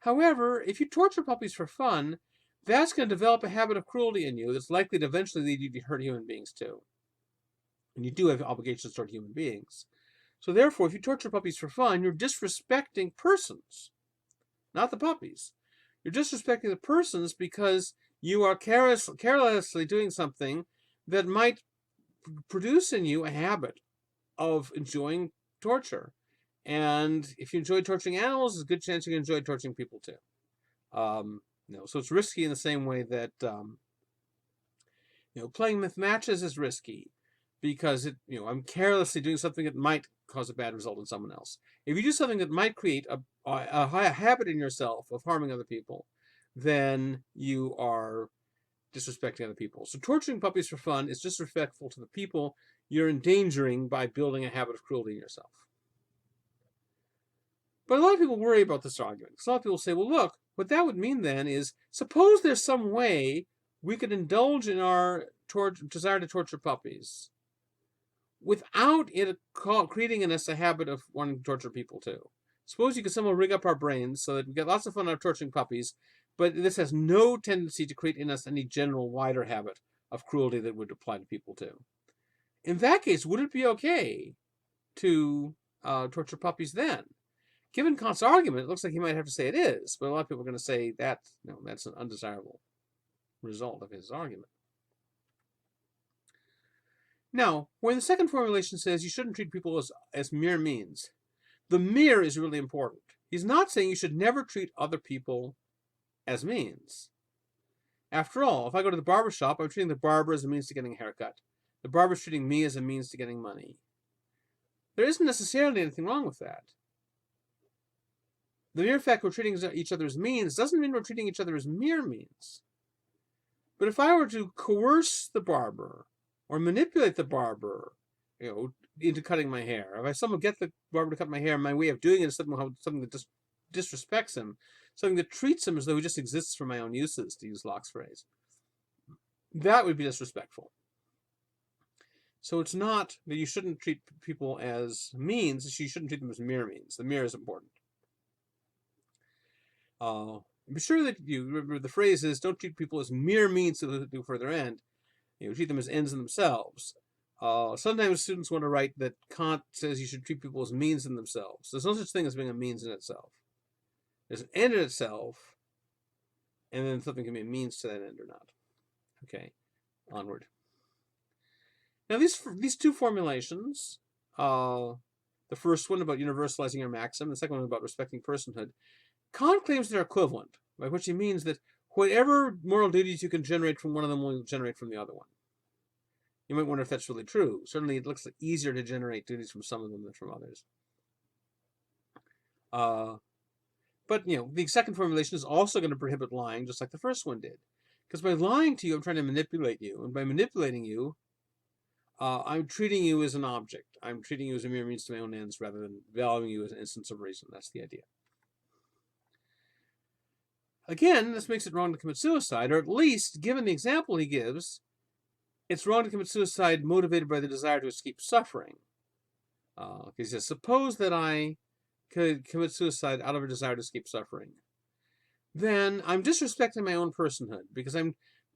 Speaker 1: However, if you torture puppies for fun, that's going to develop a habit of cruelty in you that's likely to eventually lead you to hurt human beings too. And you do have obligations toward human beings. So therefore, if you torture puppies for fun, you're disrespecting persons, not the puppies. You're disrespecting the persons because you are carelessly doing something that might produce in you a habit of enjoying torture. And if you enjoy torturing animals, there's a good chance you can enjoy torturing people too. So it's risky in the same way that playing myth matches is risky because I'm carelessly doing something that might cause a bad result in someone else. If you do something that might create a habit in yourself of harming other people, then you are disrespecting other people. So torturing puppies for fun is disrespectful to the people you're endangering by building a habit of cruelty in yourself. But a lot of people worry about this argument. A lot of people say, well, look, what that would mean then is, suppose there's some way we could indulge in our desire to torture puppies without it creating in us a habit of wanting to torture people too. Suppose you could somehow rig up our brains so that we get lots of fun out of torturing puppies, but this has no tendency to create in us any general wider habit of cruelty that would apply to people too. In that case, would it be okay to torture puppies then? Given Kant's argument, it looks like he might have to say it is, but a lot of people are going to say that's an undesirable result of his argument. Now, when the second formulation says you shouldn't treat people as mere means, the mere is really important. He's not saying you should never treat other people as means. After all, if I go to the barber shop, I'm treating the barber as a means to getting a haircut. The barber's treating me as a means to getting money. There isn't necessarily anything wrong with that. The mere fact we're treating each other as means doesn't mean we're treating each other as mere means. But if I were to coerce the barber or manipulate the barber, into cutting my hair, if I somehow get the barber to cut my hair, my way of doing it is something that just disrespects him, something that treats him as though he just exists for my own uses, to use Locke's phrase, that would be disrespectful. So it's not that you shouldn't treat people as means, you shouldn't treat them as mere means. The mere is important. Be sure that you remember the phrase is, don't treat people as mere means to do further end. Treat them as ends in themselves. Sometimes students want to write that Kant says you should treat people as means in themselves. There's no such thing as being a means in itself. There's an end in itself, and then something can be a means to that end or not. Okay, onward. Now these two formulations, the first one about universalizing your maxim, the second one about respecting personhood, Kant claims they're equivalent, by which he means that whatever moral duties you can generate from one of them will generate from the other one. You might wonder if that's really true. Certainly it looks easier to generate duties from some of them than from others. But the second formulation is also going to prohibit lying, just like the first one did. Because by lying to you, I'm trying to manipulate you. And by manipulating you, I'm treating you as an object. I'm treating you as a mere means to my own ends rather than valuing you as an instance of reason. That's the idea. Again, this makes it wrong to commit suicide, or at least, given the example he gives, it's wrong to commit suicide motivated by the desire to escape suffering. He says, suppose that I could commit suicide out of a desire to escape suffering. Then I'm disrespecting my own personhood, because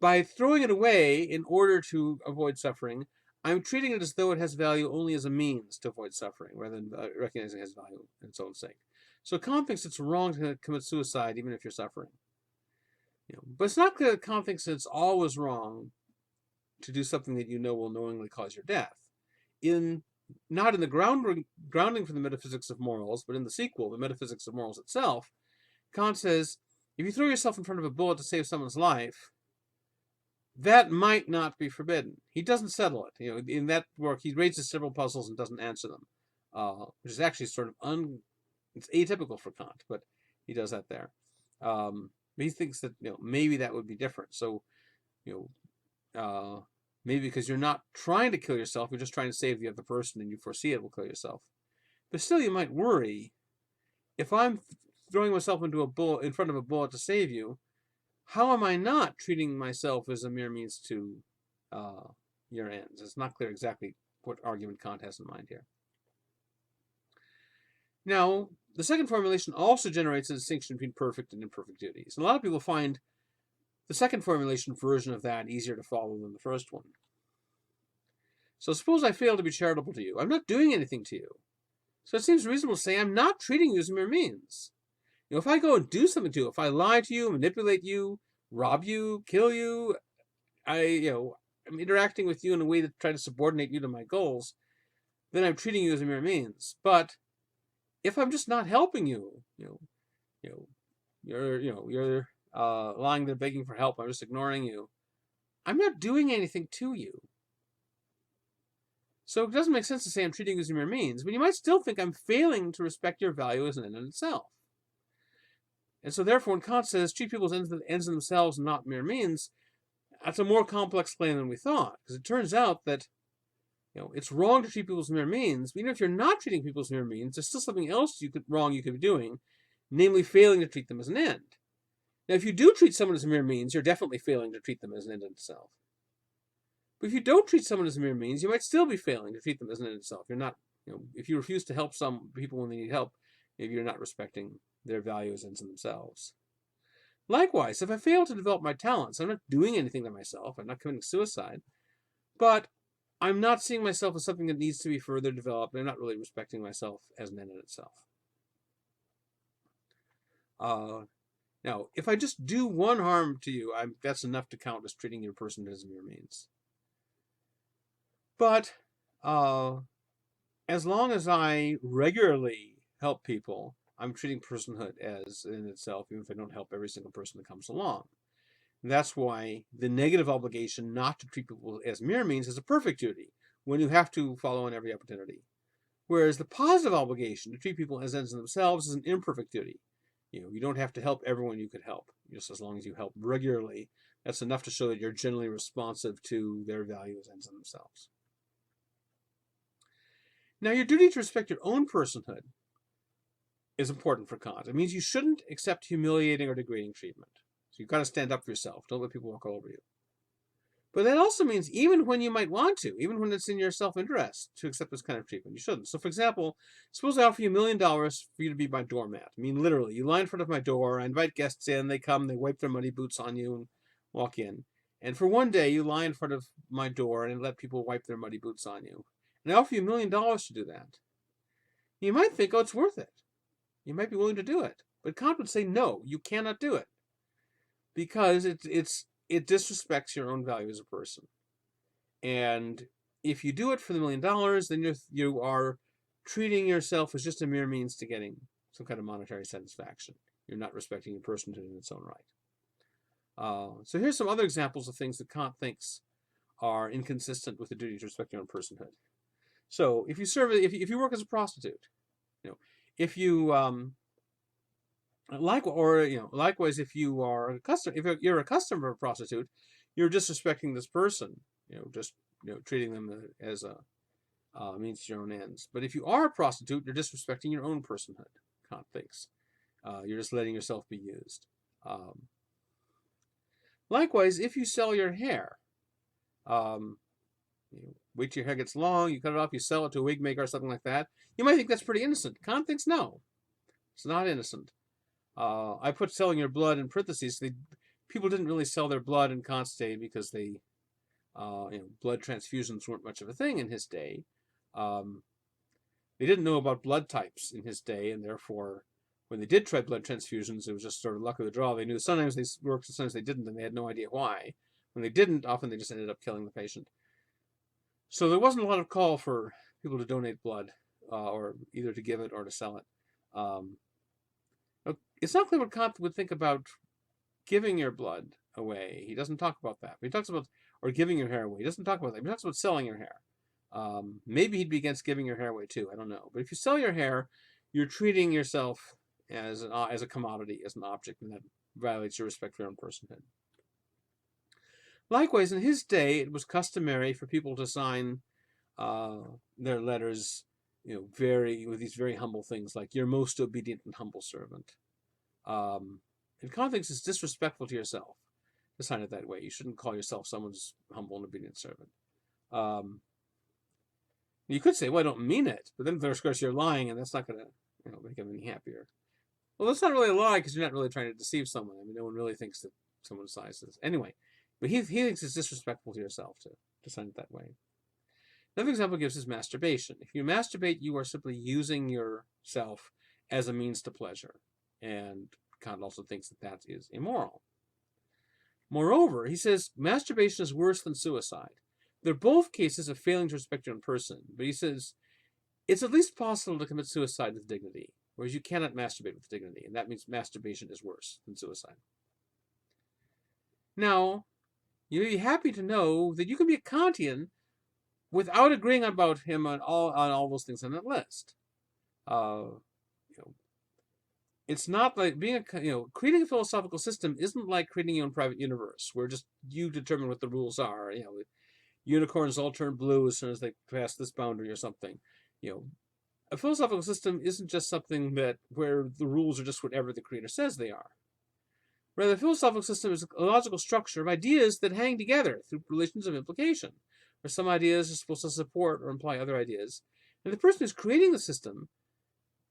Speaker 1: by throwing it away in order to avoid suffering, I'm treating it as though it has value only as a means to avoid suffering, rather than recognizing it has value in its own sake. So Kant thinks it's wrong to commit suicide even if you're suffering. But it's not that Kant thinks it's always wrong to do something that will knowingly cause your death. Not in the grounding for the metaphysics of morals, but in the sequel, the metaphysics of morals itself, Kant says, if you throw yourself in front of a bullet to save someone's life, that might not be forbidden. He doesn't settle it. In that work, he raises several puzzles and doesn't answer them, which is actually sort of it's atypical for Kant, but he does that there. He thinks that maybe that would be different. So, maybe because you're not trying to kill yourself, you're just trying to save the other person, and you foresee it will kill yourself. But still, you might worry, if I'm throwing myself in front of a bullet to save you, how am I not treating myself as a mere means to your ends? It's not clear exactly what argument Kant has in mind here. Now, the second formulation also generates a distinction between perfect and imperfect duties. And a lot of people find the second formulation version of that easier to follow than the first one. So suppose I fail to be charitable to you. I'm not doing anything to you. So it seems reasonable to say I'm not treating you as a mere means. If I go and do something to you, if I lie to you, manipulate you, rob you, kill you, I'm interacting with you in a way to try to subordinate you to my goals, then I'm treating you as a mere means. But if I'm just not helping you, you're lying there begging for help, I'm just ignoring you, I'm not doing anything to you. So it doesn't make sense to say I'm treating you as a mere means, but you might still think I'm failing to respect your value as an end in itself. And so therefore, when Kant says treat people as ends in themselves and not mere means, that's a more complex claim than we thought, because it turns out that it's wrong to treat people as mere means, but even if you're not treating people as mere means, there's still something else wrong you could be doing, namely failing to treat them as an end. Now, if you do treat someone as a mere means, you're definitely failing to treat them as an end in itself. But if you don't treat someone as a mere means, you might still be failing to treat them as an end in itself. You're not, if you refuse to help some people when they need help, maybe you're not respecting their value as ends in themselves. Likewise, if I fail to develop my talents, I'm not doing anything to myself, I'm not committing suicide, but I'm not seeing myself as something that needs to be further developed, and I'm not really respecting myself as an end in itself. Now, if I just do one harm to you, that's enough to count as treating your person as a mere means. But as long as I regularly help people, I'm treating personhood as in itself, even if I don't help every single person that comes along. And that's why the negative obligation not to treat people as mere means is a perfect duty, when you have to follow on every opportunity. Whereas the positive obligation to treat people as ends in themselves is an imperfect duty. You don't have to help everyone you could help, just as long as you help regularly That's enough to show that you're generally responsive to their values and themselves. Now, your duty to respect your own personhood is important for Kant. It means you shouldn't accept humiliating or degrading treatment. So you've got to stand up for yourself. Don't let people walk all over you. But that also means even when you might want to, even when it's in your self-interest to accept this kind of treatment, you shouldn't. So, for example, suppose I offer you $1 million for you to be my doormat. I mean, literally, you lie in front of my door, I invite guests in, they come, they wipe their muddy boots on you and walk in. And for one day, you lie in front of my door and let people wipe their muddy boots on you. And I offer you $1 million to do that. You might think, oh, it's worth it. You might be willing to do it. But Kant would say, no, you cannot do it. Because it disrespects your own value as a person. And if you do it for the $1 million, then you are treating yourself as just a mere means to getting some kind of monetary satisfaction. You're not respecting your personhood in its own right. So here's some other examples of things that Kant thinks are inconsistent with the duty to respect your own personhood. So if you work as a prostitute, if you likewise, if you're a customer of a prostitute, you're disrespecting this person, treating them as a means to your own ends. But if you are a prostitute, you're disrespecting your own personhood, Kant thinks. You're just letting yourself be used. Likewise, if you sell your hair, wait till your hair gets long, you cut it off, you sell it to a wig maker or something like that, you might think that's pretty innocent. Kant thinks no, it's not innocent. I put selling your blood in parentheses. People didn't really sell their blood in Kant's day because blood transfusions weren't much of a thing in his day. They didn't know about blood types in his day, and therefore, when they did try blood transfusions, it was just sort of luck of the draw. They knew sometimes they worked, sometimes they didn't, and they had no idea why. When they didn't, often they just ended up killing the patient. So there wasn't a lot of call for people to donate blood, or either to give it or to sell it. It's not clear what Kant would think about giving your blood away. He doesn't talk about that. But he talks about, or giving your hair away. He doesn't talk about that. He talks about selling your hair. Maybe he'd be against giving your hair away too. I don't know. But if you sell your hair, you're treating yourself as a commodity, as an object, and that violates your respect for your own personhood. Likewise, in his day, it was customary for people to sign their letters, with these very humble things like "Your most obedient and humble servant." And Kant thinks it's disrespectful to yourself to sign it that way. You shouldn't call yourself someone's humble and obedient servant. You could say, well, I don't mean it. But then, of course, you're lying, and that's not going to make them any happier. Well, that's not really a lie because you're not really trying to deceive someone. I mean, no one really thinks that someone signs this. Anyway, but he thinks it's disrespectful to yourself to sign it that way. Another example gives is masturbation. If you masturbate, you are simply using yourself as a means to pleasure. And Kant also thinks that is immoral. Moreover, he says masturbation is worse than suicide. They're both cases of failing to respect your own person, but he says it's at least possible to commit suicide with dignity, whereas you cannot masturbate with dignity, and that means masturbation is worse than suicide. Now, you may be happy to know that you can be a Kantian without agreeing about him on all those things on that list. It's not like being creating a philosophical system isn't like creating your own private universe where just you determine what the rules are. Unicorns all turn blue as soon as they pass this boundary or something. A philosophical system isn't just something where the rules are just whatever the creator says they are. Rather, a philosophical system is a logical structure of ideas that hang together through relations of implication, where some ideas are supposed to support or imply other ideas. And the person who's creating the system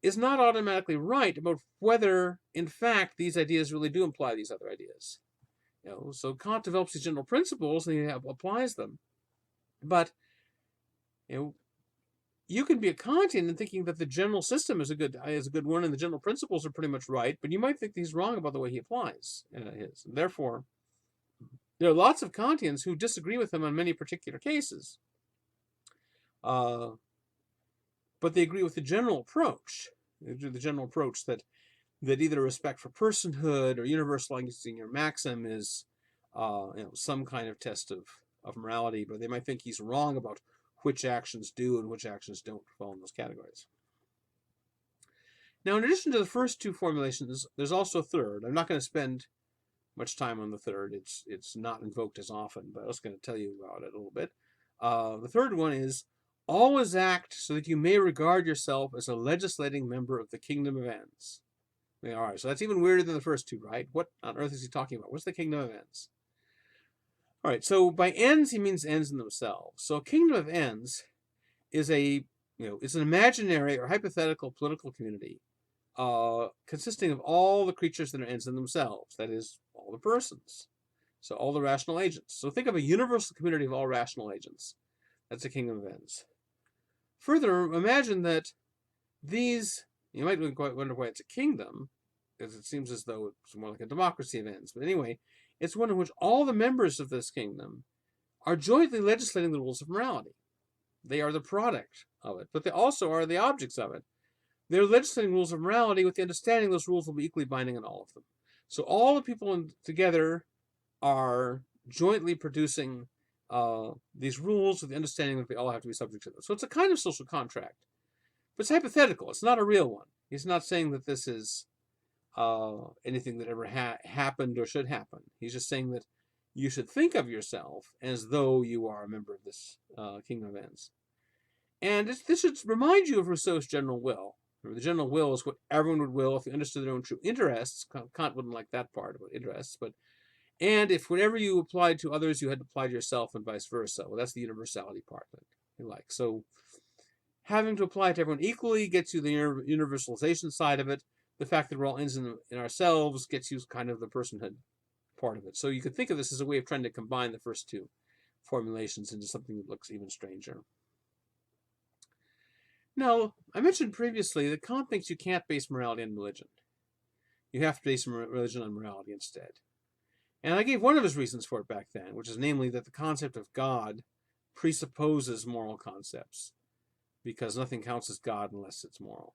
Speaker 1: is not automatically right about whether, in fact, these ideas really do imply these other ideas. So Kant develops these general principles and he applies them. But you can be a Kantian in thinking that the general system is a good one and the general principles are pretty much right, but you might think he's wrong about the way he applies his. And therefore, there are lots of Kantians who disagree with him on many particular cases. But they agree with the general approach. The general approach that either respect for personhood or universalizing your maxim is some kind of test of morality, but they might think he's wrong about which actions do and which actions don't fall in those categories. Now, in addition to the first two formulations, there's also a third. I'm not going to spend much time on the third. It's not invoked as often, but I was going to tell you about it a little bit. The third one is, always act so that you may regard yourself as a legislating member of the kingdom of ends. All right, so that's even weirder than the first two, right? What on earth is he talking about? What's the kingdom of ends? All right, so by ends, he means ends in themselves. So a kingdom of ends is it's an imaginary or hypothetical political community consisting of all the creatures that are ends in themselves. That is, all the persons. So all the rational agents. So think of a universal community of all rational agents. That's a kingdom of ends. Further, imagine that these, you might wonder why it's a kingdom, because it seems as though it's more like a democracy of ends. But anyway, it's one in which all the members of this kingdom are jointly legislating the rules of morality. They are the product of it, but they also are the objects of it. They're legislating rules of morality with the understanding those rules will be equally binding on all of them. So all the people together are jointly producing these rules with the understanding that they all have to be subject to them. So it's a kind of social contract. But it's hypothetical. It's not a real one. He's not saying that this is anything that ever happened or should happen. He's just saying that you should think of yourself as though you are a member of this kingdom of ends. And this should remind you of Rousseau's general will. Remember, the general will is what everyone would will if they understood their own true interests. Kant wouldn't like that part about interests, and if whatever you applied to others, you had to apply to yourself and vice versa. Well, that's the universality part that you like. So having to apply to everyone equally gets you the universalization side of it. The fact that we're all ends in ourselves gets you kind of the personhood part of it. So you could think of this as a way of trying to combine the first two formulations into something that looks even stranger. Now, I mentioned previously that Kant thinks you can't base morality on religion. You have to base religion on morality instead. And I gave one of his reasons for it back then, which is namely that the concept of God presupposes moral concepts, because nothing counts as God unless it's moral.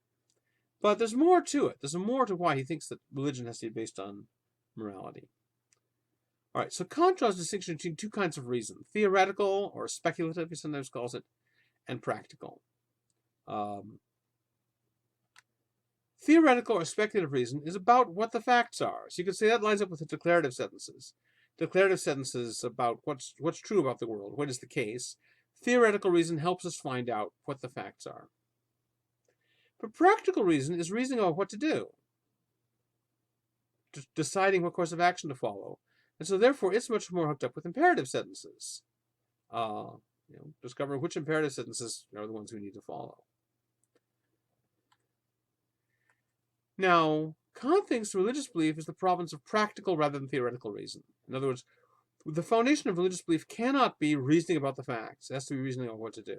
Speaker 1: But there's more to it. There's more to why he thinks that religion has to be based on morality. All right, so Kant draws a distinction between two kinds of reason: theoretical, or speculative, he sometimes calls it, and practical. Theoretical or speculative reason is about what the facts are. So you could say that lines up with the declarative sentences. Declarative sentences about what's true about the world, what is the case. Theoretical reason helps us find out what the facts are. But practical reason is reasoning about what to do, deciding what course of action to follow. And so therefore it's much more hooked up with imperative sentences. Discover which imperative sentences are the ones we need to follow. Now, Kant thinks religious belief is the province of practical rather than theoretical reason. In other words, the foundation of religious belief cannot be reasoning about the facts. It has to be reasoning about what to do.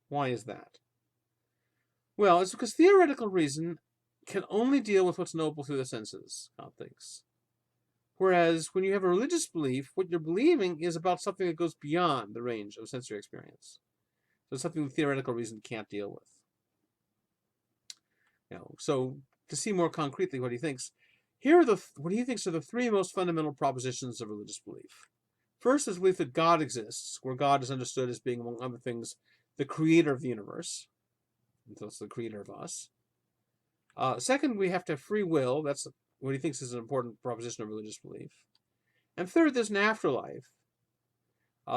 Speaker 1: Why is that? Well, it's because theoretical reason can only deal with what's knowable through the senses, Kant thinks. Whereas when you have a religious belief, what you're believing is about something that goes beyond the range of sensory experience. So it's something the theoretical reason can't deal with. So to see more concretely what he thinks, here are what he thinks are the three most fundamental propositions of religious belief. First is belief that God exists, where God is understood as being, among other things, the creator of the universe. That's the creator of us. Second, we have to have free will. That's what he thinks is an important proposition of religious belief. And third, there's an afterlife.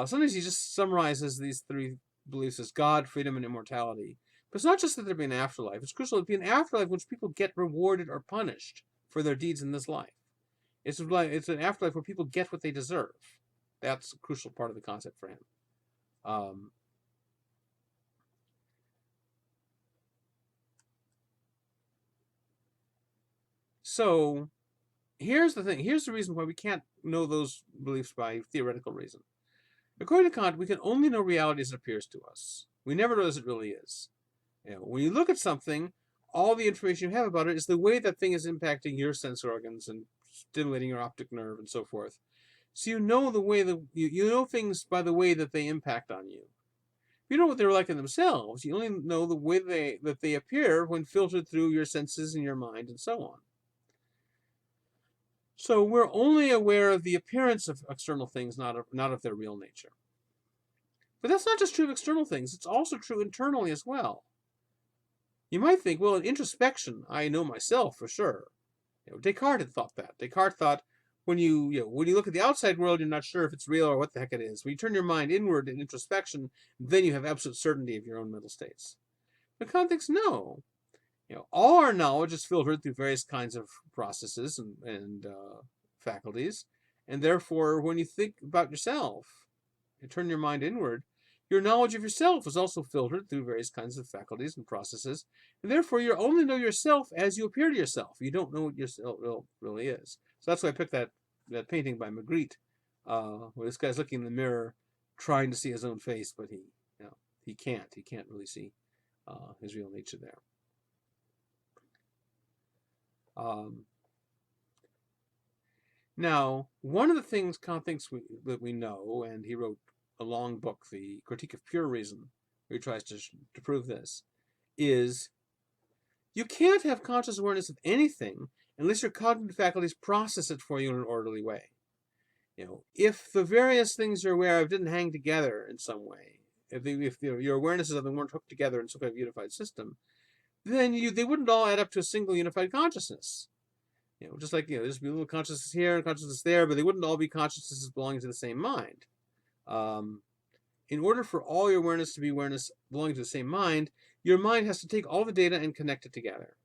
Speaker 1: Sometimes he just summarizes these three beliefs as God, freedom, and immortality. But it's not just that there be an afterlife. It's crucial to be an afterlife in which people get rewarded or punished for their deeds in this life. It's an afterlife where people get what they deserve. That's a crucial part of the concept for him. So here's the thing. Here's the reason why we can't know those beliefs by theoretical reason. According to Kant, we can only know reality as it appears to us. We never know as it really is. When you look at something, all the information you have about it is the way that thing is impacting your sense organs and stimulating your optic nerve and so forth. So you know the way that you know things by the way that they impact on you. If you know what they're like in themselves, you only know the way that they appear when filtered through your senses and your mind and so on. So we're only aware of the appearance of external things, not of their real nature. But that's not just true of external things, it's also true internally as well. You might think, well, in introspection, I know myself for sure. Descartes had thought that. Descartes thought, when you look at the outside world, you're not sure if it's real or what the heck it is. When you turn your mind inward in introspection, then you have absolute certainty of your own mental states. But Kant thinks no. All our knowledge is filtered through various kinds of processes and faculties, and therefore, when you think about yourself and turn your mind inward, your knowledge of yourself is also filtered through various kinds of faculties and processes, and therefore you only know yourself as you appear to yourself. You don't know what yourself really is. So that's why I picked that painting by Magritte, where this guy's looking in the mirror, trying to see his own face, but he can't. He can't really see his real nature there. Now, one of the things Kant thinks that we know, and he wrote a long book, The Critique of Pure Reason, where he tries to prove this, is you can't have conscious awareness of anything unless your cognitive faculties process it for you in an orderly way. If the various things you're aware of didn't hang together in some way, if your awarenesses of them weren't hooked together in some kind of unified system, then they wouldn't all add up to a single unified consciousness. Just like there's be a little consciousness here and consciousness there, but they wouldn't all be consciousnesses belonging to the same mind. In order for all your awareness to be awareness belonging to the same mind, your mind has to take all the data and connect it together.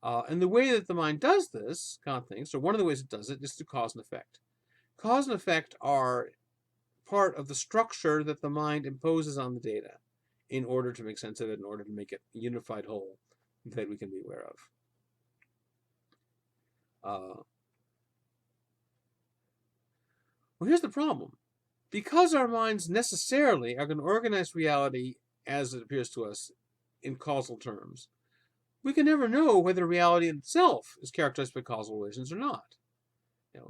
Speaker 1: And the way that the mind does this, Kant thinks, or one of the ways it does it, is through cause and effect. Cause and effect are part of the structure that the mind imposes on the data in order to make sense of it, in order to make it a unified whole that we can be aware of. Well, here's the problem. Because our minds necessarily are going to organize reality as it appears to us in causal terms, we can never know whether reality itself is characterized by causal relations or not.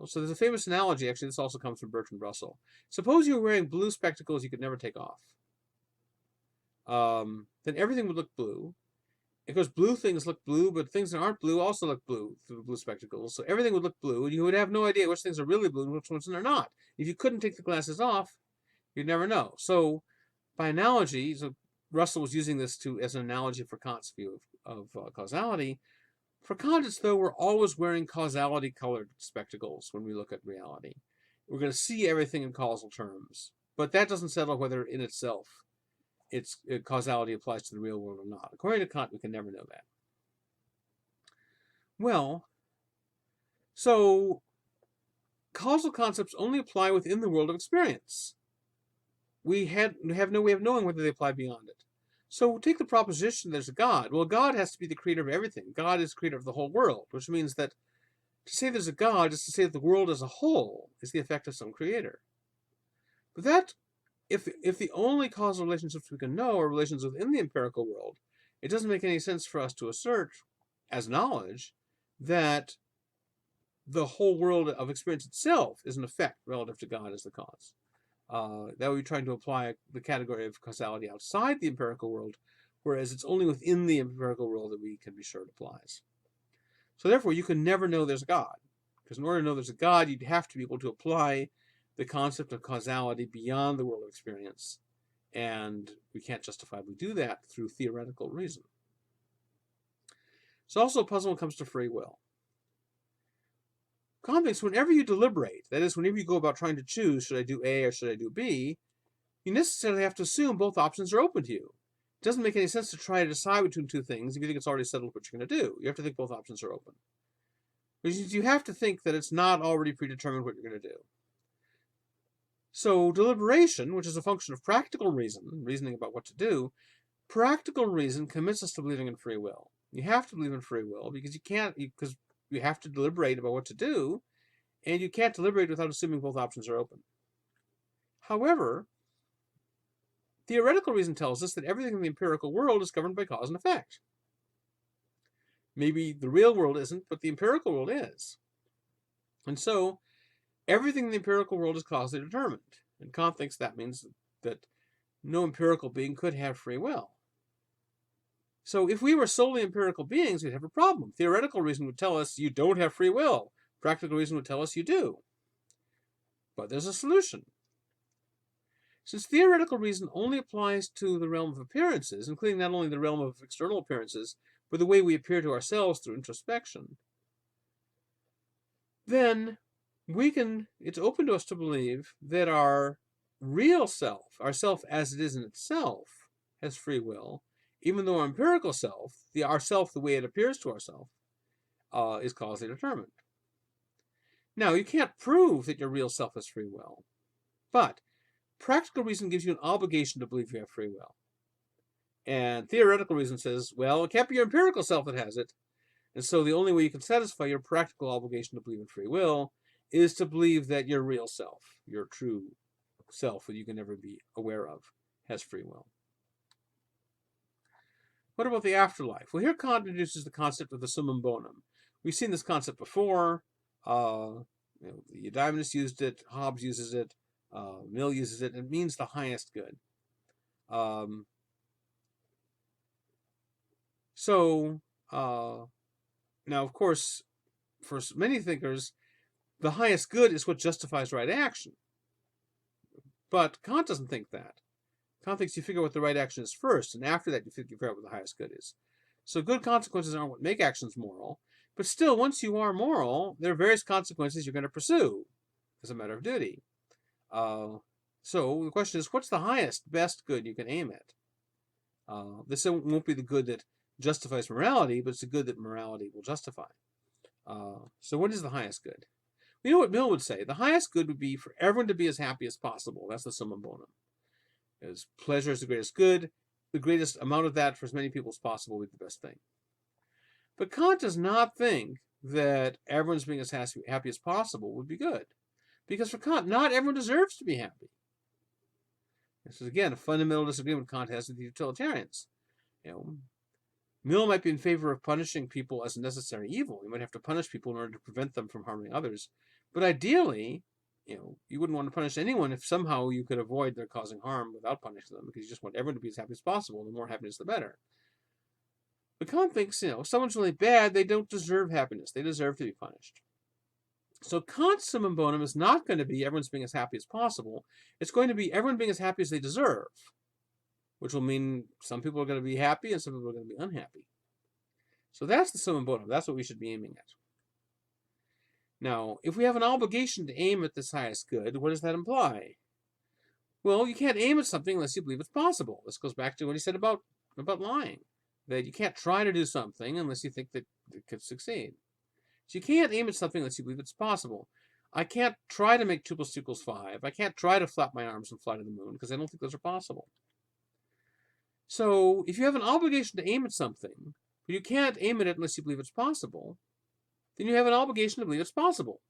Speaker 1: So there's a famous analogy, actually this also comes from Bertrand Russell. Suppose you were wearing blue spectacles you could never take off. Then everything would look blue. Because blue things look blue, but things that aren't blue also look blue through the blue spectacles. So everything would look blue, and you would have no idea which things are really blue and which ones are not. If you couldn't take the glasses off, you'd never know. So by analogy, Russell was using this as an analogy for Kant's view of causality. For Kant, it's though we're always wearing causality-colored spectacles when we look at reality. We're going to see everything in causal terms, but that doesn't settle whether in itself its causality applies to the real world or not. According to Kant, we can never know that. Well, so causal concepts only apply within the world of experience. We have no way of knowing whether they apply beyond it. So take the proposition there's a God. Well, God has to be the creator of everything. God is the creator of the whole world, which means that to say there's a God is to say that the world as a whole is the effect of some creator. But that, if the only causal relationships we can know are relations within the empirical world, it doesn't make any sense for us to assert as knowledge that the whole world of experience itself is an effect relative to God as the cause. That would be trying to apply the category of causality outside the empirical world, whereas it's only within the empirical world that we can be sure it applies. So therefore, you can never know there's a God, because in order to know there's a God, you'd have to be able to apply the concept of causality beyond the world of experience, and we can't justifiably do that through theoretical reason. So also a puzzle when it comes to free will. Kant thinks whenever you deliberate, that is, whenever you go about trying to choose, should I do A or should I do B, you necessarily have to assume both options are open to you. It doesn't make any sense to try to decide between two things if you think it's already settled what you're going to do. You have to think both options are open. Which means you have to think that it's not already predetermined what you're going to do. So deliberation, which is a function of practical reason, reasoning about what to do, practical reason commits us to believing in free will. You have to believe in free will because you have to deliberate about what to do, and you can't deliberate without assuming both options are open. However, theoretical reason tells us that everything in the empirical world is governed by cause and effect. Maybe the real world isn't, but the empirical world is. And so, everything in the empirical world is causally determined. And Kant thinks that means that no empirical being could have free will. So if we were solely empirical beings, we'd have a problem. Theoretical reason would tell us you don't have free will. Practical reason would tell us you do. But there's a solution. Since theoretical reason only applies to the realm of appearances, including not only the realm of external appearances, but the way we appear to ourselves through introspection, then it's open to us to believe that our real self, our self as it is in itself, has free will, even though our empirical self, our self the way it appears to ourselves, is causally determined. Now, you can't prove that your real self has free will, but practical reason gives you an obligation to believe you have free will. And theoretical reason says, well, it can't be your empirical self that has it. And so the only way you can satisfy your practical obligation to believe in free will is to believe that your real self, your true self that you can never be aware of, has free will. What about the afterlife? Well, here Kant introduces the concept of the summum bonum. We've seen this concept before. The Eudaimonist used it, Hobbes uses it, Mill uses it. It means the highest good. Now, of course, for many thinkers, the highest good is what justifies right action. But Kant doesn't think that. Kant thinks you figure out what the right action is first, and after that you figure out what the highest good is. So good consequences aren't what make actions moral, but still, once you are moral, there are various consequences you're going to pursue as a matter of duty. So the question is, what's the highest, best good you can aim at? This won't be the good that justifies morality, but it's the good that morality will justify. So what is the highest good? You know what Mill would say? The highest good would be for everyone to be as happy as possible. That's the summum bonum. As pleasure is the greatest good, the greatest amount of that for as many people as possible would be the best thing. But Kant does not think that everyone's being as happy as possible would be good. Because for Kant, not everyone deserves to be happy. This is, again, a fundamental disagreement Kant has with the utilitarians. Mill might be in favor of punishing people as a necessary evil. You might have to punish people in order to prevent them from harming others. But ideally, you wouldn't want to punish anyone if somehow you could avoid their causing harm without punishing them, because you just want everyone to be as happy as possible. The more happiness, the better. But Kant thinks, if someone's really bad, they don't deserve happiness. They deserve to be punished. So Kant's summum bonum is not going to be everyone's being as happy as possible. It's going to be everyone being as happy as they deserve, which will mean some people are going to be happy and some people are going to be unhappy. So that's the summum bonum. That's what we should be aiming at. Now, if we have an obligation to aim at this highest good, what does that imply? Well, you can't aim at something unless you believe it's possible. This goes back to what he said about lying, that you can't try to do something unless you think that it could succeed. So you can't aim at something unless you believe it's possible. I can't try to make 2 + 2 = 5. I can't try to flap my arms and fly to the moon because I don't think those are possible. So if you have an obligation to aim at something, but you can't aim at it unless you believe it's possible, then you have an obligation to believe it's possible.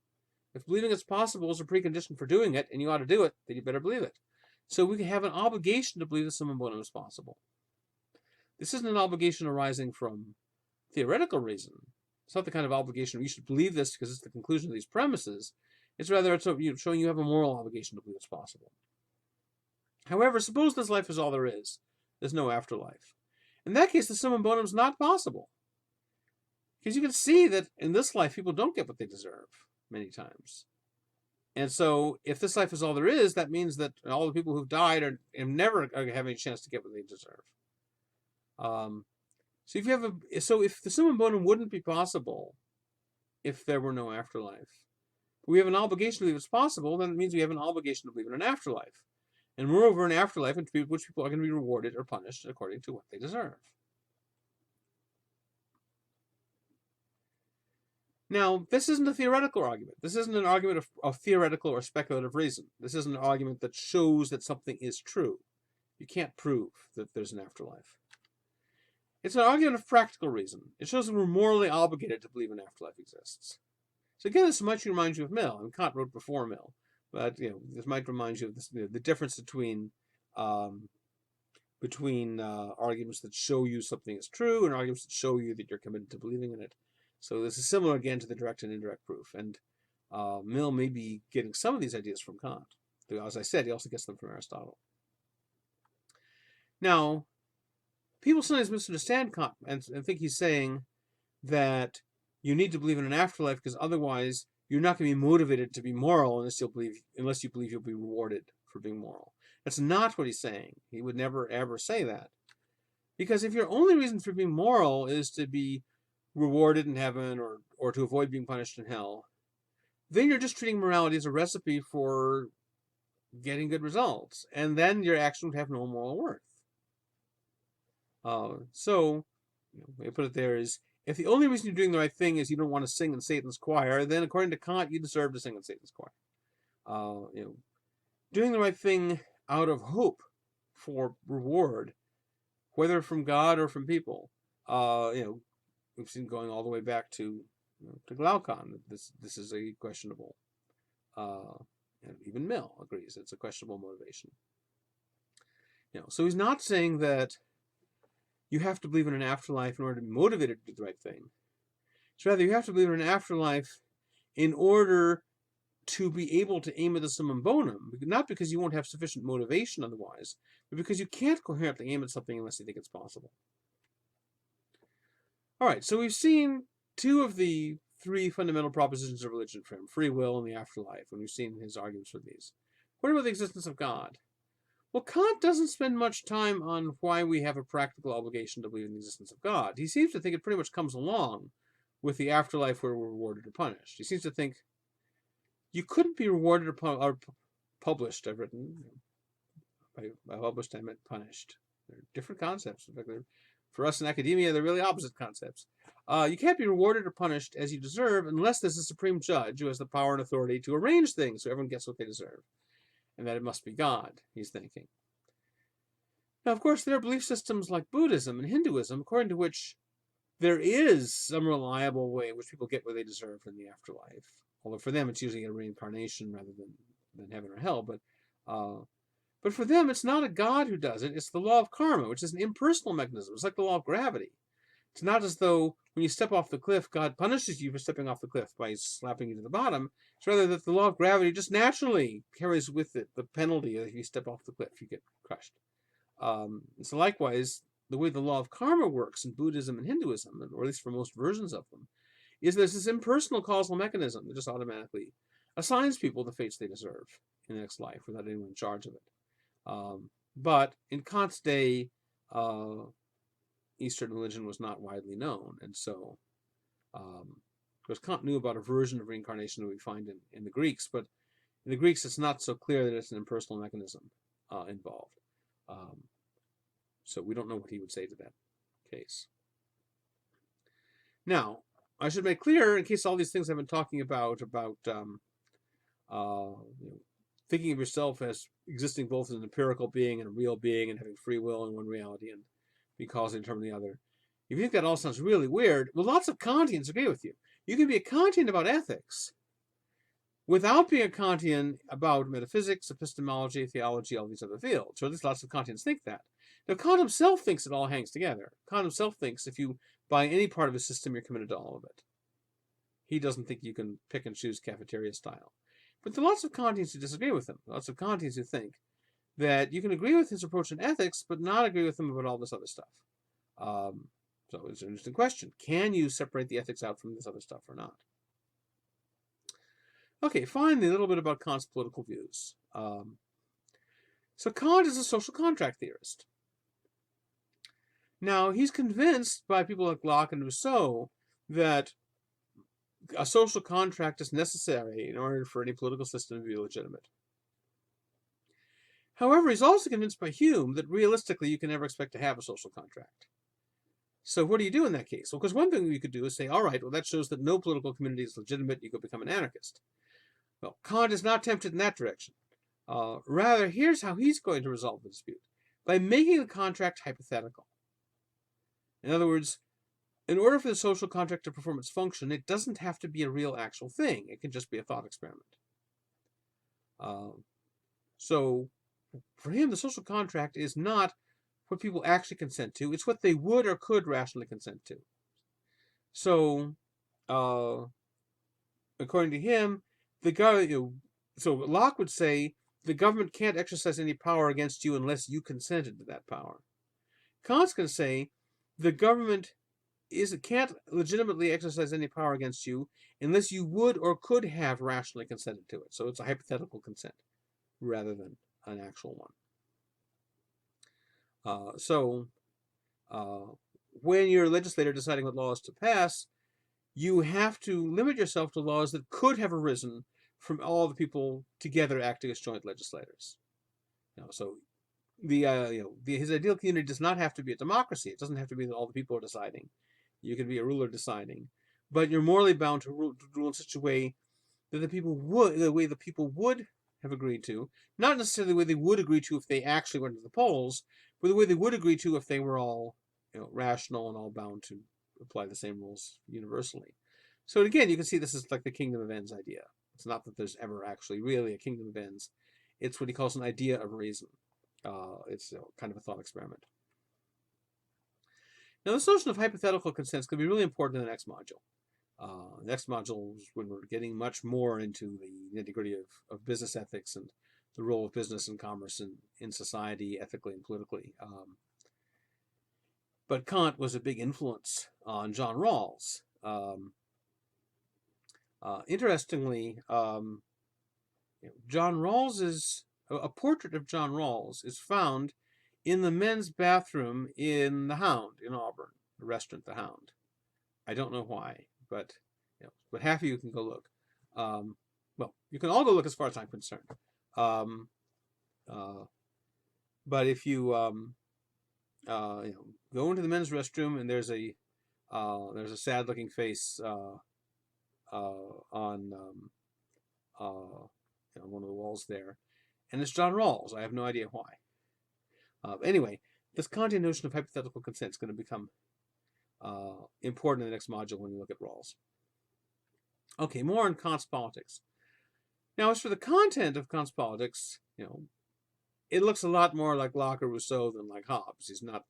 Speaker 1: If believing it's possible is a precondition for doing it, and you ought to do it, then you better believe it. So we have an obligation to believe the summum bonum is possible. This isn't an obligation arising from theoretical reason. It's not the kind of obligation you should believe this because it's the conclusion of these premises. It's rather showing you have a moral obligation to believe it's possible. However, suppose this life is all there is. There's no afterlife. In that case, the summum bonum is not possible. Because you can see that in this life, people don't get what they deserve many times. And so, if this life is all there is, that means that all the people who've died are never going to have any chance to get what they deserve. So if the summum bonum wouldn't be possible if there were no afterlife, we have an obligation to believe it's possible, then it means we have an obligation to believe in an afterlife. And moreover, an afterlife in which people are going to be rewarded or punished according to what they deserve. Now, this isn't a theoretical argument. This isn't an argument of theoretical or speculative reason. This isn't an argument that shows that something is true. You can't prove that there's an afterlife. It's an argument of practical reason. It shows that we're morally obligated to believe an afterlife exists. So again, this might remind you of Mill. I mean, Kant wrote before Mill, but this might remind you of this, the difference between arguments that show you something is true and arguments that show you that you're committed to believing in it. So this is similar again to the direct and indirect proof. And Mill may be getting some of these ideas from Kant. As I said, he also gets them from Aristotle. Now, people sometimes misunderstand Kant and think he's saying that you need to believe in an afterlife because otherwise you're not going to be motivated to be moral unless you believe you'll be rewarded for being moral. That's not what he's saying. He would never, ever say that. Because if your only reason for being moral is to be rewarded in heaven or to avoid being punished in hell, then you're just treating morality as a recipe for getting good results, and then your action would have no moral worth. So, the way I put it there is, if the only reason you're doing the right thing is you don't want to sing in Satan's choir, then according to Kant, you deserve to sing in Satan's choir. Doing the right thing out of hope for reward, whether from God or from people, we've seen going all the way back to Glaucon. This is a questionable. And even Mill agrees it's a questionable motivation. So he's not saying that you have to believe in an afterlife in order to be motivated to do the right thing. It's rather you have to believe in an afterlife in order to be able to aim at the summum bonum, not because you won't have sufficient motivation otherwise, but because you can't coherently aim at something unless you think it's possible. All right, so we've seen two of the three fundamental propositions of religion for him, free will and the afterlife, and we've seen his arguments for these. What about the existence of God? Well, Kant doesn't spend much time on why we have a practical obligation to believe in the existence of God. He seems to think it pretty much comes along with the afterlife where we're rewarded or punished. He seems to think you couldn't be rewarded or published, I've written. By published, I meant punished. They're different concepts. In fact, for us in academia, they're really opposite concepts. You can't be rewarded or punished as you deserve unless there's a supreme judge who has the power and authority to arrange things so everyone gets what they deserve. And that it must be God, he's thinking. Now, of course, there are belief systems like Buddhism and Hinduism, according to which there is some reliable way in which people get what they deserve in the afterlife. Although for them, it's usually a reincarnation rather than heaven or hell. But for them, it's not a God who does it. It's the law of karma, which is an impersonal mechanism. It's like the law of gravity. It's not as though when you step off the cliff, God punishes you for stepping off the cliff by slapping you to the bottom. It's rather that the law of gravity just naturally carries with it the penalty that if you step off the cliff, you get crushed. So likewise, the way the law of karma works in Buddhism and Hinduism, or at least for most versions of them, is there's this impersonal causal mechanism that just automatically assigns people the fates they deserve in the next life without anyone in charge of it. But in Kant's day, Eastern religion was not widely known, and so, because Kant knew about a version of reincarnation that we find in the Greeks, but in the Greeks it's not so clear that it's an impersonal mechanism involved. So we don't know what he would say to that case. Now, I should make clear, in case all these things I've been talking about thinking of yourself as existing both as an empirical being and a real being and having free will in one reality and be causally determining the other. If you think that all sounds really weird, well, lots of Kantians agree with you. You can be a Kantian about ethics without being a Kantian about metaphysics, epistemology, theology, all these other fields. Or at least lots of Kantians think that. Now, Kant himself thinks it all hangs together. Kant himself thinks if you buy any part of a system, you're committed to all of it. He doesn't think you can pick and choose cafeteria style. But there are lots of Kantians who disagree with him. Lots of Kantians who think that you can agree with his approach in ethics, but not agree with him about all this other stuff. So it's an interesting question. Can you separate the ethics out from this other stuff or not? Okay, finally, a little bit about Kant's political views. So Kant is a social contract theorist. Now, he's convinced by people like Locke and Rousseau that a social contract is necessary in order for any political system to be legitimate. However, he's also convinced by Hume that realistically you can never expect to have a social contract. So what do you do in that case? Well, because one thing you could do is say, all right, well, that shows that no political community is legitimate. You could become an anarchist. Well, Kant is not tempted in that direction. Rather, here's how he's going to resolve the dispute. By making the contract hypothetical. In other words, in order for the social contract to perform its function, it doesn't have to be a real actual thing. It can just be a thought experiment. So for him, the social contract is not what people actually consent to. It's what they would or could rationally consent to. So, according to him, so Locke would say the government can't exercise any power against you unless you consented to that power. Kant's going to say the government can't legitimately exercise any power against you unless you would or could have rationally consented to it. So it's a hypothetical consent rather than an actual one. When you're a legislator deciding what laws to pass, you have to limit yourself to laws that could have arisen from all the people together acting as joint legislators. So his ideal community does not have to be a democracy. It doesn't have to be that all the people are deciding. You can be a ruler deciding, but you're morally bound to rule in such a way that the people would have agreed to, not necessarily the way they would agree to if they actually went to the polls, but the way they would agree to if they were all rational and all bound to apply the same rules universally. So again, you can see this is like the kingdom of ends idea. It's not that there's ever actually really a kingdom of ends. It's what he calls an idea of reason. It's kind of a thought experiment. Now, this notion of hypothetical consents can be really important in the next module. Next module is when we're getting much more into the nitty-gritty of business ethics and the role of business and commerce in society, ethically and politically. But Kant was a big influence on John Rawls. Interestingly, John Rawls a portrait of John Rawls is found in the men's bathroom in the Hound in Auburn, the restaurant The Hound. I don't know why, but half of you can go look. Well, you can all go look as far as I'm concerned. But if you go into the men's restroom and there's a sad-looking face on one of the walls there, and it's John Rawls. I have no idea why. Anyway, this Kantian notion of hypothetical consent is going to become important in the next module when we look at Rawls. Okay, more on Kant's politics. Now, as for the content of Kant's politics, it looks a lot more like Locke or Rousseau than like Hobbes. He's not,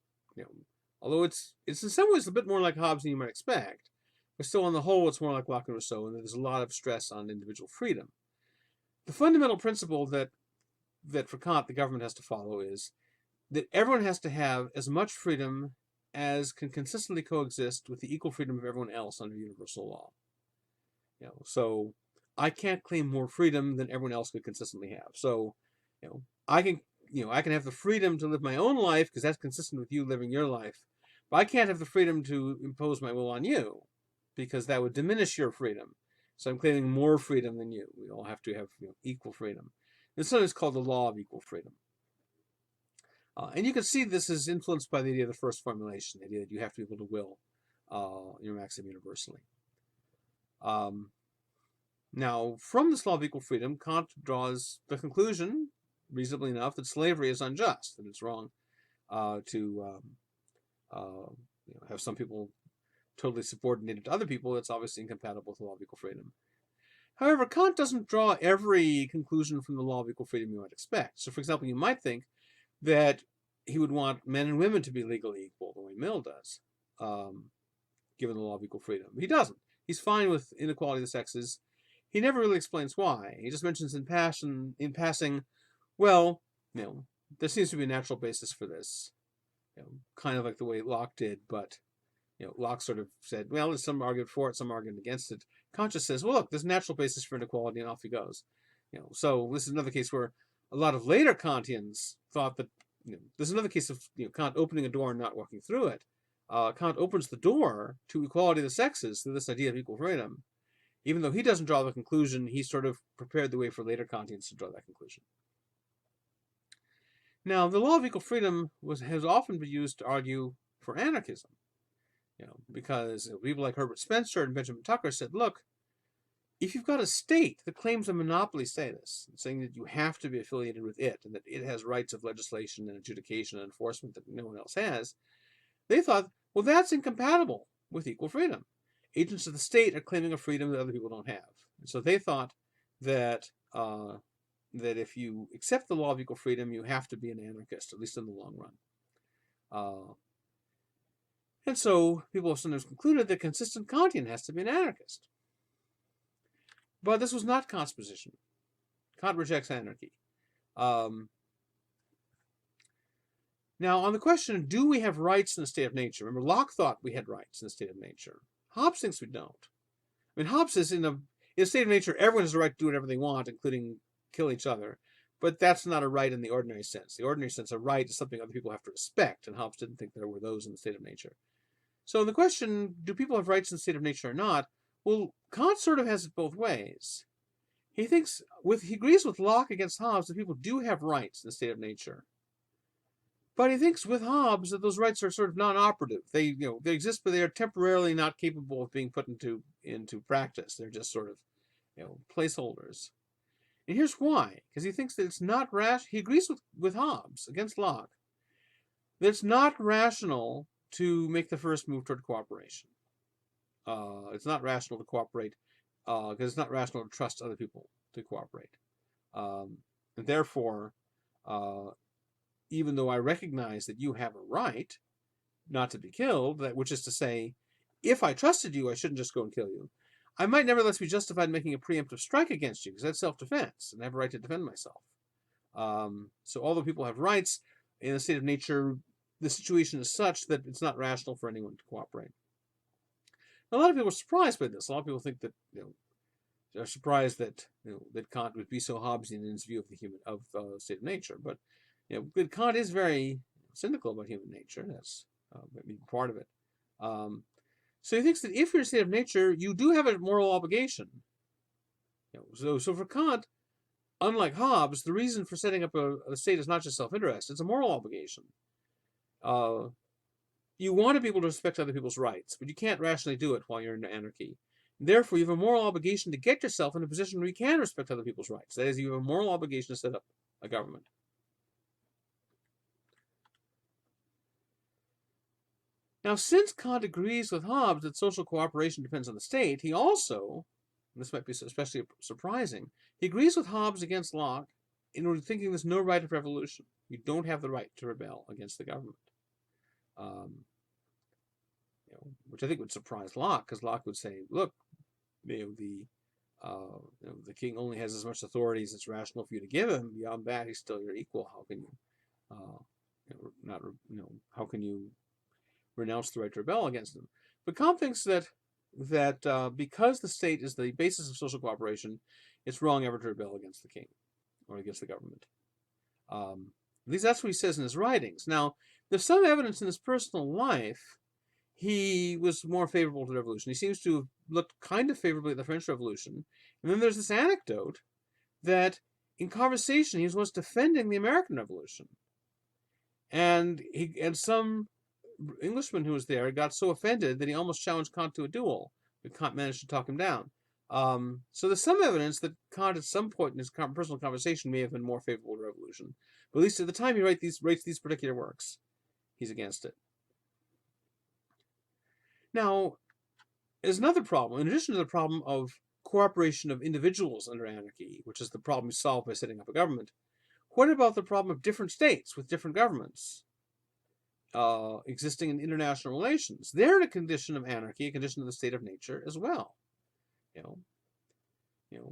Speaker 1: although it's in some ways a bit more like Hobbes than you might expect, but still on the whole it's more like Locke and Rousseau, and there's a lot of stress on individual freedom. The fundamental principle that for Kant the government has to follow is that everyone has to have as much freedom as can consistently coexist with the equal freedom of everyone else under universal law. So I can't claim more freedom than everyone else could consistently have. So, I can have the freedom to live my own life because that's consistent with you living your life, but I can't have the freedom to impose my will on you because that would diminish your freedom. So I'm claiming more freedom than you. We all have to have equal freedom. And sometimes called the law of equal freedom. And you can see this is influenced by the idea of the first formulation, the idea that you have to be able to will your maxim universally. Now, from this law of equal freedom, Kant draws the conclusion, reasonably enough, that slavery is unjust, that it's wrong to have some people totally subordinated to other people. That's obviously incompatible with the law of equal freedom. However, Kant doesn't draw every conclusion from the law of equal freedom you might expect. So, for example, you might think that he would want men and women to be legally equal, the way Mill does, given the law of equal freedom. He doesn't. He's fine with inequality of the sexes. He never really explains why. He just mentions in passing, well, there seems to be a natural basis for this, kind of like the way Locke did, but Locke sort of said, well, there's some argument for it, some argument against it. Kant just says, well, look, there's a natural basis for inequality, and off he goes. So this is another case where a lot of later Kantians thought that, there's another case of Kant opening a door and not walking through it. Kant opens the door to equality of the sexes through this idea of equal freedom. Even though he doesn't draw the conclusion, he sort of prepared the way for later Kantians to draw that conclusion. Now, the law of equal freedom has often been used to argue for anarchism. Because people like Herbert Spencer and Benjamin Tucker said, look, if you've got a state that claims a monopoly status, saying that you have to be affiliated with it, and that it has rights of legislation and adjudication and enforcement that no one else has, they thought, well, that's incompatible with equal freedom. Agents of the state are claiming a freedom that other people don't have. And so they thought that that if you accept the law of equal freedom, you have to be an anarchist, at least in the long run. And so people have sometimes concluded that consistent Kantian has to be an anarchist. But this was not Kant's position. Kant rejects anarchy. Now, on the question, do we have rights in the state of nature? Remember, Locke thought we had rights in the state of nature. Hobbes thinks we don't. I mean, Hobbes says in a state of nature, everyone has the right to do whatever they want, including kill each other. But that's not a right in the ordinary sense. The ordinary sense, a right is something other people have to respect, and Hobbes didn't think there were those in the state of nature. So the question, do people have rights in the state of nature or not? Well, Kant sort of has it both ways. He agrees with Locke against Hobbes that people do have rights in the state of nature. But he thinks with Hobbes that those rights are sort of non-operative. They exist, but they are temporarily not capable of being put into practice. They're just sort of, placeholders. And here's why: because he thinks that it's not rational. He agrees with Hobbes against Locke that it's not rational to make the first move toward cooperation. It's not rational to cooperate because it's not rational to trust other people to cooperate. And therefore, even though I recognize that you have a right not to be killed, which is to say, if I trusted you, I shouldn't just go and kill you, I might nevertheless be justified in making a preemptive strike against you, because that's self-defense, and I have a right to defend myself. So although people have rights, in the state of nature, the situation is such that it's not rational for anyone to cooperate. Now, a lot of people are surprised by this. A lot of people think that, they're surprised that that Kant would be so Hobbesian in his view of the state of nature. But Kant is very cynical about human nature. That's maybe part of it. So he thinks that if you're in a state of nature, you do have a moral obligation. So for Kant, unlike Hobbes, the reason for setting up a state is not just self-interest; it's a moral obligation. You want to be able to respect other people's rights, but you can't rationally do it while you're in anarchy. Therefore, you have a moral obligation to get yourself in a position where you can respect other people's rights. That is, you have a moral obligation to set up a government. Now, since Kant agrees with Hobbes that social cooperation depends on the state, he also, and this might be especially surprising, he agrees with Hobbes against Locke in order thinking there's no right of revolution. You don't have the right to rebel against the government. Which I think would surprise Locke, because Locke would say, look, the king only has as much authority as it's rational for you to give him. Beyond that, he's still your equal. How can how can you renounce the right to rebel against him? But Kant thinks that because the state is the basis of social cooperation, it's wrong ever to rebel against the king or against the government. At least that's what he says in his writings. Now, there's some evidence in his personal life he was more favorable to the revolution. He seems to have looked kind of favorably at the French Revolution. And then there's this anecdote that in conversation he was once defending the American Revolution. And some Englishman who was there got so offended that he almost challenged Kant to a duel. But Kant managed to talk him down. So there's some evidence that Kant at some point in his personal conversation may have been more favorable to revolution. But at least at the time he writes these particular works, he's against it. Now, there's another problem. In addition to the problem of cooperation of individuals under anarchy, which is the problem we solve by setting up a government, what about the problem of different states with different governments existing in international relations? They're in a condition of anarchy, a condition of the state of nature as well.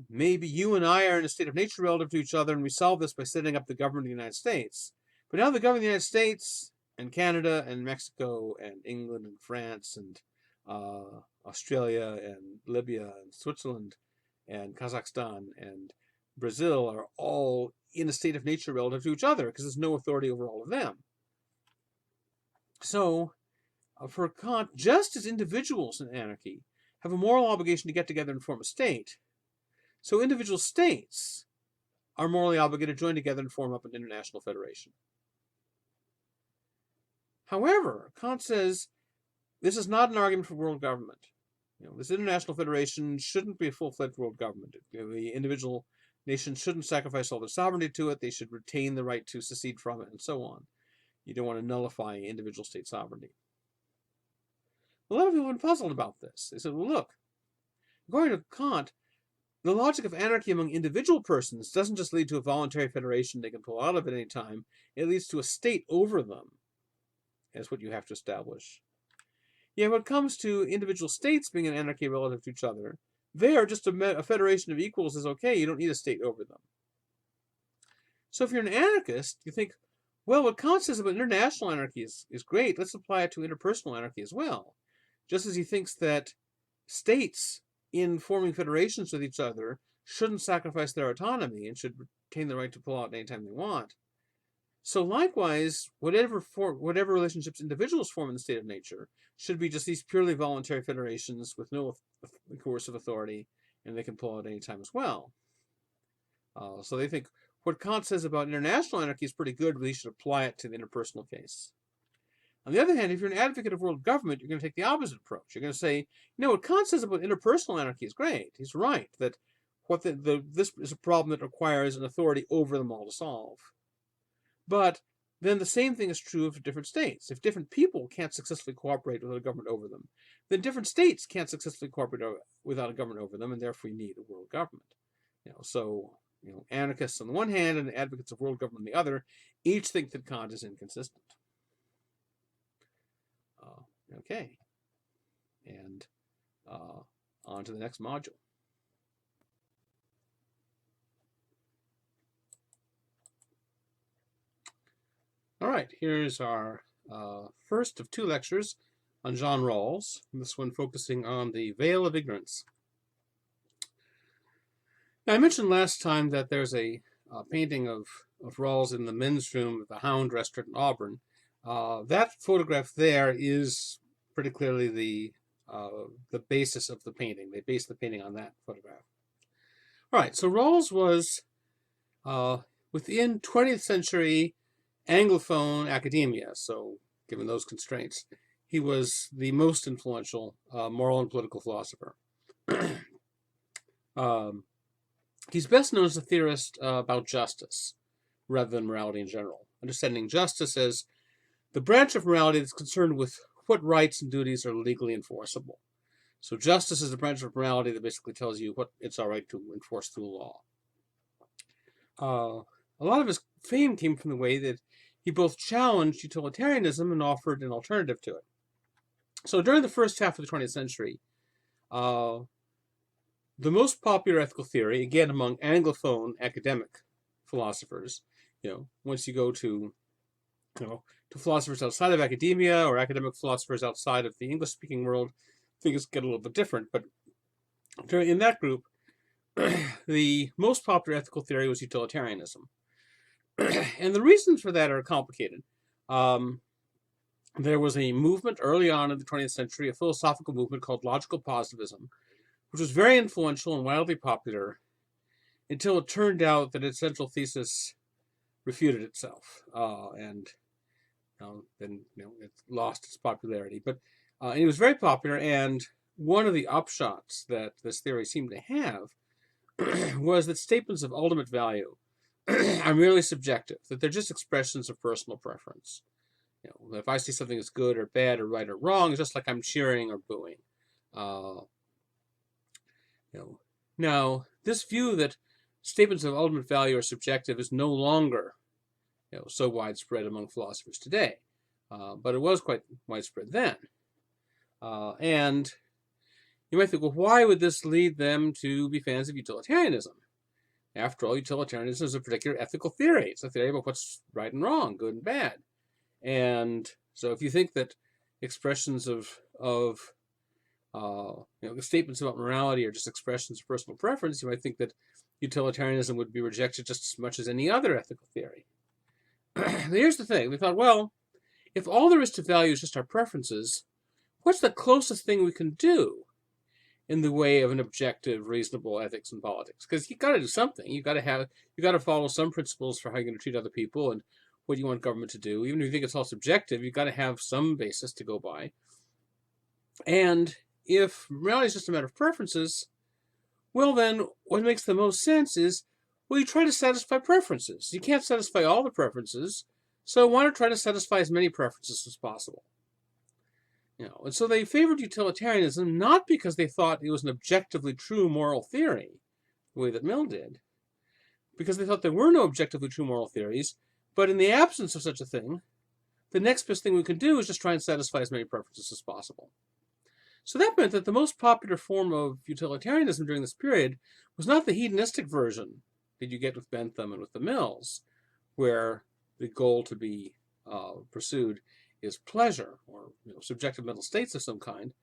Speaker 1: Maybe you and I are in a state of nature relative to each other, and we solve this by setting up the government of the United States. But now the government of the United States and Canada and Mexico and England and France and Australia and Libya and Switzerland and Kazakhstan and Brazil are all in a state of nature relative to each other because there's no authority over all of them. So, for Kant, just as individuals in anarchy have a moral obligation to get together and form a state, so individual states are morally obligated to join together and form up an international federation. However, Kant says this is not an argument for world government. This international federation shouldn't be a full-fledged world government. The individual nations shouldn't sacrifice all their sovereignty to it. They should retain the right to secede from it, and so on. You don't want to nullify individual state sovereignty. A lot of people have been puzzled about this. They said, well, look, according to Kant, the logic of anarchy among individual persons doesn't just lead to a voluntary federation they can pull out of at any time. It leads to a state over them. That's what you have to establish. Yet when it comes to individual states being in anarchy relative to each other, there just a federation of equals is okay. You don't need a state over them. So if you're an anarchist, you think, well, what Kant says about international anarchy is great. Let's apply it to interpersonal anarchy as well. Just as he thinks that states in forming federations with each other shouldn't sacrifice their autonomy and should retain the right to pull out anytime they want. So likewise, whatever relationships individuals form in the state of nature should be just these purely voluntary federations with no coercive authority, and they can pull out any time as well. So they think what Kant says about international anarchy is pretty good, but you should apply it to the interpersonal case. On the other hand, if you're an advocate of world government, you're going to take the opposite approach. You're going to say, what Kant says about interpersonal anarchy is great. He's right that this is a problem that requires an authority over them all to solve. But then the same thing is true of different states. If different people can't successfully cooperate without a government over them, then different states can't successfully cooperate without a government over them, and therefore you need a world government. Anarchists on the one hand and advocates of world government on the other each think that Kant is inconsistent. Okay. And on to the next module. All right, here's our first of two lectures on Jean Rawls, this one focusing on the veil of ignorance. Now, I mentioned last time that there's a painting of Rawls in the men's room at the Hound restaurant in Auburn. That photograph there is pretty clearly the basis of the painting. They based the painting on that photograph. All right, so Rawls was within 20th century Anglophone academia, so given those constraints, he was the most influential moral and political philosopher. He's best known as a theorist about justice rather than morality in general, understanding justice as the branch of morality that's concerned with what rights and duties are legally enforceable. So justice is the branch of morality that basically tells you what it's all right to enforce through law. A lot of his fame came from the way that he both challenged utilitarianism and offered an alternative to it. So during the first half of the 20th century, the most popular ethical theory, again among Anglophone academic philosophers, once you go to philosophers outside of academia or academic philosophers outside of the English-speaking world, things get a little bit different. But in that group, the most popular ethical theory was utilitarianism. And the reasons for that are complicated. There was a movement early on in the 20th century, a philosophical movement called logical positivism, which was very influential and wildly popular until it turned out that its central thesis refuted itself, and then it lost its popularity. But it was very popular, and one of the upshots that this theory seemed to have was that statements of ultimate value are merely subjective, that they're just expressions of personal preference. If I see something as good or bad or right or wrong, it's just like I'm cheering or booing. Now, this view that statements of ultimate value are subjective is no longer so widespread among philosophers today, but it was quite widespread then. And you might think, well, why would this lead them to be fans of utilitarianism? After all, utilitarianism is a particular ethical theory. It's a theory about what's right and wrong, good and bad. And so if you think that expressions of statements about morality are just expressions of personal preference, you might think that utilitarianism would be rejected just as much as any other ethical theory. Here's the thing. They thought, well, if all there is to value is just our preferences, what's the closest thing we can do in the way of an objective, reasonable ethics and politics? Because you've got to do something. You've got to follow some principles for how you're going to treat other people and what you want government to do. Even if you think it's all subjective, you've got to have some basis to go by. And if morality is just a matter of preferences, well then, what makes the most sense is, well, you try to satisfy preferences. You can't satisfy all the preferences, so why not try to satisfy as many preferences as possible? And so they favored utilitarianism not because they thought it was an objectively true moral theory, the way that Mill did, because they thought there were no objectively true moral theories, but in the absence of such a thing, the next best thing we could do is just try and satisfy as many preferences as possible. So that meant that the most popular form of utilitarianism during this period was not the hedonistic version that you get with Bentham and with the Mills, where the goal to be pursued is pleasure or subjective mental states of some kind.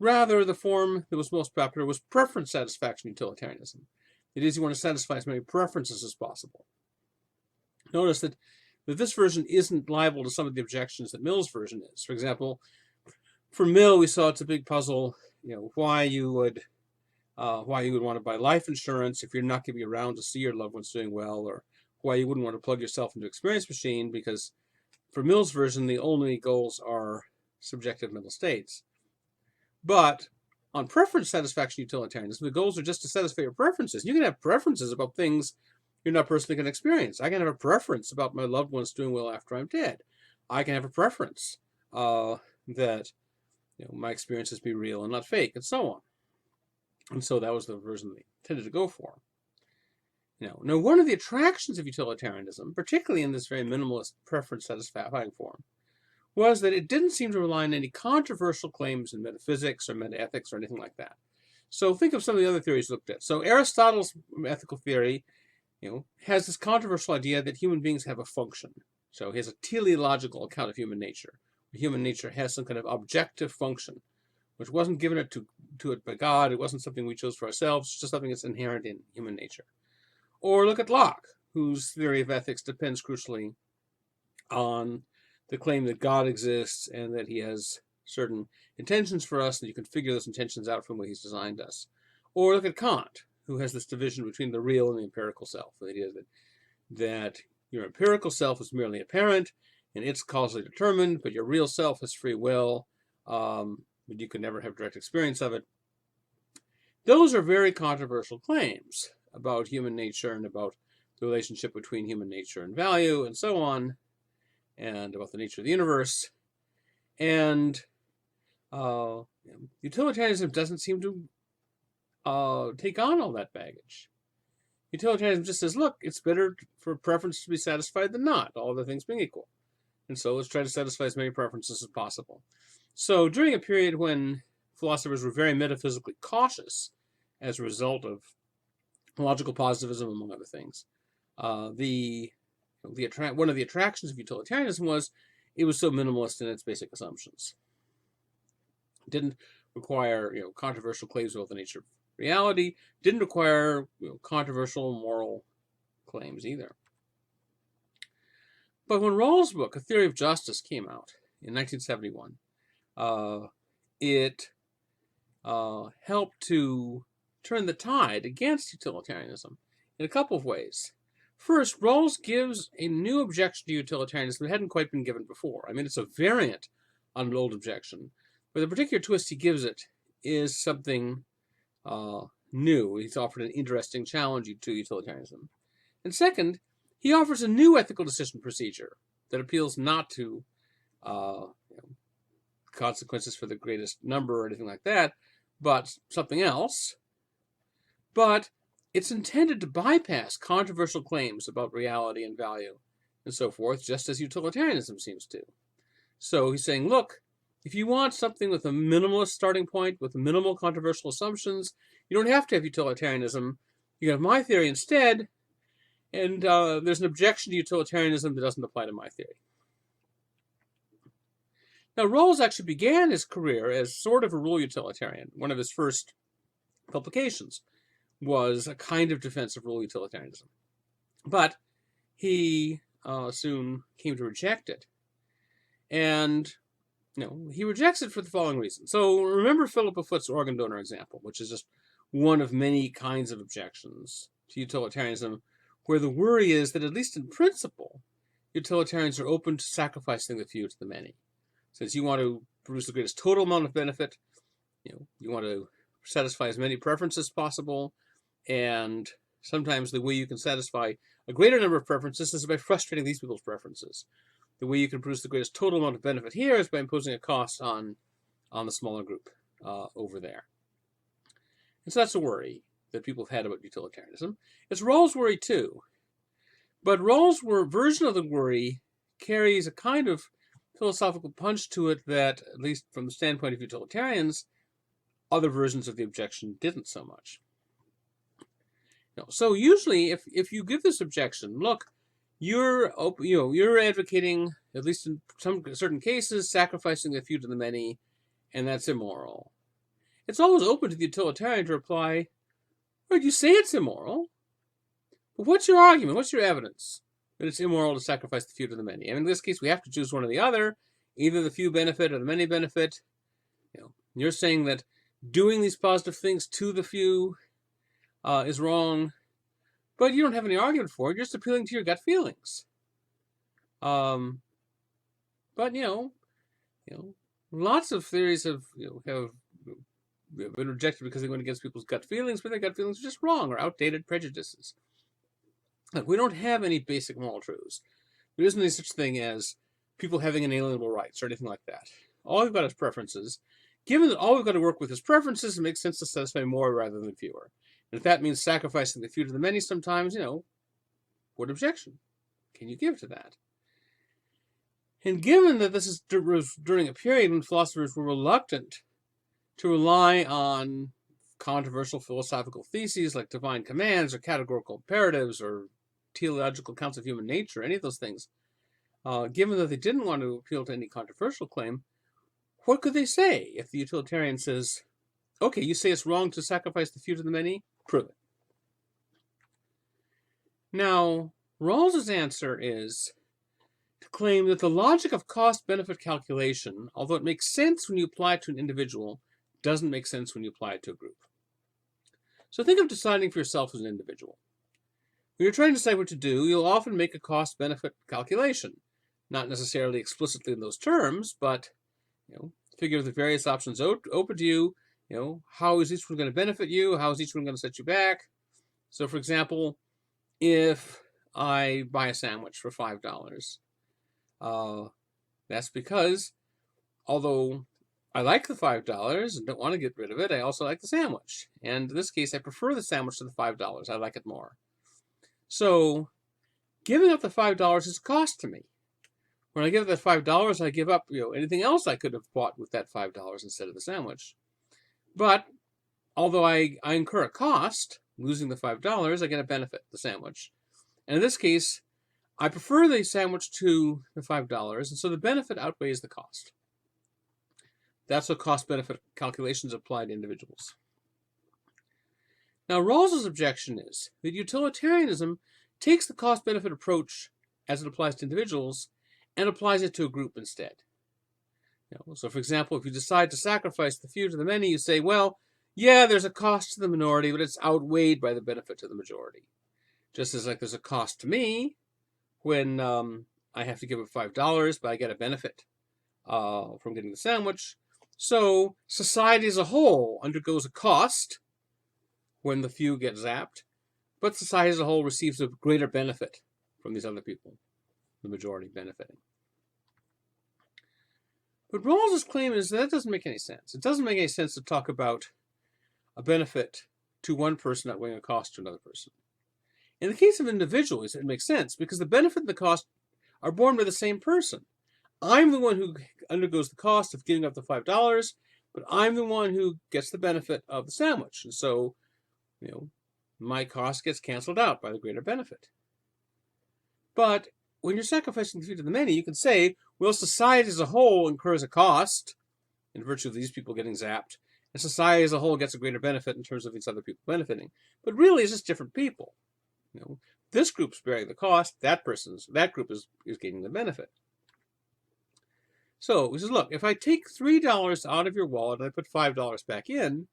Speaker 1: Rather, the form that was most popular was preference satisfaction utilitarianism. It is, you want to satisfy as many preferences as possible. Notice that that this version isn't liable to some of the objections that Mill's version is. For example, for Mill, we saw it's a big puzzle, why you would want to buy life insurance if you're not going to be around to see your loved ones doing well, or why you wouldn't want to plug yourself into experience machine, because for Mill's version, the only goals are subjective mental states. But on preference satisfaction utilitarianism, the goals are just to satisfy your preferences. You can have preferences about things you're not personally going to experience. I can have a preference about my loved ones doing well after I'm dead. I can have a preference that my experiences be real and not fake, and so on. And so that was the version they tended to go for. Now, one of the attractions of utilitarianism, particularly in this very minimalist preference satisfying form, was that it didn't seem to rely on any controversial claims in metaphysics or metaethics or anything like that. So think of some of the other theories looked at. So Aristotle's ethical theory, has this controversial idea that human beings have a function. So he has a teleological account of human nature. Human nature has some kind of objective function, which wasn't given to it by God. It wasn't something we chose for ourselves. It's just something that's inherent in human nature. Or look at Locke, whose theory of ethics depends crucially on the claim that God exists and that he has certain intentions for us, and you can figure those intentions out from the way he's designed us. Or look at Kant, who has this division between the real and the empirical self. The idea that your empirical self is merely apparent, and it's causally determined, but your real self has free will, but you can never have direct experience of it. Those are very controversial claims about human nature and about the relationship between human nature and value and so on, and about the nature of the universe. And utilitarianism doesn't seem to take on all that baggage. Utilitarianism just says, look, it's better for preference to be satisfied than not, all other things being equal. And so let's try to satisfy as many preferences as possible. So during a period when philosophers were very metaphysically cautious as a result of logical positivism, among other things, one of the attractions of utilitarianism was it was so minimalist in its basic assumptions. It didn't require controversial claims about the nature of reality, didn't require controversial moral claims either. But when Rawls' book, A Theory of Justice, came out in 1971, it helped to turn the tide against utilitarianism in a couple of ways. First, Rawls gives a new objection to utilitarianism that hadn't quite been given before. I mean, it's a variant on an old objection, but the particular twist he gives it is something new. He's offered an interesting challenge to utilitarianism. And second, he offers a new ethical decision procedure that appeals not to consequences for the greatest number or anything like that, but something else. But it's intended to bypass controversial claims about reality and value and so forth, just as utilitarianism seems to. So he's saying, look, if you want something with a minimalist starting point, with minimal controversial assumptions, you don't have to have utilitarianism. You can have my theory instead, and there's an objection to utilitarianism that doesn't apply to my theory. Now, Rawls actually began his career as sort of a rule utilitarian. One of his first publications was a kind of defense of rule utilitarianism. But he soon came to reject it. And he rejects it for the following reason. So remember Philippa Foot's organ donor example, which is just one of many kinds of objections to utilitarianism, where the worry is that, at least in principle, utilitarians are open to sacrificing the few to the many. Since you want to produce the greatest total amount of benefit, you want to satisfy as many preferences as possible, and sometimes the way you can satisfy a greater number of preferences is by frustrating these people's preferences. The way you can produce the greatest total amount of benefit here is by imposing a cost on the smaller group over there. And so that's a worry that people have had about utilitarianism. It's Rawls' worry too. But Rawls' version of the worry carries a kind of philosophical punch to it that, at least from the standpoint of utilitarians, other versions of the objection didn't so much. So usually, if you give this objection, look, you're advocating, at least in some certain cases, sacrificing the few to the many, and that's immoral. It's always open to the utilitarian to reply, well, you say it's immoral, but what's your argument? What's your evidence? that it's immoral to sacrifice the few to the many. And in this case, we have to choose one or the other. Either the few benefit or the many benefit. You're saying that doing these positive things to the few is wrong, but you don't have any argument for it. You're just appealing to your gut feelings. But lots of theories have been rejected because they went against people's gut feelings, but their gut feelings are just wrong or outdated prejudices. Look, we don't have any basic moral truths. There isn't any such thing as people having inalienable rights or anything like that. All we've got is preferences. Given that all we've got to work with is preferences, it makes sense to satisfy more rather than fewer. And if that means sacrificing the few to the many sometimes, what objection can you give to that? And given that this is during a period when philosophers were reluctant to rely on controversial philosophical theses like divine commands or categorical imperatives or teleological accounts of human nature, any of those things, given that they didn't want to appeal to any controversial claim, what could they say if the utilitarian says, okay, you say it's wrong to sacrifice the few to the many? Prove it. Now, Rawls's answer is to claim that the logic of cost-benefit calculation, although it makes sense when you apply it to an individual, doesn't make sense when you apply it to a group. So think of deciding for yourself as an individual. When you're trying to decide what to do, you'll often make a cost-benefit calculation. Not necessarily explicitly in those terms, but figure the various options open to you. How is each one going to benefit you? How is each one going to set you back? So, for example, if I buy a sandwich for $5, that's because, although I like the $5 and don't want to get rid of it, I also like the sandwich. And in this case, I prefer the sandwich to the $5. I like it more. So, giving up the $5 is a cost to me. When I give up that $5, I give up anything else I could have bought with that $5 instead of the sandwich. But although I incur a cost, losing the $5, I get a benefit, the sandwich. And in this case, I prefer the sandwich to the $5, and so the benefit outweighs the cost. That's what cost-benefit calculations apply to individuals. Now, Rawls's objection is that utilitarianism takes the cost-benefit approach as it applies to individuals and applies it to a group instead. So, for example, if you decide to sacrifice the few to the many, you say, well, yeah, there's a cost to the minority, but it's outweighed by the benefit to the majority. Just as like there's a cost to me when I have to give up $5, but I get a benefit from getting the sandwich. So society as a whole undergoes a cost when the few get zapped, but society as a whole receives a greater benefit from these other people, the majority benefiting. But Rawls's claim is that doesn't make any sense. It doesn't make any sense to talk about a benefit to one person outweighing a cost to another person. In the case of individuals, it makes sense because the benefit and the cost are borne by the same person. I'm the one who undergoes the cost of giving up the $5, but I'm the one who gets the benefit of the sandwich. And so, my cost gets canceled out by the greater benefit. But when you're sacrificing the few to the many, you can say, well, society as a whole incurs a cost in virtue of these people getting zapped, and society as a whole gets a greater benefit in terms of these other people benefiting. But really, it's just different people. This group's bearing the cost, that group is gaining the benefit. So he says, look, if I take $3 out of your wallet and I put $5 back in,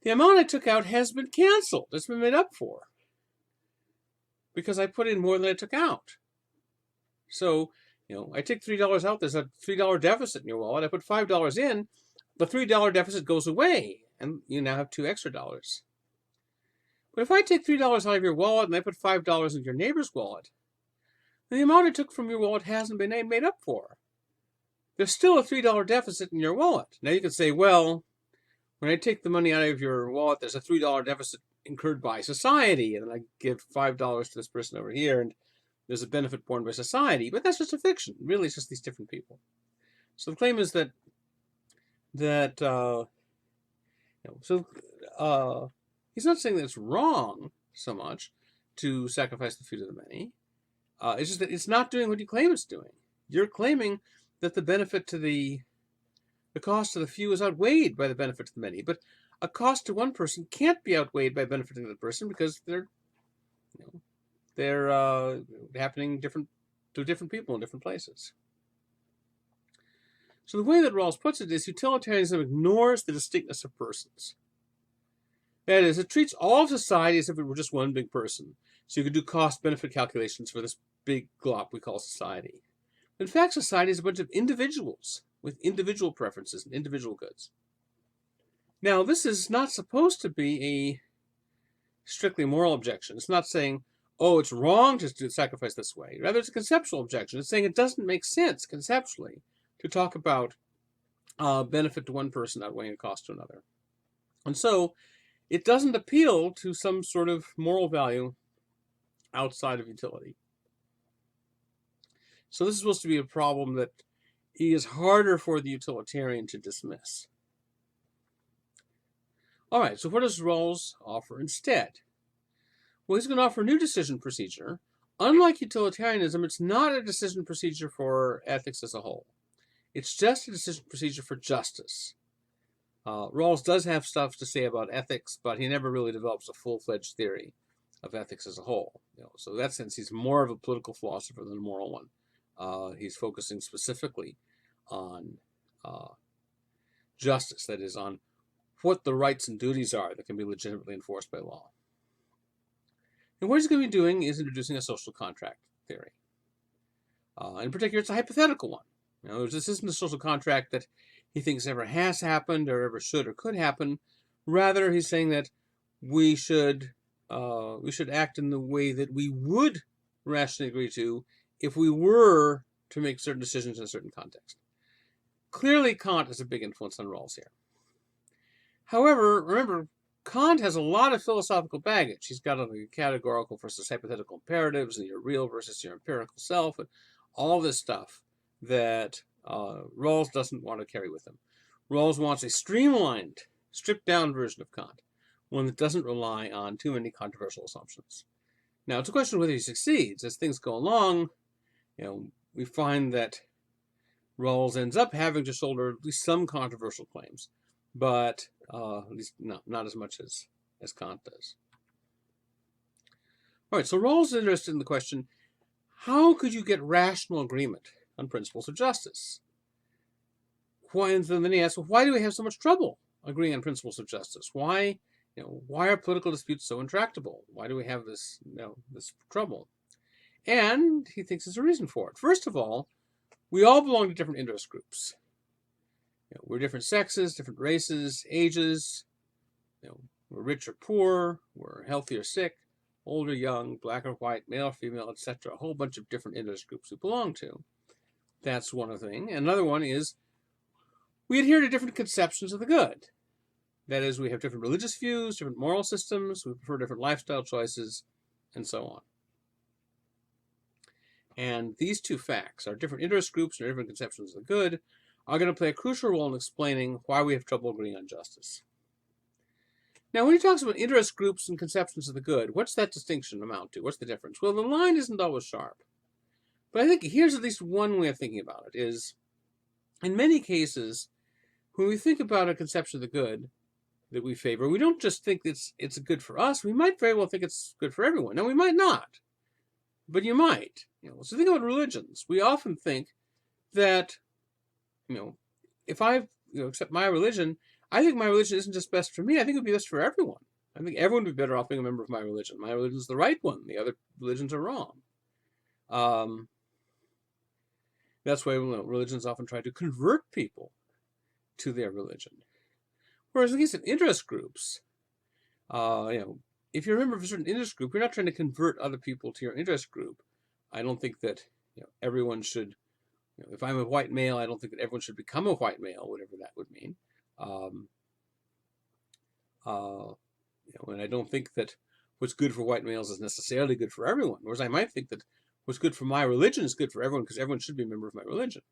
Speaker 1: the amount I took out has been canceled. It's been made up for because I put in more than I took out. So, I take $3 out, there's a $3 deficit in your wallet. I put $5 in, the $3 deficit goes away, and you now have $2 extra. But if I take $3 out of your wallet and I put $5 in your neighbor's wallet, then the amount I took from your wallet hasn't been made up for. There's still a $3 deficit in your wallet. Now you can say, well, when I take the money out of your wallet, there's a $3 deficit incurred by society, and then I give $5 to this person over here, and there's a benefit borne by society. But that's just a fiction. Really, it's just these different people. So the claim is that he's not saying that it's wrong so much to sacrifice the few to the many. It's just that it's not doing what you claim it's doing. You're claiming that the benefit to the cost to the few is outweighed by the benefit to the many. But a cost to one person can't be outweighed by benefit to the other person because they're they're happening to different people in different places. So the way that Rawls puts it is utilitarianism ignores the distinctness of persons. That is, it treats all of society as if it were just one big person. So you could do cost-benefit calculations for this big glop we call society. In fact, society is a bunch of individuals with individual preferences and individual goods. Now, this is not supposed to be a strictly moral objection. It's not saying, oh, it's wrong to do sacrifice this way. Rather, it's a conceptual objection. It's saying it doesn't make sense conceptually to talk about benefit to one person outweighing a cost to another. And so it doesn't appeal to some sort of moral value outside of utility. So this is supposed to be a problem that is harder for the utilitarian to dismiss. All right, so what does Rawls offer instead? Well, he's going to offer a new decision procedure. Unlike utilitarianism, it's not a decision procedure for ethics as a whole. It's just a decision procedure for justice. Rawls does have stuff to say about ethics, but he never really develops a full-fledged theory of ethics as a whole. So in that sense, he's more of a political philosopher than a moral one. He's focusing specifically on justice, that is, on what the rights and duties are that can be legitimately enforced by law. And what he's going to be doing is introducing a social contract theory. In particular, it's a hypothetical one. This isn't a social contract that he thinks ever has happened or ever should or could happen. Rather, he's saying that we should act in the way that we would rationally agree to if we were to make certain decisions in a certain context. Clearly, Kant has a big influence on Rawls here. However, remember, Kant has a lot of philosophical baggage. He's got the categorical versus hypothetical imperatives, and your real versus your empirical self, and all this stuff that Rawls doesn't want to carry with him. Rawls wants a streamlined, stripped-down version of Kant, one that doesn't rely on too many controversial assumptions. Now, it's a question of whether he succeeds. As things go along, we find that Rawls ends up having to shoulder at least some controversial claims, but at least not as much as Kant does. All right, so Rawls is interested in the question, how could you get rational agreement on principles of justice? And then he asks, well, why do we have so much trouble agreeing on principles of justice? Why are political disputes so intractable? Why do we have this trouble? And he thinks there's a reason for it. First of all, we all belong to different interest groups. We're different sexes, different races, ages. We're rich or poor. We're healthy or sick, old or young, black or white, male or female, etc. A whole bunch of different interest groups we belong to. That's one thing. Another one is we adhere to different conceptions of the good. That is, we have different religious views, different moral systems, we prefer different lifestyle choices, and so on. And these two facts, our different interest groups and our different conceptions of the good, are going to play a crucial role in explaining why we have trouble agreeing on justice. Now, when he talks about interest groups and conceptions of the good, what's that distinction amount to? What's the difference? Well, the line isn't always sharp. But I think here's at least one way of thinking about it, is in many cases, when we think about a conception of the good that we favor, we don't just think it's good for us. We might very well think it's good for everyone. Now, we might not, but you might. So think about religions. We often think that, if I accept my religion, I think my religion isn't just best for me. I think it would be best for everyone. I think everyone would be better off being a member of my religion. My religion is the right one. The other religions are wrong. That's why religions often try to convert people to their religion. Whereas in the case of interest groups, if you're a member of a certain interest group, you're not trying to convert other people to your interest group. I don't think that everyone should. If I'm a white male, I don't think that everyone should become a white male, whatever that would mean. And I don't think that what's good for white males is necessarily good for everyone. Whereas I might think that what's good for my religion is good for everyone because everyone should be a member of my religion.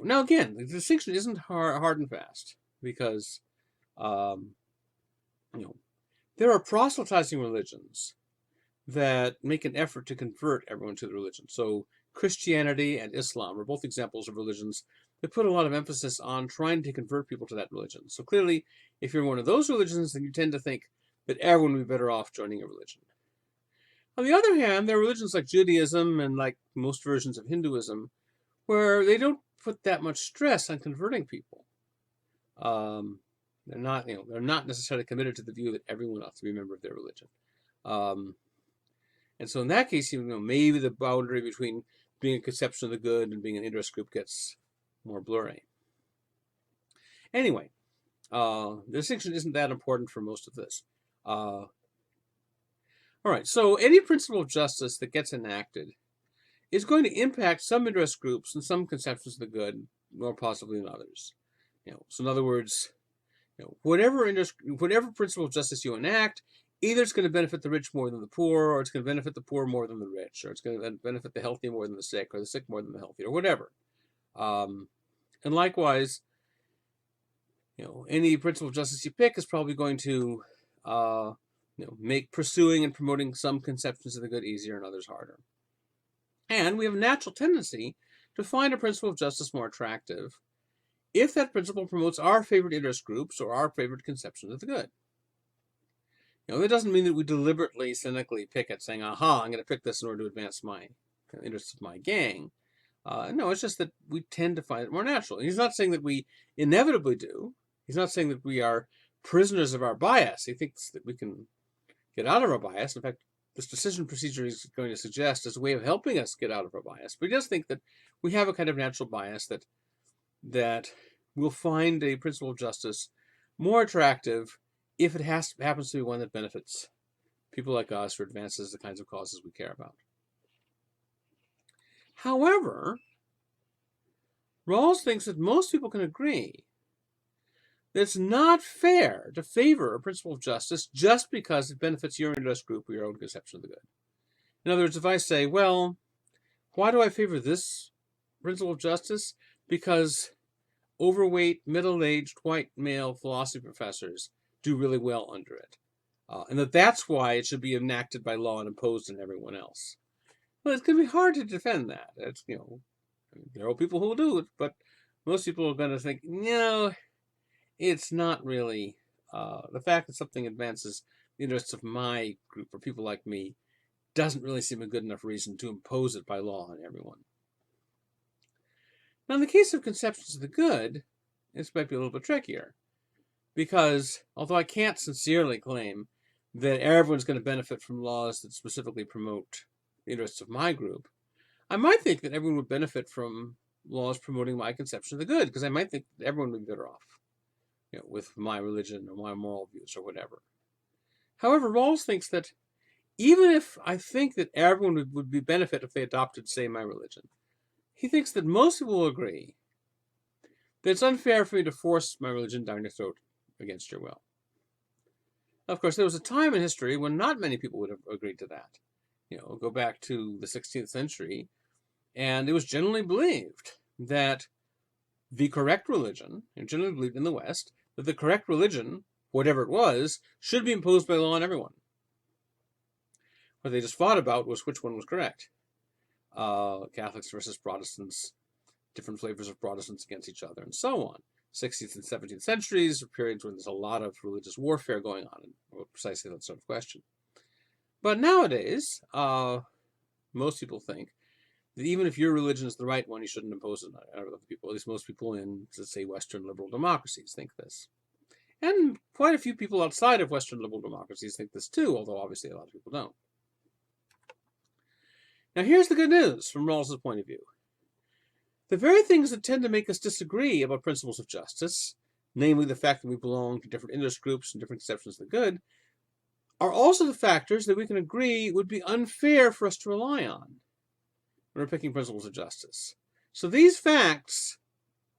Speaker 1: Now again, the distinction isn't hard and fast because there are proselytizing religions that make an effort to convert everyone to the religion. So Christianity and Islam are both examples of religions that put a lot of emphasis on trying to convert people to that religion. So clearly, if you're one of those religions, then you tend to think that everyone would be better off joining a religion. On the other hand, there are religions like Judaism and like most versions of Hinduism where they don't put that much stress on converting people. They're not necessarily committed to the view that everyone ought to be a member of their religion. And so in that case, maybe the boundary between being a conception of the good and being an interest group gets more blurry. Anyway, the distinction isn't that important for most of this. All right, so any principle of justice that gets enacted is going to impact some interest groups and some conceptions of the good more positively than others. So in other words, whatever principle of justice you enact, either it's going to benefit the rich more than the poor, or it's going to benefit the poor more than the rich, or it's going to benefit the healthy more than the sick, or the sick more than the healthy, or whatever. And likewise, any principle of justice you pick is probably going to make pursuing and promoting some conceptions of the good easier and others harder. And we have a natural tendency to find a principle of justice more attractive if that principle promotes our favorite interest groups or our favorite conceptions of the good. That doesn't mean that we deliberately, cynically pick it, saying, aha, I'm going to pick this in order to advance my interests of my gang. No, it's just that we tend to find it more natural. He's not saying that we inevitably do. He's not saying that we are prisoners of our bias. He thinks that we can get out of our bias. In fact, this decision procedure he's going to suggest is a way of helping us get out of our bias. But he does think that we have a kind of natural bias that we'll find a principle of justice more attractive if it happens to be one that benefits people like us or advances the kinds of causes we care about. However, Rawls thinks that most people can agree that it's not fair to favor a principle of justice just because it benefits your interest group or your own conception of the good. In other words, if I say, well, why do I favor this principle of justice? Because overweight, middle-aged, white male philosophy professors do really well under it. And that's why it should be enacted by law and imposed on everyone else. Well, it's going to be hard to defend that. There are people who will do it, but most people are going to think, it's not really the fact that something advances the interests of my group or people like me doesn't really seem a good enough reason to impose it by law on everyone. Now, in the case of conceptions of the good, this might be a little bit trickier, because although I can't sincerely claim that everyone's going to benefit from laws that specifically promote the interests of my group, I might think that everyone would benefit from laws promoting my conception of the good, because I might think that everyone would be better off with my religion or my moral views or whatever. However, Rawls thinks that even if I think that everyone would be benefit if they adopted, say, my religion, he thinks that most people will agree that it's unfair for me to force my religion down your throat against your will. Of course, there was a time in history when not many people would have agreed to that. Go back to the 16th century, and it was generally believed that the correct religion, and generally believed in the West, that the correct religion, whatever it was, should be imposed by law on everyone. What they just fought about was which one was correct. Catholics versus Protestants, different flavors of Protestants against each other, and so on. 16th and 17th centuries are periods when there's a lot of religious warfare going on, and precisely that sort of question. But nowadays, most people think that even if your religion is the right one, you shouldn't impose it on other people. At least most people in, let's say, Western liberal democracies think this. And quite a few people outside of Western liberal democracies think this too, although obviously a lot of people don't. Now here's the good news from Rawls' point of view. The very things that tend to make us disagree about principles of justice, namely the fact that we belong to different interest groups and different conceptions of the good, are also the factors that we can agree would be unfair for us to rely on when we're picking principles of justice. So these facts,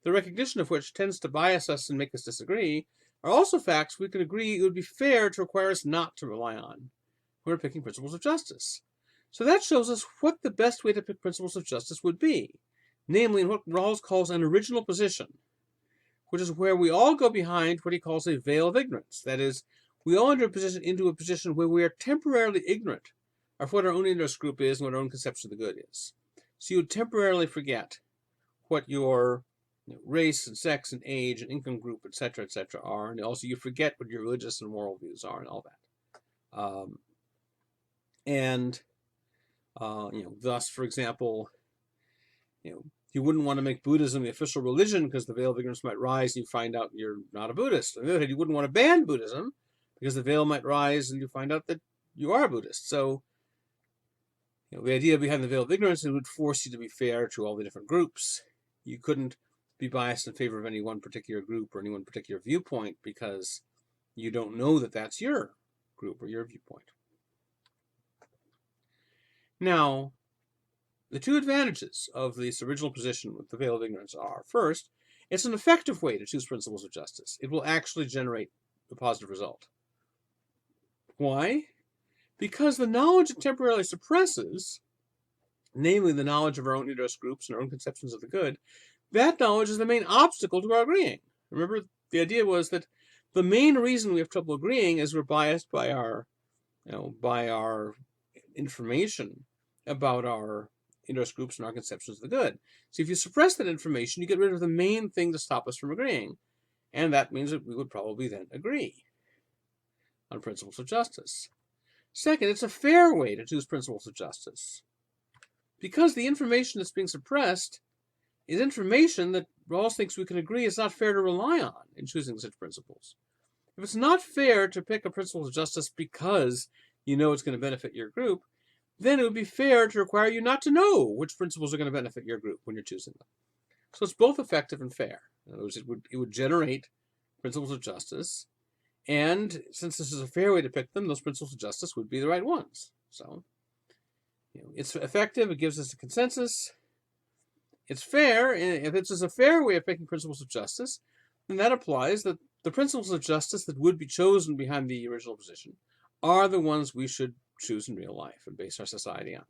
Speaker 1: the recognition of which tends to bias us and make us disagree, are also facts we can agree it would be fair to require us not to rely on when we're picking principles of justice. So that shows us what the best way to pick principles of justice would be, namely in what Rawls calls an original position, which is where we all go behind what he calls a veil of ignorance. That is, we all enter into a position where we are temporarily ignorant of what our own interest group is and what our own conception of the good is. So you temporarily forget what your race and sex and age and income group, etc., are, and also you forget what your religious and moral views are and all that. And thus, for example, you wouldn't want to make Buddhism the official religion because the veil of ignorance might rise and you find out you're not a Buddhist. On the other hand, you wouldn't want to ban Buddhism because the veil might rise and you find out that you are a Buddhist. So, the idea behind the veil of ignorance, it would force you to be fair to all the different groups. You couldn't be biased in favor of any one particular group or any one particular viewpoint because you don't know that that's your group or your viewpoint. Now, the two advantages of this original position with the veil of ignorance are, first, it's an effective way to choose principles of justice. It will actually generate a positive result. Why? Because the knowledge it temporarily suppresses, namely the knowledge of our own interest groups and our own conceptions of the good, that knowledge is the main obstacle to our agreeing. Remember, the idea was that the main reason we have trouble agreeing is we're biased by our information about our interest groups and our conceptions of the good. So if you suppress that information, you get rid of the main thing to stop us from agreeing. And that means that we would probably then agree on principles of justice. Second, it's a fair way to choose principles of justice. Because the information that's being suppressed is information that Rawls thinks we can agree is not fair to rely on in choosing such principles. If it's not fair to pick a principle of justice because you know it's going to benefit your group, then it would be fair to require you not to know which principles are going to benefit your group when you're choosing them. So it's both effective and fair. In other words, it would generate principles of justice, and since this is a fair way to pick them, those principles of justice would be the right ones. So, it's effective, it gives us a consensus, it's fair, and if it's a fair way of picking principles of justice, then that applies that the principles of justice that would be chosen behind the original position are the ones we should choose in real life and base our society on.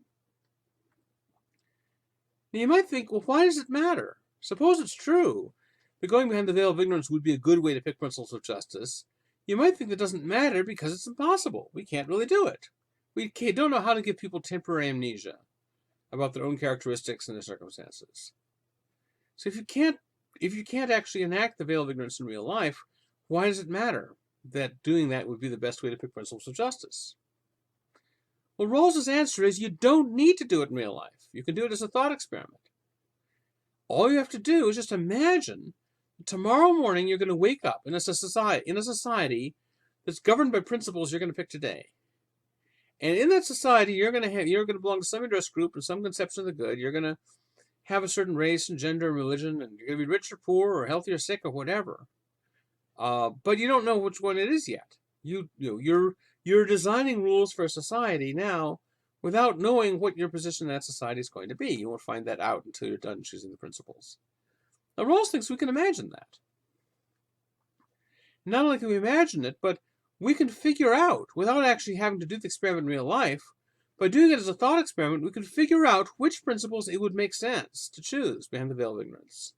Speaker 1: Now you might think, well, why does it matter? Suppose it's true that going behind the veil of ignorance would be a good way to pick principles of justice. You might think that doesn't matter because it's impossible. We can't really do it. We don't know how to give people temporary amnesia about their own characteristics and their circumstances. So if you can't actually enact the veil of ignorance in real life, why does it matter that doing that would be the best way to pick principles of justice? Well, Rawls' answer is you don't need to do it in real life. You can do it as a thought experiment. All you have to do is just imagine that tomorrow morning you're going to wake up in a society that's governed by principles you're going to pick today. And in that society, you're going to belong to some interest group and some conception of the good. You're going to have a certain race and gender and religion, and you're going to be rich or poor or healthy or sick or whatever. But you don't know which one it is yet. You're designing rules for a society now without knowing what your position in that society is going to be. You won't find that out until you're done choosing the principles. Now, Rawls thinks we can imagine that. Not only can we imagine it, but we can figure out, without actually having to do the experiment in real life, by doing it as a thought experiment, we can figure out which principles it would make sense to choose behind the veil of ignorance.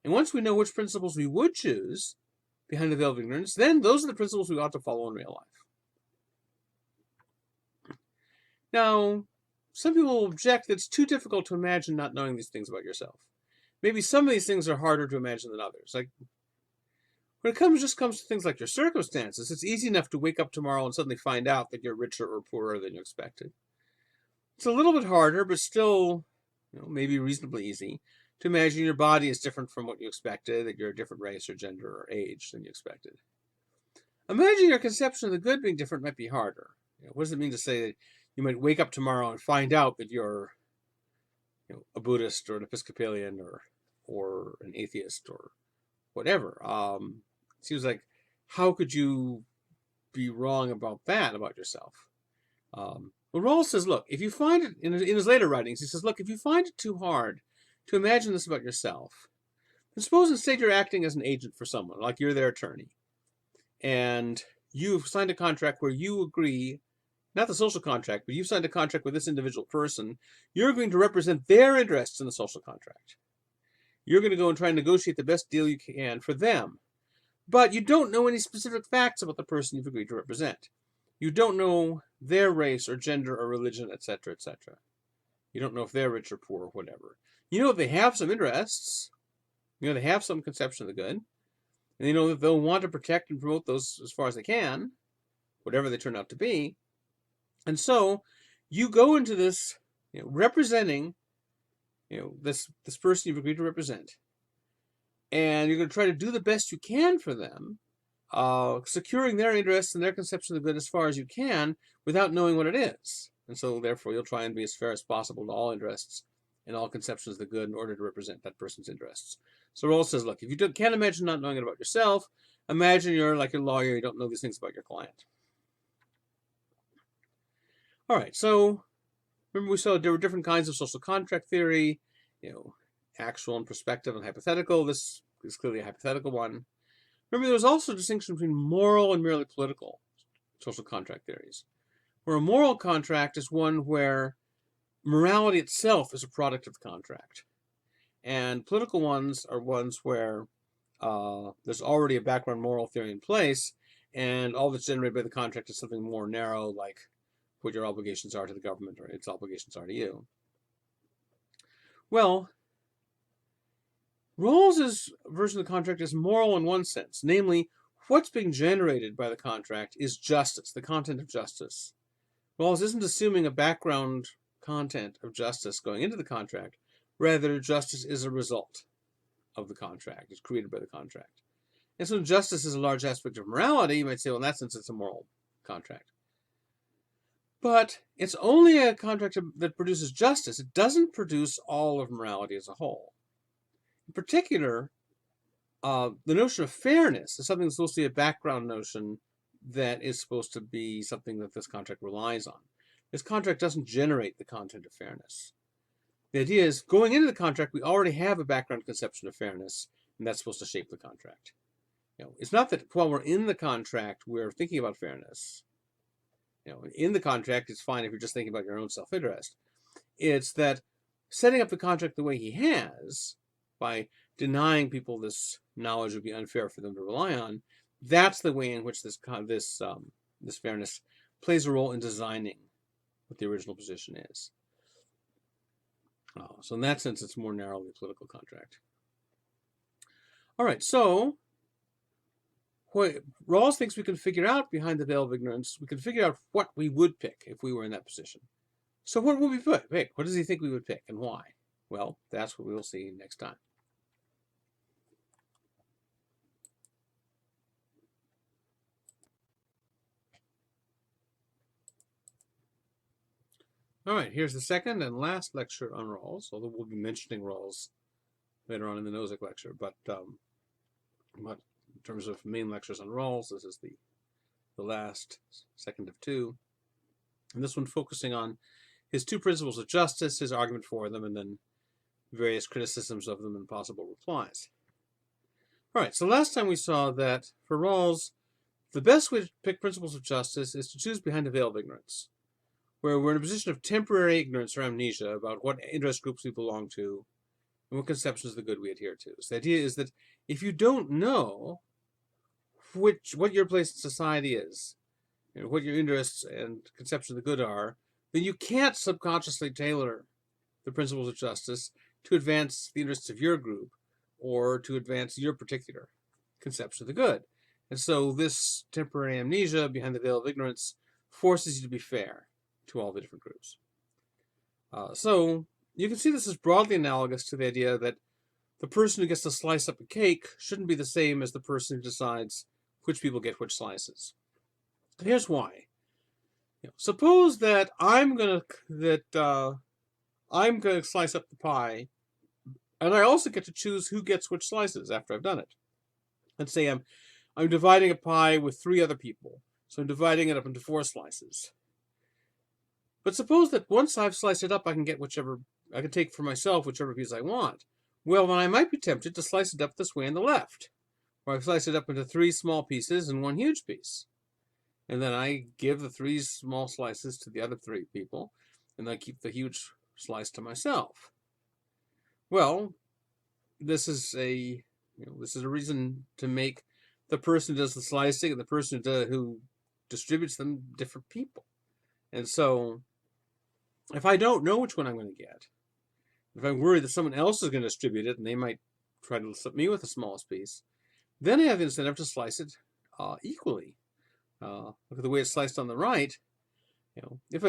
Speaker 1: And once we know which principles we would choose behind the veil of ignorance, then those are the principles we ought to follow in real life. Now, some people will object that it's too difficult to imagine not knowing these things about yourself. Maybe some of these things are harder to imagine than others. Like, when it comes to things like your circumstances, it's easy enough to wake up tomorrow and suddenly find out that you're richer or poorer than you expected. It's a little bit harder, but still, maybe reasonably easy to imagine your body is different from what you expected, that you're a different race or gender or age than you expected. Imagining your conception of the good being different might be harder. What does it mean to say that you might wake up tomorrow and find out that you're a Buddhist or an Episcopalian or an atheist or whatever? It seems like, how could you be wrong about that about yourself? Well, Rawls says, look, if you find it, in his later writings, he says, look, if you find it too hard to imagine this about yourself, then suppose instead you're acting as an agent for someone, like you're their attorney, and you've signed a contract where you agree, not the social contract, but you've signed a contract with this individual person, you're going to represent their interests in the social contract. You're going to go and try and negotiate the best deal you can for them. But you don't know any specific facts about the person you've agreed to represent. You don't know their race or gender or religion, etc., etc. You don't know if they're rich or poor or whatever. You know they have some interests. They have some conception of the good. And you know that they'll want to protect and promote those as far as they can, whatever they turn out to be. And so you go into this, representing, this person you've agreed to represent, and you're going to try to do the best you can for them, securing their interests and their conception of the good as far as you can without knowing what it is. And so therefore you'll try and be as fair as possible to all interests and all conceptions of the good in order to represent that person's interests. So Rawls says, look, if you can't imagine not knowing it about yourself, imagine you're like a lawyer, you don't know these things about your client. All right, so remember we saw there were different kinds of social contract theory, actual and prospective and hypothetical. This is clearly a hypothetical one. Remember, there was also a distinction between moral and merely political social contract theories, where a moral contract is one where morality itself is a product of the contract, and political ones are ones where there's already a background moral theory in place, and all that's generated by the contract is something more narrow, like what your obligations are to the government or its obligations are to you. Well, Rawls's version of the contract is moral in one sense, namely, what's being generated by the contract is justice, the content of justice. Rawls isn't assuming a background content of justice going into the contract. Rather, justice is a result of the contract. It's created by the contract. And so justice is a large aspect of morality. You might say, well, in that sense, it's a moral contract. But it's only a contract that produces justice. It doesn't produce all of morality as a whole. In particular, the notion of fairness is something that's supposed to be a background notion that is supposed to be something that this contract relies on. This contract doesn't generate the content of fairness. The idea is, going into the contract, we already have a background conception of fairness, and that's supposed to shape the contract. It's not that while we're in the contract, we're thinking about fairness. In the contract, it's fine if you're just thinking about your own self-interest. It's that setting up the contract the way he has, by denying people this knowledge would be unfair for them to rely on, that's the way in which this fairness plays a role in designing what the original position is. So in that sense, it's more narrowly a political contract. All right, so what Rawls thinks we can figure out behind the veil of ignorance, we can figure out what we would pick if we were in that position. So what would we pick? What does he think we would pick and why? Well, that's what we will see next time. All right, here's the second and last lecture on Rawls, although we'll be mentioning Rawls later on in the Nozick lecture. But in terms of main lectures on Rawls, this is the last, second of two. And this one focusing on his two principles of justice, his argument for them, and then various criticisms of them and possible replies. All right, so last time we saw that for Rawls, the best way to pick principles of justice is to choose behind a veil of ignorance, where we're in a position of temporary ignorance or amnesia about what interest groups we belong to and what conceptions of the good we adhere to. So the idea is that if you don't know what your place in society is, what your interests and conceptions of the good are, then you can't subconsciously tailor the principles of justice to advance the interests of your group or to advance your particular conception of the good. And so this temporary amnesia behind the veil of ignorance forces you to be fair to all the different groups. So you can see this is broadly analogous to the idea that the person who gets to slice up a cake shouldn't be the same as the person who decides which people get which slices. Here's why. Suppose that I'm gonna slice up the pie, and I also get to choose who gets which slices after I've done it. Let's say I'm dividing a pie with 3 other people, so I'm dividing it up into 4 slices. But suppose that once I've sliced it up, I can take for myself whichever piece I want. Well, then I might be tempted to slice it up this way on the left, where I've sliced it up into 3 small pieces and 1 huge piece. And then I give the 3 small slices to the other 3 people, and I keep the huge slice to myself. Well, this is a reason to make the person who does the slicing and the person who distributes them different people. And so, if I don't know which one I'm going to get, if I'm worried that someone else is going to distribute it and they might try to slip me with the smallest piece, then I have the incentive to slice it equally. Look at the way it's sliced on the right, If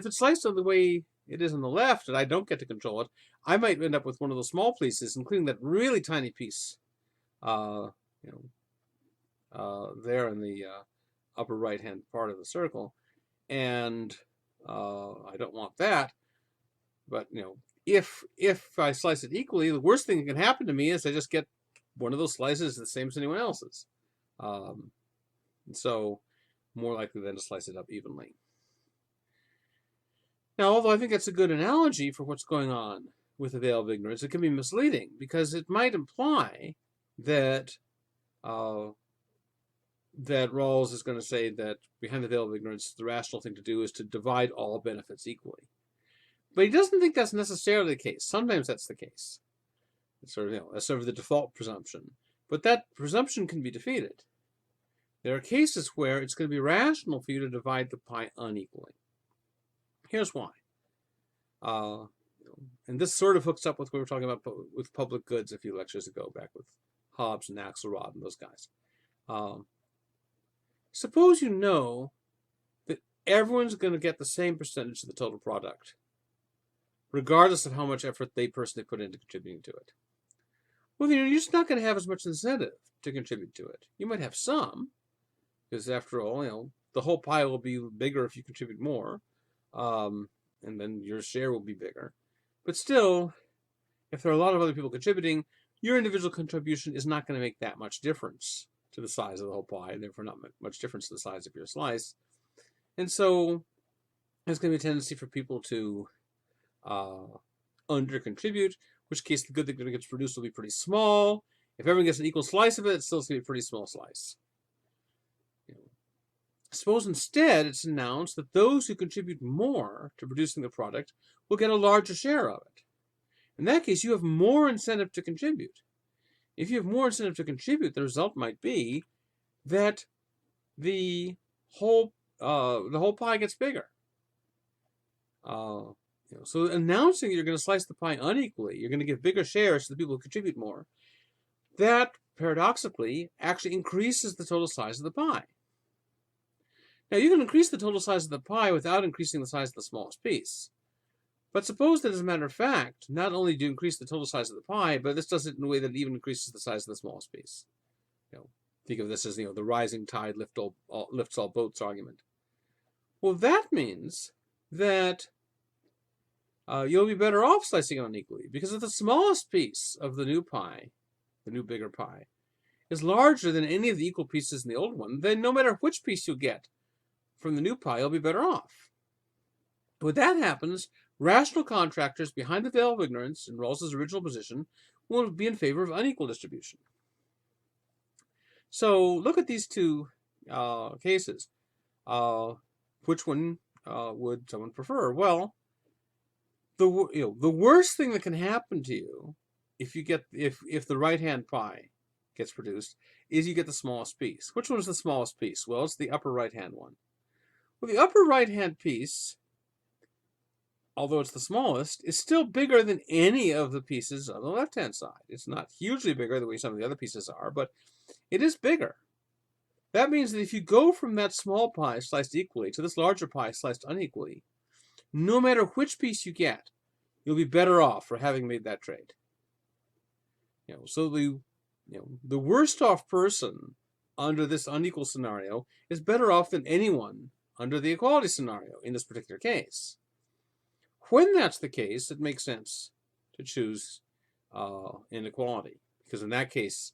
Speaker 1: it's sliced the way it is on the left, and I don't get to control it, I might end up with one of those small pieces, including that really tiny piece, there in the upper right-hand part of the circle, and I don't want that. But if I slice it equally, the worst thing that can happen to me is I just get one of those slices the same as anyone else's. And so more likely than to slice it up evenly. Now, although I think that's a good analogy for what's going on with the veil of ignorance, it can be misleading because it might imply that that Rawls is going to say that behind the veil of ignorance, the rational thing to do is to divide all benefits equally. But he doesn't think that's necessarily the case. Sometimes that's the case. It's that's sort of the default presumption. But that presumption can be defeated. There are cases where it's going to be rational for you to divide the pie unequally. Here's why. And this sort of hooks up with what we were talking about with public goods a few lectures ago, back with Hobbes and Axelrod and those guys. Suppose you know that everyone's going to get the same percentage of the total product, regardless of how much effort they personally put into contributing to it. Well, then you're just not going to have as much incentive to contribute to it. You might have some, because after all, the whole pie will be bigger if you contribute more, and then your share will be bigger. But still, if there are a lot of other people contributing, your individual contribution is not going to make that much difference to the size of the whole pie, and therefore not much difference to the size of your slice. And so there's going to be a tendency for people to under-contribute, in which case the good that gets produced will be pretty small. If everyone gets an equal slice of it, it's still going to be a pretty small slice. Suppose instead it's announced that those who contribute more to producing the product will get a larger share of it. In that case, you have more incentive to contribute. If you have more incentive to contribute, the result might be that the whole pie gets bigger. So announcing that you're going to slice the pie unequally, you're going to give bigger shares to the people who contribute more, that paradoxically actually increases the total size of the pie. Now, you can increase the total size of the pie without increasing the size of the smallest piece. But suppose that, as a matter of fact, not only do you increase the total size of the pie, but this does it in a way that it even increases the size of the smallest piece. Think of this as the rising tide lifts all boats argument. Well, that means that you'll be better off slicing it unequally, because if the smallest piece of the new pie, the new bigger pie, is larger than any of the equal pieces in the old one, then no matter which piece you get from the new pie, you'll be better off. When that happens, rational contractors behind the veil of ignorance, in Rawls's original position, will be in favor of unequal distribution. So look at these two cases. Which one would someone prefer? Well, the worst thing that can happen to you if the right-hand pie gets produced is you get the smallest piece. Which one is the smallest piece? Well, it's the upper right-hand one. Well, the upper right-hand piece, although it's the smallest, is still bigger than any of the pieces on the left-hand side. It's not hugely bigger the way some of the other pieces are, but it is bigger. That means that if you go from that small pie sliced equally to this larger pie sliced unequally, no matter which piece you get, you'll be better off for having made that trade. So the worst off person under this unequal scenario is better off than anyone under the equality scenario in this particular case. When that's the case, it makes sense to choose inequality, because in that case,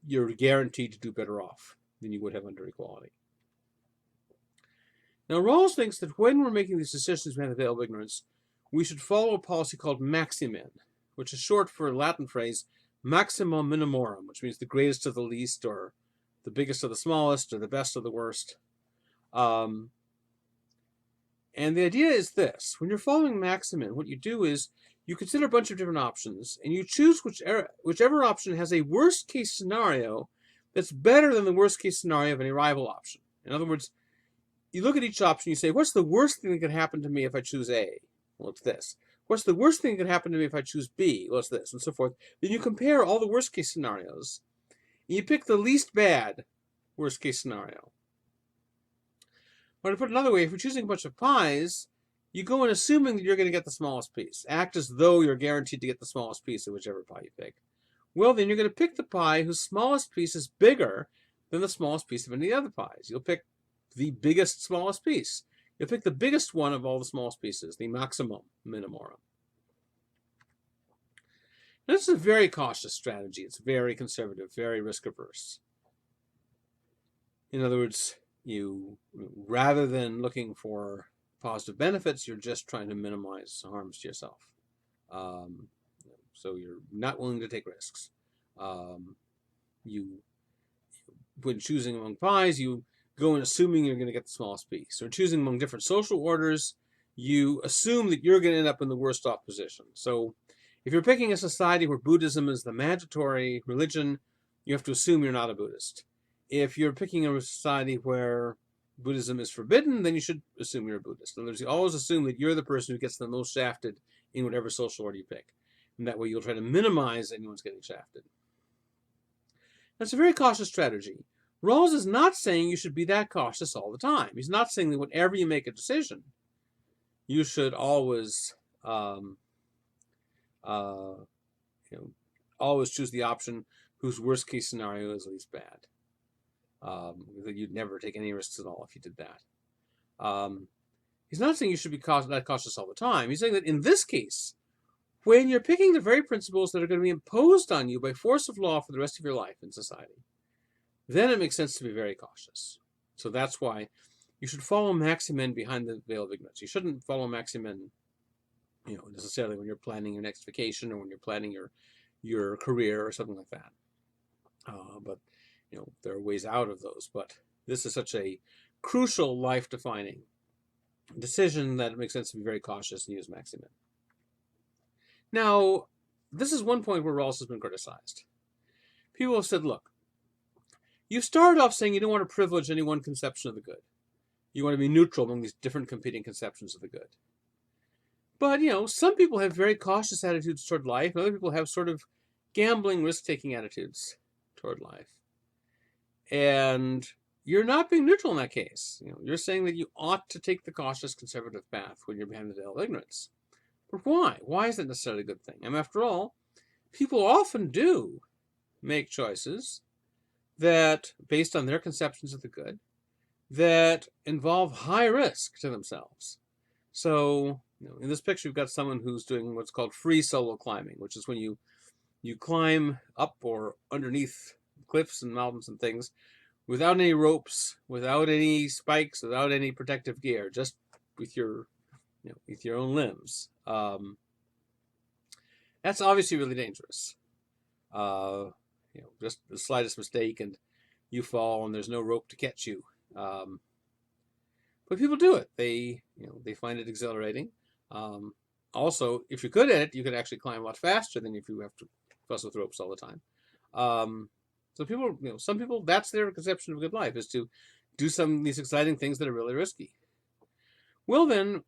Speaker 1: you're guaranteed to do better off than you would have under equality. Now, Rawls thinks that when we're making these decisions behind the veil of ignorance, we should follow a policy called maximin, which is short for a Latin phrase maximum minimorum, which means the greatest of the least, or the biggest of the smallest, or the best of the worst. And the idea is this: when you're following maximin, what you do is you consider a bunch of different options, and you choose whichever option has a worst-case scenario that's better than the worst-case scenario of any rival option. In other words, you look at each option, you say, what's the worst thing that could happen to me if I choose A? Well, it's this. What's the worst thing that could happen to me if I choose B? Well, it's this, and so forth. Then you compare all the worst-case scenarios, and you pick the least bad worst-case scenario. Or to put it another way, if you're choosing a bunch of pies, you go in assuming that you're going to get the smallest piece. Act as though you're guaranteed to get the smallest piece of whichever pie you pick. Well, then you're going to pick the pie whose smallest piece is bigger than the smallest piece of any of the other pies. You'll pick the biggest, smallest piece. You'll pick the biggest one of all the smallest pieces, the maximum minimorum. This is a very cautious strategy. It's very conservative, very risk-averse. In other words, you, rather than looking for positive benefits, you're just trying to minimize harms to yourself. So you're not willing to take risks. When choosing among pies, you go in assuming you're going to get the smallest piece. Or choosing among different social orders, you assume that you're going to end up in the worst off position. So if you're picking a society where Buddhism is the mandatory religion, you have to assume you're not a Buddhist. If you're picking a society where Buddhism is forbidden, then you should assume you're a Buddhist. In other words, you always assume that you're the person who gets the most shafted in whatever social order you pick. And that way you'll try to minimize anyone's getting shafted. That's a very cautious strategy. Rawls is not saying you should be that cautious all the time. He's not saying that whenever you make a decision, you should always always choose the option whose worst case scenario is least bad. That you'd never take any risks at all if you did that. He's not saying you should be that cautious all the time. He's saying that in this case, when you're picking the very principles that are going to be imposed on you by force of law for the rest of your life in society, then it makes sense to be very cautious. So that's why you should follow maximin behind the veil of ignorance. You shouldn't follow maximin, necessarily when you're planning your next vacation or when you're planning your career or something like that. But there are ways out of those. But this is such a crucial life-defining decision that it makes sense to be very cautious and use maximin. Now, this is one point where Rawls has been criticized. People have said, look, you started off saying you don't want to privilege any one conception of the good. You want to be neutral among these different competing conceptions of the good. But, some people have very cautious attitudes toward life, and other people have sort of gambling, risk-taking attitudes toward life. And you're not being neutral in that case. You're saying that you ought to take the cautious conservative path when you're behind the veil of ignorance. But why? Why is that necessarily a good thing? After all, people often do make choices that, based on their conceptions of the good, that involve high risk to themselves. So, in this picture, you've got someone who's doing what's called free solo climbing, which is when you climb up or underneath cliffs and mountains and things without any ropes, without any spikes, without any protective gear, just with your own limbs. That's obviously really dangerous. Just the slightest mistake and you fall and there's no rope to catch you. But people do it. They find it exhilarating. Also, if you're good at it, you can actually climb a lot faster than if you have to fuss with ropes all the time. So people, some people, that's their conception of a good life, is to do some of these exciting things that are really risky. Well then,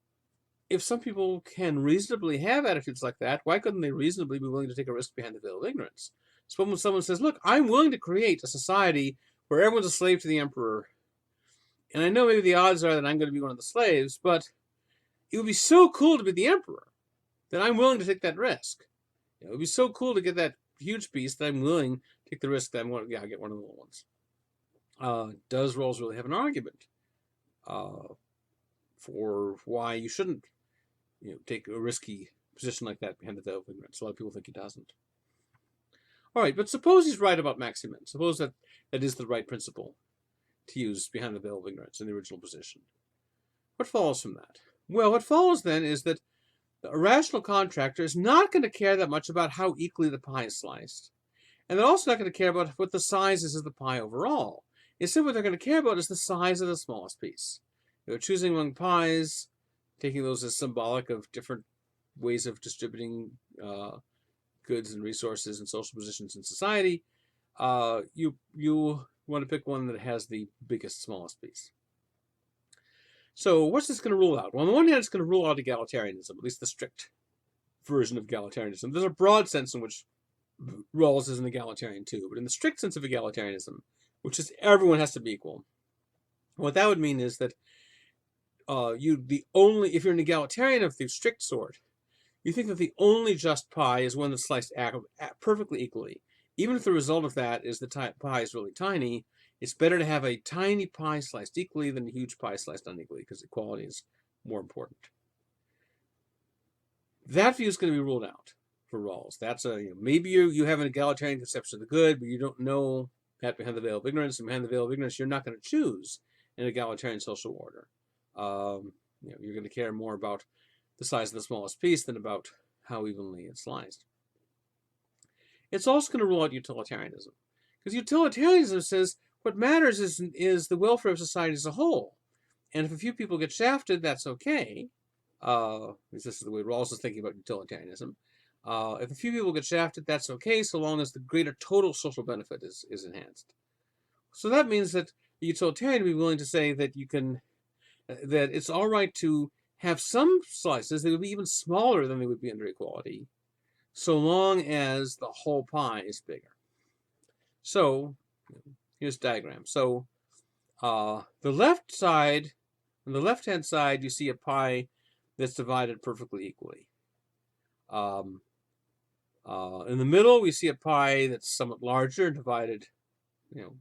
Speaker 1: if some people can reasonably have attitudes like that, why couldn't they reasonably be willing to take a risk behind the veil of ignorance? So when someone says, look, I'm willing to create a society where everyone's a slave to the emperor, and I know maybe the odds are that I'm going to be one of the slaves, but it would be so cool to be the emperor that I'm willing to take that risk. It would be so cool to get that huge piece that I'm willing to take the risk that I'll get one of the little ones. Does Rawls really have an argument for why you shouldn't take a risky position like that behind the veil of ignorance? A lot of people think he doesn't. All right, but suppose he's right about maximin. Suppose that is the right principle to use behind the veil of ignorance in the original position. What follows from that? Well, what follows then is that a rational contractor is not going to care that much about how equally the pie is sliced. And they're also not going to care about what the size is of the pie overall. Instead, what they're going to care about is the size of the smallest piece. They're choosing among pies, taking those as symbolic of different ways of distributing goods and resources and social positions in society. You want to pick one that has the biggest, smallest piece. So what's this going to rule out? Well, on the one hand, it's going to rule out egalitarianism, at least the strict version of egalitarianism. There's a broad sense in which Rawls is an egalitarian too, but in the strict sense of egalitarianism, which is everyone has to be equal, what that would mean is that if you're an egalitarian of the strict sort, you think that the only just pie is one that's sliced perfectly equally. Even if the result of that is the pie is really tiny, it's better to have a tiny pie sliced equally than a huge pie sliced unequally, because equality is more important. That view is going to be ruled out for Rawls. That's maybe you have an egalitarian conception of the good, but you don't know that behind the veil of ignorance. And behind the veil of ignorance, you're not going to choose an egalitarian social order. You're going to care more about the size of the smallest piece than about how evenly it's sliced. It's also going to rule out utilitarianism, because utilitarianism says what matters is the welfare of society as a whole, and if a few people get shafted, that's okay. This is the way Rawls is thinking about utilitarianism. If a few people get shafted, that's okay, so long as the greater total social benefit is enhanced. So that means that the utilitarian would be willing to say that that it's all right to have some slices that would be even smaller than they would be under equality, so long as the whole pie is bigger. So here's the diagram. So the left side, on the left-hand side, you see a pie that's divided perfectly equally. In the middle, we see a pie that's somewhat larger, divided,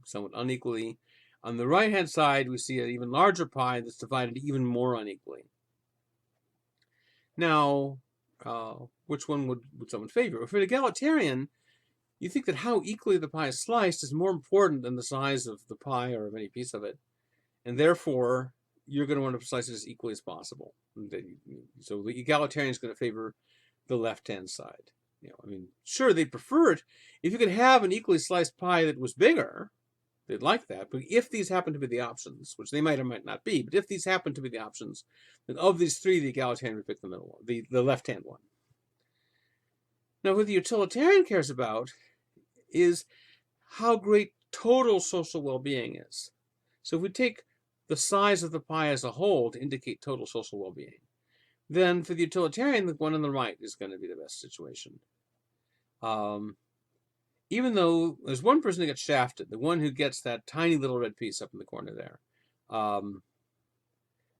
Speaker 1: somewhat unequally. On the right-hand side, we see an even larger pie that's divided even more unequally. Now, which one would someone favor? If you're an egalitarian, you think that how equally the pie is sliced is more important than the size of the pie or of any piece of it, and therefore you're going to want to slice it as equally as possible. So the egalitarian is going to favor the left-hand side. Sure, they'd prefer it if you could have an equally sliced pie that was bigger. They'd like that, but if these happen to be the options, which they might or might not be, but if these happen to be the options, then of these three, the egalitarian would pick the middle one, the left-hand one. Now, what the utilitarian cares about is how great total social well-being is. So if we take the size of the pie as a whole to indicate total social well-being, then for the utilitarian, the one on the right is going to be the best situation. Even though there's one person who gets shafted, the one who gets that tiny little red piece up in the corner there,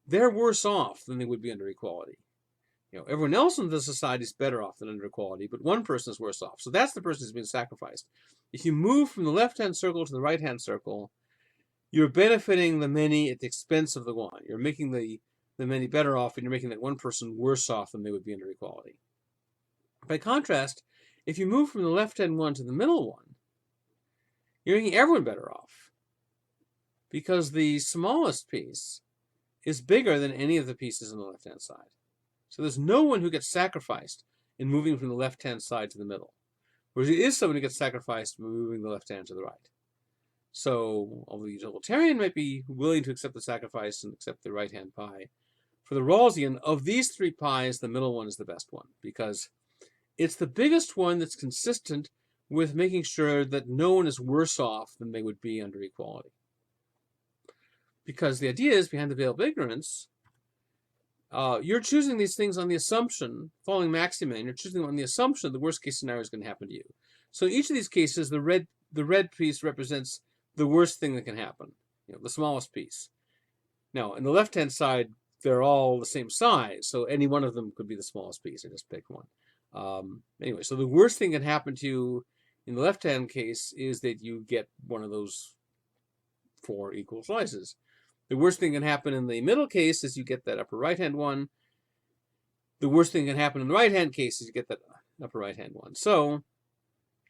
Speaker 1: they're worse off than they would be under equality. Everyone else in the society is better off than under equality, but one person is worse off. So that's the person who's being sacrificed. If you move from the left-hand circle to the right-hand circle, you're benefiting the many at the expense of the one. You're making the many better off, and you're making that one person worse off than they would be under equality. By contrast, if you move from the left-hand one to the middle one, you're making everyone better off, because the smallest piece is bigger than any of the pieces on the left-hand side. So there's no one who gets sacrificed in moving from the left-hand side to the middle, whereas there is someone who gets sacrificed in moving the left hand to the right. So although the utilitarian might be willing to accept the sacrifice and accept the right-hand pie, for the Rawlsian, of these three pies, the middle one is the best one, because it's the biggest one that's consistent with making sure that no one is worse off than they would be under equality. Because the idea is, behind the veil of ignorance, you're choosing these things on the assumption, following Maximin, you're choosing them on the assumption the worst case scenario is going to happen to you. So in each of these cases, the red piece represents the worst thing that can happen, the smallest piece. Now, on the left-hand side, they're all the same size, so any one of them could be the smallest piece. I just picked one. Anyway, so the worst thing that can happen to you in the left-hand case is that you get one of those 4 equal slices. The worst thing can happen in the middle case is you get that upper right-hand one. The worst thing can happen in the right-hand case is you get that upper right-hand one. So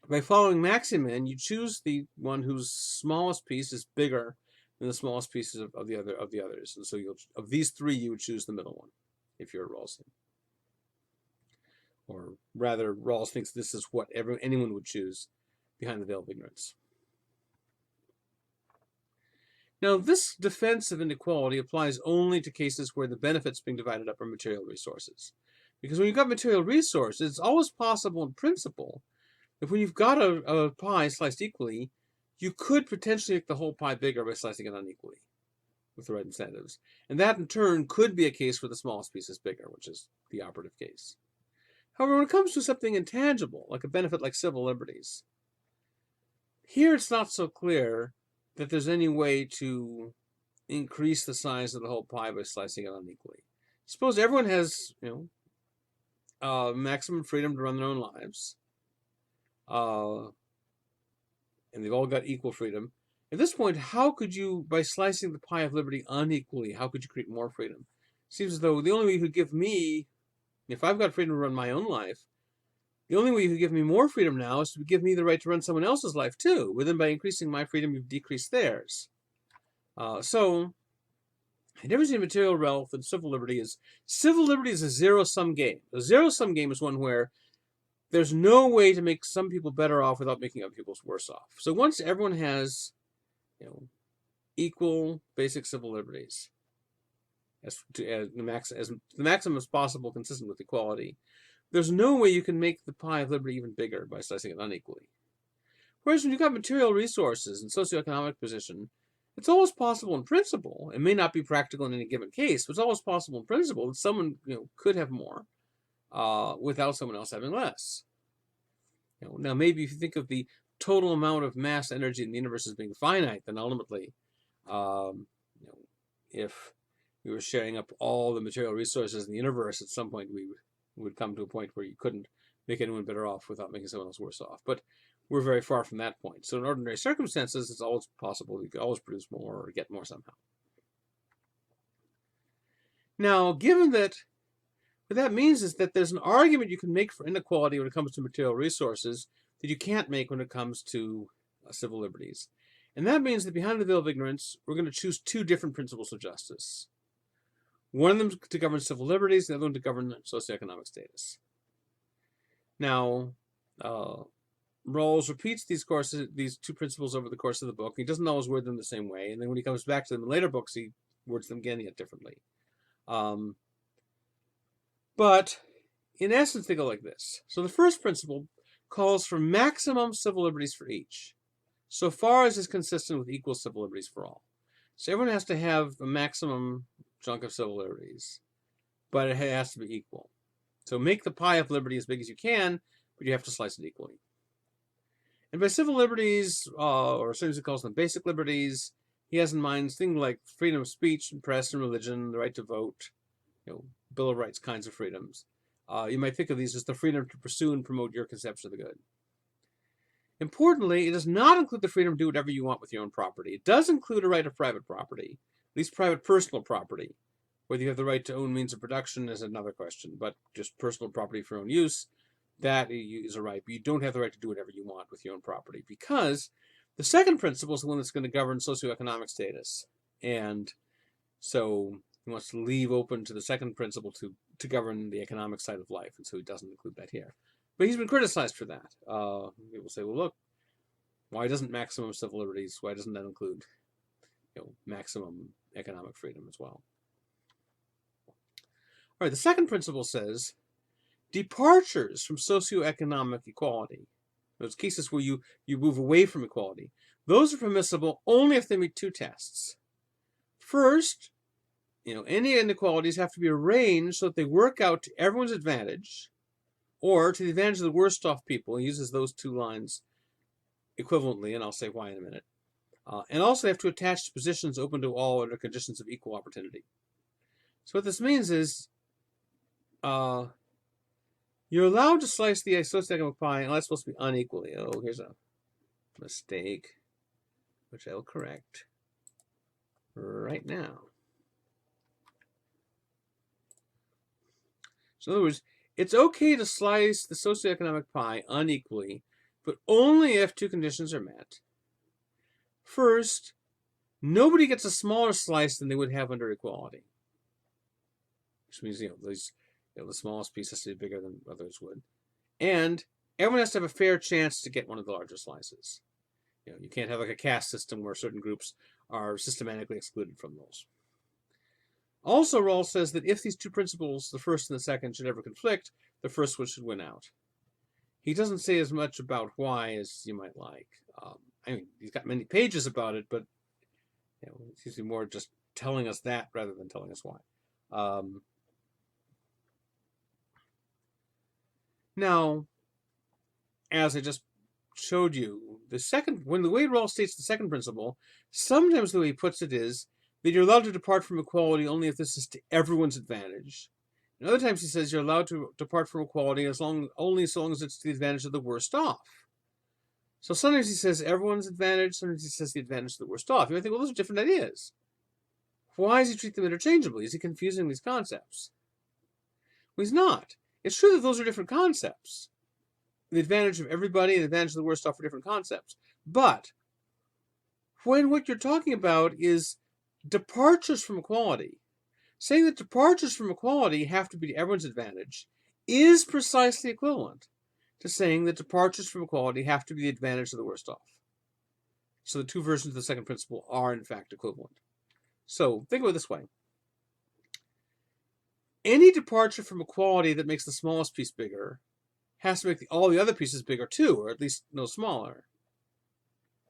Speaker 1: by following Maximin, you choose the one whose smallest piece is bigger than the smallest pieces of the others. And so of these 3, you would choose the middle one if you're a Rawlsian. Or rather, Rawls thinks this is what anyone would choose behind the veil of ignorance. Now, this defense of inequality applies only to cases where the benefits being divided up are material resources. Because when you've got material resources, it's always possible in principle that when you've got a pie sliced equally, you could potentially make the whole pie bigger by slicing it unequally with the right incentives. And that, in turn, could be a case where the smallest piece is bigger, which is the operative case. However, when it comes to something intangible, like a benefit like civil liberties, here it's not so clear that there's any way to increase the size of the whole pie by slicing it unequally. Suppose everyone has, maximum freedom to run their own lives, and they've all got equal freedom. At this point, how could you, by slicing the pie of liberty unequally, how could you create more freedom? Seems as though the only way you could give me, if I've got freedom to run my own life, the only way you could give me more freedom now is to give me the right to run someone else's life too. Well, then by increasing my freedom, you've decreased theirs. So the difference between material wealth and civil liberty is a zero-sum game. A zero-sum game is one where there's no way to make some people better off without making other people worse off. So once everyone has, equal basic civil liberties, as the maximum as possible, consistent with equality, there's no way you can make the pie of liberty even bigger by slicing it unequally. Whereas when you've got material resources and socioeconomic position, it's always possible in principle. It may not be practical in any given case, but it's always possible in principle that someone could have more without someone else having less. Now maybe if you think of the total amount of mass energy in the universe as being finite, then ultimately, if we were sharing up all the material resources in the universe, at some point we would come to a point where you couldn't make anyone better off without making someone else worse off. But we're very far from that point. So in ordinary circumstances, it's always possible you could always produce more or get more somehow. Now, given that, what that means is that there's an argument you can make for inequality when it comes to material resources that you can't make when it comes to civil liberties. And that means that behind the veil of ignorance, we're going to choose two different principles of justice. One of them to govern civil liberties, the other one to govern socioeconomic status. Now, Rawls repeats these two principles over the course of the book. He doesn't always word them the same way, and then when he comes back to them in later books, he words them again yet differently. But in essence, they go like this. So the first principle calls for maximum civil liberties for each, so far as is consistent with equal civil liberties for all. So everyone has to have a maximum chunk of civil liberties, but it has to be equal. So make the pie of liberty as big as you can, but you have to slice it equally. And by civil liberties, or sometimes he calls them basic liberties, he has in mind things like freedom of speech and press and religion, the right to vote, Bill of Rights kinds of freedoms. You might think of these as the freedom to pursue and promote your conception of the good. Importantly, it does not include the freedom to do whatever you want with your own property. It does include a right of private property, at least private personal property. Whether you have the right to own means of production is another question, but just personal property for your own use, that is a right. But you don't have the right to do whatever you want with your own property, because the second principle is the one that's going to govern socioeconomic status. And so he wants to leave open to the second principle to govern the economic side of life, and so he doesn't include that here. But he's been criticized for that. People say, well, look, why doesn't maximum civil liberties, why doesn't that include maximum economic freedom as well? All right, the second principle says departures from socioeconomic equality, those cases where you move away from equality, those are permissible only if they meet two tests. First, any inequalities have to be arranged so that they work out to everyone's advantage, or to the advantage of the worst off people. He uses those two lines equivalently, and I'll say why in a minute. And also they have to attach to positions open to all under conditions of equal opportunity. So what this means is you're allowed to slice the socioeconomic pie, and that's supposed to be unequally. Oh, here's a mistake, which I will correct right now. So in other words, it's okay to slice the socioeconomic pie unequally, but only if two conditions are met. First, nobody gets a smaller slice than they would have under equality, which means the smallest piece has to be bigger than others would, and everyone has to have a fair chance to get one of the larger slices. You can't have like a caste system where certain groups are systematically excluded from those. Also, Rawls says that if these two principles, the first and the second, should ever conflict, the first one should win out. He doesn't say as much about why as you might like. He's got many pages about it, but it's usually more just telling us that rather than telling us why. Now, as I just showed you, when the way Rawls states the second principle, sometimes the way he puts it is that you're allowed to depart from equality only if this is to everyone's advantage. And other times he says you're allowed to depart from equality only so long as it's to the advantage of the worst off. So sometimes he says everyone's advantage, sometimes he says the advantage of the worst off. You might think, well, those are different ideas. Why does he treat them interchangeably? Is he confusing these concepts? Well, he's not. It's true that those are different concepts. The advantage of everybody and the advantage of the worst off are different concepts. But when what you're talking about is departures from equality, saying that departures from equality have to be to everyone's advantage is precisely equivalent to saying that departures from equality have to be the advantage of the worst off. So the two versions of the second principle are, in fact, equivalent. So think of it this way. Any departure from equality that makes the smallest piece bigger has to make all the other pieces bigger too, or at least no smaller.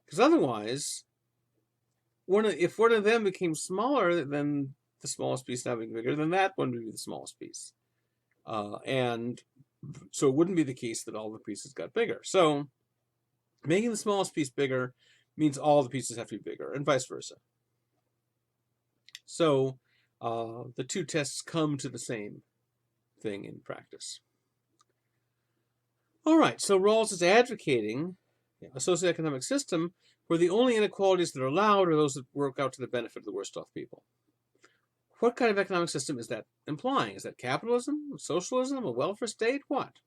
Speaker 1: Because otherwise, if one of them became smaller than the smallest piece now being bigger, then that one would be the smallest piece. And so it wouldn't be the case that all the pieces got bigger. So making the smallest piece bigger means all the pieces have to be bigger, and vice versa. So the two tests come to the same thing in practice. All right, so Rawls is advocating a socioeconomic system where the only inequalities that are allowed are those that work out to the benefit of the worst off people. What kind of economic system is that implying? Is that capitalism, socialism, a welfare state? What?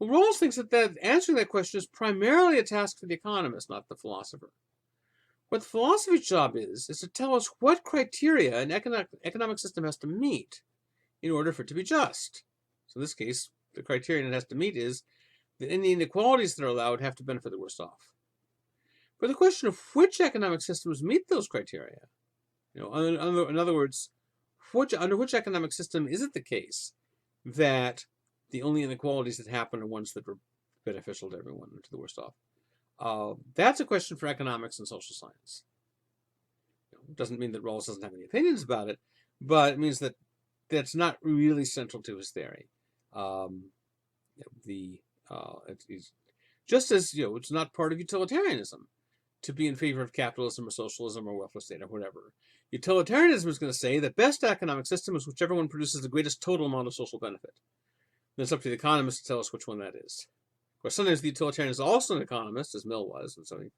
Speaker 1: Well, Rawls thinks that answering that question is primarily a task for the economist, not the philosopher. What the philosophy's job is to tell us what criteria an economic system has to meet in order for it to be just. So in this case, the criterion it has to meet is that any inequalities that are allowed have to benefit the worst off. But the question of which economic systems meet those criteria, in other words, under which economic system is it the case that the only inequalities that happen are ones that are beneficial to everyone and to the worst off? That's a question for economics and social science. It doesn't mean that Rawls doesn't have any opinions about it, but it means that that's not really central to his theory. It's just as it's not part of utilitarianism to be in favor of capitalism or socialism or welfare state or whatever. Utilitarianism is going to say the best economic system is whichever one produces the greatest total amount of social benefit. And it's up to the economist to tell us which one that is. Of course, sometimes the utilitarian is also an economist, as Mill was, and so he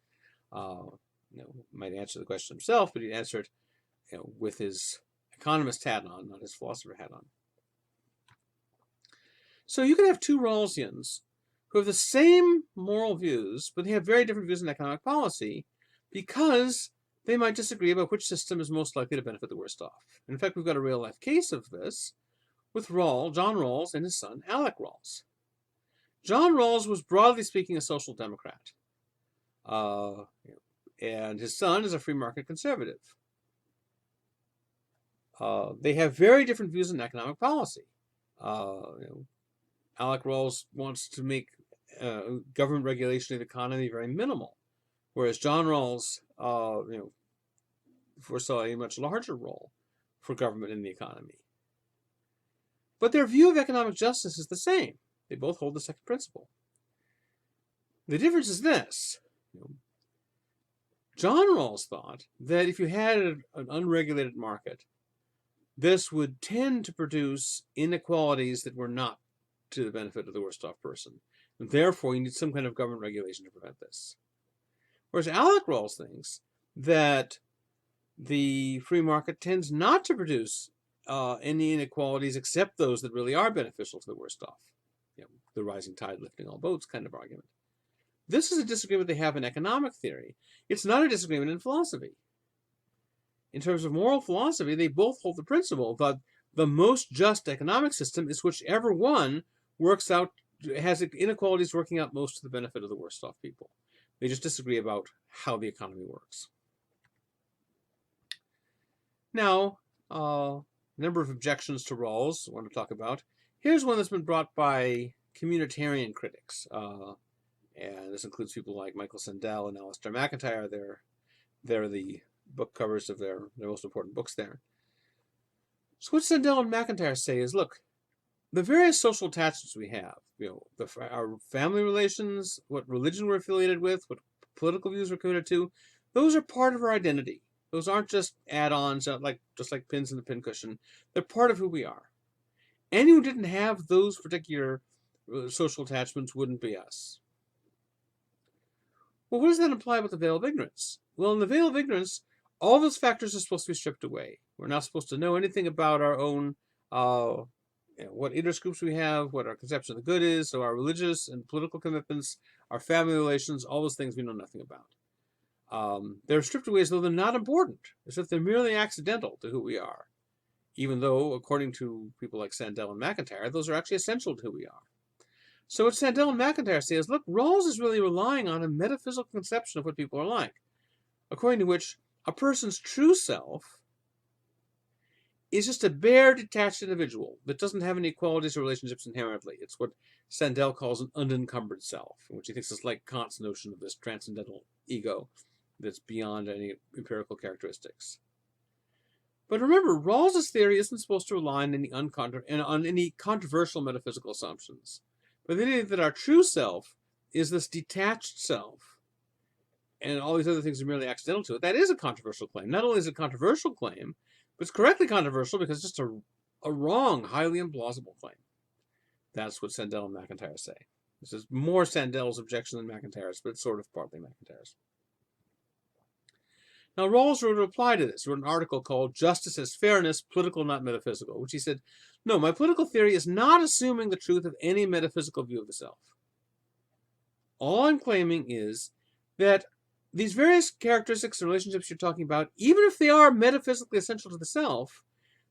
Speaker 1: might answer the question himself, but he'd answer it with his economist hat on, not his philosopher hat on. So you can have two Rawlsians who have the same moral views, but they have very different views in economic policy because they might disagree about which system is most likely to benefit the worst off. In fact, we've got a real-life case of this with John Rawls and his son, Alec Rawls. John Rawls was, broadly speaking, a social democrat, and his son is a free market conservative. They have very different views in economic policy. Alec Rawls wants to make government regulation of the economy very minimal, whereas John Rawls, foresaw a much larger role for government in the economy. But their view of economic justice is the same. They both hold the second principle. The difference is this. John Rawls thought that if you had an unregulated market, this would tend to produce inequalities that were not to the benefit of the worst off person. And therefore, you need some kind of government regulation to prevent this. Whereas Alec Rawls thinks that the free market tends not to produce any inequalities except those that really are beneficial to the worst off. The rising tide lifting all boats kind of argument. This is a disagreement they have in economic theory. It's not a disagreement in philosophy. In terms of moral philosophy, they both hold the principle that the most just economic system is whichever one has inequalities working out most to the benefit of the worst off people. They just disagree about how the economy works. Now, a number of objections to Rawls I want to talk about. Here's one that's been brought by communitarian critics. And this includes people like Michael Sandel and Alistair McIntyre. They're the book covers of their most important books there. So what Sandel and McIntyre say is, look, the various social attachments we have, our family relations, what religion we're affiliated with, what political views we're committed to, those are part of our identity. Those aren't just add-ons, just like pins in the pincushion. They're part of who we are. Anyone who didn't have those particular social attachments wouldn't be us. Well, what does that imply about the veil of ignorance? Well, in the veil of ignorance, all those factors are supposed to be stripped away. We're not supposed to know anything about our own, what interest groups we have, what our conception of the good is, so our religious and political commitments, our family relations, all those things we know nothing about. They're stripped away as though they're not important, as if they're merely accidental to who we are, even though, according to people like Sandel and McIntyre, those are actually essential to who we are. So what Sandel and McIntyre say is, look, Rawls is really relying on a metaphysical conception of what people are like, according to which a person's true self is just a bare, detached individual that doesn't have any qualities or relationships inherently. It's what Sandel calls an unencumbered self, which he thinks is like Kant's notion of this transcendental ego that's beyond any empirical characteristics. But remember, Rawls' theory isn't supposed to rely on any controversial metaphysical assumptions. But the idea that our true self is this detached self, and all these other things are merely accidental to it, that is a controversial claim. Not only is it a controversial claim, but it's correctly controversial because it's just a wrong, highly implausible claim. That's what Sandel and McIntyre say. This is more Sandel's objection than McIntyre's, but it's sort of partly McIntyre's. Now, Rawls wrote a reply to this. He wrote an article called Justice as Fairness, Political Not Metaphysical, which he said, no, my political theory is not assuming the truth of any metaphysical view of the self. All I'm claiming is that these various characteristics and relationships you're talking about, even if they are metaphysically essential to the self,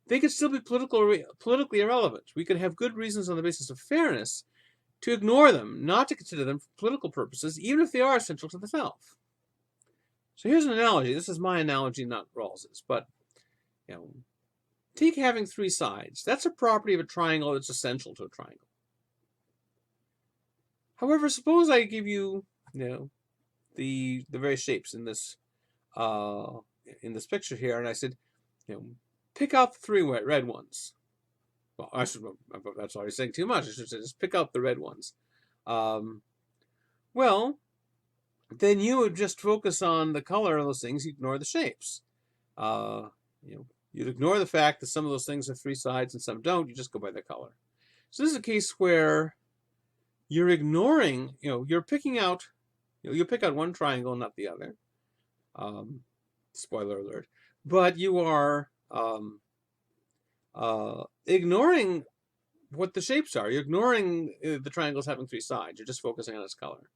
Speaker 1: they could still be politically irrelevant. We could have good reasons on the basis of fairness to ignore them, not to consider them for political purposes, even if they are essential to the self. So here's an analogy. This is my analogy, not Rawls's. But, take having three sides. That's a property of a triangle that's essential to a triangle. However, suppose I give you, the various shapes in this picture here, and I said, pick out the three red ones. Well, that's already saying too much. I should say just pick out the red ones. Well, then you would just focus on the color of those things. You ignore the shapes. You'd ignore the fact that some of those things have three sides and some don't. You just go by the color. So this is a case where you're ignoring, you're picking out, you'll pick out one triangle, not the other. Spoiler alert. But you are ignoring what the shapes are. You're ignoring the triangles having three sides. You're just focusing on its color.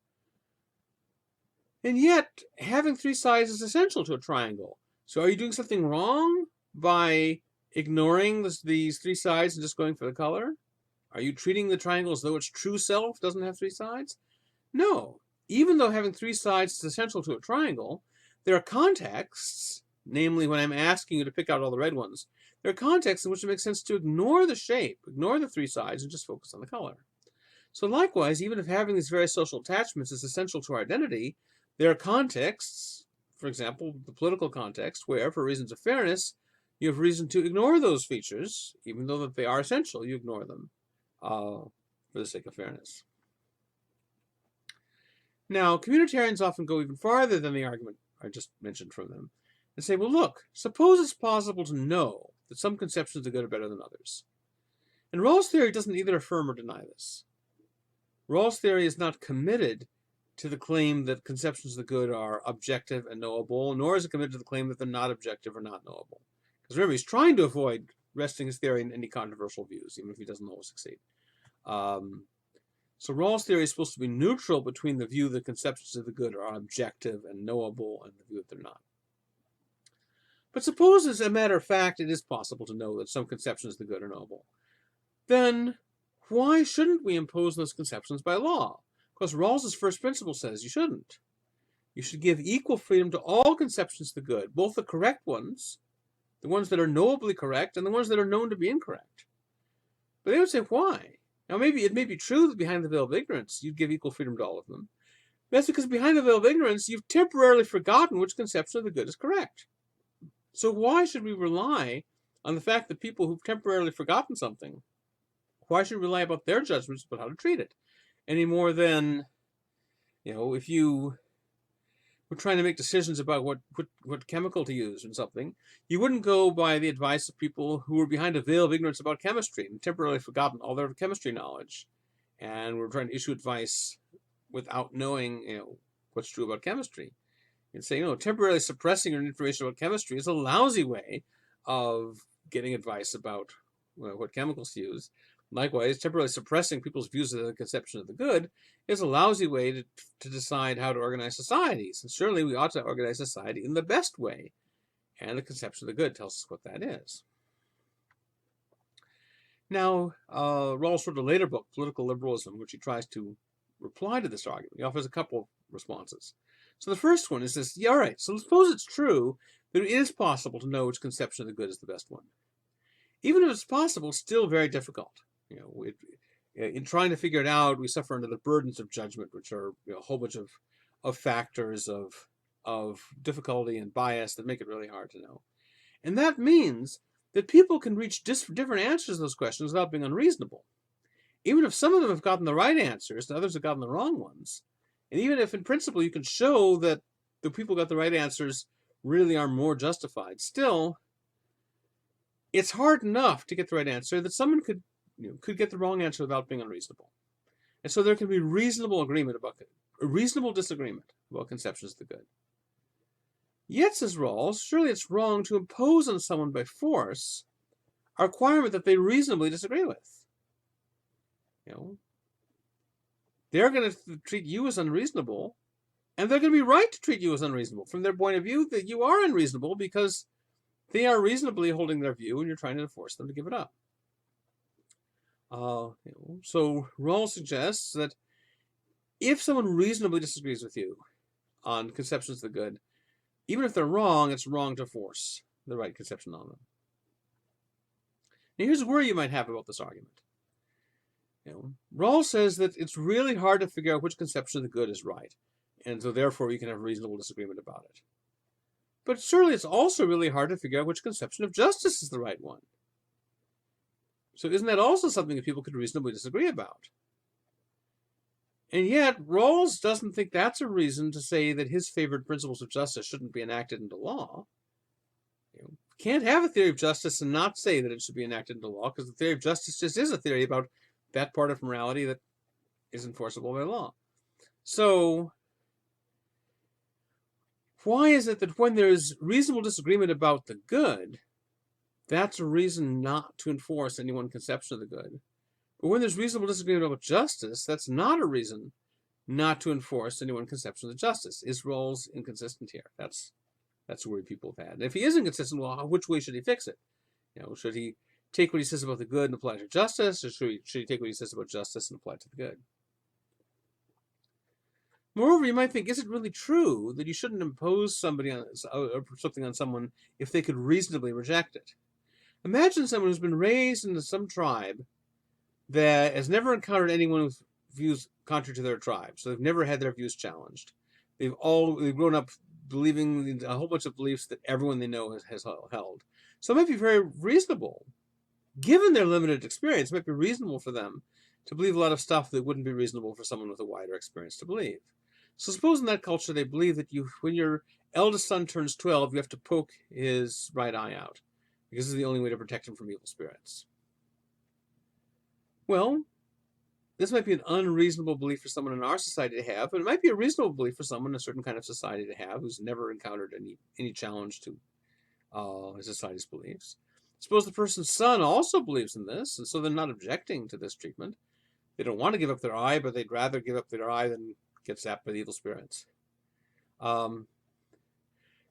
Speaker 1: And yet, having three sides is essential to a triangle. So are you doing something wrong by ignoring these three sides and just going for the color? Are you treating the triangle as though its true self doesn't have three sides? No. Even though having three sides is essential to a triangle, there are contexts, namely when I'm asking you to pick out all the red ones, there are contexts in which it makes sense to ignore the shape, ignore the three sides, and just focus on the color. So likewise, even if having these various social attachments is essential to our identity, there are contexts, for example, the political context, where, for reasons of fairness, you have reason to ignore those features, even though that they are essential, you ignore them for the sake of fairness. Now, communitarians often go even farther than the argument I just mentioned from them, and say, well, look, suppose it's possible to know that some conceptions of the good are better than others. And Rawls' theory doesn't either affirm or deny this. Rawls' theory is not committed to the claim that conceptions of the good are objective and knowable, nor is it committed to the claim that they're not objective or not knowable. Because remember, he's trying to avoid resting his theory in any controversial views, even if he doesn't always succeed. So Rawls' theory is supposed to be neutral between the view that conceptions of the good are objective and knowable and the view that they're not. But suppose, as a matter of fact, it is possible to know that some conceptions of the good are knowable. Then why shouldn't we impose those conceptions by law? Because Rawls' first principle says you shouldn't. You should give equal freedom to all conceptions of the good, both the correct ones, the ones that are knowably correct, and the ones that are known to be incorrect. But they would say, why? Now, it may be true that behind the veil of ignorance, you'd give equal freedom to all of them. That's because behind the veil of ignorance, you've temporarily forgotten which conception of the good is correct. So why should we rely on the fact that people who've temporarily forgotten something, why should we rely about their judgments about how to treat it? Any more than, if you were trying to make decisions about what chemical to use in something, you wouldn't go by the advice of people who were behind a veil of ignorance about chemistry and temporarily forgotten all their chemistry knowledge, and were trying to issue advice without knowing, what's true about chemistry. And say, temporarily suppressing your information about chemistry is a lousy way of getting advice about what chemicals to use. Likewise, temporarily suppressing people's views of the conception of the good is a lousy way to decide how to organize societies. And certainly we ought to organize society in the best way. And the conception of the good tells us what that is. Now, Rawls wrote a later book, Political Liberalism, which he tries to reply to this argument. He offers a couple of responses. So the first one is this: all right, so suppose it's true that it is possible to know which conception of the good is the best one. Even if it's possible, it's still very difficult. In trying to figure it out, we suffer under the burdens of judgment, which are a whole bunch of factors of difficulty and bias that make it really hard to know. And that means that people can reach different answers to those questions without being unreasonable. Even if some of them have gotten the right answers, and others have gotten the wrong ones, and even if in principle you can show that the people who got the right answers really are more justified, still, it's hard enough to get the right answer that someone could get the wrong answer without being unreasonable. And so there can be reasonable disagreement about conceptions of the good. Yet, says Rawls, surely it's wrong to impose on someone by force a requirement that they reasonably disagree with. They're going to treat you as unreasonable, and they're going to be right to treat you as unreasonable. From their point of view, that you are unreasonable because they are reasonably holding their view, and you're trying to force them to give it up. So Rawls suggests that if someone reasonably disagrees with you on conceptions of the good, even if they're wrong, it's wrong to force the right conception on them. Now, here's a worry you might have about this argument. Rawls says that it's really hard to figure out which conception of the good is right, and so therefore you can have reasonable disagreement about it. But surely it's also really hard to figure out which conception of justice is the right one. So isn't that also something that people could reasonably disagree about? And yet, Rawls doesn't think that's a reason to say that his favored principles of justice shouldn't be enacted into law. Can't have a theory of justice and not say that it should be enacted into law, because the theory of justice just is a theory about that part of morality that is enforceable by law. So, why is it that when there's reasonable disagreement about the good, that's a reason not to enforce any one conception of the good? But when there's reasonable disagreement about justice, that's not a reason not to enforce any one conception of justice. Is Rawls inconsistent here? That's a worry people have had. And if he is inconsistent, well, which way should he fix it? Should he take what he says about the good and apply it to justice, or should he take what he says about justice and apply it to the good? Moreover, you might think, is it really true that you shouldn't impose something on someone if they could reasonably reject it? Imagine someone who's been raised into some tribe that has never encountered anyone with views contrary to their tribe, so they've never had their views challenged. They've grown up believing a whole bunch of beliefs that everyone they know has held. So it might be very reasonable, given their limited experience, it might be reasonable for them to believe a lot of stuff that wouldn't be reasonable for someone with a wider experience to believe. So suppose in that culture they believe that when your eldest son turns 12, you have to poke his right eye out, because this is the only way to protect him from evil spirits. Well, this might be an unreasonable belief for someone in our society to have, but it might be a reasonable belief for someone in a certain kind of society to have who's never encountered any challenge to his society's beliefs. Suppose the person's son also believes in this, and so they're not objecting to this treatment. They don't want to give up their eye, but they'd rather give up their eye than get zapped by the evil spirits.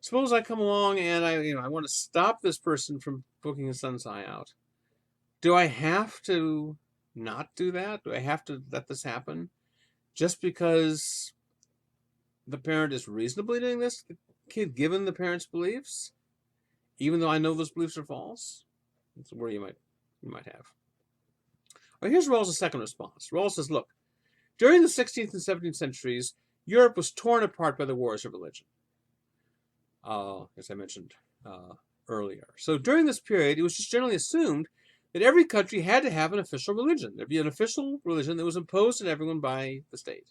Speaker 1: Suppose I come along and I want to stop this person from poking his son's eye out. Do I have to not do that? Do I have to let this happen just because the parent is reasonably doing this, the kid, given the parent's beliefs, even though I know those beliefs are false? That's a worry you might have. Well, here's Rawls' second response. Rawls says, look, during the 16th and 17th centuries, Europe was torn apart by the wars of religion, as I mentioned earlier. So during this period, it was just generally assumed that every country had to have an official religion. There'd be an official religion that was imposed on everyone by the state.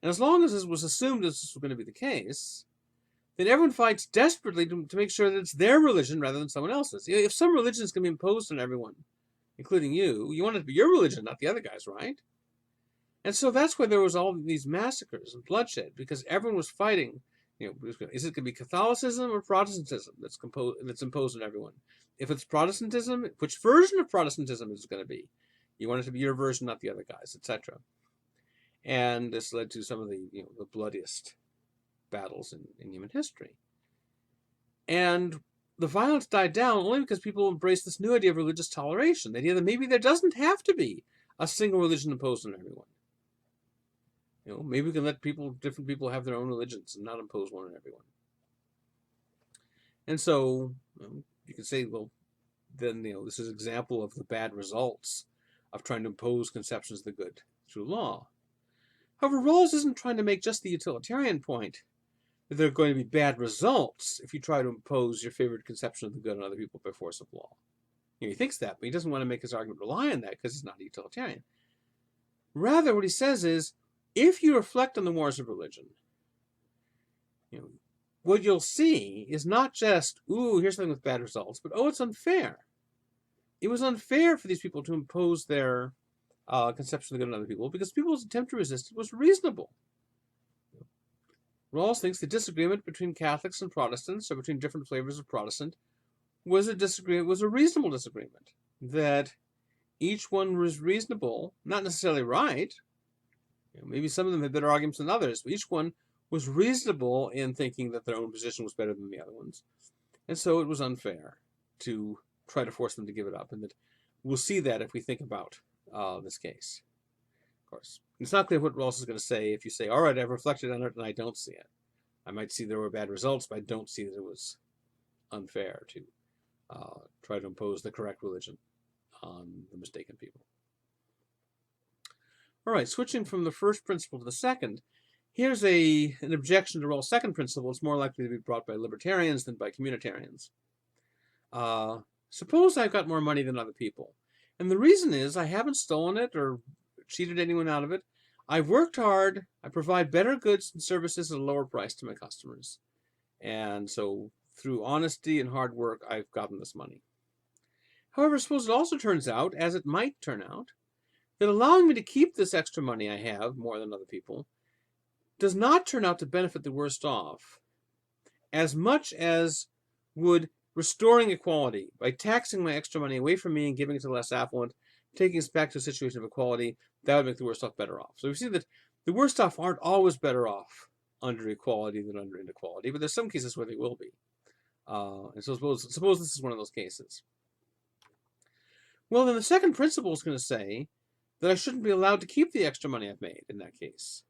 Speaker 1: And as long as it was assumed this was going to be the case, then everyone fights desperately to make sure that it's their religion rather than someone else's. If some religion is going to be imposed on everyone, including you want it to be your religion, not the other guy's, right? And so that's why there was all these massacres and bloodshed, because everyone was fighting. Is it going to be Catholicism or Protestantism that's imposed on everyone? If it's Protestantism, which version of Protestantism is it going to be? You want it to be your version, not the other guy's, etc. And this led to some of the the bloodiest battles in human history. And the violence died down only because people embraced this new idea of religious toleration, the idea that maybe there doesn't have to be a single religion imposed on everyone. Maybe we can let different people have their own religions and not impose one on everyone. And so you can say, well, then this is an example of the bad results of trying to impose conceptions of the good through law. However, Rawls isn't trying to make just the utilitarian point that there are going to be bad results if you try to impose your favorite conception of the good on other people by force of law. He thinks that, but he doesn't want to make his argument rely on that because he's not a utilitarian. Rather, what he says is, if you reflect on the wars of religion, what you'll see is not just, ooh, here's something with bad results, but it's unfair. It was unfair for these people to impose their conception of the good on other people because people's attempt to resist it was reasonable. Rawls thinks the disagreement between Catholics and Protestants, or between different flavors of Protestant, was a reasonable disagreement. That each one was reasonable, not necessarily right. Maybe some of them had better arguments than others, but each one was reasonable in thinking that their own position was better than the other ones. And so it was unfair to try to force them to give it up. And that we'll see that if we think about this case. Of course, it's not clear what Rawls is going to say if you say, all right, I've reflected on it and I don't see it. I might see there were bad results, but I don't see that it was unfair to try to impose the correct religion on the mistaken people. All right, switching from the first principle to the second, here's an objection to Rawls' second principle. It's more likely to be brought by libertarians than by communitarians. Suppose I've got more money than other people. And the reason is I haven't stolen it or cheated anyone out of it. I've worked hard. I provide better goods and services at a lower price to my customers. And so through honesty and hard work, I've gotten this money. However, suppose it also turns out, as it might turn out, that allowing me to keep this extra money I have, more than other people, does not turn out to benefit the worst off as much as would restoring equality by taxing my extra money away from me and giving it to the less affluent, taking us back to a situation of equality. That would make the worst off better off. So we see that the worst off aren't always better off under equality than under inequality, but there's some cases where they will be. And so suppose this is one of those cases. Well, then the second principle is going to say that I shouldn't be allowed to keep the extra money I've made in that case,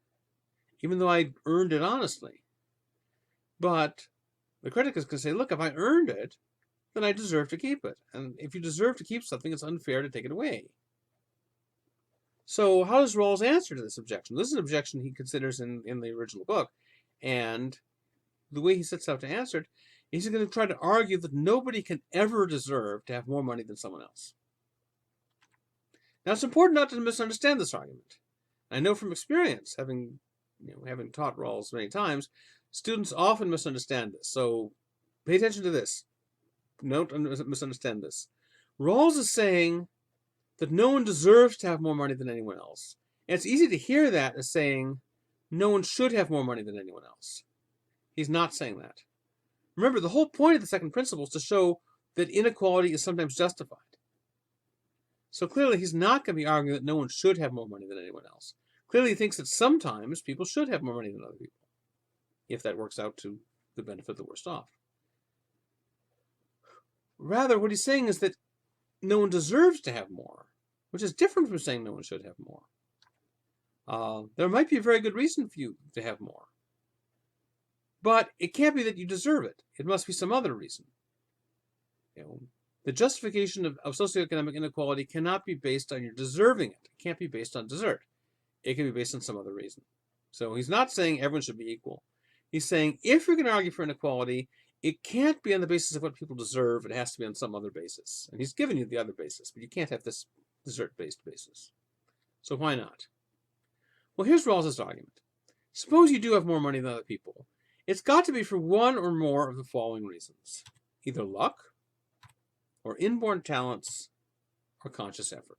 Speaker 1: even though I earned it honestly. But the critic is going to say, look, if I earned it, then I deserve to keep it. And if you deserve to keep something, it's unfair to take it away. So how does Rawls answer to this objection? This is an objection he considers in the original book. And the way he sets out to answer it, he's going to try to argue that nobody can ever deserve to have more money than someone else. Now, it's important not to misunderstand this argument. I know from experience, having taught Rawls many times, students often misunderstand this. So pay attention to this. Don't misunderstand this. Rawls is saying that no one deserves to have more money than anyone else. And it's easy to hear that as saying no one should have more money than anyone else. He's not saying that. Remember, the whole point of the second principle is to show that inequality is sometimes justified. So clearly he's not going to be arguing that no one should have more money than anyone else. Clearly he thinks that sometimes people should have more money than other people, if that works out to the benefit of the worst off. Rather, what he's saying is that no one deserves to have more, which is different from saying no one should have more. There might be a very good reason for you to have more, but it can't be that you deserve it. It must be some other reason. The justification of socioeconomic inequality cannot be based on your deserving it. It can't be based on desert. It can be based on some other reason. So he's not saying everyone should be equal. He's saying if you're going to argue for inequality, it can't be on the basis of what people deserve. It has to be on some other basis. And he's given you the other basis, but you can't have this desert-based basis. So why not? Well, here's Rawls' argument. suppose you do have more money than other people. It's got to be for one or more of the following reasons: either luck, or inborn talents, or conscious effort.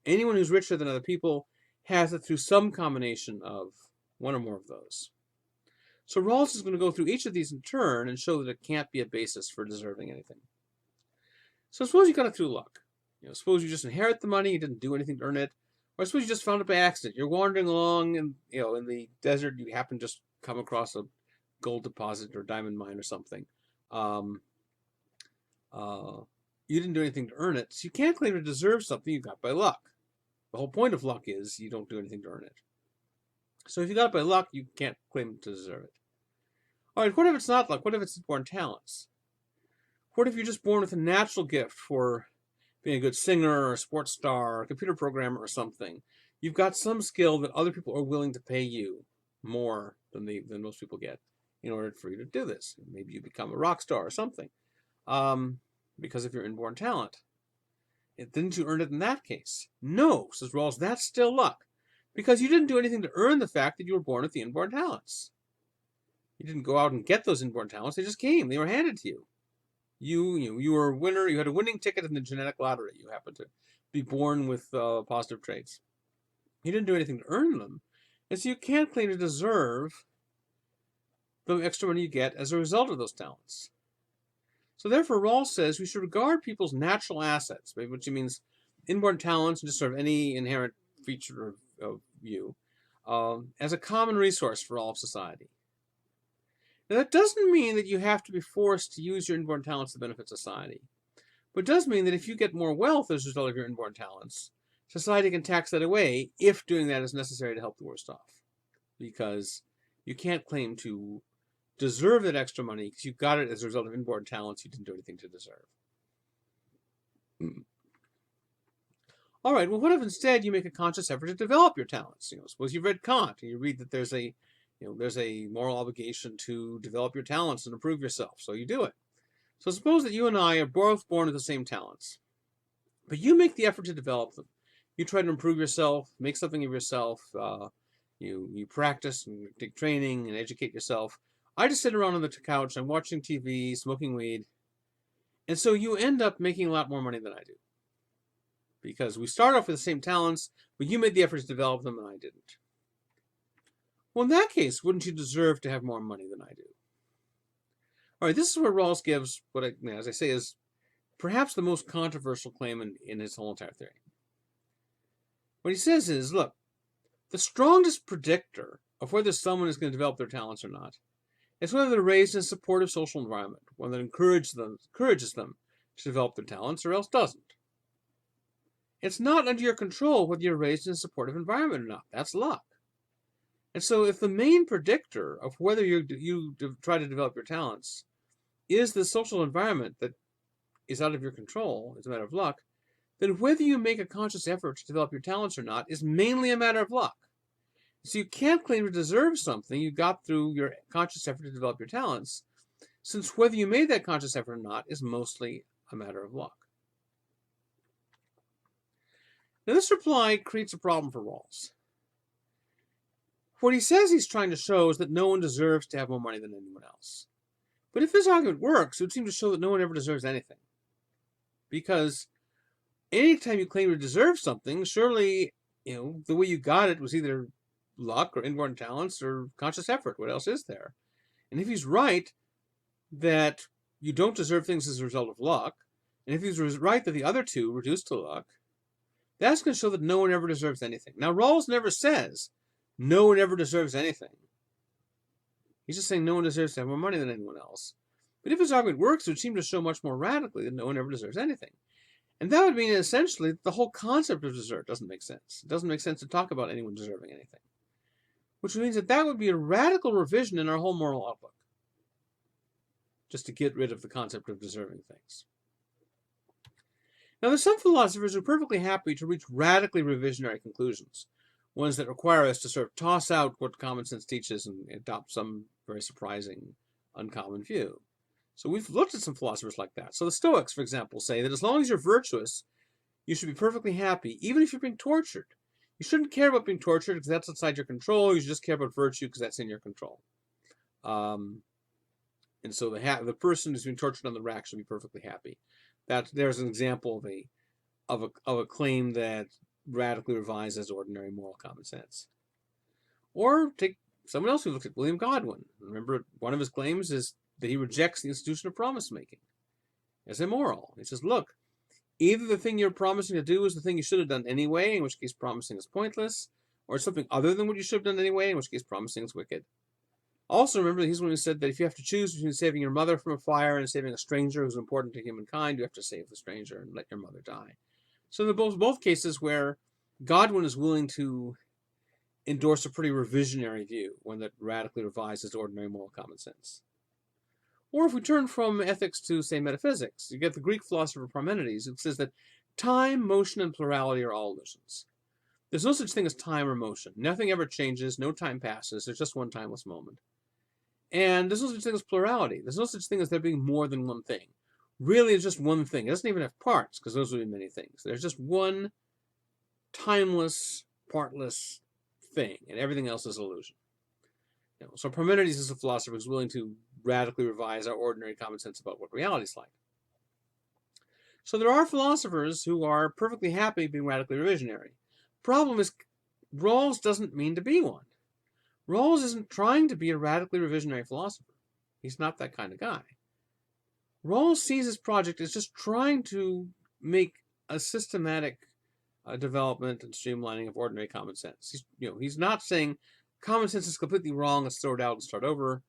Speaker 1: Anyone who's richer than other people has it through some combination of one or more of those. So Rawls is going to go through each of these in turn and show that it can't be a basis for deserving anything. So suppose you got it through luck. Suppose you just inherit the money, you didn't do anything to earn it, or suppose you just found it by accident. You're wandering along in the desert, you happen to just come across a gold deposit or diamond mine or something. You didn't do anything to earn it, so you can't claim to deserve something you got by luck. The whole point of luck is you don't do anything to earn it. So if you got it by luck, you can't claim to deserve it. All right, what if it's not luck? What if it's inborn talents? What if you're just born with a natural gift for being a good singer or a sports star or a computer programmer or something? You've got some skill that other people are willing to pay you more than most people get in order for you to do this. Maybe you become a rock star or something. Because of your inborn talent. Didn't you earn it in that case? No, says Rawls, that's still luck. Because you didn't do anything to earn the fact that you were born with the inborn talents. You didn't go out and get those inborn talents, they just came, they were handed to you. You were a winner, you had a winning ticket in the genetic lottery. You happened to be born with positive traits. You didn't do anything to earn them, and so you can't claim to deserve the extra money you get as a result of those talents. So therefore, Rawls says we should regard people's natural assets, which means inborn talents and just sort of any inherent feature of you, as a common resource for all of society. Now, that doesn't mean that you have to be forced to use your inborn talents to benefit society, but it does mean that if you get more wealth as a result of your inborn talents, society can tax that away if doing that is necessary to help the worst off, because you can't claim to deserve that extra money because you got it as a result of inborn talents you didn't do anything to deserve. All right, well, what if instead you make a conscious effort to develop your talents? Suppose you've read Kant and you read that there's a moral obligation to develop your talents and improve yourself, so you do it. So suppose that you and I are both born with the same talents, but you make the effort to develop them. You try to improve yourself, make something of yourself. You practice and take training and educate yourself. I just sit around on the couch, I'm watching TV, smoking weed, and so you end up making a lot more money than I do. Because we start off with the same talents, but you made the effort to develop them and I didn't. Well, in that case, wouldn't you deserve to have more money than I do? All right, this is where Rawls gives what, as I say, is perhaps the most controversial claim in his whole entire theory. What he says is, look, the strongest predictor of whether someone is going to develop their talents or not is whether they're raised in a supportive social environment, one that encourages them to develop their talents or else doesn't. It's not under your control whether you're raised in a supportive environment or not. That's luck. And so if the main predictor of whether you try to develop your talents is the social environment that is out of your control, it's a matter of luck, then whether you make a conscious effort to develop your talents or not is mainly a matter of luck. So you can't claim to deserve something you got through your conscious effort to develop your talents, since whether you made that conscious effort or not is mostly a matter of luck. Now this reply creates a problem for Rawls. What he says he's trying to show is that no one deserves to have more money than anyone else. But if this argument works, it would seem to show that no one ever deserves anything. Because anytime you claim to deserve something, surely, the way you got it was either luck or inborn talents or conscious effort. What else is there? And if he's right that you don't deserve things as a result of luck, and if he's right that the other two reduce to luck, that's going to show that no one ever deserves anything. Now, Rawls never says no one ever deserves anything. He's just saying no one deserves to have more money than anyone else. But if his argument works, it would seem to show much more radically that no one ever deserves anything. And that would mean essentially that the whole concept of desert doesn't make sense. It doesn't make sense to talk about anyone deserving anything. Which means that would be a radical revision in our whole moral outlook, just to get rid of the concept of deserving things. Now, there's some philosophers who are perfectly happy to reach radically revisionary conclusions, ones that require us to sort of toss out what common sense teaches and adopt some very surprising, uncommon view. So we've looked at some philosophers like that. So the Stoics, for example, say that as long as you're virtuous, you should be perfectly happy, even if you're being tortured. You shouldn't care about being tortured because that's outside your control. You should just care about virtue because that's in your control. And so the person who's being tortured on the rack should be perfectly happy. There's an example of a claim that radically revises ordinary moral common sense. Or take someone else who looked at William Godwin. Remember, one of his claims is that he rejects the institution of promise making as immoral. He says, look, either the thing you're promising to do is the thing you should have done anyway, in which case promising is pointless, or it's something other than what you should have done anyway, in which case promising is wicked. Also, remember that he's the one who said that if you have to choose between saving your mother from a fire and saving a stranger who's important to humankind, you have to save the stranger and let your mother die. So in both cases where Godwin is willing to endorse a pretty revisionary view, one that radically revises ordinary moral common sense. Or if we turn from ethics to, say, metaphysics, you get the Greek philosopher Parmenides, who says that time, motion, and plurality are all illusions. There's no such thing as time or motion. Nothing ever changes. No time passes. There's just one timeless moment. And there's no such thing as plurality. There's no such thing as there being more than one thing. Really, it's just one thing. It doesn't even have parts, because those would be many things. There's just one timeless, partless thing, and everything else is illusion. So Parmenides is a philosopher who's willing to radically revise our ordinary common sense about what reality is like. So there are philosophers who are perfectly happy being radically revisionary. Problem is, Rawls doesn't mean to be one. Rawls isn't trying to be a radically revisionary philosopher. He's not that kind of guy. Rawls sees his project as just trying to make a systematic development and streamlining of ordinary common sense. He's not saying common sense is completely wrong, let's throw it out and start over.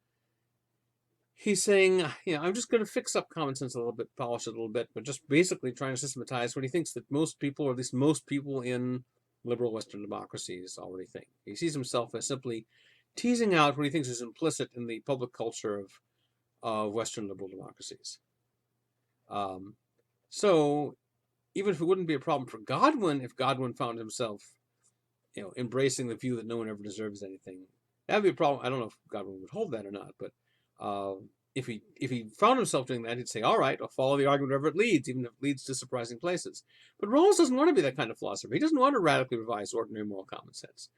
Speaker 1: He's saying, I'm just going to fix up common sense a little bit, polish it a little bit, but just basically trying to systematize what he thinks that most people, or at least most people in liberal Western democracies already think. He sees himself as simply teasing out what he thinks is implicit in the public culture of Western liberal democracies. So even if it wouldn't be a problem for Godwin, if Godwin found himself embracing the view that no one ever deserves anything, that would be a problem. I don't know if Godwin would hold that or not, but if he found himself doing that, he'd say, all right, I'll follow the argument wherever it leads, even if it leads to surprising places. But Rawls doesn't want to be that kind of philosopher. He doesn't want to radically revise ordinary moral common sense.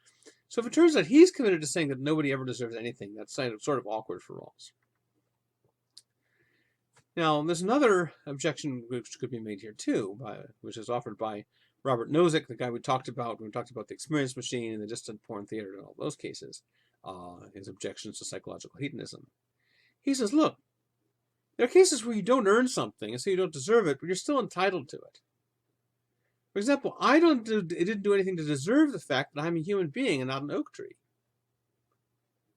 Speaker 1: So if it turns out he's committed to saying that nobody ever deserves anything, that's sort of awkward for Rawls. Now, there's another objection which could be made here too, which is offered by Robert Nozick, the guy we talked about when we talked about the experience machine and the distant porn theater and all those cases, his objections to psychological hedonism. He says, look, there are cases where you don't earn something, and so you don't deserve it, but you're still entitled to it. For example, I didn't do anything to deserve the fact that I'm a human being and not an oak tree.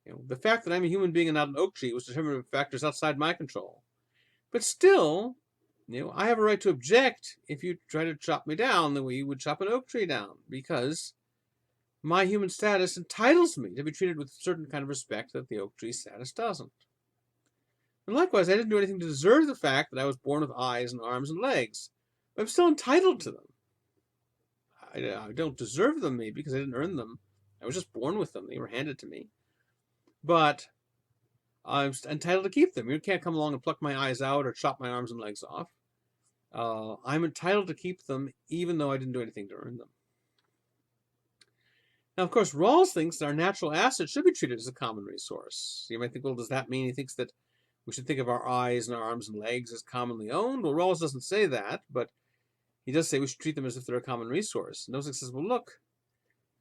Speaker 1: The fact that I'm a human being and not an oak tree was determined by factors outside my control. But still, I have a right to object if you try to chop me down the way you would chop an oak tree down, because my human status entitles me to be treated with a certain kind of respect that the oak tree status doesn't. And likewise, I didn't do anything to deserve the fact that I was born with eyes and arms and legs, but I'm still entitled to them. I don't deserve them, maybe, because I didn't earn them. I was just born with them. They were handed to me. But I'm entitled to keep them. You can't come along and pluck my eyes out or chop my arms and legs off. I'm entitled to keep them, even though I didn't do anything to earn them. Now, of course, Rawls thinks that our natural assets should be treated as a common resource. You might think, well, does that mean he thinks that we should think of our eyes and our arms and legs as commonly owned? Well, Rawls doesn't say that, but he does say we should treat them as if they're a common resource. Nozick says, well, look,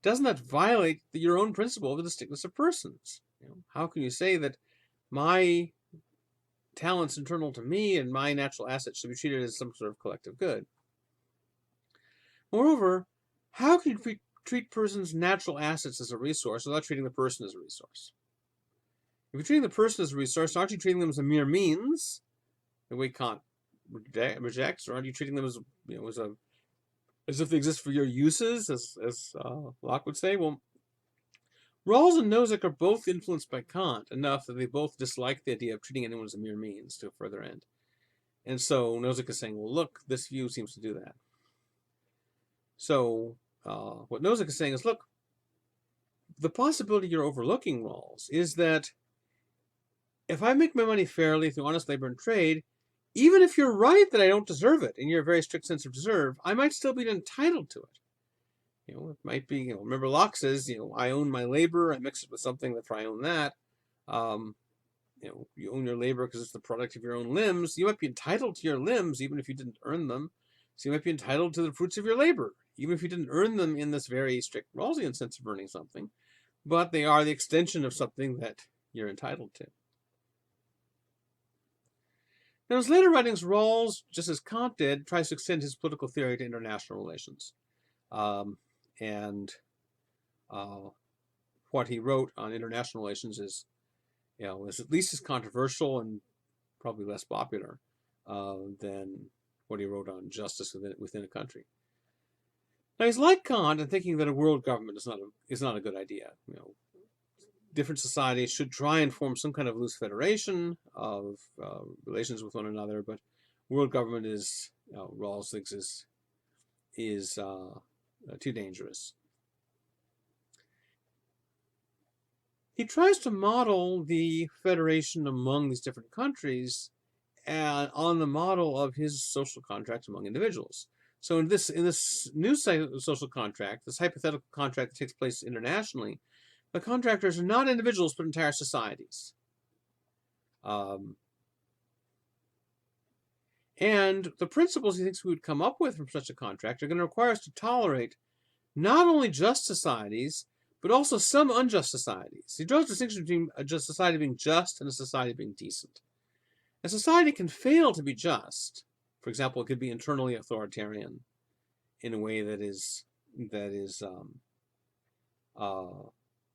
Speaker 1: doesn't that violate your own principle of the distinctness of persons? How can you say that my talents internal to me and my natural assets should be treated as some sort of collective good? Moreover, how can you treat persons' natural assets as a resource without treating the person as a resource? If you're treating the person as a resource, aren't you treating them as a mere means, the way Kant rejects, or aren't you treating them as as if they exist for your uses, as Locke would say? Well, Rawls and Nozick are both influenced by Kant enough that they both dislike the idea of treating anyone as a mere means to a further end. And so Nozick is saying, well, look, this view seems to do that. So what Nozick is saying is, look, the possibility you're overlooking, Rawls, is that if I make my money fairly through honest labor and trade, even if you're right that I don't deserve it in your very strict sense of deserve, I might still be entitled to it. It might be, remember Locke says, I own my labor, I mix it with something, therefore I own that. You own your labor because it's the product of your own limbs. You might be entitled to your limbs even if you didn't earn them. So you might be entitled to the fruits of your labor, even if you didn't earn them in this very strict Rawlsian sense of earning something. But they are the extension of something that you're entitled to. Now, in his later writings, Rawls, just as Kant did, tries to extend his political theory to international relations. What he wrote on international relations is at least as controversial and probably less popular than what he wrote on justice within a country. Now, he's like Kant in thinking that a world government is not a good idea. Different societies should try and form some kind of loose federation of relations with one another, but world government Rawls thinks is too dangerous. He tries to model the federation among these different countries on the model of his social contract among individuals. So in this new social contract, this hypothetical contract that takes place internationally, the contractors are not individuals but entire societies. And the principles he thinks we would come up with from such a contract are going to require us to tolerate not only just societies, but also some unjust societies. He draws a distinction between a society being just and a society being decent. A society can fail to be just. For example, it could be internally authoritarian in a way that is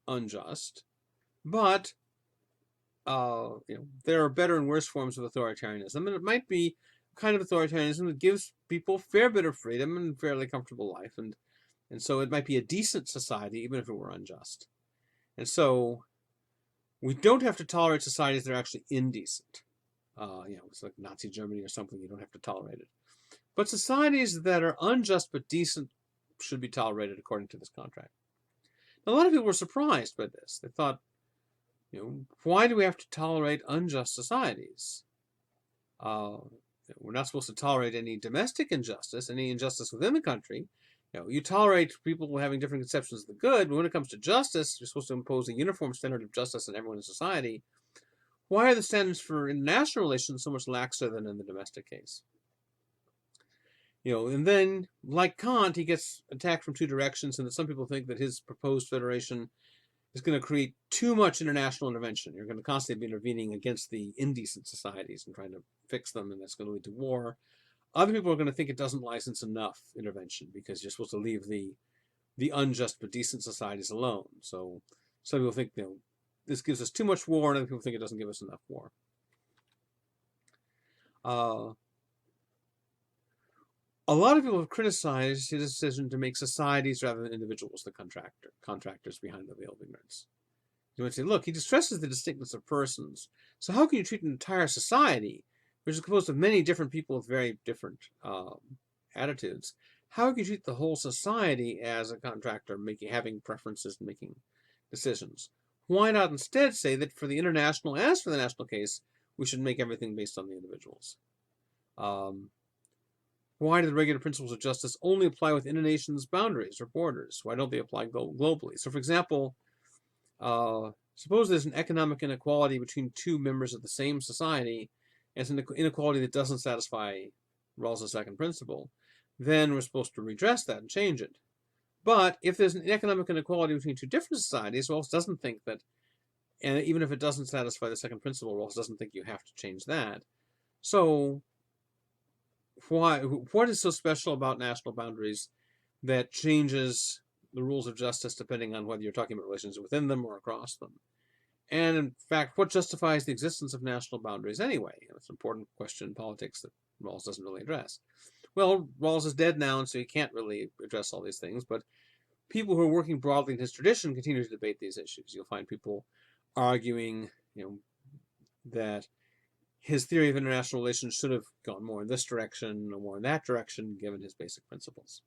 Speaker 1: unjust. But there are better and worse forms of authoritarianism, and it might be a kind of authoritarianism that gives people a fair bit of freedom and fairly comfortable life, and so it might be a decent society even if it were unjust. And so we don't have to tolerate societies that are actually indecent. It's like Nazi Germany or something, you don't have to tolerate it. But societies that are unjust but decent should be tolerated according to this contract. Now, a lot of people were surprised by this. They thought, why do we have to tolerate unjust societies? We're not supposed to tolerate any domestic injustice, any injustice within the country. You tolerate people having different conceptions of the good, but when it comes to justice, you're supposed to impose a uniform standard of justice on everyone in society. Why are the standards for international relations so much laxer than in the domestic case? And then, like Kant, he gets attacked from two directions, and that some people think that his proposed federation is going to create too much international intervention. You're going to constantly be intervening against the indecent societies and trying to fix them, and that's going to lead to war. Other people are going to think it doesn't license enough intervention because you're supposed to leave the unjust but decent societies alone. So some people think this gives us too much war, and other people think it doesn't give us enough war. A lot of people have criticized his decision to make societies rather than individuals the contractors behind the veil of ignorance. You might say, look, he stresses the distinctness of persons. So how can you treat an entire society, which is composed of many different people with very different attitudes? How can you treat the whole society as a contractor, having preferences and making decisions? Why not instead say that for the international as for the national case, we should make everything based on the individuals? Why do the regular principles of justice only apply within a nation's boundaries or borders? Why don't they apply globally? So, for example, suppose there's an economic inequality between two members of the same society, and it's an inequality that doesn't satisfy Rawls' second principle. Then we're supposed to redress that and change it. But if there's an economic inequality between two different societies, Rawls doesn't think that, and even if it doesn't satisfy the second principle, Rawls doesn't think you have to change that. So what is so special about national boundaries that changes the rules of justice depending on whether you're talking about relations within them or across them? And in fact, what justifies the existence of national boundaries anyway? It's an important question in politics that Rawls doesn't really address. Well, Rawls is dead now, and so he can't really address all these things, but people who are working broadly in his tradition continue to debate these issues. You'll find people arguing, that his theory of international relations should have gone more in this direction or more in that direction, given his basic principles.